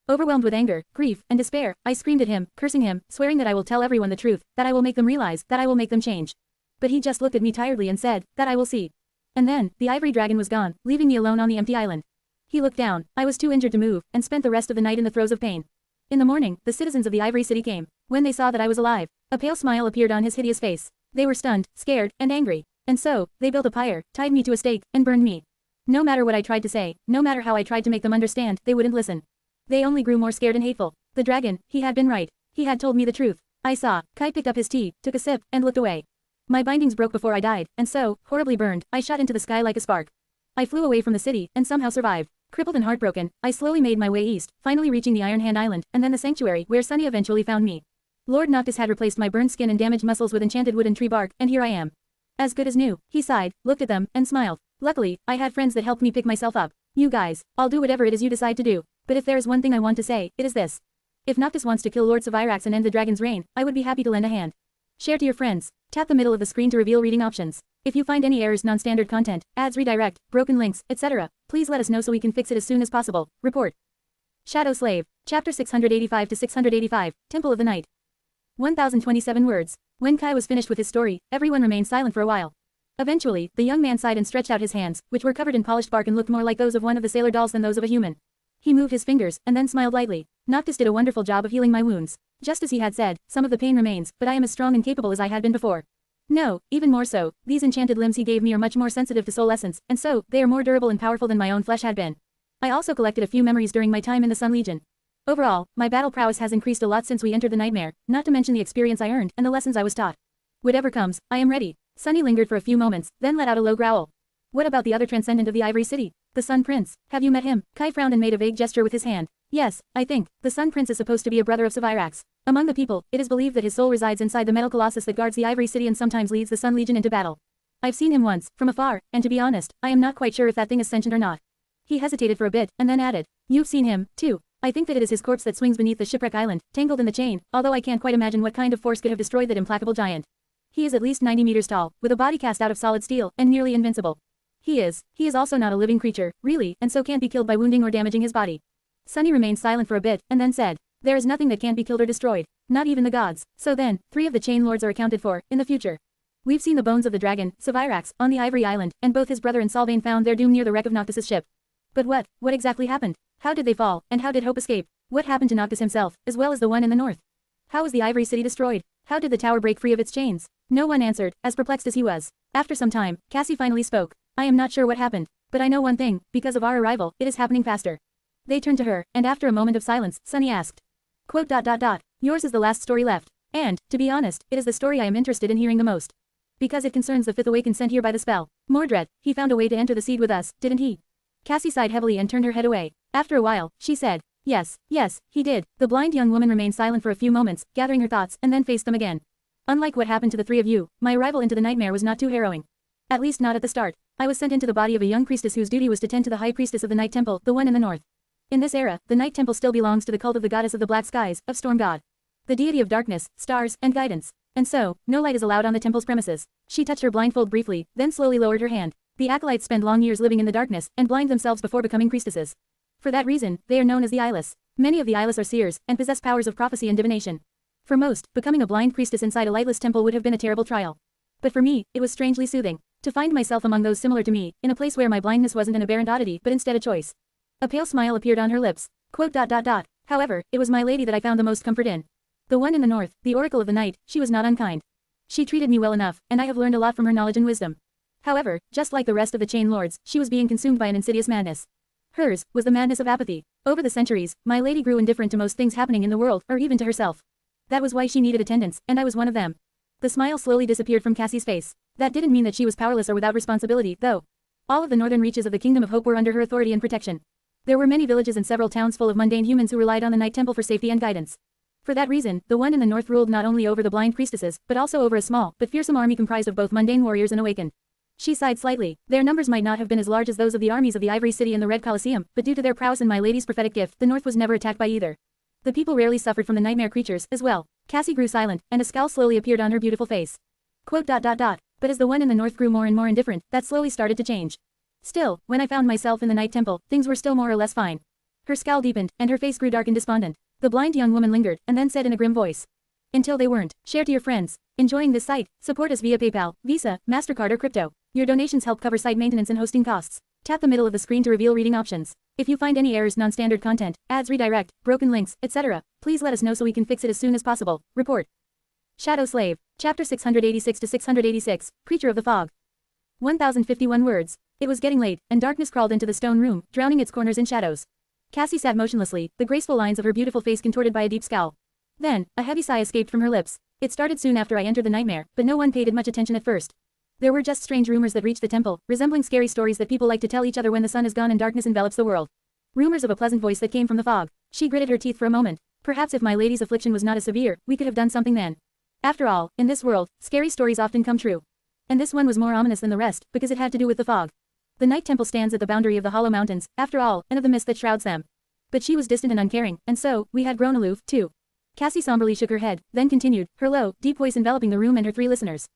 Overwhelmed with anger, grief, and despair, I screamed at him, cursing him, swearing that I will tell everyone the truth, that I will make them realize, that I will make them change. But he just looked at me tiredly and said, that I will see. And then, the ivory dragon was gone, leaving me alone on the empty island. He looked down. I was too injured to move, and spent the rest of the night in the throes of pain. In the morning, the citizens of the Ivory City came. When they saw that I was alive, a pale smile appeared on his hideous face. They were stunned, scared, and angry. And so, they built a pyre, tied me to a stake, and burned me. No matter what I tried to say, no matter how I tried to make them understand, they wouldn't listen. They only grew more scared and hateful. The dragon, he had been right. He had told me the truth. I saw. Kai picked up his tea, took a sip, and looked away. My bindings broke before I died, and so, horribly burned, I shot into the sky like a spark. I flew away from the city, and somehow survived. Crippled and heartbroken, I slowly made my way east, finally reaching the Iron Hand Island, and then the sanctuary, where Sunny eventually found me. Lord Noctis had replaced my burned skin and damaged muscles with enchanted wood and tree bark, and here I am. As good as new. He sighed, looked at them, and smiled. Luckily, I had friends that helped me pick myself up. You guys, I'll do whatever it is you decide to do. But if there is one thing I want to say, it is this. If Noctis wants to kill Lord Sevirax and end the dragon's reign, I would be happy to lend a hand. Share to your friends. Tap the middle of the screen to reveal reading options. If you find any errors, non-standard content, ads, redirect, broken links, etc., please let us know so we can fix it as soon as possible. Report. Shadow Slave. Chapter 685 to 685, Temple of the Night. 1027 words. When Kai was finished with his story, everyone remained silent for a while. Eventually, the young man sighed and stretched out his hands, which were covered in polished bark and looked more like those of one of the sailor dolls than those of a human. He moved his fingers, and then smiled lightly. Noctis did a wonderful job of healing my wounds. Just as he had said, some of the pain remains, but I am as strong and capable as I had been before. No, even more so, these enchanted limbs he gave me are much more sensitive to soul essence, and so, they are more durable and powerful than my own flesh had been. I also collected a few memories during my time in the Sun Legion. Overall, my battle prowess has increased a lot since we entered the nightmare, not to mention the experience I earned and the lessons I was taught. Whatever comes, I am ready. Sunny lingered for a few moments, then let out a low growl. What about the other transcendent of the Ivory City? The Sun Prince. Have you met him? Kai frowned and made a vague gesture with his hand. Yes, I think. The Sun Prince is supposed to be a brother of Sevirax. Among the people, it is believed that his soul resides inside the metal colossus that guards the Ivory City and sometimes leads the Sun Legion into battle. I've seen him once, from afar, and to be honest, I am not quite sure if that thing is sentient or not. He hesitated for a bit, and then added, You've seen him, too. I think that it is his corpse that swings beneath the shipwreck island, tangled in the chain, although I can't quite imagine what kind of force could have destroyed that implacable giant. He is at least 90 meters tall, with a body cast out of solid steel, and nearly invincible. He is also not a living creature, really, and so can't be killed by wounding or damaging his body. Sunny remained silent for a bit, and then said, There is nothing that can't be killed or destroyed. Not even the gods. So then, 3 of the chain lords are accounted for, in the future. We've seen the bones of the dragon, Sevirax, on the Ivory Island, and both his brother and Sylvain found their doom near the wreck of Noctis's ship. But what exactly happened? How did they fall, and how did Hope escape? What happened to Noctis himself, as well as the one in the north? How was the Ivory City destroyed? How did the tower break free of its chains? No one answered, as perplexed as he was. After some time, Cassie finally spoke. I am not sure what happened, but I know one thing, because of our arrival, it is happening faster. They turned to her, and after a moment of silence, Sunny asked. Quote, Yours is the last story left. And, to be honest, it is the story I am interested in hearing the most. Because it concerns the 5th awakened sent here by the spell. Mordred, he found a way to enter the seed with us, didn't he? Cassie sighed heavily and turned her head away. After a while, she said, Yes, he did. The blind young woman remained silent for a few moments, gathering her thoughts, and then faced them again. Unlike what happened to the 3 of you, my arrival into the nightmare was not too harrowing. At least not at the start. I was sent into the body of a young priestess whose duty was to tend to the high priestess of the Night Temple, the one in the north. In this era, the Night Temple still belongs to the cult of the goddess of the black skies, of Storm God. The deity of darkness, stars, and guidance. And so, no light is allowed on the temple's premises. She touched her blindfold briefly, then slowly lowered her hand. The acolytes spend long years living in the darkness, and blind themselves before becoming priestesses. For that reason, they are known as the eyeless. Many of the eyeless are seers, and possess powers of prophecy and divination. For most, becoming a blind priestess inside a lightless temple would have been a terrible trial. But for me, it was strangely soothing. To find myself among those similar to me, in a place where my blindness wasn't an aberrant oddity but instead a choice. A pale smile appeared on her lips. Quote, However, it was my lady that I found the most comfort in. The one in the north, the Oracle of the Night, she was not unkind. She treated me well enough, and I have learned a lot from her knowledge and wisdom. However, just like the rest of the chain lords, she was being consumed by an insidious madness. Hers was the madness of apathy. Over the centuries, my lady grew indifferent to most things happening in the world, or even to herself. That was why she needed attendants, and I was one of them. The smile slowly disappeared from Cassie's face. That didn't mean that she was powerless or without responsibility, though. All of the northern reaches of the Kingdom of Hope were under her authority and protection. There were many villages and several towns full of mundane humans who relied on the Night Temple for safety and guidance. For that reason, the one in the north ruled not only over the blind priestesses, but also over a small, but fearsome army comprised of both mundane warriors and awakened. She sighed slightly. Their numbers might not have been as large as those of the armies of the Ivory City and the Red Colosseum, but due to their prowess and my lady's prophetic gift, the north was never attacked by either. The people rarely suffered from the nightmare creatures, as well. Cassie grew silent, and a scowl slowly appeared on her beautiful face. Quote, But as the one in the north grew more and more indifferent, that slowly started to change. Still, when I found myself in the Night Temple, things were still more or less fine. Her scowl deepened, and her face grew dark and despondent. The blind young woman lingered, and then said in a grim voice. Until they weren't. Share to your friends. Enjoying this site? Support us via PayPal, Visa, MasterCard or crypto. Your donations help cover site maintenance and hosting costs. Tap the middle of the screen to reveal reading options. If you find any errors, non-standard content, ads, redirect, broken links, etc., please let us know so we can fix it as soon as possible. Report. Shadow Slave. Chapter 686 to 686, Creature of the Fog. 1051 words. It was getting late, and darkness crawled into the stone room, drowning its corners in shadows. Cassie sat motionlessly, the graceful lines of her beautiful face contorted by a deep scowl. Then, a heavy sigh escaped from her lips. It started soon after I entered the nightmare, but no one paid it much attention at first. There were just strange rumors that reached the temple, resembling scary stories that people like to tell each other when the sun is gone and darkness envelops the world. Rumors of a pleasant voice that came from the fog. She gritted her teeth for a moment. Perhaps if my lady's affliction was not as severe, we could have done something then. After all, in this world, scary stories often come true. And this one was more ominous than the rest, because it had to do with the fog. The night temple stands at the boundary of the hollow mountains, after all, and of the mist that shrouds them. But she was distant and uncaring, and so, we had grown aloof, too. Cassie somberly shook her head, then continued, her low, deep voice enveloping the room and her three listeners.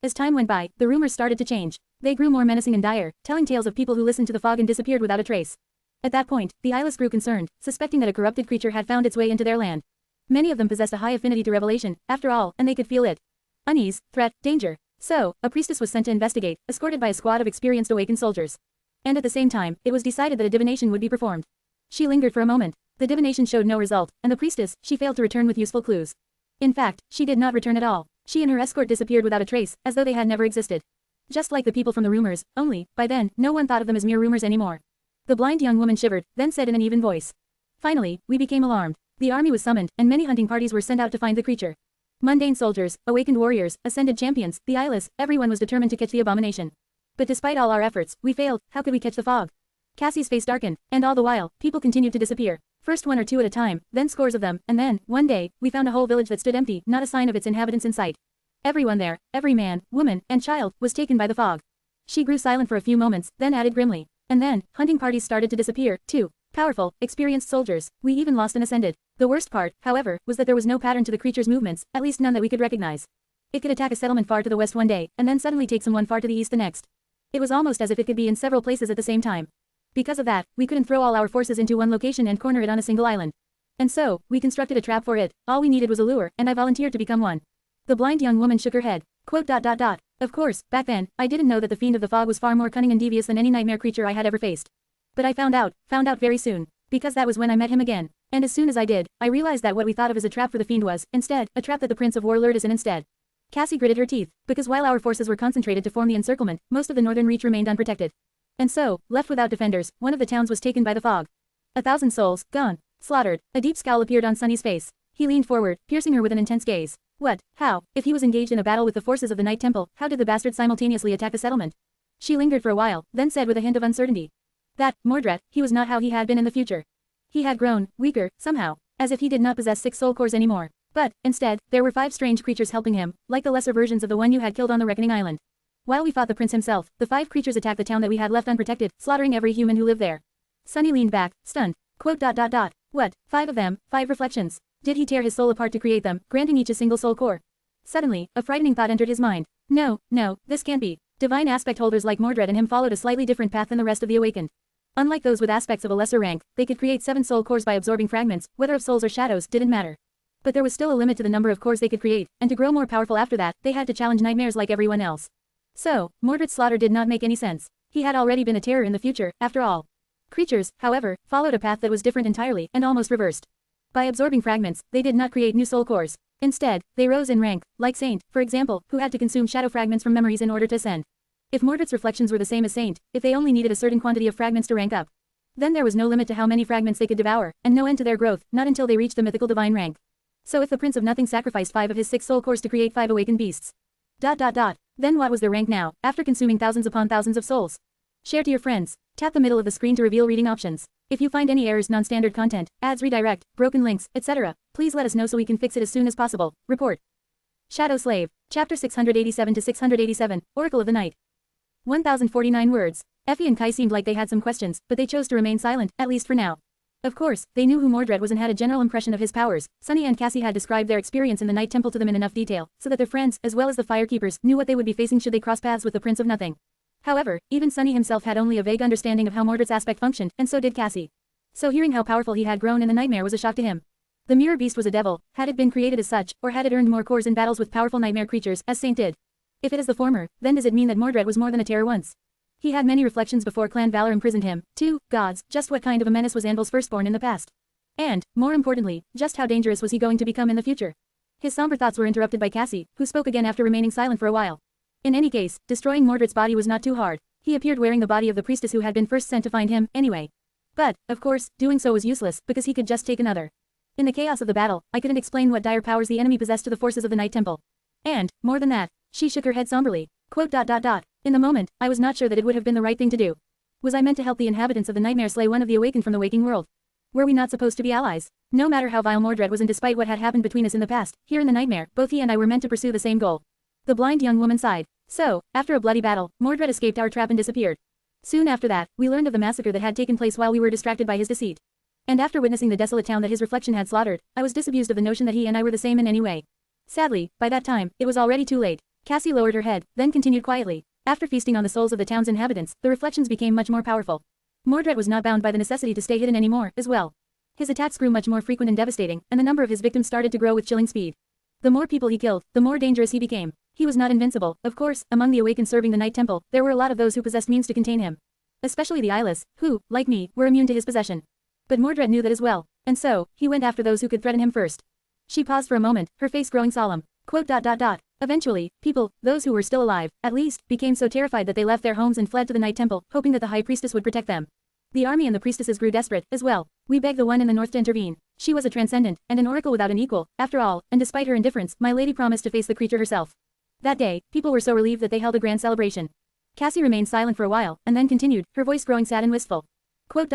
As time went by, the rumors started to change. They grew more menacing and dire, telling tales of people who listened to the fog and disappeared without a trace. At that point, the eyeless grew concerned, suspecting that a corrupted creature had found its way into their land. Many of them possessed a high affinity to revelation, after all, and they could feel it. Unease, threat, danger. So, a priestess was sent to investigate, escorted by a squad of experienced awakened soldiers. And at the same time, it was decided that a divination would be performed. She lingered for a moment. The divination showed no result, and the priestess, she failed to return with useful clues. In fact, she did not return at all. She and her escort disappeared without a trace, as though they had never existed. Just like the people from the rumors, only, by then, no one thought of them as mere rumors anymore. The blind young woman shivered, then said in an even voice. Finally, we became alarmed. The army was summoned, and many hunting parties were sent out to find the creature. Mundane soldiers, awakened warriors, ascended champions, the eyeless, everyone was determined to catch the abomination. But despite all our efforts, we failed. How could we catch the fog? Cassie's face darkened, and all the while, people continued to disappear. First one or two at a time, then scores of them, and then, one day, we found a whole village that stood empty, not a sign of its inhabitants in sight. Everyone there, every man, woman, and child, was taken by the fog. She grew silent for a few moments, then added grimly. And then, hunting parties started to disappear, too. Powerful, experienced soldiers. We even lost and ascended. The worst part, however, was that there was no pattern to the creature's movements, at least none that we could recognize. It could attack a settlement far to the west one day, and then suddenly take someone far to the east the next. It was almost as if it could be in several places at the same time. Because of that, we couldn't throw all our forces into one location and corner it on a single island. And so, we constructed a trap for it. All we needed was a lure, and I volunteered to become one. The blind young woman shook her head. Quote. Of course, back then, I didn't know that the fiend of the fog was far more cunning and devious than any nightmare creature I had ever faced. But I found out very soon. Because that was when I met him again. And as soon as I did, I realized that what we thought of as a trap for the fiend was, instead, a trap that the Prince of War lured us in instead. Cassie gritted her teeth, because while our forces were concentrated to form the encirclement, most of the northern reach remained unprotected. And so, left without defenders, one of the towns was taken by the fog. 1,000 souls, gone. Slaughtered. A deep scowl appeared on Sunny's face. He leaned forward, piercing her with an intense gaze. What? How? If he was engaged in a battle with the forces of the Night Temple, how did the bastard simultaneously attack the settlement? She lingered for a while, then said with a hint of uncertainty. That, Mordred, he was not how he had been in the future. He had grown, weaker, somehow, as if he did not possess 6 soul cores anymore. But, instead, there were 5 strange creatures helping him, like the lesser versions of the one you had killed on the Reckoning Island. While we fought the prince himself, the 5 creatures attacked the town that we had left unprotected, slaughtering every human who lived there. Sunny leaned back, stunned. Quote. What? 5 of them, 5 reflections. Did he tear his soul apart to create them, granting each a single soul core? Suddenly, a frightening thought entered his mind. No, this can't be. Divine aspect holders like Mordred and him followed a slightly different path than the rest of the awakened. Unlike those with aspects of a lesser rank, they could create 7 soul cores by absorbing fragments, whether of souls or shadows, didn't matter. But there was still a limit to the number of cores they could create, and to grow more powerful after that, they had to challenge nightmares like everyone else. So, Mordred's slaughter did not make any sense. He had already been a terror in the future, after all. Creatures, however, followed a path that was different entirely, and almost reversed. By absorbing fragments, they did not create new soul cores. Instead, they rose in rank, like Saint, for example, who had to consume shadow fragments from memories in order to ascend. If Mordred's reflections were the same as Saint, if they only needed a certain quantity of fragments to rank up, then there was no limit to how many fragments they could devour, and no end to their growth, not until they reached the mythical divine rank. So if the Prince of Nothing sacrificed 5 of his 6 soul cores to create 5 awakened beasts. Then what was their rank now, after consuming thousands upon thousands of souls? Share to your friends. Tap the middle of the screen to reveal reading options. If you find any errors, non-standard content, ads, redirect, broken links, etc., please let us know so we can fix it as soon as possible. Report. Shadow Slave. Chapter 687 to 687, Oracle of the Night. 1049 words. Effie and Kai seemed like they had some questions, but they chose to remain silent, at least for now. Of course, they knew who Mordred was and had a general impression of his powers. Sunny and Cassie had described their experience in the Night Temple to them in enough detail, so that their friends, as well as the Firekeepers, knew what they would be facing should they cross paths with the Prince of Nothing. However, even Sunny himself had only a vague understanding of how Mordred's aspect functioned, and so did Cassie. So hearing how powerful he had grown in the nightmare was a shock to him. The mirror beast was a devil, had it been created as such, or had it earned more cores in battles with powerful nightmare creatures, as Saint did? If it is the former, then does it mean that Mordred was more than a terror once? He had many reflections before Clan Valor imprisoned him. 2. Gods, just what kind of a menace was Anvil's firstborn in the past? And, more importantly, just how dangerous was he going to become in the future? His somber thoughts were interrupted by Cassie, who spoke again after remaining silent for a while. In any case, destroying Mordred's body was not too hard. He appeared wearing the body of the priestess who had been first sent to find him, anyway. But, of course, doing so was useless, because he could just take another. In the chaos of the battle, I couldn't explain what dire powers the enemy possessed to the forces of the Night Temple. And, more than that, she shook her head somberly. Quote. In the moment, I was not sure that it would have been the right thing to do. Was I meant to help the inhabitants of the nightmare slay one of the awakened from the waking world? Were we not supposed to be allies? No matter how vile Mordred was and despite what had happened between us in the past, here in the nightmare, both he and I were meant to pursue the same goal. The blind young woman sighed. So, after a bloody battle, Mordred escaped our trap and disappeared. Soon after that, we learned of the massacre that had taken place while we were distracted by his deceit. And after witnessing the desolate town that his reflection had slaughtered, I was disabused of the notion that he and I were the same in any way. Sadly, by that time, it was already too late. Cassie lowered her head, then continued quietly. After feasting on the souls of the town's inhabitants, the reflections became much more powerful. Mordred was not bound by the necessity to stay hidden anymore, as well. His attacks grew much more frequent and devastating, and the number of his victims started to grow with chilling speed. The more people he killed, the more dangerous he became. He was not invincible, of course. Among the awakened serving the Night Temple, there were a lot of those who possessed means to contain him. Especially the eyeless, who, like me, were immune to his possession. But Mordred knew that as well, and so, he went after those who could threaten him first. She paused for a moment, her face growing solemn. Quote. Eventually, people, those who were still alive, at least, became so terrified that they left their homes and fled to the Night Temple, hoping that the High Priestess would protect them. The army and the priestesses grew desperate, as well. We begged the one in the north to intervene. She was a transcendent, and an oracle without an equal, after all, and despite her indifference, my lady promised to face the creature herself. That day, people were so relieved that they held a grand celebration. Cassie remained silent for a while, and then continued, her voice growing sad and wistful. Quote.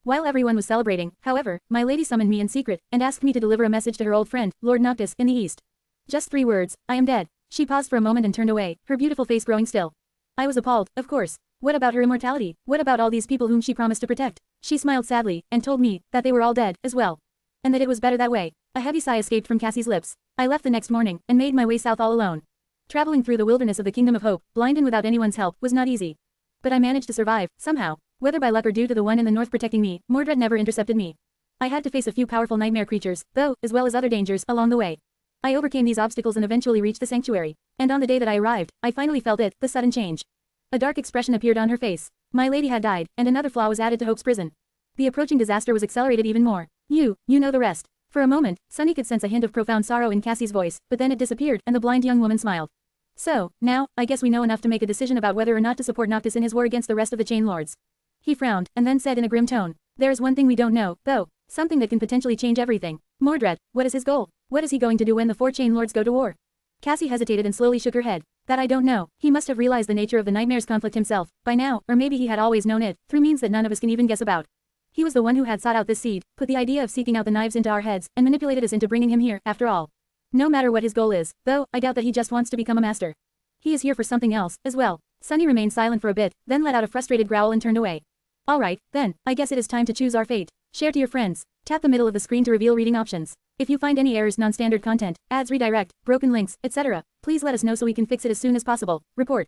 While everyone was celebrating, however, my lady summoned me in secret, and asked me to deliver a message to her old friend, Lord Noctis, in the east. Just 3 words, I am dead. She paused for a moment and turned away, her beautiful face growing still. I was appalled, of course. What about her immortality? What about all these people whom she promised to protect? She smiled sadly, and told me that they were all dead, as well. And that it was better that way. A heavy sigh escaped from Cassie's lips. I left the next morning, and made my way south all alone. Traveling through the wilderness of the Kingdom of Hope, blind and without anyone's help, was not easy. But I managed to survive, somehow. Whether by luck or due to the one in the north protecting me, Mordred never intercepted me. I had to face a few powerful nightmare creatures, though, as well as other dangers, along the way. I overcame these obstacles and eventually reached the sanctuary. And on the day that I arrived, I finally felt it, the sudden change. A dark expression appeared on her face. My lady had died, and another flaw was added to Hope's prison. The approaching disaster was accelerated even more. You know the rest. For a moment, Sunny could sense a hint of profound sorrow in Cassie's voice, but then it disappeared and the blind young woman smiled. So, now, I guess we know enough to make a decision about whether or not to support Noctis in his war against the rest of the Chain Lords. He frowned, and then said in a grim tone, there is one thing we don't know, though. Something that can potentially change everything. Mordred, what is his goal? What is he going to do when the 4 Chain Lords go to war? Cassie hesitated and slowly shook her head. That I don't know. He must have realized the nature of the Nightmare's conflict himself, by now, or maybe he had always known it, through means that none of us can even guess about. He was the one who had sought out this seed, put the idea of seeking out the knives into our heads, and manipulated us into bringing him here, after all. No matter what his goal is, though, I doubt that he just wants to become a master. He is here for something else, as well. Sunny remained silent for a bit, then let out a frustrated growl and turned away. Alright, then, I guess it is time to choose our fate. Share to your friends. Tap the middle of the screen to reveal reading options. If you find any errors, non-standard content, ads redirect, broken links, etc., please let us know so we can fix it as soon as possible. Report.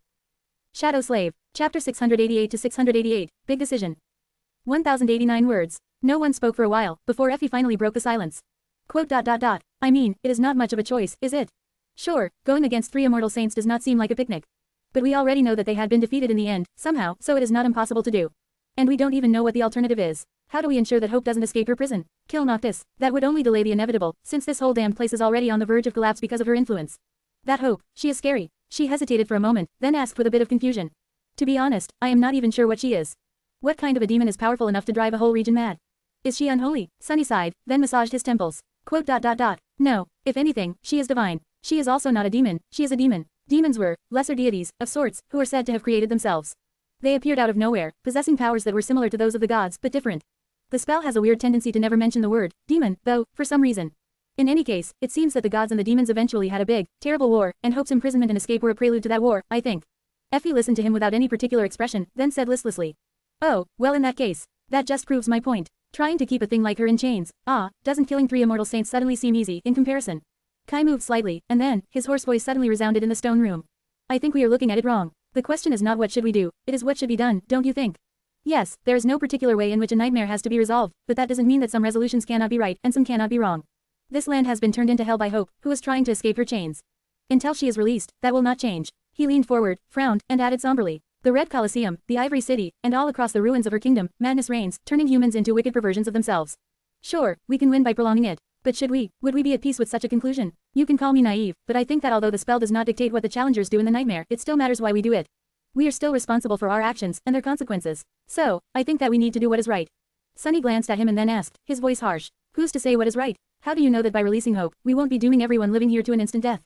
Shadow Slave. Chapter 688 to 688. Big Decision. 1089 words. No one spoke for a while, before Effie finally broke the silence. Quote. I mean, it is not much of a choice, is it? Sure, going against 3 immortal saints does not seem like a picnic. But we already know that they had been defeated in the end, somehow, so it is not impossible to do. And we don't even know what the alternative is. How do we ensure that Hope doesn't escape her prison? Kill Noctis. That would only delay the inevitable, since this whole damned place is already on the verge of collapse because of her influence. That Hope, she is scary. She hesitated for a moment, then asked with a bit of confusion. To be honest, I am not even sure what she is. What kind of a demon is powerful enough to drive a whole region mad? Is she unholy? Sunny sighed, then massaged his temples. Quote. No, if anything, she is divine. She is also not a demon, she is a demon. Demons were lesser deities, of sorts, who are said to have created themselves. They appeared out of nowhere, possessing powers that were similar to those of the gods, but different. The spell has a weird tendency to never mention the word demon, though, for some reason. In any case, it seems that the gods and the demons eventually had a big, terrible war, and Hope's imprisonment and escape were a prelude to that war, I think. Effie listened to him without any particular expression, then said listlessly. Oh, well in that case. That just proves my point. Trying to keep a thing like her in chains, doesn't killing 3 immortal saints suddenly seem easy, in comparison? Kai moved slightly, and then, his hoarse voice suddenly resounded in the stone room. I think we are looking at it wrong. The question is not what should we do, it is what should be done, don't you think? Yes, there is no particular way in which a nightmare has to be resolved, but that doesn't mean that some resolutions cannot be right and some cannot be wrong. This land has been turned into hell by Hope, who is trying to escape her chains. Until she is released, that will not change. He leaned forward, frowned, and added somberly. The Red Colosseum, the Ivory City, and all across the ruins of her kingdom, madness reigns, turning humans into wicked perversions of themselves. Sure, we can win by prolonging it. But should we, would we be at peace with such a conclusion? You can call me naive, but I think that although the spell does not dictate what the challengers do in the nightmare, it still matters why we do it. We are still responsible for our actions and their consequences. So, I think that we need to do what is right. Sunny glanced at him and then asked, his voice harsh. Who's to say what is right? How do you know that by releasing hope, we won't be dooming everyone living here to an instant death?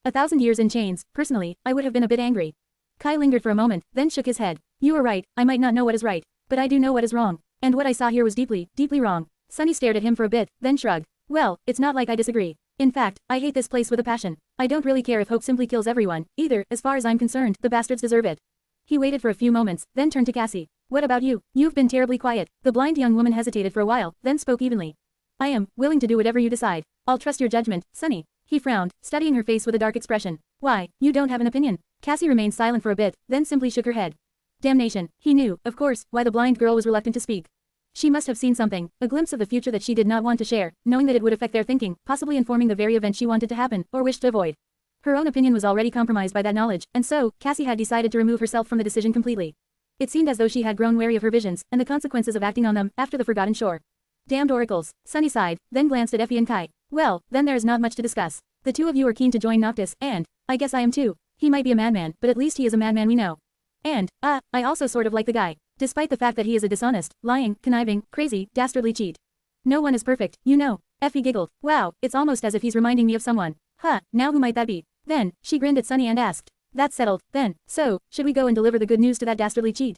1,000 years in chains, personally, I would have been a bit angry. Kai lingered for a moment, then shook his head. You are right, I might not know what is right, but I do know what is wrong. And what I saw here was deeply, deeply wrong. Sunny stared at him for a bit, then shrugged. Well, it's not like I disagree. In fact, I hate this place with a passion. I don't really care if hope simply kills everyone, either, as far as I'm concerned, the bastards deserve it. He waited for a few moments, then turned to Cassie. What about you? You've been terribly quiet. The blind young woman hesitated for a while, then spoke evenly. I am willing to do whatever you decide. I'll trust your judgment, Sunny. He frowned, studying her face with a dark expression. Why, you don't have an opinion? Cassie remained silent for a bit, then simply shook her head. Damnation, he knew, of course, why the blind girl was reluctant to speak. She must have seen something, a glimpse of the future that she did not want to share, knowing that it would affect their thinking, possibly informing the very event she wanted to happen, or wished to avoid. Her own opinion was already compromised by that knowledge, and so, Cassie had decided to remove herself from the decision completely. It seemed as though she had grown wary of her visions, and the consequences of acting on them, after the Forgotten Shore. Damned oracles, Sunny sighed, then glanced at Effie and Kai. Well, then there is not much to discuss. The two of you are keen to join Noctis, and, I guess I am too. He might be a madman, but at least he is a madman we know. And, I also sort of like the guy. Despite the fact that he is a dishonest, lying, conniving, crazy, dastardly cheat. No one is perfect, you know. Effie giggled. Wow, it's almost as if he's reminding me of someone. Huh, now who might that be? Then, she grinned at Sunny and asked. That's settled, then. So, should we go and deliver the good news to that dastardly cheat?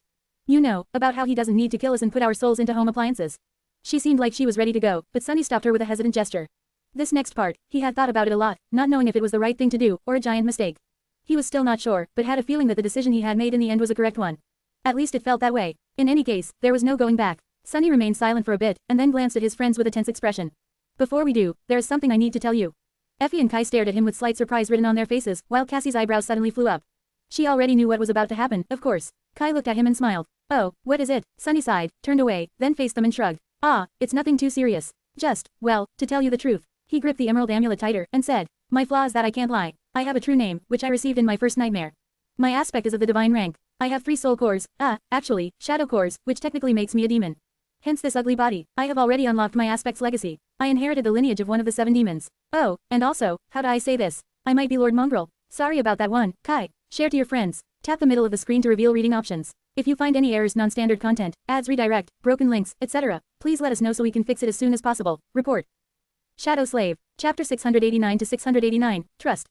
You know, about how he doesn't need to kill us and put our souls into home appliances. She seemed like she was ready to go, but Sunny stopped her with a hesitant gesture. This next part, he had thought about it a lot, not knowing if it was the right thing to do, or a giant mistake. He was still not sure, but had a feeling that the decision he had made in the end was a correct one. At least it felt that way. In any case, there was no going back. Sunny remained silent for a bit, and then glanced at his friends with a tense expression. Before we do, there is something I need to tell you. Effie and Kai stared at him with slight surprise written on their faces, while Cassie's eyebrows suddenly flew up. She already knew what was about to happen, of course. Kai looked at him and smiled. Oh, what is it? Sunny sighed, turned away, then faced them and shrugged. Ah, it's nothing too serious. Just, well, to tell you the truth. He gripped the emerald amulet tighter, and said, my flaw is that I can't lie. I have a true name, which I received in my first nightmare. My aspect is of the divine rank. I have 3 soul cores, actually, shadow cores, which technically makes me a demon. Hence this ugly body. I have already unlocked my aspect's legacy. I inherited the lineage of one of the 7 demons. Oh, and also, how do I say this? I might be Lord Mongrel. Sorry about that one, Kai. Share to your friends. Tap the middle of the screen to reveal reading options. If you find any errors, non-standard content, ads redirect, broken links, etc., please let us know so we can fix it as soon as possible. Report. Shadow Slave. Chapter 689 to 689, Trust.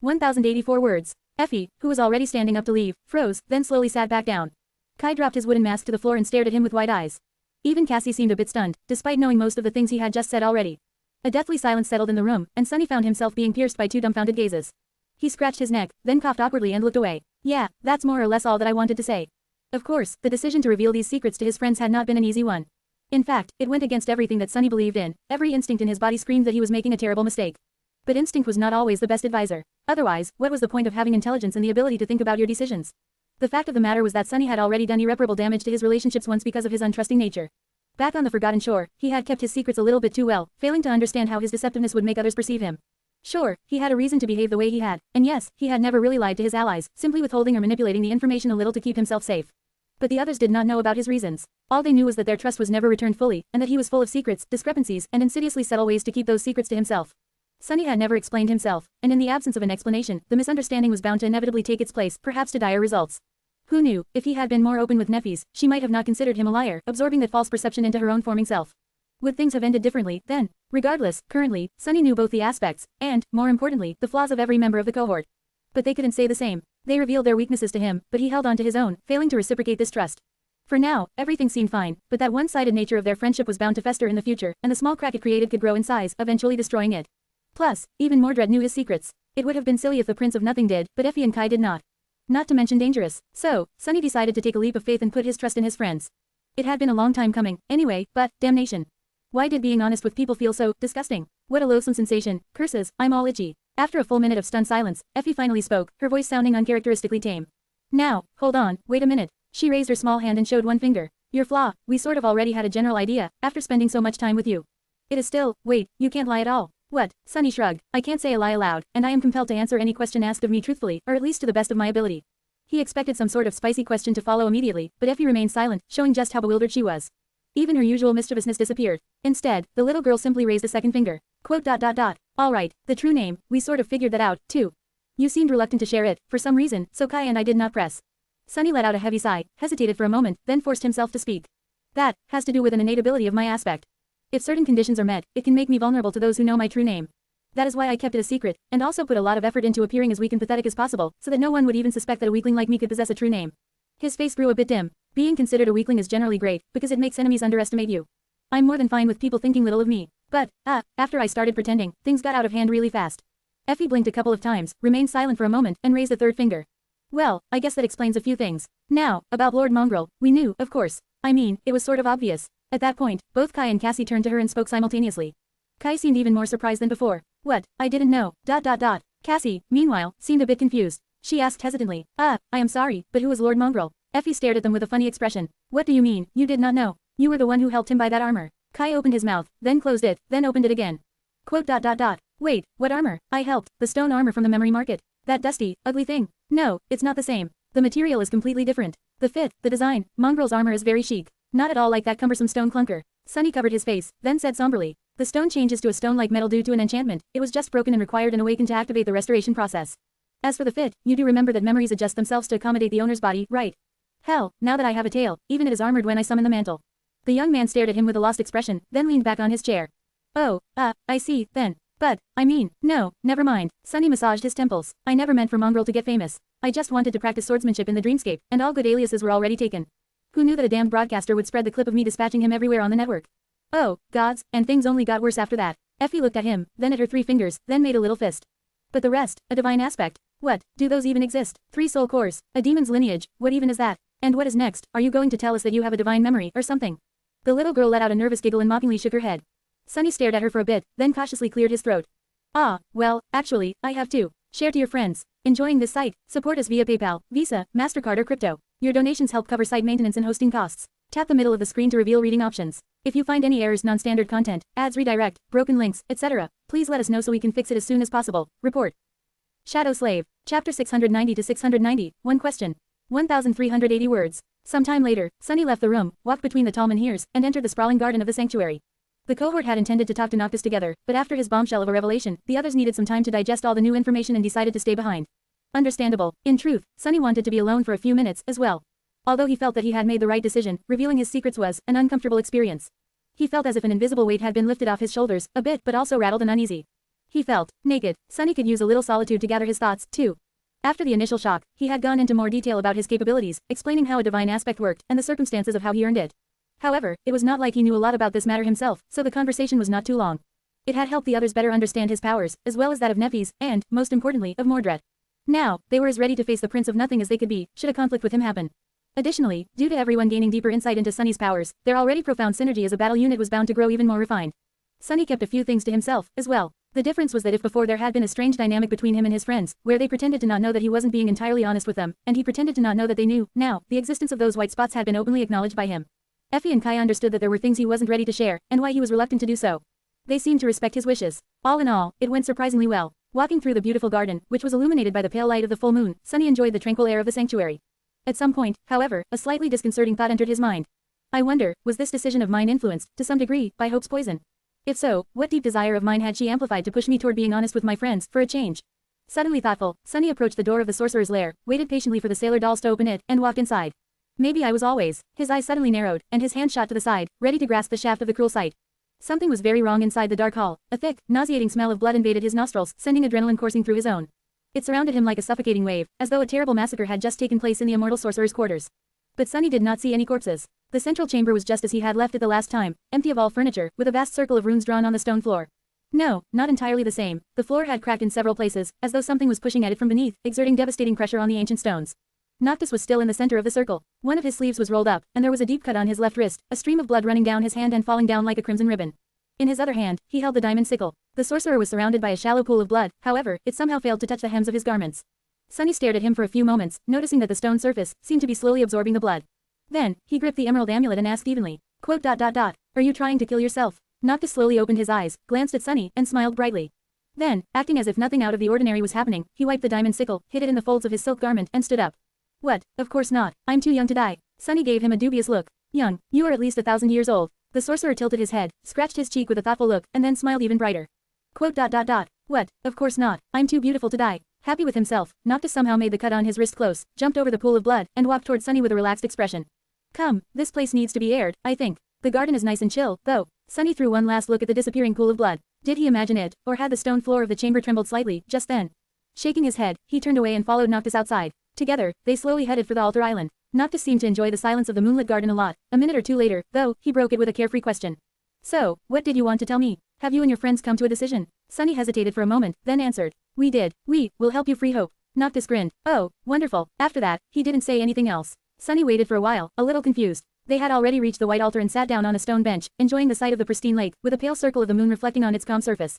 1084 words. Effie, who was already standing up to leave, froze, then slowly sat back down. Kai dropped his wooden mask to the floor and stared at him with wide eyes. Even Cassie seemed a bit stunned, despite knowing most of the things he had just said already. A deathly silence settled in the room, and Sunny found himself being pierced by 2 dumbfounded gazes. He scratched his neck, then coughed awkwardly and looked away. Yeah, that's more or less all that I wanted to say. Of course, the decision to reveal these secrets to his friends had not been an easy one. In fact, it went against everything that Sunny believed in. Every instinct in his body screamed that he was making a terrible mistake. But instinct was not always the best advisor. Otherwise, what was the point of having intelligence and the ability to think about your decisions? The fact of the matter was that Sunny had already done irreparable damage to his relationships once because of his untrusting nature. Back on the Forgotten Shore, he had kept his secrets a little bit too well, failing to understand how his deceptiveness would make others perceive him. Sure, he had a reason to behave the way he had, and yes, he had never really lied to his allies, simply withholding or manipulating the information a little to keep himself safe. But the others did not know about his reasons. All they knew was that their trust was never returned fully, and that he was full of secrets, discrepancies, and insidiously subtle ways to keep those secrets to himself. Sunny had never explained himself, and in the absence of an explanation, the misunderstanding was bound to inevitably take its place, perhaps to dire results. Who knew, if he had been more open with Neffis, she might have not considered him a liar, absorbing that false perception into her own forming self. Would things have ended differently, then? Regardless, currently, Sunny knew both the aspects, and, more importantly, the flaws of every member of the cohort. But they couldn't say the same. They revealed their weaknesses to him, but he held on to his own, failing to reciprocate this trust. For now, everything seemed fine, but that one-sided nature of their friendship was bound to fester in the future, and the small crack it created could grow in size, eventually destroying it. Plus, even Mordred knew his secrets. It would have been silly if the Prince of Nothing did, but Effie and Kai did not. Not to mention dangerous. So, Sunny decided to take a leap of faith and put his trust in his friends. It had been a long time coming, anyway, but, damnation. Why did being honest with people feel so disgusting? What a loathsome sensation. Curses, I'm all itchy. After a full minute of stunned silence, Effie finally spoke, her voice sounding uncharacteristically tame. Now, hold on, wait a minute. She raised her small hand and showed one finger. Your flaw, we sort of already had a general idea, after spending so much time with you. It is still, wait, you can't lie at all. What? Sunny shrugged. I can't say a lie aloud, and I am compelled to answer any question asked of me truthfully, or at least to the best of my ability. He expected some sort of spicy question to follow immediately, but Effie remained silent, showing just how bewildered she was. Even her usual mischievousness disappeared. Instead, the little girl simply raised a second finger. Quote. All right, the true name, we sort of figured that out, too. You seemed reluctant to share it, for some reason, so Kai and I did not press. Sunny let out a heavy sigh, hesitated for a moment, then forced himself to speak. That has to do with an innate ability of my aspect. If certain conditions are met, it can make me vulnerable to those who know my true name. That is why I kept it a secret, and also put a lot of effort into appearing as weak and pathetic as possible, so that no one would even suspect that a weakling like me could possess a true name. His face grew a bit dim. Being considered a weakling is generally great, because it makes enemies underestimate you. I'm more than fine with people thinking little of me. But, after I started pretending, things got out of hand really fast. Effie blinked a couple of times, remained silent for a moment, and raised a third finger. Well, I guess that explains a few things. Now, about Lord Mongrel, we knew, of course. I mean, it was sort of obvious. At that point, both Kai and Cassie turned to her and spoke simultaneously. Kai seemed even more surprised than before. What? I didn't know. ... Cassie, meanwhile, seemed a bit confused. She asked hesitantly, I am sorry, but who is Lord Mongrel? Effie stared at them with a funny expression. What do you mean, you did not know? You were the one who helped him buy that armor. Kai opened his mouth, then closed it, then opened it again. Quote ... Wait, what armor? I helped. The stone armor from the memory market. That dusty, ugly thing. No, it's not the same. The material is completely different. The fit, the design, Mongrel's armor is very chic. Not at all like that cumbersome stone clunker. Sunny covered his face, then said somberly. The stone changes to a stone like metal due to an enchantment. It was just broken and required an awaken to activate the restoration process. As for the fit, you do remember that memories adjust themselves to accommodate the owner's body, right? Hell, now that I have a tail, even it is armored when I summon the mantle. The young man stared at him with a lost expression, then leaned back on his chair. Oh, I see, then. But, I mean, no, never mind. Sunny massaged his temples. I never meant for Mongrel to get famous. I just wanted to practice swordsmanship in the dreamscape, and all good aliases were already taken. Who knew that a damned broadcaster would spread the clip of me dispatching him everywhere on the network? Oh, gods, and things only got worse after that. Effie looked at him, then at her 3 fingers, then made a little fist. But the rest, a divine aspect. What, do those even exist? 3 soul cores, a demon's lineage, what even is that? And what is next? Are you going to tell us that you have a divine memory, or something? The little girl let out a nervous giggle and mockingly shook her head. Sunny stared at her for a bit, then cautiously cleared his throat. Ah, well, actually, I have too. Share to your friends. Enjoying this site? Support us via PayPal, Visa, MasterCard or crypto. Your donations help cover site maintenance and hosting costs. Tap the middle of the screen to reveal reading options. If you find any errors, non-standard content, ads redirect, broken links, etc., please let us know so we can fix it as soon as possible. Report. Shadow Slave. Chapter 690 to 690. One question. 1,380 words. Some time later, Sunny left the room, walked between the tall menhirs, and entered the sprawling garden of the sanctuary. The cohort had intended to talk to Noctis together, but after his bombshell of a revelation, the others needed some time to digest all the new information and decided to stay behind. Understandable. In truth, Sunny wanted to be alone for a few minutes, as well. Although he felt that he had made the right decision, revealing his secrets was an uncomfortable experience. He felt as if an invisible weight had been lifted off his shoulders, a bit but also rattled and uneasy. He felt naked. Sunny could use a little solitude to gather his thoughts, too. After the initial shock, he had gone into more detail about his capabilities, explaining how a divine aspect worked, and the circumstances of how he earned it. However, it was not like he knew a lot about this matter himself, so the conversation was not too long. It had helped the others better understand his powers, as well as that of Nephis, and, most importantly, of Mordred. Now, they were as ready to face the Prince of Nothing as they could be, should a conflict with him happen. Additionally, due to everyone gaining deeper insight into Sunny's powers, their already profound synergy as a battle unit was bound to grow even more refined. Sunny kept a few things to himself, as well. The difference was that if before there had been a strange dynamic between him and his friends, where they pretended to not know that he wasn't being entirely honest with them, and he pretended to not know that they knew, now, the existence of those white spots had been openly acknowledged by him. Effie and Kai understood that there were things he wasn't ready to share, and why he was reluctant to do so. They seemed to respect his wishes. All in all, it went surprisingly well. Walking through the beautiful garden, which was illuminated by the pale light of the full moon, Sunny enjoyed the tranquil air of the sanctuary. At some point, however, a slightly disconcerting thought entered his mind. I wonder, was this decision of mine influenced, to some degree, by Hope's poison? If so, what deep desire of mine had she amplified to push me toward being honest with my friends, for a change? Suddenly thoughtful, Sunny approached the door of the sorcerer's lair, waited patiently for the sailor dolls to open it, and walked inside. Maybe I was always. His eyes suddenly narrowed, and his hand shot to the side, ready to grasp the shaft of the cruel sight. Something was very wrong inside the dark hall. A thick, nauseating smell of blood invaded his nostrils, sending adrenaline coursing through his own. It surrounded him like a suffocating wave, as though a terrible massacre had just taken place in the immortal sorcerer's quarters. But Sunny did not see any corpses. The central chamber was just as he had left it the last time, empty of all furniture, with a vast circle of runes drawn on the stone floor. No, not entirely the same. The floor had cracked in several places, as though something was pushing at it from beneath, exerting devastating pressure on the ancient stones. Noctis was still in the center of the circle. One of his sleeves was rolled up, and there was a deep cut on his left wrist, a stream of blood running down his hand and falling down like a crimson ribbon. In his other hand, he held the diamond sickle. The sorcerer was surrounded by a shallow pool of blood, however, it somehow failed to touch the hems of his garments. Sunny stared at him for a few moments, noticing that the stone surface seemed to be slowly absorbing the blood. Then, he gripped the emerald amulet and asked evenly, quote, Are you trying to kill yourself? Noctis slowly opened his eyes, glanced at Sunny, and smiled brightly. Then, acting as if nothing out of the ordinary was happening, he wiped the diamond sickle, hid it in the folds of his silk garment, and stood up. What? Of course not. I'm too young to die. Sunny gave him a dubious look. Young? You are at least 1,000 years old. The sorcerer tilted his head, scratched his cheek with a thoughtful look, and then smiled even brighter. Quote, What? Of course not. I'm too beautiful to die. Happy with himself, Noctis somehow made the cut on his wrist close, jumped over the pool of blood, and walked toward Sunny with a relaxed expression. Come, this place needs to be aired, I think. The garden is nice and chill, though. Sunny threw one last look at the disappearing pool of blood. Did he imagine it, or had the stone floor of the chamber trembled slightly, just then? Shaking his head, he turned away and followed Noctis outside. Together, they slowly headed for the altar island. Noctis seemed to enjoy the silence of the moonlit garden a lot. A minute or two later, though, he broke it with a carefree question. So, what did you want to tell me? Have you and your friends come to a decision? Sunny hesitated for a moment, then answered. We did. We will help you free Hope. Noctis grinned. Oh, wonderful. After that, he didn't say anything else. Sunny waited for a while, a little confused. They had already reached the white altar and sat down on a stone bench, enjoying the sight of the pristine lake, with a pale circle of the moon reflecting on its calm surface.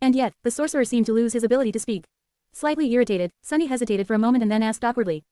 And yet, the sorcerer seemed to lose his ability to speak. Slightly irritated, Sunny hesitated for a moment and then asked awkwardly.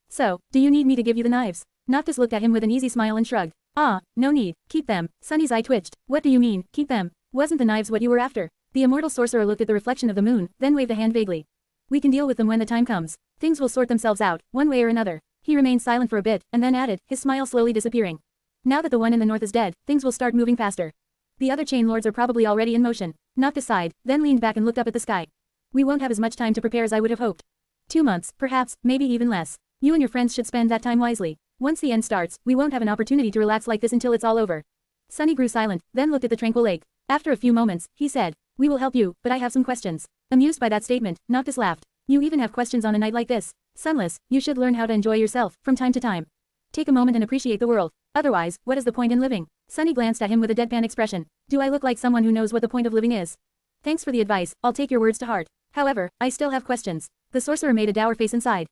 So, do you need me to give you the knives? Noctis looked at him with an easy smile and shrugged. Ah, no need, keep them. Sunny's eye twitched. What do you mean, keep them? Wasn't the knives what you were after? The immortal sorcerer looked at the reflection of the moon, then waved a hand vaguely. We can deal with them when the time comes. Things will sort themselves out, one way or another. He remained silent for a bit, and then added, his smile slowly disappearing. Now that the one in the north is dead, things will start moving faster. The other chain lords are probably already in motion. Noctis sighed, then leaned back and looked up at the sky. We won't have as much time to prepare as I would have hoped. 2 months, perhaps, maybe even less. You and your friends should spend that time wisely. Once the end starts, we won't have an opportunity to relax like this until it's all over. Sunny grew silent, then looked at the tranquil lake. After a few moments, he said, we will help you, but I have some questions. Amused by that statement, Noctis laughed. You even have questions on a night like this? Sunless, you should learn how to enjoy yourself, from time to time. Take a moment and appreciate the world. Otherwise, what is the point in living? Sunny glanced at him with a deadpan expression. Do I look like someone who knows what the point of living is? Thanks for the advice, I'll take your words to heart. However, I still have questions. The sorcerer made a dour face and sighed.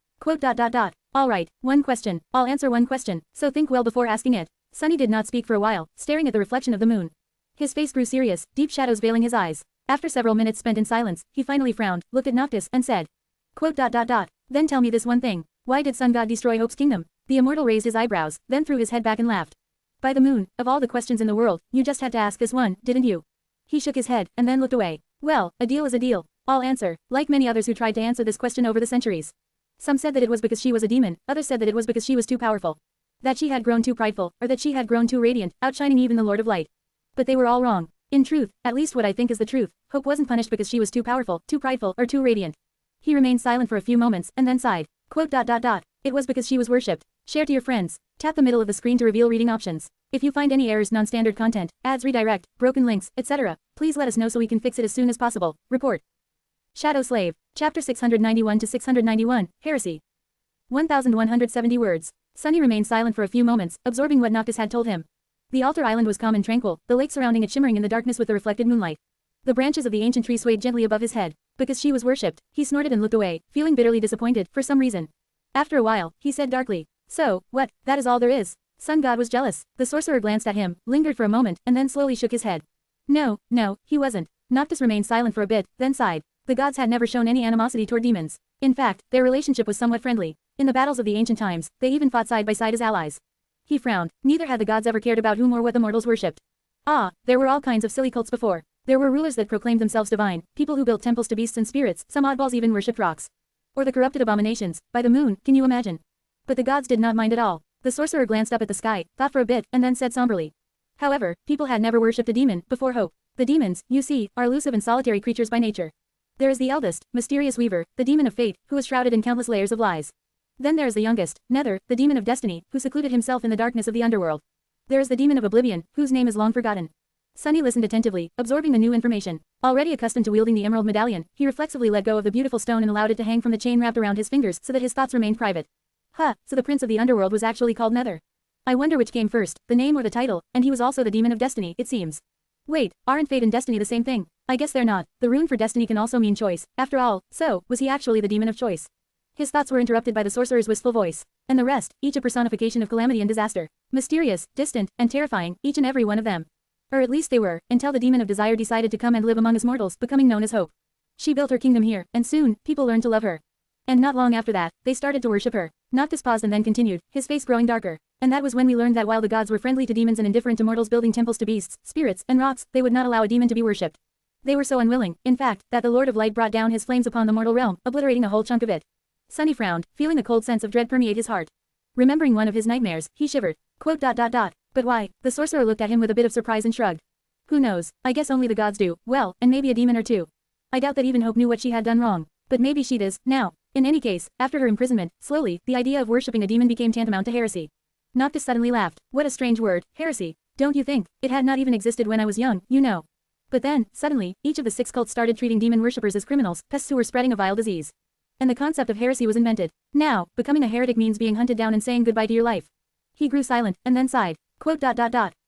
Alright, one question. I'll answer one question, so think well before asking it. Sunny did not speak for a while, staring at the reflection of the moon. His face grew serious, deep shadows veiling his eyes. After several minutes spent in silence, he finally frowned, looked at Noctis, and said. Then tell me this one thing. Why did Sun God destroy Hope's kingdom? The immortal raised his eyebrows, then threw his head back and laughed. By the moon, of all the questions in the world, you just had to ask this one, didn't you? He shook his head, and then looked away. Well, a deal is a deal. I'll answer, like many others who tried to answer this question over the centuries. Some said that it was because she was a demon, others said that it was because she was too powerful. That she had grown too prideful, or that she had grown too radiant, outshining even the Lord of Light. But they were all wrong. In truth, at least what I think is the truth, Hope wasn't punished because she was too powerful, too prideful, or too radiant. He remained silent for a few moments, and then sighed. It was because she was worshipped. Share to your friends. Tap the middle of the screen to reveal reading options. If you find any errors, non-standard content, ads redirect, broken links, etc., please let us know so we can fix it as soon as possible. Report. Shadow Slave. Chapter 691 to 691, Heresy. 1170 words. Sunny remained silent for a few moments, absorbing what Noctis had told him. The altar island was calm and tranquil, the lake surrounding it shimmering in the darkness with the reflected moonlight. The branches of the ancient tree swayed gently above his head. Because she was worshipped, he snorted and looked away, feeling bitterly disappointed, for some reason. After a while, he said darkly. So, what, that is all there is? Sun God was jealous. The sorcerer glanced at him, lingered for a moment, and then slowly shook his head. No, he wasn't. Noctis remained silent for a bit, then sighed. The gods had never shown any animosity toward demons. In fact, their relationship was somewhat friendly. In the battles of the ancient times, they even fought side by side as allies. He frowned. Neither had the gods ever cared about whom or what the mortals worshipped. Ah, there were all kinds of silly cults before. There were rulers that proclaimed themselves divine, people who built temples to beasts and spirits, some oddballs even worshipped rocks. Or the corrupted abominations, by the moon, can you imagine? But the gods did not mind at all. The sorcerer glanced up at the sky, thought for a bit, and then said somberly. However, people had never worshipped a demon, before Hope. The demons, you see, are elusive and solitary creatures by nature. There is the eldest, mysterious weaver, the demon of fate, who is shrouded in countless layers of lies. Then there is the youngest, Nether, the demon of destiny, who secluded himself in the darkness of the underworld. There is the demon of oblivion, whose name is long forgotten. Sunny listened attentively, absorbing the new information. Already accustomed to wielding the emerald medallion, he reflexively let go of the beautiful stone and allowed it to hang from the chain wrapped around his fingers so that his thoughts remained private. So the prince of the underworld was actually called Nether. I wonder which came first, the name or the title, and he was also the demon of destiny, it seems. Wait, aren't fate and destiny the same thing? I guess they're not. The rune for destiny can also mean choice. After all, so, was he actually the demon of choice? His thoughts were interrupted by the sorcerer's wistful voice. And the rest, each a personification of calamity and disaster. Mysterious, distant, and terrifying, each and every one of them. Or at least they were, until the demon of desire decided to come and live among us mortals, becoming known as Hope. She built her kingdom here, and soon, people learned to love her. And not long after that, they started to worship her. Noctis paused and then continued, his face growing darker. And that was when we learned that while the gods were friendly to demons and indifferent to mortals building temples to beasts, spirits, and rocks, they would not allow a demon to be worshipped. They were so unwilling, in fact, that the Lord of Light brought down his flames upon the mortal realm, obliterating a whole chunk of it. Sunny frowned, feeling a cold sense of dread permeate his heart. Remembering one of his nightmares, he shivered. But why? The sorcerer looked at him with a bit of surprise and shrugged. Who knows? I guess only the gods do. Well, and maybe a demon or two. I doubt that even Hope knew what she had done wrong. But maybe she does, now. In any case, after her imprisonment, slowly, the idea of worshipping a demon became tantamount to heresy. Noctis suddenly laughed. What a strange word, heresy. Don't you think? It had not even existed when I was young, you know. But then, suddenly, each of the 6 cults started treating demon worshippers as criminals, pests who were spreading a vile disease. And the concept of heresy was invented. Now, becoming a heretic means being hunted down and saying goodbye to your life. He grew silent, and then sighed. Quote.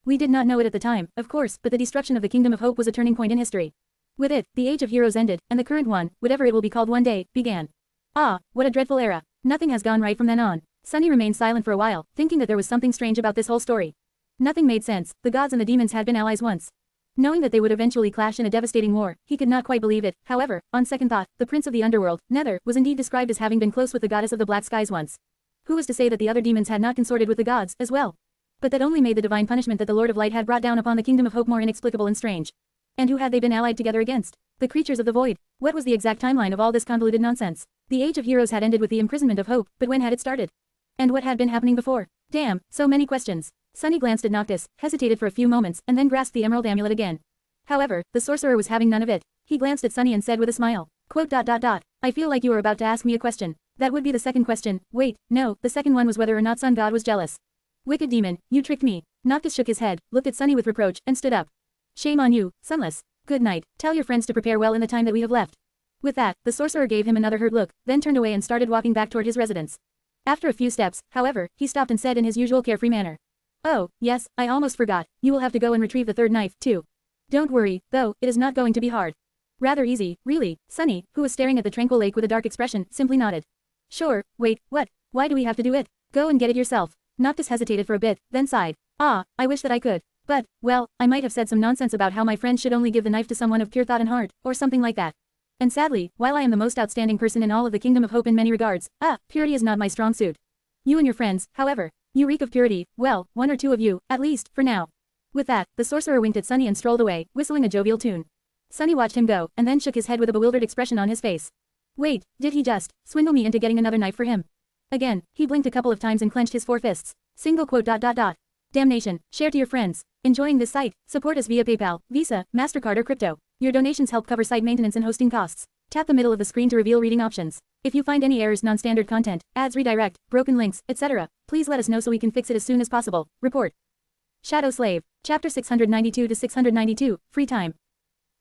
We did not know it at the time, of course, but the destruction of the Kingdom of Hope was a turning point in history. With it, the Age of Heroes ended, and the current one, whatever it will be called one day, began. Ah, what a dreadful era. Nothing has gone right from then on. Sunny remained silent for a while, thinking that there was something strange about this whole story. Nothing made sense. The gods and the demons had been allies once. Knowing that they would eventually clash in a devastating war, he could not quite believe it. However, on second thought, the prince of the underworld, Nether, was indeed described as having been close with the goddess of the black skies once. Who was to say that the other demons had not consorted with the gods, as well? But that only made the divine punishment that the Lord of Light had brought down upon the Kingdom of Hope more inexplicable and strange. And who had they been allied together against? The creatures of the void. What was the exact timeline of all this convoluted nonsense? The Age of Heroes had ended with the imprisonment of Hope, but when had it started? And what had been happening before? Damn, so many questions. Sunny glanced at Noctis, hesitated for a few moments, and then grasped the emerald amulet again. However, the sorcerer was having none of it. He glanced at Sunny and said with a smile. Quote. I feel like you were about to ask me a question. That would be the second question. Wait, no, the second one was whether or not Sun God was jealous. Wicked demon, you tricked me. Noctis shook his head, looked at Sunny with reproach, and stood up. Shame on you, Sunless. Good night. Tell your friends to prepare well in the time that we have left. With that, the sorcerer gave him another hurt look, then turned away and started walking back toward his residence. After a few steps, however, he stopped and said in his usual carefree manner. Oh, yes, I almost forgot. You will have to go and retrieve the third knife, too. Don't worry, though, it is not going to be hard. Rather easy, really. Sunny, who was staring at the tranquil lake with a dark expression, simply nodded. Sure, wait, what? Why do we have to do it? Go and get it yourself. Noctis hesitated for a bit, then sighed. Ah, I wish that I could. But, well, I might have said some nonsense about how my friend should only give the knife to someone of pure thought and heart, or something like that. And sadly, while I am the most outstanding person in all of the Kingdom of Hope in many regards, purity is not my strong suit. You and your friends, however, you reek of purity, well, one or two of you, at least, for now. With that, the sorcerer winked at Sunny and strolled away, whistling a jovial tune. Sunny watched him go, and then shook his head with a bewildered expression on his face. Wait, did he just swindle me into getting another knife for him? Again, he blinked a couple of times and clenched his 4 fists. Single quote. Damnation, share to your friends. Enjoying this site? Support us via PayPal, Visa, MasterCard or crypto. Your donations help cover site maintenance and hosting costs. Tap the middle of the screen to reveal reading options. If you find any errors, non-standard content, ads redirect, broken links, etc., please let us know so we can fix it as soon as possible. Report. Shadow Slave. Chapter 692 to 692, Free Time.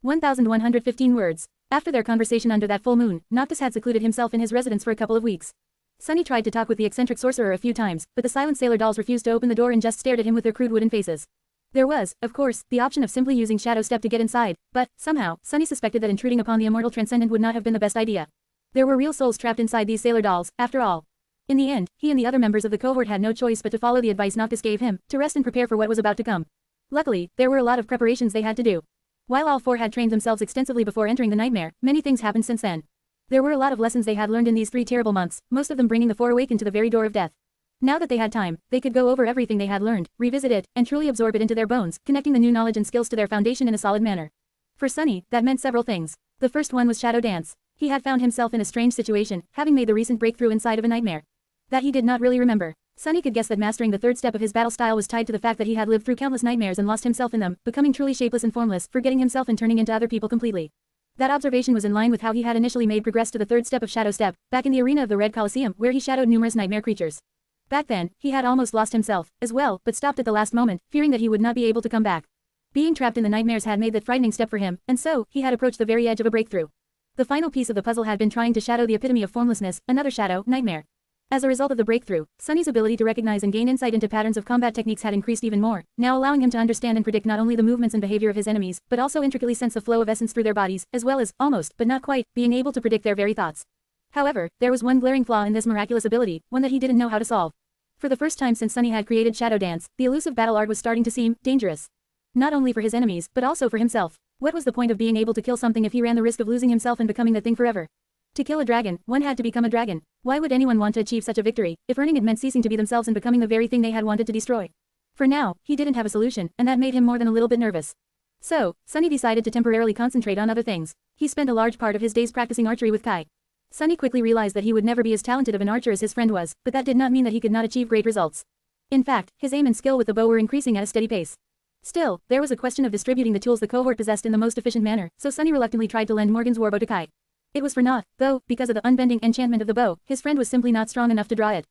1115 words. After their conversation under that full moon, Noctis had secluded himself in his residence for a couple of weeks. Sunny tried to talk with the eccentric sorcerer a few times, but the silent sailor dolls refused to open the door and just stared at him with their crude wooden faces. There was, of course, the option of simply using Shadow Step to get inside, but, somehow, Sunny suspected that intruding upon the immortal transcendent would not have been the best idea. There were real souls trapped inside these sailor dolls, after all. In the end, he and the other members of the cohort had no choice but to follow the advice Noctis gave him, to rest and prepare for what was about to come. Luckily, there were a lot of preparations they had to do. While all 4 had trained themselves extensively before entering the nightmare, many things happened since then. There were a lot of lessons they had learned in these 3 terrible months, most of them bringing the 4 awakened to the very door of death. Now that they had time, they could go over everything they had learned, revisit it, and truly absorb it into their bones, connecting the new knowledge and skills to their foundation in a solid manner. For Sunny, that meant several things. The first one was Shadow Dance. He had found himself in a strange situation, having made the recent breakthrough inside of a nightmare. That he did not really remember. Sunny could guess that mastering the third step of his battle style was tied to the fact that he had lived through countless nightmares and lost himself in them, becoming truly shapeless and formless, forgetting himself and turning into other people completely. That observation was in line with how he had initially made progress to the third step of Shadow Step, back in the arena of the Red Colosseum, where he shadowed numerous nightmare creatures. Back then, he had almost lost himself, as well, but stopped at the last moment, fearing that he would not be able to come back. Being trapped in the nightmares had made that frightening step for him, and so, he had approached the very edge of a breakthrough. The final piece of the puzzle had been trying to shadow the epitome of formlessness, another shadow, nightmare. As a result of the breakthrough, Sunny's ability to recognize and gain insight into patterns of combat techniques had increased even more, now allowing him to understand and predict not only the movements and behavior of his enemies, but also intricately sense the flow of essence through their bodies, as well as, almost, but not quite, being able to predict their very thoughts. However, there was one glaring flaw in this miraculous ability, one that he didn't know how to solve. For the first time since Sunny had created Shadow Dance, the elusive battle art was starting to seem dangerous. Not only for his enemies, but also for himself. What was the point of being able to kill something if he ran the risk of losing himself and becoming that thing forever? To kill a dragon, one had to become a dragon. Why would anyone want to achieve such a victory, if earning it meant ceasing to be themselves and becoming the very thing they had wanted to destroy? For now, he didn't have a solution, and that made him more than a little bit nervous. So, Sunny decided to temporarily concentrate on other things. He spent a large part of his days practicing archery with Kai. Sunny quickly realized that he would never be as talented of an archer as his friend was, but that did not mean that he could not achieve great results. In fact, his aim and skill with the bow were increasing at a steady pace. Still, there was a question of distributing the tools the cohort possessed in the most efficient manner, so Sunny reluctantly tried to lend Morgan's warbow to Kai. It was for naught, though, because of the unbending enchantment of the bow, his friend was simply not strong enough to draw it.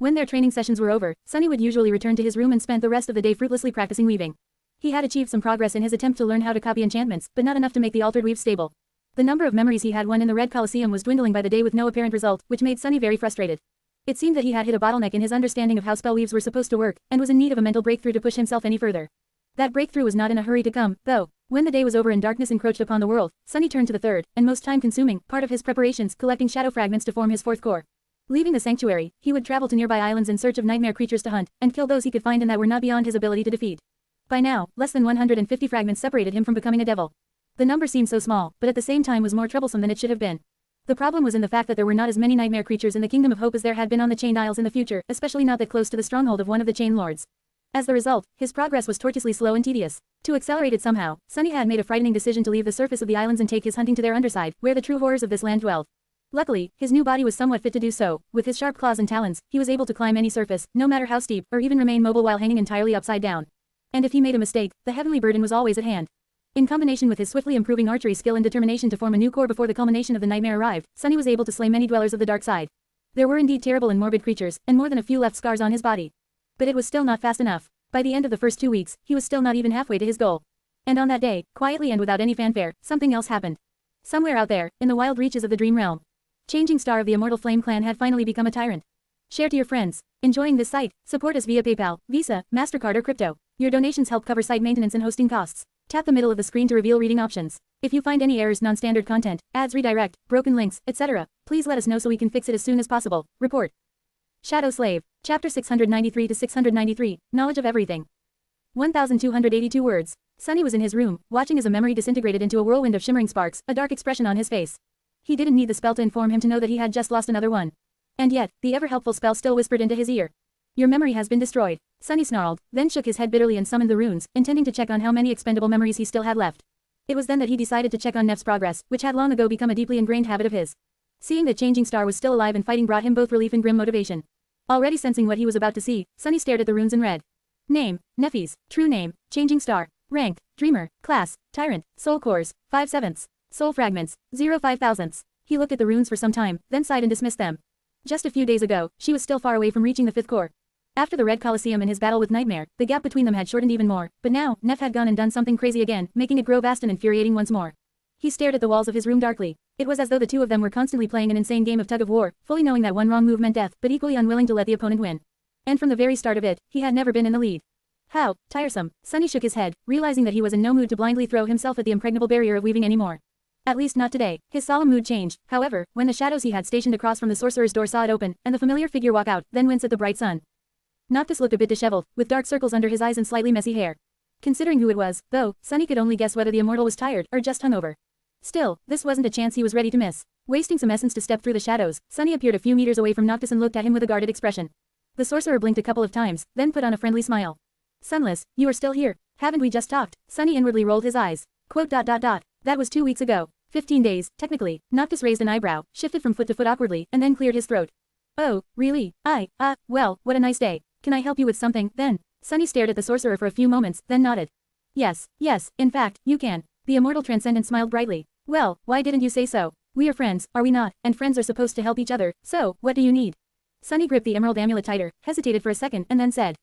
When their training sessions were over, Sunny would usually return to his room and spent the rest of the day fruitlessly practicing weaving. He had achieved some progress in his attempt to learn how to copy enchantments, but not enough to make the altered weave stable. The number of memories he had won in the Red Colosseum was dwindling by the day with no apparent result, which made Sunny very frustrated. It seemed that he had hit a bottleneck in his understanding of how spell weaves were supposed to work, and was in need of a mental breakthrough to push himself any further. That breakthrough was not in a hurry to come, though. When the day was over and darkness encroached upon the world, Sunny turned to the third, and most time-consuming, part of his preparations, collecting shadow fragments to form his fourth core. Leaving the sanctuary, he would travel to nearby islands in search of nightmare creatures to hunt, and kill those he could find and that were not beyond his ability to defeat. By now, less than 150 fragments separated him from becoming a devil. The number seemed so small, but at the same time was more troublesome than it should have been. The problem was in the fact that there were not as many nightmare creatures in the Kingdom of Hope as there had been on the Chained Isles in the future, especially not that close to the stronghold of one of the Chain Lords. As the result, his progress was tortuously slow and tedious. To accelerate it somehow, Sunny had made a frightening decision to leave the surface of the islands and take his hunting to their underside, where the true horrors of this land dwelled. Luckily, his new body was somewhat fit to do so. With his sharp claws and talons, he was able to climb any surface, no matter how steep, or even remain mobile while hanging entirely upside down. And if he made a mistake, the heavenly burden was always at hand. In combination with his swiftly improving archery skill and determination to form a new core before the culmination of the nightmare arrived, Sunny was able to slay many dwellers of the dark side. There were indeed terrible and morbid creatures, and more than a few left scars on his body. But it was still not fast enough. By the end of the first 2 weeks, he was still not even halfway to his goal. And on that day, quietly and without any fanfare, something else happened. Somewhere out there, in the wild reaches of the Dream Realm, Changing Star of the Immortal Flame Clan had finally become a tyrant. Share to your friends. Enjoying this site? Support us via PayPal, Visa, MasterCard or crypto. Your donations help cover site maintenance and hosting costs. Tap the middle of the screen to reveal reading options. If you find any errors, non-standard content, ads redirect, broken links, etc., please let us know so we can fix it as soon as possible. Report. Shadow Slave. Chapter 693 to 693, Knowledge of Everything. 1,282 words. Sunny was in his room, watching as a memory disintegrated into a whirlwind of shimmering sparks, a dark expression on his face. He didn't need the spell to inform him to know that he had just lost another one. And yet, the ever-helpful spell still whispered into his ear. Your memory has been destroyed. Sunny snarled, then shook his head bitterly and summoned the runes, intending to check on how many expendable memories he still had left. It was then that he decided to check on Neff's progress, which had long ago become a deeply ingrained habit of his. Seeing that Changing Star was still alive and fighting brought him both relief and grim motivation. Already sensing what he was about to see, Sunny stared at the runes and read. Name, Nephi's, true name, Changing Star, rank, Dreamer, class, Tyrant, soul cores, 5/7, soul fragments, 0.005. He looked at the runes for some time, then sighed and dismissed them. Just a few days ago, she was still far away from reaching the 5th core. After the Red Colosseum and his battle with Nightmare, the gap between them had shortened even more, but now, Neff had gone and done something crazy again, making it grow vast and infuriating once more. He stared at the walls of his room darkly. It was as though the two of them were constantly playing an insane game of tug-of-war, fully knowing that one wrong move meant death, but equally unwilling to let the opponent win. And from the very start of it, he had never been in the lead. How tiresome. Sunny shook his head, realizing that he was in no mood to blindly throw himself at the impregnable barrier of weaving anymore. At least not today. His solemn mood changed, however, when the shadows he had stationed across from the sorcerer's door saw it open, and the familiar figure walk out, then wince at the bright sun. Noctis looked a bit disheveled, with dark circles under his eyes and slightly messy hair. Considering who it was, though, Sunny could only guess whether the immortal was tired, or just hungover. Still, this wasn't a chance he was ready to miss. Wasting some essence to step through the shadows, Sunny appeared a few meters away from Noctis and looked at him with a guarded expression. The sorcerer blinked a couple of times, then put on a friendly smile. Sunless, you are still here. Haven't we just talked? Sunny inwardly rolled his eyes. That was 2 weeks ago. 15 days, technically. Noctis raised an eyebrow, shifted from foot to foot awkwardly, and then cleared his throat. Oh, really? Well, what a nice day. Can I help you with something, then? Sunny stared at the sorcerer for a few moments, then nodded. Yes, in fact, you can. The immortal transcendent smiled brightly. Well, why didn't you say so? We are friends, are we not? And friends are supposed to help each other, so, what do you need? Sunny gripped the emerald amulet tighter, hesitated for a second, and then said.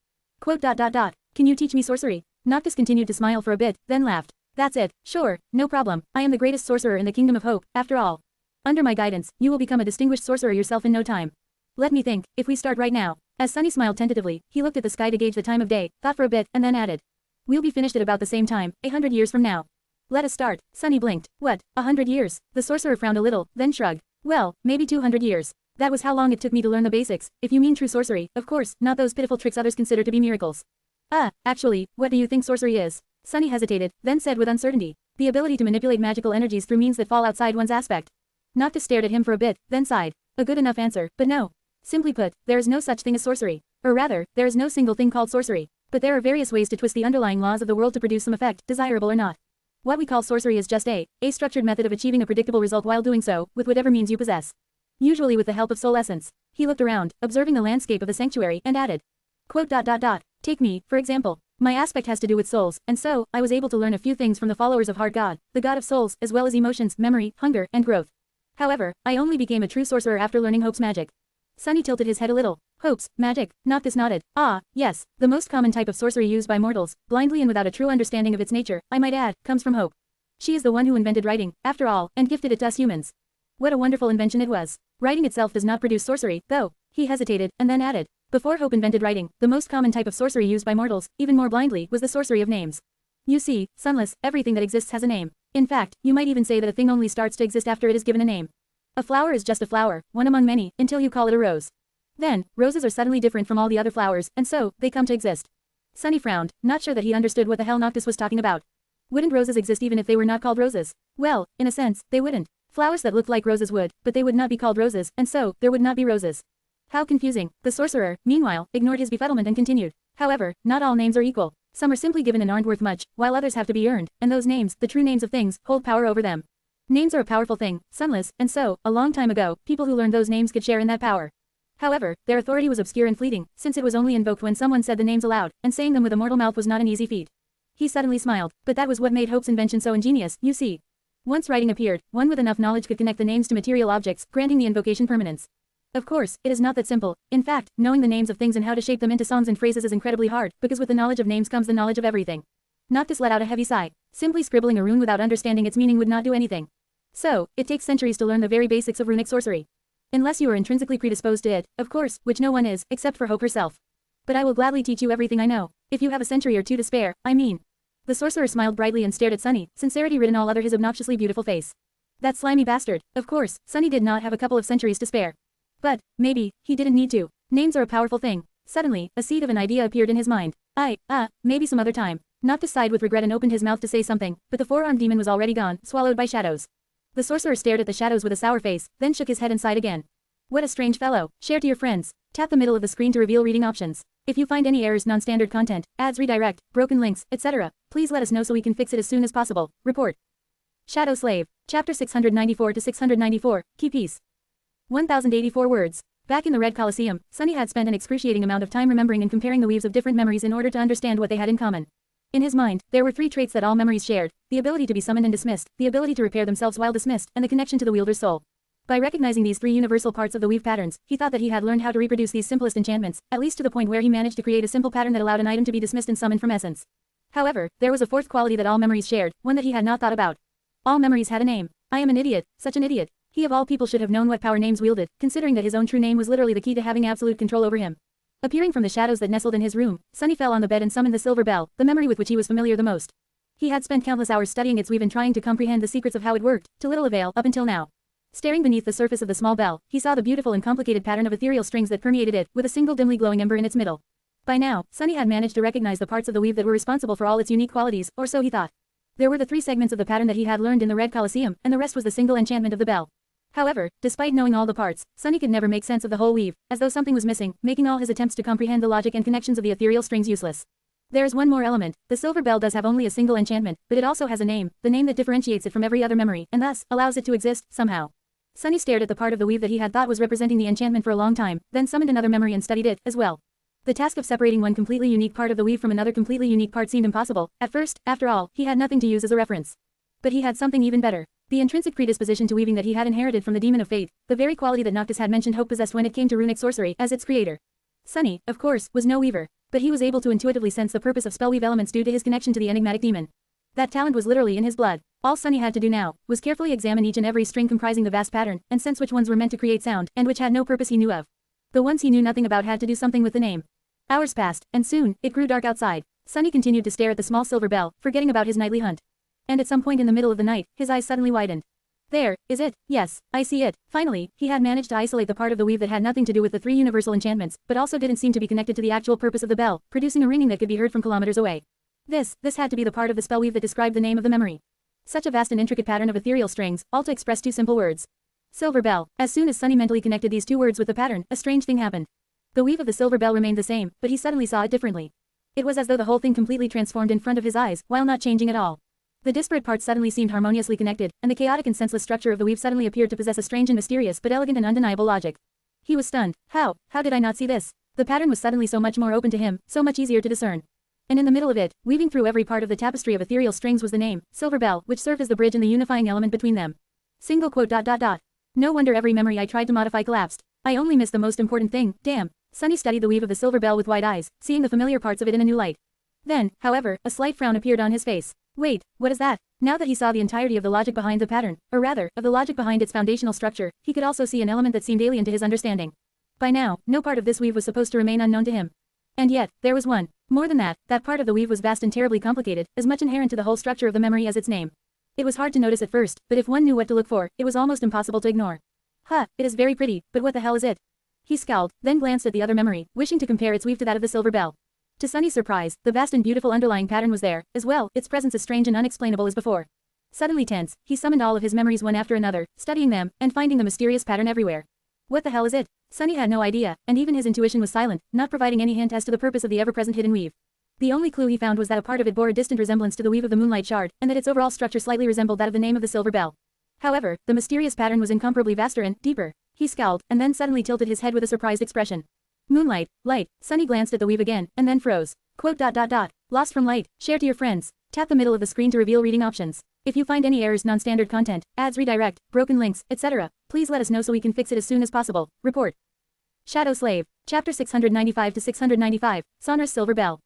Can you teach me sorcery? Noctis continued to smile for a bit, then laughed. That's it, sure, no problem. I am the greatest sorcerer in the Kingdom of Hope, after all. Under my guidance, you will become a distinguished sorcerer yourself in no time. Let me think, if we start right now. As Sunny smiled tentatively, he looked at the sky to gauge the time of day, thought for a bit, and then added. We'll be finished at about the same time, 100 years from now. Let us start. Sunny blinked. What, 100 years? The sorcerer frowned a little, then shrugged. Well, maybe 200 years. That was how long it took me to learn the basics, if you mean true sorcery, of course, not those pitiful tricks others consider to be miracles. Actually, what do you think sorcery is? Sunny hesitated, then said with uncertainty. The ability to manipulate magical energies through means that fall outside one's aspect. Noctis stared at him for a bit, then sighed. A good enough answer, but no. Simply put, there is no such thing as sorcery. Or rather, there is no single thing called sorcery. But there are various ways to twist the underlying laws of the world to produce some effect, desirable or not. What we call sorcery is just a structured method of achieving a predictable result while doing so, with whatever means you possess. Usually with the help of soul essence. He looked around, observing the landscape of the sanctuary, and added. Take me, for example. My aspect has to do with souls, and so, I was able to learn a few things from the followers of Heart God, the god of souls, as well as emotions, memory, hunger, and growth. However, I only became a true sorcerer after learning Hope's magic. Sunny tilted his head a little. Hopes, magic, Noctis nodded. Ah, yes, the most common type of sorcery used by mortals, blindly and without a true understanding of its nature, I might add, comes from Hope. She is the one who invented writing, after all, and gifted it to us humans. What a wonderful invention it was. Writing itself does not produce sorcery, though. He hesitated, and then added. Before Hope invented writing, the most common type of sorcery used by mortals, even more blindly, was the sorcery of names. You see, Sunless, everything that exists has a name. In fact, you might even say that a thing only starts to exist after it is given a name. A flower is just a flower, one among many, until you call it a rose. Then, roses are suddenly different from all the other flowers, and so, they come to exist. Sunny frowned, not sure that he understood what the hell Noctis was talking about. Wouldn't roses exist even if they were not called roses? Well, in a sense, they wouldn't. Flowers that looked like roses would, but they would not be called roses, and so, there would not be roses. How confusing. The sorcerer, meanwhile, ignored his befuddlement and continued. However, not all names are equal. Some are simply given and aren't worth much, while others have to be earned, and those names, the true names of things, hold power over them. Names are a powerful thing, Sunless, and so, a long time ago, people who learned those names could share in that power. However, their authority was obscure and fleeting, since it was only invoked when someone said the names aloud, and saying them with a mortal mouth was not an easy feat. He suddenly smiled, but that was what made Hope's invention so ingenious, you see. Once writing appeared, one with enough knowledge could connect the names to material objects, granting the invocation permanence. Of course, it is not that simple. In fact, knowing the names of things and how to shape them into songs and phrases is incredibly hard, because with the knowledge of names comes the knowledge of everything. Noctis let out a heavy sigh. Simply scribbling a rune without understanding its meaning would not do anything. So, it takes centuries to learn the very basics of runic sorcery. Unless you are intrinsically predisposed to it, of course, which no one is, except for Hope herself. But I will gladly teach you everything I know. If you have a century or two to spare, I mean. The sorcerer smiled brightly and stared at Sunny, sincerity written all over his obnoxiously beautiful face. That slimy bastard. Of course, Sunny did not have a couple of centuries to spare. But, maybe, he didn't need to. Names are a powerful thing. Suddenly, a seed of an idea appeared in his mind. Maybe some other time. Noctis sighed with regret and opened his mouth to say something, but the four-armed demon was already gone, swallowed by shadows. The sorcerer stared at the shadows with a sour face, then shook his head and sighed again. What a strange fellow. Share to your friends. Tap the middle of the screen to reveal reading options. If you find any errors, non-standard content, ads redirect, broken links, etc., please let us know so we can fix it as soon as possible. Report. Shadow Slave. Chapter 694 to 694, Key Piece. 1084 words. Back in the Red Colosseum, Sunny had spent an excruciating amount of time remembering and comparing the weaves of different memories in order to understand what they had in common. In his mind, there were three traits that all memories shared: the ability to be summoned and dismissed, the ability to repair themselves while dismissed, and the connection to the wielder's soul. By recognizing these three universal parts of the weave patterns, he thought that he had learned how to reproduce these simplest enchantments, at least to the point where he managed to create a simple pattern that allowed an item to be dismissed and summoned from essence. However, there was a fourth quality that all memories shared, one that he had not thought about. All memories had a name. I am an idiot, such an idiot. He of all people should have known what power names wielded, considering that his own true name was literally the key to having absolute control over him. Appearing from the shadows that nestled in his room, Sunny fell on the bed and summoned the silver bell, the memory with which he was familiar the most. He had spent countless hours studying its weave and trying to comprehend the secrets of how it worked, to little avail up until now. Staring beneath the surface of the small bell, he saw the beautiful and complicated pattern of ethereal strings that permeated it, with a single dimly glowing ember in its middle. By now, Sunny had managed to recognize the parts of the weave that were responsible for all its unique qualities, or so he thought. There were the three segments of the pattern that he had learned in the Red Colosseum, and the rest was the single enchantment of the bell. However, despite knowing all the parts, Sunny could never make sense of the whole weave, as though something was missing, making all his attempts to comprehend the logic and connections of the ethereal strings useless. There is one more element. The silver bell does have only a single enchantment, but it also has a name, the name that differentiates it from every other memory, and thus, allows it to exist, somehow. Sunny stared at the part of the weave that he had thought was representing the enchantment for a long time, then summoned another memory and studied it, as well. The task of separating one completely unique part of the weave from another completely unique part seemed impossible. At first, after all, he had nothing to use as a reference. But he had something even better. The intrinsic predisposition to weaving that he had inherited from the demon of fate, the very quality that Noctis had mentioned Hope possessed when it came to runic sorcery, as its creator. Sunny, of course, was no weaver, but he was able to intuitively sense the purpose of spellweave elements due to his connection to the enigmatic demon. That talent was literally in his blood. All Sunny had to do now was carefully examine each and every string comprising the vast pattern, and sense which ones were meant to create sound, and which had no purpose he knew of. The ones he knew nothing about had to do something with the name. Hours passed, and soon, it grew dark outside. Sunny continued to stare at the small silver bell, forgetting about his nightly hunt. And at some point in the middle of the night, his eyes suddenly widened. There, is it? Yes, I see it. Finally, he had managed to isolate the part of the weave that had nothing to do with the three universal enchantments, but also didn't seem to be connected to the actual purpose of the bell, producing a ringing that could be heard from kilometers away. This had to be the part of the spellweave that described the name of the memory. Such a vast and intricate pattern of ethereal strings, all to express two simple words. Silver bell. As soon as Sunny mentally connected these two words with the pattern, a strange thing happened. The weave of the silver bell remained the same, but he suddenly saw it differently. It was as though the whole thing completely transformed in front of his eyes, while not changing at all. The disparate parts suddenly seemed harmoniously connected, and the chaotic and senseless structure of the weave suddenly appeared to possess a strange and mysterious but elegant and undeniable logic. He was stunned. How did I not see this? The pattern was suddenly so much more open to him, so much easier to discern. And in the middle of it, weaving through every part of the tapestry of ethereal strings was the name, Silver Bell, which served as the bridge and the unifying element between them. Single quote. No wonder every memory I tried to modify collapsed. I only missed the most important thing, damn. Sunny studied the weave of the silver bell with wide eyes, seeing the familiar parts of it in a new light. Then, however, a slight frown appeared on his face. Wait, what is that? Now that he saw the entirety of the logic behind the pattern, or rather, of the logic behind its foundational structure, he could also see an element that seemed alien to his understanding. By now, no part of this weave was supposed to remain unknown to him. And yet, there was one. More than that, that part of the weave was vast and terribly complicated, as much inherent to the whole structure of the memory as its name. It was hard to notice at first, but if one knew what to look for, it was almost impossible to ignore. Huh, it is very pretty, but what the hell is it? He scowled, then glanced at the other memory, wishing to compare its weave to that of the silver bell. To Sunny's surprise, the vast and beautiful underlying pattern was there, as well, its presence as strange and unexplainable as before. Suddenly tense, he summoned all of his memories one after another, studying them, and finding the mysterious pattern everywhere. What the hell is it? Sunny had no idea, and even his intuition was silent, not providing any hint as to the purpose of the ever-present hidden weave. The only clue he found was that a part of it bore a distant resemblance to the weave of the moonlight shard, and that its overall structure slightly resembled that of the name of the silver bell. However, the mysterious pattern was incomparably vaster and deeper. He scowled, and then suddenly tilted his head with a surprised expression. Moonlight, light. Sunny glanced at the weave again, and then froze. Quote. Lost from light. Share to your friends. Tap the middle of the screen to reveal reading options. If you find any errors, non-standard content, ads redirect, broken links, etc., please let us know so we can fix it as soon as possible. Report. Shadow Slave. Chapter 695 to 695. Sonorous Silver Bell.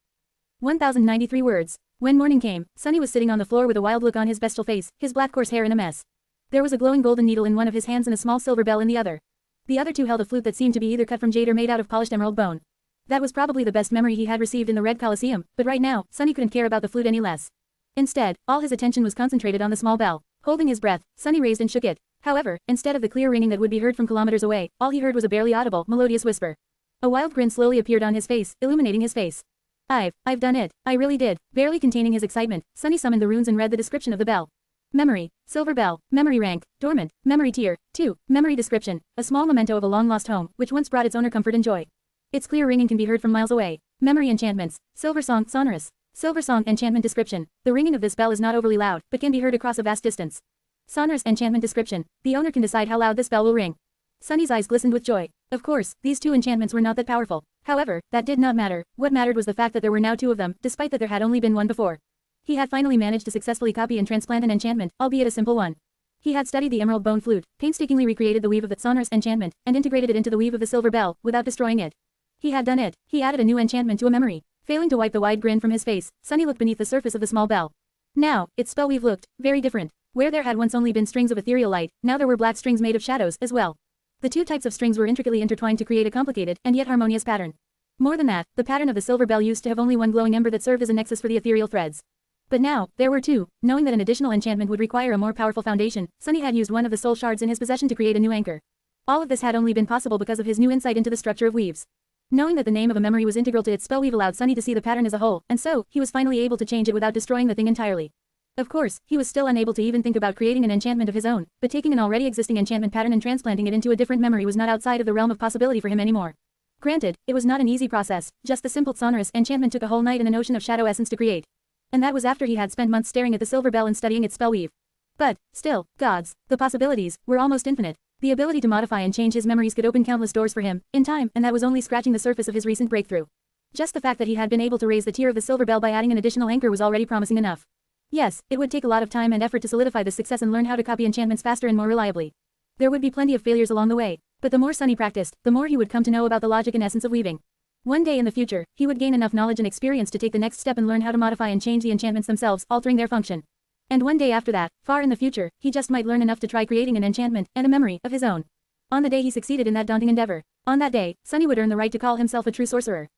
1093 words. When morning came, Sunny was sitting on the floor with a wild look on his bestial face, his black coarse hair in a mess. There was a glowing golden needle in one of his hands and a small silver bell in the other. The other two held a flute that seemed to be either cut from jade or made out of polished emerald bone. That was probably the best memory he had received in the Red Colosseum, but right now, Sunny couldn't care about the flute any less. Instead, all his attention was concentrated on the small bell. Holding his breath, Sunny raised and shook it. However, instead of the clear ringing that would be heard from kilometers away, all he heard was a barely audible, melodious whisper. A wild grin slowly appeared on his face, illuminating his face. I've done it. I really did. Barely containing his excitement, Sunny summoned the runes and read the description of the bell. Memory, silver bell, memory rank, dormant, memory tier, 2, memory description, a small memento of a long-lost home, which once brought its owner comfort and joy. Its clear ringing can be heard from miles away. Memory enchantments, silver song, sonorous. Silver song enchantment description, the ringing of this bell is not overly loud, but can be heard across a vast distance. Sonorous enchantment description, the owner can decide how loud this bell will ring. Sunny's eyes glistened with joy. Of course, these two enchantments were not that powerful. However, that did not matter. What mattered was the fact that there were now two of them, despite that there had only been one before. He had finally managed to successfully copy and transplant an enchantment, albeit a simple one. He had studied the emerald bone flute, painstakingly recreated the weave of the sonorous enchantment, and integrated it into the weave of the silver bell, without destroying it. He had done it. He added a new enchantment to a memory. Failing to wipe the wide grin from his face, Sunny looked beneath the surface of the small bell. Now, its spell weave looked very different. Where there had once only been strings of ethereal light, now there were black strings made of shadows as well. The two types of strings were intricately intertwined to create a complicated and yet harmonious pattern. More than that, the pattern of the silver bell used to have only one glowing ember that served as a nexus for the ethereal threads. But now, there were two. Knowing that an additional enchantment would require a more powerful foundation, Sunny had used one of the soul shards in his possession to create a new anchor. All of this had only been possible because of his new insight into the structure of weaves. Knowing that the name of a memory was integral to its spell weave allowed Sunny to see the pattern as a whole, and so, he was finally able to change it without destroying the thing entirely. Of course, he was still unable to even think about creating an enchantment of his own, but taking an already existing enchantment pattern and transplanting it into a different memory was not outside of the realm of possibility for him anymore. Granted, it was not an easy process, just the simple sonorous enchantment took a whole night and an ocean of shadow essence to create. And that was after he had spent months staring at the silver bell and studying its spell weave. But, still, gods, the possibilities were almost infinite. The ability to modify and change his memories could open countless doors for him, in time, and that was only scratching the surface of his recent breakthrough. Just the fact that he had been able to raise the tier of the silver bell by adding an additional anchor was already promising enough. Yes, it would take a lot of time and effort to solidify this success and learn how to copy enchantments faster and more reliably. There would be plenty of failures along the way, but the more Sunny practiced, the more he would come to know about the logic and essence of weaving. One day in the future, he would gain enough knowledge and experience to take the next step and learn how to modify and change the enchantments themselves, altering their function. And one day after that, far in the future, he just might learn enough to try creating an enchantment and a memory of his own. On the day he succeeded in that daunting endeavor, on that day, Sunny would earn the right to call himself a true sorcerer.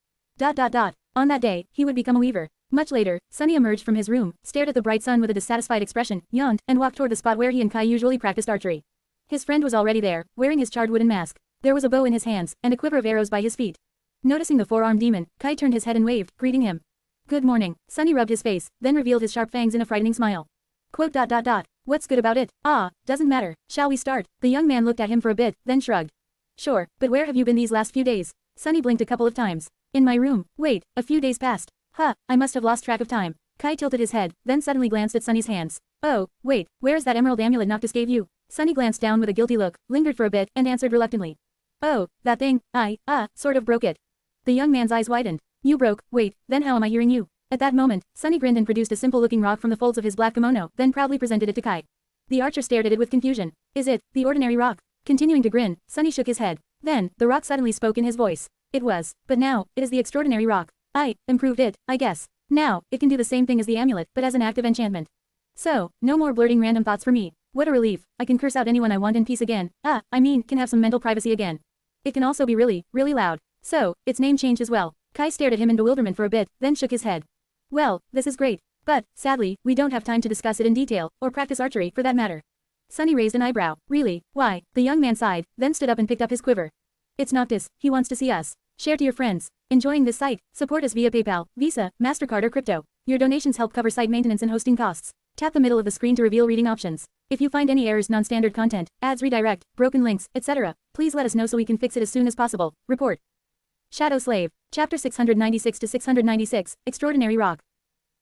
On that day, he would become a weaver. Much later, Sunny emerged from his room, stared at the bright sun with a dissatisfied expression, yawned, and walked toward the spot where he and Kai usually practiced archery. His friend was already there, wearing his charred wooden mask. There was a bow in his hands, and a quiver of arrows by his feet. Noticing the four-armed demon, Kai turned his head and waved, greeting him. Good morning. Sunny rubbed his face, then revealed his sharp fangs in a frightening smile. Quote. What's good about it? Doesn't matter. Shall we start? The young man looked at him for a bit, then shrugged. Sure, but where have you been these last few days? Sunny blinked a couple of times. In my room. Wait, a few days passed. I must have lost track of time. Kai tilted his head, then suddenly glanced at Sunny's hands. Oh, wait, where is that emerald amulet Noctis gave you? Sunny glanced down with a guilty look, lingered for a bit, and answered reluctantly. Oh, that thing, sort of broke it. The young man's eyes widened. You broke, wait, then how am I hearing you? At that moment, Sunny grinned and produced a simple-looking rock from the folds of his black kimono, then proudly presented it to Kai. The archer stared at it with confusion. Is it, the ordinary rock? Continuing to grin, Sunny shook his head. Then, the rock suddenly spoke in his voice. It was, but now, it is the extraordinary rock. I improved it, I guess. Now, it can do the same thing as the amulet, but as an active enchantment. So, no more blurting random thoughts for me. What a relief, I can curse out anyone I want in peace again. Can have some mental privacy again. It can also be really, really loud. So, its name changed as well. Kai stared at him in bewilderment for a bit, then shook his head. Well, this is great. But, sadly, we don't have time to discuss it in detail, or practice archery for that matter. Sunny raised an eyebrow. Really? Why? The young man sighed, then stood up and picked up his quiver. It's Noctis, he wants to see us. Share to your friends. Enjoying this site? Support us via PayPal, Visa, MasterCard or crypto. Your donations help cover site maintenance and hosting costs. Tap the middle of the screen to reveal reading options. If you find any errors, non-standard content, ads redirect, broken links, etc., please let us know so we can fix it as soon as possible. Report. Shadow Slave. Chapter 696 to 696, Extraordinary Rock.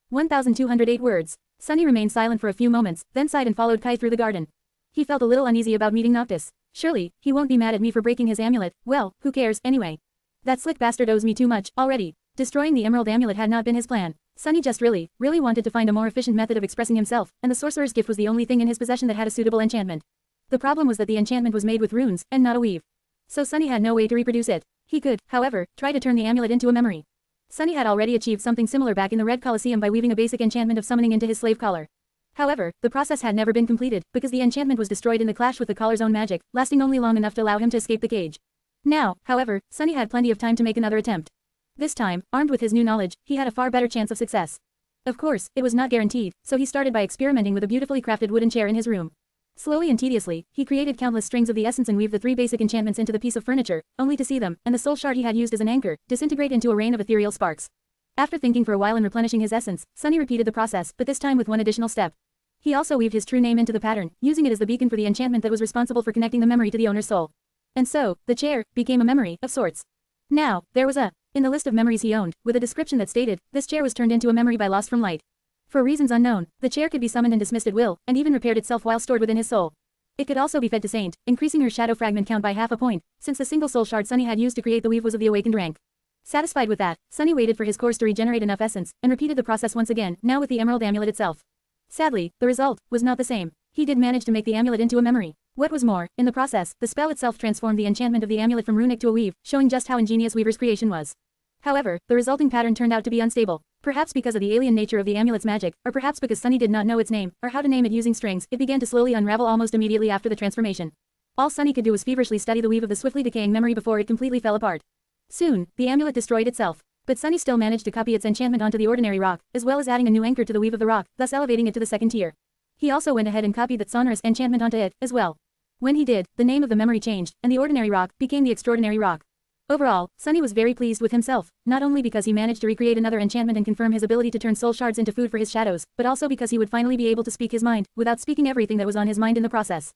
1208 words. Sunny remained silent for a few moments, then sighed and followed Kai through the garden. He felt a little uneasy about meeting Noctis. Surely, he won't be mad at me for breaking his amulet. Well, who cares, anyway. That slick bastard owes me too much, already. Destroying the emerald amulet had not been his plan. Sunny just really wanted to find a more efficient method of expressing himself, and the sorcerer's gift was the only thing in his possession that had a suitable enchantment. The problem was that the enchantment was made with runes, and not a weave. So Sunny had no way to reproduce it. He could, however, try to turn the amulet into a memory. Sunny had already achieved something similar back in the Red Colosseum by weaving a basic enchantment of summoning into his slave collar. However, the process had never been completed, because the enchantment was destroyed in the clash with the collar's own magic, lasting only long enough to allow him to escape the cage. Now, however, Sunny had plenty of time to make another attempt. This time, armed with his new knowledge, he had a far better chance of success. Of course, it was not guaranteed, so he started by experimenting with a beautifully crafted wooden chair in his room. Slowly and tediously, he created countless strings of the essence and weaved the 3 basic enchantments into the piece of furniture, only to see them, and the soul shard he had used as an anchor, disintegrate into a rain of ethereal sparks. After thinking for a while and replenishing his essence, Sunny repeated the process, but this time with one additional step. He also weaved his true name into the pattern, using it as the beacon for the enchantment that was responsible for connecting the memory to the owner's soul. And so, the chair became a memory, of sorts. Now, there was in the list of memories he owned, with a description that stated, this chair was turned into a memory by loss from light. For reasons unknown, the chair could be summoned and dismissed at will, and even repaired itself while stored within his soul. It could also be fed to Saint, increasing her shadow fragment count by half a point, since the single soul shard Sunny had used to create the weave was of the awakened rank. Satisfied with that, Sunny waited for his course to regenerate enough essence, and repeated the process once again, now with the emerald amulet itself. Sadly, the result was not the same. He did manage to make the amulet into a memory. What was more, in the process, the spell itself transformed the enchantment of the amulet from runic to a weave, showing just how ingenious Weaver's creation was. However, the resulting pattern turned out to be unstable. Perhaps because of the alien nature of the amulet's magic, or perhaps because Sunny did not know its name, or how to name it using strings, it began to slowly unravel almost immediately after the transformation. All Sunny could do was feverishly study the weave of the swiftly decaying memory before it completely fell apart. Soon, the amulet destroyed itself. But Sunny still managed to copy its enchantment onto the ordinary rock, as well as adding a new anchor to the weave of the rock, thus elevating it to the second tier. He also went ahead and copied that sonorous enchantment onto it, as well. When he did, the name of the memory changed, and the ordinary rock became the extraordinary rock. Overall, Sunny was very pleased with himself, not only because he managed to recreate another enchantment and confirm his ability to turn soul shards into food for his shadows, but also because he would finally be able to speak his mind, without speaking everything that was on his mind in the process.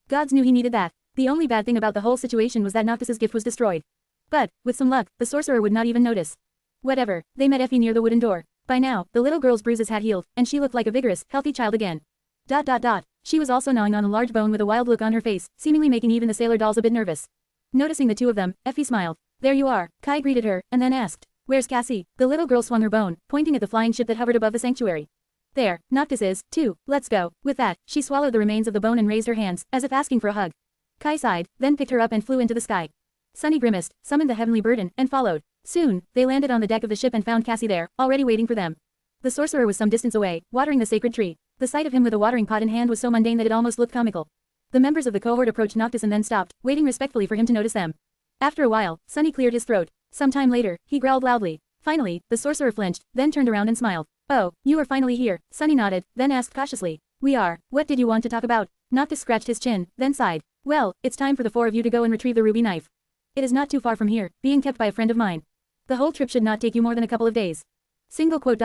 Gods knew he needed that. The only bad thing about the whole situation was that Noctis's gift was destroyed. But, with some luck, the sorcerer would not even notice. Whatever, they met Effie near the wooden door. By now, the little girl's bruises had healed, and she looked like a vigorous, healthy child again. She was also gnawing on a large bone with a wild look on her face, seemingly making even the sailor dolls a bit nervous. Noticing the two of them, Effie smiled. There you are, Kai greeted her, and then asked, where's Cassie? The little girl swung her bone, pointing at the flying ship that hovered above the sanctuary. There, Noctis is, too, let's go. With that, she swallowed the remains of the bone and raised her hands, as if asking for a hug. Kai sighed, then picked her up and flew into the sky. Sunny grimaced, summoned the heavenly burden, and followed. Soon, they landed on the deck of the ship and found Cassie there, already waiting for them. The sorcerer was some distance away, watering the sacred tree. The sight of him with a watering pot in hand was so mundane that it almost looked comical. The members of the cohort approached Noctis and then stopped, waiting respectfully for him to notice them. After a while, Sunny cleared his throat. Some time later, he growled loudly. Finally, the sorcerer flinched, then turned around and smiled. Oh, you are finally here. Sunny nodded, then asked cautiously. We are. What did you want to talk about? Noctis scratched his chin, then sighed. Well, it's time for the 4 of you to go and retrieve the ruby knife. It is not too far from here, being kept by a friend of mine. The whole trip should not take you more than a couple of days. Single quote.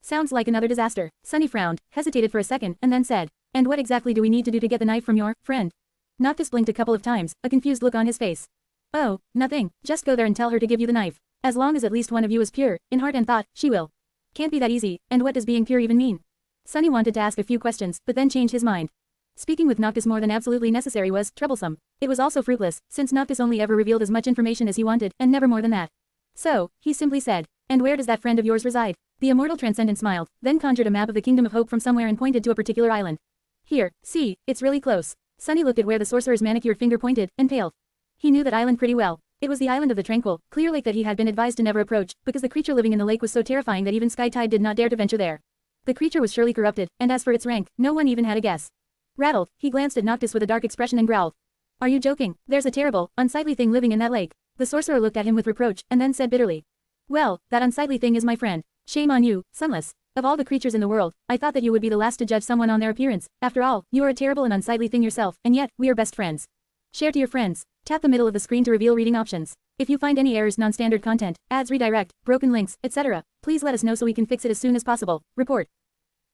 Sounds like another disaster. Sunny frowned, hesitated for a second, and then said, and what exactly do we need to do to get the knife from your friend? Noctis blinked a couple of times, a confused look on his face. Oh, nothing, just go there and tell her to give you the knife. As long as at least one of you is pure, in heart and thought, she will. Can't be that easy, and what does being pure even mean? Sunny wanted to ask a few questions, but then changed his mind. Speaking with Noctis more than absolutely necessary was troublesome. It was also fruitless, since Noctis only ever revealed as much information as he wanted, and never more than that. So, he simply said, and where does that friend of yours reside? The immortal transcendent smiled, then conjured a map of the Kingdom of Hope from somewhere and pointed to a particular island. Here, see, it's really close. Sunny looked at where the sorcerer's manicured finger pointed, and paled. He knew that island pretty well. It was the island of the tranquil, clear lake that he had been advised to never approach, because the creature living in the lake was so terrifying that even Sky Tide did not dare to venture there. The creature was surely corrupted, and as for its rank, no one even had a guess. Rattled, he glanced at Noctis with a dark expression and growled. Are you joking? There's a terrible, unsightly thing living in that lake. The sorcerer looked at him with reproach, and then said bitterly. Well, that unsightly thing is my friend. Shame on you, Sunless. Of all the creatures in the world, I thought that you would be the last to judge someone on their appearance. After all, you are a terrible and unsightly thing yourself, and yet, we are best friends. Share to your friends. Tap the middle of the screen to reveal reading options. If you find any errors, non-standard content, ads redirect, broken links, etc., please let us know so we can fix it as soon as possible. Report.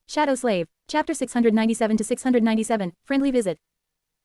Shadow Slave. Chapter 697 to 697, Friendly Visit.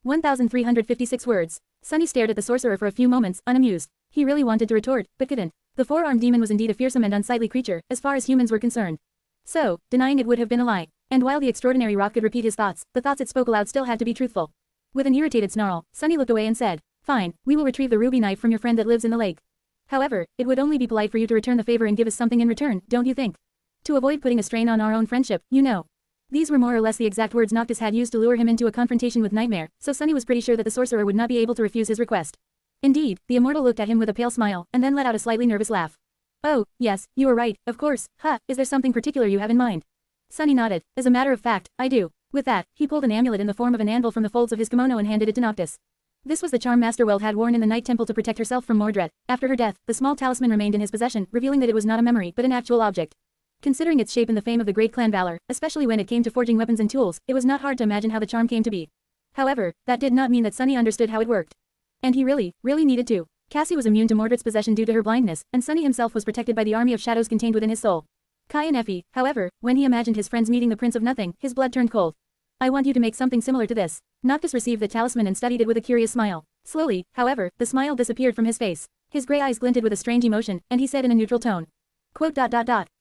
1,356 words. Sunny stared at the sorcerer for a few moments, unamused. He really wanted to retort, but couldn't. The four-armed demon was indeed a fearsome and unsightly creature, as far as humans were concerned. So, denying it would have been a lie. And while the extraordinary rock could repeat his thoughts, the thoughts it spoke aloud still had to be truthful. With an irritated snarl, Sunny looked away and said, Fine, we will retrieve the ruby knife from your friend that lives in the lake. However, it would only be polite for you to return the favor and give us something in return, don't you think? To avoid putting a strain on our own friendship, you know. These were more or less the exact words Noctis had used to lure him into a confrontation with Nightmare, so Sunny was pretty sure that the sorcerer would not be able to refuse his request. Indeed, the immortal looked at him with a pale smile, and then let out a slightly nervous laugh. Oh, yes, you are right, of course. Is there something particular you have in mind? Sunny nodded. As a matter of fact, I do. With that, he pulled an amulet in the form of an anvil from the folds of his kimono and handed it to Noctis. This was the charm Master Weld had worn in the Night Temple to protect herself from Mordred. After her death, the small talisman remained in his possession, revealing that it was not a memory but an actual object. Considering its shape and the fame of the great clan Valor, especially when it came to forging weapons and tools, it was not hard to imagine how the charm came to be. However, that did not mean that Sunny understood how it worked. And he really needed to. Cassie was immune to Mordred's possession due to her blindness, and Sunny himself was protected by the army of shadows contained within his soul. Kai and Effie, however, when he imagined his friends meeting the Prince of Nothing, his blood turned cold. I want you to make something similar to this. Noctis received the talisman and studied it with a curious smile. Slowly, however, the smile disappeared from his face. His gray eyes glinted with a strange emotion, and he said in a neutral tone. Quote.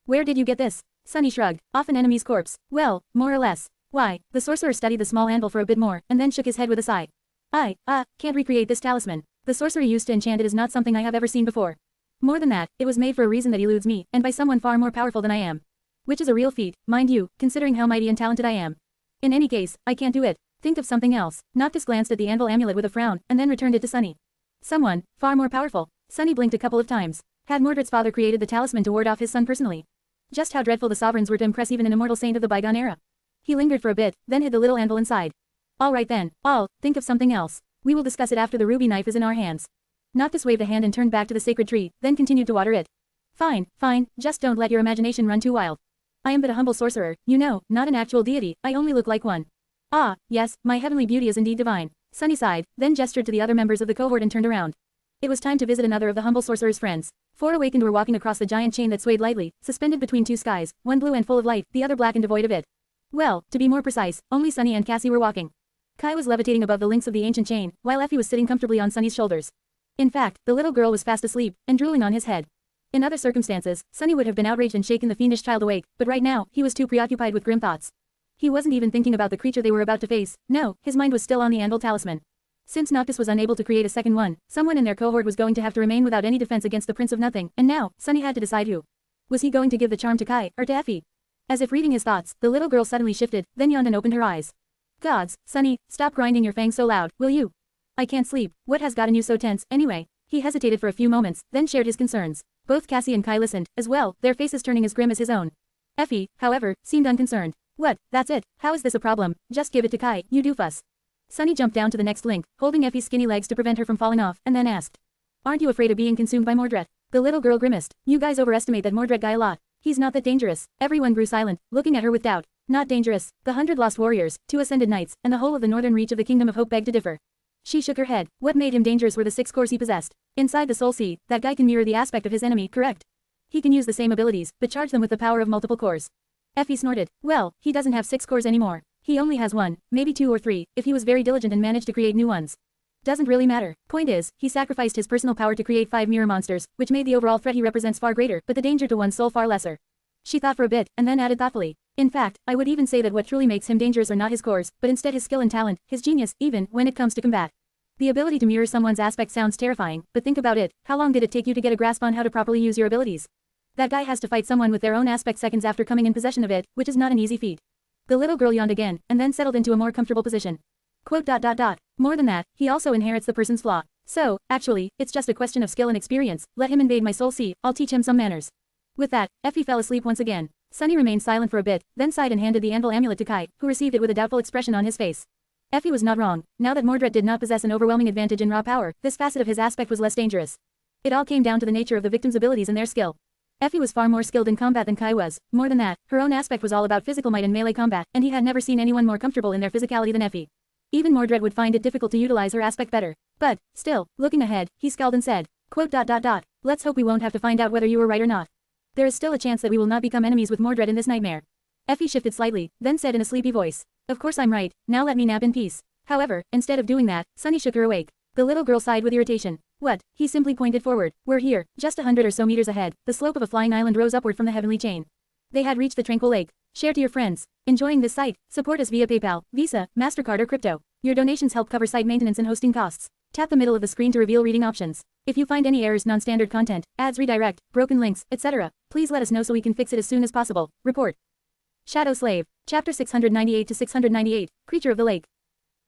Where did you get this? Sunny shrugged. Off an enemy's corpse. Well, more or less. Why? The sorcerer studied the small anvil for a bit more, and then shook his head with a sigh. I can't recreate this talisman. The sorcery used to enchant it is not something I have ever seen before. More than that, it was made for a reason that eludes me, and by someone far more powerful than I am. Which is a real feat, mind you, considering how mighty and talented I am. In any case, I can't do it. Think of something else. Noctis glanced at the anvil amulet with a frown, and then returned it to Sunny. Someone, far more powerful. Sunny blinked a couple of times. Had Mordred's father created the talisman to ward off his son personally? Just how dreadful the sovereigns were to impress even an immortal saint of the bygone era. He lingered for a bit, then hid the little anvil inside. All right then, think of something else. We will discuss it after the ruby knife is in our hands. Noctis waved a hand and turned back to the sacred tree, then continued to water it. Fine, just don't let your imagination run too wild. I am but a humble sorcerer, you know, not an actual deity, I only look like one. Ah, yes, my heavenly beauty is indeed divine. Sunny sighed, then gestured to the other members of the cohort and turned around. It was time to visit another of the humble sorcerer's friends. Four awakened were walking across the giant chain that swayed lightly, suspended between two skies, one blue and full of light, the other black and devoid of it. Well, to be more precise, only Sunny and Cassie were walking. Kai was levitating above the links of the ancient chain, while Effie was sitting comfortably on Sunny's shoulders. In fact, the little girl was fast asleep, and drooling on his head. In other circumstances, Sunny would have been outraged and shaken the fiendish child awake, but right now, he was too preoccupied with grim thoughts. He wasn't even thinking about the creature they were about to face, no, his mind was still on the anvil talisman. Since Noctis was unable to create a second one, someone in their cohort was going to have to remain without any defense against the Prince of Nothing, and now, Sunny had to decide who. Was he going to give the charm to Kai, or to Effie? As if reading his thoughts, the little girl suddenly shifted, then yawned and opened her eyes. Gods, Sunny, stop grinding your fangs so loud, will you? I can't sleep, what has gotten you so tense, anyway? He hesitated for a few moments, then shared his concerns. Both Cassie and Kai listened, as well, their faces turning as grim as his own. Effie, however, seemed unconcerned. What, that's it, how is this a problem? Just give it to Kai, you doofus. Sunny jumped down to the next link, holding Effie's skinny legs to prevent her from falling off, and then asked. Aren't you afraid of being consumed by Mordred? The little girl grimaced. You guys overestimate that Mordred guy a lot. He's not that dangerous. Everyone grew silent, looking at her with doubt. Not dangerous. The 100 lost warriors, 2 ascended knights, and the whole of the northern reach of the Kingdom of Hope begged to differ. She shook her head. What made him dangerous were the 6 cores he possessed. Inside the Soul Sea, that guy can mirror the aspect of his enemy, correct? He can use the same abilities, but charge them with the power of multiple cores. Effie snorted. Well, he doesn't have 6 cores anymore. He only has 1, maybe 2 or 3, if he was very diligent and managed to create new ones. Doesn't really matter. Point is, he sacrificed his personal power to create 5 mirror monsters, which made the overall threat he represents far greater, but the danger to one's soul far lesser. She thought for a bit, and then added thoughtfully. In fact, I would even say that what truly makes him dangerous are not his cores, but instead his skill and talent, his genius, even, when it comes to combat. The ability to mirror someone's aspect sounds terrifying, but think about it, how long did it take you to get a grasp on how to properly use your abilities? That guy has to fight someone with their own aspect seconds after coming in possession of it, which is not an easy feat. The little girl yawned again, and then settled into a more comfortable position. Quote. More than that, he also inherits the person's flaw. So, actually, it's just a question of skill and experience. Let him invade my soul. See, I'll teach him some manners. With that, Effie fell asleep once again. Sunny remained silent for a bit, then sighed and handed the anvil amulet to Kai, who received it with a doubtful expression on his face. Effie was not wrong. Now that Mordred did not possess an overwhelming advantage in raw power, this facet of his aspect was less dangerous. It all came down to the nature of the victim's abilities and their skill. Effie was far more skilled in combat than Kai was. More than that, her own aspect was all about physical might and melee combat, and he had never seen anyone more comfortable in their physicality than Effie. Even Mordred would find it difficult to utilize her aspect better. But, still, looking ahead, he scowled and said, quote, let's hope we won't have to find out whether you were right or not. There is still a chance that we will not become enemies with Mordred in this nightmare. Effie shifted slightly, then said in a sleepy voice, of course I'm right, now let me nap in peace. However, instead of doing that, Sunny shook her awake. The little girl sighed with irritation. What? He simply pointed forward. We're here, just 100 or so meters ahead. The slope of a flying island rose upward from the heavenly chain. They had reached the tranquil lake. Share to your friends. Enjoying this site? Support us via PayPal, Visa, MasterCard or crypto. Your donations help cover site maintenance and hosting costs. Tap the middle of the screen to reveal reading options. If you find any errors, non-standard content, ads redirect, broken links, etc., please let us know so we can fix it as soon as possible. Report. Shadow Slave. Chapter 698 to 698, Creature of the Lake.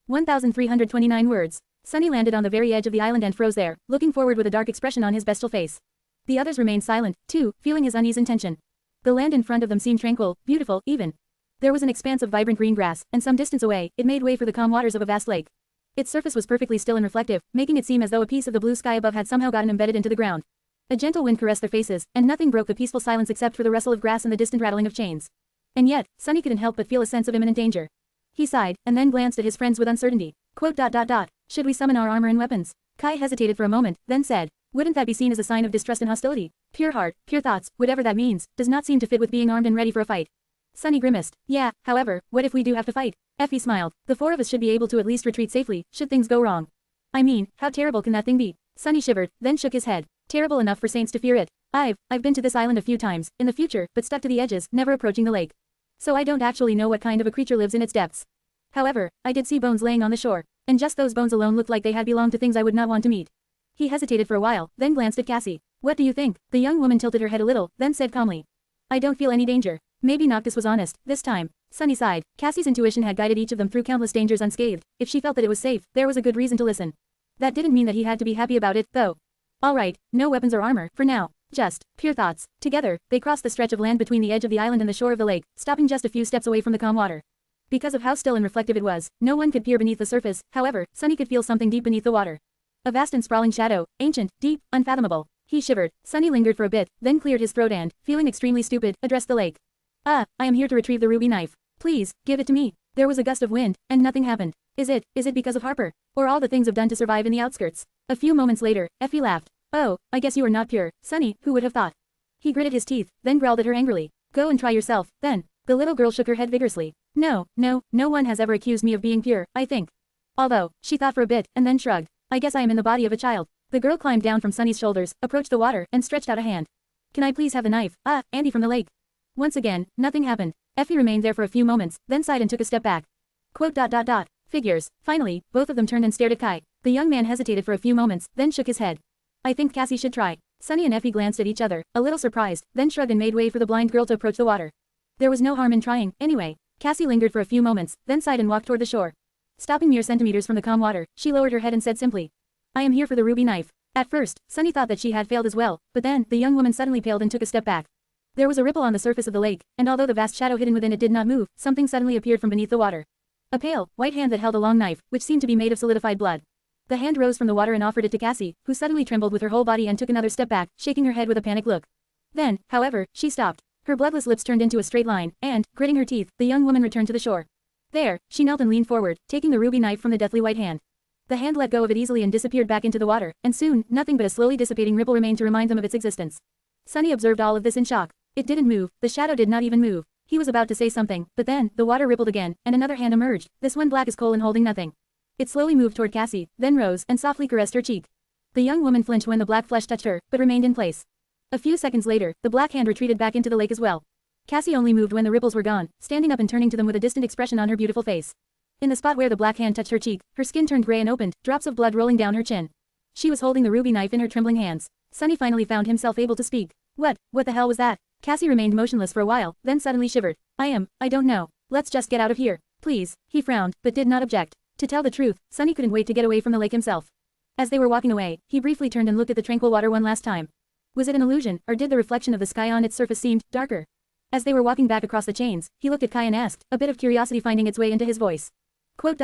1,329 words. Sunny landed on the very edge of the island and froze there, looking forward with a dark expression on his bestial face. The others remained silent, too, feeling his unease and tension. The land in front of them seemed tranquil, beautiful, even. There was an expanse of vibrant green grass, and some distance away, it made way for the calm waters of a vast lake. Its surface was perfectly still and reflective, making it seem as though a piece of the blue sky above had somehow gotten embedded into the ground. A gentle wind caressed their faces, and nothing broke the peaceful silence except for the rustle of grass and the distant rattling of chains. And yet, Sunny couldn't help but feel a sense of imminent danger. He sighed, and then glanced at his friends with uncertainty. Quote, should we summon our armor and weapons? Kai hesitated for a moment, then said, wouldn't that be seen as a sign of distrust and hostility? Pure heart, pure thoughts, whatever that means, does not seem to fit with being armed and ready for a fight. Sunny grimaced. Yeah, however, what if we do have to fight? Effie smiled. The four of us should be able to at least retreat safely, should things go wrong. I mean, how terrible can that thing be? Sunny shivered, then shook his head. Terrible enough for saints to fear it. I've been to this island a few times, in the future, but stuck to the edges, never approaching the lake. So I don't actually know what kind of a creature lives in its depths. However, I did see bones laying on the shore, and just those bones alone looked like they had belonged to things I would not want to meet. He hesitated for a while, then glanced at Cassie. What do you think? The young woman tilted her head a little, then said calmly. I don't feel any danger. Maybe Noctis was honest, this time. Sunny sighed. Cassie's intuition had guided each of them through countless dangers unscathed. If she felt that it was safe, there was a good reason to listen. That didn't mean that he had to be happy about it, though. Alright, no weapons or armor, for now. Just pure thoughts. Together, they crossed the stretch of land between the edge of the island and the shore of the lake, stopping just a few steps away from the calm water. Because of how still and reflective it was, no one could peer beneath the surface, however, Sunny could feel something deep beneath the water. A vast and sprawling shadow, ancient, deep, unfathomable. He shivered. Sunny lingered for a bit, then cleared his throat and, feeling extremely stupid, addressed the lake. I am here to retrieve the ruby knife. Please, give it to me. There was a gust of wind, and nothing happened. Is it because of Harper? Or all the things I've done to survive in the outskirts? A few moments later, Effie laughed. Oh, I guess you are not pure, Sunny, who would have thought? He gritted his teeth, then growled at her angrily. Go and try yourself, then. The little girl shook her head vigorously. No one has ever accused me of being pure, I think. Although, she thought for a bit, and then shrugged. I guess I am in the body of a child. The girl climbed down from Sunny's shoulders, approached the water, and stretched out a hand. Can I please have the knife? Andy from the lake. Once again, nothing happened. Effie remained there for a few moments, then sighed and took a step back. Quote, Figures. Finally, both of them turned and stared at Kai. The young man hesitated for a few moments, then shook his head. I think Cassie should try. Sunny and Effie glanced at each other, a little surprised, then shrugged and made way for the blind girl to approach the water. There was no harm in trying, anyway. Cassie lingered for a few moments, then sighed and walked toward the shore. Stopping mere centimeters from the calm water, she lowered her head and said simply, I am here for the ruby knife. At first, Sunny thought that she had failed as well, but then, the young woman suddenly paled and took a step back. There was a ripple on the surface of the lake, and although the vast shadow hidden within it did not move, something suddenly appeared from beneath the water. A pale, white hand that held a long knife, which seemed to be made of solidified blood. The hand rose from the water and offered it to Cassie, who suddenly trembled with her whole body and took another step back, shaking her head with a panicked look. Then, however, she stopped. Her bloodless lips turned into a straight line, and, gritting her teeth, the young woman returned to the shore. There, she knelt and leaned forward, taking the ruby knife from the deathly white hand. The hand let go of it easily and disappeared back into the water, and soon, nothing but a slowly dissipating ripple remained to remind them of its existence. Sunny observed all of this in shock. It didn't move, the shadow did not even move. He was about to say something, but then, the water rippled again, and another hand emerged, this one black as coal and holding nothing. It slowly moved toward Cassie, then rose, and softly caressed her cheek. The young woman flinched when the black flesh touched her, but remained in place. A few seconds later, the black hand retreated back into the lake as well. Cassie only moved when the ripples were gone, standing up and turning to them with a distant expression on her beautiful face. In the spot where the black hand touched her cheek, her skin turned gray and opened, drops of blood rolling down her chin. She was holding the ruby knife in her trembling hands. Sunny finally found himself able to speak. What the hell was that? Cassie remained motionless for a while, then suddenly shivered. I don't know. Let's just get out of here. Please. He frowned, but did not object. To tell the truth, Sunny couldn't wait to get away from the lake himself. As they were walking away, he briefly turned and looked at the tranquil water one last time. Was it an illusion, or did the reflection of the sky on its surface seem darker? As they were walking back across the chains, he looked at Kai and asked, a bit of curiosity finding its way into his voice. Quote.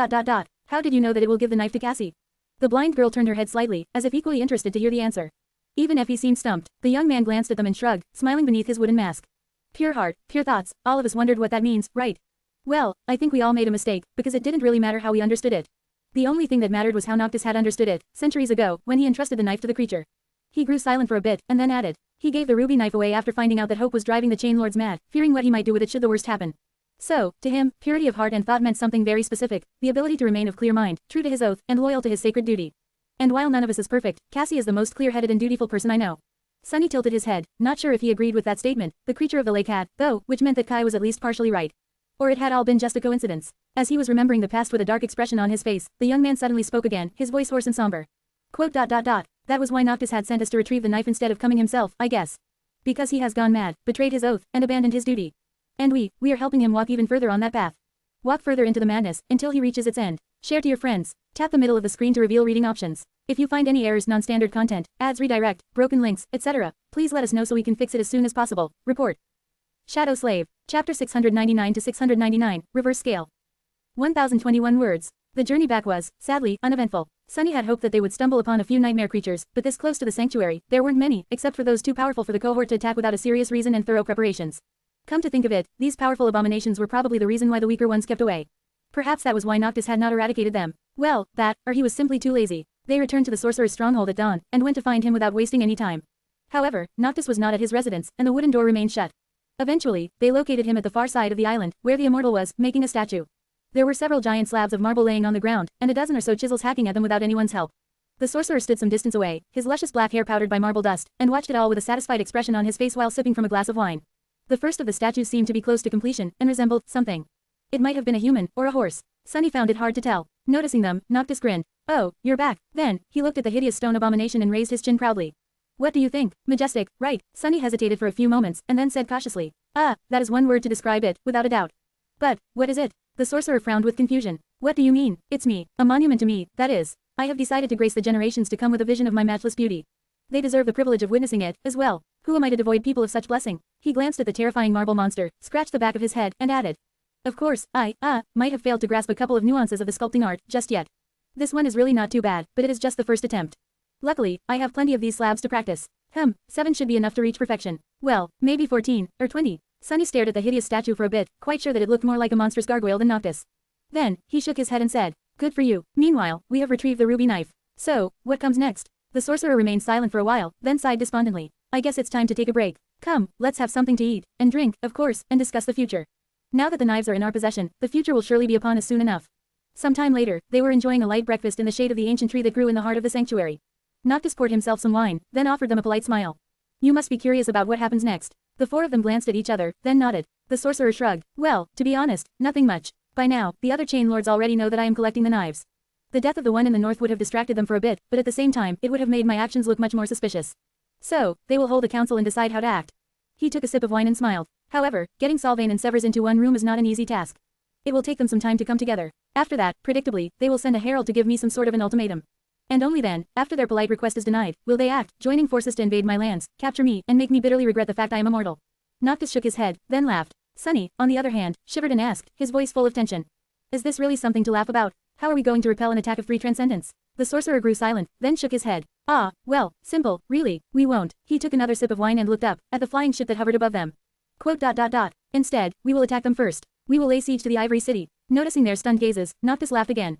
How did you know that it will give the knife to Cassie? The blind girl turned her head slightly, as if equally interested to hear the answer. Even Effie seemed stumped. The young man glanced at them and shrugged, smiling beneath his wooden mask. Pure heart, pure thoughts, all of us wondered what that means, right? Well, I think we all made a mistake, because it didn't really matter how we understood it. The only thing that mattered was how Noctis had understood it, centuries ago, when he entrusted the knife to the creature. He grew silent for a bit, and then added. He gave the ruby knife away after finding out that Hope was driving the chain lords mad, fearing what he might do with it should the worst happen. So, to him, purity of heart and thought meant something very specific, the ability to remain of clear mind, true to his oath, and loyal to his sacred duty. And while none of us is perfect, Cassie is the most clear-headed and dutiful person I know. Sunny tilted his head, not sure if he agreed with that statement. The creature of the lake had, though, which meant that Kai was at least partially right. Or it had all been just a coincidence. As he was remembering the past with a dark expression on his face, the young man suddenly spoke again, his voice hoarse and somber. Quote. That was why Noctis had sent us to retrieve the knife instead of coming himself, I guess. Because he has gone mad, betrayed his oath, and abandoned his duty. And we are helping him walk even further on that path. Walk further into the madness, until he reaches its end. Share to your friends. Tap the middle of the screen to reveal reading options. If you find any errors, non-standard content, ads redirect, broken links, etc., please let us know so we can fix it as soon as possible. Report. Shadow Slave. Chapter 699 to 699, Reverse Scale. 1021 words. The journey back was, sadly, uneventful. Sunny had hoped that they would stumble upon a few nightmare creatures, but this close to the sanctuary, there weren't many, except for those too powerful for the cohort to attack without a serious reason and thorough preparations. Come to think of it, these powerful abominations were probably the reason why the weaker ones kept away. Perhaps that was why Noctis had not eradicated them. Well, that, or he was simply too lazy. They returned to the sorcerer's stronghold at dawn, and went to find him without wasting any time. However, Noctis was not at his residence, and the wooden door remained shut. Eventually, they located him at the far side of the island, where the immortal was, making a statue. There were several giant slabs of marble laying on the ground, and a dozen or so chisels hacking at them without anyone's help. The sorcerer stood some distance away, his luscious black hair powdered by marble dust, and watched it all with a satisfied expression on his face while sipping from a glass of wine. The first of the statues seemed to be close to completion, and resembled something. It might have been a human, or a horse. Sunny found it hard to tell. Noticing them, Noctis grinned. Oh, you're back. Then, he looked at the hideous stone abomination and raised his chin proudly. What do you think? Majestic, right? Sunny hesitated for a few moments, and then said cautiously. That is one word to describe it, without a doubt. But, what is it? The sorcerer frowned with confusion. What do you mean? It's me. A monument to me, that is. I have decided to grace the generations to come with a vision of my matchless beauty. They deserve the privilege of witnessing it, as well. Who am I to devoid people of such blessing? He glanced at the terrifying marble monster, scratched the back of his head, and added. Of course, I might have failed to grasp a couple of nuances of the sculpting art, just yet. This one is really not too bad, but it is just the first attempt. Luckily, I have plenty of these slabs to practice. 7 should be enough to reach perfection. Well, maybe 14, or 20. Sunny stared at the hideous statue for a bit, quite sure that it looked more like a monstrous gargoyle than Noctis. Then, he shook his head and said, Good for you. Meanwhile, we have retrieved the ruby knife. So, what comes next? The sorcerer remained silent for a while, then sighed despondently. I guess it's time to take a break. Come, let's have something to eat, and drink, of course, and discuss the future. Now that the knives are in our possession, the future will surely be upon us soon enough. Some time later, they were enjoying a light breakfast in the shade of the ancient tree that grew in the heart of the sanctuary. Noctis poured himself some wine, then offered them a polite smile. You must be curious about what happens next. The four of them glanced at each other, then nodded. The sorcerer shrugged. Well, to be honest, nothing much. By now, the other chain lords already know that I am collecting the knives. The death of the one in the north would have distracted them for a bit, but at the same time, it would have made my actions look much more suspicious. So, they will hold a council and decide how to act. He took a sip of wine and smiled. However, getting Sylvain and Severs into one room is not an easy task. It will take them some time to come together. After that, predictably, they will send a herald to give me some sort of an ultimatum. And only then, after their polite request is denied, will they act, joining forces to invade my lands, capture me, and make me bitterly regret the fact I am immortal. Noctis shook his head, then laughed. Sunny, on the other hand, shivered and asked, his voice full of tension. Is this really something to laugh about? How are we going to repel an attack of 3 transcendents? The sorcerer grew silent, then shook his head. Well, simple, really, we won't. He took another sip of wine and looked up, at the flying ship that hovered above them. Quote. Instead, we will attack them first. We will lay siege to the Ivory City. Noticing their stunned gazes, Noctis laughed again.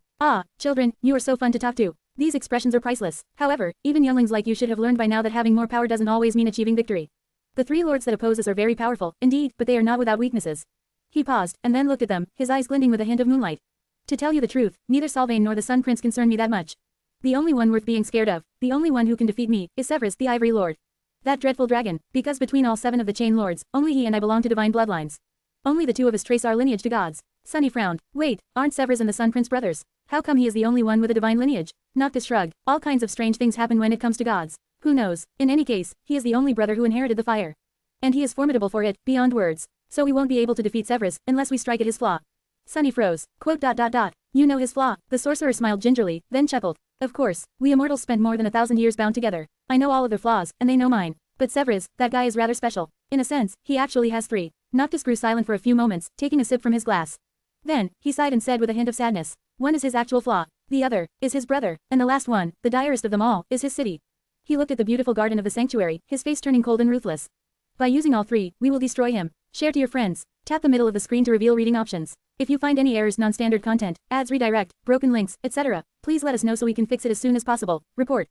Children, you are so fun to talk to. These expressions are priceless. However, even younglings like you should have learned by now that having more power doesn't always mean achieving victory. The 3 lords that oppose us are very powerful, indeed, but they are not without weaknesses. He paused, and then looked at them, his eyes glinting with a hint of moonlight. To tell you the truth, neither Sylvain nor the Sun Prince concern me that much. The only one worth being scared of, the only one who can defeat me, is Severus the Ivory Lord. That dreadful dragon, because between all 7 of the Chain Lords, only he and I belong to divine bloodlines. Only the 2 of us trace our lineage to gods. Sunny frowned. Wait, aren't Severus and the Sun Prince brothers? How come he is the only one with a divine lineage? Noctis shrugged. All kinds of strange things happen when it comes to gods. Who knows? In any case, he is the only brother who inherited the fire. And he is formidable for it, beyond words. So we won't be able to defeat Severus, unless we strike at his flaw. Sunny froze. Quote. You know his flaw. The sorcerer smiled gingerly, then chuckled. Of course, we immortals spent more than 1,000 years bound together. I know all of their flaws, and they know mine. But Severus, that guy is rather special. In a sense, he actually has 3. Noctis grew silent for a few moments, taking a sip from his glass. Then, he sighed and said with a hint of sadness. One is his actual flaw. The other is his brother, and the last one, the direst of them all, is his city. He looked at the beautiful garden of the sanctuary, his face turning cold and ruthless. By using all 3, we will destroy him. Share to your friends. Tap the middle of the screen to reveal reading options. If you find any errors, non-standard content, ads redirect, broken links, etc., please let us know so we can fix it as soon as possible. Report.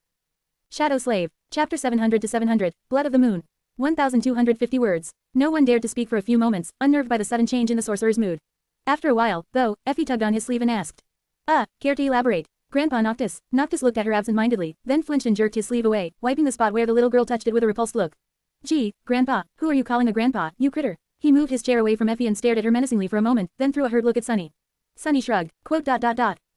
Shadow Slave. Chapter 700 to 700. Blood of the Moon. 1,250 words. No one dared to speak for a few moments, unnerved by the sudden change in the sorcerer's mood. After a while, though, Effie tugged on his sleeve and asked. Care to elaborate? Grandpa Noctis. Noctis looked at her absent-mindedly, then flinched and jerked his sleeve away, wiping the spot where the little girl touched it with a repulsed look. Gee, Grandpa, who are you calling a grandpa, you critter? He moved his chair away from Effie and stared at her menacingly for a moment, then threw a hurt look at Sunny. Sunny shrugged. Quote.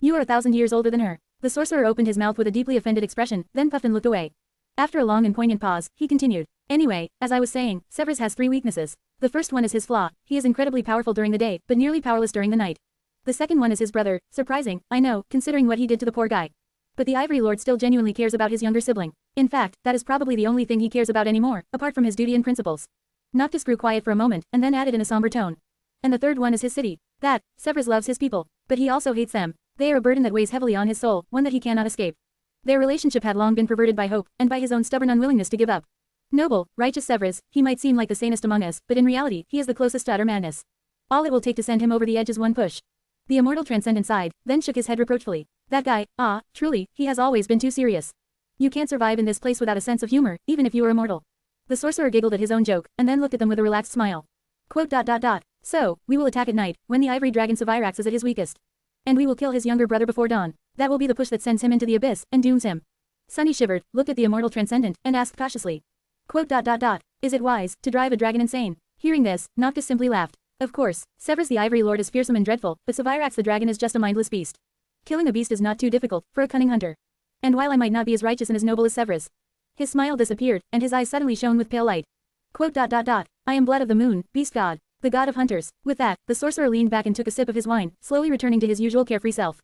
You are 1,000 years older than her. The sorcerer opened his mouth with a deeply offended expression, then puffed and looked away. After a long and poignant pause, he continued. Anyway, as I was saying, Severus has 3 weaknesses. The first one is his flaw. He is incredibly powerful during the day, but nearly powerless during the night. The second one is his brother. Surprising, I know, considering what he did to the poor guy. But the Ivory Lord still genuinely cares about his younger sibling. In fact, that is probably the only thing he cares about anymore, apart from his duty and principles. Noctis grew quiet for a moment, and then added in a somber tone. And the third one is his city. That, Severus loves his people. But he also hates them. They are a burden that weighs heavily on his soul, one that he cannot escape. Their relationship had long been perverted by hope, and by his own stubborn unwillingness to give up. Noble, righteous Severus, he might seem like the sanest among us, but in reality, he is the closest to utter madness. All it will take to send him over the edge is one push. The immortal Transcendent sighed, then shook his head reproachfully. That guy, truly, he has always been too serious. You can't survive in this place without a sense of humor, even if you are immortal. The sorcerer giggled at his own joke, and then looked at them with a relaxed smile. Quote. So, we will attack at night, when the ivory dragon Sevirax is at his weakest. And we will kill his younger brother before dawn. That will be the push that sends him into the abyss, and dooms him. Sunny shivered, looked at the immortal Transcendent, and asked cautiously. Quote. Is it wise, to drive a dragon insane? Hearing this, Noctis simply laughed. Of course, Severus the Ivory Lord is fearsome and dreadful, but Sevirax the dragon is just a mindless beast. Killing a beast is not too difficult, for a cunning hunter. And while I might not be as righteous and as noble as Severus. His smile disappeared, and his eyes suddenly shone with pale light. Quote. I am Blood of the Moon, beast god, the god of hunters. With that, the sorcerer leaned back and took a sip of his wine, slowly returning to his usual carefree self.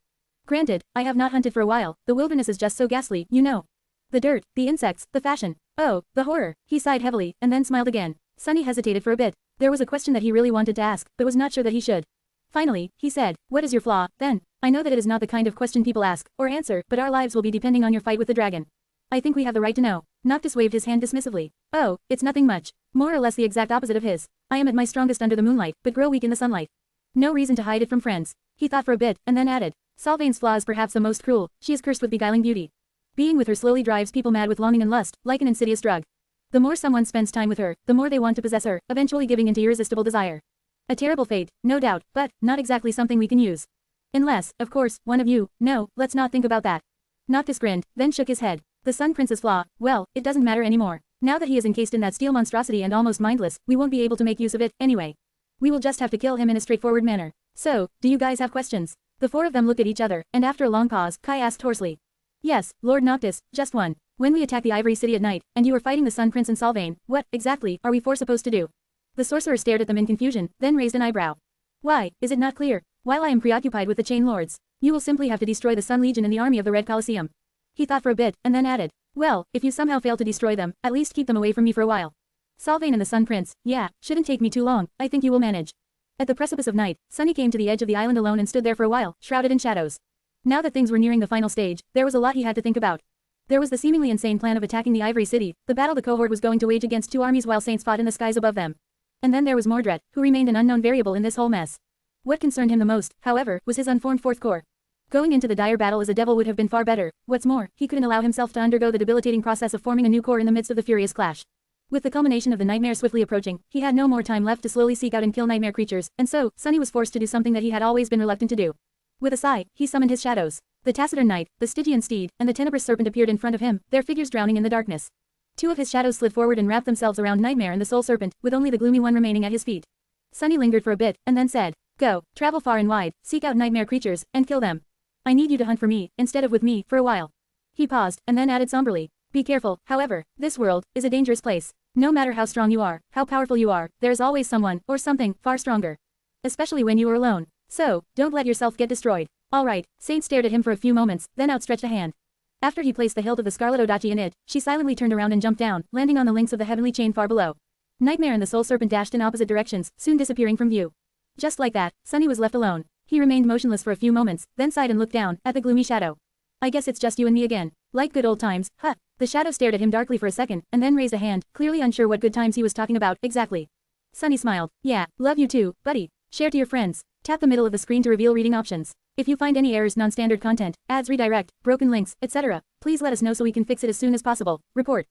Granted, I have not hunted for a while, the wilderness is just so ghastly, you know. The dirt, the insects, the fashion. Oh, the horror. He sighed heavily, and then smiled again. Sunny hesitated for a bit. There was a question that he really wanted to ask, but was not sure that he should. Finally, he said, what is your flaw, then? I know that it is not the kind of question people ask, or answer, but our lives will be depending on your fight with the dragon. I think we have the right to know. Noctis waved his hand dismissively. Oh, it's nothing much. More or less the exact opposite of his. I am at my strongest under the moonlight, but grow weak in the sunlight. No reason to hide it from friends. He thought for a bit, and then added. Salvain's flaw is perhaps the most cruel. She is cursed with beguiling beauty. Being with her slowly drives people mad with longing and lust, like an insidious drug. The more someone spends time with her, the more they want to possess her, eventually giving into irresistible desire. A terrible fate, no doubt, but not exactly something we can use. Unless, of course, one of you, no, let's not think about that. Noctis grinned, then shook his head. The Sun Prince's flaw, well, it doesn't matter anymore. Now that he is encased in that steel monstrosity and almost mindless, we won't be able to make use of it, anyway. We will just have to kill him in a straightforward manner. So, do you guys have questions? The 4 of them looked at each other, and after a long pause, Kai asked hoarsely. Yes, Lord Noctis, just one. When we attack the Ivory City at night, and you are fighting the Sun Prince and Salvain, what, exactly, are we 4 supposed to do? The sorcerer stared at them in confusion, then raised an eyebrow. Why, is it not clear? While I am preoccupied with the Chain Lords, you will simply have to destroy the Sun Legion and the army of the Red Colosseum. He thought for a bit, and then added. Well, if you somehow fail to destroy them, at least keep them away from me for a while. Salvain and the Sun Prince, yeah, shouldn't take me too long, I think you will manage. At the precipice of night, Sunny came to the edge of the island alone and stood there for a while, shrouded in shadows. Now that things were nearing the final stage, there was a lot he had to think about. There was the seemingly insane plan of attacking the Ivory City, the battle the cohort was going to wage against 2 armies while saints fought in the skies above them. And then there was Mordred, who remained an unknown variable in this whole mess. What concerned him the most, however, was his unformed 4th Corps. Going into the dire battle as a devil would have been far better. What's more, he couldn't allow himself to undergo the debilitating process of forming a new corps in the midst of the furious clash. With the culmination of the nightmare swiftly approaching, he had no more time left to slowly seek out and kill nightmare creatures, and so, Sunny was forced to do something that he had always been reluctant to do. With a sigh, he summoned his shadows. The taciturn knight, the Stygian steed, and the tenebrous serpent appeared in front of him, their figures drowning in the darkness. 2 of his shadows slid forward and wrapped themselves around Nightmare and the Soul Serpent, with only the gloomy one remaining at his feet. Sunny lingered for a bit, and then said, Go, travel far and wide, seek out nightmare creatures, and kill them. I need you to hunt for me, instead of with me, for a while. He paused, and then added somberly. Be careful, however, this world is a dangerous place. No matter how strong you are, how powerful you are, there is always someone, or something, far stronger. Especially when you are alone. So, don't let yourself get destroyed. All right, Saint stared at him for a few moments, then outstretched a hand. After he placed the hilt of the scarlet odachi in it, she silently turned around and jumped down, landing on the links of the heavenly chain far below. Nightmare and the soul serpent dashed in opposite directions, soon disappearing from view. Just like that, Sunny was left alone. He remained motionless for a few moments, then sighed and looked down at the gloomy shadow. I guess it's just you and me again. Like good old times, huh? The shadow stared at him darkly for a second, and then raised a hand, clearly unsure what good times he was talking about exactly. Sunny smiled. Yeah, love you too, buddy. Share to your friends. Tap the middle of the screen to reveal reading options. If you find any errors, non-standard content, ads redirect, broken links, etc., please let us know so we can fix it as soon as possible. Report.